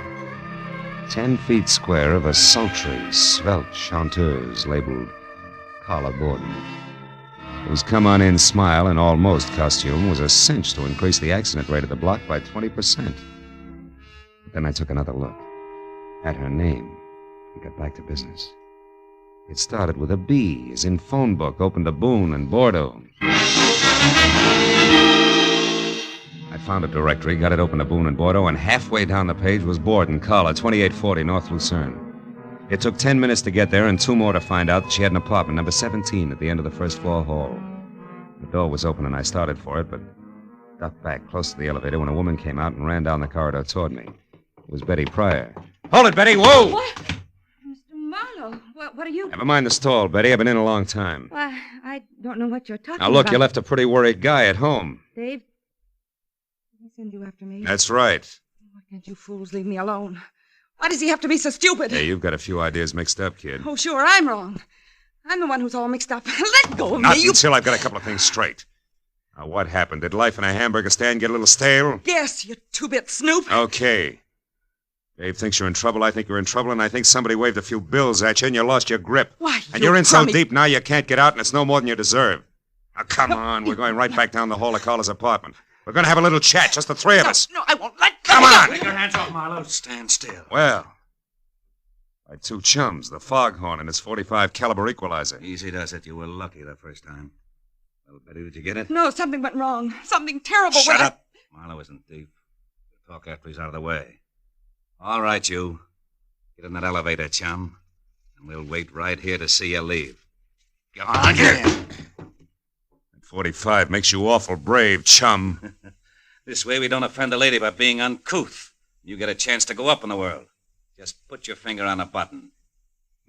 Speaker 4: 10 feet square of a sultry, svelte chanteuse labeled Carla Borden, whose come-on-in smile and almost costume was a cinch to increase the accident rate of the block by 20%. But then I took another look at her name and got back to business.
Speaker 19: It started with a B, as in phone book, opened to Boone and Bordeaux. I found a directory, got it open to Boone and Bordeaux, and halfway down the page was Borden, Carla, 2840 North Lucerne. It took 10 minutes to get there and 2 more to find out that she had an apartment, number 17, at the end of the first floor hall. The door was open and I started for it, but ducked back close to the elevator when a woman came out and ran down the corridor toward me. It was Betty Pryor. Hold it, Betty! Whoa!
Speaker 22: What? Mr. Marlowe, what are you...
Speaker 19: Never mind the stall, Betty. I've been in a long time.
Speaker 22: Why, I don't know what you're talking
Speaker 19: Now, look,
Speaker 22: about.
Speaker 19: you left a pretty worried guy at home.
Speaker 22: Dave, did he send you after me?
Speaker 19: That's right.
Speaker 22: Why can't you fools leave me alone? Why does he have to be so stupid?
Speaker 19: Hey, you've got a few ideas mixed up, kid.
Speaker 22: Oh, sure, I'm wrong. I'm the one who's all mixed up. Let go of
Speaker 19: Not
Speaker 22: me, you...
Speaker 19: until I've got a couple of things straight. Now, what happened? Did life in a hamburger stand get a little stale?
Speaker 22: Yes, you two-bit snoop.
Speaker 19: Okay. Dave thinks you're in trouble, I think you're in trouble, and I think somebody waved a few bills at you and you lost your grip.
Speaker 22: Why,
Speaker 19: and you're in so
Speaker 22: crummy...
Speaker 19: deep now you can't get out, and it's no more than you deserve. Now, come on. We're going right back down the hall to Carla's apartment. We're going to have a little chat, just the three of us.
Speaker 22: No, I won't. Let
Speaker 19: Come on!
Speaker 16: Take your hands off, Marlowe. Stand still.
Speaker 19: Well, my 2 chums, the foghorn and his .45 caliber equalizer.
Speaker 2: Easy does it. You were lucky the first time. Well, Betty, did you get it?
Speaker 22: No, something went wrong. Something terrible
Speaker 2: Shut
Speaker 22: went...
Speaker 2: up. Marlowe isn't deep. We'll talk after he's out of the way. All right, you. Get in that elevator, chum. And we'll wait right here to see you leave. Go on, get in.
Speaker 19: 45 makes you awful brave, chum.
Speaker 2: This way we don't offend the lady by being uncouth. You get a chance to go up in the world. Just put your finger on a button.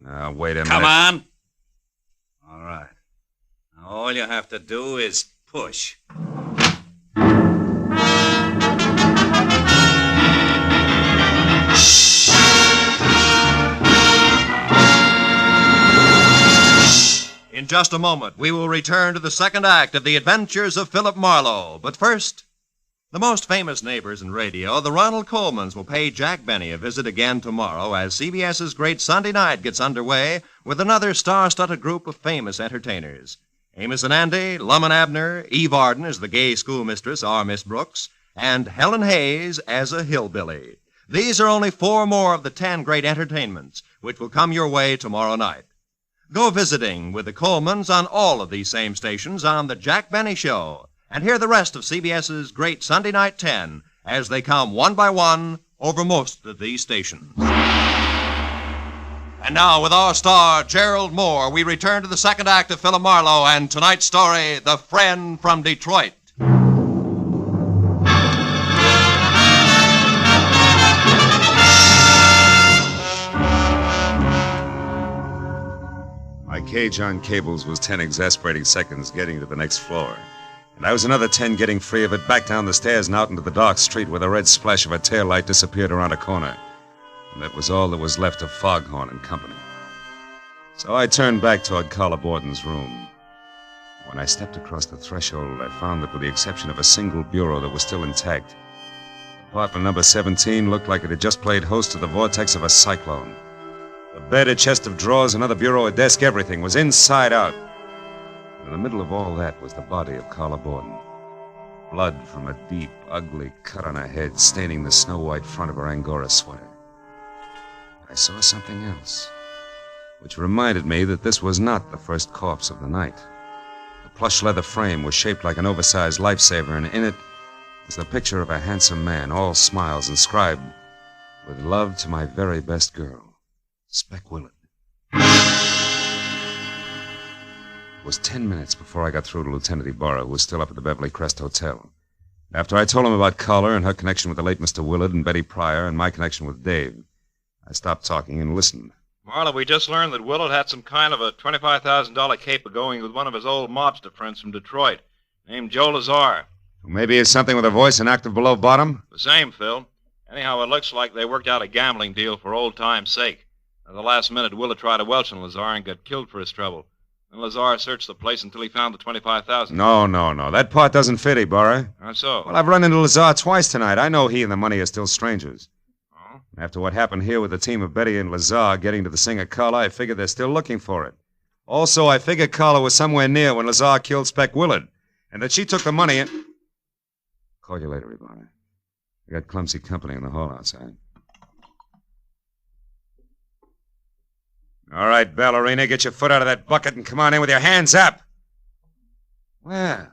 Speaker 19: Now, wait a minute.
Speaker 2: Come on. All right. Now, all you have to do is push.
Speaker 12: In just a moment, we will return to the second act of The Adventures of Philip Marlowe. But first, the most famous neighbors in radio, the Ronald Colemans, will pay Jack Benny a visit again tomorrow as CBS's Great Sunday Night gets underway with another star-studded group of famous entertainers. Amos and Andy, Lum and Abner, Eve Arden as the gay schoolmistress, our Miss Brooks, and Helen Hayes as a hillbilly. These are only 4 more of the 10 great entertainments which will come your way tomorrow night. Go visiting with the Colemans on all of these same stations on The Jack Benny Show, and hear the rest of CBS's Great Sunday Night 10 as they come one by one over most of these stations. And now, with our star, Gerald Moore, we return to the second act of Philip Marlowe and tonight's story, The Friend from Detroit.
Speaker 19: My cage on cables was 10 exasperating seconds getting to the next floor. And I was another 10 getting free of it, back down the stairs and out into the dark street where the red splash of a taillight disappeared around a corner. And that was all that was left of Foghorn and company. So I turned back toward Carla Borden's room. When I stepped across the threshold, I found that with the exception of a single bureau that was still intact, apartment number 17 looked like it had just played host to the vortex of a cyclone. A bed, a chest of drawers, another bureau, a desk, everything was inside out. In the middle of all that was the body of Carla Borden. Blood from a deep, ugly cut on her head, staining the snow-white front of her Angora sweater. I saw something else, which reminded me that this was not the first corpse of the night. The plush leather frame was shaped like an oversized lifesaver, and in it was the picture of a handsome man, all smiles, inscribed, "With love to my very best girl, Speck Willard." It was 10 minutes before I got through to Lieutenant Ibarra, who was still up at the Beverly Crest Hotel. After I told him about Carla and her connection with the late Mr. Willard and Betty Pryor and my connection with Dave, I stopped talking and listened.
Speaker 18: Marlowe, we just learned that Willard had some kind of a $25,000 caper going with one of his old mobster friends from Detroit, named Joe Lazar.
Speaker 19: Maybe it's something with a voice an octave below bottom?
Speaker 18: The same, Phil. Anyhow, it looks like they worked out a gambling deal for old time's sake. At the last minute, Willard tried to welch on Lazar and got killed for his trouble. Then Lazar searched the place until he found the $25,000.
Speaker 19: No. That part doesn't fit, Ibarra.
Speaker 18: How so?
Speaker 19: Well, I've run into Lazar twice tonight. I know he and the money are still strangers.
Speaker 18: Oh?
Speaker 19: After what happened here with the team of Betty and Lazar getting to the singer Carla, I figured they're still looking for it. Also, I figured Carla was somewhere near when Lazar killed Speck Willard, and that she took the money and... Call you later, Ibarra. I got clumsy company in the hall outside. All right, ballerina, get your foot out of that bucket and come on in with your hands up. Well,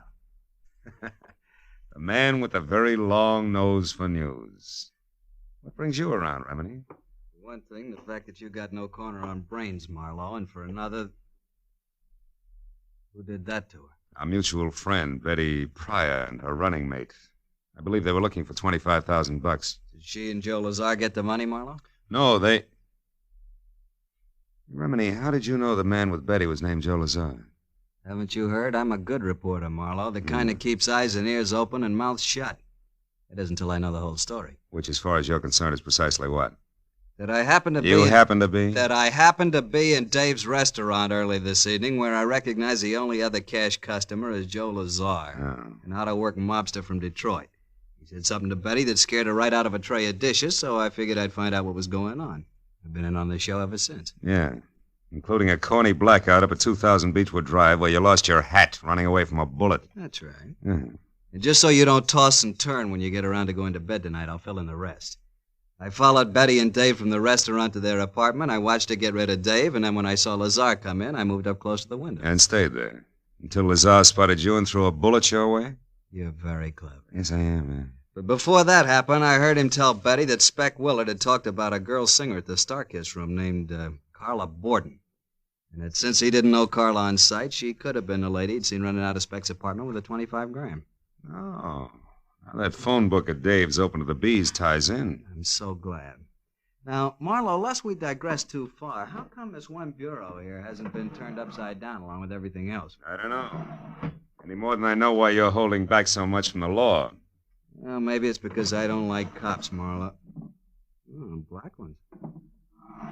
Speaker 19: the man with the very long nose for news. What brings you around, Remini?
Speaker 2: For one thing, the fact that you got no corner on brains, Marlowe, and for another... Who did that to her?
Speaker 19: Our mutual friend, Betty Pryor, and her running mate. I believe they were looking for $25,000.
Speaker 2: Did she and Joe Lazar get the money, Marlowe?
Speaker 19: No, they... Remini, how did you know the man with Betty was named Joe Lazar?
Speaker 2: Haven't you heard? I'm a good reporter, Marlowe. The kind that keeps eyes and ears open and mouth shut. It isn't until I know the whole story.
Speaker 19: Which, as far as you're concerned, is precisely what?
Speaker 2: That I happen to be...
Speaker 19: You happen to be?
Speaker 2: That I happened to be in Dave's restaurant early this evening, where I recognized the only other cash customer as Joe Lazar, an out-of-work mobster from Detroit. He said something to Betty that scared her right out of a tray of dishes, so I figured I'd find out what was going on. I've been in on the show ever since.
Speaker 19: Yeah, including a corny blackout up at 2000 Beechwood Drive where you lost your hat running away from a bullet.
Speaker 2: That's right.
Speaker 19: Yeah.
Speaker 2: And just so you don't toss and turn when you get around to going to bed tonight, I'll fill in the rest. I followed Betty and Dave from the restaurant to their apartment. I watched her get rid of Dave, and then when I saw Lazar come in, I moved up close to the window.
Speaker 19: And stayed there until Lazar spotted you and threw a bullet your way?
Speaker 2: You're very clever.
Speaker 19: Yes, I am, man.
Speaker 2: But before that happened, I heard him tell Betty that Spec Willard had talked about a girl singer at the Starkiss room named Carla Borden. And that since he didn't know Carla on sight, she could have been the lady he'd seen running out of Spec's apartment with a 25 gram.
Speaker 19: Oh, now that phone book of Dave's open to the bees ties in.
Speaker 2: I'm so glad. Now, Marlowe, lest we digress too far, how come this one bureau here hasn't been turned upside down along with everything else?
Speaker 19: I don't know. Any more than I know why you're holding back so much from the law.
Speaker 2: Well, maybe it's because I don't like cops, Marlowe. Oh, black ones.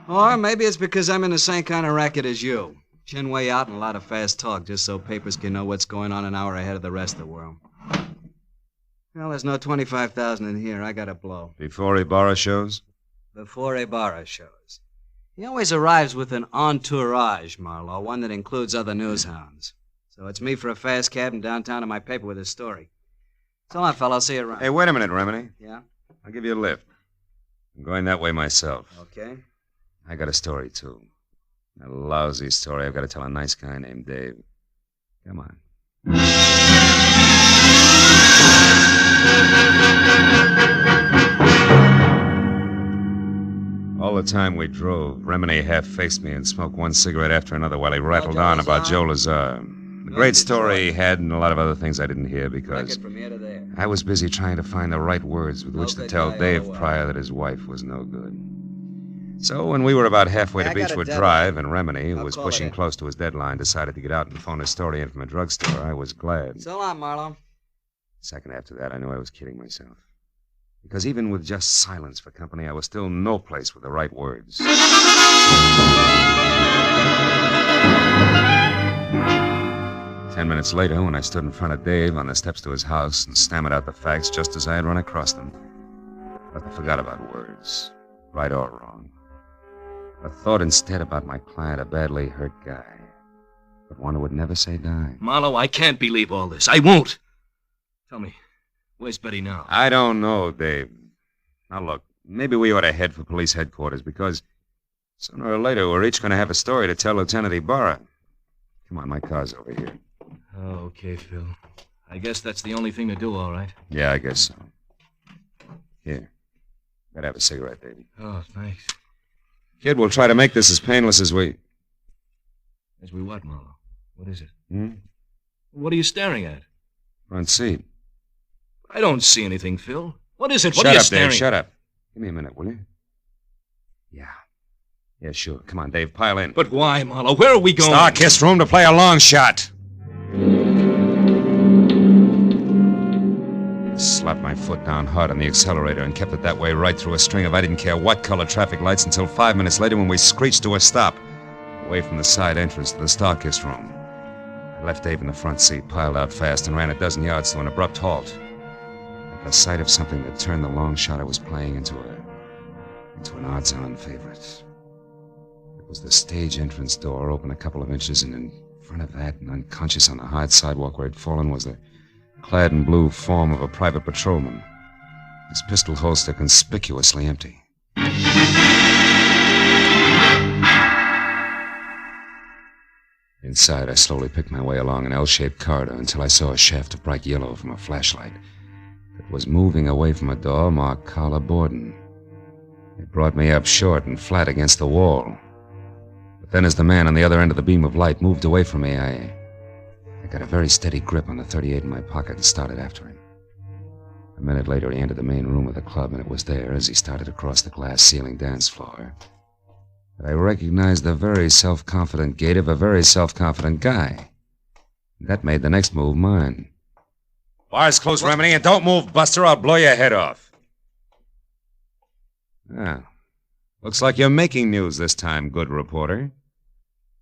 Speaker 2: Or maybe it's because I'm in the same kind of racket as you. Chin way out and a lot of fast talk just so papers can know what's going on an hour ahead of the rest of the world. Well, there's no 25,000 in here. I got to blow.
Speaker 19: Before Ibarra shows?
Speaker 2: Before Ibarra shows. He always arrives with an entourage, Marlowe, one that includes other news hounds. So it's me for a fast cab and downtown to my paper with his story. So long, fella. I'll see you around.
Speaker 19: Hey, wait a minute, Remini.
Speaker 2: Yeah?
Speaker 19: I'll give you a lift. I'm going that way myself.
Speaker 2: Okay.
Speaker 19: I got a story, too. A lousy story I've got to tell a nice guy named Dave. Come on. All the time we drove, Remini half-faced me and smoked one cigarette after another while he rattled on about Joe Lazar. The great story he had and a lot of other things I didn't hear because I was busy trying to find the right words with which to tell Dave Pryor that his wife was no good. So when we were about halfway to Beechwood Drive and Remini, who was pushing close to his deadline, decided to get out and phone his story in from a drugstore, I was glad.
Speaker 2: So long, Marlowe.
Speaker 19: A second after that, I knew I was kidding myself. Because even with just silence for company, I was still no place with the right words. 10 minutes later, when I stood in front of Dave on the steps to his house and stammered out the facts just as I had run across them, but I forgot about words, right or wrong. I thought instead about my client, a badly hurt guy, but one who would never say die.
Speaker 9: Marlowe, I can't believe all this. I won't. Tell me, where's Betty now?
Speaker 19: I don't know, Dave. Now, look, maybe we ought to head for police headquarters because sooner or later we're each going to have a story to tell Lieutenant Ibarra. Come on, my car's over here.
Speaker 9: Okay, Phil. I guess that's the only thing to do, all right.
Speaker 19: Yeah, I guess so. Here. Gotta have a cigarette, Davey.
Speaker 9: Oh, thanks.
Speaker 19: Kid, we'll try to make this as painless as we...
Speaker 9: As we what, Marlowe? What is it?
Speaker 19: Hmm?
Speaker 9: What are you staring at?
Speaker 19: Front seat.
Speaker 9: I don't see anything, Phil. What is it? What are you staring at?
Speaker 19: Shut up. Give me a minute, will you? Yeah. Yeah, sure. Come on, Dave, pile in.
Speaker 9: But why, Marlowe? Where are we going?
Speaker 19: Starkiss room to play a long shot. Slapped my foot down hard on the accelerator and kept it that way right through a string of I didn't care what color traffic lights until 5 minutes later when we screeched to a stop, away from the side entrance to the Starkiss room. I left Dave in the front seat, piled out fast, and ran a dozen yards to an abrupt halt. At the sight of something that turned the long shot I was playing into an odds-on favorite. It was the stage entrance door, open a couple of inches, and in front of that, and unconscious on the hard sidewalk where he'd fallen, was the clad in blue form of a private patrolman, his pistol holster conspicuously empty. Inside, I slowly picked my way along an L-shaped corridor until I saw a shaft of bright yellow from a flashlight that was moving away from a door marked Carla Borden. It brought me up short and flat against the wall. But then as the man on the other end of the beam of light moved away from me, I got a very steady grip on the .38 in my pocket and started after him. A minute later, he entered the main room of the club, and it was there, as he started across the glass ceiling dance floor, that I recognized the very self-confident gait of a very self-confident guy. That made the next move mine.
Speaker 2: Bar's close, Remini, and don't move, Buster. I'll blow your head off.
Speaker 19: Ah, looks like you're making news this time, good reporter.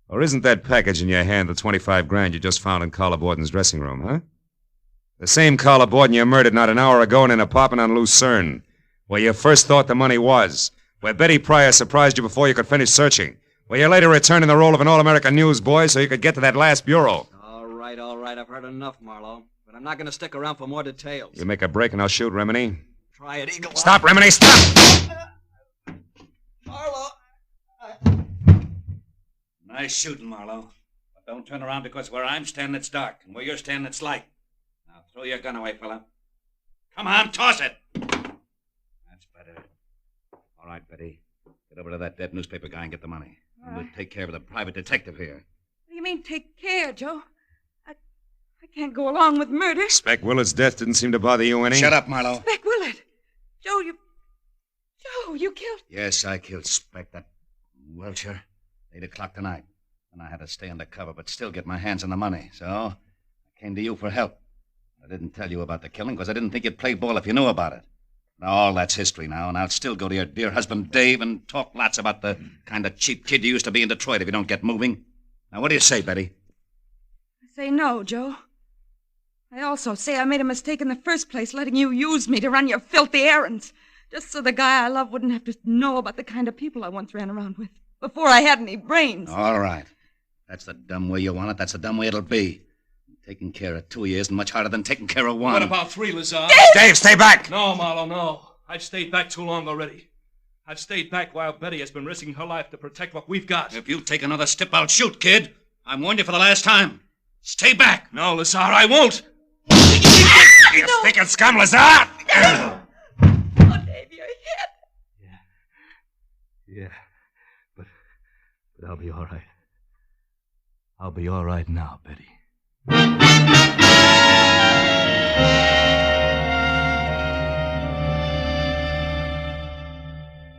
Speaker 19: Or isn't that package in your hand the 25 grand you just found in Carla Borden's dressing room, huh? The same Carla Borden you murdered not an hour ago in an apartment on Lucerne, where you first thought the money was, where Betty Pryor surprised you before you could finish searching, where you later returned in the role of an all-American newsboy so you could get to that last bureau.
Speaker 8: All right, I've heard enough, Marlowe. But I'm not going to stick around for more details.
Speaker 19: You make a break and I'll shoot, Remini.
Speaker 8: Try it, Eagle.
Speaker 19: Stop, Remini, stop!
Speaker 8: Marlowe!
Speaker 2: Nice shooting, Marlowe. But don't turn around because where I'm standing it's dark, and where you're standing it's light. Now throw your gun away, fella. Come on, toss it! That's better. All right, Betty. Get over to that dead newspaper guy and get the money. And we'll take care of the private detective here.
Speaker 22: What do you mean, take care, Joe? I can't go along with murder.
Speaker 19: Spec Willard's death didn't seem to bother you any.
Speaker 2: Shut up, Marlowe.
Speaker 22: Spec Willard. Joe, you killed...
Speaker 2: Yes, I killed Spec, that Welcher. 8 o'clock tonight. And I had to stay undercover, but still get my hands on the money. So I came to you for help. I didn't tell you about the killing because I didn't think you'd play ball if you knew about it. Now, all that's history now, and I'll still go to your dear husband, Dave, and talk lots about the kind of cheap kid you used to be in Detroit if you don't get moving. Now, what do you say, Betty?
Speaker 22: I say no, Joe. I also say I made a mistake in the first place, letting you use me to run your filthy errands, just so the guy I love wouldn't have to know about the kind of people I once ran around with, before I had any brains.
Speaker 2: All right. That's the dumb way you want it. That's the dumb way it'll be. Taking care of 2 years isn't much harder than taking care of 1.
Speaker 9: What about 3, Lazar?
Speaker 2: Dave, stay back!
Speaker 9: No, Marlowe, no. I've stayed back too long already. I've stayed back while Betty has been risking her life to protect what we've got.
Speaker 2: If you take another step, I'll shoot, kid. I warned you for the last time. Stay back!
Speaker 9: No, Lazar, I won't!
Speaker 2: You stinking scum, Lazar!
Speaker 22: Oh, Dave, your head.
Speaker 9: Yeah. But I'll be all right. I'll be all right now, Betty.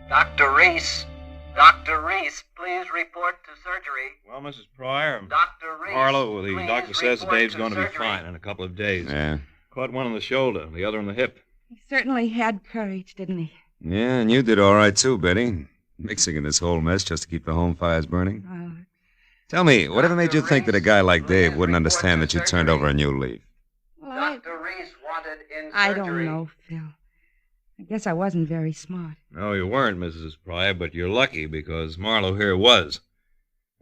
Speaker 13: Dr. Reese. Dr. Reese, please report to surgery.
Speaker 18: Well, Mrs. Pryor,
Speaker 13: Dr. Reese,
Speaker 18: Marlowe, the
Speaker 13: please
Speaker 18: doctor says that
Speaker 13: report
Speaker 18: Dave's
Speaker 13: to
Speaker 18: going to be
Speaker 13: surgery.
Speaker 18: fine in a couple of days.
Speaker 19: Yeah.
Speaker 18: Caught one on the shoulder, the other on the hip.
Speaker 22: He certainly had courage, didn't he?
Speaker 19: Yeah, and you did all right, too, Betty. Mixing in this whole mess just to keep the home fires burning. Tell me, whatever made you think that a guy like Dave wouldn't understand that you turned over a new leaf?
Speaker 22: Well,
Speaker 13: Dr. Reese wanted in surgery.
Speaker 22: I don't know, Phil. I guess I wasn't very smart.
Speaker 18: No, you weren't, Mrs. Pryor, but you're lucky because Marlowe here was.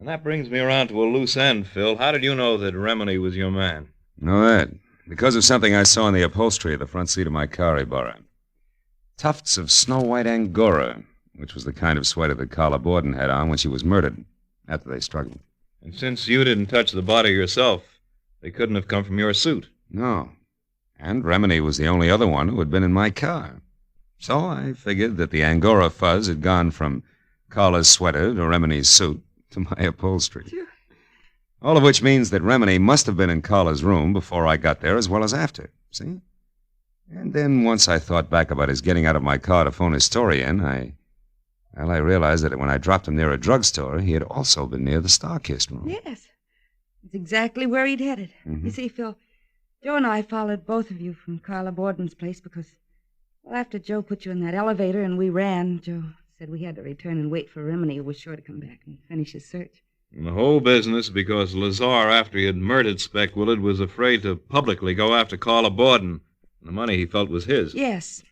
Speaker 18: And that brings me around to a loose end, Phil. How did you know that Remini was your man?
Speaker 19: Know that? Because of something I saw in the upholstery of the front seat of my car he borrowed. Tufts of snow-white Angora, which was the kind of sweater that Carla Borden had on when she was murdered, after they struggled.
Speaker 18: And since you didn't touch the body yourself, they couldn't have come from your suit.
Speaker 19: No. And Remini was the only other one who had been in my car. So I figured that the Angora fuzz had gone from Carla's sweater to Remini's suit to my upholstery. All of which means that Remini must have been in Carla's room before I got there as well as after. See? And then once I thought back about his getting out of my car to phone his story in, I realized that when I dropped him near a drugstore, he had also been near the Starkist room.
Speaker 22: Yes. It's exactly where he'd headed.
Speaker 19: Mm-hmm.
Speaker 22: You see, Phil, Joe and I followed both of you from Carla Borden's place because, well, after Joe put you in that elevator and we ran, Joe said we had to return and wait for Remini, who was sure to come back and finish his search.
Speaker 18: And the whole business because Lazar, after he had murdered Spec Willard, was afraid to publicly go after Carla Borden. And the money he felt was his.
Speaker 22: Yes.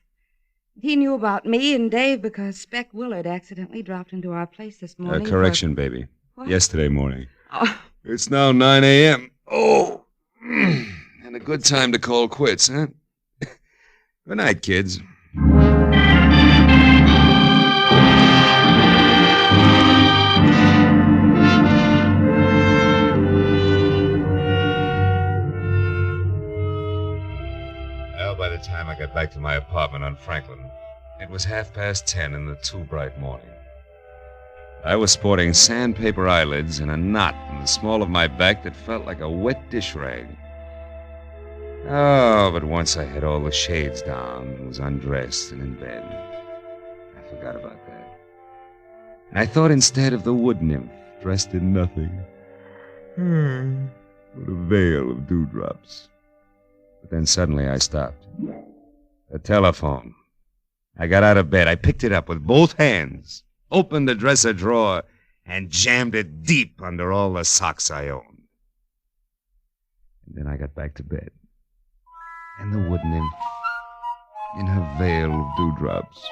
Speaker 22: He knew about me and Dave because Spec Willard accidentally dropped into our place this morning.
Speaker 19: Correction, baby.
Speaker 22: What?
Speaker 19: Yesterday morning.
Speaker 22: Oh.
Speaker 19: It's now 9 a.m. Oh, and a good time to call quits, huh? Good night, kids. got back to my apartment on Franklin. It was 10:30 in the too bright morning. I was sporting sandpaper eyelids and a knot in the small of my back that felt like a wet dish rag. Oh, but once I had all the shades down and was undressed and in bed, I forgot about that. And I thought instead of the wood nymph dressed in nothing, with a veil of dewdrops. But then suddenly I stopped. The telephone. I got out of bed. I picked it up with both hands, opened the dresser drawer, and jammed it deep under all the socks I owned. And then I got back to bed. And the wood nymph, in her veil of dewdrops,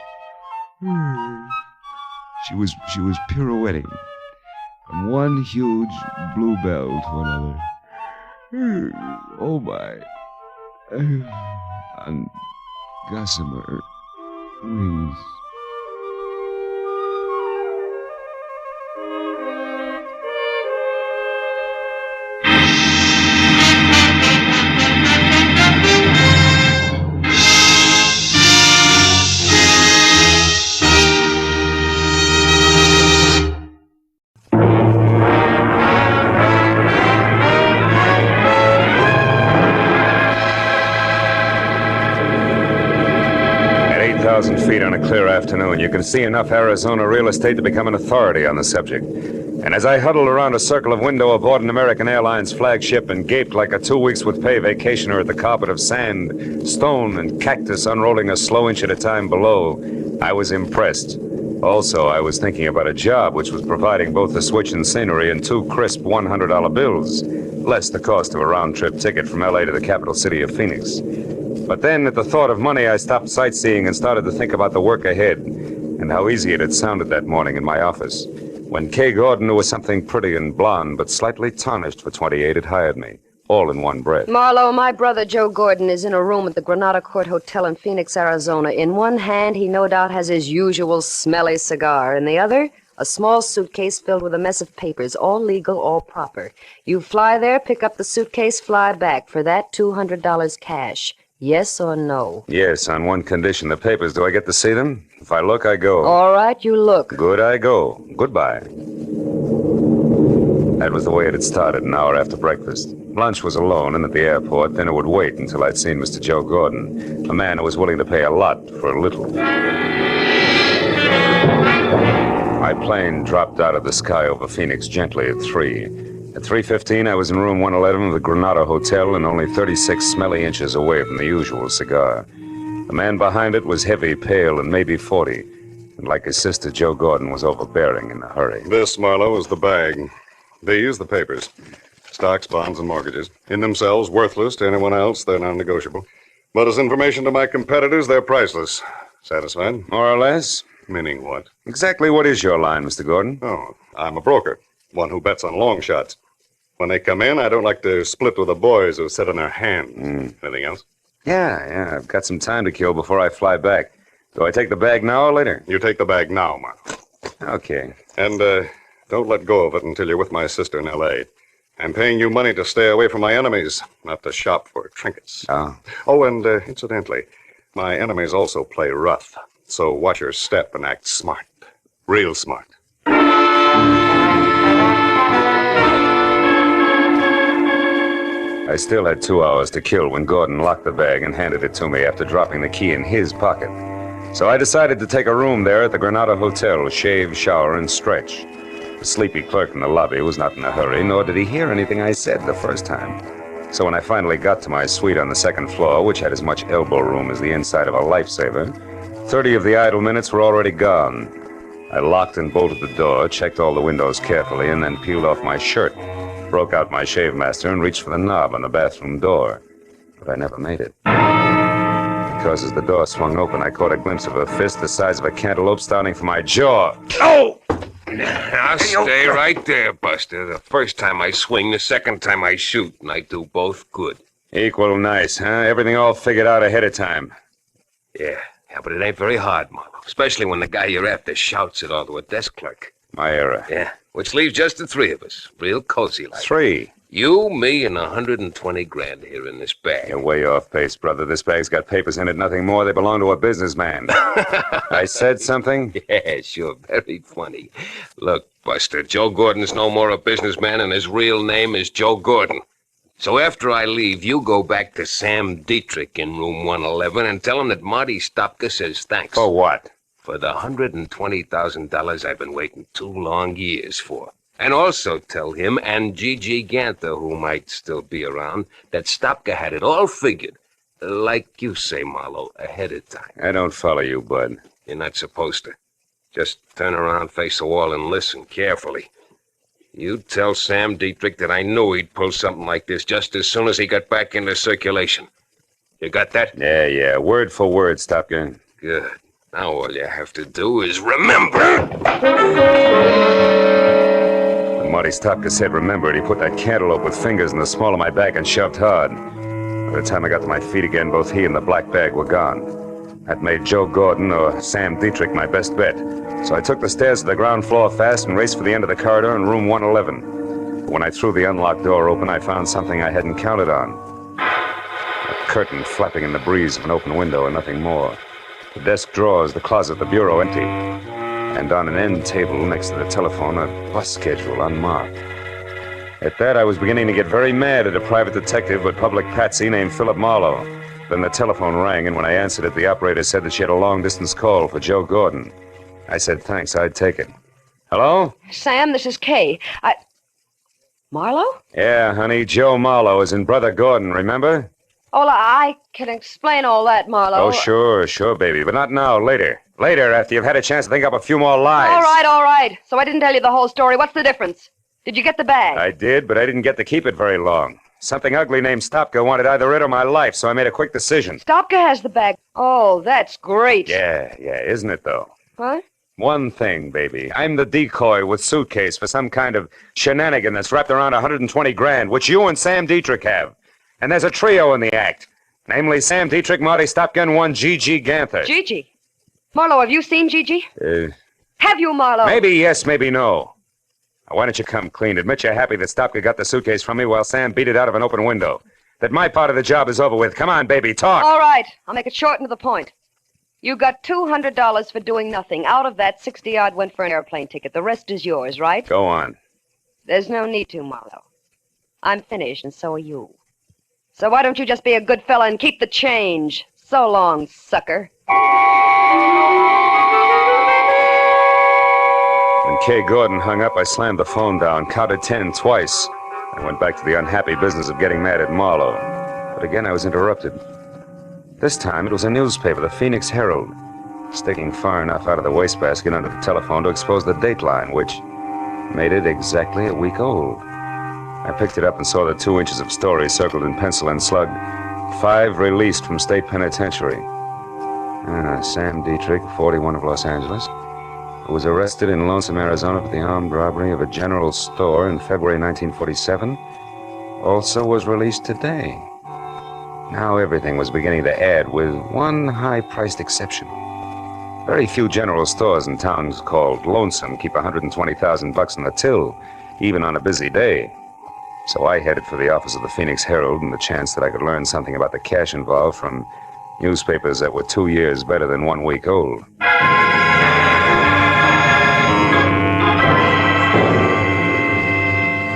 Speaker 19: she was pirouetting from one huge bluebell to another. Oh, my. On gossamer wings. Feet on a clear afternoon, you can see enough Arizona real estate to become an authority on the subject. And as I huddled around a circle of window aboard an American Airlines flagship and gaped like a 2 weeks with pay vacationer at the carpet of sand, stone, and cactus unrolling a slow inch at a time below, I was impressed. Also, I was thinking about a job which was providing both the switch and scenery and 2 crisp $100 bills, less the cost of a round-trip ticket from L.A. to the capital city of Phoenix. But then, at the thought of money, I stopped sightseeing and started to think about the work ahead and how easy it had sounded that morning in my office when Kay Gordon, who was something pretty and blonde but slightly tarnished for 28, had hired me, all in one breath.
Speaker 11: Marlowe, my brother Joe Gordon is in a room at the Granada Court Hotel in Phoenix, Arizona. In one hand, he no doubt has his usual smelly cigar. In the other, a small suitcase filled with a mess of papers, all legal, all proper. You fly there, pick up the suitcase, fly back. For that, $200 cash. Yes or no?
Speaker 19: Yes, on one condition. The papers, do I get to see them? If I look, I go.
Speaker 11: All right, you look.
Speaker 19: Good, I go. Goodbye. That was the way it had started, an hour after breakfast. Lunch was alone and at the airport. Then it would wait until I'd seen Mr. Joe Gordon, a man who was willing to pay a lot for a little. My plane dropped out of the sky over Phoenix gently at 3. At 3:15, I was in room 111 of the Granada Hotel and only 36 smelly inches away from the usual cigar. The man behind it was heavy, pale, and maybe 40. And like his sister, Joe Gordon was overbearing in a hurry.
Speaker 15: This, Marlowe, is the bag. These, the papers. Stocks, bonds, and mortgages. In themselves, worthless to anyone else, they're non-negotiable. But as information to my competitors, they're priceless. Satisfied?
Speaker 19: More or less.
Speaker 15: Meaning what?
Speaker 19: Exactly what is your line, Mr. Gordon?
Speaker 15: Oh, I'm a broker. One who bets on long shots. When they come in, I don't like to split with the boys who sit on their hands. Anything else?
Speaker 19: Yeah, I've got some time to kill before I fly back. Do I take the bag now or later?
Speaker 15: You take the bag now, Mark.
Speaker 19: Okay.
Speaker 15: And, don't let go of it until you're with my sister in L.A. I'm paying you money to stay away from my enemies, not to shop for trinkets.
Speaker 19: Oh.
Speaker 15: Oh, and, incidentally, my enemies also play rough. So watch your step and act smart. Real smart.
Speaker 19: I still had 2 hours to kill when Gordon locked the bag and handed it to me after dropping the key in his pocket. So I decided to take a room there at the Granada Hotel, shave, shower, and stretch. The sleepy clerk in the lobby was not in a hurry, nor did he hear anything I said the first time. So when I finally got to my suite on the second floor, which had as much elbow room as the inside of a lifesaver, 30 of the idle minutes were already gone. I locked and bolted the door, checked all the windows carefully, and then peeled off my shirt, broke out my shave master, and reached for the knob on the bathroom door. But I never made it. Because as the door swung open, I caught a glimpse of a fist the size of a cantaloupe starting from my jaw. Oh!
Speaker 23: Now stay right there, Buster. The first time I swing, the second time I shoot, and I do both good.
Speaker 19: Equal nice, huh? Everything all figured out ahead of time.
Speaker 23: Yeah, but it ain't very hard, Marlowe. Especially when the guy you're after shouts it all to a desk clerk.
Speaker 19: My era.
Speaker 23: Yeah, which leaves just the 3 of us. Real cozy like.
Speaker 19: 3?
Speaker 23: You, me, and 120 grand here in this bag.
Speaker 4: You're way off pace, brother. This bag's got papers in it, nothing more. They belong to a businessman. I said something?
Speaker 23: Yeah, sure. Very funny. Look, Buster, Joe Gordon's no more a businessman, and his real name is Joe Gordon. So after I leave, you go back to Sam Dietrich in room 111 and tell him that Marty Stopka says thanks.
Speaker 4: For what?
Speaker 23: For the $120,000 I've been waiting 2 long years for. And also tell him and Gigi Ganther, who might still be around, that Stopka had it all figured. Like you say, Marlowe, ahead of time.
Speaker 4: I don't follow you, bud.
Speaker 23: You're not supposed to. Just turn around, face the wall, and listen carefully. You tell Sam Dietrich that I knew he'd pull something like this just as soon as he got back into circulation. You got that?
Speaker 4: Yeah. Word for word, Stopka.
Speaker 23: Good. Now all you have to do is remember.
Speaker 4: When Marty Stopka said remember it, he put that cantaloupe with fingers in the small of my back and shoved hard. By the time I got to my feet again, both he and the black bag were gone. That made Joe Gordon or Sam Dietrich my best bet. So I took the stairs to the ground floor fast and raced for the end of the corridor in room 111. But when I threw the unlocked door open, I found something I hadn't counted on. A curtain flapping in the breeze of an open window and nothing more. The desk drawers, the closet, the bureau empty. And on an end table next to the telephone, a bus schedule unmarked. At that, I was beginning to get very mad at a private detective but public patsy named Philip Marlowe. Then the telephone rang, and when I answered it, the operator said that she had a long-distance call for Joe Gordon. I said thanks, I'd take it. Hello?
Speaker 11: Sam, this is Kay. Marlowe?
Speaker 4: Yeah, honey, Joe Marlowe is in Brother Gordon, remember?
Speaker 11: Oh, I can explain all that, Marlowe.
Speaker 4: Oh, sure, baby, but not now, later. Later, after you've had a chance to think up a few more lies.
Speaker 11: All right. So I didn't tell you the whole story. What's the difference? Did you get the bag?
Speaker 4: I did, but I didn't get to keep it very long. Something ugly named Stopka wanted either it or my life, so I made a quick decision.
Speaker 11: Stopka has the bag. Oh, that's great.
Speaker 4: Yeah, isn't it, though?
Speaker 11: What?
Speaker 4: One thing, baby. I'm the decoy with suitcase for some kind of shenanigan that's wrapped around 120 grand, which you and Sam Dietrich have. And there's a trio in the act. Namely, Sam Dietrich, Marty Stopka, and one Gigi Ganther.
Speaker 11: Gigi? Marlowe, have you seen Gigi? Have you, Marlowe?
Speaker 4: Maybe yes, maybe no. Now, why don't you come clean? Admit you're happy that Stopka got the suitcase from me while Sam beat it out of an open window. That my part of the job is over with. Come on, baby, talk.
Speaker 11: All right. I'll make it short and to the point. You got $200 for doing nothing. Out of that, 60-odd went for an airplane ticket. The rest is yours, right?
Speaker 4: Go on.
Speaker 11: There's no need to, Marlowe. I'm finished, and so are you. So why don't you just be a good fella and keep the change? So long, sucker.
Speaker 4: When Kay Gordon hung up, I slammed the phone down, counted 10 twice. I went back to the unhappy business of getting mad at Marlowe. But again, I was interrupted. This time, it was a newspaper, the Phoenix Herald, sticking far enough out of the wastebasket under the telephone to expose the dateline, which made it exactly a week old. I picked it up and saw the 2 inches of story circled in pencil and slugged. 5 released from state penitentiary. Sam Dietrich, 41 of Los Angeles, who was arrested in Lonesome, Arizona for the armed robbery of a general store in February 1947, also was released today. Now everything was beginning to add, with one high-priced exception. Very few general stores in towns called Lonesome keep $120,000 in the till, even on a busy day. So I headed for the office of the Phoenix Herald and the chance that I could learn something about the cash involved from newspapers that were 2 years better than 1 week old.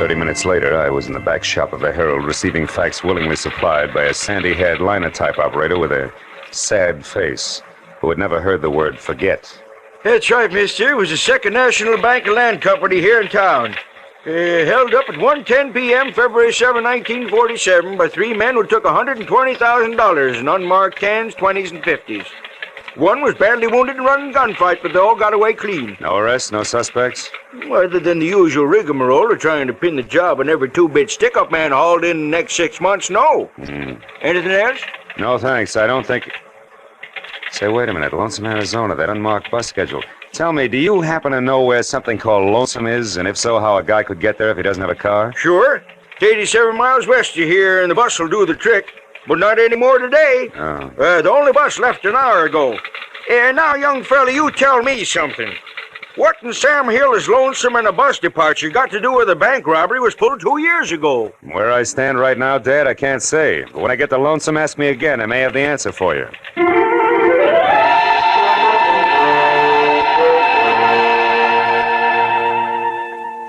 Speaker 4: 30 minutes later, I was in the back shop of the Herald receiving facts willingly supplied by a sandy-haired linotype operator with a sad face who had never heard the word forget.
Speaker 1: That's right, mister. It was the Second National Bank and Land Company here in town. Held up at 1:10 p.m., February 7, 1947, by 3 men who took $120,000 in unmarked 10s, 20s, and 50s. One was badly wounded in running gunfight, but they all got away clean.
Speaker 4: No arrests, no suspects?
Speaker 1: Other than the usual rigmarole of trying to pin the job on every 2-bit stick-up man hauled in the next 6 months, no. Anything else?
Speaker 4: No, thanks. I don't think... Say, wait a minute. Lonesome, Arizona, that unmarked bus schedule. Tell me, do you happen to know where something called Lonesome is, and if so, how a guy could get there if he doesn't have a car?
Speaker 1: Sure. It's 87 miles west of here, and the bus will do the trick. But not anymore today.
Speaker 4: Oh.
Speaker 1: The only bus left an hour ago. Now, young fella, you tell me something. What in Sam Hill is Lonesome and a bus departure got to do with a bank robbery was pulled 2 years ago?
Speaker 4: Where I stand right now, Dad, I can't say. But when I get to Lonesome, ask me again. I may have the answer for you.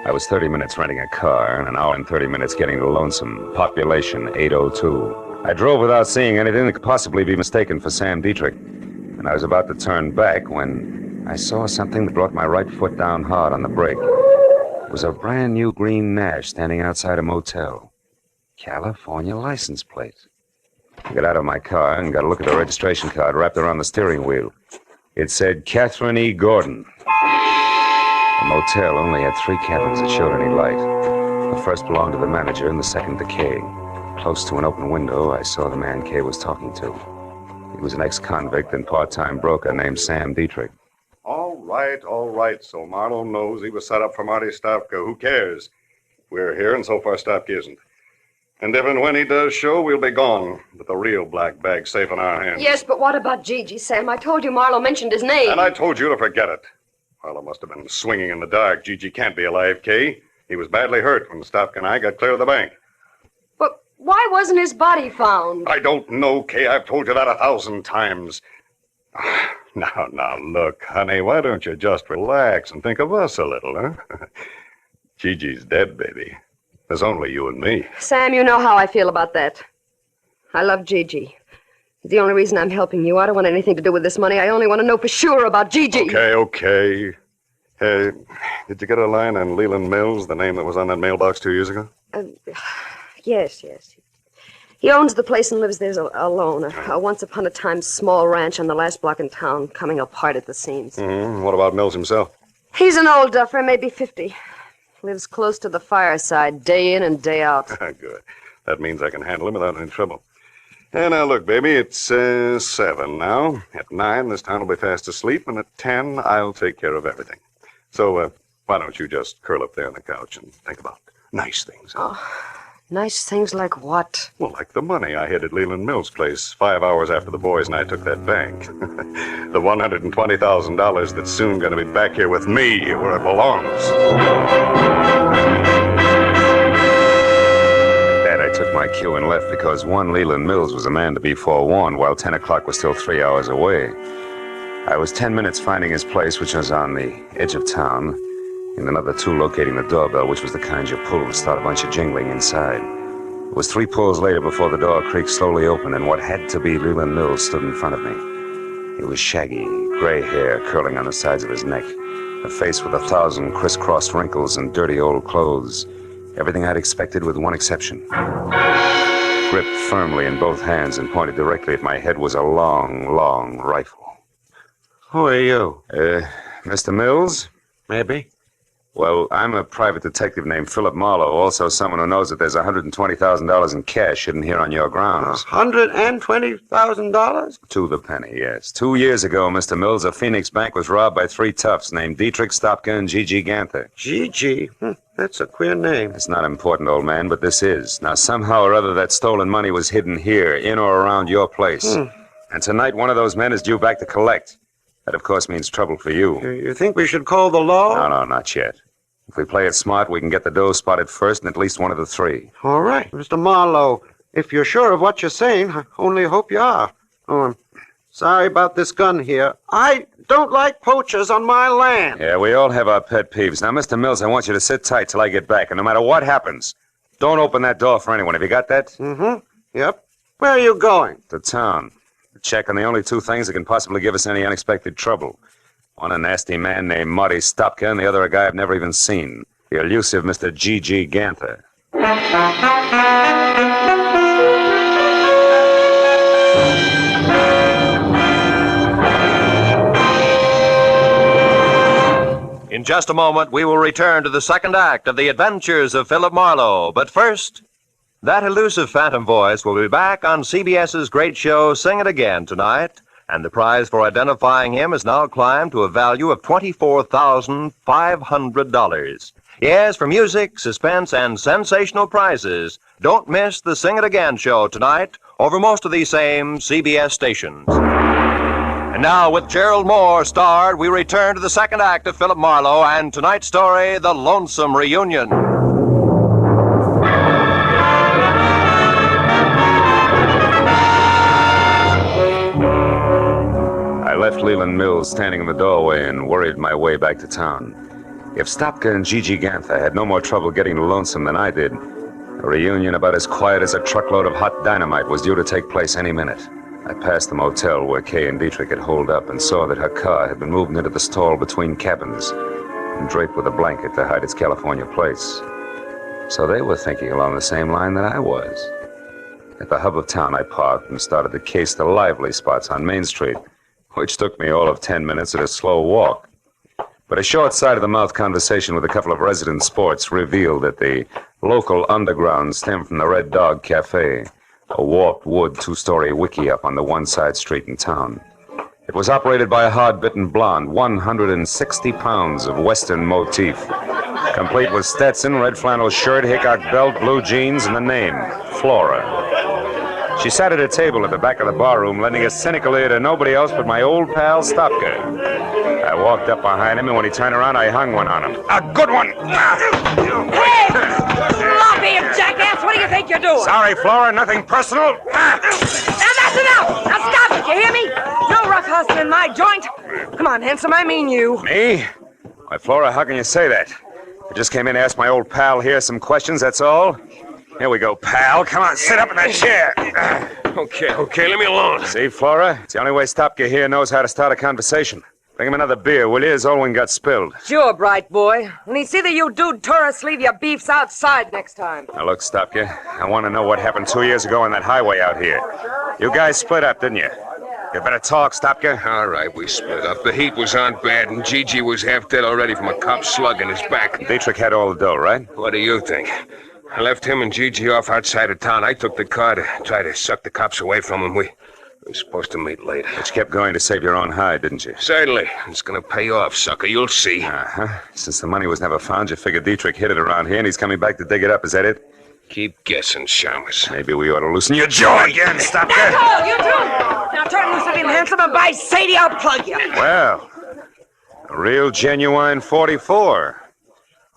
Speaker 4: I was 30 minutes renting a car and an hour and 30 minutes getting to Lonesome. Population 802. I drove without seeing anything that could possibly be mistaken for Sam Dietrich. And I was about to turn back when I saw something that brought my right foot down hard on the brake. It was a brand new green Nash standing outside a motel. California license plate. I got out of my car and got a look at the registration card wrapped around the steering wheel. It said Catherine E. Gordon. The motel only had 3 cabins that showed any light. The first belonged to the manager and the second to Kay. Close to an open window, I saw the man Kay was talking to. He was an ex-convict and part-time broker named Sam Dietrich.
Speaker 15: All right. So Marlowe knows he was set up for Marty Stopka. Who cares? We're here, and so far Stopka isn't. And if and when he does show, we'll be gone. But the real black bag's safe in our hands.
Speaker 11: Yes, but what about Gigi, Sam? I told you Marlowe mentioned his name.
Speaker 15: And I told you to forget it. Marlowe must have been swinging in the dark. Gigi can't be alive, Kay. He was badly hurt when Stopka and I got clear of the bank.
Speaker 11: But why wasn't his body found?
Speaker 15: I don't know, Kay. I've told you that 1,000 times. Now, look, honey, why don't you just relax and think of us a little, huh? Gigi's dead, baby. There's only you and me.
Speaker 11: Sam, you know how I feel about that. I love Gigi. It's the only reason I'm helping you. I don't want anything to do with this money. I only want to know for sure about Gigi.
Speaker 15: Okay. Hey, did you get a line on Leland Mills, the name that was on that mailbox 2 years ago?
Speaker 11: Yes. He owns the place and lives there alone. A once-upon-a-time small ranch on the last block in town, coming apart at the seams.
Speaker 15: What about Mills himself?
Speaker 11: He's an old duffer, maybe 50. Lives close to the fireside, day in and day out.
Speaker 15: Good. That means I can handle him without any trouble. And now, look, baby, it's 7 now. At 9, this town will be fast asleep, and at 10, I'll take care of everything. So, why don't you just curl up there on the couch and think about nice things, huh?
Speaker 11: Nice things like what?
Speaker 15: Well, like the money I hid at Leland Mills' place 5 hours after the boys and I took that bank. The $120,000 that's soon going to be back here with me where it belongs.
Speaker 4: Dad, I took my cue and left because one Leland Mills was a man to be forewarned while 10 o'clock was still 3 hours away. I was 10 minutes finding his place, which was on the edge of town, and another 2 locating the doorbell, which was the kind you pull to start a bunch of jingling inside. It was 3 pulls later before the door creaked slowly open, and what had to be Leland Mills stood in front of me. He was shaggy, gray hair curling on the sides of his neck, a face with 1,000 crisscrossed wrinkles and dirty old clothes. Everything I'd expected with one exception. Gripped firmly in both hands and pointed directly at my head was a long rifle.
Speaker 1: Who are you?
Speaker 4: Mr. Mills?
Speaker 1: Maybe.
Speaker 4: Well, I'm a private detective named Philip Marlowe, also someone who knows that there's $120,000 in cash hidden here on your grounds.
Speaker 1: $120,000?
Speaker 4: To the penny, yes. 2 years ago, Mr. Mills, a Phoenix bank was robbed by 3 toughs named Dietrich, Stopka, and Gigi Ganther.
Speaker 1: Gigi? That's a queer name.
Speaker 4: It's not important, old man, but this is. Now, somehow or other, that stolen money was hidden here, in or around your place. And tonight, one of those men is due back to collect. That, of course, means trouble for you.
Speaker 1: You think we should call the law?
Speaker 4: No, not yet. If we play it smart, we can get the dough spotted first in at least one of the 3.
Speaker 1: All right. Mr. Marlowe, if you're sure of what you're saying, I only hope you are. Oh, I'm sorry about this gun here. I don't like poachers on my land.
Speaker 4: Yeah, we all have our pet peeves. Now, Mr. Mills, I want you to sit tight till I get back, and no matter what happens, don't open that door for anyone. Have you got that?
Speaker 1: Yep. Where are you going?
Speaker 4: To town. Check on the only 2 things that can possibly give us any unexpected trouble. One, a nasty man named Marty Stopka, and the other, a guy I've never even seen. The elusive Mr. Gigi Ganther.
Speaker 12: In just a moment, we will return to the second act of the adventures of Philip Marlowe. But first, that elusive phantom voice will be back on CBS's great show, Sing It Again, tonight, and the prize for identifying him has now climbed to a value of $24,500. Yes, for music, suspense, and sensational prizes, don't miss the Sing It Again show tonight over most of these same CBS stations. And And now, with Gerald Moore starred, we return to the second act of Philip Marlowe and tonight's story, The Lonesome Reunion.
Speaker 19: I left Leland Mills standing in the doorway and worried my way back to town. If Stopka and Gigi Ganther had no more trouble getting to Lonesome than I did, a reunion about as quiet as a truckload of hot dynamite was due to take place any minute. I passed the motel where Kay and Dietrich had holed up and saw that her car had been moved into the stall between cabins and draped with a blanket to hide its California plates. So they were thinking along the same line that I was. At the hub of town, I parked and started to case the lively spots on Main Street, which took me all of 10 minutes at a slow walk. But a short side-of-the-mouth conversation with a couple of resident sports revealed that the local underground stemmed from the Red Dog Cafe, a warped wood two-story wiki-up on the one side street in town. It was operated by a hard-bitten blonde, 160 pounds of Western motif, complete with Stetson, red flannel shirt, Hickok belt, blue jeans, and the name, Flora. She sat at a table at the back of the barroom, lending a cynical ear to nobody else but my old pal, Stopka. I walked up behind him, and when he turned around, I hung one on him. A good one!
Speaker 3: Hey! Sloppy jackass! What do you think you're doing?
Speaker 19: Sorry, Flora, nothing personal.
Speaker 3: Now that's enough! Now stop it, you hear me? No rough hustling in my joint. Come on, handsome, I mean you.
Speaker 19: Me? Why, Flora, how can you say that? I just came in to ask my old pal here some questions, that's all. Here we go, pal. Come on, sit up in that chair.
Speaker 23: Okay, leave me alone.
Speaker 19: See, Flora? It's the only way Stopka here knows how to start a conversation. Bring him another beer, will you? His old one got spilled.
Speaker 3: Sure, bright boy. When you see that you dude tourists leave your beefs outside next time.
Speaker 19: Now, look, Stopka, I want to know what happened 2 years ago on that highway out here. You guys split up, didn't you? You better talk, Stopka.
Speaker 23: All right, we split up. The heat was on bad, and Gigi was half dead already from a cop slug in his back.
Speaker 19: Dietrich had all the dough, right?
Speaker 23: What do you think? I left him and Gigi off outside of town. I took the car to try to suck the cops away from him. We were supposed to meet later.
Speaker 19: But you kept going to save your own hide, didn't you?
Speaker 23: Certainly. It's going to pay off, sucker. You'll see.
Speaker 19: Uh-huh. Since the money was never found, you figured Dietrich hid it around here, and he's coming back to dig it up. Is that it?
Speaker 23: Keep guessing, Chalmers.
Speaker 19: Maybe we ought to loosen your jaw again, Stopka.
Speaker 3: That's all, you two! Now turn loose of him, handsome, and by Sadie, I'll plug you.
Speaker 19: Well, a real genuine 44.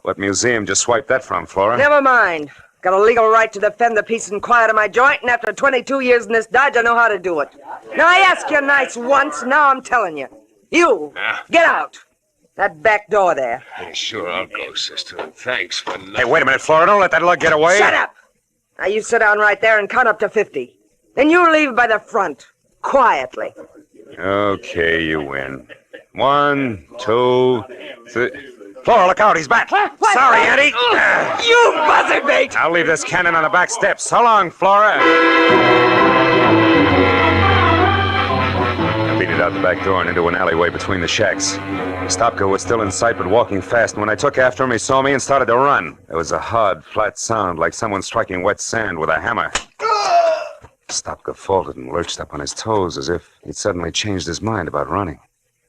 Speaker 19: What museum just swiped that from, Flora?
Speaker 3: Never mind. Got a legal right to defend the peace and quiet of my joint, and after 22 years in this dodge, I know how to do it. Now, I asked you nice once, now I'm telling you. You, get out. That back door there.
Speaker 23: Yeah, sure, I'll go, sister. And thanks for nothing.
Speaker 19: Hey, wait a minute, Flora. Don't let that lug get away.
Speaker 3: Shut up! Now, you sit down right there and count up to 50. Then you leave by the front, quietly.
Speaker 19: Okay, you win. 1, 2, 3... Flora, look out, he's back.
Speaker 3: What?
Speaker 19: Sorry, Eddie.
Speaker 3: You buzzard, mate!
Speaker 19: I'll leave this cannon on the back steps. So long, Flora. I beat it out the back door and into an alleyway between the shacks. Stopka was still in sight, but walking fast, and when I took after him, he saw me and started to run. There was a hard, flat sound, like someone striking wet sand with a hammer. Stopka faltered and lurched up on his toes as if he'd suddenly changed his mind about running.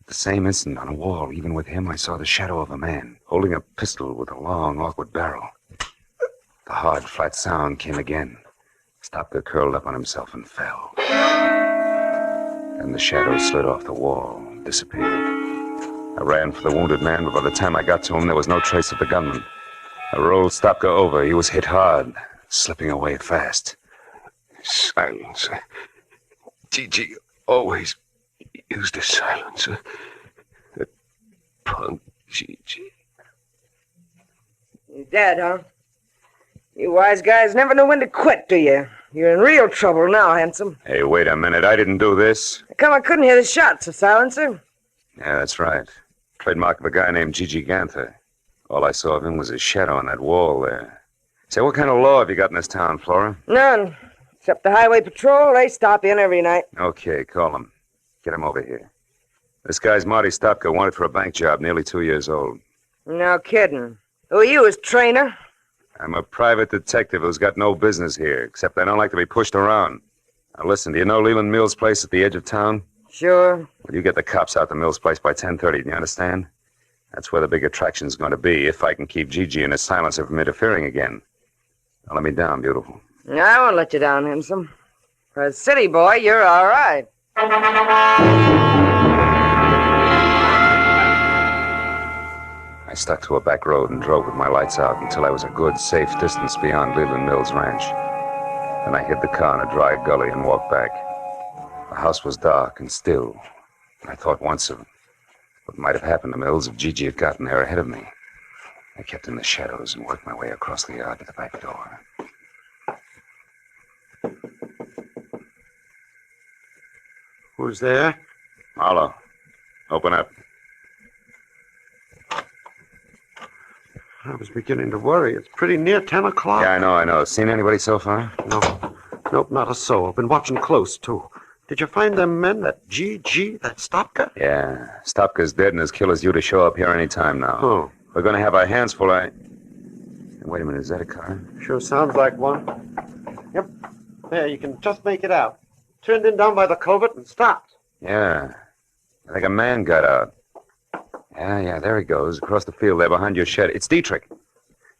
Speaker 19: At the same instant, on a wall, even with him, I saw the shadow of a man, holding a pistol with a long, awkward barrel. The hard, flat sound came again. Stopka curled up on himself and fell. And the shadow slid off the wall and disappeared. I ran for the wounded man, but by the time I got to him, there was no trace of the gunman. I rolled Stopka over. He was hit hard, slipping away fast.
Speaker 23: Silencer. Gigi always used a silencer. That punk Gigi.
Speaker 3: He's dead, huh? You wise guys never know when to quit, do you? You're in real trouble now, handsome.
Speaker 19: Hey, wait a minute. I didn't do this.
Speaker 3: How come I couldn't hear the shots, a silencer?
Speaker 19: Yeah, that's right. Trademark of a guy named Gigi Ganther. All I saw of him was his shadow on that wall there. Say, what kind of law have you got in this town, Flora?
Speaker 3: None. Except the highway patrol, they stop in every night.
Speaker 19: Okay, call him. Get him over here. This guy's Marty Stopka, wanted for a bank job, nearly 2 years old.
Speaker 3: No kidding. Who are you, his trainer?
Speaker 19: I'm a private detective who's got no business here, except I don't like to be pushed around. Now listen, do you know Leland Mills' place at the edge of town?
Speaker 3: Sure.
Speaker 19: Well, you get the cops out to Mills' place by 10:30, do you understand? That's where the big attraction's going to be, if I can keep Gigi and his silencer from interfering again. Now let me down, beautiful.
Speaker 3: I won't let you down, handsome. For a city boy, you're all right.
Speaker 4: stuck to a back road and drove with my lights out until I was a good, safe distance beyond Leland Mills Ranch. Then I hid the car in a dry gully and walked back. The house was dark and still. I thought once of what might have happened to Mills if Gigi had gotten there ahead of me. I kept in the shadows and worked my way across the yard to the back door.
Speaker 7: Who's there?
Speaker 4: Marlowe, open up.
Speaker 7: I was beginning to worry. It's pretty near 10 o'clock.
Speaker 4: Yeah, I know. Seen anybody so far?
Speaker 7: Nope, not a soul. Been watching close, too. Did you find them men, that GG, that Stopka?
Speaker 4: Yeah. Stopka's dead and as killed as you to show up here any time now.
Speaker 7: Oh.
Speaker 4: We're going to have our hands full. Wait a minute, is that a car?
Speaker 7: Sure sounds like one. Yep. There, you can just make it out. Turned in down by the culvert and stopped.
Speaker 4: Yeah. I think a man got out. Yeah, there he goes, across the field there behind your shed. It's Dietrich.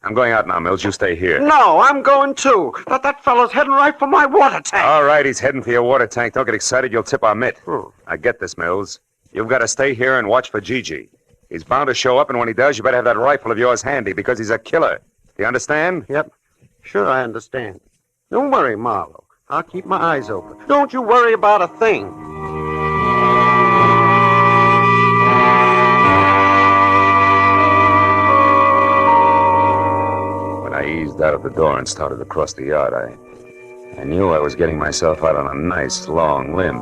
Speaker 4: I'm going out now, Mills. You stay here.
Speaker 7: No, I'm going too. That fellow's heading right for my water tank.
Speaker 4: All right, he's heading for your water tank. Don't get excited. You'll tip our mitt. I get this, Mills. You've got to stay here and watch for Gigi. He's bound to show up, and when he does, you better have that rifle of yours handy because he's a killer. Do you understand?
Speaker 7: Yep. Sure, I understand. Don't worry, Marlowe. I'll keep my eyes open. Don't you worry about a thing.
Speaker 4: I eased out of the door and started across the yard. I knew I was getting myself out on a nice, long limb.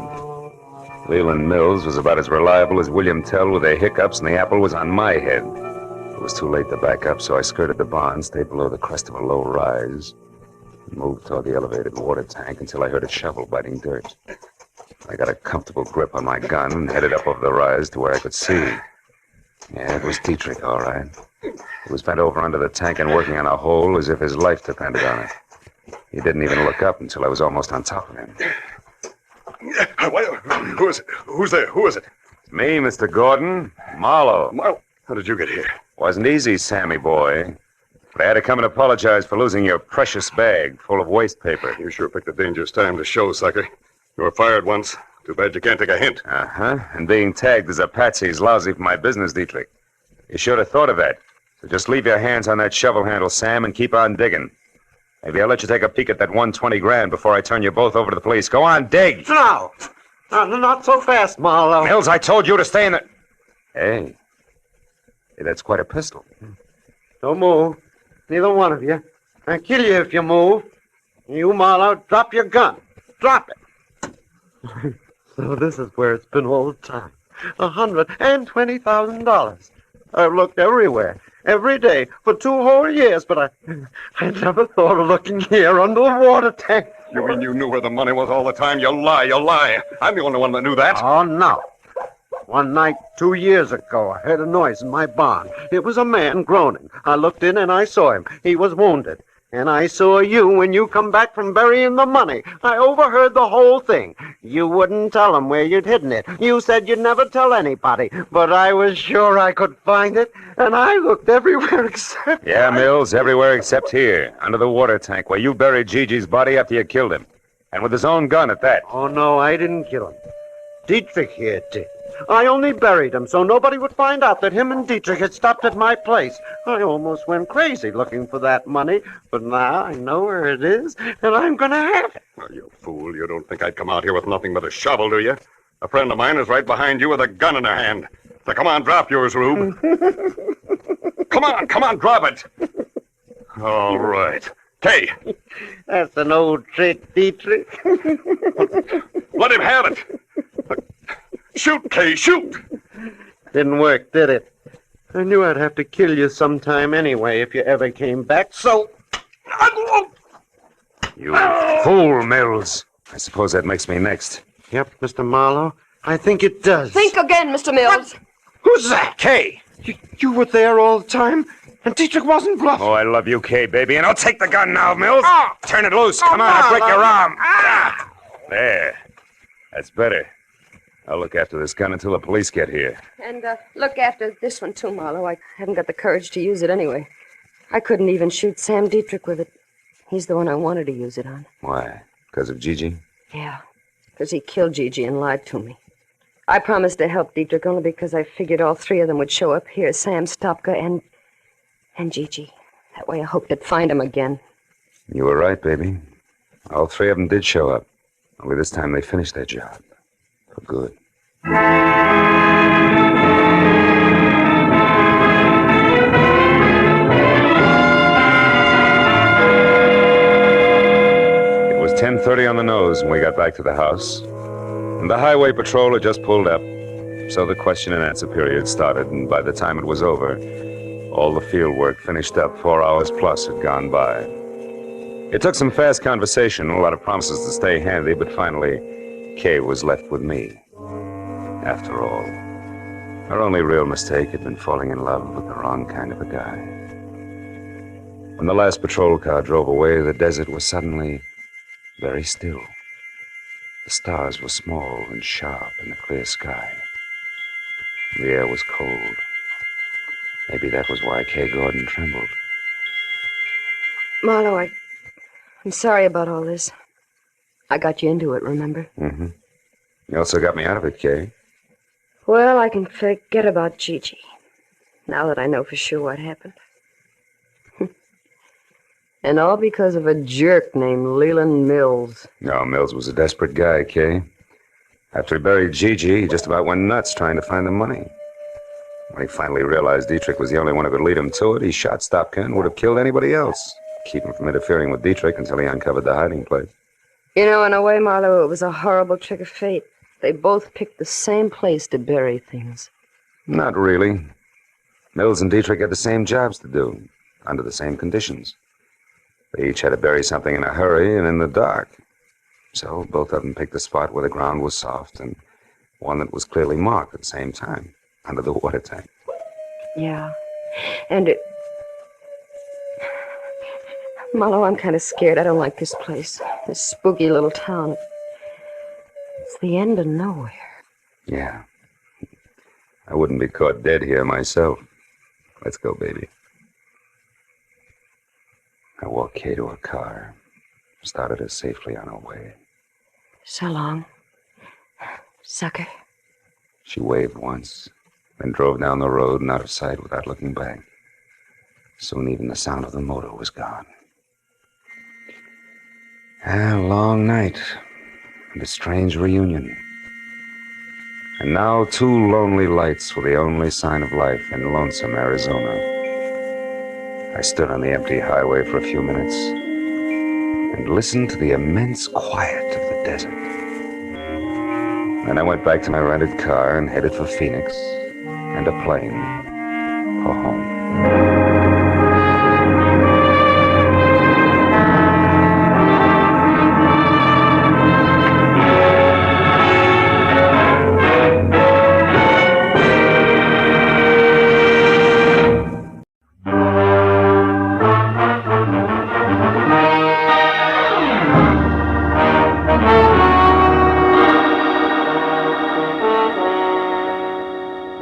Speaker 4: Leland Mills was about as reliable as William Tell with their hiccups, and the apple was on my head. It was too late to back up, so I skirted the barn, stayed below the crest of a low rise, and moved toward the elevated water tank until I heard a shovel biting dirt. I got a comfortable grip on my gun and headed up over the rise to where I could see. Yeah, it was Dietrich, all right. He was bent over under the tank and working on a hole as if his life depended on it. He didn't even look up until I was almost on top of him.
Speaker 15: Who is it? Who's there? Who is it?
Speaker 4: It's me, Mr. Gordon. Marlowe.
Speaker 15: Marlowe? How did you get here?
Speaker 4: Wasn't easy, Sammy boy. But I had to come and apologize for losing your precious bag full of waste paper.
Speaker 15: You sure picked a dangerous time to show, sucker. You were fired once. Too bad you can't take a hint.
Speaker 4: Uh-huh. And being tagged as a patsy is lousy for my business, Dietrich. You should have thought of that. So just leave your hands on that shovel handle, Sam, and keep on digging. Maybe I'll let you take a peek at that 120 grand before I turn you both over to the police. Go on, dig!
Speaker 7: No! Not so fast, Marlowe.
Speaker 4: Mills, I told you to stay in the... Hey, that's quite a pistol.
Speaker 7: Don't move. Neither one of you. I'll kill you if you move. You, Marlowe, drop your gun. Drop it. So this is where it's been all the time. $120,000. I've looked everywhere, every day, for 2 whole years, but I never thought of looking here under the water tank.
Speaker 15: You mean you knew where the money was all the time? You lie. I'm the only one that knew that.
Speaker 7: Oh, no. One night 2 years ago, I heard a noise in my barn. It was a man groaning. I looked in and I saw him. He was wounded. And I saw you when you come back from burying the money. I overheard the whole thing. You wouldn't tell them where you'd hidden it. You said you'd never tell anybody. But I was sure I could find it. And I looked everywhere except...
Speaker 4: Yeah, Mills, everywhere except here, under the water tank, where you buried Gigi's body after you killed him. And with his own gun at that.
Speaker 7: Oh, no, I didn't kill him. Dietrich here did. I only buried him so nobody would find out that him and Dietrich had stopped at my place. I almost went crazy looking for that money, but now I know where it is, and I'm going to have it.
Speaker 15: Oh, you fool. You don't think I'd come out here with nothing but a shovel, do you? A friend of mine is right behind you with a gun in her hand. So come on, drop yours, Rube. Come on, drop it. All right. Kay.
Speaker 7: That's an old trick, Dietrich.
Speaker 15: Let him have it. Shoot, Kay, shoot!
Speaker 7: Didn't work, did it? I knew I'd have to kill you sometime anyway if you ever came back, so...
Speaker 4: You fool, Mills. I suppose that makes me next.
Speaker 7: Yep, Mr. Marlowe. I think it does.
Speaker 11: Think again, Mr. Mills.
Speaker 7: Who's that?
Speaker 4: Kay!
Speaker 7: You were there all the time? And Dietrich wasn't bluffing?
Speaker 4: Oh, I love you, Kay, baby. And I'll take the gun now, Mills.
Speaker 7: Oh.
Speaker 4: Turn it loose. Come on, I'll break your arm. There. That's better. I'll look after this gun until the police get here.
Speaker 11: And look after this one, too, Marlowe. I haven't got the courage to use it anyway. I couldn't even shoot Sam Dietrich with it. He's the one I wanted to use it on.
Speaker 4: Why? Because of Gigi?
Speaker 11: Yeah, because he killed Gigi and lied to me. I promised to help Dietrich only because I figured all three of them would show up here, Sam, Stopka, and Gigi. That way I hoped to find him again.
Speaker 4: You were right, baby. All three of them did show up. Only this time they finished their job. For good. It was 10:30 on the nose when we got back to the house. And the highway patrol had just pulled up. So the question and answer period started, and by the time it was over, all the field work finished up. 4 hours plus had gone by. It took some fast conversation, a lot of promises to stay handy, but finally, Kay was left with me. After all, her only real mistake had been falling in love with the wrong kind of a guy. When the last patrol car drove away, the desert was suddenly very still. The stars were small and sharp in the clear sky. The air was cold. Maybe that was why Kay Gordon trembled.
Speaker 11: Marlowe, I'm sorry about all this. I got you into it, remember?
Speaker 4: Mm-hmm. You also got me out of it, Kay.
Speaker 11: Well, I can forget about Gigi, now that I know for sure what happened. And all because of a jerk named Leland Mills.
Speaker 4: No, Mills was a desperate guy, Kay. After he buried Gigi, he just about went nuts trying to find the money. When he finally realized Dietrich was the only one who could lead him to it, he shot Stopka and would have killed anybody else. Keep him from interfering with Dietrich until he uncovered the hiding place.
Speaker 11: You know, in a way, Marlowe, it was a horrible trick of fate. They both picked the same place to bury things.
Speaker 4: Not really. Mills and Dietrich had the same jobs to do, under the same conditions. They each had to bury something in a hurry and in the dark. So both of them picked a spot where the ground was soft and one that was clearly marked at the same time, under the water tank.
Speaker 11: Yeah. And Marlowe, I'm kind of scared. I don't like this place. This spooky little town. It's the end of nowhere.
Speaker 4: Yeah. I wouldn't be caught dead here myself. Let's go, baby. I walked Kay to her car, started her safely on her way.
Speaker 11: So long, sucker.
Speaker 4: She waved once, then drove down the road and out of sight without looking back. Soon even the sound of the motor was gone. A long night, and a strange reunion. And now 2 lonely lights were the only sign of life in Lonesome, Arizona. I stood on the empty highway for a few minutes and listened to the immense quiet of the desert. Then I went back to my rented car and headed for Phoenix and a plane for home.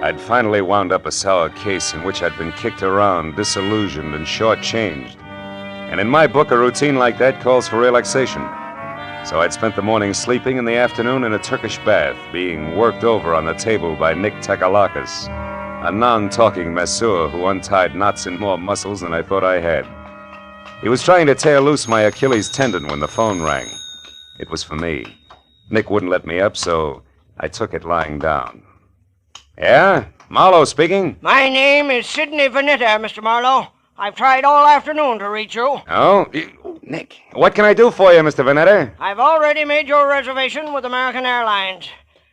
Speaker 4: I'd finally wound up a sour case in which I'd been kicked around, disillusioned, and shortchanged. And in my book, a routine like that calls for relaxation. So I'd spent the morning sleeping and the afternoon in a Turkish bath, being worked over on the table by Nick Tekalakis, a non-talking masseur who untied knots in more muscles than I thought I had. He was trying to tear loose my Achilles tendon when the phone rang. It was for me. Nick wouldn't let me up, so I took it lying down. Yeah? Marlowe speaking?
Speaker 10: My name is Sidney Veneta, Mr. Marlowe. I've tried all afternoon to reach you.
Speaker 4: Oh, Nick. What can I do for you, Mr. Veneta?
Speaker 10: I've already made your reservation with American Airlines.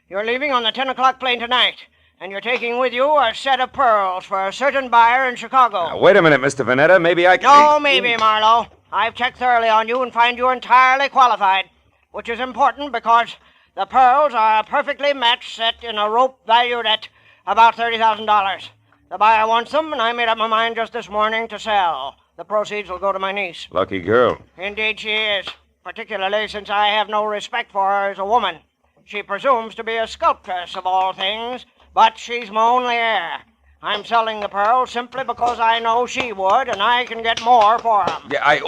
Speaker 10: You're leaving on the 10 o'clock plane tonight, and you're taking with you a set of pearls for a certain buyer in Chicago.
Speaker 4: Now, wait a minute, Mr. Veneta. Maybe I can...
Speaker 10: No, maybe, Marlowe. I've checked thoroughly on you and find you entirely qualified, which is important because the pearls are a perfectly matched set in a rope valued at about $30,000. The buyer wants them, and I made up my mind just this morning to sell. The proceeds will go to my niece.
Speaker 4: Lucky girl.
Speaker 10: Indeed she is, particularly since I have no respect for her as a woman. She presumes to be a sculptress of all things, but she's my only heir. I'm selling the pearls simply because I know she would, and I can get more for them.
Speaker 4: Yeah,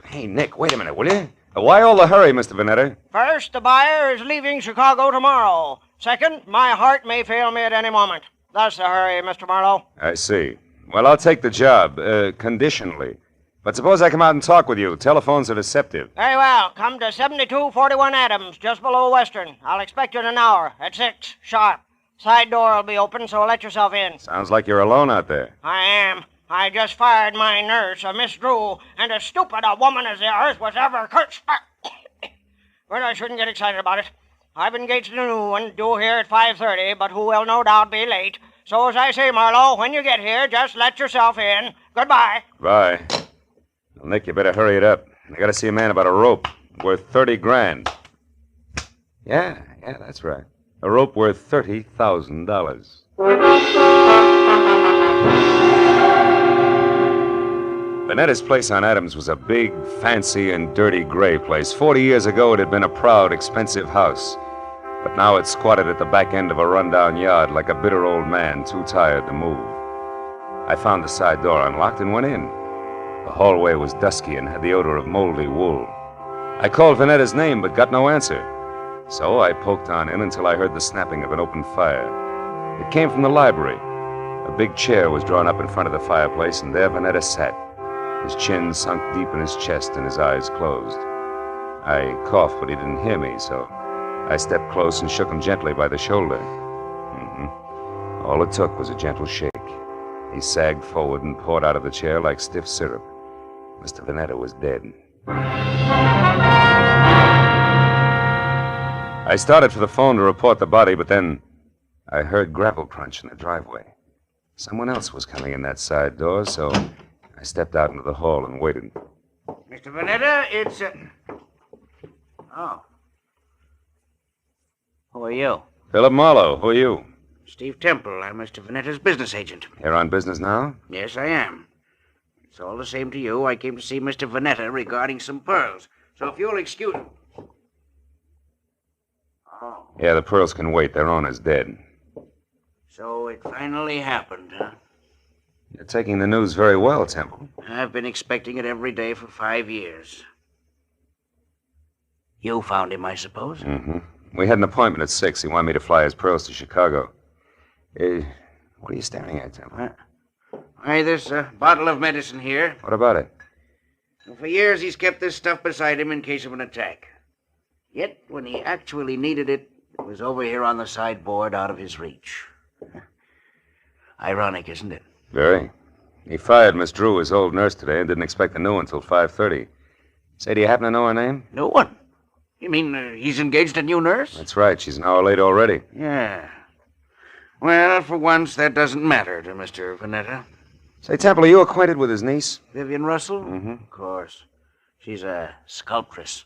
Speaker 4: Hey, Nick, wait a minute, will you? Why all the hurry, Mr. Veneta?
Speaker 10: First, the buyer is leaving Chicago tomorrow, Second, my heart may fail me at any moment. Thus the hurry, Mr. Marlowe.
Speaker 4: I see. Well, I'll take the job, conditionally. But suppose I come out and talk with you. Telephones are deceptive.
Speaker 10: Very well. Come to 7241 Adams, just below Western. I'll expect you in an hour, at 6, sharp. Side door will be open, so let yourself in.
Speaker 4: Sounds like you're alone out there.
Speaker 10: I am. I just fired my nurse, a Miss Drew, and as stupid a woman as the earth was ever cursed. But I shouldn't get excited about it. I've engaged a new one, due here at 5:30, but who will no doubt be late. So as I say, Marlowe, when you get here, just let yourself in. Goodbye.
Speaker 4: Bye. Well, Nick, you better hurry it up. I gotta see a man about a rope worth 30 grand. Yeah, that's right. A rope worth $30,000. Vanetta's place on Adams was a big, fancy, and dirty gray place. 40 years ago, it had been a proud, expensive house. But now it squatted at the back end of a rundown yard like a bitter old man too tired to move. I found the side door unlocked and went in. The hallway was dusky and had the odor of moldy wool. I called Vanetta's name but got no answer. So I poked on in until I heard the snapping of an open fire. It came from the library. A big chair was drawn up in front of the fireplace, and there Vanetta sat, his chin sunk deep in his chest and his eyes closed. I coughed, but he didn't hear me, so I stepped close and shook him gently by the shoulder. All it took was a gentle shake. He sagged forward and poured out of the chair like stiff syrup. Mr. Vanetta was dead. I started for the phone to report the body, but then I heard grapple crunch in the driveway. Someone else was coming in that side door, so I stepped out into the hall and waited.
Speaker 14: Mr. Vanetta, it's... Oh. Who are you?
Speaker 4: Philip Marlowe. Who are you?
Speaker 14: Steve Temple. I'm Mr. Vanetta's business agent.
Speaker 4: Here on business now?
Speaker 14: Yes, I am. It's all the same to you. I came to see Mr. Vanetta regarding some pearls. So if you'll excuse... Oh.
Speaker 4: Yeah, the pearls can wait. Their owner's dead.
Speaker 14: So it finally happened, huh?
Speaker 4: You're taking the news very well, Temple.
Speaker 14: I've been expecting it every day for 5 years. You found him, I suppose?
Speaker 4: Mm-hmm. We had an appointment at 6. He wanted me to fly his pearls to Chicago. What are you staring at, Temple?
Speaker 14: Why, there's a bottle of medicine here.
Speaker 4: What about it?
Speaker 14: For years, he's kept this stuff beside him in case of an attack. Yet, when he actually needed it, it was over here on the sideboard out of his reach. Ironic, isn't it?
Speaker 4: Very. He fired Miss Drew, his old nurse, today, and didn't expect the new one until 5:30. Say, do you happen to know her name?
Speaker 14: No one. You mean he's engaged a new nurse?
Speaker 4: That's right. She's an hour late already.
Speaker 14: Yeah. Well, for once, that doesn't matter to Mr. Vanetta.
Speaker 4: Say, Temple, are you acquainted with his niece?
Speaker 14: Vivian Russell?
Speaker 4: Mm-hmm.
Speaker 14: Of course. She's a sculptress.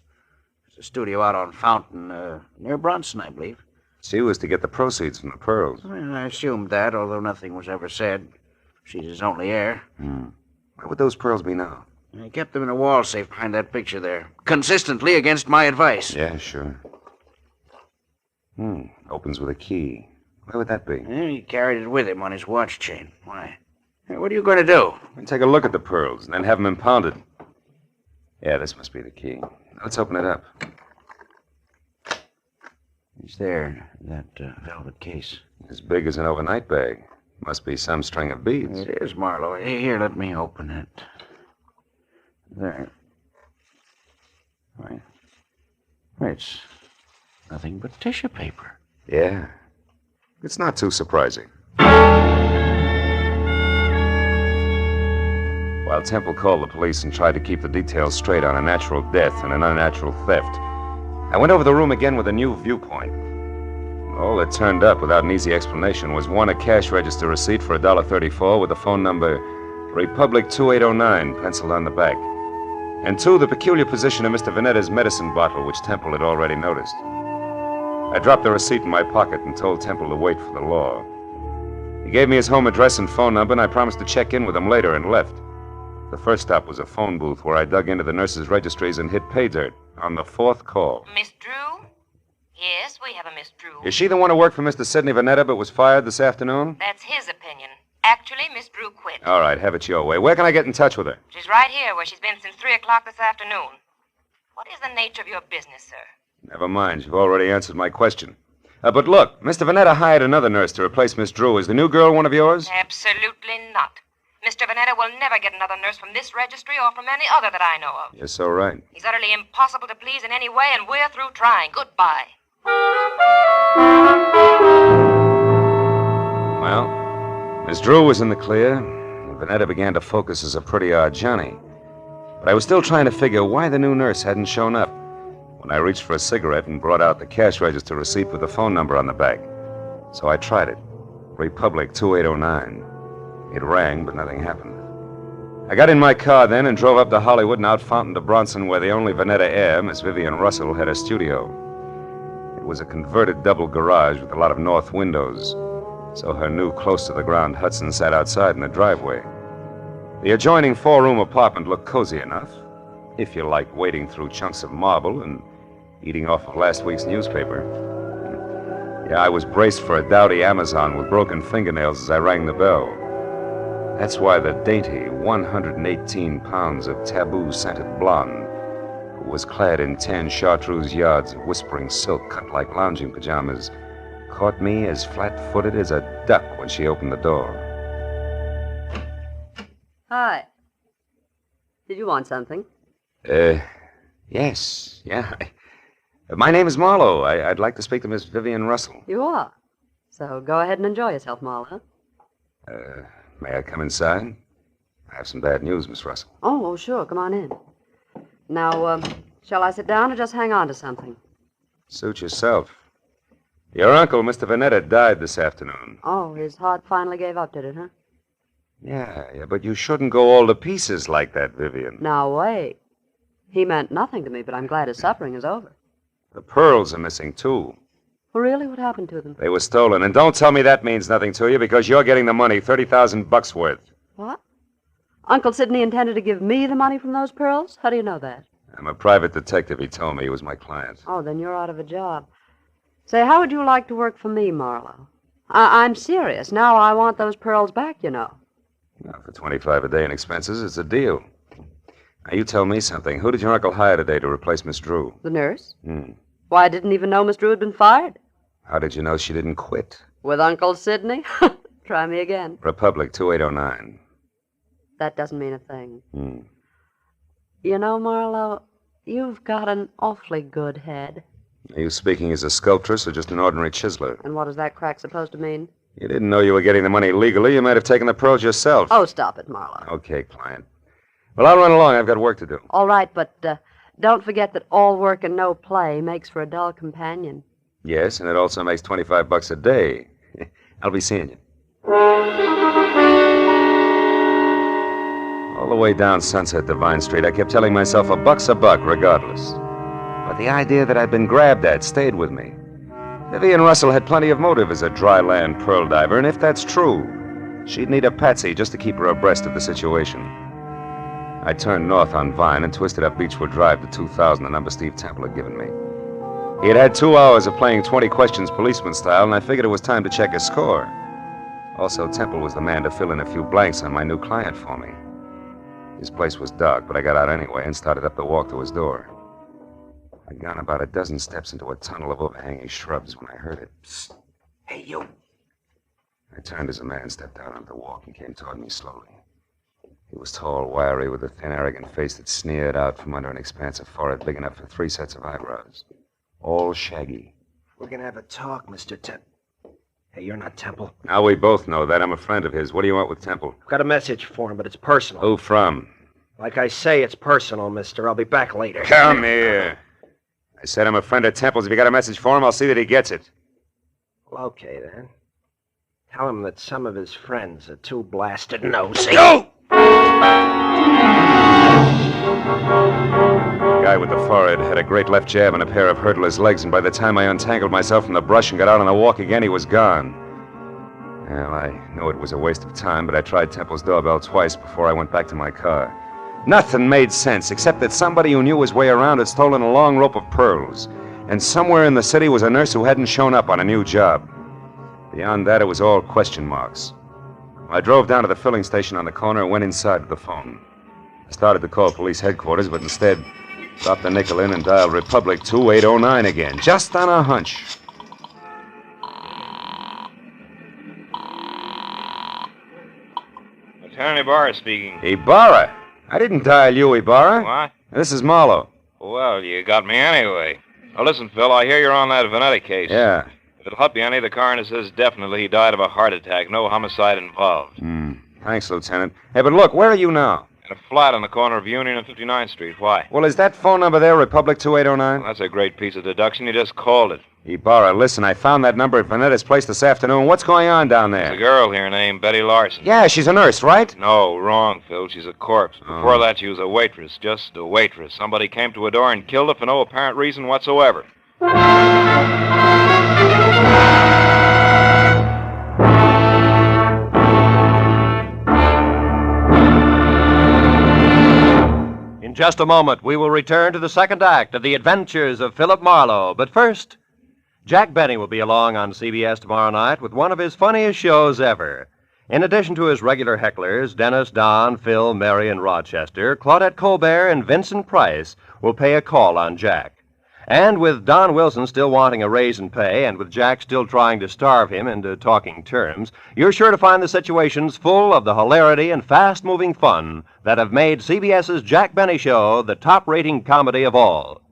Speaker 14: There's a studio out on Fountain, near Bronson, I believe.
Speaker 4: She was to get the proceeds from the pearls.
Speaker 14: Well, I assumed that, although nothing was ever said. She's his only heir.
Speaker 4: Where would those pearls be now?
Speaker 14: I kept them in a wall safe behind that picture there. Consistently against my advice.
Speaker 4: Yeah, sure. Opens with a key. Where would that be?
Speaker 14: He carried it with him on his watch chain. Why? What are you going to do?
Speaker 4: We'll take a look at the pearls and then have them impounded. Yeah, this must be the key. Let's open it up.
Speaker 14: It's there, that velvet case.
Speaker 4: As big as an overnight bag. Must be some string of beads.
Speaker 14: It is, Marlowe. Here, let me open it. There. Right. It's nothing but tissue paper.
Speaker 4: Yeah. It's not too surprising. While Temple called the police and tried to keep the details straight on a natural death and an unnatural theft, I went over the room again with a new viewpoint. All that turned up without an easy explanation was, 1, a cash register receipt for $1.34 with the phone number Republic 2809 penciled on the back, and 2, the peculiar position of Mr. Vanetta's medicine bottle, which Temple had already noticed. I dropped the receipt in my pocket and told Temple to wait for the law. He gave me his home address and phone number, and I promised to check in with him later, and left. The first stop was a phone booth where I dug into the nurses' registries and hit pay dirt on the 4th call.
Speaker 17: Miss Drew? Yes, we have a Miss Drew.
Speaker 4: Is she the one who worked for Mr. Sidney Vanetta but was fired this afternoon?
Speaker 17: That's his opinion. Actually, Miss Drew quit.
Speaker 4: All right, have it your way. Where can I get in touch with her?
Speaker 17: She's right here where she's been since 3 o'clock this afternoon. What is the nature of your business, sir?
Speaker 4: Never mind. You've already answered my question. But look, Mr. Vanetta hired another nurse to replace Miss Drew. Is the new girl one of yours?
Speaker 17: Absolutely not. Mr. Vanetta will never get another nurse from this registry or from any other that I know of.
Speaker 4: You're so right.
Speaker 17: He's utterly impossible to please in any way, and we're through trying. Goodbye.
Speaker 4: Well, Miss Drew was in the clear, and Vanetta began to focus as a pretty odd Johnny. But I was still trying to figure why the new nurse hadn't shown up when I reached for a cigarette and brought out the cash register receipt with the phone number on the back. So I tried it. Republic 2809. It rang, but nothing happened. I got in my car then and drove up to Hollywood and out Fountain to Bronson, where the only Vanetta heir, Miss Vivian Russell, had a studio. It was a converted double garage with a lot of north windows, so her new close-to-the-ground Hudson sat outside in the driveway. The adjoining four-room apartment looked cozy enough, if you liked wading through chunks of marble and eating off of last week's newspaper. Yeah, I was braced for a dowdy Amazon with broken fingernails as I rang the bell. That's why the dainty 118 pounds of taboo-scented blonde, who was clad in tan chartreuse yards of whispering silk cut like lounging pajamas, caught me as flat-footed as a duck when she opened the door.
Speaker 5: Hi. Did you want something?
Speaker 4: Yes. Yeah. My name is Marlowe. I'd like to speak to Miss Vivian Russell.
Speaker 5: You are. So go ahead and enjoy yourself, Marlowe.
Speaker 4: May I come inside? I have some bad news, Miss Russell.
Speaker 5: Oh, sure. Come on in. Now, shall I sit down or just hang on to something?
Speaker 4: Suit yourself. Your uncle, Mr. Vanetta, died this afternoon.
Speaker 5: Oh, his heart finally gave up, did it, huh?
Speaker 4: Yeah, but you shouldn't go all to pieces like that, Vivian.
Speaker 5: Now, wait. He meant nothing to me, but I'm glad his suffering is over.
Speaker 4: The pearls are missing, too.
Speaker 5: Well, really? What happened to them?
Speaker 4: They were stolen, and don't tell me that means nothing to you, because you're getting the money, $30,000 worth.
Speaker 5: What? Uncle Sidney intended to give me the money from those pearls? How do you know that?
Speaker 4: I'm a private detective, he told me. He was my client.
Speaker 5: Oh, then you're out of a job. Say, how would you like to work for me, Marlowe? I'm serious. Now I want those pearls back, you know.
Speaker 4: Well, for $25 a day in expenses, it's a deal. Now, you tell me something. Who did your uncle hire today to replace Miss Drew?
Speaker 5: The nurse? Why, I didn't even know Miss Drew had been fired.
Speaker 4: How did you know she didn't quit?
Speaker 5: With Uncle Sidney? Try me again.
Speaker 4: Republic 2809.
Speaker 5: That doesn't mean a thing. You know, Marlowe, you've got an awfully good head.
Speaker 4: Are you speaking as a sculptress or just an ordinary chiseler?
Speaker 5: And what is that crack supposed to mean?
Speaker 4: You didn't know you were getting the money legally. You might have taken the pearls yourself.
Speaker 5: Oh, stop it, Marlowe.
Speaker 4: Okay, client. Well, I'll run along. I've got work to do.
Speaker 5: All right, but don't forget that all work and no play makes for a dull companion.
Speaker 4: Yes, and it also makes $25 a day. I'll be seeing you. All the way down Sunset to Vine Street, I kept telling myself a buck's a buck, regardless. But the idea that I'd been grabbed at stayed with me. Vivian Russell had plenty of motive as a dry land pearl diver, and if that's true, she'd need a patsy just to keep her abreast of the situation. I turned north on Vine and twisted up Beechwood Drive to 2000, the number Steve Temple had given me. He had had 2 hours of playing 20 questions policeman style, and I figured it was time to check his score. Also, Temple was the man to fill in a few blanks on my new client for me. His place was dark, but I got out anyway and started up the walk to his door. I'd gone about a dozen steps into a tunnel of overhanging shrubs when I heard it. Psst. Hey, you. I turned as a man stepped out onto the walk and came toward me slowly. He was tall, wiry, with a thin, arrogant face that sneered out from under an expansive forehead big enough for 3 sets of eyebrows. All shaggy.
Speaker 20: We're gonna have a talk, Mr. Temple. Hey, you're not Temple.
Speaker 4: Now we both know that. I'm a friend of his. What do you want with Temple?
Speaker 20: I've got a message for him, but it's personal.
Speaker 4: Who from?
Speaker 20: Like I say, it's personal, mister. I'll be back later.
Speaker 4: Come here. I said I'm a friend of Temple's. If you got a message for him, I'll see that he gets it.
Speaker 20: Well, okay, then. Tell him that some of his friends are too blasted nosy.
Speaker 4: Go! The guy with the forehead had a great left jab and a pair of hurdler's legs, and by the time I untangled myself from the brush and got out on the walk again, he was gone. Well, I knew it was a waste of time, but I tried Temple's doorbell twice before I went back to my car. Nothing made sense, except that somebody who knew his way around had stolen a long rope of pearls, and somewhere in the city was a nurse who hadn't shown up on a new job. Beyond that, it was all question marks. I drove down to the filling station on the corner and went inside to the phone. I started to call police headquarters, but instead dropped the nickel in and dialed Republic 2809 again, just on a hunch.
Speaker 6: Lieutenant Ibarra speaking.
Speaker 4: Ibarra? I didn't dial you, Ibarra.
Speaker 6: What?
Speaker 4: This is Marlowe.
Speaker 6: Well, you got me anyway. Now, listen, Phil, I hear you're on that Vanetta case.
Speaker 4: Yeah.
Speaker 6: If it'll help you any, the coroner says definitely he died of a heart attack. No homicide involved.
Speaker 4: Thanks, Lieutenant. Hey, but look, where are you now?
Speaker 6: In a flat on the corner of Union and 59th Street. Why?
Speaker 4: Well, is that phone number there Republic 2809?
Speaker 6: Well, that's a great piece of deduction. You just called it.
Speaker 4: Ibarra, listen, I found that number at Vanetta's place this afternoon. What's going on down there?
Speaker 6: There's a girl here named Betty Larson.
Speaker 4: Yeah, she's a nurse, right?
Speaker 6: No, wrong, Phil. She's a corpse. Before that, she was a waitress. Just a waitress. Somebody came to her door and killed her for no apparent reason whatsoever.
Speaker 12: In just a moment, we will return to the second act of The Adventures of Philip Marlowe. But first, Jack Benny will be along on CBS tomorrow night with one of his funniest shows ever. In addition to his regular hecklers, Dennis, Don, Phil, Mary, and Rochester, Claudette Colbert and Vincent Price will pay a call on Jack. And with Don Wilson still wanting a raise in pay, and with Jack still trying to starve him into talking terms, you're sure to find the situations full of the hilarity and fast-moving fun that have made CBS's Jack Benny Show the top-rating comedy of all.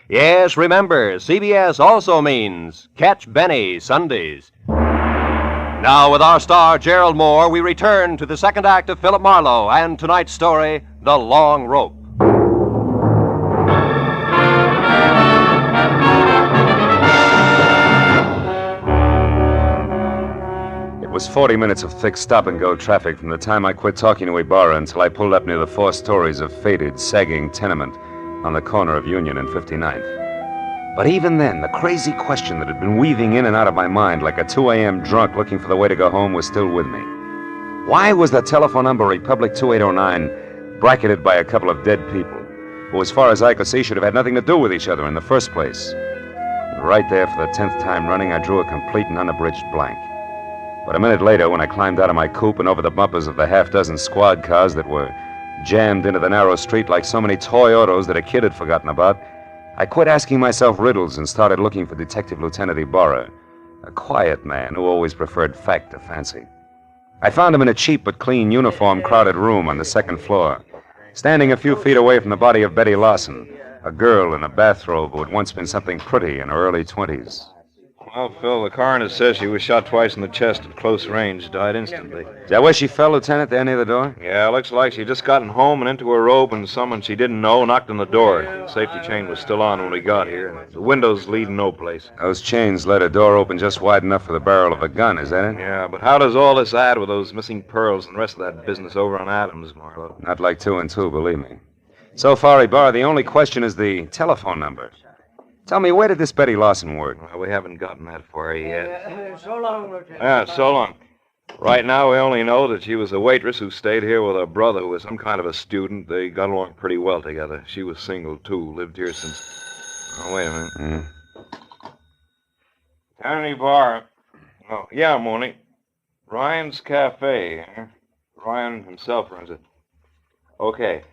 Speaker 12: Yes, remember, CBS also means Catch Benny Sundays. Now, with our star, Gerald Moore, we return to the second act of Philip Marlowe and tonight's story, The Long Rope.
Speaker 4: It was 40 minutes of thick stop-and-go traffic from the time I quit talking to Ibarra until I pulled up near the 4 stories of faded, sagging tenement on the corner of Union and 59th. But even then, the crazy question that had been weaving in and out of my mind like a 2 a.m. drunk looking for the way to go home was still with me. Why was the telephone number Republic 2809 bracketed by a couple of dead people, who, as far as I could see, should have had nothing to do with each other in the first place? And right there, for the 10th time running, I drew a complete and unabridged blank. But a minute later, when I climbed out of my coupe and over the bumpers of the half-dozen squad cars that were jammed into the narrow street like so many toy autos that a kid had forgotten about, I quit asking myself riddles and started looking for Detective Lieutenant Ibarra, a quiet man who always preferred fact to fancy. I found him in a cheap but clean uniform-crowded room on the second floor, standing a few feet away from the body of Betty Larson, a girl in a bathrobe who had once been something pretty in her early 20s.
Speaker 6: Well, Phil, the coroner says she was shot twice in the chest at close range, died instantly.
Speaker 4: Is that where she fell, Lieutenant, there near the door?
Speaker 6: Yeah, looks like she'd just gotten home and into her robe, and someone she didn't know knocked on the door. The safety chain was still on when we got here, and the windows lead no place.
Speaker 4: Those chains let a door open just wide enough for the barrel of a gun, is that it?
Speaker 6: Yeah, but how does all this add with those missing pearls and the rest of that business over on Adams, Marlowe?
Speaker 4: Not like 2 and 2, believe me. So far, Ibarra, the only question is the telephone number. Tell me, where did this Betty Larson work?
Speaker 6: Well, we haven't gotten that far yet.
Speaker 10: So long, Lieutenant.
Speaker 6: Yeah, so long. Right now, we only know that she was a waitress who stayed here with her brother, who was some kind of a student. They got along pretty well together. She was single, too. Lived here since... Oh, wait a minute. Tiny Bar. Oh, yeah, Mooney. Ryan's Cafe. Ryan himself runs it. Okay.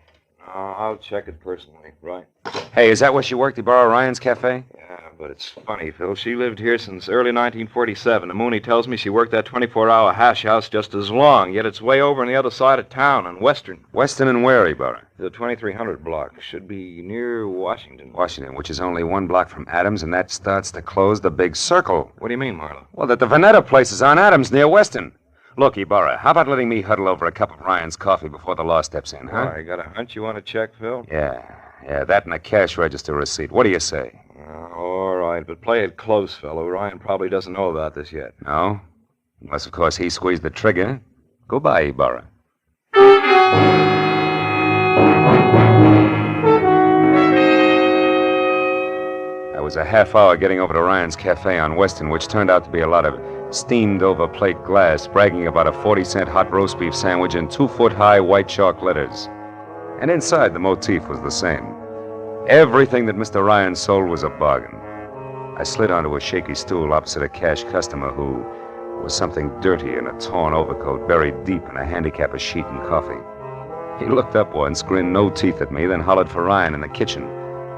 Speaker 6: I'll check it personally, right?
Speaker 4: Hey, is that where she worked, Ibarra, Ryan's Cafe?
Speaker 6: Yeah, but it's funny, Phil. She lived here since early 1947. And Mooney tells me she worked that 24-hour hash house just as long, yet it's way over on the other side of town, on Western.
Speaker 4: Western and where, Ibarra?
Speaker 6: The 2300 block. Should be near Washington.
Speaker 4: Washington, which is only 1 block from Adams, and that starts to close the big circle.
Speaker 6: What do you mean, Marlowe?
Speaker 4: Well, that the Vanetta place is on Adams near Western. Look, Ibarra, how about letting me huddle over a cup of Ryan's coffee before the law steps in, huh?
Speaker 6: Oh, you got a hunch you want to check, Phil?
Speaker 4: Yeah, that and a cash register receipt. What do you say?
Speaker 6: All right, but play it close, fellow. Ryan probably doesn't know about this yet.
Speaker 4: No? Unless, of course, he squeezed the trigger. Goodbye, Ibarra. I was a half hour getting over to Ryan's Cafe on Western, which turned out to be a lot of steamed-over plate glass, bragging about a 40-cent hot roast beef sandwich in 2-foot-high white chalk letters. And inside, the motif was the same. Everything that Mr. Ryan sold was a bargain. I slid onto a shaky stool opposite a cash customer who was something dirty in a torn overcoat buried deep in a handicap of sheet and coffee. He looked up once, grinned no teeth at me, then hollered for Ryan in the kitchen,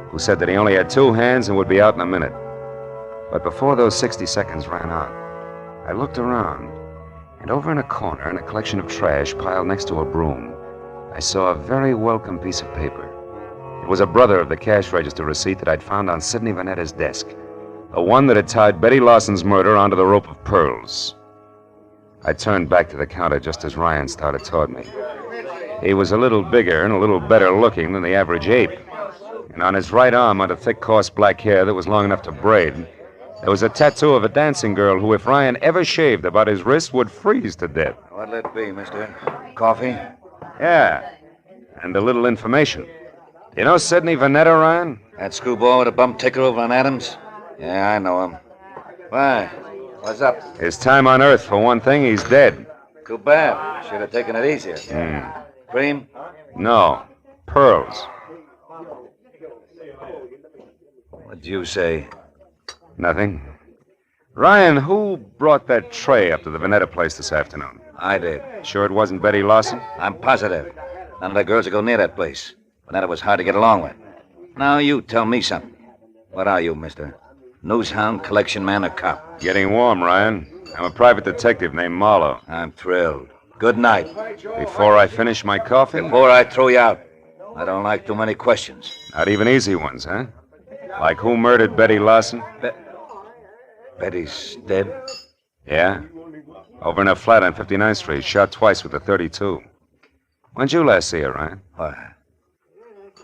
Speaker 4: who said that he only had 2 hands and would be out in a minute. But before those 60 seconds ran out, I looked around, And over in a corner, in a collection of trash piled next to a broom, I saw a very welcome piece of paper. It was a brother of the cash register receipt that I'd found on Sidney Vanetta's desk. The one that had tied Betty Lawson's murder onto the rope of pearls. I turned back to the counter just as Ryan started toward me. He was a little bigger and a little better looking than the average ape. And on his right arm, under thick, coarse black hair that was long enough to braid, there was a tattoo of a dancing girl who, if Ryan ever shaved about his wrist, would freeze to death.
Speaker 2: What'll it be, mister? Coffee?
Speaker 4: Yeah, and a little information. You know Sidney Vanetta, Ryan?
Speaker 2: That screwball with a bum ticker over on Adams? Yeah, I know him. Why? What's up?
Speaker 4: His time on Earth, for one thing, he's dead.
Speaker 2: Too bad. Should have taken it easier. Cream?
Speaker 4: No. Pearls.
Speaker 2: What'd you say?
Speaker 4: Nothing. Ryan, who brought that tray up to the Vanetta place this afternoon?
Speaker 2: I did.
Speaker 4: Sure it wasn't Betty Lawson?
Speaker 2: I'm positive. None of the girls would go near that place. Vanetta was hard to get along with. Now you tell me something. What are you, mister? Newshound, collection man, or cop?
Speaker 4: Getting warm, Ryan. I'm a private detective named Marlowe.
Speaker 2: I'm thrilled. Good night.
Speaker 4: Before I finish my coffee?
Speaker 2: Before I throw you out. I don't like too many questions.
Speaker 4: Not even easy ones, huh? Like who murdered Betty Lawson?
Speaker 2: Betty's dead?
Speaker 4: Yeah. Over in her flat on 59th Street, shot twice with a .32. When'd you last see her, Ryan?
Speaker 2: Why,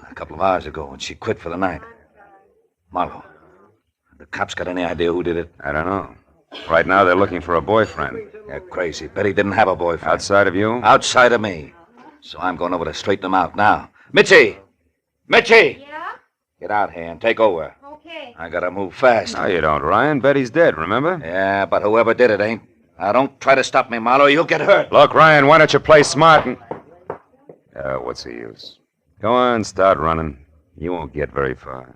Speaker 2: a couple of hours ago when she quit for the night. Marlowe, the cops got any idea who did it?
Speaker 4: I don't know. Right now they're looking for a boyfriend.
Speaker 2: You're crazy. Betty didn't have a boyfriend.
Speaker 4: Outside of you?
Speaker 2: Outside of me. So I'm going over to straighten them out now. Mitzi! Mitzi!
Speaker 17: Yeah?
Speaker 2: Get out here and take over.
Speaker 17: Okay.
Speaker 2: I gotta move fast.
Speaker 4: No, you don't, Ryan. Betty's dead, remember?
Speaker 2: Yeah, but whoever did it ain't. Now, don't try to stop me, Marlowe. You'll get hurt.
Speaker 4: Look, Ryan, why don't you play smart and... what's the use? Go on, start running. You won't get very far.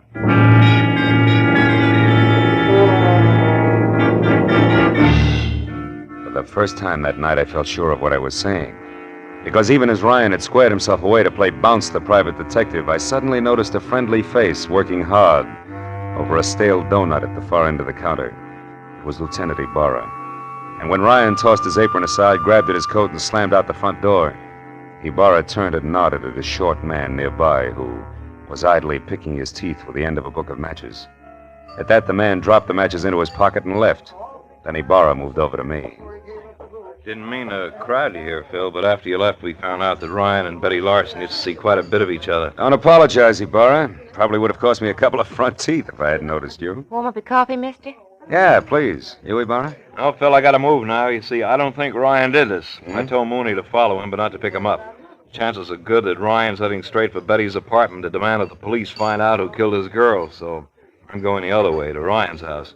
Speaker 4: For the first time that night, I felt sure of what I was saying. Because even as Ryan had squared himself away to play bounce the private detective, I suddenly noticed a friendly face working hard over a stale donut at the far end of the counter. It was Lieutenant Ibarra. And when Ryan tossed his apron aside, grabbed at his coat, and slammed out the front door, Ibarra turned and nodded at a short man nearby who was idly picking his teeth with the end of a book of matches. At that, the man dropped the matches into his pocket and left. Then Ibarra moved over to me.
Speaker 6: Didn't mean to crowd you here, Phil, but after you left, we found out that Ryan and Betty Larson used to see quite a bit of each other.
Speaker 4: Don't apologize, Ibarra. Probably would have cost me a couple of front teeth if I hadn't noticed you.
Speaker 17: Warm up your coffee, mister?
Speaker 4: Yeah, please. You, Ibarra?
Speaker 6: Oh, Phil, I gotta move now. You see, I don't think Ryan did this. I told Mooney to follow him, but not to pick him up. Chances are good that Ryan's heading straight for Betty's apartment to demand that the police find out who killed his girl, so I'm going the other way, to Ryan's house.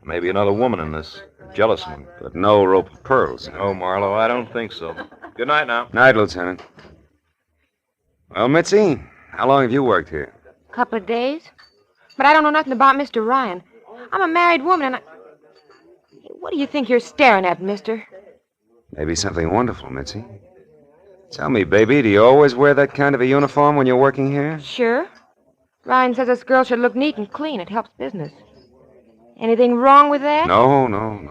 Speaker 6: Maybe another woman in this. A jealous one.
Speaker 4: But no rope of pearls.
Speaker 6: No, Marlowe, I don't think so. Good night now.
Speaker 4: Night, Lieutenant. Well, Mitzi, how long have you worked here?
Speaker 17: Couple of days. But I don't know nothing about Mr. Ryan. I'm a married woman, and I... What do you think you're staring at, mister?
Speaker 4: Maybe something wonderful, Mitzi. Tell me, baby, do you always wear that kind of a uniform when you're working here?
Speaker 17: Sure. Ryan says this girl should look neat and clean. It helps business. Anything wrong with that?
Speaker 4: No.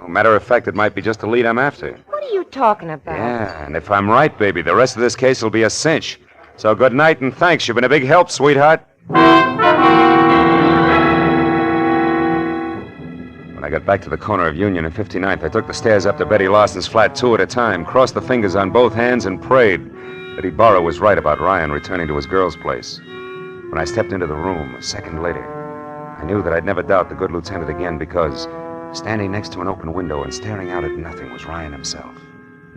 Speaker 4: Matter of fact, it might be just the lead I'm after.
Speaker 17: What are you talking about?
Speaker 4: Yeah, and if I'm right, baby, the rest of this case will be a cinch. So good night and thanks. You've been a big help, sweetheart. When I got back to the corner of Union and 59th, I took the stairs up to Betty Lawson's flat 2 at a time, crossed the fingers on both hands, and prayed that Ibarra was right about Ryan returning to his girl's place. When I stepped into the room, a second later, I knew that I'd never doubt the good lieutenant again because standing next to an open window and staring out at nothing was Ryan himself,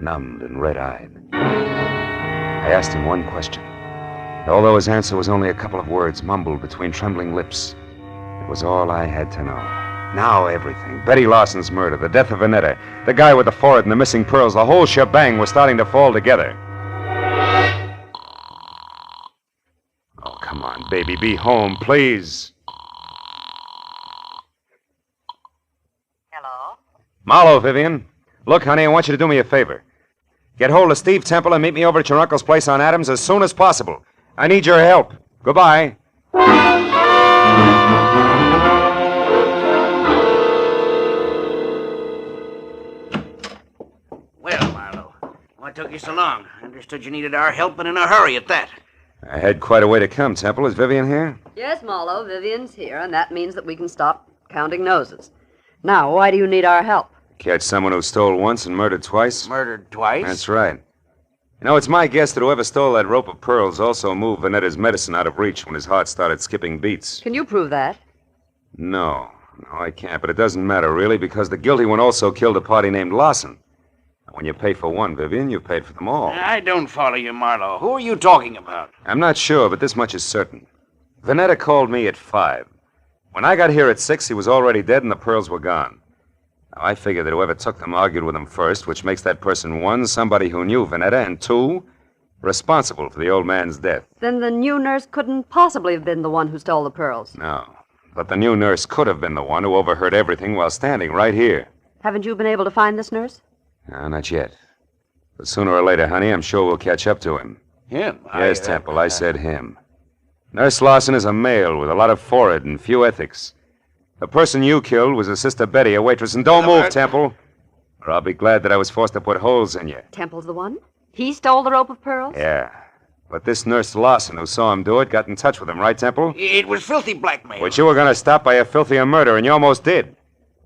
Speaker 4: numbed and red-eyed. I asked him one question, and although his answer was only a couple of words mumbled between trembling lips, it was all I had to know. Now everything, Betty Lawson's murder, the death of Vanetta, the guy with the forehead and the missing pearls, the whole shebang was starting to fall together. Oh, come on, baby, be home, please. Marlowe, Vivian. Look, honey, I want you to do me a favor. Get hold of Steve Temple and meet me over at your uncle's place on Adams as soon as possible. I need your help. Goodbye.
Speaker 14: Well, took you so long? I understood you needed our help and in a hurry at that.
Speaker 4: I had quite a way to come, Temple. Is Vivian here?
Speaker 5: Yes, Marlowe, Vivian's here, and that means that we can stop counting noses. Now, why do you need our help?
Speaker 4: Catch someone who stole once and murdered twice?
Speaker 14: Murdered twice?
Speaker 4: That's right. You know, it's my guess that whoever stole that rope of pearls also moved Vanetta's medicine out of reach when his heart started skipping beats.
Speaker 5: Can you prove that?
Speaker 4: No, I can't, but it doesn't matter, really, because the guilty one also killed a party named Larson. When you pay for one, Vivian, you paid for them all.
Speaker 14: I don't follow you, Marlowe. Who are you talking about?
Speaker 4: I'm not sure, but this much is certain. Vanetta called me at 5. When I got here at 6, he was already dead and the pearls were gone. Now, I figured that whoever took them argued with him first, which makes that person, 1, somebody who knew Vanetta, and 2, responsible for the old man's death.
Speaker 5: Then the new nurse couldn't possibly have been the one who stole the pearls.
Speaker 4: No, but the new nurse could have been the one who overheard everything while standing right here.
Speaker 5: Haven't you been able to find this nurse?
Speaker 4: No, not yet. But sooner or later, honey, I'm sure we'll catch up to him.
Speaker 14: Him?
Speaker 4: Yes, Temple, I said him. Nurse Larson is a male with a lot of forehead and few ethics. The person you killed was a Sister Betty, a waitress. And don't move, Temple, or I'll be glad that I was forced to put holes in you.
Speaker 5: Temple's the one? He stole the rope of pearls?
Speaker 4: Yeah. But this Nurse Larson who saw him do it got in touch with him, right, Temple?
Speaker 14: It was filthy blackmail.
Speaker 4: Which you were going to stop by a filthier murder, and you almost did.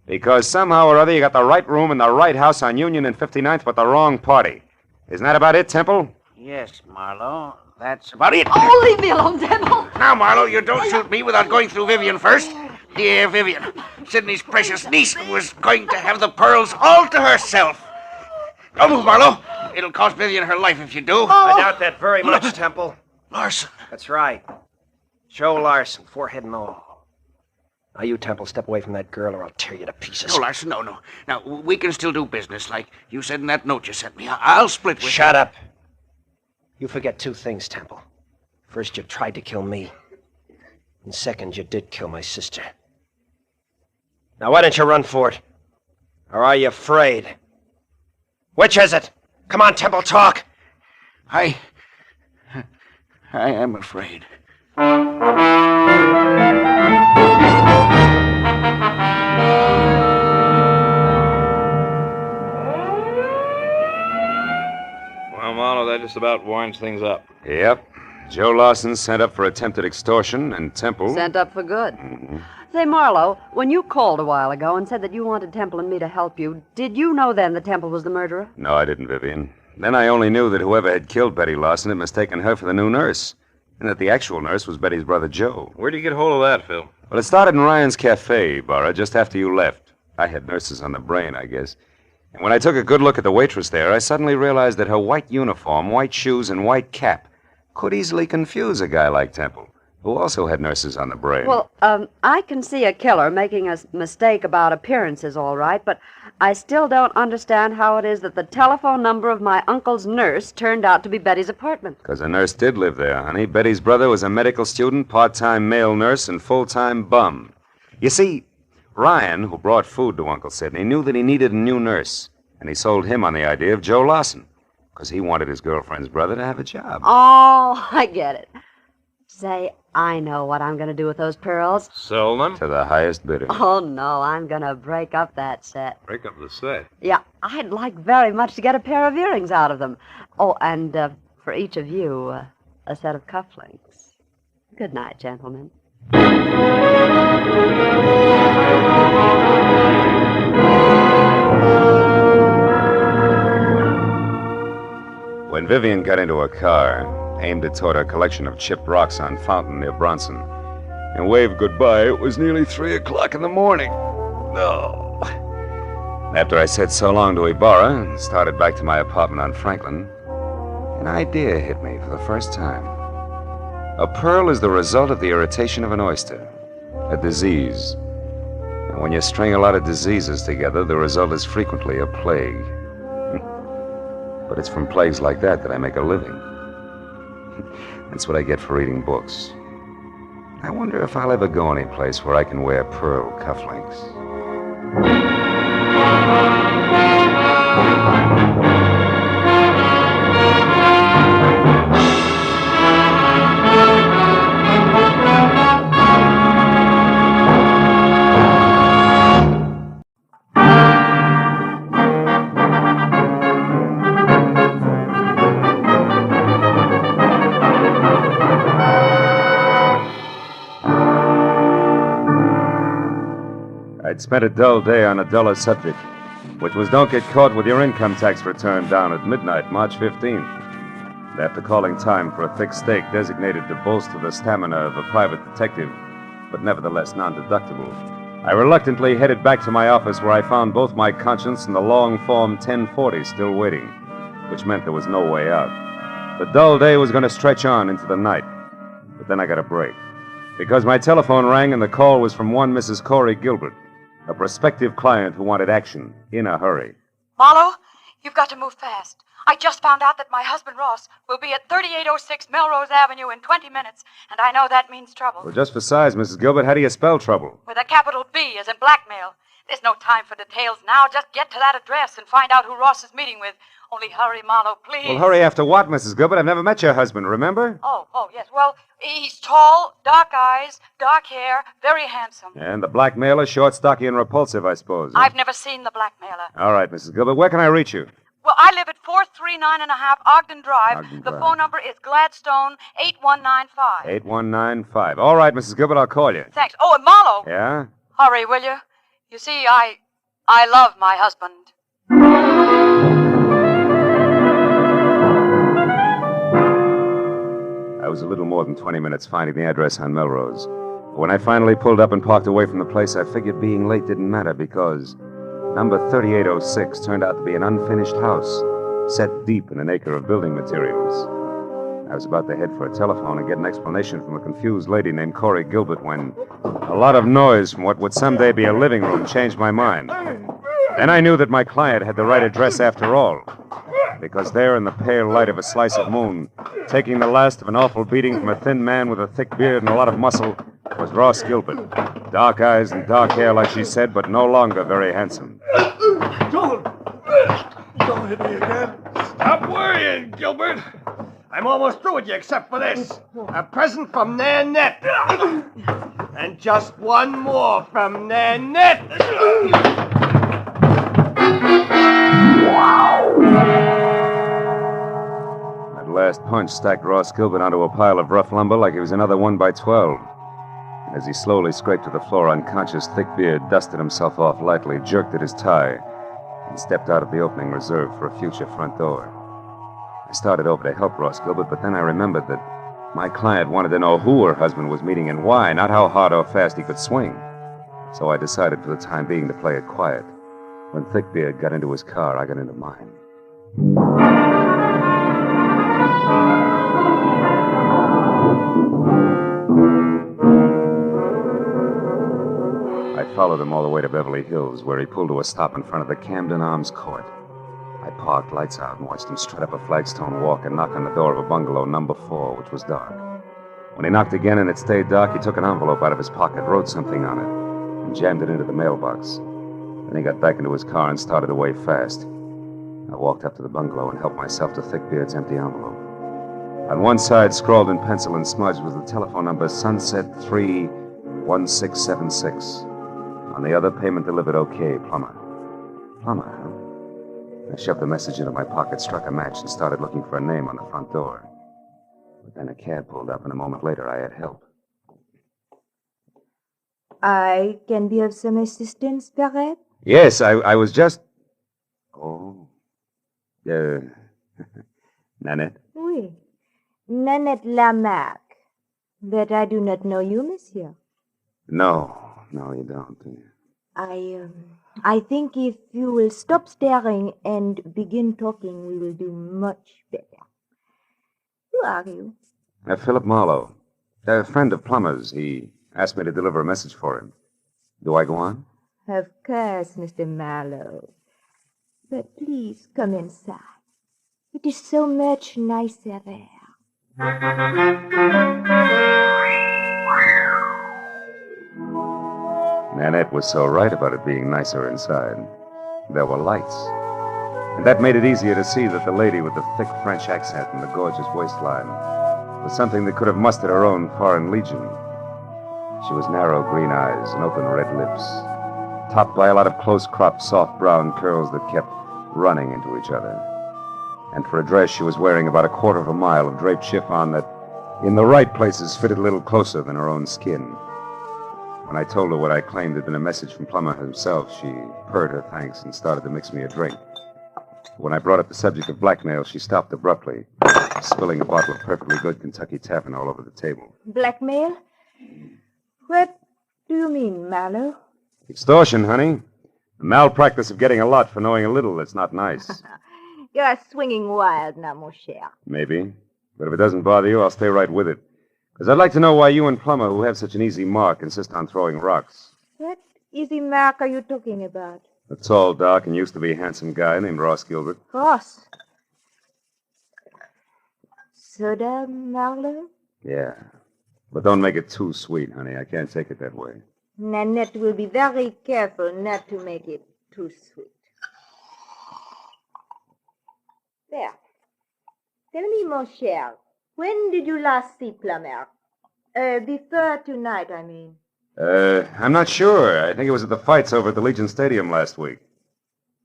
Speaker 4: Because somehow or other you got the right room in the right house on Union and 59th, but the wrong party. Isn't that about it, Temple?
Speaker 14: Yes, Marlowe. That's about it.
Speaker 5: Oh, leave me alone, Temple.
Speaker 14: Now, Marlowe, you don't shoot me without going through Vivian first. Dear Vivian, Sidney's precious niece was going to have the pearls all to herself. Don't move, Marlowe. It'll cost Vivian her life if you do.
Speaker 20: I doubt that very much, Temple.
Speaker 14: Larson.
Speaker 20: That's right. Joe Larson, forehead and all. Now, you, Temple, step away from that girl or I'll tear you to pieces.
Speaker 14: No, Larson, no. Now, we can still do business like you said in that note you sent me. I'll split with you.
Speaker 20: Shut up. You forget 2 things, Temple. First, you tried to kill me. And second, you did kill my sister. Now, why don't you run for it? Or are you afraid? Which is it? Come on, Temple, talk.
Speaker 14: I am afraid.
Speaker 6: Well, Marlowe, that just about winds things up.
Speaker 4: Yep. Joe Larson sent up for attempted extortion, and Temple...
Speaker 5: Sent up for good. Say, Marlowe, when you called a while ago and said that you wanted Temple and me to help you, did you know then that Temple was the murderer?
Speaker 4: No, I didn't, Vivian. Then I only knew that whoever had killed Betty Larson had mistaken her for the new nurse, and that the actual nurse was Betty's brother, Joe.
Speaker 6: Where'd you get hold of that, Phil?
Speaker 4: Well, it started in Ryan's Cafe, Barra, just after you left. I had nurses on the brain, I guess. And when I took a good look at the waitress there, I suddenly realized that her white uniform, white shoes, and white cap could easily confuse a guy like Temple, who also had nurses on the brain.
Speaker 5: Well, I can see a killer making a mistake about appearances, all right, but I still don't understand how it is that the telephone number of my uncle's nurse turned out to be Betty's apartment.
Speaker 4: Because a nurse did live there, honey. Betty's brother was a medical student, part-time male nurse, and full-time bum. You see, Ryan, who brought food to Uncle Sidney, knew that he needed a new nurse, and he sold him on the idea of Joe Larson, because he wanted his girlfriend's brother to have a job.
Speaker 5: Oh, I get it. Say, I know what I'm going to do with those pearls.
Speaker 6: Sell them?
Speaker 4: To the highest bidder.
Speaker 5: Oh, no, I'm going to break up that set.
Speaker 6: Break up the set?
Speaker 5: Yeah, I'd like very much to get a pair of earrings out of them. Oh, and for each of you, a set of cufflinks. Good night, gentlemen.
Speaker 4: When Vivian got into her car, aimed it toward a collection of chipped rocks on Fountain near Bronson, and waved goodbye, it was nearly 3 o'clock in the morning. No. After I said so long to Ibarra and started back to my apartment on Franklin, an idea hit me for the first time. A pearl is the result of the irritation of an oyster, a disease. And when you string a lot of diseases together, the result is frequently a plague. But it's from plagues like that I make a living. That's what I get for reading books. I wonder if I'll ever go any place where I can wear pearl cufflinks. I'd spent a dull day on a duller subject, which was don't get caught with your income tax return down at midnight, March 15th. And after calling time for a thick steak designated to bolster the stamina of a private detective, but nevertheless non-deductible, I reluctantly headed back to my office where I found both my conscience and the long form 1040 still waiting, which meant there was no way out. The dull day was going to stretch on into the night, but then I got a break, because my telephone rang and the call was from one Mrs. Corey Gilbert, a prospective client who wanted action in a hurry.
Speaker 22: Marlowe, you've got to move fast. I just found out that my husband Ross will be at 3806 Melrose Avenue in 20 minutes, and I know that means trouble.
Speaker 4: Well, just for size, Mrs. Gilbert, how do you spell trouble?
Speaker 22: With a capital B as in blackmail. There's no time for details now. Just get to that address and find out who Ross is meeting with. Only hurry, Marlowe, please.
Speaker 4: Well, hurry after what, Mrs. Gilbert? I've never met your husband, remember?
Speaker 22: Oh, yes. Well, he's tall, dark eyes, dark hair, very handsome.
Speaker 4: And the blackmailer, short, stocky, and repulsive, I suppose.
Speaker 22: I've never seen the blackmailer.
Speaker 4: All right, Mrs. Gilbert, where can I reach you?
Speaker 22: Well, I live at 439.5 Ogden Drive. The phone number is Gladstone 8195.
Speaker 4: 8195. All right, Mrs. Gilbert, I'll call you.
Speaker 22: Thanks. Oh, and Marlowe.
Speaker 4: Yeah?
Speaker 22: Hurry, will you? You see, I love my husband.
Speaker 4: I was a little more than 20 minutes finding the address on Melrose. When I finally pulled up and parked away from the place, I figured being late didn't matter because number 3806 turned out to be an unfinished house set deep in an acre of building materials. I was about to head for a telephone and get an explanation from a confused lady named Corey Gilbert when a lot of noise from what would someday be a living room changed my mind. Then I knew that my client had the right address after all, because there in the pale light of a slice of moon, taking the last of an awful beating from a thin man with a thick beard and a lot of muscle, was Ross Gilbert. Dark eyes and dark hair, like she said, but no longer very handsome.
Speaker 14: Don't hit me again. Stop worrying, Gilbert. I'm almost through with you except for this. A present from Nanette. And just one more from Nanette.
Speaker 4: That last punch stacked Ross Gilbert onto a pile of rough lumber like he was another 1x12. And as he slowly scraped to the floor unconscious, thick beard dusted himself off lightly, jerked at his tie, and stepped out of the opening reserved for a future front door. I started over to help Ross Gilbert, but then I remembered that my client wanted to know who her husband was meeting and why, not how hard or fast he could swing. So I decided for the time being to play it quiet. When Thickbeard got into his car, I got into mine. I followed him all the way to Beverly Hills, where he pulled to a stop in front of the Camden Arms Court. I parked, lights out, and watched him strut up a flagstone walk and knock on the door of a bungalow number 4, which was dark. When he knocked again and it stayed dark, he took an envelope out of his pocket, wrote something on it, and jammed it into the mailbox. Then he got back into his car and started away fast. I walked up to the bungalow and helped myself to Thickbeard's empty envelope. On one side, scrawled in pencil and smudged, was the telephone number Sunset 31676. On the other, payment delivered okay, Plummer. Plummer, huh? I shoved the message into my pocket, struck a match, and started looking for a name on the front door. But then a cab pulled up, and a moment later I had help.
Speaker 8: I can be of some assistance, perhaps?
Speaker 4: Yes, I was just... Oh. Nanette?
Speaker 8: Oui. Nanette Lamarck. But I do not know you, monsieur.
Speaker 4: No, you don't.
Speaker 8: I think if you will stop staring and begin talking, we will do much better. Who are you?
Speaker 4: Philip Marlowe. A friend of Plummer's. He asked me to deliver a message for him. Do I go on?
Speaker 8: Of course, Mr. Marlowe. But please come inside. It is so much nicer there.
Speaker 4: Nanette was so right about it being nicer inside. There were lights. And that made it easier to see that the lady with the thick French accent and the gorgeous waistline was something that could have mustered her own foreign legion. She was narrow green eyes and open red lips, topped by a lot of close-cropped, soft brown curls that kept running into each other. And for a dress, she was wearing about 1/4 mile of draped chiffon that, in the right places, fitted a little closer than her own skin. When I told her what I claimed had been a message from Plummer himself, she purred her thanks and started to mix me a drink. When I brought up the subject of blackmail, she stopped abruptly, spilling a bottle of perfectly good Kentucky Tavern all over the table.
Speaker 8: Blackmail? What do you mean, Marlowe?
Speaker 4: Extortion, honey. The malpractice of getting a lot for knowing a little that's not nice.
Speaker 8: You're swinging wild now, mon cher.
Speaker 4: Maybe. But if it doesn't bother you, I'll stay right with it. Because I'd like to know why you and Plummer, who have such an easy mark, insist on throwing rocks.
Speaker 8: What easy mark are you talking about?
Speaker 4: A tall, dark, and used to be handsome guy named Ross Gilbert.
Speaker 8: Ross? Soda, Marlowe?
Speaker 4: Yeah. But don't make it too sweet, honey. I can't take it that way.
Speaker 8: Nanette will be very careful not to make it too sweet. There. Tell me, mon cher, when did you last see Plummer? Before tonight, I mean.
Speaker 4: I'm not sure. I think it was at the fights over at the Legion Stadium last week.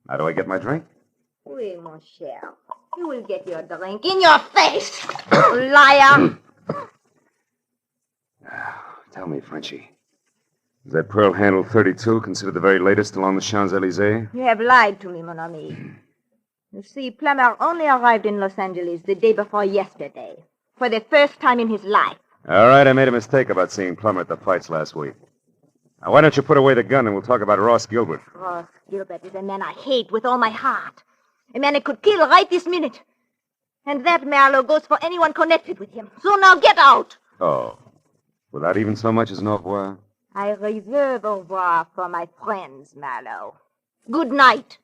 Speaker 4: How do I get my drink?
Speaker 8: Oui, mon cher. You will get your drink in your face, liar!
Speaker 4: Tell me, Frenchie. Is that pearl handle 32 considered the very latest along the Champs-Élysées?
Speaker 8: You have lied to me, mon ami. You see, Plummer only arrived in Los Angeles the day before yesterday, for the first time in his life.
Speaker 4: All right, I made a mistake about seeing Plummer at the fights last week. Now, why don't you put away the gun and we'll talk about Ross Gilbert?
Speaker 8: Ross Gilbert is a man I hate with all my heart. A man I could kill right this minute. And that, Marlowe, goes for anyone connected with him. So now get out!
Speaker 4: Oh. Without even so much as an au revoir?
Speaker 8: I reserve au revoir for my friends, Marlowe. Good night.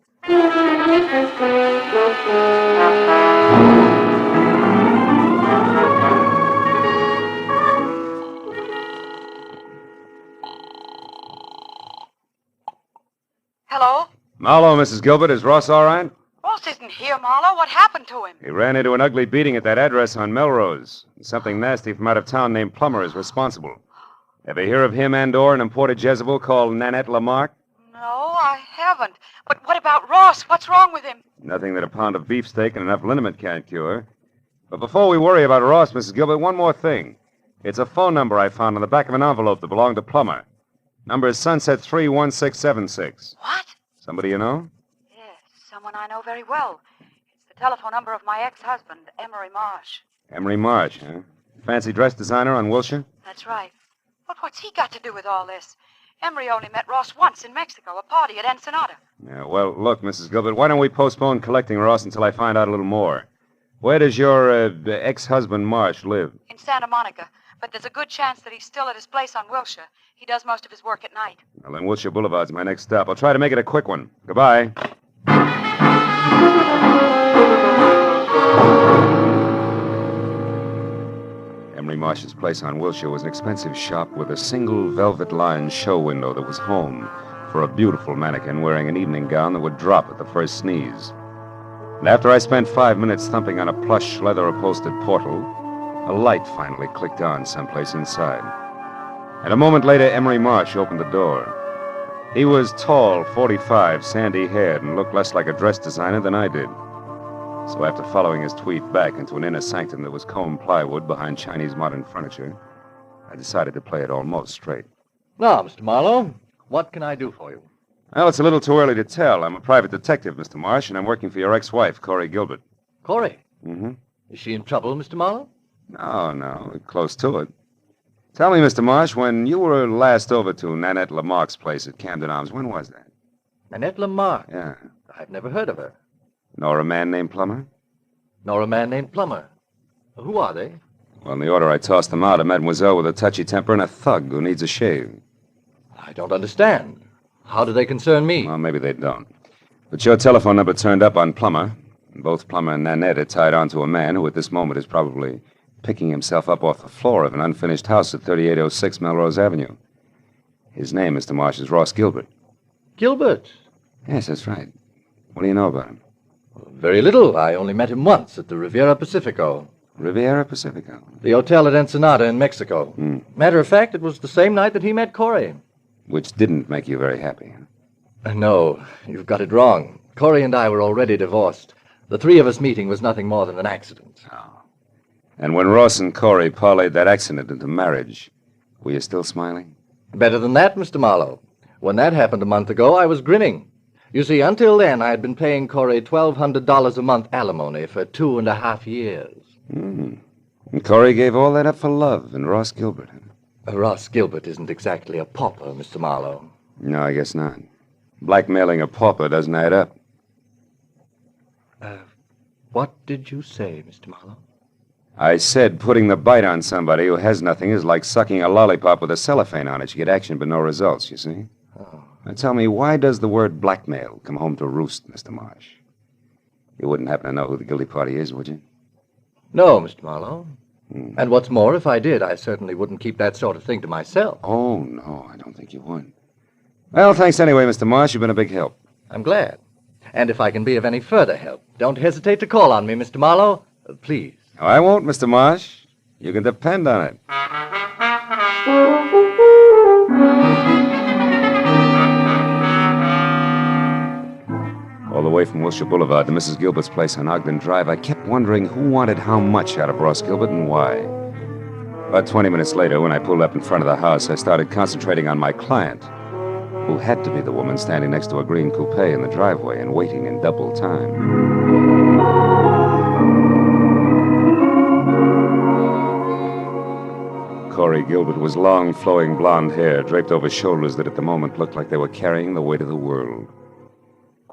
Speaker 9: Hello?
Speaker 4: Marlowe, Mrs. Gilbert. Is Ross all right?
Speaker 9: Ross isn't here, Marlowe. What happened to him?
Speaker 4: He ran into an ugly beating at that address on Melrose. Something nasty from out of town named Plummer is responsible. Ever hear of him and/or an imported Jezebel called Nanette Lamarck?
Speaker 9: No, I haven't. But what about Ross? What's wrong with him?
Speaker 4: Nothing that a pound of beefsteak and enough liniment can't cure. But before we worry about Ross, Mrs. Gilbert, one more thing. It's a phone number I found on the back of an envelope that belonged to Plummer. Number is Sunset 31676.
Speaker 9: What?
Speaker 4: Somebody you know?
Speaker 9: Yes, someone I know very well. It's the telephone number of my ex-husband, Emery Marsh.
Speaker 4: Emery Marsh, huh? Fancy dress designer on Wilshire?
Speaker 9: That's right. But what's he got to do with all this? Emery only met Ross once in Mexico, a party at Ensenada.
Speaker 4: Yeah, well, look, Mrs. Gilbert, why don't we postpone collecting Ross until I find out a little more? Where does your ex-husband Marsh live?
Speaker 9: In Santa Monica. But there's a good chance that he's still at his place on Wilshire. He does most of his work at night.
Speaker 4: Well, then Wilshire Boulevard's my next stop. I'll try to make it a quick one. Goodbye. Emery Marsh's place on Wilshire was an expensive shop with a single velvet-lined show window that was home for a beautiful mannequin wearing an evening gown that would drop at the first sneeze. And after I spent 5 minutes thumping on a plush, leather-upholstered portal, a light finally clicked on someplace inside. And a moment later, Emery Marsh opened the door. He was tall, 45, sandy-haired, and looked less like a dress designer than I did. So after following his tweet back into an inner sanctum that was combed plywood behind Chinese modern furniture, I decided to play it almost straight.
Speaker 12: Now, Mr. Marlowe, what can I do for you?
Speaker 4: Well, it's a little too early to tell. I'm a private detective, Mr. Marsh, and I'm working for your ex-wife, Corey Gilbert.
Speaker 12: Corey?
Speaker 4: Mm-hmm.
Speaker 12: Is she in trouble, Mr. Marlowe?
Speaker 4: No, we're close to it. Tell me, Mr. Marsh, when you were last over to Nanette Lamarck's place at Camden Arms, when was that?
Speaker 12: Nanette Lamarck?
Speaker 4: Yeah.
Speaker 12: I've never heard of her.
Speaker 4: Nor a man named Plummer?
Speaker 12: Nor a man named Plummer. Who are they?
Speaker 4: Well, in the order I tossed them out, a mademoiselle with a touchy temper and a thug who needs a shave.
Speaker 12: I don't understand. How do they concern me?
Speaker 4: Well, maybe they don't. But your telephone number turned up on Plummer. And both Plummer and Nanette are tied on to a man who at this moment is probably picking himself up off the floor of an unfinished house at 3806 Melrose Avenue. His name, Mr. Marsh, is Ross Gilbert.
Speaker 12: Gilbert?
Speaker 4: Yes, that's right. What do you know about him?
Speaker 12: Very little. I only met him once at the Riviera Pacifico.
Speaker 4: Riviera Pacifico?
Speaker 12: The hotel at Ensenada in Mexico. Matter of fact, it was the same night that he met Corey.
Speaker 4: Which didn't make you very happy.
Speaker 12: No, you've got it wrong. Corey and I were already divorced. The three of us meeting was nothing more than an accident.
Speaker 4: Oh. And when Ross and Corey parlayed that accident into marriage, were you still smiling?
Speaker 13: Better than that, Mr. Marlowe. When that happened a month ago, I was grinning. You see, until then, I had been paying Corey $1,200 a month alimony for 2.5 years.
Speaker 4: And Corey gave all that up for love and Ross Gilbert.
Speaker 13: Ross Gilbert isn't exactly a pauper, Mr. Marlowe.
Speaker 4: No, I guess not. Blackmailing a pauper doesn't add up.
Speaker 13: What did you say, Mr. Marlowe?
Speaker 4: I said putting the bite on somebody who has nothing is like sucking a lollipop with a cellophane on it. You get action but no results, you see? Now tell me, why does the word blackmail come home to roost, Mr. Marsh? You wouldn't happen to know who the guilty party is, would you?
Speaker 13: No, Mr. Marlowe. And what's more, if I did, I certainly wouldn't keep that sort of thing to myself.
Speaker 4: Oh, no, I don't think you would. Well, thanks anyway, Mr. Marsh. You've been a big help.
Speaker 13: I'm glad. And if I can be of any further help, don't hesitate to call on me, Mr. Marlowe. Please.
Speaker 4: No, I won't, Mr. Marsh. You can depend on it. All the way from Wilshire Boulevard to Mrs. Gilbert's place on Ogden Drive, I kept wondering who wanted how much out of Ross Gilbert and why. About 20 minutes later, when I pulled up in front of the house, I started concentrating on my client, who had to be the woman standing next to a green coupe in the driveway and waiting in double time. Corey Gilbert was long, flowing blonde hair draped over shoulders that at the moment looked like they were carrying the weight of the world.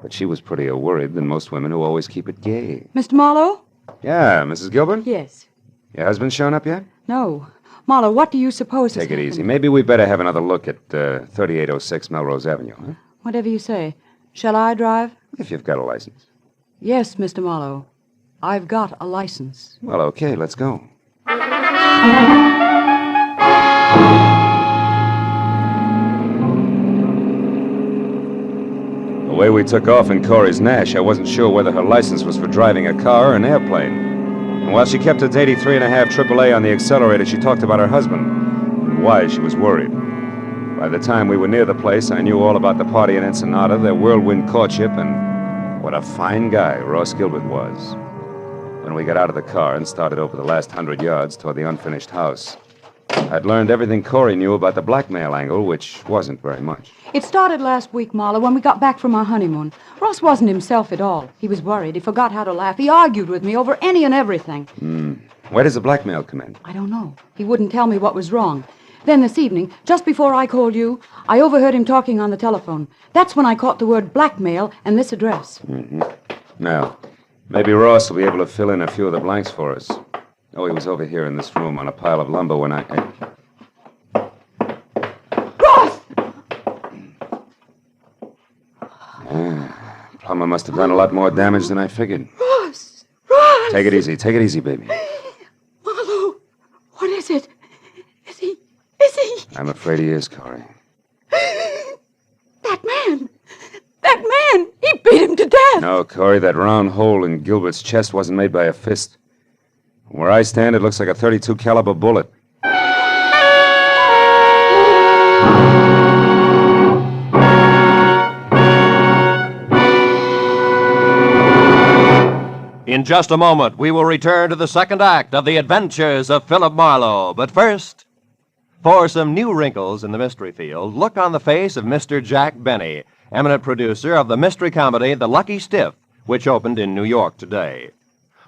Speaker 4: But she was prettier worried than most women who always keep it gay.
Speaker 22: Mr. Marlowe?
Speaker 4: Yeah, Mrs. Gilbert?
Speaker 22: Yes.
Speaker 4: Your husband shown up yet?
Speaker 22: No. Marlowe, what do you suppose has
Speaker 4: Take it
Speaker 22: happened?
Speaker 4: easy. Maybe we better have another look at 3806 Melrose Avenue, huh?
Speaker 22: Whatever you say. Shall I drive?
Speaker 4: If you've got a license.
Speaker 22: Yes, Mr. Marlowe. I've got a license.
Speaker 4: Well, okay, let's go. The way we took off in Corey's Nash, I wasn't sure whether her license was for driving a car or an airplane. And while she kept its 83.5 AAA on the accelerator, she talked about her husband and why she was worried. By the time we were near the place, I knew all about the party in Ensenada, their whirlwind courtship, and what a fine guy Ross Gilbert was. When we got out of the car and started over the last 100 yards toward the unfinished house, I'd learned everything Corey knew about the blackmail angle, which wasn't very much.
Speaker 22: It started last week, Marlowe, when we got back from our honeymoon. Ross wasn't himself at all. He was worried. He forgot how to laugh. He argued with me over any and everything.
Speaker 4: Where does the blackmail come in?
Speaker 22: I don't know. He wouldn't tell me what was wrong. Then this evening, just before I called you, I overheard him talking on the telephone. That's when I caught the word blackmail and this address.
Speaker 4: Now, maybe Ross will be able to fill in a few of the blanks for us. Oh, he was over here in this room on a pile of lumber when I...
Speaker 22: Ross!
Speaker 4: Plumber must have done a lot more damage than I figured.
Speaker 22: Ross! Ross!
Speaker 4: Take it easy, baby.
Speaker 22: Marlowe, what is it? Is he...
Speaker 4: I'm afraid he is, Corey.
Speaker 22: That man! He beat him to death!
Speaker 4: No, Corey, that round hole in Gilbert's chest wasn't made by a fist. From where I stand, it looks like a .32 caliber bullet.
Speaker 12: In just a moment, we will return to the second act of The Adventures of Philip Marlowe. But first, for some new wrinkles in the mystery field, look on the face of Mr. Jack Benny, eminent producer of the mystery comedy The Lucky Stiff, which opened in New York today.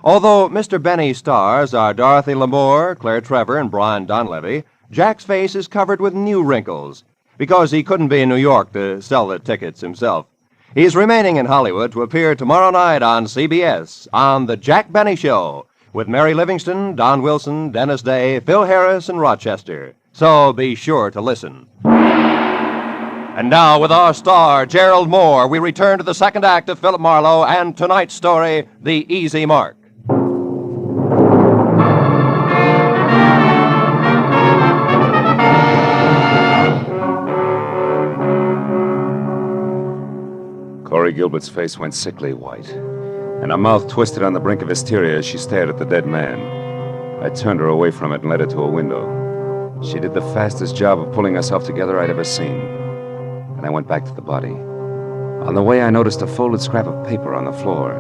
Speaker 12: Although Mr. Benny's stars are Dorothy Lamour, Claire Trevor, and Brian Donlevy, Jack's face is covered with new wrinkles because he couldn't be in New York to sell the tickets himself. He's remaining in Hollywood to appear tomorrow night on CBS on The Jack Benny Show with Mary Livingston, Don Wilson, Dennis Day, Phil Harris, and Rochester. So be sure to listen. And now, with our star, Gerald Moore, we return to the second act of Philip Marlowe and tonight's story, The Easy Mark.
Speaker 4: Corey Gilbert's face went sickly white, and her mouth twisted on the brink of hysteria as she stared at the dead man. I turned her away from it and led her to a window. She did the fastest job of pulling herself together I'd ever seen. And I went back to the body. On the way, I noticed a folded scrap of paper on the floor.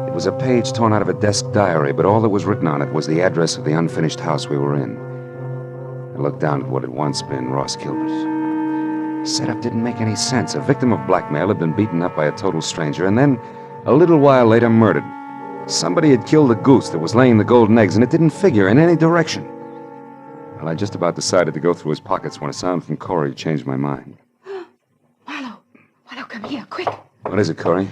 Speaker 4: It was a page torn out of a desk diary, but all that was written on it was the address of the unfinished house we were in. I looked down at what had once been Ross Gilbert. Setup didn't make any sense. A victim of blackmail had been beaten up by a total stranger, and then, a little while later, murdered. Somebody had killed the goose that was laying the golden eggs, and it didn't figure in any direction. Well, I just about decided to go through his pockets when a sound from Corey changed my mind.
Speaker 22: Marlowe, come here, quick.
Speaker 4: What is it, Corey?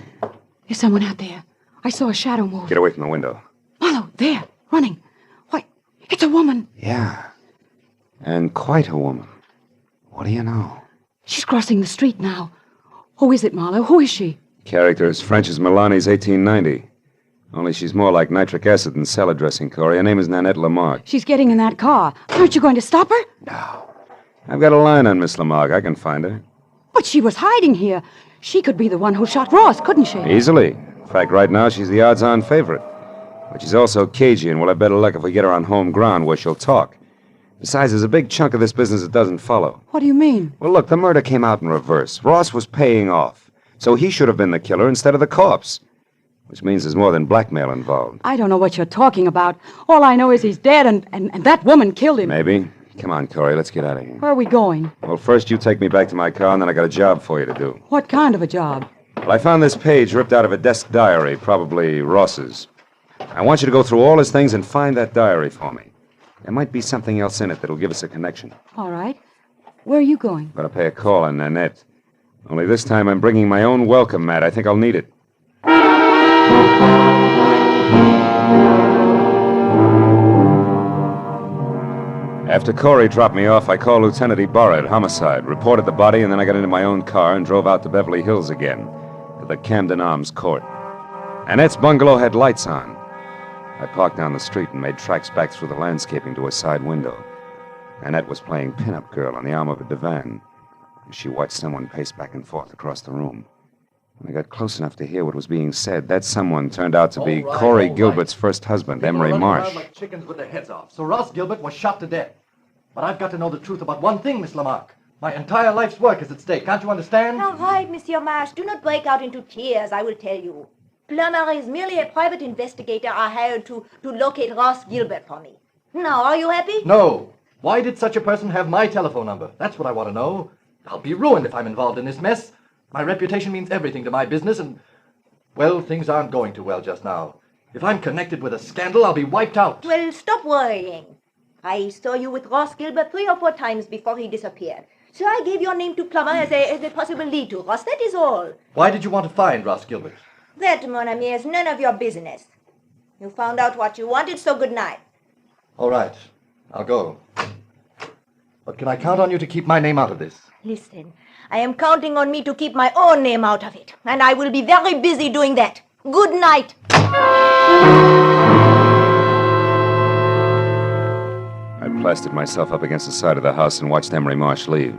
Speaker 22: There's someone out there. I saw a shadow move.
Speaker 4: Get away from the window.
Speaker 22: Marlowe, there, running. Why, it's a woman.
Speaker 4: Yeah. And quite a woman. What do you know?
Speaker 22: She's crossing the street now. Who is it, Marlowe? Who is she?
Speaker 4: Character as French as Milani's 1890. Only she's more like nitric acid than salad dressing, Corey. Her name is Nanette Lamarck.
Speaker 22: She's getting in that car. Aren't you going to stop her?
Speaker 4: I've got a line on Miss Lamarck. I can find her.
Speaker 22: But she was hiding here. She could be the one who shot Ross, couldn't she?
Speaker 4: Easily. In fact, right now, she's the odds-on favorite. But she's also cagey, and we'll have better luck if we get her on home ground where she'll talk. Besides, there's a big chunk of this business that doesn't follow.
Speaker 22: What do you mean?
Speaker 4: Well, look, the murder came out in reverse. Ross was paying off. So he should have been the killer instead of the corpse. Which means there's more than blackmail involved.
Speaker 22: I don't know what you're talking about. All I know is he's dead, and that woman killed him.
Speaker 4: Maybe. Come on, Corey, let's get out of here.
Speaker 22: Where are we going?
Speaker 4: Well, first you take me back to my car, and then I got a job for you to do.
Speaker 22: What kind of a job?
Speaker 4: Well, I found this page ripped out of a desk diary, probably Ross's. I want you to go through all his things and find that diary for me. There might be something else in it that'll give us a connection.
Speaker 22: All right. Where are you going?
Speaker 4: Gotta pay a call on Nanette. Only this time I'm bringing my own welcome mat. I think I'll need it. After Corey dropped me off, I called Lieutenant Ibarra at Homicide, reported the body, and then I got into my own car and drove out to Beverly Hills again, to the Camden Arms Court. Annette's bungalow had lights on. I parked down the street and made tracks back through the landscaping to a side window. Annette was playing pin-up girl on the arm of a divan. She watched someone pace back and forth across the room. When I got close enough to hear what was being said, that someone turned out to be Corey Gilbert's first husband, Emery Marsh.
Speaker 13: Like chickens with their heads off. So Ross Gilbert was shot to death. But I've got to know the truth about one thing, Miss Lamarck. My entire life's work is at stake. Can't you understand?
Speaker 8: All right, Monsieur Marsh. Do not break out into tears, I will tell you. Plummer is merely a private investigator I hired to locate Ross Gilbert for me. Now, are you happy?
Speaker 13: No. Why did such a person have my telephone number? That's what I want to know. I'll be ruined if I'm involved in this mess. My reputation means everything to my business, and, well, things aren't going too well just now. If I'm connected with a scandal, I'll be wiped out.
Speaker 8: Well, stop worrying. I saw you with Ross Gilbert 3 or 4 times before he disappeared. So I gave your name to Plummer as a possible lead to Ross. That is all.
Speaker 13: Why did you want to find Ross Gilbert?
Speaker 8: That, mon ami, is none of your business. You found out what you wanted, so good night.
Speaker 13: All right. I'll go. But can I count on you to keep my name out of this?
Speaker 8: Listen, I am counting on me to keep my own name out of it. And I will be very busy doing that. Good night.
Speaker 4: I plastered myself up against the side of the house and watched Emery Marsh leave.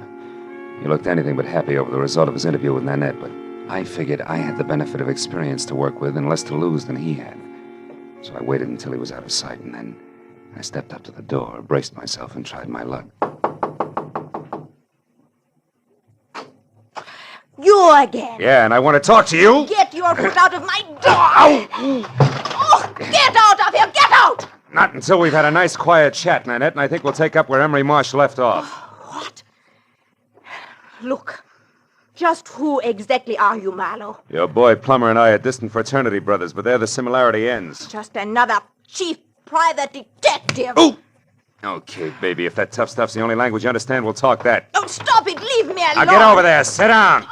Speaker 4: He looked anything but happy over the result of his interview with Nanette, but I figured I had the benefit of experience to work with and less to lose than he had. So I waited until he was out of sight, and then I stepped up to the door, braced myself, and tried my luck.
Speaker 8: You again.
Speaker 4: Yeah, and I want to talk to you.
Speaker 8: Get your foot out of my door. Oh, get out of here. Get out.
Speaker 4: Not until we've had a nice, quiet chat, Nanette, and I think we'll take up where Emery Marsh left off.
Speaker 8: What? Look, just who exactly are you, Marlowe?
Speaker 4: Your boy Plummer and I are distant fraternity brothers, but there the similarity ends.
Speaker 8: Just another chief private detective.
Speaker 4: Ooh! Okay, baby, if that tough stuff's the only language you understand, we'll talk that.
Speaker 8: Oh, stop it. Leave me alone.
Speaker 4: Now get over there. Sit down.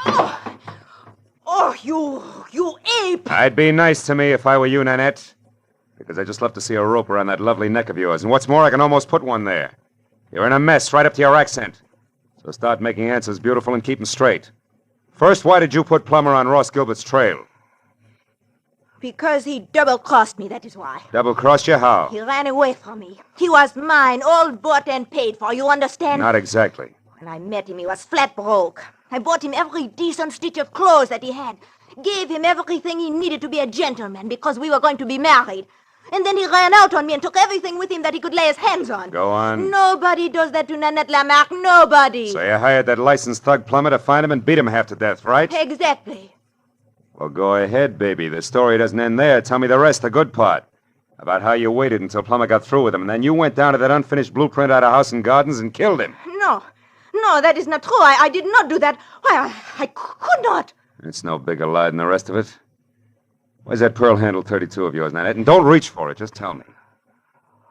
Speaker 8: Oh, you ape.
Speaker 4: I'd be nice to me if I were you, Nanette. Because I just love to see a rope around that lovely neck of yours. And what's more, I can almost put one there. You're in a mess right up to your accent. So start making answers beautiful and keep them straight. First, why did you put Plummer on Ross Gilbert's trail?
Speaker 8: Because he double-crossed me, that is why.
Speaker 4: Double-crossed you how?
Speaker 8: He ran away from me. He was mine, all bought and paid for, you understand?
Speaker 4: Not exactly.
Speaker 8: When I met him, he was flat broke. I bought him every decent stitch of clothes that he had. Gave him everything he needed to be a gentleman because we were going to be married. And then he ran out on me and took everything with him that he could lay his hands on.
Speaker 4: Go on.
Speaker 8: Nobody does that to Nanette Lamarck. Nobody.
Speaker 4: So you hired that licensed thug Plummer to find him and beat him half to death, right?
Speaker 8: Exactly.
Speaker 4: Well, go ahead, baby. The story doesn't end there. Tell me the rest, the good part. About how you waited until Plummer got through with him, and then you went down to that unfinished blueprint out of House and Gardens and killed him.
Speaker 8: No, No, that is not true. I did not do that. Why, I could not.
Speaker 4: It's no bigger lie than the rest of it. Where's that pearl handle 32 of yours, Nanette? And don't reach for it. Just tell me.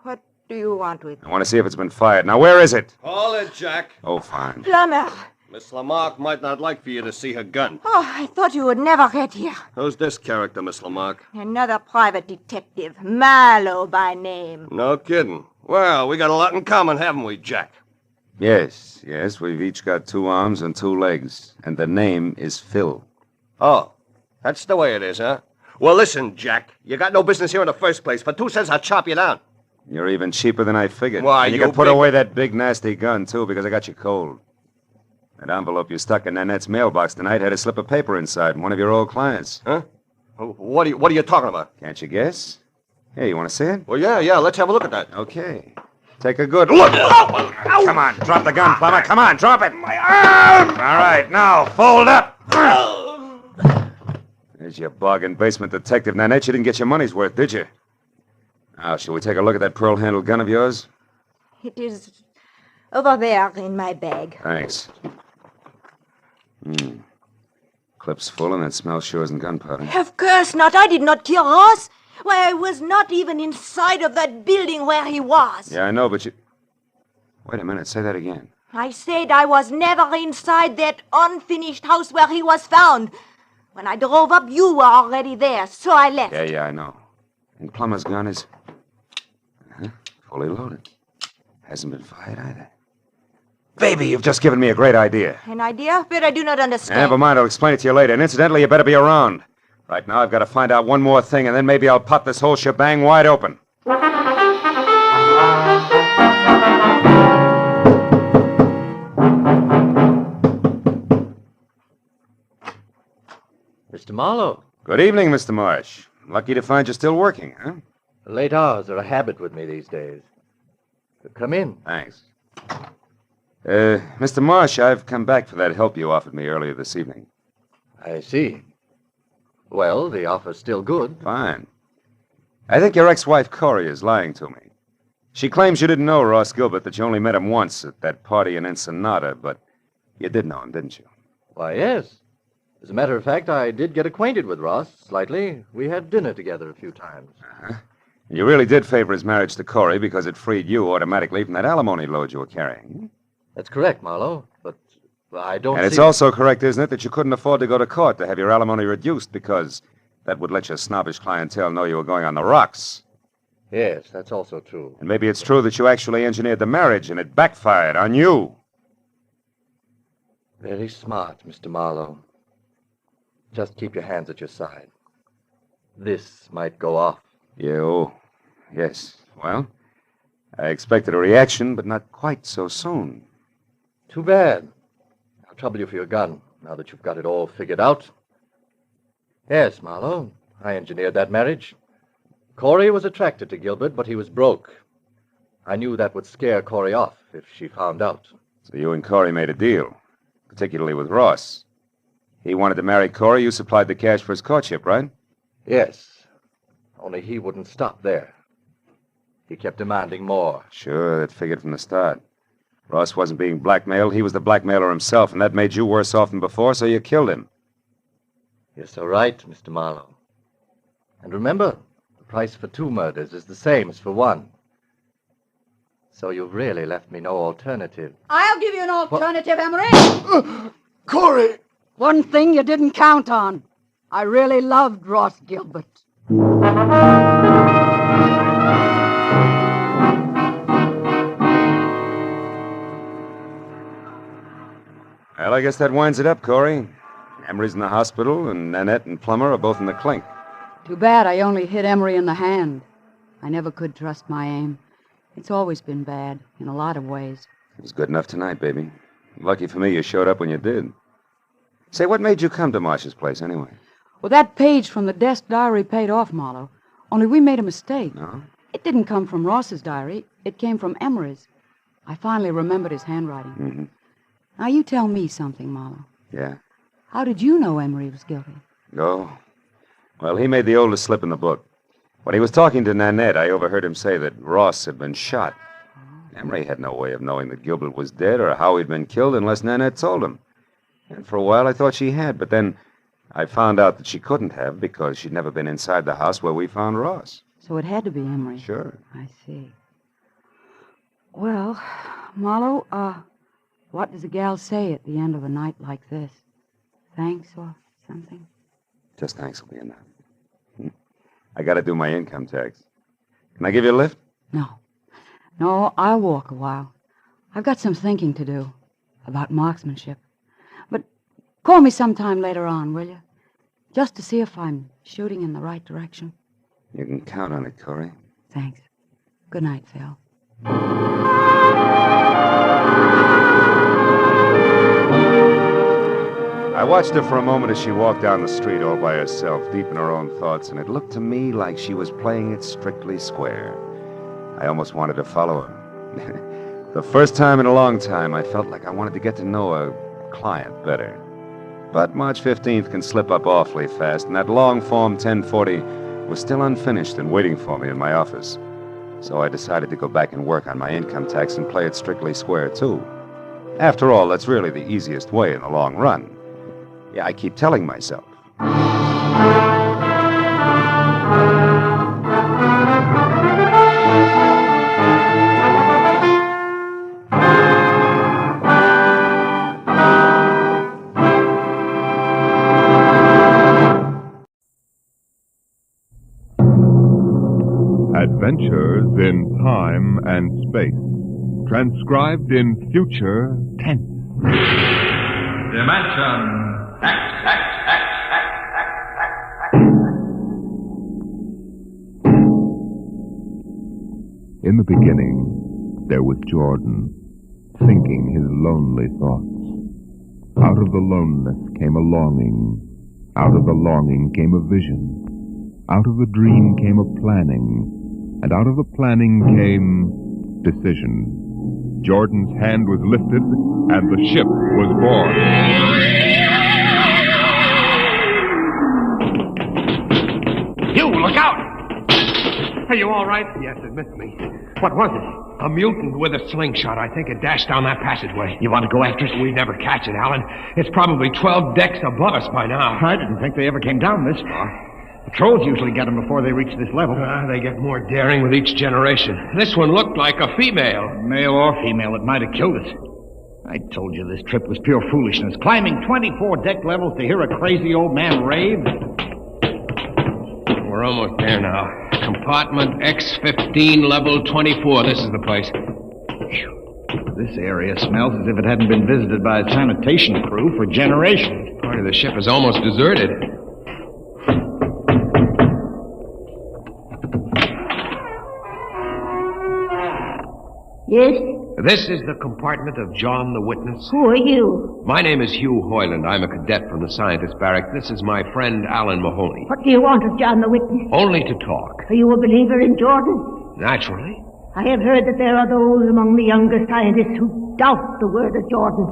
Speaker 8: What do you want with it?
Speaker 4: I want to see if it's been fired. Now, where is it?
Speaker 20: Call it, Jack.
Speaker 4: Oh, fine.
Speaker 8: Plummer.
Speaker 20: Miss Lamarck might not like for you to see her gun.
Speaker 8: Oh, I thought you would never get here.
Speaker 20: Who's this character, Miss Lamarck?
Speaker 8: Another private detective, Marlowe by name.
Speaker 20: No kidding. Well, we got a lot in common, haven't we, Jack?
Speaker 4: Yes, we've each got 2 arms and 2 legs. And the name is Phil.
Speaker 20: Oh, that's the way it is, huh? Well, listen, Jack. You got no business here in the first place. For 2 cents, I'll chop you down.
Speaker 4: You're even cheaper than I figured.
Speaker 20: Why,
Speaker 4: and you can put away that big, nasty gun, too, because I got you cold. That envelope you stuck in Nanette's mailbox tonight had a slip of paper inside, one of your old clients.
Speaker 20: Huh? What are you talking about?
Speaker 4: Can't you guess? Hey, you want to see it?
Speaker 20: Well, yeah, let's have a look at that.
Speaker 4: Okay. Take a good look. Come on, drop the gun, Plummer. Come on, drop it. My arm! All right, now, fold up. There's your bargain basement detective. Nanette, you didn't get your money's worth, did you? Now, shall we take a look at that pearl-handled gun of yours?
Speaker 8: It is over there in my bag.
Speaker 4: Thanks. Clip's full, and that smell sure isn't gunpowder.
Speaker 8: Of course not. I did not kill Ross. Why, I was not even inside of that building where he was.
Speaker 4: Yeah, I know, but you... Wait a minute, say that again.
Speaker 8: I said I was never inside that unfinished house where he was found. When I drove up, you were already there, so I left.
Speaker 4: Yeah, I know. And Plummer's gun is... fully loaded. Hasn't been fired either. Baby, you've just given me a great idea.
Speaker 8: An idea? But I do not understand.
Speaker 4: Never mind, I'll explain it to you later. And incidentally, you better be around. Right now, I've got to find out one more thing, and then maybe I'll pop this whole shebang wide open.
Speaker 13: Mr. Marlowe.
Speaker 4: Good evening, Mr. Marsh. Lucky to find you still working, huh?
Speaker 13: Late hours are a habit with me these days. Come in.
Speaker 4: Thanks. Mr. Marsh, I've come back for that help you offered me earlier this evening.
Speaker 13: I see. Well, the offer's still good.
Speaker 4: Fine. I think your ex-wife, Corey, is lying to me. She claims you didn't know Ross Gilbert, that you only met him once at that party in Ensenada, but you did know him, didn't you?
Speaker 13: Why, yes. As a matter of fact, I did get acquainted with Ross slightly. We had dinner together a few times.
Speaker 4: Uh-huh. You really did favor his marriage to Corey because it freed you automatically from that alimony load you were carrying.
Speaker 13: That's correct, Marlowe, but I don't
Speaker 4: And it's also correct, isn't it, that you couldn't afford to go to court to have your alimony reduced because that would let your snobbish clientele know you were going on the rocks.
Speaker 13: Yes, that's also true.
Speaker 4: And maybe it's true that you actually engineered the marriage and it backfired on you.
Speaker 13: Very smart, Mr. Marlowe. Just keep your hands at your side. This might go off.
Speaker 4: Yes. Well, I expected a reaction, but not quite so soon.
Speaker 13: Too bad. I'll trouble you for your gun, now that you've got it all figured out. Yes, Marlowe, I engineered that marriage. Corey was attracted to Gilbert, but he was broke. I knew that would scare Corey off if she found out.
Speaker 4: So you and Corey made a deal, particularly with Ross. He wanted to marry Corey, you supplied the cash for his courtship, right?
Speaker 13: Yes, only he wouldn't stop there. He kept demanding more.
Speaker 4: Sure, that figured from the start. Ross wasn't being blackmailed, he was the blackmailer himself, and that made you worse off than before, so you killed him.
Speaker 13: You're so right, Mr. Marlowe. And remember, the price for 2 murders is the same as for 1. So you've really left me no alternative.
Speaker 16: I'll give you an alternative, Emery.
Speaker 13: Corey!
Speaker 16: One thing you didn't count on. I really loved Ross Gilbert.
Speaker 4: Well, I guess that winds it up, Corey. Emery's in the hospital, and Nanette and Plummer are both in the clink.
Speaker 22: Too bad I only hit Emery in the hand. I never could trust my aim. It's always been bad, in a lot of ways.
Speaker 4: It was good enough tonight, baby. Lucky for me you showed up when you did. Say, what made you come to Marsh's place, anyway?
Speaker 22: Well, that page from the desk diary paid off, Marlowe. Only we made a mistake.
Speaker 4: No?
Speaker 22: It didn't come from Ross's diary. It came from Emery's. I finally remembered his handwriting.
Speaker 4: Mm-hmm.
Speaker 22: Now, you tell me something, Marlowe.
Speaker 4: Yeah?
Speaker 22: How did you know Emery was guilty?
Speaker 4: Oh. Well, he made the oldest slip in the book. When he was talking to Nanette, I overheard him say that Ross had been shot. Emery had no way of knowing that Gilbert was dead or how he'd been killed unless Nanette told him. And for a while I thought she had, but then I found out that she couldn't have because she'd never been inside the house where we found Ross.
Speaker 22: So it had to be Emery.
Speaker 4: Sure.
Speaker 22: I see. Well, Marlowe, what does a gal say at the end of a night like this? Thanks or something?
Speaker 4: Just thanks will be enough. I gotta do my income tax. Can I give you a lift?
Speaker 22: No, I'll walk a while. I've got some thinking to do about marksmanship. But call me sometime later on, will you? Just to see if I'm shooting in the right direction.
Speaker 4: You can count on it, Corey.
Speaker 22: Thanks. Good night, Phil.
Speaker 4: I watched her for a moment as she walked down the street all by herself, deep in her own thoughts, and it looked to me like she was playing it strictly square. I almost wanted to follow her. The first time in a long time, I felt like I wanted to get to know a client better. But March 15th can slip up awfully fast, and that long-form 1040 was still unfinished and waiting for me in my office. So I decided to go back and work on my income tax and play it strictly square, too. After all, that's really the easiest way in the long run. Yeah, I keep telling myself.
Speaker 1: Adventures in Time and Space, transcribed in future tense.
Speaker 18: Dimension X.
Speaker 1: In the beginning, there was Jordan, thinking his lonely thoughts. Out of the loneness came a longing. Out of the longing came a vision. Out of the dream came a planning. And out of the planning came decision. Jordan's hand was lifted, and the ship was born.
Speaker 21: You, look out! Are you all right? Yes, it missed me. What was it? A mutant with a slingshot. I think it dashed down that passageway. You want to go after it? We'd never catch it, Alan. It's probably 12 decks above us by now.
Speaker 24: I didn't think they ever came down this far. Patrols usually get them before they reach this level.
Speaker 21: They get more daring with each generation. This one looked like a female.
Speaker 24: Male or female, it might have killed us. I told you this trip was pure foolishness. Climbing 24 deck levels to hear a crazy old man rave.
Speaker 21: We're almost there now. Compartment X15, level 24. This is the place.
Speaker 24: This area smells as if it hadn't been visited by a sanitation crew for generations.
Speaker 21: Part of the ship is almost deserted.
Speaker 25: Yes?
Speaker 21: This is the compartment of John the Witness.
Speaker 25: Who are you?
Speaker 21: My name is Hugh Hoyland. I'm a cadet from the scientist barrack. This is my friend Alan Mahoney.
Speaker 25: What do you want of John the Witness?
Speaker 21: Only to talk.
Speaker 25: Are you a believer in Jordan?
Speaker 21: Naturally.
Speaker 25: I have heard that there are those among the younger scientists who doubt the word of Jordan.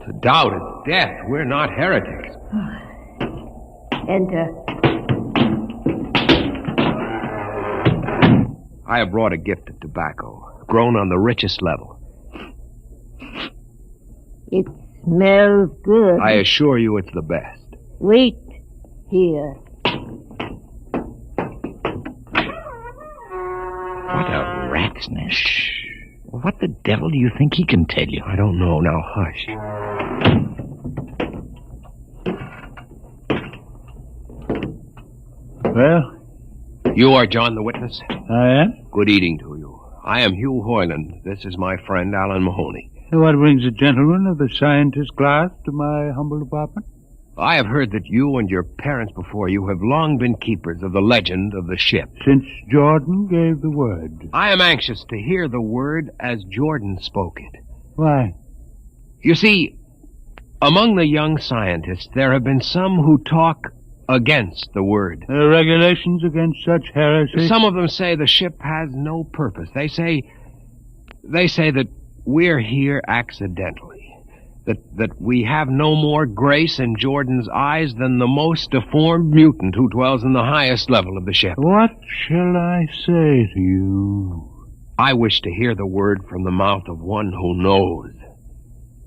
Speaker 21: To doubt is death. We're not heretics.
Speaker 25: Enter.
Speaker 21: I have brought a gift of tobacco, grown on the richest level.
Speaker 25: It smells good.
Speaker 21: I assure you it's the best.
Speaker 25: Wait here.
Speaker 24: What a rat's nest. What the devil do you think he can tell you?
Speaker 21: I don't know. Now, hush.
Speaker 24: Well?
Speaker 21: You are John the Witness?
Speaker 24: I am.
Speaker 21: Good eating to you. I am Hugh Hoyland. This is my friend Alan Mahoney.
Speaker 26: What brings a gentleman of the scientist class to my humble apartment?
Speaker 21: I have heard that you and your parents before you have long been keepers of the legend of the ship.
Speaker 26: Since Jordan gave the word.
Speaker 21: I am anxious to hear the word as Jordan spoke it.
Speaker 26: Why?
Speaker 21: You see, among the young scientists, there have been some who talk against the word.
Speaker 26: Regulations against such heresy?
Speaker 21: Some of them say the ship has no purpose. They say that we're here accidentally. That we have no more grace in Jordan's eyes than the most deformed mutant who dwells in the highest level of the ship.
Speaker 26: What shall I say to you?
Speaker 21: I wish to hear the word from the mouth of one who knows,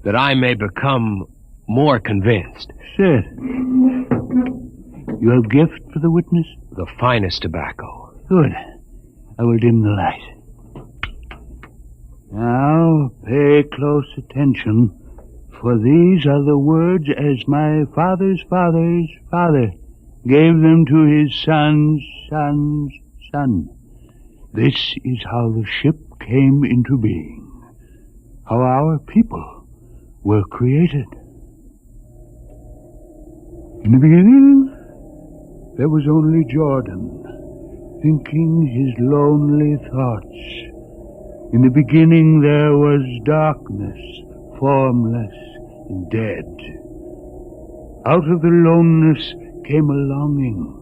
Speaker 21: that I may become more convinced.
Speaker 26: Sir, you have gift for the witness?
Speaker 21: The finest tobacco.
Speaker 26: Good. I will dim the light. Now, pay close attention, for these are the words as my father's father's father gave them to his son's son's son. This is how the ship came into being, how our people were created. In the beginning, there was only Jordan, thinking his lonely thoughts. In the beginning there was darkness, formless and dead. Out of the loneness came a longing.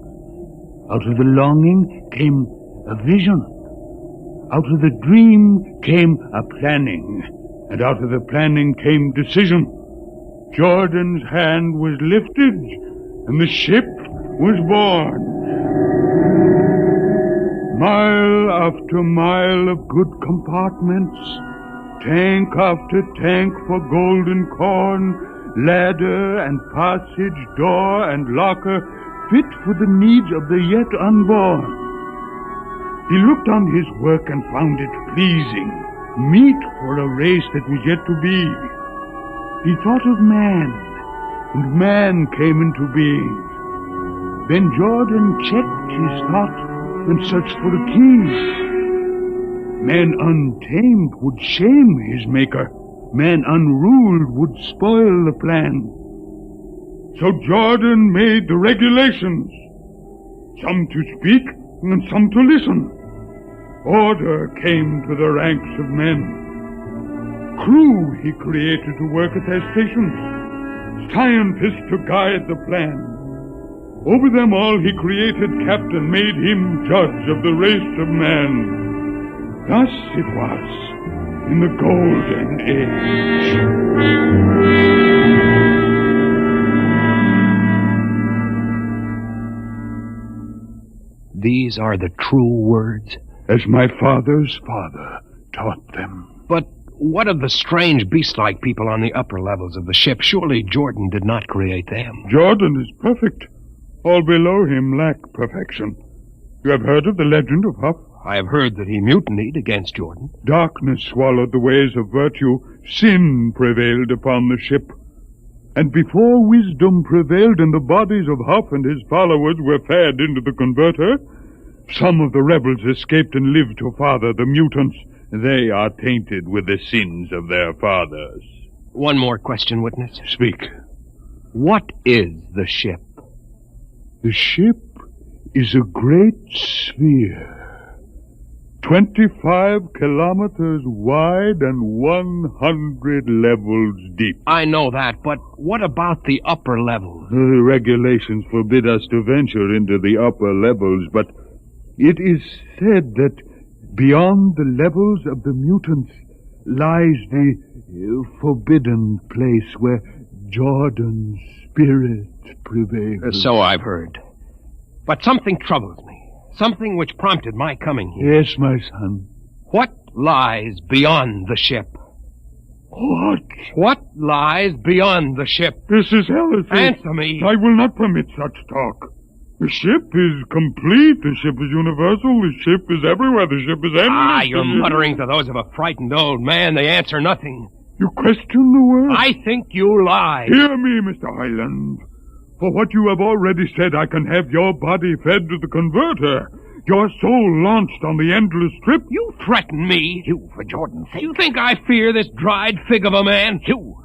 Speaker 26: Out of the longing came a vision. Out of the dream came a planning. And out of the planning came decision. Jordan's hand was lifted, and the ship was born. Mile after mile of good compartments, tank after tank for golden corn, ladder and passage, door and locker, fit for the needs of the yet unborn. He looked on his work and found it pleasing, meet for a race that was yet to be. He thought of man, and man came into being. Then Jordan checked his thought and searched for a key. Man untamed would shame his maker. Man unruled would spoil the plan. So Jordan made the regulations, some to speak and some to listen. Order came to the ranks of men. Crew he created to work at their stations, scientists to guide the plan. Over them all he created captain, made him judge of the race of man. Thus it was in the golden
Speaker 21: age. These are the true words?
Speaker 26: As my father's father taught them.
Speaker 21: But what of the strange beast-like people on the upper levels of the ship? Surely Jordan did not create them.
Speaker 26: Jordan is perfect. All below him lack perfection. You have heard of the legend of Huff?
Speaker 21: I have heard that he mutinied against Jordan.
Speaker 26: Darkness swallowed the ways of virtue. Sin prevailed upon the ship. And before wisdom prevailed and the bodies of Huff and his followers were fed into the converter, some of the rebels escaped and lived to father the mutants. They are tainted with the sins of their fathers.
Speaker 21: One more question, witness.
Speaker 26: Speak.
Speaker 21: What is the ship?
Speaker 26: The ship is a great sphere, 25 kilometers wide and 100 levels deep.
Speaker 21: I know that, but what about the upper levels?
Speaker 26: The regulations forbid us to venture into the upper levels, but it is said that beyond the levels of the mutants lies the forbidden place where Jordan's spirit prevails.
Speaker 21: So I've heard. But something troubles me. Something which prompted my coming here.
Speaker 26: Yes, my son.
Speaker 21: What lies beyond the ship?
Speaker 26: What?
Speaker 21: What lies beyond the ship?
Speaker 26: This is heresy.
Speaker 21: Answer me.
Speaker 26: I will not permit such talk. The ship is complete. The ship is universal. The ship is everywhere. The ship is endless.
Speaker 21: Ah, your mutterings are those of a frightened old man. They answer nothing.
Speaker 26: You question the word?
Speaker 21: I think you lie.
Speaker 26: Hear me, Mr. Highland. For what you have already said, I can have your body fed to the converter. Your soul launched on the endless trip.
Speaker 21: You threaten me.
Speaker 24: You, for Jordan's sake.
Speaker 21: You think I fear this dried fig of a man?
Speaker 24: You.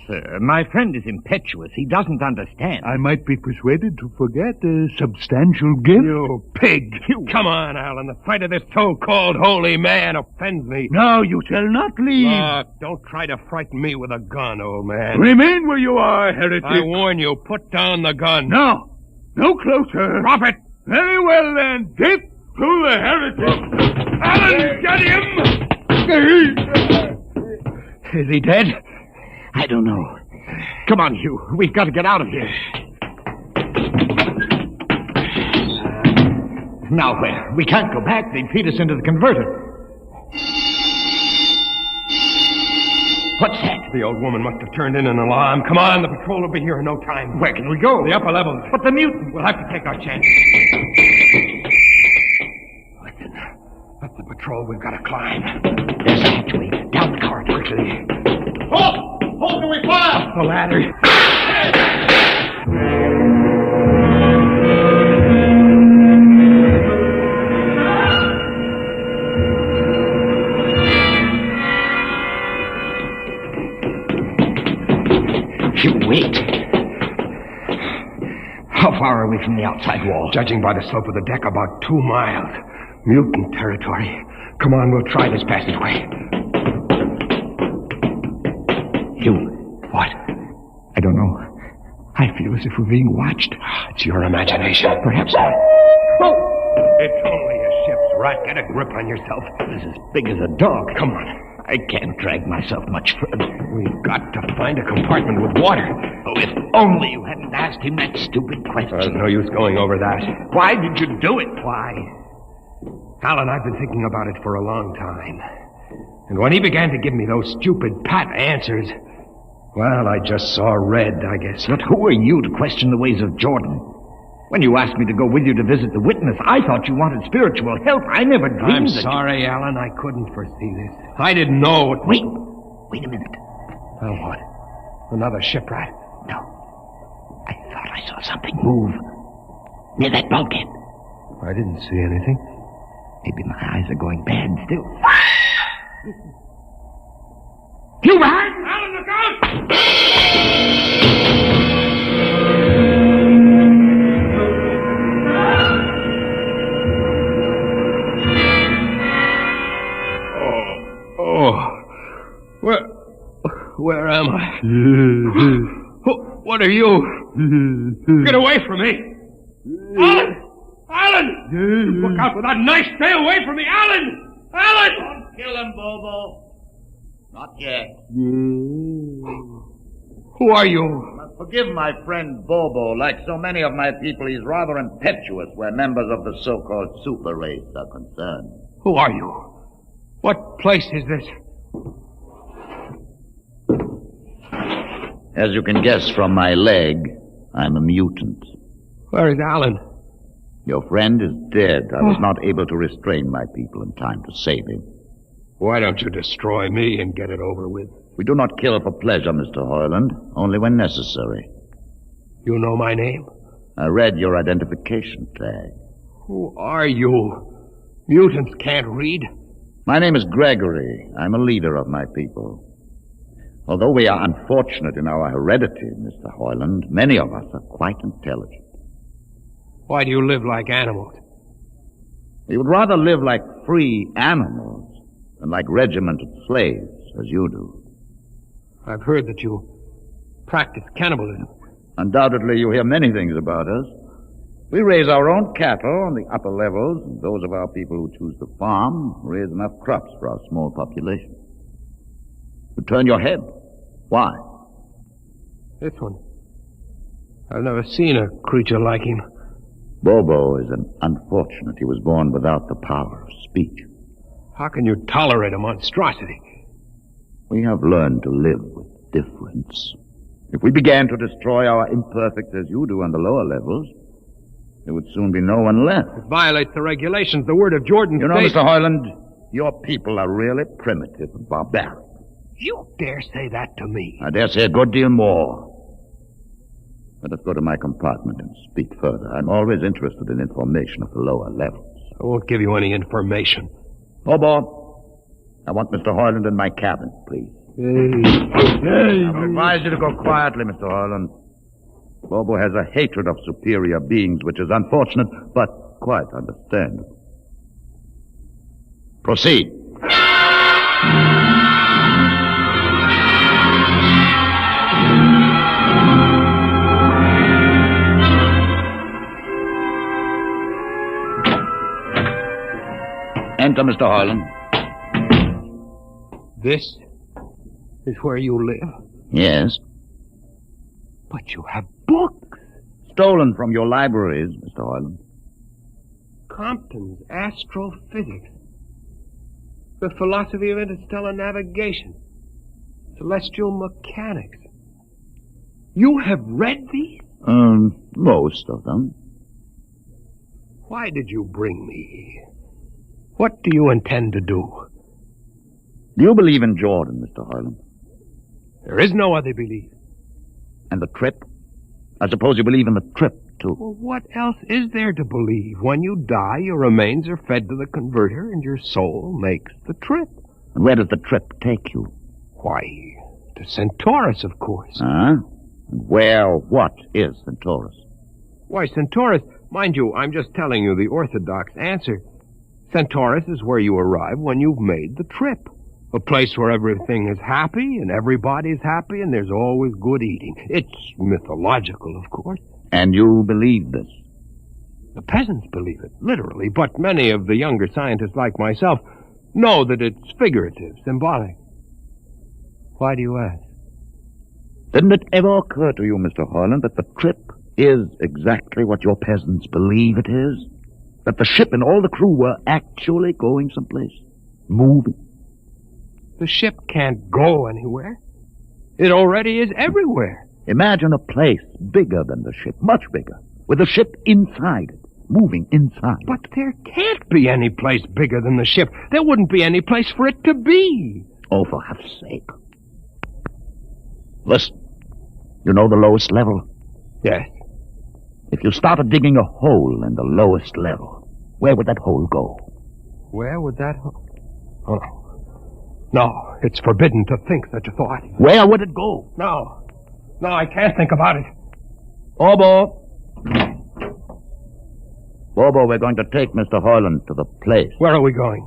Speaker 24: Sir, my friend is impetuous. He doesn't understand.
Speaker 26: I might be persuaded to forget a substantial gift.
Speaker 21: You pig. You. Come on, Alan. The sight of this so-called holy man offends me.
Speaker 26: No, you shall not leave.
Speaker 21: Look, don't try to frighten me with a gun, old man.
Speaker 26: Remain where you are, heretic.
Speaker 21: I warn you, put down the gun.
Speaker 26: No. No closer.
Speaker 21: Drop it.
Speaker 26: Very well, then. Dip to the heretic. Alan, get him!
Speaker 24: Is he dead? I don't know. Come on, Hugh. We've got to get out of here. Now where? We can't go back. They'd feed us into the converter.
Speaker 21: What's that? The old woman must have turned in an alarm. Come on, the patrol will be here in no time. Where can we go? The upper levels. But the mutant. We'll have to take our chance. Listen, that's the patrol we've got to climb. There's a hatchway. Down the corridor. Quickly.
Speaker 3: Halt! Halt, do we fire?
Speaker 21: Up the ladder.
Speaker 24: Wait. How far are we from the outside wall?
Speaker 21: Judging by the slope of the deck, about 2 miles. Mutant territory. Come on, we'll try this passageway.
Speaker 24: What? I don't know. I feel as if we're being watched.
Speaker 21: It's your imagination.
Speaker 24: Perhaps not.
Speaker 21: Oh! It's only a ship's rat. Get a grip on yourself.
Speaker 24: It's as big as a dog.
Speaker 21: Come on.
Speaker 24: I can't drag myself much further.
Speaker 21: We've got to find a compartment with water.
Speaker 24: Oh, if only you hadn't asked him that stupid question.
Speaker 21: There's no use going over that.
Speaker 24: Why did you do it?
Speaker 21: Why? Alan, I've been thinking about it for a long time. And when he began to give me those stupid pat answers, well, I just saw red, I guess.
Speaker 24: But who are you to question the ways of Jordan? When you asked me to go with you to visit the witness, I thought you wanted spiritual help. I never dreamed
Speaker 21: I'm
Speaker 24: that
Speaker 21: sorry, Alan. I couldn't foresee this. I didn't know.
Speaker 24: Wait a minute.
Speaker 21: Oh, what? Another shipwreck?
Speaker 24: No. I thought I saw something move near that bulkhead.
Speaker 21: I didn't see anything.
Speaker 24: Maybe my eyes are going bad still.
Speaker 21: You behind! Alan, look out! Where am I? What are you? Get away from me! Alan! Alan! Look out with that knife! Stay away from me! Alan! Alan!
Speaker 3: Don't kill him, Bobo. Not yet.
Speaker 21: Who are you?
Speaker 3: Forgive my friend Bobo. Like so many of my people, he's rather impetuous where members of the so-called super race are concerned.
Speaker 21: Who are you? What place is this?
Speaker 3: As you can guess from my leg, I'm a mutant.
Speaker 21: Where is Alan?
Speaker 3: Your friend is dead. I was not able to restrain my people in time to save him.
Speaker 21: Why don't you destroy me and get it over with?
Speaker 3: We do not kill for pleasure, Mr. Hoyland, only when necessary.
Speaker 21: You know my name?
Speaker 3: I read your identification tag.
Speaker 21: Who are you? Mutants can't read.
Speaker 3: My name is Gregory. I'm a leader of my people. Although we are unfortunate in our heredity, Mr. Hoyland, many of us are quite intelligent.
Speaker 21: Why do you live like animals?
Speaker 3: We would rather live like free animals than like regimented slaves, as you do.
Speaker 21: I've heard that you practice cannibalism.
Speaker 3: Undoubtedly, you hear many things about us. We raise our own cattle on the upper levels, and those of our people who choose to farm raise enough crops for our small population. You turn your head. Why?
Speaker 21: This one. I've never seen a creature like him.
Speaker 3: Bobo is an unfortunate. He was born without the power of speech.
Speaker 21: How can you tolerate a monstrosity?
Speaker 3: We have learned to live with difference. If we began to destroy our imperfects as you do on the lower levels, there would soon be no one left.
Speaker 21: It violates the regulations. The word of Jordan.
Speaker 3: You know, Mr. Hoyland, your people are really primitive and barbaric.
Speaker 21: You dare say that to me?
Speaker 3: I dare say a good deal more. Let us go to my compartment and speak further. I'm always interested in information of the lower levels.
Speaker 21: I won't give you any information.
Speaker 3: Bobo, I want Mr. Hoyland in my cabin, please.
Speaker 21: Hey.
Speaker 3: I advise you to go quietly, Mr. Hoyland. Bobo has a hatred of superior beings, which is unfortunate, but quite understandable. Proceed. Enter, Mr. Hoyland.
Speaker 21: This is where you live?
Speaker 3: Yes.
Speaker 21: But you have books.
Speaker 3: Stolen from your libraries, Mr. Hoyland.
Speaker 21: Compton's Astrophysics. The Philosophy of Interstellar Navigation. Celestial Mechanics. You have read these?
Speaker 3: Most of them.
Speaker 21: Why did you bring me here? What do you intend to do?
Speaker 3: Do you believe in Jordan, Mr. Harlan?
Speaker 21: There is no other belief.
Speaker 3: And the trip? I suppose you believe in the trip, too.
Speaker 21: Well, what else is there to believe? When you die, your remains are fed to the converter, and your soul makes the trip.
Speaker 3: And where does the trip take you?
Speaker 21: Why, to Centaurus, of course.
Speaker 3: Huh? Where, what is Centaurus?
Speaker 21: Why, Centaurus, mind you, I'm just telling you the orthodox answer. Centaurus is where you arrive when you've made the trip. A place where everything is happy, and everybody's happy, and there's always good eating. It's mythological, of course.
Speaker 3: And you believe this?
Speaker 21: The peasants believe it, literally, but many of the younger scientists like myself know that it's figurative, symbolic. Why do you ask?
Speaker 3: Didn't it ever occur to you, Mr. Harlan, that the trip is exactly what your peasants believe it is? That the ship and all the crew were actually going someplace? Moving?
Speaker 21: The ship can't go anywhere. It already is everywhere.
Speaker 3: Imagine a place bigger than the ship, much bigger, with the ship inside it, moving inside.
Speaker 21: But there can't be any place bigger than the ship. There wouldn't be any place for it to be.
Speaker 3: Oh, for heaven's sake. Listen, you know the lowest level?
Speaker 21: Yes.
Speaker 3: If you started digging a hole in the lowest level, where would that hole go?
Speaker 21: Where would that hole... Oh, no. No, it's forbidden to think such a thought.
Speaker 3: Where would it go?
Speaker 21: No, I can't think about it.
Speaker 3: Bobo! Bobo, we're going to take Mr. Harlan to the place.
Speaker 21: Where are we going?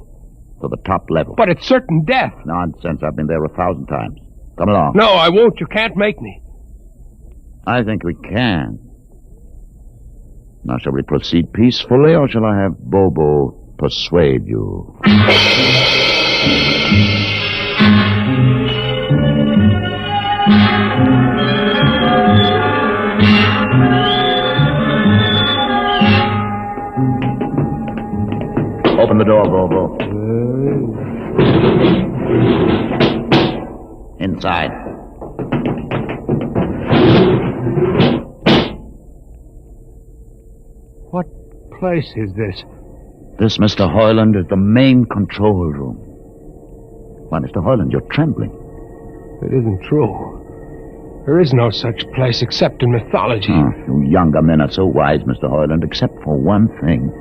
Speaker 3: To the top level.
Speaker 21: But it's certain death.
Speaker 3: Nonsense, I've been there 1,000 times. Come along.
Speaker 21: No, I won't. You can't make me.
Speaker 3: I think we can. Now, shall we proceed peacefully, or shall I have Bobo persuade you? Open the door, Bobo. Inside.
Speaker 21: What place is this?
Speaker 3: This, Mr. Hoyland, is the main control room. Why, Mr. Hoyland, you're trembling.
Speaker 21: It isn't true. There is no such place except in mythology.
Speaker 3: You younger men are so wise, Mr. Hoyland, except for one thing.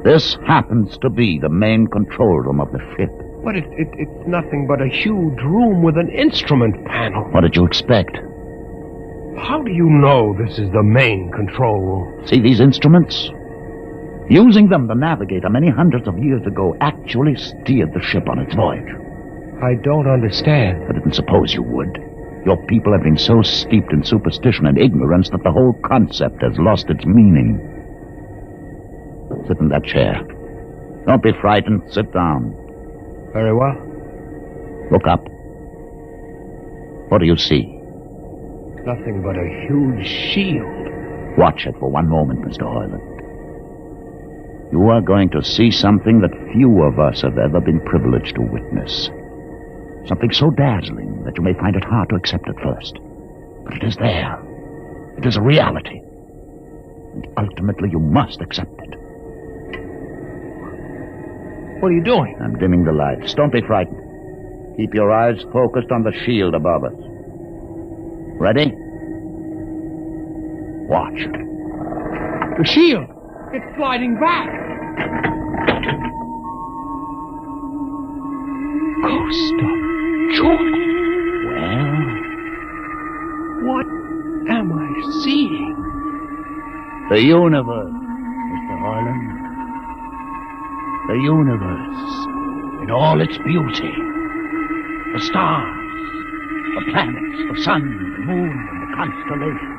Speaker 3: This happens to be the main control room of the ship.
Speaker 21: But it's nothing but a huge room with an instrument panel.
Speaker 3: What did you expect?
Speaker 21: How do you know this is the main control room?
Speaker 3: See these instruments? Using them, the navigator, many hundreds of years ago, actually steered the ship on its voyage.
Speaker 21: I don't understand.
Speaker 3: I didn't suppose you would. Your people have been so steeped in superstition and ignorance that the whole concept has lost its meaning. Sit in that chair. Don't be frightened. Sit down.
Speaker 21: Very well.
Speaker 3: Look up. What do you see?
Speaker 21: Nothing but a huge shield.
Speaker 3: Watch it for one moment, Mr. Hoyland. You are going to see something that few of us have ever been privileged to witness. Something so dazzling that you may find it hard to accept at first. But it is there. It is a reality. And ultimately you must accept it.
Speaker 21: What are you doing?
Speaker 3: I'm dimming the lights. Don't be frightened. Keep your eyes focused on the shield above us. Ready? Watch.
Speaker 21: The shield! It's sliding back! Ghost of Jordan!
Speaker 3: Well?
Speaker 21: What am I seeing?
Speaker 3: The universe, Mr. Harlan. The universe in all its beauty. The stars, the planets, the sun, the moon, and the constellations.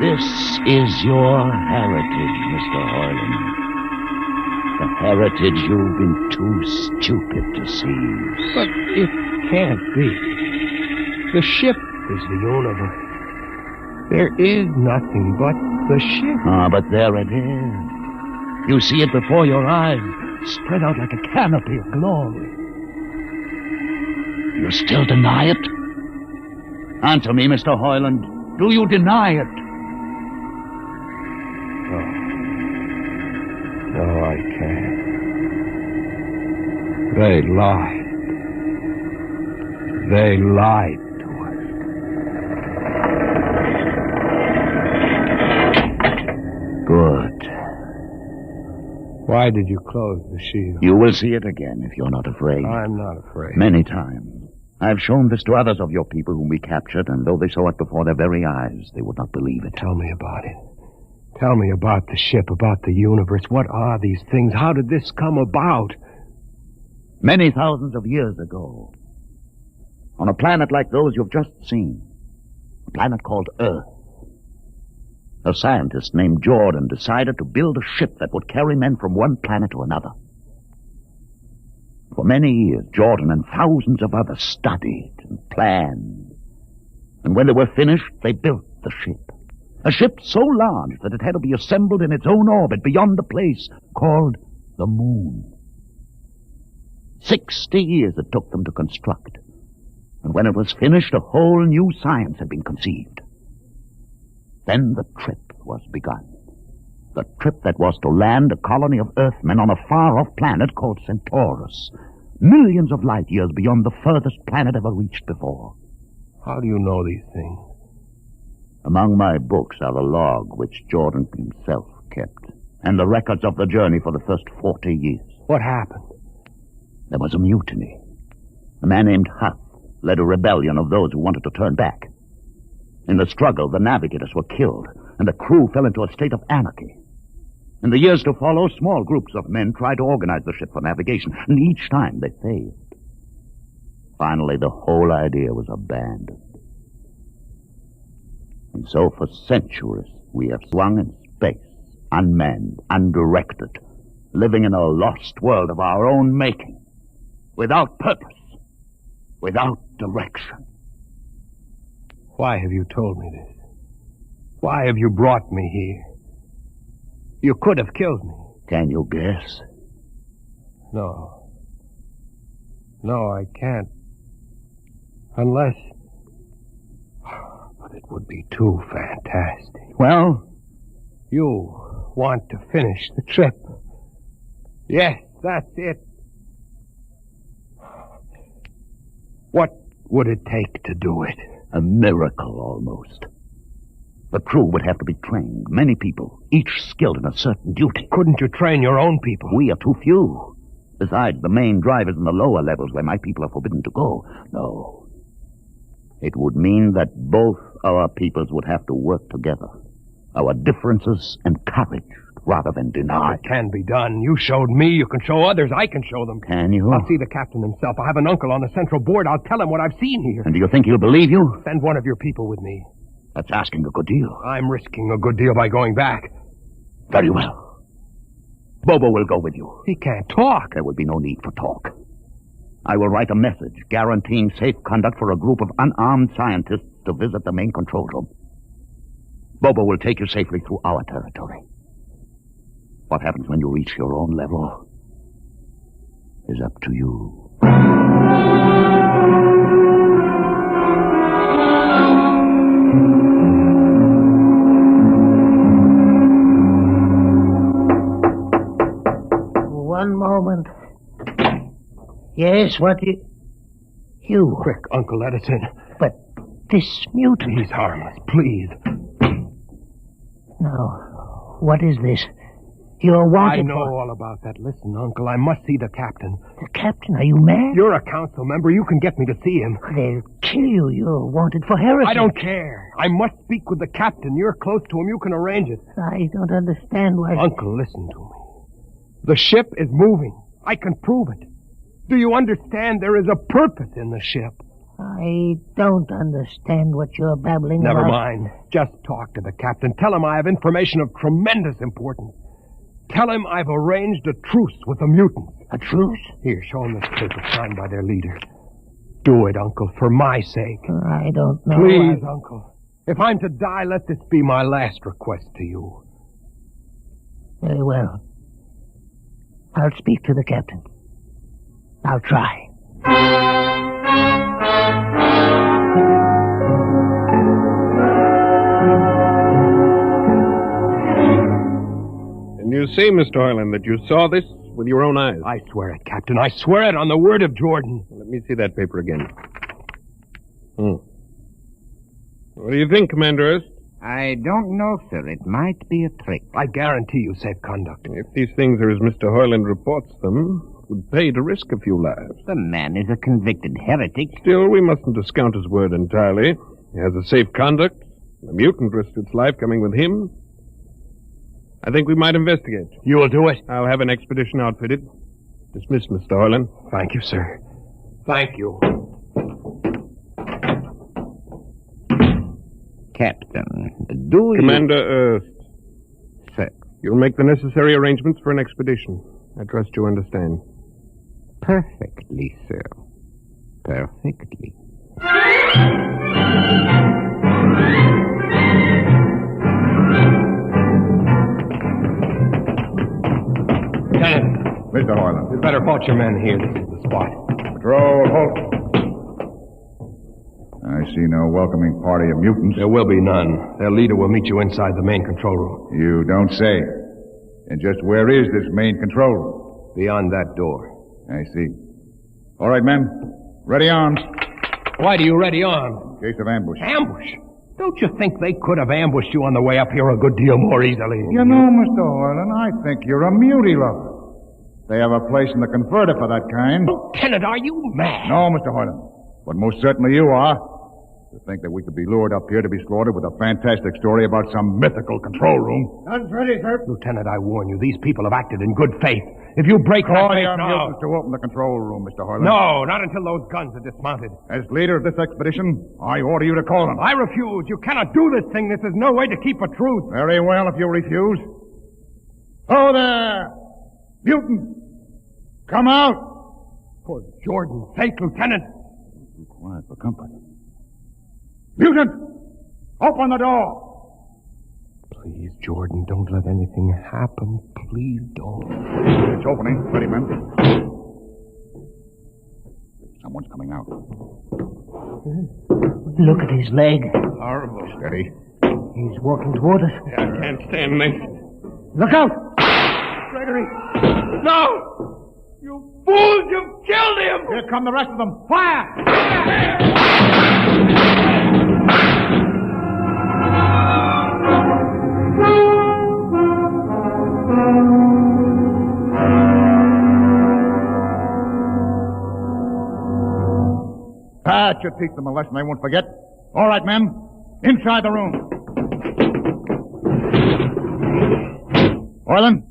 Speaker 3: This is your heritage, Mr. Harlan. The heritage you've been too stupid to seize.
Speaker 21: But it can't be. The ship is the universe. There is nothing but the ship.
Speaker 3: But there it is. You see it before your eyes, spread out like a canopy of glory. You still deny it? Answer me, Mr. Hoyland. Do you deny it?
Speaker 21: No, I can't. They lied. They lied to us.
Speaker 3: Good.
Speaker 21: Why did you close the shield?
Speaker 3: You will see it again if you're not afraid.
Speaker 21: I'm not afraid.
Speaker 3: Many times. I've shown this to others of your people whom we captured, and though they saw it before their very eyes, they would not believe it.
Speaker 21: Tell me about it. Tell me about the ship, about the universe. What are these things? How did this come about?
Speaker 3: Many thousands of years ago, on a planet like those you've just seen, a planet called Earth, a scientist named Jordan decided to build a ship that would carry men from one planet to another. For many years, Jordan and thousands of others studied and planned. And when they were finished, they built the ship. A ship so large that it had to be assembled in its own orbit beyond the place called the Moon. 60 years it took them to construct. And when it was finished, a whole new science had been conceived. Then the trip was begun. The trip that was to land a colony of Earthmen on a far-off planet called Centaurus, millions of light years beyond the furthest planet ever reached before.
Speaker 21: How do you know these things?
Speaker 3: Among my books are the log which Jordan himself kept, and the records of the journey for the first 40 years.
Speaker 21: What happened?
Speaker 3: There was a mutiny. A man named Huth led a rebellion of those who wanted to turn back. In the struggle, the navigators were killed, and the crew fell into a state of anarchy. In the years to follow, small groups of men tried to organize the ship for navigation, and each time they failed. Finally, the whole idea was abandoned. And so for centuries, we have swung in space, unmanned, undirected, living in a lost world of our own making, without purpose, without direction.
Speaker 21: Why have you told me this? Why have you brought me here? You could have killed me.
Speaker 3: Can you guess?
Speaker 21: No. No, I can't. Unless... But it would be too fantastic.
Speaker 3: Well?
Speaker 21: You want to finish the trip. Yes, that's it. What would it take to do it?
Speaker 3: A miracle, almost. The crew would have to be trained. Many people, each skilled in a certain duty.
Speaker 21: Couldn't you train your own people?
Speaker 3: We are too few. Besides, the main drivers in the lower levels where my people are forbidden to go. No. It would mean that both our peoples would have to work together. Our differences encouraged rather than denied.
Speaker 21: It can be done. You showed me. You can show others. I can show them.
Speaker 3: Can you?
Speaker 21: I'll see the captain himself. I have an uncle on the central board. I'll tell him what I've seen here.
Speaker 3: And do you think he'll believe you?
Speaker 21: Send one of your people with me.
Speaker 3: That's asking a good deal.
Speaker 21: I'm risking a good deal by going back.
Speaker 3: Very well. Bobo will go with you.
Speaker 21: He can't talk.
Speaker 3: There will be no need for talk. I will write a message guaranteeing safe conduct for a group of unarmed scientists to visit the main control room. Bobo will take you safely through our territory. What happens when you reach your own level is up to you.
Speaker 25: One moment. Yes, what you?
Speaker 21: Quick, Uncle Edison.
Speaker 25: But this mutant...
Speaker 21: He's harmless, please.
Speaker 25: Now, what is this? You're wanted
Speaker 21: I know all about that. Listen, Uncle, I must see the captain.
Speaker 25: The captain? Are you mad?
Speaker 21: You're a council member. You can get me to see him.
Speaker 25: They'll kill you. You're wanted for heresy.
Speaker 21: I don't care. I must speak with the captain. You're close to him. You can arrange it.
Speaker 25: I don't understand why...
Speaker 21: Uncle, listen to me. The ship is moving. I can prove it. Do you understand there is a purpose in the ship?
Speaker 25: I don't understand what you're babbling about.
Speaker 21: Never mind. Just talk to the captain. Tell him I have information of tremendous importance. Tell him I've arranged a truce with the mutants.
Speaker 25: A truce?
Speaker 21: Here, show him this paper signed by their leader. Do it, Uncle, for my sake.
Speaker 25: I don't know.
Speaker 21: Please, Uncle. If I'm to die, let this be my last request to you.
Speaker 25: Very well. I'll speak to the captain. I'll try.
Speaker 21: You say, Mr. Hoyland, that you saw this with your own eyes? I swear it, Captain. I swear it on the word of Jordan. Let me see that paper again. What do you think, Commander Hurst?
Speaker 7: I don't know, sir. It might be a trick.
Speaker 21: I guarantee you safe conduct. If these things are as Mr. Hoyland reports them, it would pay to risk a few lives.
Speaker 7: The man is a convicted heretic.
Speaker 21: Still, we mustn't discount his word entirely. He has a safe conduct. The mutant risked its life coming with him. I think we might investigate. You will do it? I'll have an expedition outfitted. Dismiss, Mr. Hoyland. Thank you, sir. Thank you.
Speaker 7: Captain, do you...
Speaker 21: Commander Hurst.
Speaker 7: Sir.
Speaker 21: You'll make the necessary arrangements for an expedition. I trust you understand.
Speaker 7: Perfectly, sir. Perfectly.
Speaker 21: Lieutenant.
Speaker 1: Mr. Hoyland.
Speaker 21: You'd better halt your men here. This is the spot.
Speaker 1: Patrol, halt. I see no welcoming party of mutants.
Speaker 21: There will be none. Their leader will meet you inside the main control room.
Speaker 1: You don't say. And just where is this main control room?
Speaker 21: Beyond that door.
Speaker 1: I see. All right, men. Ready arms.
Speaker 21: Why do you ready arms?
Speaker 1: In case of ambush.
Speaker 21: Ambush? Don't you think they could have ambushed you on the way up here a good deal more easily?
Speaker 1: You know, Mr. Hoyland, I think you're a mutie lover. They have a place in the converter for that kind.
Speaker 21: Lieutenant, are you mad?
Speaker 1: No, Mr. Hoyland. But most certainly you are. To think that we could be lured up here to be slaughtered with a fantastic story about some mythical control room.
Speaker 21: Guns ready, sir. Lieutenant, I warn you, these people have acted in good faith. If you break that faith now...
Speaker 1: to open the control room, Mr. Hoyland.
Speaker 21: No, not until those guns are dismounted.
Speaker 1: As leader of this expedition, I order you to call them.
Speaker 21: I refuse. You cannot do this thing. This is no way to keep a truce.
Speaker 1: Very well, if you refuse. Oh, there! Mutant! Come out!
Speaker 21: For Jordan's sake, Lieutenant.
Speaker 1: Be quiet for comfort. Mutant! Open the door!
Speaker 21: Please, Jordan, don't let anything happen. Please don't.
Speaker 1: It's opening. Ready, men. Someone's coming out.
Speaker 25: Look at his leg.
Speaker 21: Horrible.
Speaker 1: Steady.
Speaker 25: He's walking toward us.
Speaker 21: I can't stand this.
Speaker 25: Look out!
Speaker 21: Gregory! No! You fools! You've killed him!
Speaker 1: Here come the rest of them. Fire! That should teach them a lesson they won't forget. All right, men. Inside the room. Hoyland,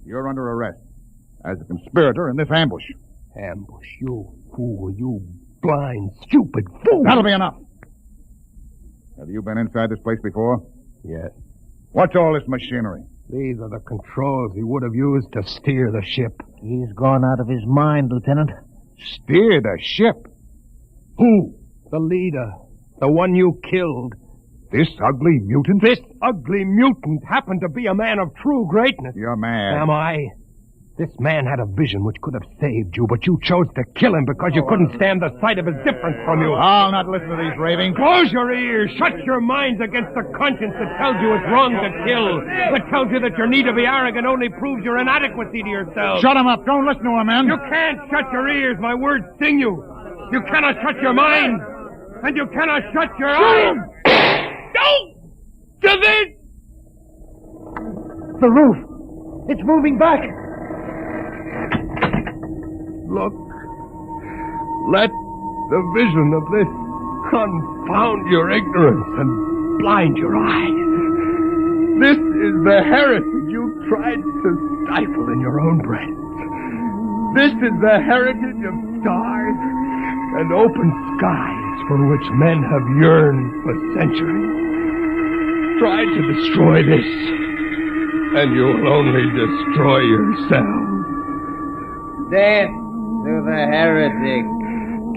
Speaker 1: you're under arrest as a conspirator in this ambush.
Speaker 21: Ambush, you fool, you blind, stupid fool.
Speaker 1: That'll be enough. Have you been inside this place before?
Speaker 21: Yes.
Speaker 1: What's all this machinery?
Speaker 21: These are the controls he would have used to steer the ship.
Speaker 25: He's gone out of his mind, Lieutenant.
Speaker 1: Steer the ship?
Speaker 21: Who? The leader. The one you killed.
Speaker 1: This ugly mutant?
Speaker 21: This ugly mutant happened to be a man of true greatness.
Speaker 1: You're mad.
Speaker 21: Am I? This man had a vision which could have saved you, but you chose to kill him because you couldn't stand the sight of his difference from you.
Speaker 1: I'll not listen to these ravings.
Speaker 21: Close your ears. Shut your minds against the conscience that tells you it's wrong to kill. That tells you that your need to be arrogant only proves your inadequacy to yourself.
Speaker 1: Shut him up. Don't listen to him, man.
Speaker 21: You can't shut your ears. My words sting you. You cannot shut your mind. And you cannot shut your eyes. Don't do this!
Speaker 25: The roof. It's moving back.
Speaker 21: Look. Let the vision of this confound your ignorance and blind your eyes. This is the heritage you tried to stifle in your own breast. This is the heritage of stars and open skies for which men have yearned for centuries. Try to destroy this, and you will only destroy yourself.
Speaker 25: Death to the heretic.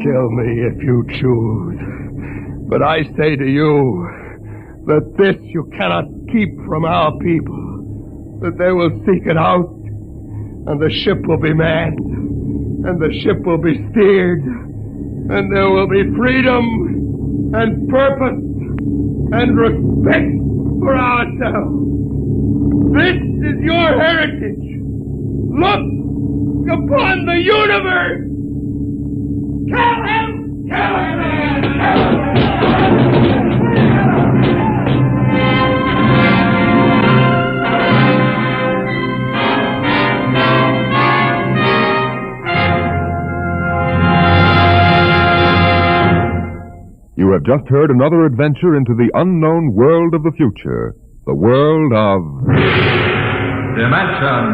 Speaker 21: Kill me if you choose. But I say to you that this you cannot keep from our people. That they will seek it out, and the ship will be manned, and the ship will be steered, and there will be freedom, and purpose, and respect
Speaker 26: for ourselves. This is your heritage. Look upon the universe. Kill him! Kill him!
Speaker 1: You have just heard another adventure into the unknown world of the future. The world of...
Speaker 10: Dimension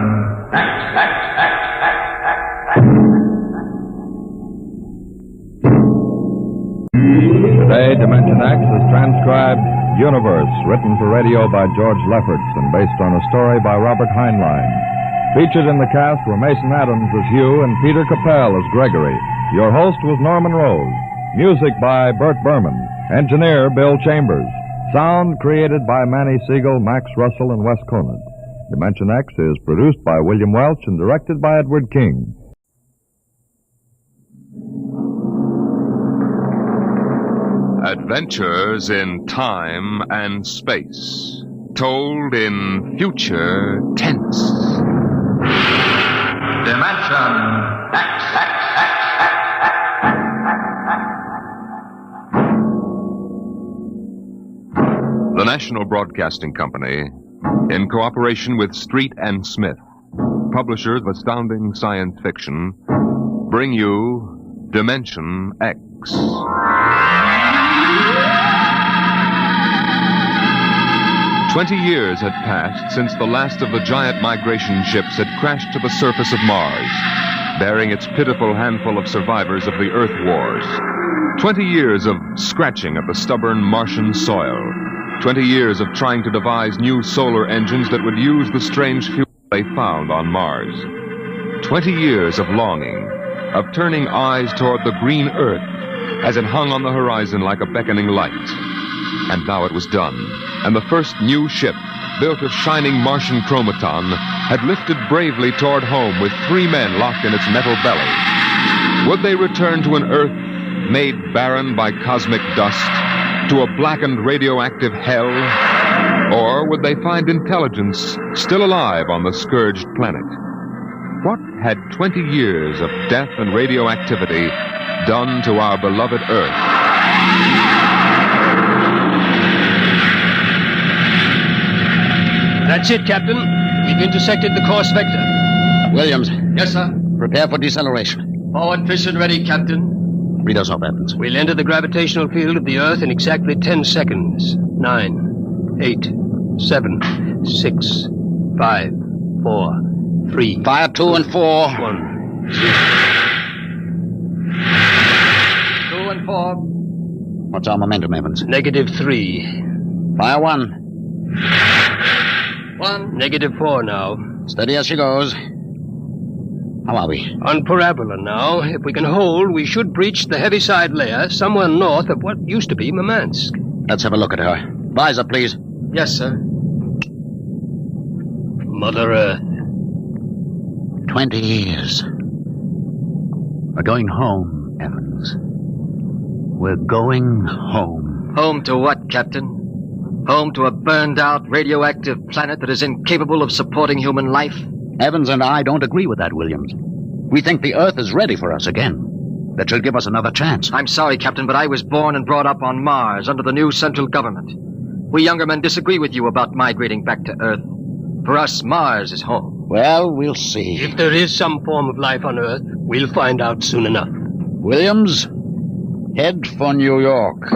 Speaker 10: X.
Speaker 11: Today, Dimension X is transcribed Universe, written for radio by George Lefferts and based on a story by Robert Heinlein. Featured in the cast were Mason Adams as Hugh and Peter Capell as Gregory. Your host was Norman Rose. Music by Bert Berman. Engineer Bill Chambers. Sound created by Manny Siegel, Max Russell, and Wes Conant. Dimension X is produced by William Welch and directed by Edward King.
Speaker 1: Adventures in time and space, told in future tense.
Speaker 10: Dimension X.
Speaker 1: The National Broadcasting Company, in cooperation with Street and Smith, publishers of astounding science fiction, bring you Dimension X. 20 years had passed since the last of the giant migration ships had crashed to the surface of Mars, bearing its pitiful handful of survivors of the Earth Wars. 20 years of scratching at the stubborn Martian soil. 20 years of trying to devise new solar engines that would use the strange fuel they found on Mars. 20 years of longing, of turning eyes toward the green Earth as it hung on the horizon like a beckoning light. And now it was done, and the first new ship, built of shining Martian chromaton, had lifted bravely toward home with 3 men locked in its metal belly. Would they return to an Earth made barren by cosmic dust, to a blackened radioactive hell? Or would they find intelligence still alive on the scourged planet? What had 20 years of death and radioactivity done to our beloved Earth?
Speaker 15: That's it, Captain. We've intersected the course vector.
Speaker 18: Williams.
Speaker 15: Yes, sir.
Speaker 18: Prepare for deceleration.
Speaker 15: Forward position ready, Captain.
Speaker 18: Read us off, Evans.
Speaker 15: We'll enter the gravitational field of the Earth in exactly 10 seconds. 9, 8, 7, 6, 5, 4, 3.
Speaker 18: Fire 2 and 4.
Speaker 15: 1, 0. 2 and 4.
Speaker 18: What's our momentum, Evans?
Speaker 15: -3.
Speaker 18: Fire 1.
Speaker 15: 1. -4 now.
Speaker 18: Steady as she goes. How are we?
Speaker 15: On parabola now. If we can hold, we should breach the heaviside layer somewhere north of what used to be Murmansk.
Speaker 18: Let's have a look at her. Visor, please.
Speaker 15: Yes, sir. Mother Earth.
Speaker 18: 20 years. We're going home, Evans. We're going home.
Speaker 15: Home to what, Captain? Home to a burned-out radioactive planet that is incapable of supporting human life?
Speaker 18: Evans and I don't agree with that, Williams. We think the Earth is ready for us again. That she'll give us another chance.
Speaker 15: I'm sorry, Captain, but I was born and brought up on Mars under the new central government. We younger men disagree with you about migrating back to Earth. For us, Mars is home.
Speaker 18: Well, we'll see.
Speaker 15: If there is some form of life on Earth, we'll find out soon enough.
Speaker 18: Williams, head for New York.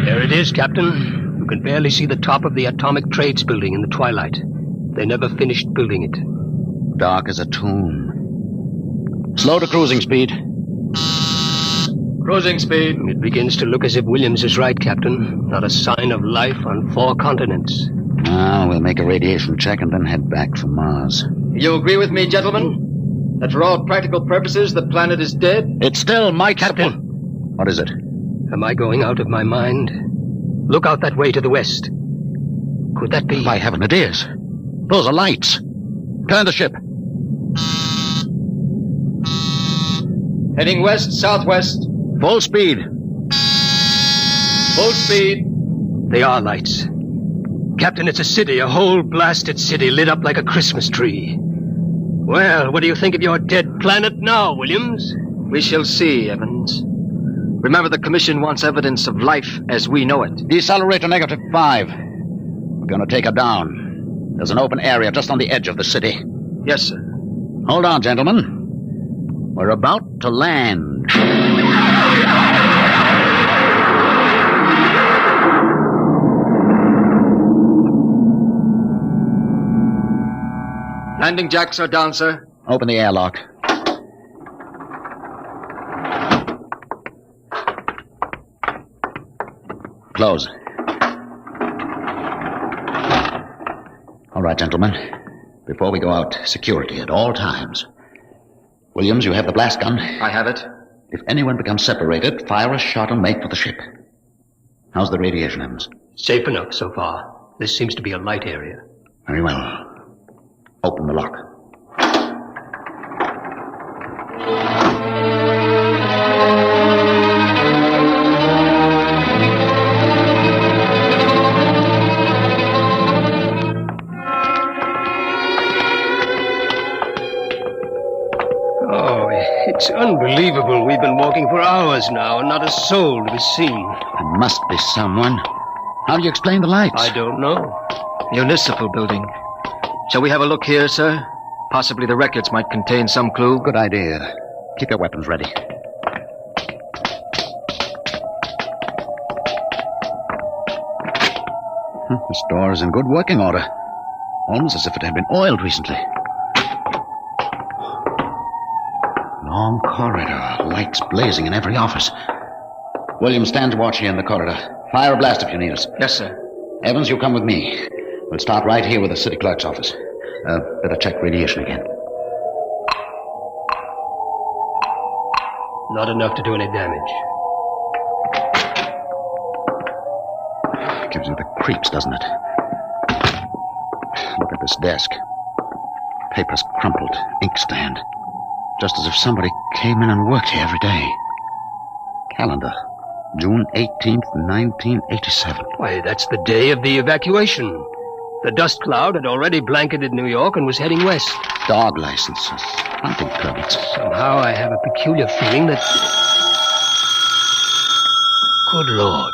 Speaker 15: There it is, Captain. You can barely see the top of the Atomic Trades building in the twilight. They never finished building it.
Speaker 18: Dark as a tomb. Slow to cruising speed.
Speaker 15: Cruising speed. It begins to look as if Williams is right, Captain. Not a sign of life on 4 continents.
Speaker 18: Now, we'll make a radiation check and then head back for Mars.
Speaker 15: You agree with me, gentlemen? That for all practical purposes, the planet is dead?
Speaker 18: It's still my Captain. What is it?
Speaker 15: Am I going out of my mind? Look out that way to the west. Could that be?
Speaker 18: By heaven, it is. Those are lights. Turn the ship.
Speaker 15: Heading west-southwest.
Speaker 18: Full speed.
Speaker 15: Full speed. They are lights. Captain, it's a city, a whole blasted city lit up like a Christmas tree. Well, what do you think of your dead planet now, Williams?
Speaker 2: We shall see, Evans. Remember, the Commission wants evidence of life as we know it.
Speaker 18: Decelerate to -5. We're going to take her down. There's an open area just on the edge of the city.
Speaker 2: Yes, sir.
Speaker 18: Hold on, gentlemen. We're about to land.
Speaker 2: Landing jacks are down, sir.
Speaker 18: Open the airlock. Close. All right, gentlemen. Before we go out, security at all times. Williams, you have the blast gun?
Speaker 2: I have it.
Speaker 18: If anyone becomes separated, fire a shot and make for the ship. How's the radiation, Evans?
Speaker 15: Safe enough so far. This seems to be a light area.
Speaker 18: Very well. Open the lock.
Speaker 15: Oh, it's unbelievable. We've been walking for hours now, and not a soul to be seen.
Speaker 18: There must be someone. How do you explain the lights?
Speaker 15: I don't know.
Speaker 2: Municipal building. Shall we have a look here, sir? Possibly the records might contain some clue.
Speaker 18: Good idea. Keep your weapons ready. This door is in good working order. Almost as if it had been oiled recently. Long corridor, lights blazing in every office. William, stand to watch here in the corridor. Fire a blast if you need us.
Speaker 2: Yes, sir.
Speaker 18: Evans, you come with me. We'll start right here with the city clerk's office. Better check radiation again.
Speaker 15: Not enough to do any damage.
Speaker 18: Gives you the creeps, doesn't it? Look at this desk. Papers crumpled, inkstand. Just as if somebody came in and worked here every day. Calendar. June 18th, 1987.
Speaker 15: Why, that's the day of the evacuation. The dust cloud had already blanketed New York and was heading west.
Speaker 18: Dog licenses, hunting permits.
Speaker 15: Somehow I have a peculiar feeling that... Good Lord.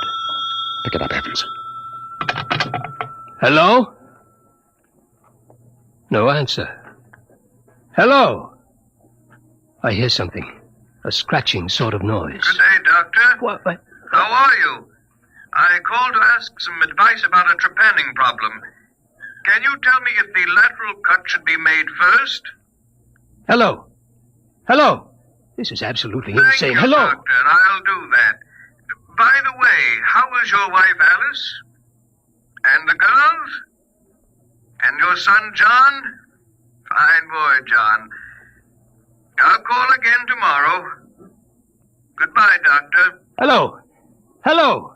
Speaker 18: Pick it up, Evans.
Speaker 15: Hello? No answer. Hello? I hear something. A scratching sort of noise.
Speaker 5: Good day, Doctor.
Speaker 15: What?
Speaker 5: How are you? I called to ask some advice about a trepanning problem. Can you tell me if the lateral cut should be made first?
Speaker 15: Hello? Hello? This is absolutely insane.
Speaker 5: Thank you,
Speaker 15: Hello?
Speaker 5: Doctor. I'll do that. By the way, how is your wife, Alice? And the girls? And your son, John? Fine boy, John. I'll call again tomorrow. Goodbye, Doctor.
Speaker 15: Hello? Hello?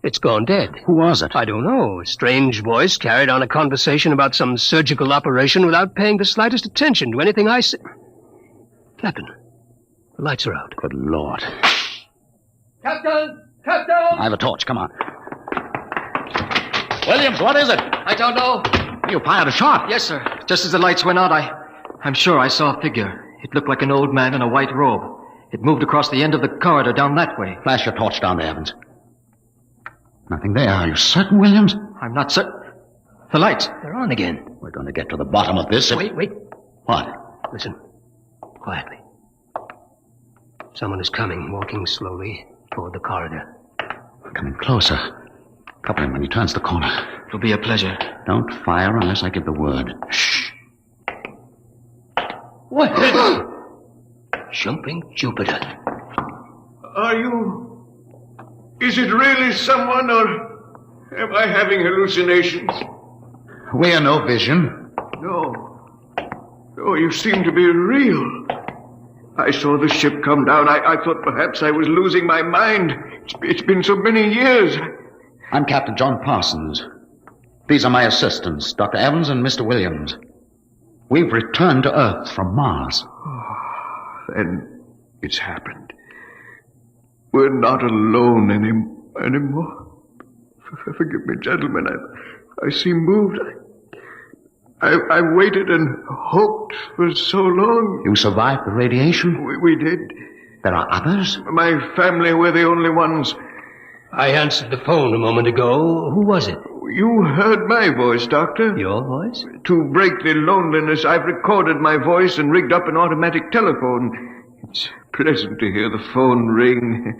Speaker 15: It's gone dead.
Speaker 18: Who was it?
Speaker 15: I don't know. A strange voice carried on a conversation about some surgical operation without paying the slightest attention to anything I said. Captain, the lights are out.
Speaker 18: Good Lord.
Speaker 2: Captain! Captain!
Speaker 18: I have a torch. Come on. Williams, what is it?
Speaker 2: I don't know.
Speaker 18: You fired a shot.
Speaker 2: Yes, sir. Just as the lights went out, I'm sure I saw a figure. It looked like an old man in a white robe. It moved across the end of the corridor down that way.
Speaker 18: Flash your torch down there, Evans. Nothing there. Are you certain, Williams?
Speaker 2: I'm not certain. The lights.
Speaker 15: They're on again.
Speaker 18: We're going to get to the bottom of this.
Speaker 15: Wait.
Speaker 18: What?
Speaker 15: Listen. Quietly. Someone is coming, walking slowly toward the corridor.
Speaker 18: Coming closer. Couple him when he turns the corner.
Speaker 2: It'll be a pleasure.
Speaker 18: Don't fire unless I give the word. Shh.
Speaker 15: What? Jumping Jupiter.
Speaker 5: Are you... Is it really someone, or am I having hallucinations?
Speaker 18: We are no vision.
Speaker 5: No. Oh, you seem to be real. I saw the ship come down. I thought perhaps I was losing my mind. It's been so many years.
Speaker 18: I'm Captain John Parsons. These are my assistants, Dr. Evans and Mr. Williams. We've returned to Earth from Mars.
Speaker 5: And it's happened. We're not alone anymore. Forgive me, gentlemen. I seem moved. I waited and hoped for so long.
Speaker 18: You survived the radiation?
Speaker 5: We did.
Speaker 18: There are others?
Speaker 5: My family were the only ones.
Speaker 15: I answered the phone a moment ago. Who was it?
Speaker 5: You heard my voice, Doctor.
Speaker 15: Your voice?
Speaker 5: To break the loneliness, I've recorded my voice and rigged up an automatic telephone. It's pleasant to hear the phone ring.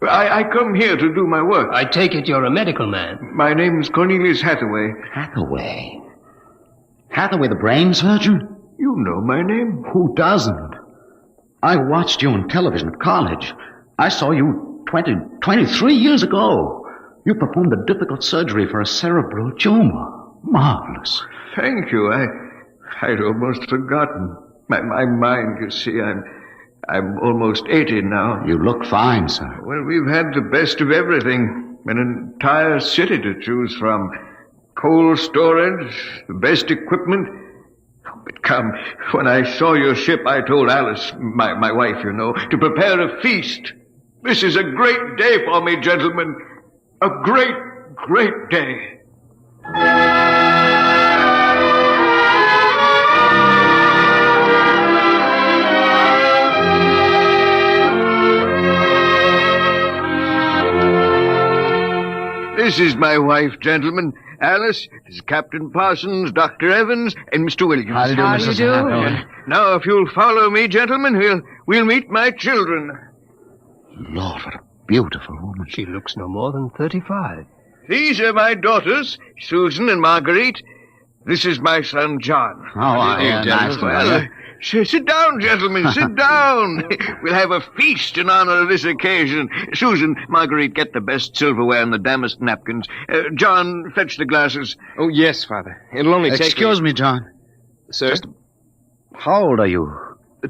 Speaker 5: I come here to do my work.
Speaker 15: I take it you're a medical man.
Speaker 5: My name's Cornelius Hathaway.
Speaker 18: Hathaway? Hathaway, the brain surgeon?
Speaker 5: You know my name.
Speaker 18: Who doesn't? I watched you on television at college. I saw you 23 years ago. You performed a difficult surgery for a cerebral tumor. Marvelous.
Speaker 5: Thank you. I'd almost forgotten. My mind, you see, I'm almost 80 now.
Speaker 18: You look fine, sir.
Speaker 5: Well, we've had the best of everything. An entire city to choose from. Cold storage, the best equipment. But come, when I saw your ship, I told Alice, my wife, you know, to prepare a feast. This is a great day for me, gentlemen. A great, great day. This is my wife, gentlemen. Alice, this is Captain Parsons, Dr. Evans, and Mr. Williams.
Speaker 18: How do you do, Mrs. Hathaway?
Speaker 5: Now, if you'll follow me, gentlemen, we'll meet my children.
Speaker 18: Lord, what a beautiful woman.
Speaker 15: She looks no more than 35.
Speaker 5: These are my daughters, Susan and Marguerite. This is my son, John.
Speaker 18: Nice to meet you.
Speaker 5: Sit down, gentlemen, sit down. We'll have a feast in honor of this occasion. Susan, Marguerite, get the best silverware and the damask napkins. John, fetch the glasses.
Speaker 6: Oh, yes, Father. It'll only take...
Speaker 18: Excuse me, John.
Speaker 6: Sir?
Speaker 18: How old are you?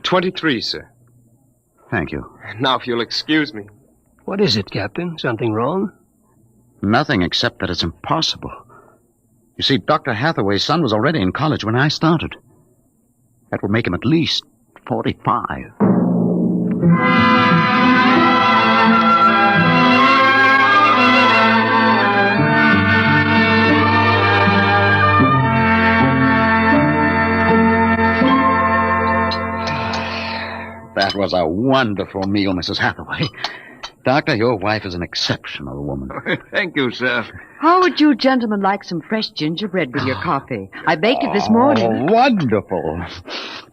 Speaker 6: 23, sir.
Speaker 18: Thank you.
Speaker 6: Now, if you'll excuse me.
Speaker 15: What is it, Captain? Something wrong?
Speaker 18: Nothing except that it's impossible. You see, Dr. Hathaway's son was already in college when I started. That would make him at least 45. That was a wonderful meal, Mrs. Hathaway. Doctor, your wife is an exceptional woman.
Speaker 5: Thank you, sir.
Speaker 9: How would you gentlemen like some fresh gingerbread with your coffee? I baked it this morning.
Speaker 18: Oh, wonderful.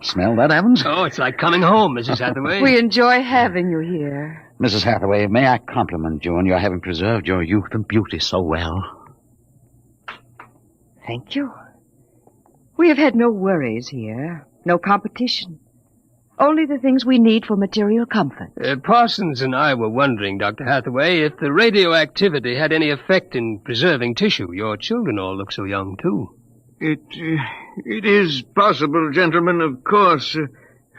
Speaker 18: Smell that, Evans?
Speaker 15: Oh, it's like coming home, Mrs. Hathaway.
Speaker 9: We enjoy having you here.
Speaker 18: Mrs. Hathaway, may I compliment you on your having preserved your youth and beauty so well?
Speaker 9: Thank you. We have had no worries here, no competition. Only the things we need for material comfort.
Speaker 15: Parsons and I were wondering, Dr. Hathaway, if the radioactivity had any effect in preserving tissue. Your children all look so young, too.
Speaker 5: It is possible, gentlemen, of course.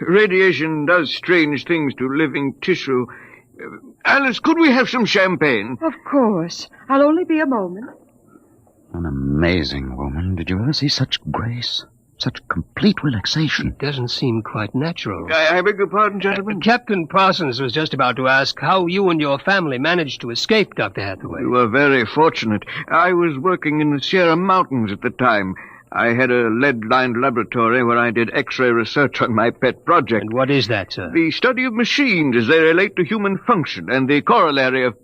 Speaker 5: Radiation does strange things to living tissue. Alice, could we have some champagne?
Speaker 9: Of course. I'll only be a moment.
Speaker 18: An amazing woman. Did you ever see such grace? Such complete relaxation.
Speaker 15: It doesn't seem quite natural.
Speaker 5: I beg your pardon, gentlemen?
Speaker 15: Captain Parsons was just about to ask how you and your family managed to escape, Dr. Hathaway.
Speaker 5: We were very fortunate. I was working in the Sierra Mountains at the time. I had a lead-lined laboratory where I did X-ray research on my pet project.
Speaker 15: And what is that, sir?
Speaker 5: The study of machines as they relate to human function and the corollary of...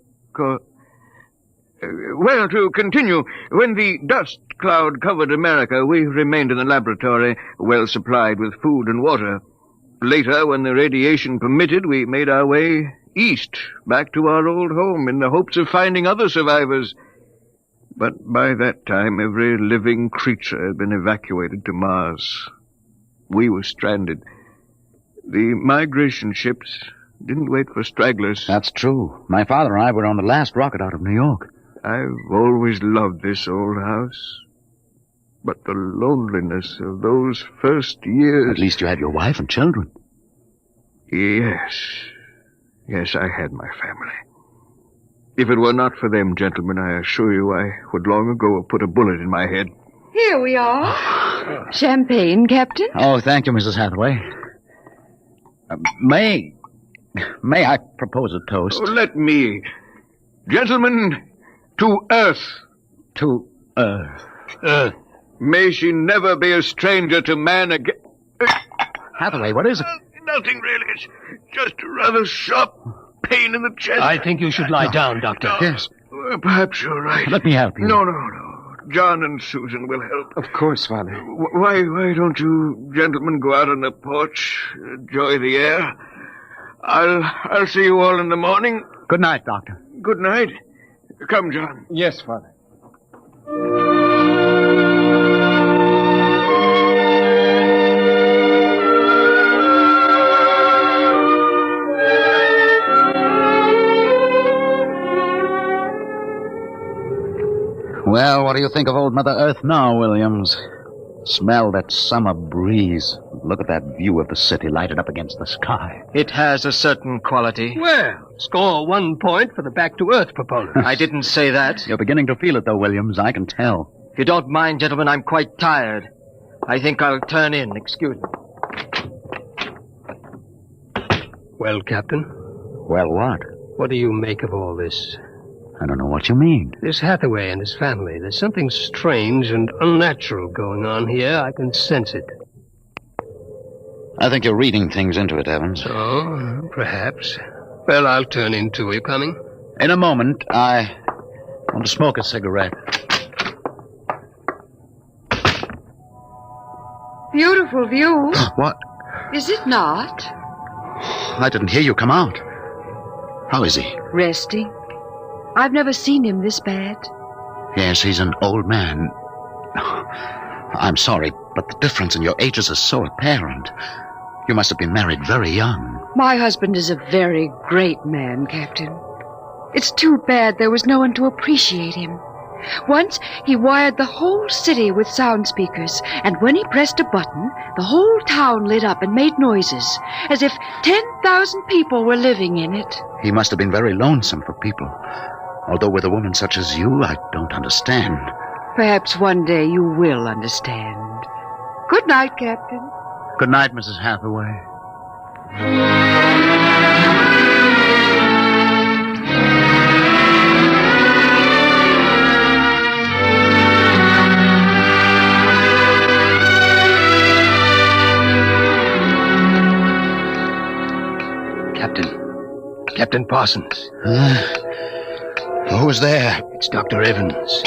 Speaker 5: Well, to continue, when the dust cloud covered America, we remained in the laboratory, well supplied with food and water. Later, when the radiation permitted, we made our way east, back to our old home, in the hopes of finding other survivors. But by that time, every living creature had been evacuated to Mars. We were stranded. The migration ships didn't wait for stragglers.
Speaker 18: That's true. My father and I were on the last rocket out of New York.
Speaker 5: I've always loved this old house. But the loneliness of those first years...
Speaker 18: At least you had your wife and children.
Speaker 5: Yes. Yes, I had my family. If it were not for them, gentlemen, I assure you I would long ago have put a bullet in my head.
Speaker 9: Here we are. Champagne, Captain.
Speaker 18: Oh, thank you, Mrs. Hathaway. May I propose a toast?
Speaker 5: Oh, let me. Gentlemen, to Earth.
Speaker 18: To Earth.
Speaker 5: Earth. May she never be a stranger to man again.
Speaker 18: Hathaway, what is it?
Speaker 5: Nothing really. It's just a rather sharp pain in the chest.
Speaker 15: I think you should lie down, Doctor.
Speaker 18: Yes.
Speaker 5: Well, perhaps you're right.
Speaker 18: Let me help you.
Speaker 5: No. John and Susan will help.
Speaker 6: Of course, Father.
Speaker 5: Why don't you gentlemen go out on the porch, enjoy the air? I'll see you all in the morning.
Speaker 18: Good night, Doctor.
Speaker 5: Good night. Come, John.
Speaker 6: Yes, Father.
Speaker 18: Well, what do you think of old Mother Earth now, Williams? Smell that summer breeze. Look at that view of the city lighted up against the sky.
Speaker 2: It has a certain quality.
Speaker 15: Well, score 1 point for the back-to-earth proponent.
Speaker 2: I didn't say that.
Speaker 18: You're beginning to feel it, though, Williams. I can tell.
Speaker 2: If you don't mind, gentlemen, I'm quite tired. I think I'll turn in. Excuse me.
Speaker 15: Well, Captain?
Speaker 18: Well, what?
Speaker 15: What do you make of all this?
Speaker 18: I don't know what you mean.
Speaker 15: This Hathaway and his family. There's something strange and unnatural going on here. I can sense it.
Speaker 18: I think you're reading things into it, Evans.
Speaker 15: Oh, perhaps. Well, I'll turn in too. Are you coming?
Speaker 18: In a moment. I want to smoke a cigarette.
Speaker 9: Beautiful view.
Speaker 18: What?
Speaker 9: Is it not?
Speaker 18: I didn't hear you come out. How is he?
Speaker 9: Resting. I've never seen him this bad.
Speaker 18: Yes, he's an old man. I'm sorry, but the difference in your ages is so apparent. You must have been married very young.
Speaker 9: My husband is a very great man, Captain. It's too bad there was no one to appreciate him. Once, he wired the whole city with sound speakers, and when he pressed a button, the whole town lit up and made noises, as if 10,000 people were living in it.
Speaker 18: He must have been very lonesome for people. Although with a woman such as you, I don't understand.
Speaker 9: Perhaps one day you will understand. Good night, Captain.
Speaker 18: Good night, Mrs. Hathaway.
Speaker 15: Captain Parsons.
Speaker 18: Who's there?
Speaker 15: It's Dr. Evans.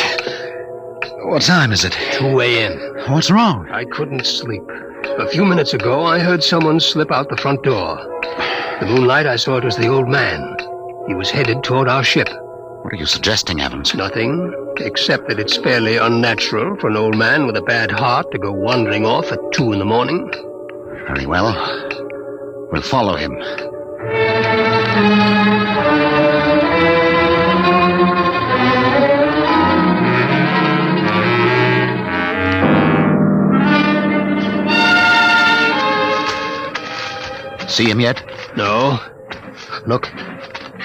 Speaker 18: What time is it?
Speaker 15: 2 a.m.
Speaker 18: What's wrong?
Speaker 15: I couldn't sleep. A few minutes ago, I heard someone slip out the front door. The moonlight, I saw it was the old man. He was headed toward our ship.
Speaker 18: What are you suggesting, Evans?
Speaker 15: Nothing, except that it's fairly unnatural for an old man with a bad heart to go wandering off at 2 in the morning.
Speaker 18: Very well. We'll follow him. See him yet?
Speaker 15: No.
Speaker 18: Look,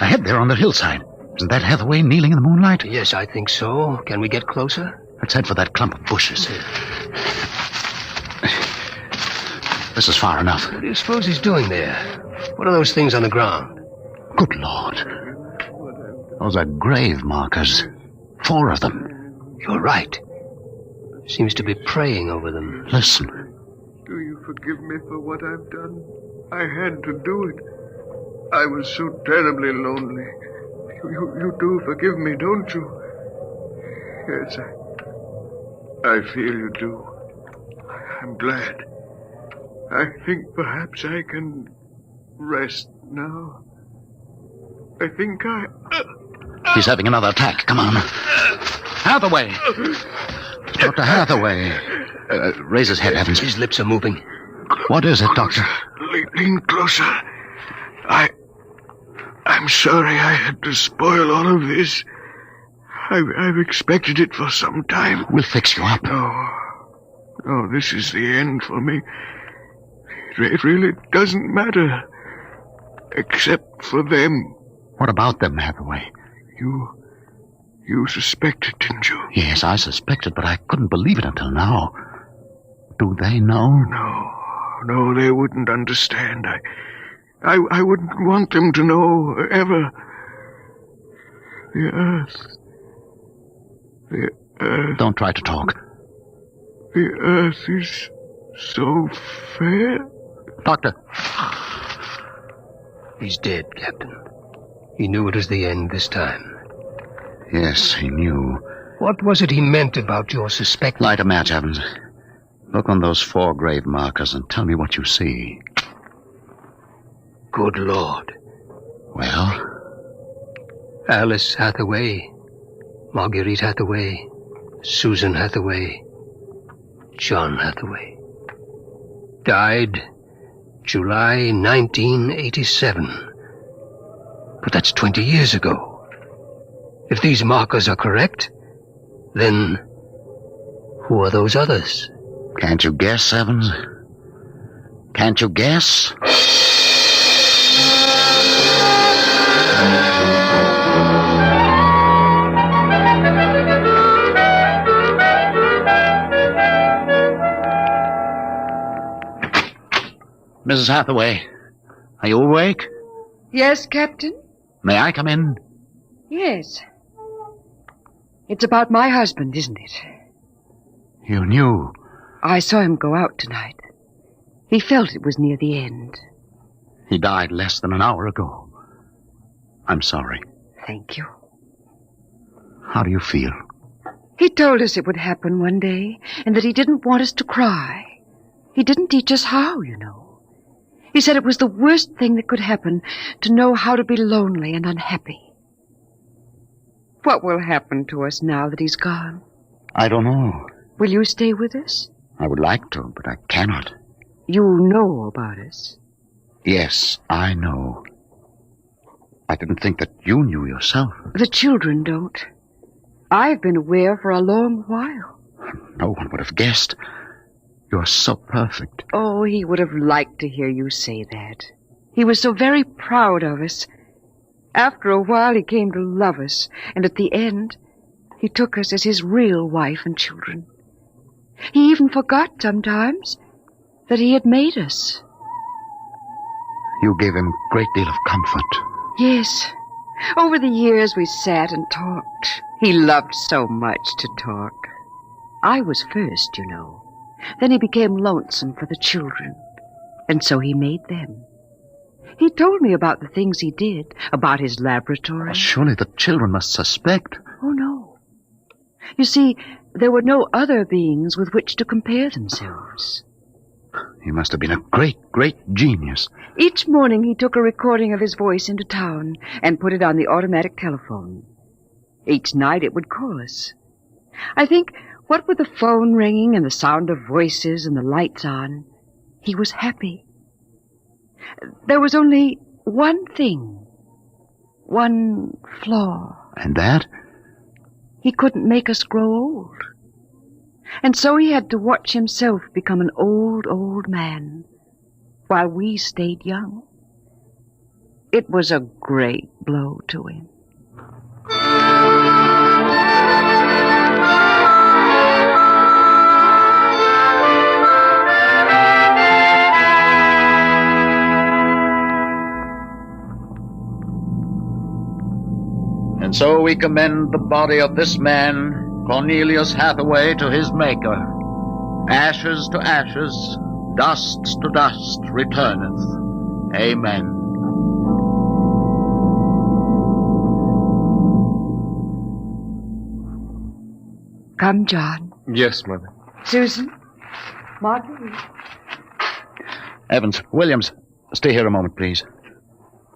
Speaker 18: ahead there on the hillside. Isn't that Hathaway kneeling in the moonlight?
Speaker 15: Yes, I think so. Can we get closer?
Speaker 18: Let's head for that clump of bushes. This is far enough.
Speaker 15: What do you suppose he's doing there? What are those things on the ground?
Speaker 18: Good Lord. Those are grave markers. 4 of them.
Speaker 15: You're right. Seems to be praying over them.
Speaker 18: Listen.
Speaker 5: Do you forgive me for what I've done? I had to do it. I was so terribly lonely. You do forgive me, don't you? Yes, I feel you do. I'm glad. I think perhaps I can rest now. I think
Speaker 18: He's having another attack. Come on. Hathaway! Dr. Hathaway. Raise his head, Evans.
Speaker 15: His lips are moving.
Speaker 18: What is it, Doctor?
Speaker 5: Lean closer. I'm sorry I had to spoil all of this. I've expected it for some time.
Speaker 18: We'll fix you up.
Speaker 5: No, this is the end for me. It really doesn't matter. Except for them.
Speaker 18: What about them, Hathaway?
Speaker 5: You suspected, didn't you?
Speaker 18: Yes, I suspected, but I couldn't believe it until now. Do they know?
Speaker 5: No, they wouldn't understand.
Speaker 26: I wouldn't want them to know, ever. The earth.
Speaker 18: Don't try to talk.
Speaker 26: The earth is so fair.
Speaker 18: Doctor.
Speaker 15: He's dead, Captain. He knew it was the end this time.
Speaker 18: Yes, he knew.
Speaker 15: What was it he meant about your suspect?
Speaker 18: Light a match, Evans. Look on those 4 grave markers and tell me what you see.
Speaker 15: Good Lord.
Speaker 18: Well?
Speaker 15: Alice Hathaway, Marguerite Hathaway, Susan Hathaway, John Hathaway. Died July 1987. But that's 20 years ago. If these markers are correct, then who are those others?
Speaker 18: Can't you guess, Evans? Can't you guess? Mrs. Hathaway, are you awake?
Speaker 9: Yes, Captain?
Speaker 18: May I come in?
Speaker 9: Yes. It's about my husband, isn't it?
Speaker 18: You knew.
Speaker 9: I saw him go out tonight. He felt it was near the end.
Speaker 18: He died less than an hour ago. I'm sorry.
Speaker 9: Thank you.
Speaker 18: How do you feel?
Speaker 9: He told us it would happen one day, and that he didn't want us to cry. He didn't teach us how, you know. He said it was the worst thing that could happen, to know how to be lonely and unhappy. What will happen to us now that he's gone?
Speaker 18: I don't know.
Speaker 9: Will you stay with us?
Speaker 18: I would like to, but I cannot.
Speaker 9: You know about us.
Speaker 18: Yes, I know. I didn't think that you knew yourself.
Speaker 9: The children don't. I've been aware for a long while.
Speaker 18: No one would have guessed. You're so perfect.
Speaker 9: Oh, he would have liked to hear you say that. He was so very proud of us. After a while, he came to love us, and at the end, he took us as his real wife and children. He even forgot sometimes that he had made us.
Speaker 18: You gave him a great deal of comfort.
Speaker 9: Yes. Over the years, we sat and talked. He loved so much to talk. I was first, you know. Then he became lonesome for the children, and so he made them. He told me about the things he did, about his laboratory.
Speaker 18: Well, surely the children must suspect.
Speaker 9: Oh, no. You see, there were no other beings with which to compare themselves.
Speaker 18: He must have been a great, great genius.
Speaker 9: Each morning he took a recording of his voice into town and put it on the automatic telephone. Each night it would call us. I think, what with the phone ringing and the sound of voices and the lights on, he was happy. There was only one thing, one flaw.
Speaker 18: And that?
Speaker 9: He couldn't make us grow old. And so he had to watch himself become an old, old man, while we stayed young. It was a great blow to him.
Speaker 18: And so we commend the body of this man, Cornelius Hathaway, to his Maker. Ashes to ashes, dust to dust returneth. Amen.
Speaker 9: Come, John.
Speaker 6: Yes, Mother.
Speaker 9: Susan. Marguerite.
Speaker 18: Evans, Williams, stay here a moment, please.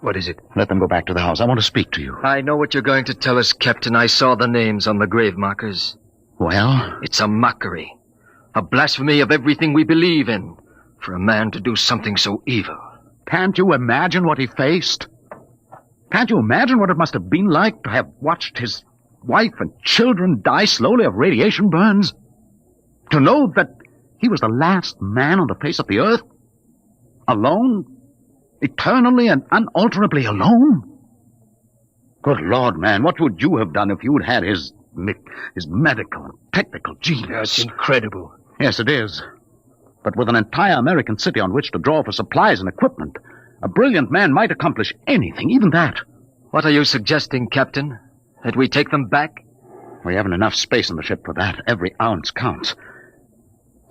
Speaker 15: What is it?
Speaker 18: Let them go back to the house. I want to speak to you.
Speaker 2: I know what you're going to tell us, Captain. I saw the names on the grave markers.
Speaker 18: Well?
Speaker 2: It's a mockery. A blasphemy of everything we believe in. For a man to do something so evil.
Speaker 18: Can't you imagine what he faced? Can't you imagine what it must have been like to have watched his wife and children die slowly of radiation burns? To know that he was the last man on the face of the earth? Alone? Eternally and unalterably alone? Good Lord, man, what would you have done if you'd had his medical and technical genius?
Speaker 15: That's incredible.
Speaker 18: Yes, it is. But with an entire American city on which to draw for supplies and equipment, A brilliant man might accomplish anything, even that.
Speaker 2: What are you suggesting, Captain? That we take them back?
Speaker 18: We haven't enough space in the ship for that. Every ounce counts.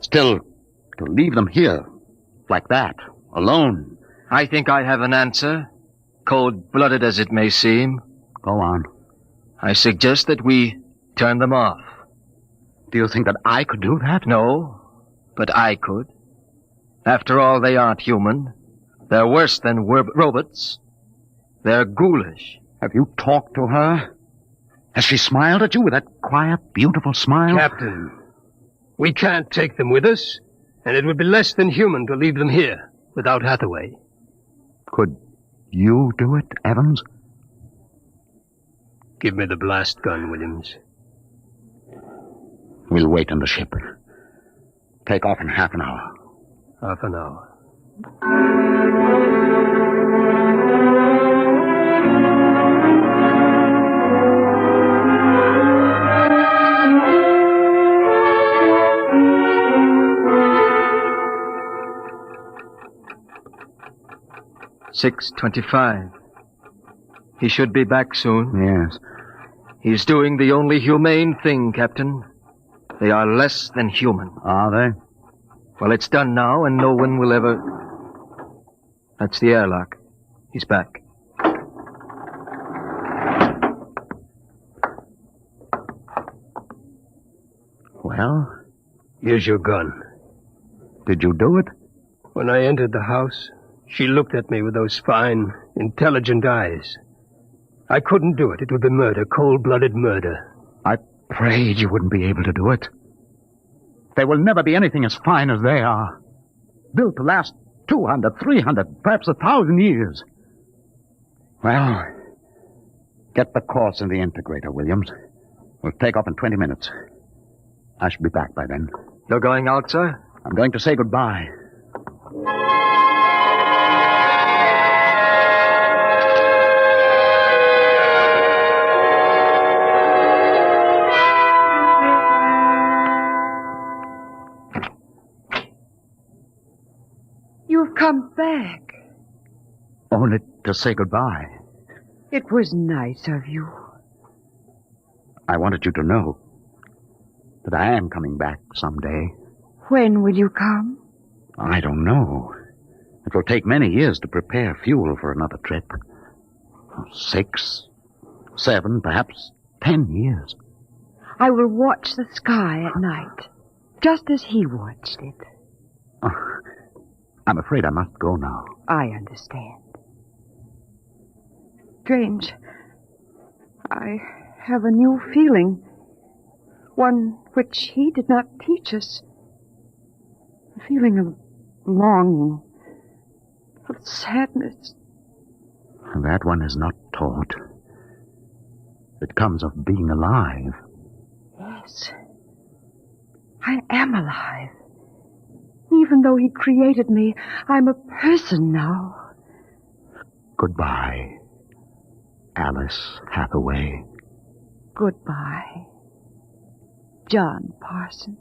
Speaker 18: Still, to leave them here, like that, alone.
Speaker 2: I think I have an answer, cold-blooded as it may seem.
Speaker 18: Go on.
Speaker 2: I suggest that we turn them off.
Speaker 18: Do you think that I could do that?
Speaker 2: No, but I could. After all, they aren't human. They're worse than robots. They're ghoulish.
Speaker 18: Have you talked to her? Has she smiled at you with that quiet, beautiful smile?
Speaker 15: Captain, we can't take them with us, and it would be less than human to leave them here without Hathaway.
Speaker 18: Could you do it, Evans?
Speaker 15: Give me the blast gun, Williams.
Speaker 18: We'll wait in the ship. Take off in half an hour.
Speaker 15: Half an hour.
Speaker 2: 6:25. He should be back soon.
Speaker 18: Yes.
Speaker 2: He's doing the only humane thing, Captain. They are less than human.
Speaker 18: Are they?
Speaker 2: Well, it's done now, and no one will ever... That's the airlock. He's back.
Speaker 18: Well?
Speaker 15: Here's your gun.
Speaker 18: Did you do it?
Speaker 15: When I entered the house, she looked at me with those fine, intelligent eyes. I couldn't do it. It would be murder, cold-blooded murder.
Speaker 18: I prayed you wouldn't be able to do it. There will never be anything as fine as they are. Built to last 200, 300, perhaps 1,000 years. Well, get the course in the integrator, Williams. We'll take off in 20 minutes. I should be back by then.
Speaker 2: You're going out, sir?
Speaker 18: I'm going to say goodbye.
Speaker 9: You've come back.
Speaker 18: Only to say goodbye.
Speaker 9: It was nice of you.
Speaker 18: I wanted you to know that I am coming back someday.
Speaker 9: When will you come?
Speaker 18: I don't know. It will take many years to prepare fuel for another trip. 6, 7, perhaps 10 years.
Speaker 9: I will watch the sky at night, just as he watched it.
Speaker 18: I'm afraid I must go now.
Speaker 9: I understand. Strange. I have a new feeling. One which he did not teach us. A feeling of longing, of sadness.
Speaker 18: That one is not taught. It comes of being alive.
Speaker 9: Yes. I am alive. Even though he created me, I'm a person now.
Speaker 18: Goodbye, Alice Hathaway.
Speaker 9: Goodbye, John Parsons.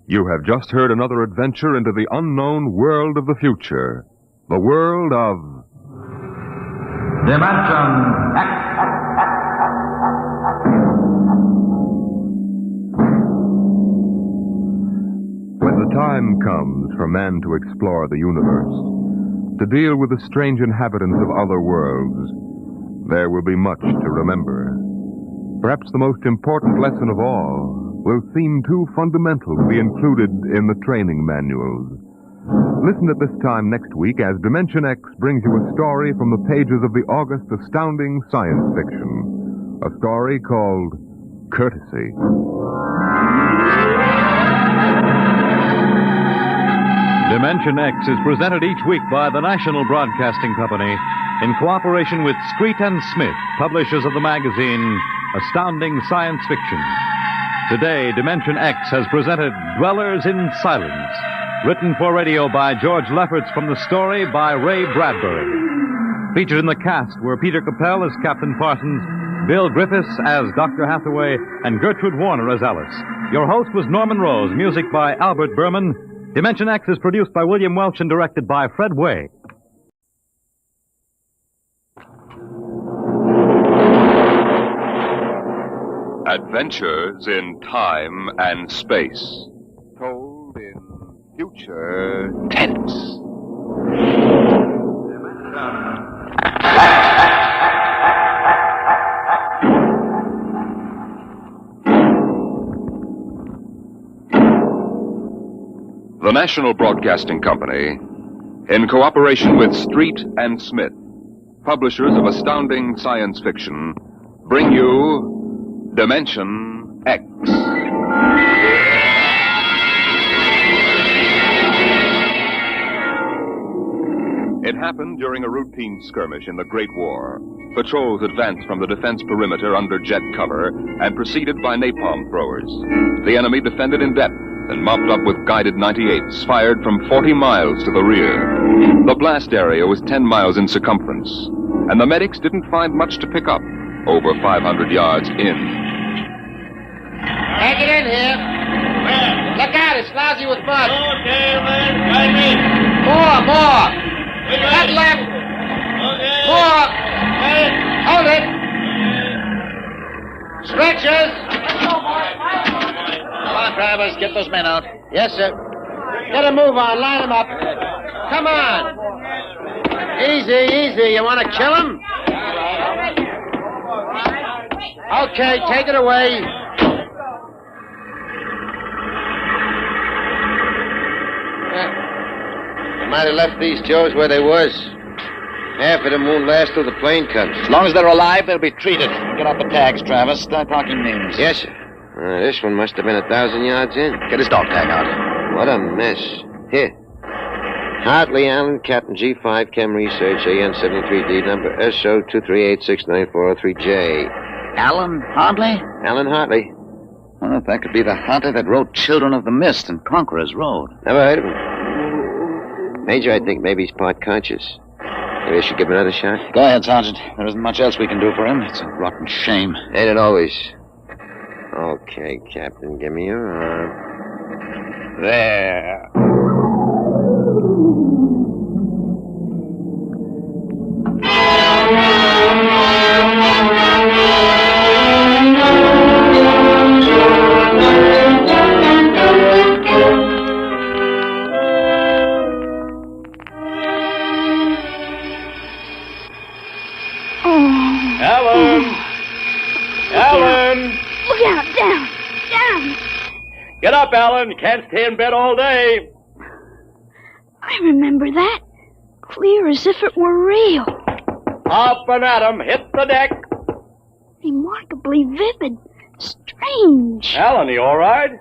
Speaker 1: You have just heard another adventure into the unknown world of the future. The world of...
Speaker 10: Dimension X.
Speaker 1: When the time comes for man to explore the universe, to deal with the strange inhabitants of other worlds, there will be much to remember. Perhaps the most important lesson of all will seem too fundamental to be included in the training manuals. Listen at this time next week as Dimension X brings you a story from the pages of the August astounding science fiction. A story called Courtesy.
Speaker 11: Dimension X is presented each week by the National Broadcasting Company in cooperation with Street and Smith, publishers of the magazine Astounding Science Fiction. Today, Dimension X has presented Dwellers in Silence, written for radio by George Lefferts from the story by Ray Bradbury. Featured in the cast were Peter Capell as Captain Parsons, Bill Griffiths as Dr. Hathaway, and Gertrude Warner as Alice. Your host was Norman Rose, music by Albert Berman. Dimension X is produced by William Welch and directed by Fred Way.
Speaker 1: Adventures in Time and Space. Told in future tense. The National Broadcasting Company, in cooperation with Street and Smith, publishers of astounding science fiction, bring you Dimension X. It happened during a routine skirmish in the Great War. Patrols advanced from the defense perimeter under jet cover and preceded by napalm throwers. The enemy defended in depth and mopped up with guided 98s fired from 40 miles to the rear. The blast area was 10 miles in circumference, and the medics didn't find much to pick up over 500 yards in.
Speaker 12: Take it in here. Where? Look out, it's lousy with mud. Okay, man, guide me. More. That left. Okay. More. Okay. Hold it. Stretchers. Come on, drivers, get those men out. Yes, sir. Get a move on, line them up. Come on. Easy. You want to kill him? Okay, take it away. They might have left these Joes where they was. Half of them won't last till the plane comes.
Speaker 18: As long as they're alive, they'll be treated. Get out the tags, Travis. Start talking names.
Speaker 12: Yes, sir. This one must have been 1,000 yards in.
Speaker 18: Get his dog tag out.
Speaker 12: What a mess. Here. Hartley Allen, Captain G5, Chem Research, AN73D, number SO238694003J.
Speaker 18: Alan Hartley?
Speaker 12: Alan Hartley.
Speaker 18: Well, if that could be the hunter that wrote Children of the Mist and Conqueror's Road.
Speaker 12: Never heard of him. Major, I think maybe he's part conscious. Maybe I should give him another shot.
Speaker 18: Go ahead, Sergeant. There isn't much else we can do for him. It's a rotten shame.
Speaker 12: Ain't it always? Okay, Captain, give me your arm. There.
Speaker 14: Alan!
Speaker 25: Look out, down!
Speaker 14: Get up, Alan. You can't stay in bed all day.
Speaker 25: I remember that. Clear as if it were real.
Speaker 14: Up and at 'em. Hit the deck.
Speaker 25: Remarkably vivid. Strange.
Speaker 14: Alan, you all right?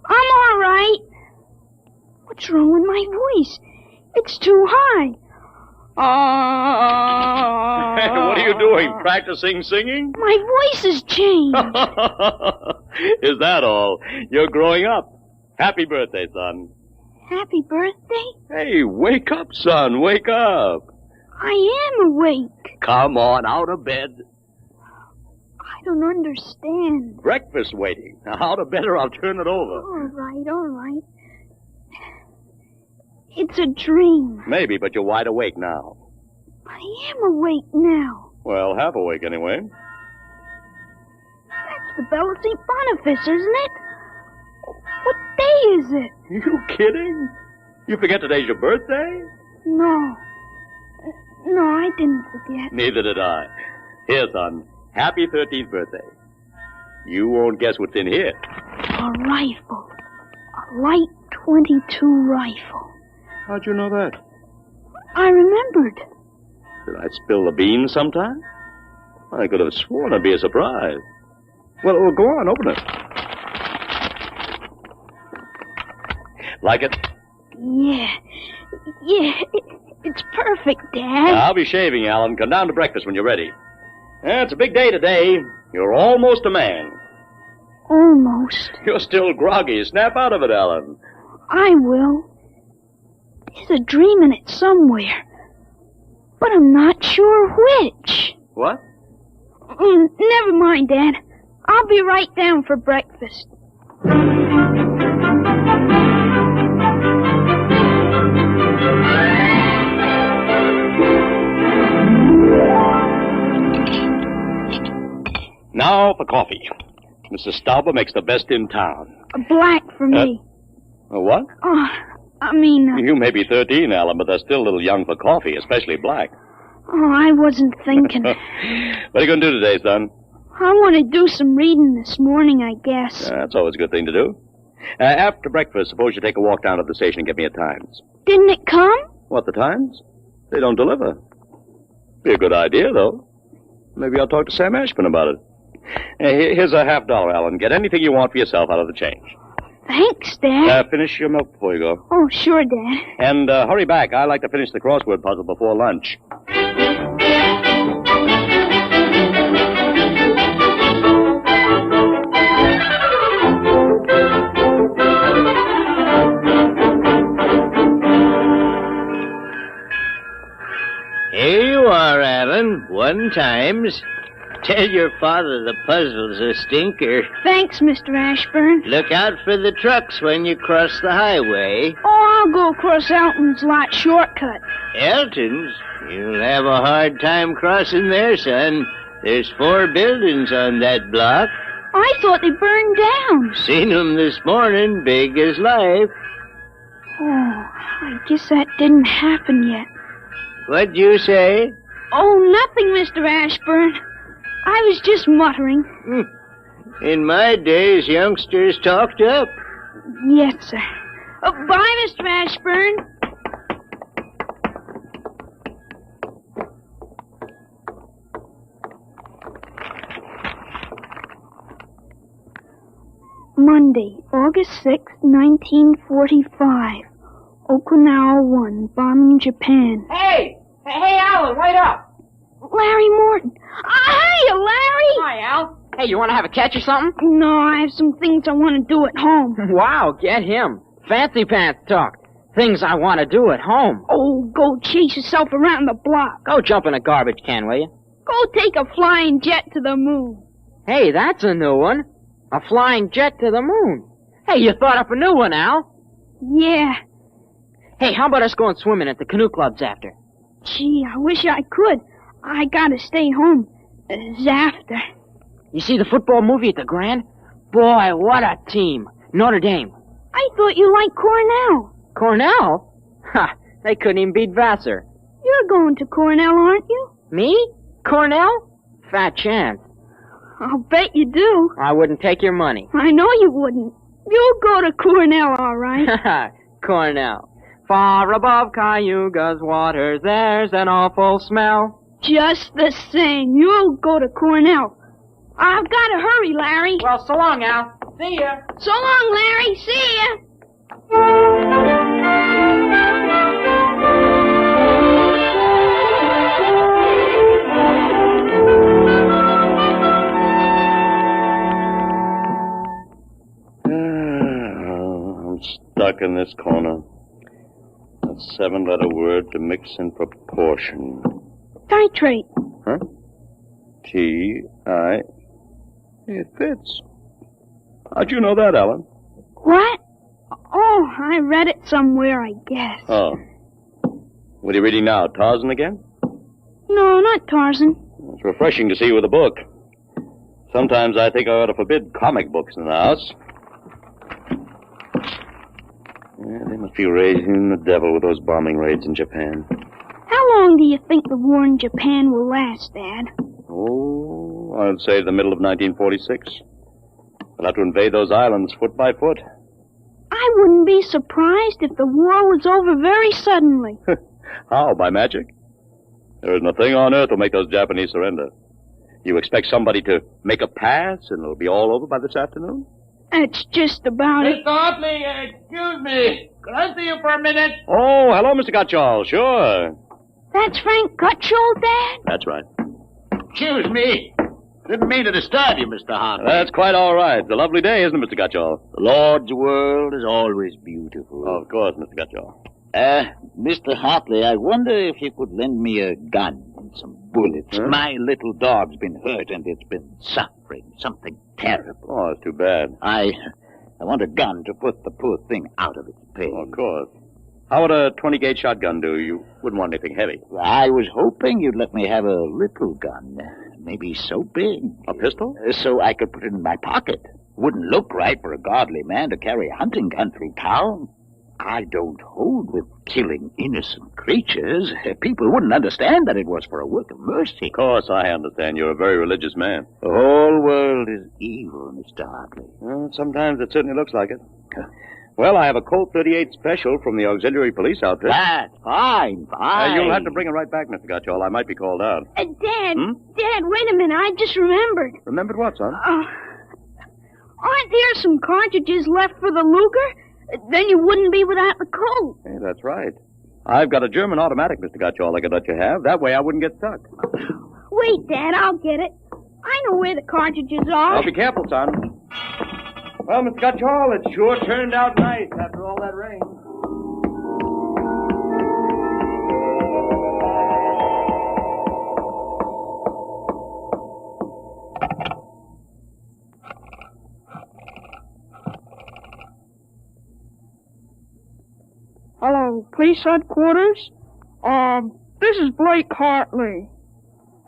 Speaker 25: I'm all right. What's wrong with my voice? It's too high.
Speaker 14: What are you doing? Practicing singing?
Speaker 25: My voice has changed.
Speaker 14: Is that all? You're growing up. Happy birthday, son.
Speaker 25: Happy birthday?
Speaker 14: Hey, wake up, son. Wake up.
Speaker 25: I am awake.
Speaker 14: Come on, out of bed.
Speaker 25: I don't understand.
Speaker 14: Breakfast waiting. Now, out of bed or I'll turn it over.
Speaker 25: All right. It's a dream.
Speaker 14: Maybe, but you're wide awake now.
Speaker 25: I am awake now.
Speaker 14: Well, half awake anyway.
Speaker 25: That's the bell of St. Boniface, isn't it? What day is it?
Speaker 14: You kidding? You forget today's your birthday?
Speaker 25: No, I didn't forget.
Speaker 14: Neither did I. Here, son. Happy 13th birthday. You won't guess what's in here.
Speaker 25: A rifle. A light .22 rifle.
Speaker 14: How'd you know that?
Speaker 25: I remembered.
Speaker 14: Did I spill the beans sometime? I could have sworn it'd be a surprise. Well, go on, open it. Like it?
Speaker 25: Yeah. It's perfect, Dad.
Speaker 14: I'll be shaving, Alan. Come down to breakfast when you're ready. It's a big day today. You're almost a man.
Speaker 25: Almost.
Speaker 14: You're still groggy. Snap out of it, Alan.
Speaker 25: I will. There's a dream in it somewhere. But I'm not sure which.
Speaker 14: What?
Speaker 25: Never mind, Dad. I'll be right down for breakfast.
Speaker 14: Now for coffee. Mrs. Stauber makes the best in town.
Speaker 25: A black for me.
Speaker 14: What?
Speaker 25: Oh, I mean...
Speaker 14: You may be 13, Alan, but that's still a little young for coffee, especially black.
Speaker 25: Oh, I wasn't thinking.
Speaker 14: What are you going to do today, son?
Speaker 25: I want to do some reading this morning, I guess.
Speaker 14: That's always a good thing to do. After breakfast, suppose you take a walk down to the station and get me a Times.
Speaker 25: Didn't it come?
Speaker 14: What, the Times? They don't deliver. Be a good idea, though. Maybe I'll talk to Sam Ashburn about it. Here's a $50, Alan. Get anything you want for yourself out of the change.
Speaker 25: Thanks, Dad.
Speaker 14: Finish your milk before you go.
Speaker 25: Oh, sure, Dad.
Speaker 14: And hurry back. I like to finish the crossword puzzle before lunch.
Speaker 8: Here you are, Alan. 1 Times. Tell your father the puzzle's a stinker.
Speaker 25: Thanks, Mr. Ashburn.
Speaker 8: Look out for the trucks when you cross the highway.
Speaker 25: Oh, I'll go across Elton's lot shortcut.
Speaker 8: Elton's? You'll have a hard time crossing there, son. There's 4 buildings on that block.
Speaker 25: I thought they burned down.
Speaker 8: Seen them this morning, big as life.
Speaker 25: Oh, I guess that didn't happen yet.
Speaker 8: What'd you say?
Speaker 25: Oh, nothing, Mr. Ashburn. I was just muttering.
Speaker 8: In my days, youngsters talked up.
Speaker 25: Yes, sir. Bye, Mr. Ashburn. Monday, August 6th, 1945. Okinawa 1, bombing Japan.
Speaker 12: Hey, Alan, wait up.
Speaker 25: Larry Morton. Hiya, Larry.
Speaker 12: Hi, Al. Hey, you want to have a catch or something?
Speaker 25: No, I have some things I want to do at home.
Speaker 12: Wow, get him. Fancy pants talk. Things I want to do at home.
Speaker 25: Oh, go chase yourself around the block.
Speaker 12: Go jump in a garbage can, will you?
Speaker 25: Go take a flying jet to the moon.
Speaker 12: Hey, that's a new one. A flying jet to the moon. Hey, you thought up a new one, Al.
Speaker 25: Yeah.
Speaker 12: Hey, how about us going swimming at the canoe clubs after?
Speaker 25: Gee, I wish I could. I gotta stay home. After.
Speaker 12: You see the football movie at the Grand? Boy, what a team. Notre Dame.
Speaker 25: I thought you liked Cornell.
Speaker 12: Cornell? Ha, they couldn't even beat Vassar.
Speaker 25: You're going to Cornell, aren't you?
Speaker 12: Me? Cornell? Fat chance.
Speaker 25: I'll bet you do.
Speaker 12: I wouldn't take your money.
Speaker 25: I know you wouldn't. You'll go to Cornell, all right.
Speaker 12: Cornell. Far above Cayuga's waters, there's an awful smell.
Speaker 25: Just the same, you'll go to Cornell. I've got to hurry, Larry.
Speaker 12: Well, so long, Al. See ya.
Speaker 25: So long, Larry. See ya.
Speaker 14: I'm stuck in this corner. A 7-letter word to mix in proportion.
Speaker 25: Titrate.
Speaker 14: Huh? T-I... It fits. How'd you know that, Alan?
Speaker 25: What? Oh, I read it somewhere, I guess.
Speaker 14: Oh. What are you reading now, Tarzan again?
Speaker 25: No, not Tarzan.
Speaker 14: It's refreshing to see you with a book. Sometimes I think I ought to forbid comic books in the house. Yeah, they must be raising the devil with those bombing raids in Japan.
Speaker 25: How long do you think the war in Japan will last, Dad?
Speaker 14: Oh, I'd say the middle of 1946. They'll have to invade those islands foot by foot.
Speaker 25: I wouldn't be surprised if the war was over very suddenly.
Speaker 14: How, by magic? There isn't a thing on earth will make those Japanese surrender. You expect somebody to make a pass and it'll be all over by this afternoon?
Speaker 25: That's just about it.
Speaker 12: Mr. Hartley, excuse me. Could I see you for a minute?
Speaker 14: Oh, hello, Mr. Gutchall. Sure.
Speaker 25: That's Frank Gutchall, Dad?
Speaker 14: That's right.
Speaker 18: Excuse me. Didn't mean to disturb you, Mr. Hartley.
Speaker 14: That's quite all right. It's a lovely day, isn't it, Mr. Gutchall?
Speaker 18: The Lord's world is always beautiful.
Speaker 14: Of course, Mr. Gutchall.
Speaker 18: Mr. Hartley, I wonder if you could lend me a gun and some bullets.
Speaker 14: Huh?
Speaker 18: My little dog's been hurt and it's been suffering something terrible.
Speaker 14: Oh, it's too bad.
Speaker 18: I want a gun to put the poor thing out of its pain.
Speaker 14: Of course. How would a 20-gauge shotgun do? You wouldn't want anything heavy.
Speaker 18: I was hoping you'd let me have a little gun. Maybe so big.
Speaker 14: A pistol?
Speaker 18: So I could put it in my pocket. Wouldn't look right for a godly man to carry a hunting gun through town. I don't hold with killing innocent creatures. People wouldn't understand that it was for a work of mercy.
Speaker 14: Of course, I understand. You're a very religious man.
Speaker 18: The whole world is evil, Mr. Hartley.
Speaker 14: Well, sometimes it certainly looks like it. Well, I have a Colt 38 special from the auxiliary police outfit.
Speaker 18: That's fine.
Speaker 14: You'll have to bring it right back, Mr. Gutchall. I might be called out.
Speaker 25: Dad, Dad, wait a minute. I just remembered.
Speaker 14: Remembered what, son?
Speaker 25: Aren't there some cartridges left for the Luger? Then you wouldn't be without the Colt.
Speaker 14: Hey, that's right. I've got a German automatic, Mr. Gutchall, I could let you have. That way I wouldn't get stuck.
Speaker 25: Wait, Dad, I'll get it. I know where the cartridges are.
Speaker 14: Now, be careful, son. Well, Mr. Gutchall, it sure turned out nice after all that rain.
Speaker 13: Hello, police headquarters? This is Blake Hartley.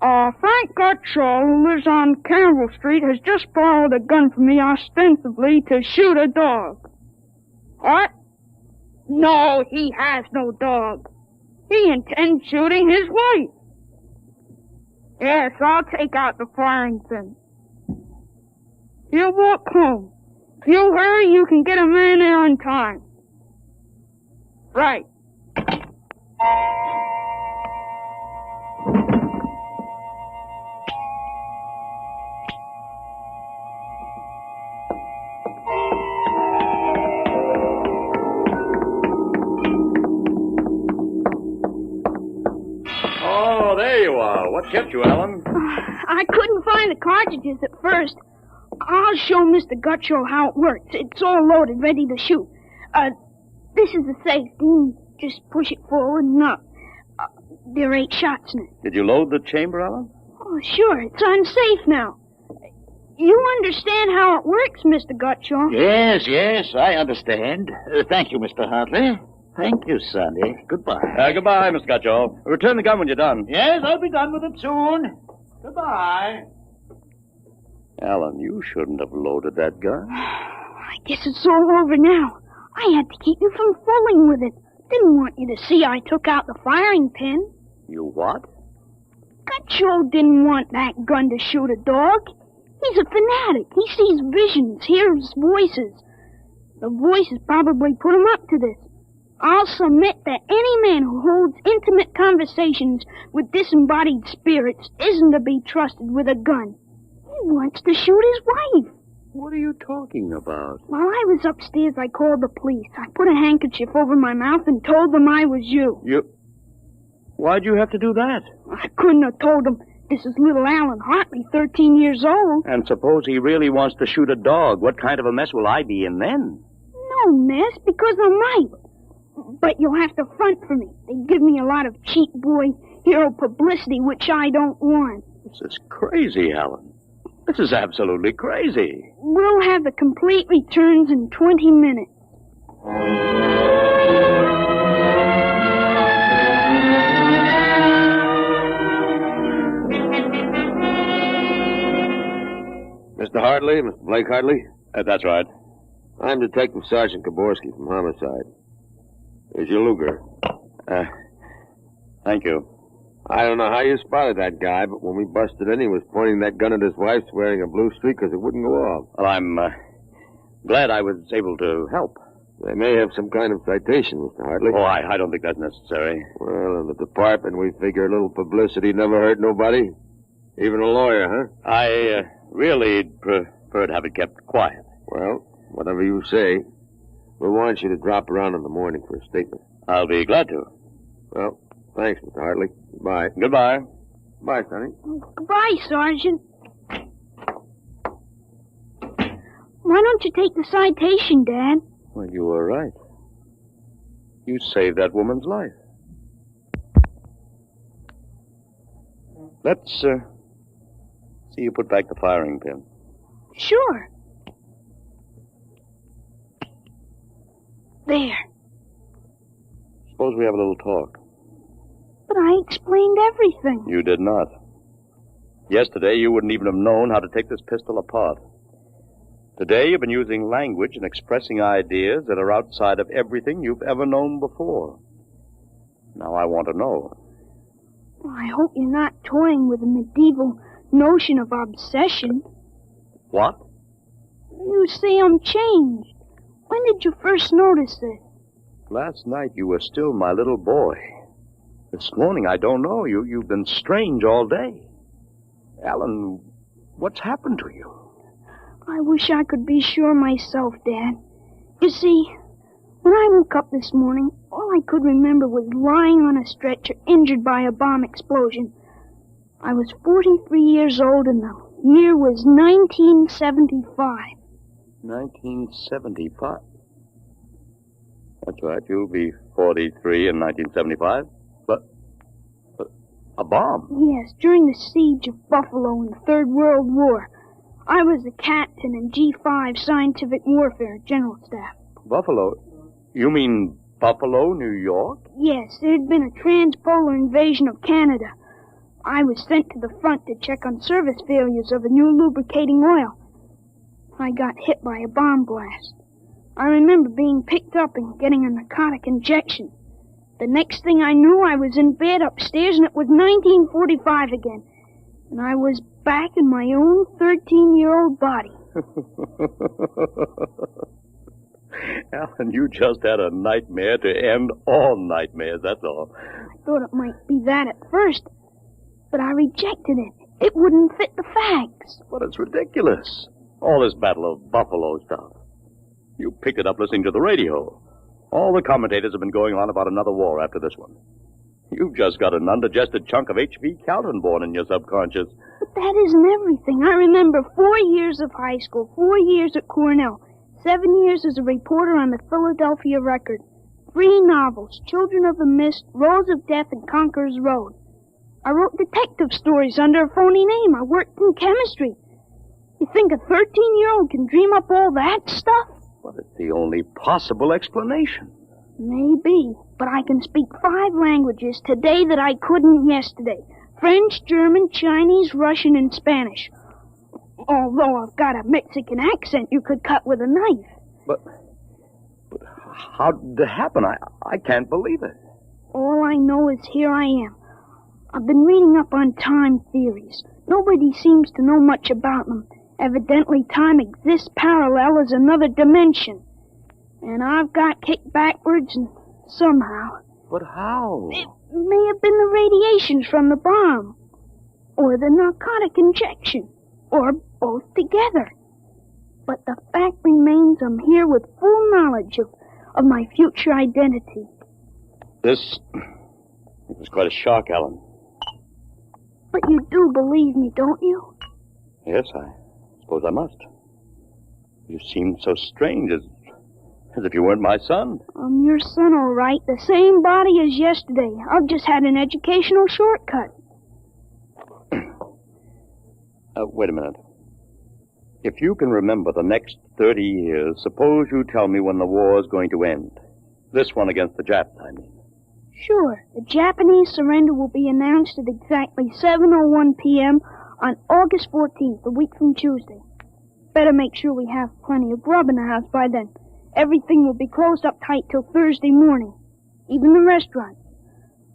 Speaker 13: Frank Gutchall, who lives on Campbell Street, has just borrowed a gun from me ostensibly to shoot a dog. What? No, he has no dog. He intends shooting his wife. Yes, I'll take out the firing pin. He'll walk home. If you hurry, you can get him in there on time. Right.
Speaker 14: Oh, there you are. What kept you, Alan?
Speaker 25: I couldn't find the cartridges at first. I'll show Mr. Gutchall how it works. It's all loaded, ready to shoot. This is the safety. Just push it forward and up. There are 8 shots in it.
Speaker 14: Did you load the chamber, Alan?
Speaker 25: Oh, sure. It's unsafe now. You understand how it works, Mr. Gutchall?
Speaker 18: Yes, I understand. Thank you, Mr. Hartley. Thank you, Sonny. Goodbye.
Speaker 14: Goodbye, Mr. Gutchall. Return the gun when you're done.
Speaker 18: Yes, I'll be done with it soon. Goodbye.
Speaker 14: Alan, you shouldn't have loaded that gun.
Speaker 25: I guess it's all over now. I had to keep you from fooling with it. Didn't want you to see I took out the firing pin.
Speaker 14: You what?
Speaker 25: Gutchall didn't want that gun to shoot a dog. He's a fanatic. He sees visions, hears voices. The voices probably put him up to this. I'll submit that any man who holds intimate conversations with disembodied spirits isn't to be trusted with a gun. He wants to shoot his wife.
Speaker 14: What are you talking about?
Speaker 25: While I was upstairs, I called the police. I put a handkerchief over my mouth and told them I was you.
Speaker 14: Why'd you have to do that?
Speaker 25: I couldn't have told them. This is little Alan Hartley, 13 years old.
Speaker 14: And suppose he really wants to shoot a dog. What kind of a mess will I be in then?
Speaker 25: No mess, because I'm right. But you'll have to front for me. They give me a lot of cheap boy hero publicity, which I don't want.
Speaker 14: This is crazy, Alan. This is absolutely crazy.
Speaker 25: We'll have the complete returns in 20 minutes.
Speaker 16: Mr. Hartley, Mr. Blake Hartley?
Speaker 14: That's right.
Speaker 16: I'm Detective Sergeant Kaborski from Homicide. Here's your Luger.
Speaker 14: Thank you.
Speaker 16: I don't know how you spotted that guy, but when we busted in, he was pointing that gun at his wife, wearing a blue streak because it wouldn't go off.
Speaker 14: Well, I'm glad I was able to help.
Speaker 16: They may have some kind of citation, Mr. Hartley.
Speaker 14: Oh, I don't think that's necessary.
Speaker 16: Well, in the department, we figure a little publicity never hurt nobody. Even a lawyer, huh?
Speaker 14: I really prefer to have it kept quiet.
Speaker 16: Well, Whatever you say. We want you to drop around in the morning for a statement.
Speaker 14: I'll be glad to.
Speaker 16: Well, thanks, Mr. Hartley. Goodbye.
Speaker 14: Goodbye.
Speaker 16: Bye, Sonny.
Speaker 25: Goodbye, Sergeant. Why don't you take the citation, Dad?
Speaker 14: Well, you were right. You saved that woman's life. Let's, see you put back the firing pin.
Speaker 25: Sure. There.
Speaker 14: Suppose we have a little talk.
Speaker 25: But I explained everything.
Speaker 14: You did not. Yesterday, you wouldn't even have known how to take this pistol apart. Today, you've been using language and expressing ideas that are outside of everything you've ever known before. Now, I want to know.
Speaker 25: Well, I hope you're not toying with a medieval notion of obsession.
Speaker 14: What?
Speaker 25: You say I'm changed. When did you first notice it?
Speaker 14: Last night, you were still my little boy. This morning, I don't know. You've been strange all day. Alan, what's happened to you?
Speaker 25: I wish I could be sure myself, Dad. You see, when I woke up this morning, all I could remember was lying on a stretcher injured by a bomb explosion. I was 43 years old and the year was 1975.
Speaker 14: 1975? That's right, you'll be 43 in 1975. But a bomb?
Speaker 25: Yes, during the siege of Buffalo in the Third World War. I was the captain in G5 Scientific Warfare General Staff.
Speaker 14: Buffalo? You mean Buffalo, New York?
Speaker 25: Yes, there had been a transpolar invasion of Canada. I was sent to the front to check on service failures of a new lubricating oil. I got hit by a bomb blast. I remember being picked up and getting a narcotic injection. The next thing I knew, I was in bed upstairs, and it was 1945 again. And I was back in my own 13-year-old body.
Speaker 14: Alan, you just had a nightmare to end all nightmares, that's all.
Speaker 25: I thought it might be that at first, but I rejected it. It wouldn't fit the facts.
Speaker 14: But it's ridiculous. All this Battle of Buffalo stuff. You picked it up listening to the radio. All the commentators have been going on about another war after this one. You've just got an undigested chunk of H.V. Calvin born in your subconscious.
Speaker 25: But that isn't everything. I remember 4 years of high school, 4 years at Cornell, 7 years as a reporter on the Philadelphia Record, 3 novels, Children of the Mist, Rose of Death, and Conqueror's Road. I wrote detective stories under a phony name. I worked in chemistry. You think a 13-year-old can dream up all that stuff?
Speaker 14: Well, it's the only possible explanation.
Speaker 25: Maybe, but I can speak 5 languages today that I couldn't yesterday. French, German, Chinese, Russian, and Spanish. Although I've got a Mexican accent you could cut with a knife.
Speaker 14: But how did it happen? I can't believe it.
Speaker 25: All I know is here I am. I've been reading up on time theories. Nobody seems to know much about them. Evidently, time exists parallel as another dimension. And I've got kicked backwards and somehow.
Speaker 14: But how?
Speaker 25: It may have been the radiations from the bomb. Or the narcotic injection. Or both together. But the fact remains I'm here with full knowledge of my future identity.
Speaker 14: This was quite a shock, Alan.
Speaker 25: But you do believe me, don't you?
Speaker 14: Yes, I suppose I must. You seem so strange, as if you weren't my son.
Speaker 25: I'm your son, all right. The same body as yesterday. I've just had an educational shortcut.
Speaker 14: Wait a minute. If you can remember the next 30 years, suppose you tell me when the war is going to end. This one against the Japs, I mean.
Speaker 25: Sure. The Japanese surrender will be announced at exactly 7:01 p.m. on August 14th, a week from Tuesday. Better make sure we have plenty of grub in the house by then. Everything will be closed up tight till Thursday morning. Even the restaurant.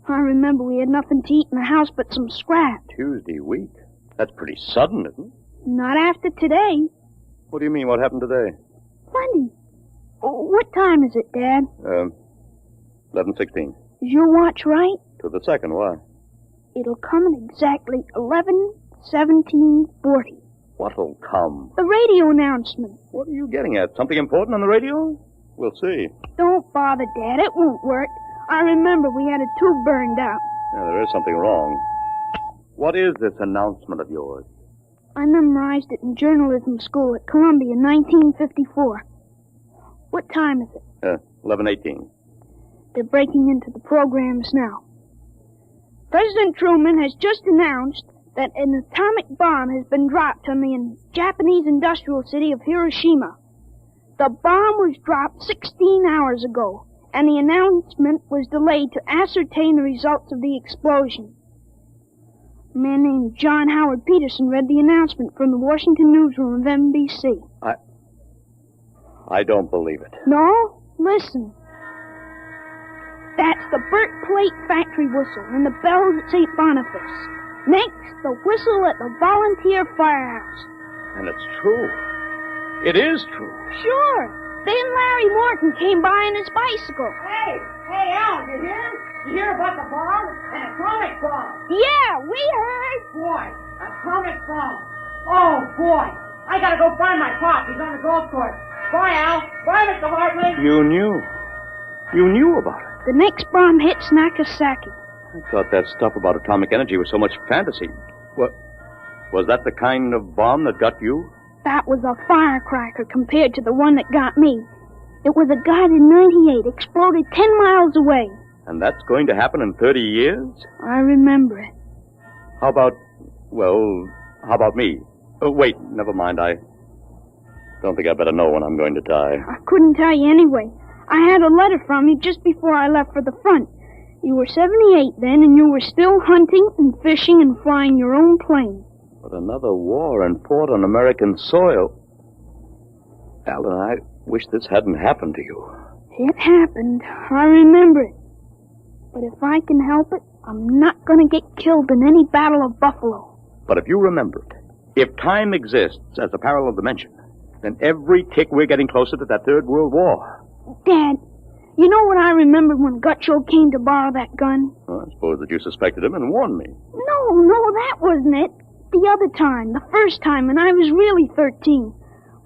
Speaker 25: I remember we had nothing to eat in the house but some scraps.
Speaker 14: Tuesday week? That's pretty sudden, isn't it?
Speaker 25: Not after today.
Speaker 14: What do you mean, what happened today?
Speaker 25: Plenty. Oh, what time is it, Dad?
Speaker 14: 11:16.
Speaker 25: Is your watch right?
Speaker 14: To the second, why?
Speaker 25: It'll come at exactly 11:17:40.
Speaker 14: What'll come?
Speaker 25: The radio announcement.
Speaker 14: What are you getting at? Something important on the radio? We'll see.
Speaker 25: Don't bother, Dad. It won't work. I remember we had a tube burned out.
Speaker 14: Yeah, there is something wrong. What is this announcement of yours?
Speaker 25: I memorized it in journalism school at Columbia in 1954. What time is it?
Speaker 14: 11:18.
Speaker 25: They're breaking into the programs now. President Truman has just announced that an atomic bomb has been dropped on the Japanese industrial city of Hiroshima. The bomb was dropped 16 hours ago, and the announcement was delayed to ascertain the results of the explosion. A man named John Howard Peterson read the announcement from the Washington newsroom of NBC.
Speaker 14: I don't believe it.
Speaker 25: No? Listen. That's the Burt Plate factory whistle and the bells at St. Boniface. Next, the whistle at the volunteer firehouse.
Speaker 14: And it's true. It is true.
Speaker 25: Sure. Then Larry Morton came by on his bicycle.
Speaker 12: Hey, Al, you hear? You hear about the bomb? An atomic bomb.
Speaker 25: Yeah, we heard.
Speaker 12: Boy, atomic bomb. Oh, boy. I gotta go find my pop. He's on the golf course. Bye, Al. Bye, Mr. Hartley.
Speaker 14: You knew. You knew about it.
Speaker 25: The next bomb hits Nagasaki.
Speaker 14: I thought that stuff about atomic energy was so much fantasy. What? Was that the kind of bomb that got you?
Speaker 25: That was a firecracker compared to the one that got me. It was a guided 98, exploded 10 miles away.
Speaker 14: And that's going to happen in 30 years?
Speaker 25: I remember it.
Speaker 14: How about me? Oh, wait, never mind. I don't think I better know when I'm going to die.
Speaker 25: I couldn't tell you anyway. I had a letter from you just before I left for the front. You were 78 then, and you were still hunting and fishing and flying your own plane.
Speaker 14: But another war and fought on American soil. Alan, I wish this hadn't happened to you.
Speaker 25: It happened. I remember it. But if I can help it, I'm not going to get killed in any Battle of Buffalo.
Speaker 14: But if you remember it, if time exists as a parallel dimension, then every tick we're getting closer to that Third World War.
Speaker 25: Dad, you know what I remembered when Gutcho came to borrow that gun?
Speaker 14: Well, I suppose that you suspected him and warned me.
Speaker 25: No, that wasn't it. The other time, the first time, when I was really 13.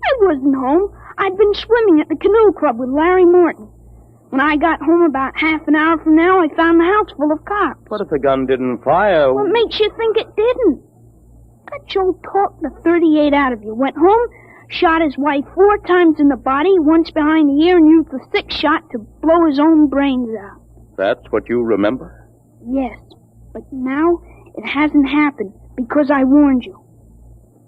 Speaker 25: I wasn't home. I'd been swimming at the canoe club with Larry Morton. When I got home about half an hour from now, I found the house full of cops.
Speaker 14: What if the gun didn't fire?
Speaker 25: What makes you think it didn't? Gutcho talked the 38 out of you, went home, shot his wife 4 times in the body, once behind the ear, and used the 6th shot to blow his own brains out.
Speaker 14: That's what you remember?
Speaker 25: Yes, but now it hasn't happened because I warned you.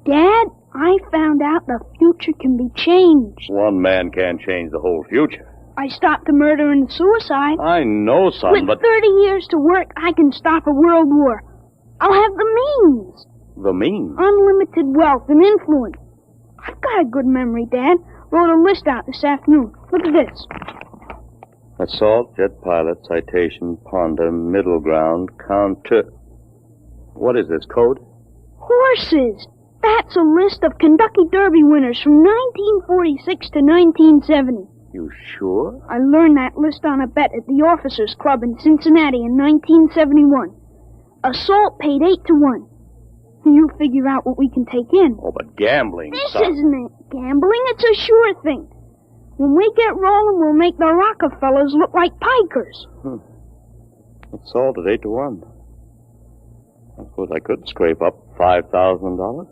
Speaker 25: Dad, I found out the future can be changed.
Speaker 14: One man can't change the whole future.
Speaker 25: I stopped the murder and the suicide.
Speaker 14: I know, son,
Speaker 25: With
Speaker 14: but...
Speaker 25: 30 years to work, I can stop a world war. I'll have the means.
Speaker 14: The means?
Speaker 25: Unlimited wealth and influence. I've got a good memory, Dad. Wrote a list out this afternoon. Look at this.
Speaker 14: Assault, jet pilot, citation, ponder, middle ground, counter... What is this, code?
Speaker 25: Horses. That's a list of Kentucky Derby winners from 1946 to 1970.
Speaker 14: You sure?
Speaker 25: I learned that list on a bet at the Officers Club in Cincinnati in 1971. Assault paid 8 to 1. You figure out what we can take in.
Speaker 14: Oh, but gambling,
Speaker 25: This
Speaker 14: son.
Speaker 25: isn't it. Gambling, it's a sure thing. When we get rolling, we'll make the Rockefellers look like pikers.
Speaker 14: Assault at 8 to 1. I suppose I could scrape up $5,000.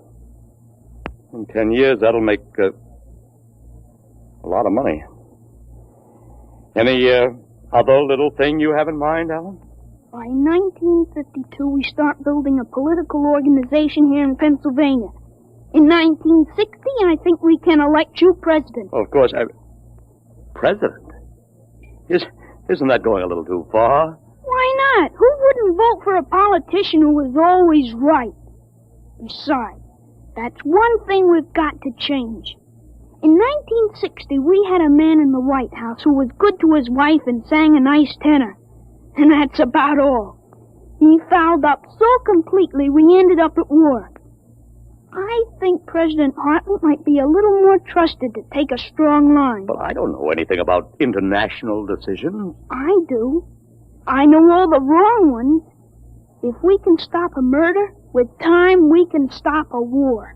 Speaker 14: In 10 years, that'll make a lot of money. Any other little thing you have in mind, Alan?
Speaker 25: By 1952, we start building a political organization here in Pennsylvania. In 1960, I think we can elect you president.
Speaker 14: Well, of course, president? Isn't that going a little too far?
Speaker 25: Why not? Who wouldn't vote for a politician who was always right? Besides, that's one thing we've got to change. In 1960, we had a man in the White House who was good to his wife and sang a nice tenor. And that's about all. He fouled up so completely we ended up at war. I think President Hartley might be a little more trusted to take a strong line.
Speaker 14: But I don't know anything about international decisions.
Speaker 25: I do. I know all the wrong ones. If we can stop a murder, with time we can stop a war.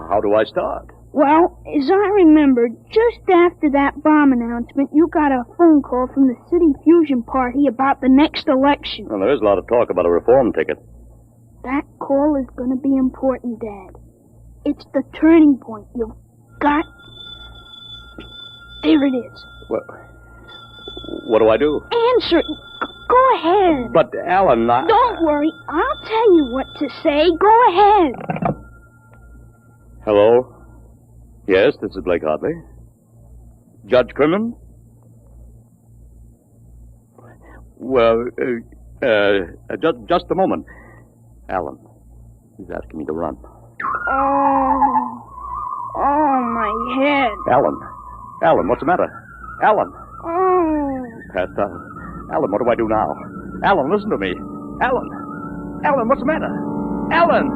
Speaker 14: how do I start?
Speaker 25: Well, as I remember, just after that bomb announcement, you got a phone call from the City Fusion Party about the next election.
Speaker 14: Well, there is a lot of talk about a reform ticket.
Speaker 25: That call is going to be important, Dad. It's the turning point. You've got... There it is.
Speaker 14: Well, what do I do?
Speaker 25: Answer. Go ahead.
Speaker 14: But, Alan,
Speaker 25: Don't worry. I'll tell you what to say. Go ahead.
Speaker 14: Hello? Yes, this is Blake Hartley. Judge Crimmins? Well, just a moment. Alan, he's asking me to run.
Speaker 25: Oh, my head.
Speaker 14: Alan, what's the matter? Alan.
Speaker 25: Oh.
Speaker 14: Passed out. Alan, what do I do now? Alan, listen to me. Alan, what's the matter? Alan!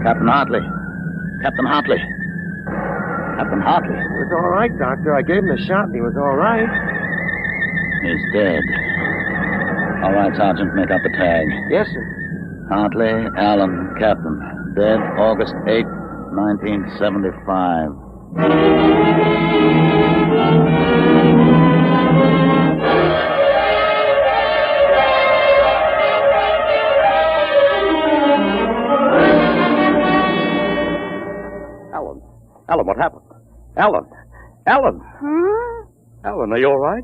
Speaker 3: Captain Hartley. Captain Hartley. Captain Hartley.
Speaker 21: He was all right, Doctor. I gave him a shot and he was all right.
Speaker 3: He's dead. All right, Sergeant, make up the tag.
Speaker 21: Yes, sir.
Speaker 3: Hartley, Allen, Captain. Dead August 8, 1975.
Speaker 14: Alan, what happened? Alan!
Speaker 25: Huh?
Speaker 14: Alan, are you all right?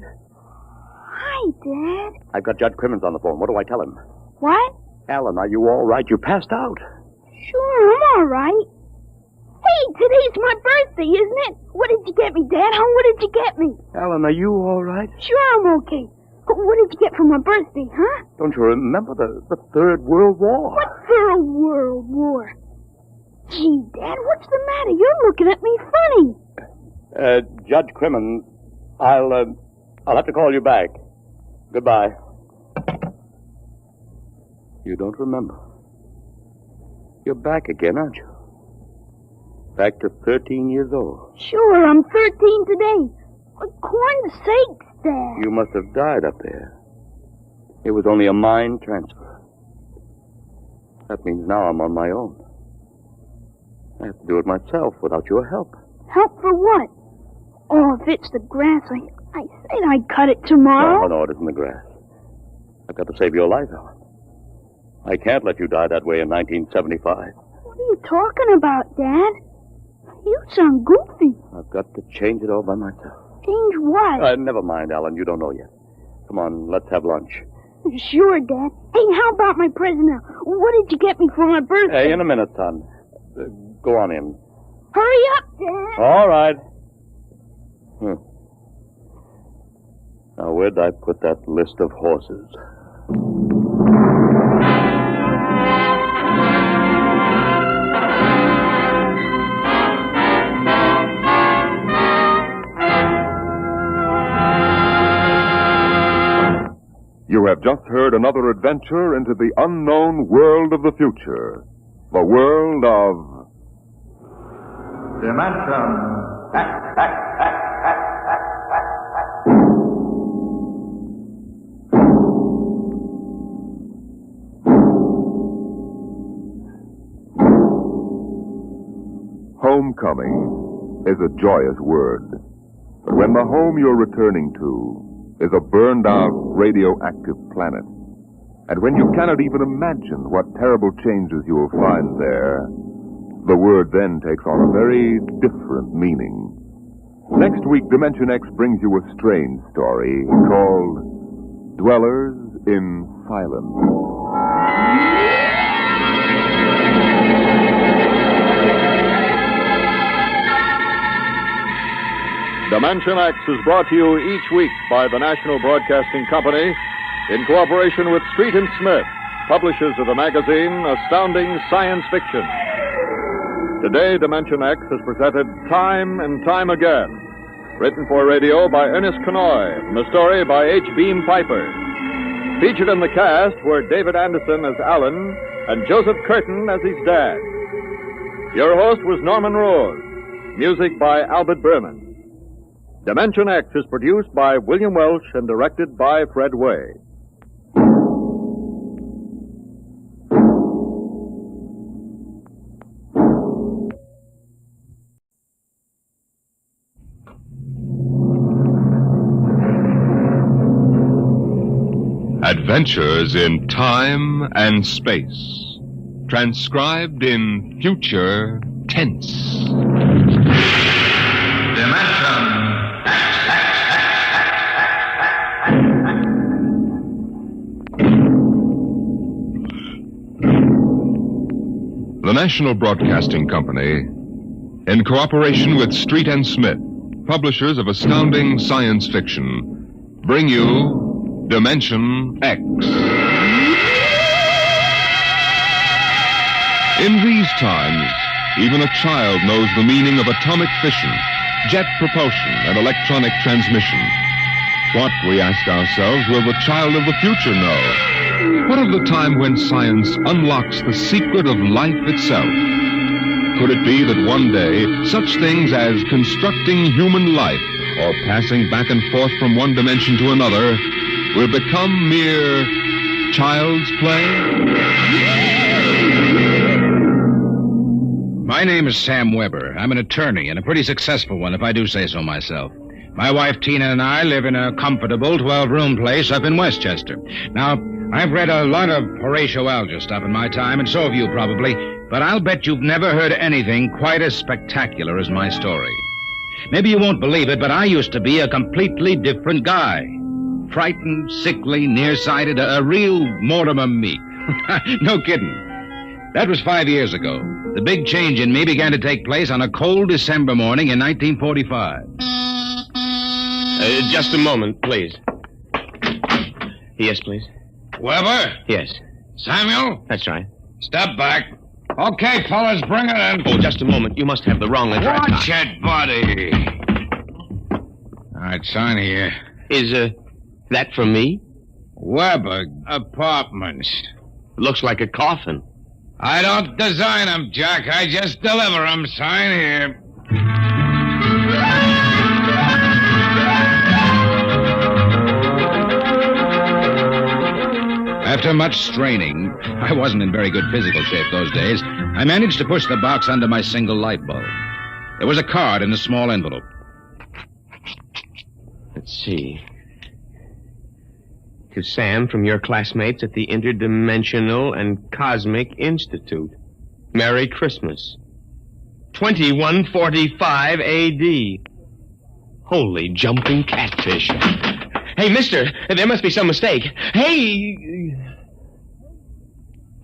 Speaker 25: Hi, Dad.
Speaker 14: I've got Judge Crimmins on the phone. What do I tell him?
Speaker 25: What?
Speaker 14: Alan, are you all right? You passed out.
Speaker 25: Sure, I'm all right. Hey, today's my birthday, isn't it? What did you get me, Dad? What did you get me?
Speaker 14: Alan, are you all right?
Speaker 25: Sure, I'm okay. What did you get for my birthday, huh?
Speaker 14: Don't you remember the Third World War?
Speaker 25: What Third World War? Gee, Dad, what's the matter? You're looking at me funny.
Speaker 14: Judge Crimmins, I'll have to call you back. Goodbye. You don't remember. You're back again, aren't you? Back to 13 years old.
Speaker 25: Sure, I'm 13 today. For corn's sakes, Dad.
Speaker 14: You must have died up there. It was only a mind transfer. That means now I'm on my own. I have to do it myself without your help.
Speaker 25: Help for what? Oh, if it's the grass, I said I'd cut it tomorrow.
Speaker 14: No, it isn't the grass. I've got to save your life, Alan. I can't let you die that way in 1975.
Speaker 25: What are you talking about, Dad? You sound goofy.
Speaker 14: I've got to change it all by myself.
Speaker 25: Change what?
Speaker 14: Never mind, Alan. You don't know yet. Come on, let's have lunch.
Speaker 25: Sure, Dad. Hey, how about my present now? What did you get me for my birthday?
Speaker 14: Hey, in a minute, son. Go on in.
Speaker 25: Hurry up, Dad.
Speaker 14: All right. Now, where'd I put that list of horses?
Speaker 1: You have just heard another adventure into the unknown world of the future. The world of...
Speaker 10: Dimension
Speaker 1: Homecoming is a joyous word. But when the home you're returning to is a burned-out radioactive planet, and when you cannot even imagine what terrible changes you will find there, the word then takes on a very different meaning. Next week, Dimension X brings you a strange story called Dwellers in Silence.
Speaker 11: Dimension X is brought to you each week by the National Broadcasting Company in cooperation with Street & Smith, publishers of the magazine Astounding Science Fiction. Today, Dimension X has presented Time and Time Again, written for radio by Ernest Kenoy, and a story by H. Beam Piper. Featured in the cast were David Anderson as Alan and Joseph Curtin as his dad. Your host was Norman Rose. Music by Albert Berman. Dimension X is produced by William Welsh and directed by Fred Way.
Speaker 1: Adventures in Time and Space. Transcribed in future tense.
Speaker 10: Dimension
Speaker 1: The National Broadcasting Company, in cooperation with Street and Smith, publishers of astounding science fiction, bring you Dimension X. In these times, even a child knows the meaning of atomic fission, jet propulsion, and electronic transmission. What, we ask ourselves, will the child of the future know? What of the time when science unlocks the secret of life itself? Could it be that one day, such things as constructing human life or passing back and forth from one dimension to another will become mere child's play?
Speaker 4: My name is Sam Weber. I'm an attorney, and a pretty successful one, if I do say so myself. My wife Tina and I live in a comfortable 12-room place up in Westchester. Now, I've read a lot of Horatio Alger stuff in my time, and so have you probably, but I'll bet you've never heard anything quite as spectacular as my story. Maybe you won't believe it, but I used to be a completely different guy. Frightened, sickly, nearsighted, a real Mortimer Meek. No kidding. That was 5 years ago. The big change in me began to take place on a cold December morning in 1945.
Speaker 6: Just a moment, please. Yes, please.
Speaker 4: Weber?
Speaker 6: Yes.
Speaker 4: Samuel?
Speaker 6: That's right.
Speaker 4: Step back. Okay, fellas, bring it in.
Speaker 6: Oh, just a moment. You must have the wrong address.
Speaker 4: Watch it, buddy. All right, sign here.
Speaker 6: Is, that for me?
Speaker 4: Weber Apartments.
Speaker 6: Looks like a coffin.
Speaker 4: I don't design them, Jack. I just deliver them. Sign here. After much straining, I wasn't in very good physical shape those days, I managed to push the box under my single light bulb. There was a card in a small envelope.
Speaker 6: Let's see. To Sam from your classmates at the Interdimensional and Cosmic Institute. Merry Christmas. 2145 A.D. Holy jumping catfish. Hey, mister, there must be some mistake. Hey!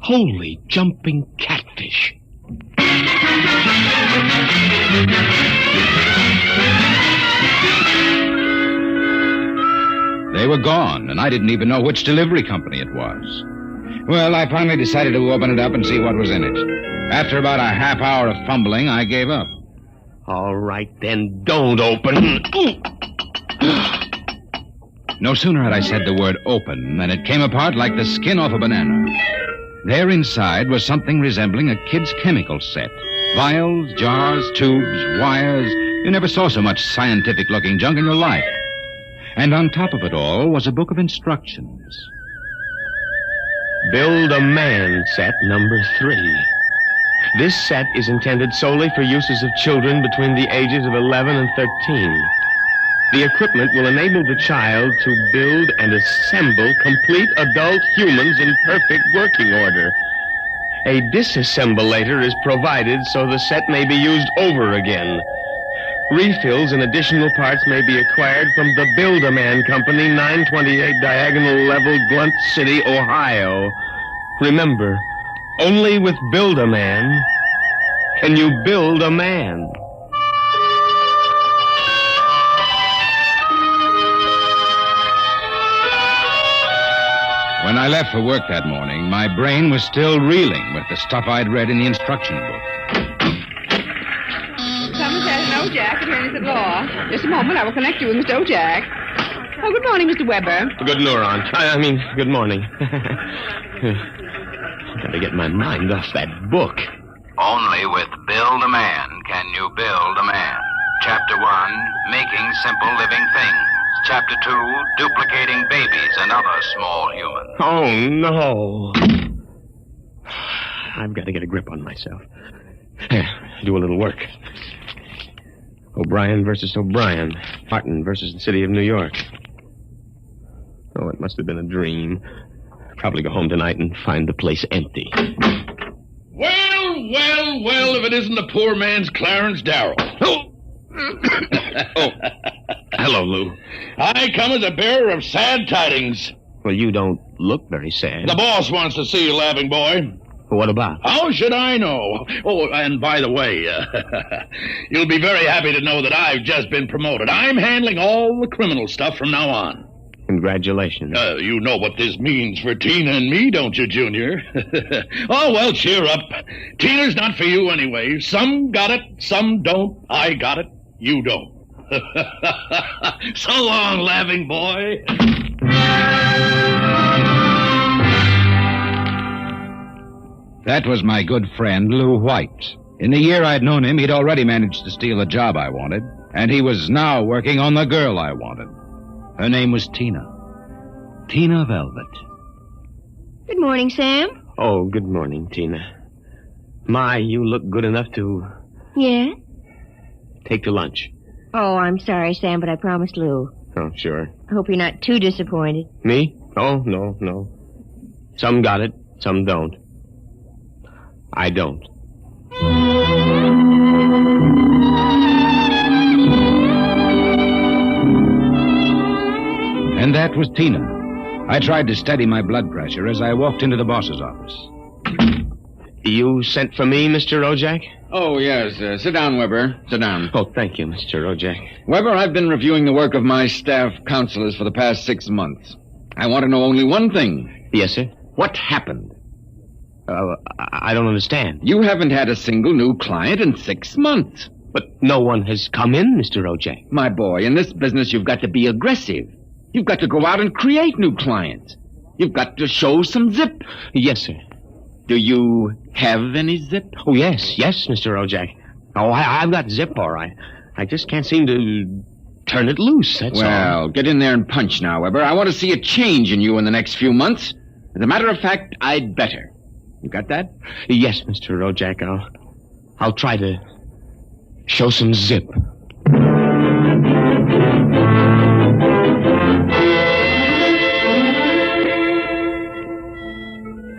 Speaker 6: Holy jumping catfish.
Speaker 4: They were gone, and I didn't even know which delivery company it was. Well, I finally decided to open it up and see what was in it. After about a half hour of fumbling, I gave up.
Speaker 6: All right, then don't open.
Speaker 4: No sooner had I said the word open than it came apart like the skin off a banana. There inside was something resembling a kid's chemical set. Vials, jars, tubes, wires. You never saw so much scientific-looking junk in your life. And on top of it all was a book of instructions.
Speaker 6: Build a Man set number 3. This set is intended solely for uses of children between the ages of 11 and 13. The equipment will enable the child to build and assemble complete adult humans in perfect working order. A disassemblator is provided so the set may be used over again. Refills and additional parts may be acquired from the Build-A-Man Company, 928 Diagonal Level, Blunt City, Ohio. Remember, only with Build-A-Man can you build a man.
Speaker 4: When I left for work that morning, my brain was still reeling with the stuff I'd read in the instruction book.
Speaker 17: Somerset and Ojack, attorneys at law. Just a moment, I will connect you with Mr. Ojack. Oh, good morning, Mr. Weber.
Speaker 6: Good neuron. I mean, good morning. Got to get my mind off that book.
Speaker 4: Only with Build a Man can you build a man. Chapter 1, Making Simple Living Things. Chapter 2, Duplicating Babies and Other Small Humans.
Speaker 6: Oh, no. I've got to get a grip on myself. Do a little work. O'Brien versus O'Brien. Martin versus the city of New York. Oh, it must have been a dream. Probably go home tonight and find the place empty.
Speaker 7: Well, if it isn't the poor man's Clarence Darrow.
Speaker 6: Oh, hello, Lou.
Speaker 7: I come as a bearer of sad tidings.
Speaker 6: Well, you don't look very sad.
Speaker 7: The boss wants to see you, laughing boy.
Speaker 6: What about?
Speaker 7: How should I know? Oh, and by the way, you'll be very happy to know that I've just been promoted. I'm handling all the criminal stuff from now on.
Speaker 6: Congratulations.
Speaker 7: You know what this means for Tina and me, don't you, Junior? Oh, well, cheer up. Tina's not for you anyway. Some got it, some don't. I got it, you don't. So long, laughing boy.
Speaker 4: That was my good friend, Lou White. In the year I'd known him, he'd already managed to steal the job I wanted, and he was now working on the girl I wanted. Her name was Tina. Tina Veldt.
Speaker 19: Good morning, Sam.
Speaker 6: Oh, good morning, Tina. My, you look good enough to...
Speaker 19: Yeah?
Speaker 6: Take to lunch.
Speaker 19: Oh, I'm sorry, Sam, but I promised Lou.
Speaker 6: Oh, sure.
Speaker 19: I hope you're not too disappointed.
Speaker 6: Me? Oh, no. Some got it, some don't. I don't.
Speaker 4: And that was Tina. I tried to steady my blood pressure as I walked into the boss's office.
Speaker 6: You sent for me, Mr. Ojak?
Speaker 20: Oh, yes. Sit down, Weber. Sit down.
Speaker 6: Oh, thank you, Mr. Ojak.
Speaker 20: Weber, I've been reviewing the work of my staff counselors for the past 6 months. I want to know only one thing.
Speaker 6: Yes, sir?
Speaker 20: What happened?
Speaker 6: I don't understand.
Speaker 20: You haven't had a single new client in 6 months.
Speaker 6: But no one has come in, Mr. Ojak.
Speaker 20: My boy, in this business, you've got to be aggressive. You've got to go out and create new clients. You've got to show some zip.
Speaker 6: Yes, sir.
Speaker 20: Do you have any zip?
Speaker 6: Oh, yes, Mr. Ojak. Oh, I've got zip, all right. I just can't seem to turn it loose, that's all.
Speaker 20: Well, get in there and punch now, Weber. I want to see a change in you in the next few months. As a matter of fact, I'd better. You got that?
Speaker 6: Yes, Mr. Ojak. I'll try to show some zip.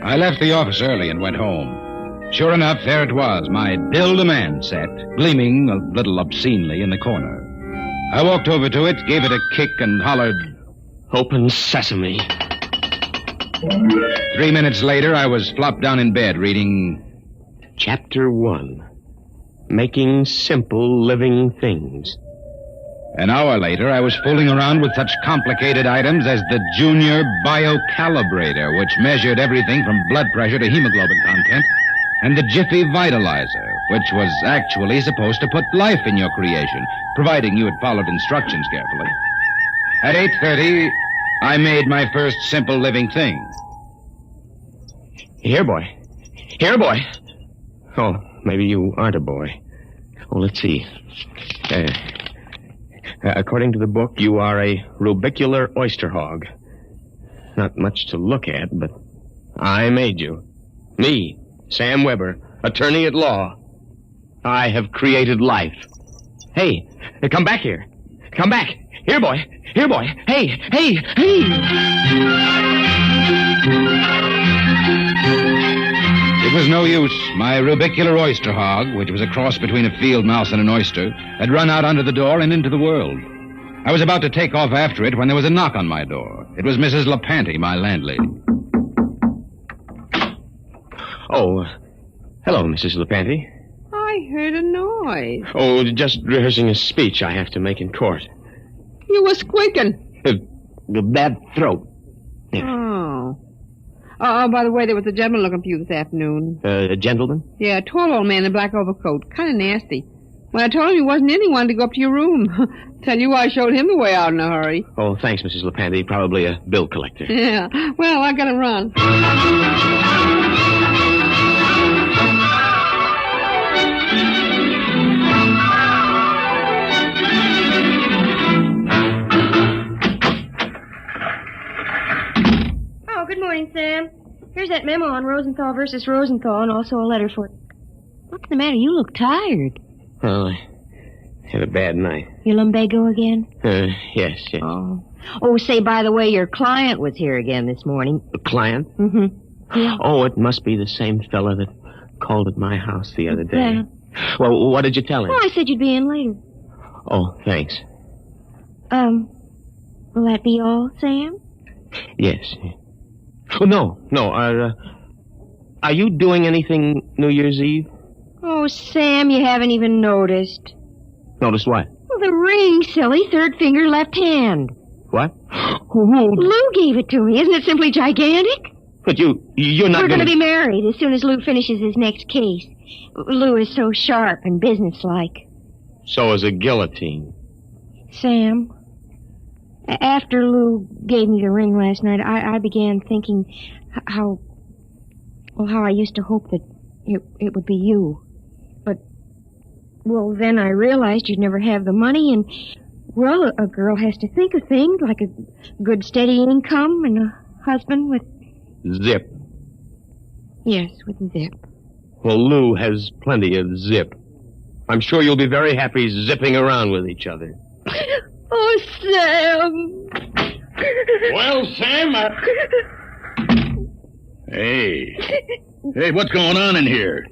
Speaker 4: I left the office early and went home. Sure enough, there it was, my Build-A-Man set, gleaming a little obscenely in the corner. I walked over to it, gave it a kick, and hollered,
Speaker 6: "Open sesame."
Speaker 4: 3 minutes later, I was flopped down in bed reading...
Speaker 6: Chapter 1. Making Simple Living Things.
Speaker 4: An hour later, I was fooling around with such complicated items as the Junior Biocalibrator, which measured everything from blood pressure to hemoglobin content, and the Jiffy Vitalizer, which was actually supposed to put life in your creation, providing you had followed instructions carefully. At 8:30, I made my first simple living thing.
Speaker 6: Here, boy. Oh, maybe you aren't a boy. Oh, let's see. According to the book, you are a rubicular oyster hog. Not much to look at, but I made you. Me, Sam Weber, attorney at law. I have created life. Hey, come back here. Come back. Here, boy. Hey.
Speaker 4: It was no use. My rubicular oyster hog, which was a cross between a field mouse and an oyster, had run out under the door and into the world. I was about to take off after it when there was a knock on my door. It was Mrs. LaPanty, my landlady.
Speaker 6: Oh, hello, Mrs. LaPanty.
Speaker 17: I heard a noise.
Speaker 6: Oh, just rehearsing a speech I have to make in court.
Speaker 17: You were squeaking.
Speaker 6: The bad throat.
Speaker 17: Oh. Oh, by the way, there was a gentleman looking for you this afternoon.
Speaker 6: A gentleman?
Speaker 17: Yeah, a tall old man in a black overcoat. Kind of nasty. When I told him he wasn't in, he wanted to go up to your room. Tell you I showed him the way out in a hurry.
Speaker 6: Oh, thanks, Mrs. LaPanty. Probably a bill collector.
Speaker 17: Yeah. Well, I gotta run.
Speaker 19: Oh, good morning, Sam. Here's that memo on Rosenthal versus Rosenthal and also a letter for... What's the matter? You look tired.
Speaker 6: Oh, I had a bad night.
Speaker 19: You lumbago again?
Speaker 6: Yes.
Speaker 19: Oh, say, by the way, your client was here again this morning.
Speaker 6: The client?
Speaker 19: Mm-hmm. Yeah.
Speaker 6: Oh, it must be the same fella that called at my house the other day.
Speaker 19: Yeah.
Speaker 6: Well, what did you tell him?
Speaker 19: Oh, I said you'd be in later.
Speaker 6: Oh, thanks.
Speaker 19: Will that be all, Sam?
Speaker 6: Yes. Oh, no. Are you doing anything New Year's Eve?
Speaker 19: Oh, Sam, you haven't even noticed.
Speaker 6: Noticed what?
Speaker 19: Well, the ring, silly. Third finger, left hand.
Speaker 6: What?
Speaker 19: Lou gave it to me. Isn't it simply gigantic?
Speaker 6: But you're not
Speaker 19: We're going to be married as soon as Lou finishes his next case. Lou is so sharp and businesslike.
Speaker 6: So is a guillotine.
Speaker 19: Sam, after Lou gave me the ring last night, I began thinking how I used to hope that it would be you. But, well, then I realized you'd never have the money, and, well, a girl has to think of things like a good steady income and a husband with...
Speaker 6: Zip.
Speaker 19: Yes, with zip.
Speaker 6: Well, Lou has plenty of zip. I'm sure you'll be very happy zipping around with each other.
Speaker 19: Oh, Sam!
Speaker 7: Well, Sam, Hey, what's going on in here?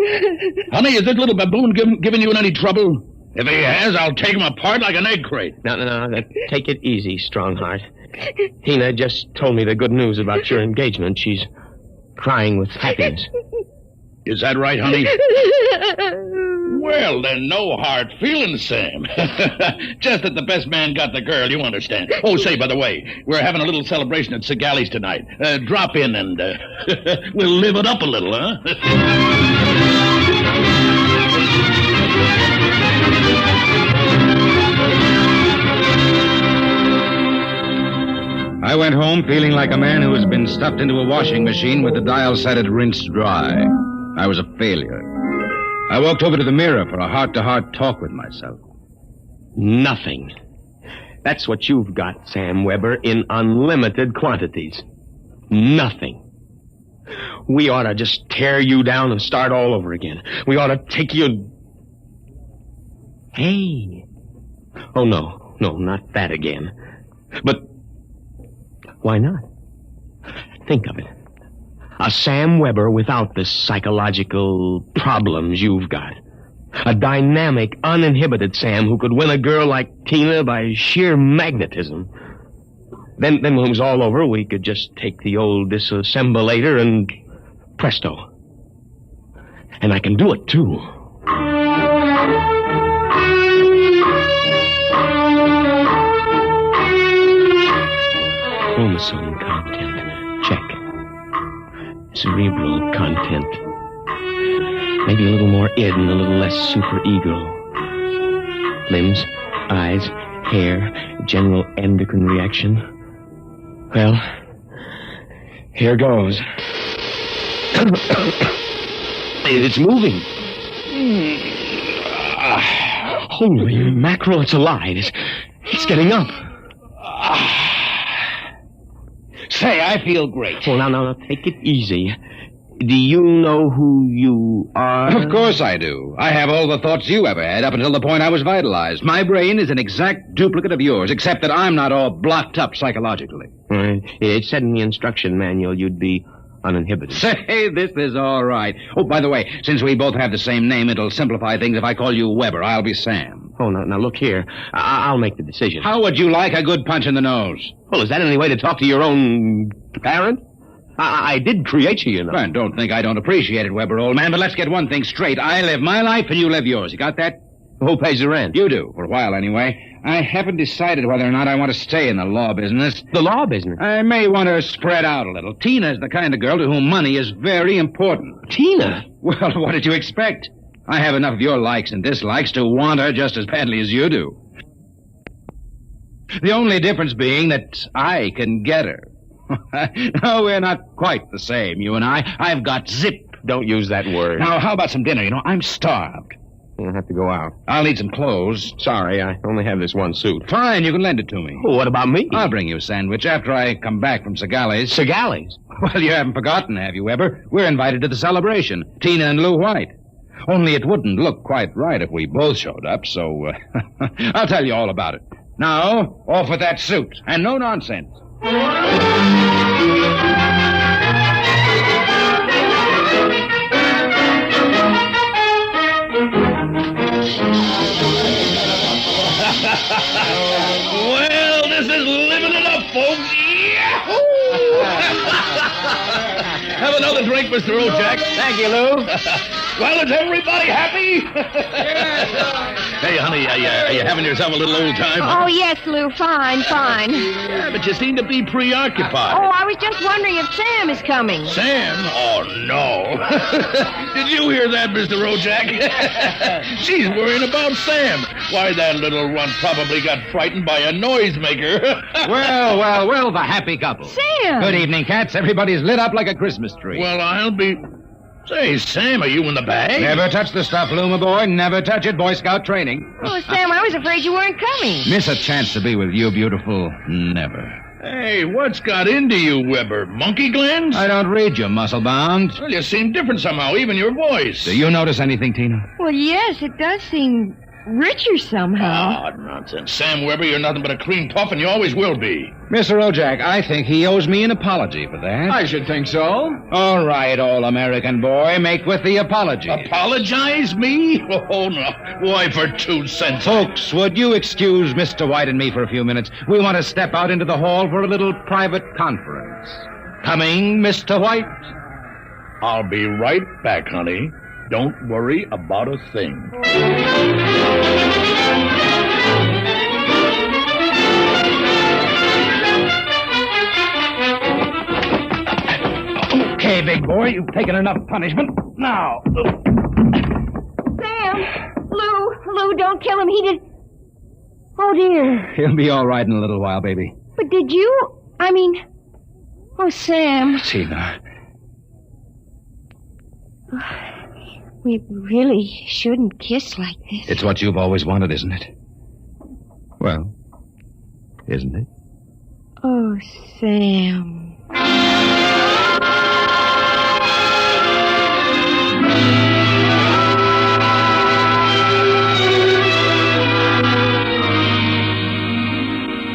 Speaker 7: Honey, is this little baboon giving you any trouble? If he has, I'll take him apart like an egg crate.
Speaker 6: No. Take it easy, Strongheart. Tina just told me the good news about your engagement. She's crying with happiness.
Speaker 7: Is that right, honey? Well, then, no hard feelings, Sam. Just that the best man got the girl, you understand. Oh, say, by the way, we're having a little celebration at Segali's tonight. Drop in and we'll live it up a little, huh?
Speaker 4: I went home feeling like a man who has been stuffed into a washing machine with the dial set at rinsed dry. I was a failure. I walked over to the mirror for a heart-to-heart talk with myself.
Speaker 6: Nothing. That's what you've got, Sam Weber, in unlimited quantities. Nothing. We ought to just tear you down and start all over again. We ought to take you... Hey. Oh, no, not that again. But why not? Think of it. A Sam Weber without the psychological problems you've got. A dynamic, uninhibited Sam who could win a girl like Tina by sheer magnetism. Then when it was all over, we could just take the old disassemblator and presto. And I can do it, too. Chromosome content. Check. Cerebral content. Maybe a little more id and a little less superego. Limbs, eyes, hair, general endocrine reaction. Well, here goes. It's moving. Holy mackerel, it's alive. It's getting up.
Speaker 7: Say, I feel great.
Speaker 6: Well, now, take it easy. Do you know who you are?
Speaker 4: Of course I do. I have all the thoughts you ever had up until the point I was vitalized. My brain is an exact duplicate of yours, except that I'm not all blocked up psychologically.
Speaker 6: It said in the instruction manual you'd be uninhibited.
Speaker 4: Say, this is all right. Oh, by the way, since we both have the same name, it'll simplify things if I call you Weber. I'll be Sam.
Speaker 6: Oh, now look here. I'll make the decision.
Speaker 4: How would you like a good punch in the nose?
Speaker 6: Well, is that any way to talk to your own parent? I did create you, you know.
Speaker 4: Well, don't think I don't appreciate it, Weber, old man, but let's get one thing straight. I live my life and you live yours. You got that?
Speaker 6: Who pays the rent?
Speaker 4: You do, for a while anyway. I haven't decided whether or not I want to stay in the law business.
Speaker 6: The law business?
Speaker 4: I may want to spread out a little. Tina's the kind of girl to whom money is very important.
Speaker 6: Tina?
Speaker 4: Well, what did you expect? I have enough of your likes and dislikes to want her just as badly as you do. The only difference being that I can get her. No, we're not quite the same, you and I. I've got zip.
Speaker 6: Don't use that word.
Speaker 4: Now, how about some dinner? You know, I'm starved.
Speaker 6: You'll have to go out.
Speaker 4: I'll need some clothes.
Speaker 6: Sorry, I only have this one suit.
Speaker 4: Fine, you can lend it to me.
Speaker 6: Well, what about me?
Speaker 4: I'll bring you a sandwich after I come back from Segali's.
Speaker 6: Segali's?
Speaker 4: Well, you haven't forgotten, have you, Weber? We're invited to the celebration. Tina and Lou White. Only it wouldn't look quite right if we both showed up, so I'll tell you all about it. Now, off with that suit, and no nonsense.
Speaker 7: Well, this is living it up, folks. Have another drink, Mr. Ojak.
Speaker 8: Thank you, Lou.
Speaker 7: Well, is everybody happy? Hey, honey, are you having yourself a little old time?
Speaker 19: Oh, yes, Lou. Fine.
Speaker 7: Yeah, but you seem to be preoccupied.
Speaker 19: Oh, I was just wondering if Sam is coming.
Speaker 7: Sam? Oh, no. Did you hear that, Mr. Ojak? She's worrying about Sam. Why, that little runt probably got frightened by a noisemaker.
Speaker 4: Well, the happy couple.
Speaker 19: Sam!
Speaker 4: Good evening, cats. Everybody's lit up like a Christmas tree.
Speaker 7: Well, I'll be... Say, Sam, are you in the bag?
Speaker 4: Never touch the stuff, Lou, my boy. Never touch it. Boy Scout training.
Speaker 19: Oh, Sam, I was afraid you weren't coming.
Speaker 4: Miss a chance to be with you, beautiful. Never.
Speaker 7: Hey, what's got into you, Weber? Monkey glands?
Speaker 4: I don't read you, muscle-bound.
Speaker 7: Well, you seem different somehow, even your voice.
Speaker 4: Do you notice anything, Tina?
Speaker 19: Well, yes, it does seem richer somehow.
Speaker 7: Oh, nonsense. Sam Weber, you're nothing but a cream puff, and you always will be.
Speaker 4: Mr. Ojak, I think he owes me an apology for that.
Speaker 20: I should think so.
Speaker 4: All right, all-American boy, make with the apology.
Speaker 7: Apologize, me? Oh, no. Why, for 2 cents?
Speaker 4: Folks, would you excuse Mr. White and me for a few minutes? We want to step out into the hall for a little private conference. Coming, Mr. White?
Speaker 7: I'll be right back, honey. Don't worry about a thing.
Speaker 4: Okay, big boy, you've taken enough punishment. Now.
Speaker 19: Sam! Lou, don't kill him. He did... Oh, dear.
Speaker 4: He'll be all right in a little while, baby.
Speaker 19: But did you... Oh, Sam.
Speaker 4: Tina.
Speaker 19: We really shouldn't kiss like this.
Speaker 4: It's what you've always wanted, isn't it? Well, isn't it?
Speaker 19: Oh, Sam.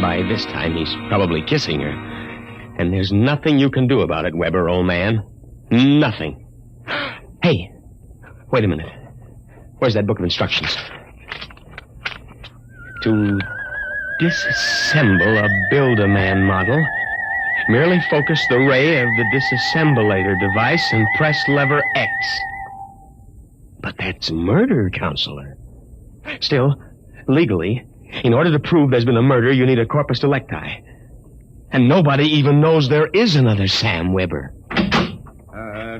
Speaker 6: By this time, he's probably kissing her. And there's nothing you can do about it, Weber, old man. Nothing. Hey, wait a minute. Where's that book of instructions? To disassemble a Build-A-Man model, merely focus the ray of the disassemblator device and press lever X. But that's murder, Counselor. Still, legally, in order to prove there's been a murder, you need a corpus delicti. And nobody even knows there is another Sam Weber.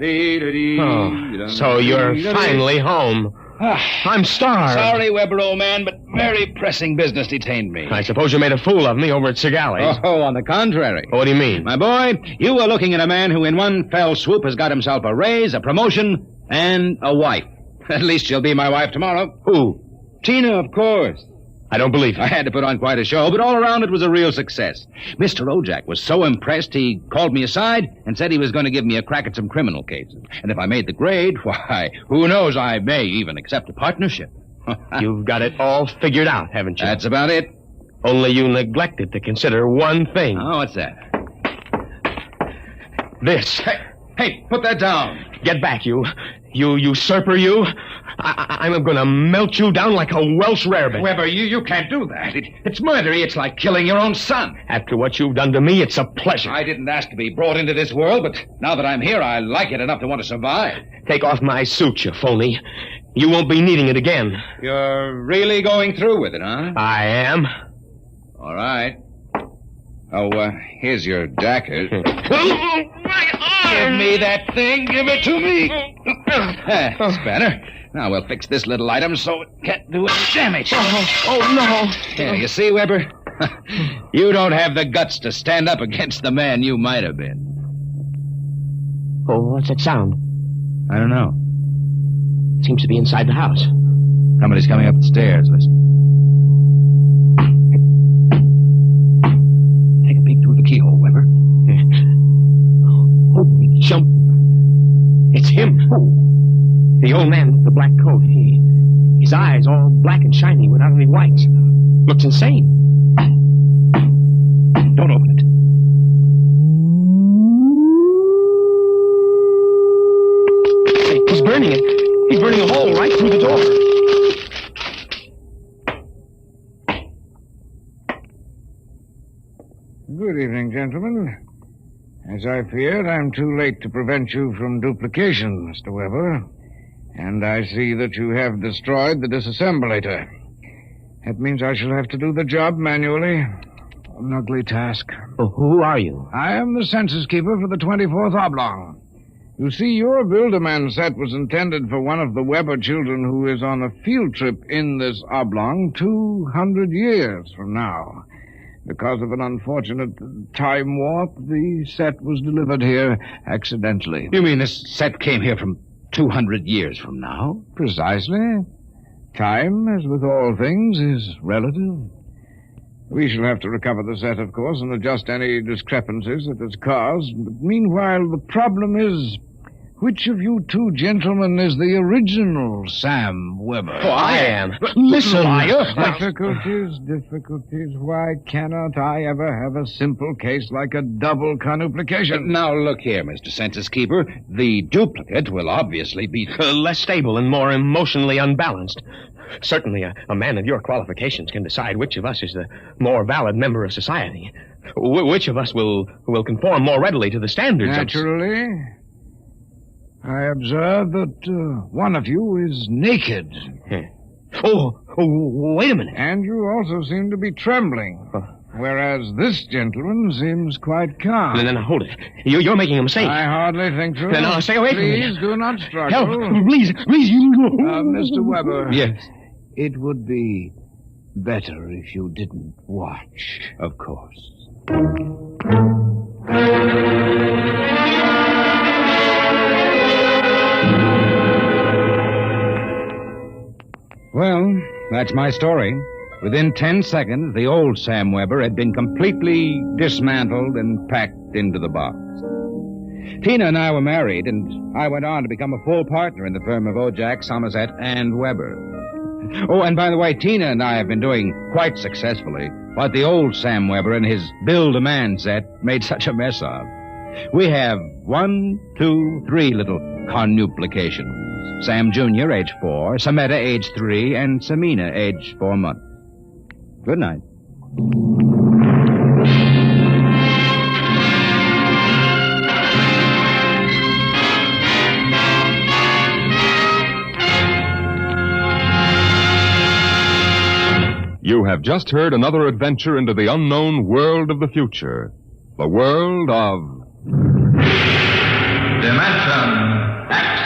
Speaker 6: Oh, so you're finally home. I'm starved.
Speaker 4: Sorry, Weber, old man, but very pressing business detained me.
Speaker 6: I suppose you made a fool of me over at Segali's.
Speaker 4: Oh, on the contrary.
Speaker 6: What do you mean?
Speaker 4: My boy, you were looking at a man who in one fell swoop has got himself a raise, a promotion, and a wife. At least she'll be my wife tomorrow.
Speaker 6: Who?
Speaker 4: Tina, of course.
Speaker 6: I don't believe it.
Speaker 4: I had to put on quite a show, but all around it was a real success. Mr. Ojak was so impressed, he called me aside and said he was going to give me a crack at some criminal cases. And if I made the grade, why, who knows, I may even accept a partnership.
Speaker 6: You've got it all figured out, haven't you?
Speaker 4: That's about it.
Speaker 6: Only you neglected to consider one thing.
Speaker 4: Oh, what's that?
Speaker 6: This.
Speaker 4: Hey, put that down.
Speaker 6: Get back, you usurper, you. I'm going to melt you down like a Welsh rarebit.
Speaker 4: Weber, you can't do that. It's murder. It's like killing your own son.
Speaker 6: After what you've done to me, it's a pleasure.
Speaker 4: I didn't ask to be brought into this world, but now that I'm here, I like it enough to want to survive.
Speaker 6: Take off my suit, you phony. You won't be needing it again.
Speaker 4: You're really going through with it, huh?
Speaker 6: I am.
Speaker 4: All right. Oh, here's your dagger. Give me that thing. Give it to me. That's better. Now we'll fix this little item so it can't do any damage.
Speaker 6: Oh, no.
Speaker 4: Yeah, you see, Weber? You don't have the guts to stand up against the man you might have been.
Speaker 6: Oh, what's that sound?
Speaker 4: I don't know.
Speaker 6: Seems to be inside the house.
Speaker 4: Somebody's coming up the stairs. Listen. Take a peek through the keyhole, Weber.
Speaker 6: Holy jump. It's him. The old man with the black coat. His eyes all black and shiny without any whites. Looks insane. Don't open it. He's burning it. He's burning a hole right through the door.
Speaker 5: Good evening, gentlemen. As I feared, I'm too late to prevent you from duplication, Mr. Weber. And I see that you have destroyed the disassemblator. That means I shall have to do the job manually. An ugly task.
Speaker 6: Oh, who are you?
Speaker 5: I am the census keeper for the 24th Oblong. You see, your Build-A-Man set was intended for one of the Weber children who is on a field trip in this oblong 200 years from now. Because of an unfortunate time warp, the set was delivered here accidentally.
Speaker 4: You mean this set came here from 200 years from now?
Speaker 5: Precisely. Time, as with all things, is relative. We shall have to recover the set, of course, and adjust any discrepancies that it's caused. But meanwhile, the problem is, which of you two gentlemen is the original Sam Weber?
Speaker 6: Oh, I am. Listen, liar.
Speaker 5: Difficulties. Why cannot I ever have a simple case like a double conuplication?
Speaker 4: Now, look here, Mr. Census Keeper. The duplicate will obviously be
Speaker 6: less stable and more emotionally unbalanced. Certainly, a man of your qualifications can decide which of us is the more valid member of society. Which of us will conform more readily to the standards
Speaker 5: Naturally. I observe that one of you is naked.
Speaker 6: Oh, wait a minute.
Speaker 5: And you also seem to be trembling. Whereas this gentleman seems quite calm.
Speaker 6: Now, hold it. You're making a mistake.
Speaker 5: I hardly think so.
Speaker 6: Now, stay away from me.
Speaker 5: Please do not struggle.
Speaker 6: Help, please.
Speaker 5: Mr. Weber.
Speaker 4: Yes?
Speaker 5: It would be better if you didn't watch.
Speaker 4: Of course. Well, that's my story. Within 10 seconds, the old Sam Weber had been completely dismantled and packed into the box. Tina and I were married, and I went on to become a full partner in the firm of Ojack, Somerset, and Weber. Oh, and by the way, Tina and I have been doing quite successfully what the old Sam Weber and his Build-A-Man set made such a mess of. We have 1, 2, 3 little conuplications. Sam Jr., age 4, Sameta, age 3, and Samina, age 4 months. Good night.
Speaker 1: You have just heard another adventure into the unknown world of the future. The world of...
Speaker 10: Dimension X.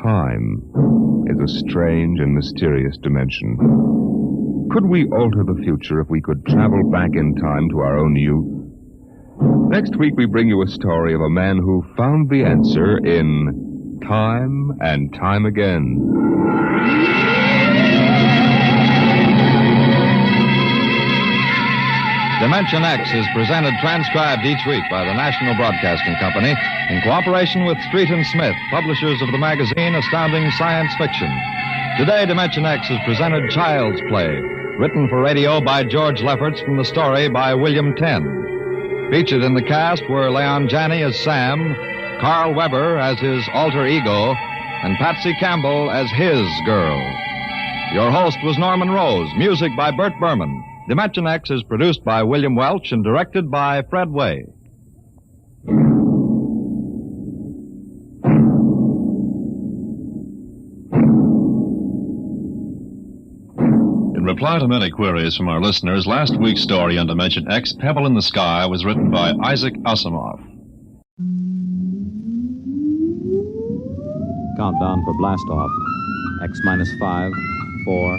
Speaker 1: Time is a strange and mysterious dimension. Could we alter the future if we could travel back in time to our own youth? Next week we bring you a story of a man who found the answer in Time and Time Again.
Speaker 11: Dimension X is presented transcribed each week by the National Broadcasting Company in cooperation with Street & Smith, publishers of the magazine Astounding Science Fiction. Today, Dimension X is presented Child's Play, written for radio by George Lefferts from the story by William Tenn. Featured in the cast were Leon Janney as Sam, Carl Weber as his alter ego, and Patsy Campbell as his girl. Your host was Norman Rose, music by Bert Berman. Dimension X is produced by William Welch and directed by Fred Way.
Speaker 15: In reply to many queries from our listeners, last week's story on Dimension X, Pebble in the Sky, was written by Isaac Asimov.
Speaker 22: Countdown for blast off. X-5, 4,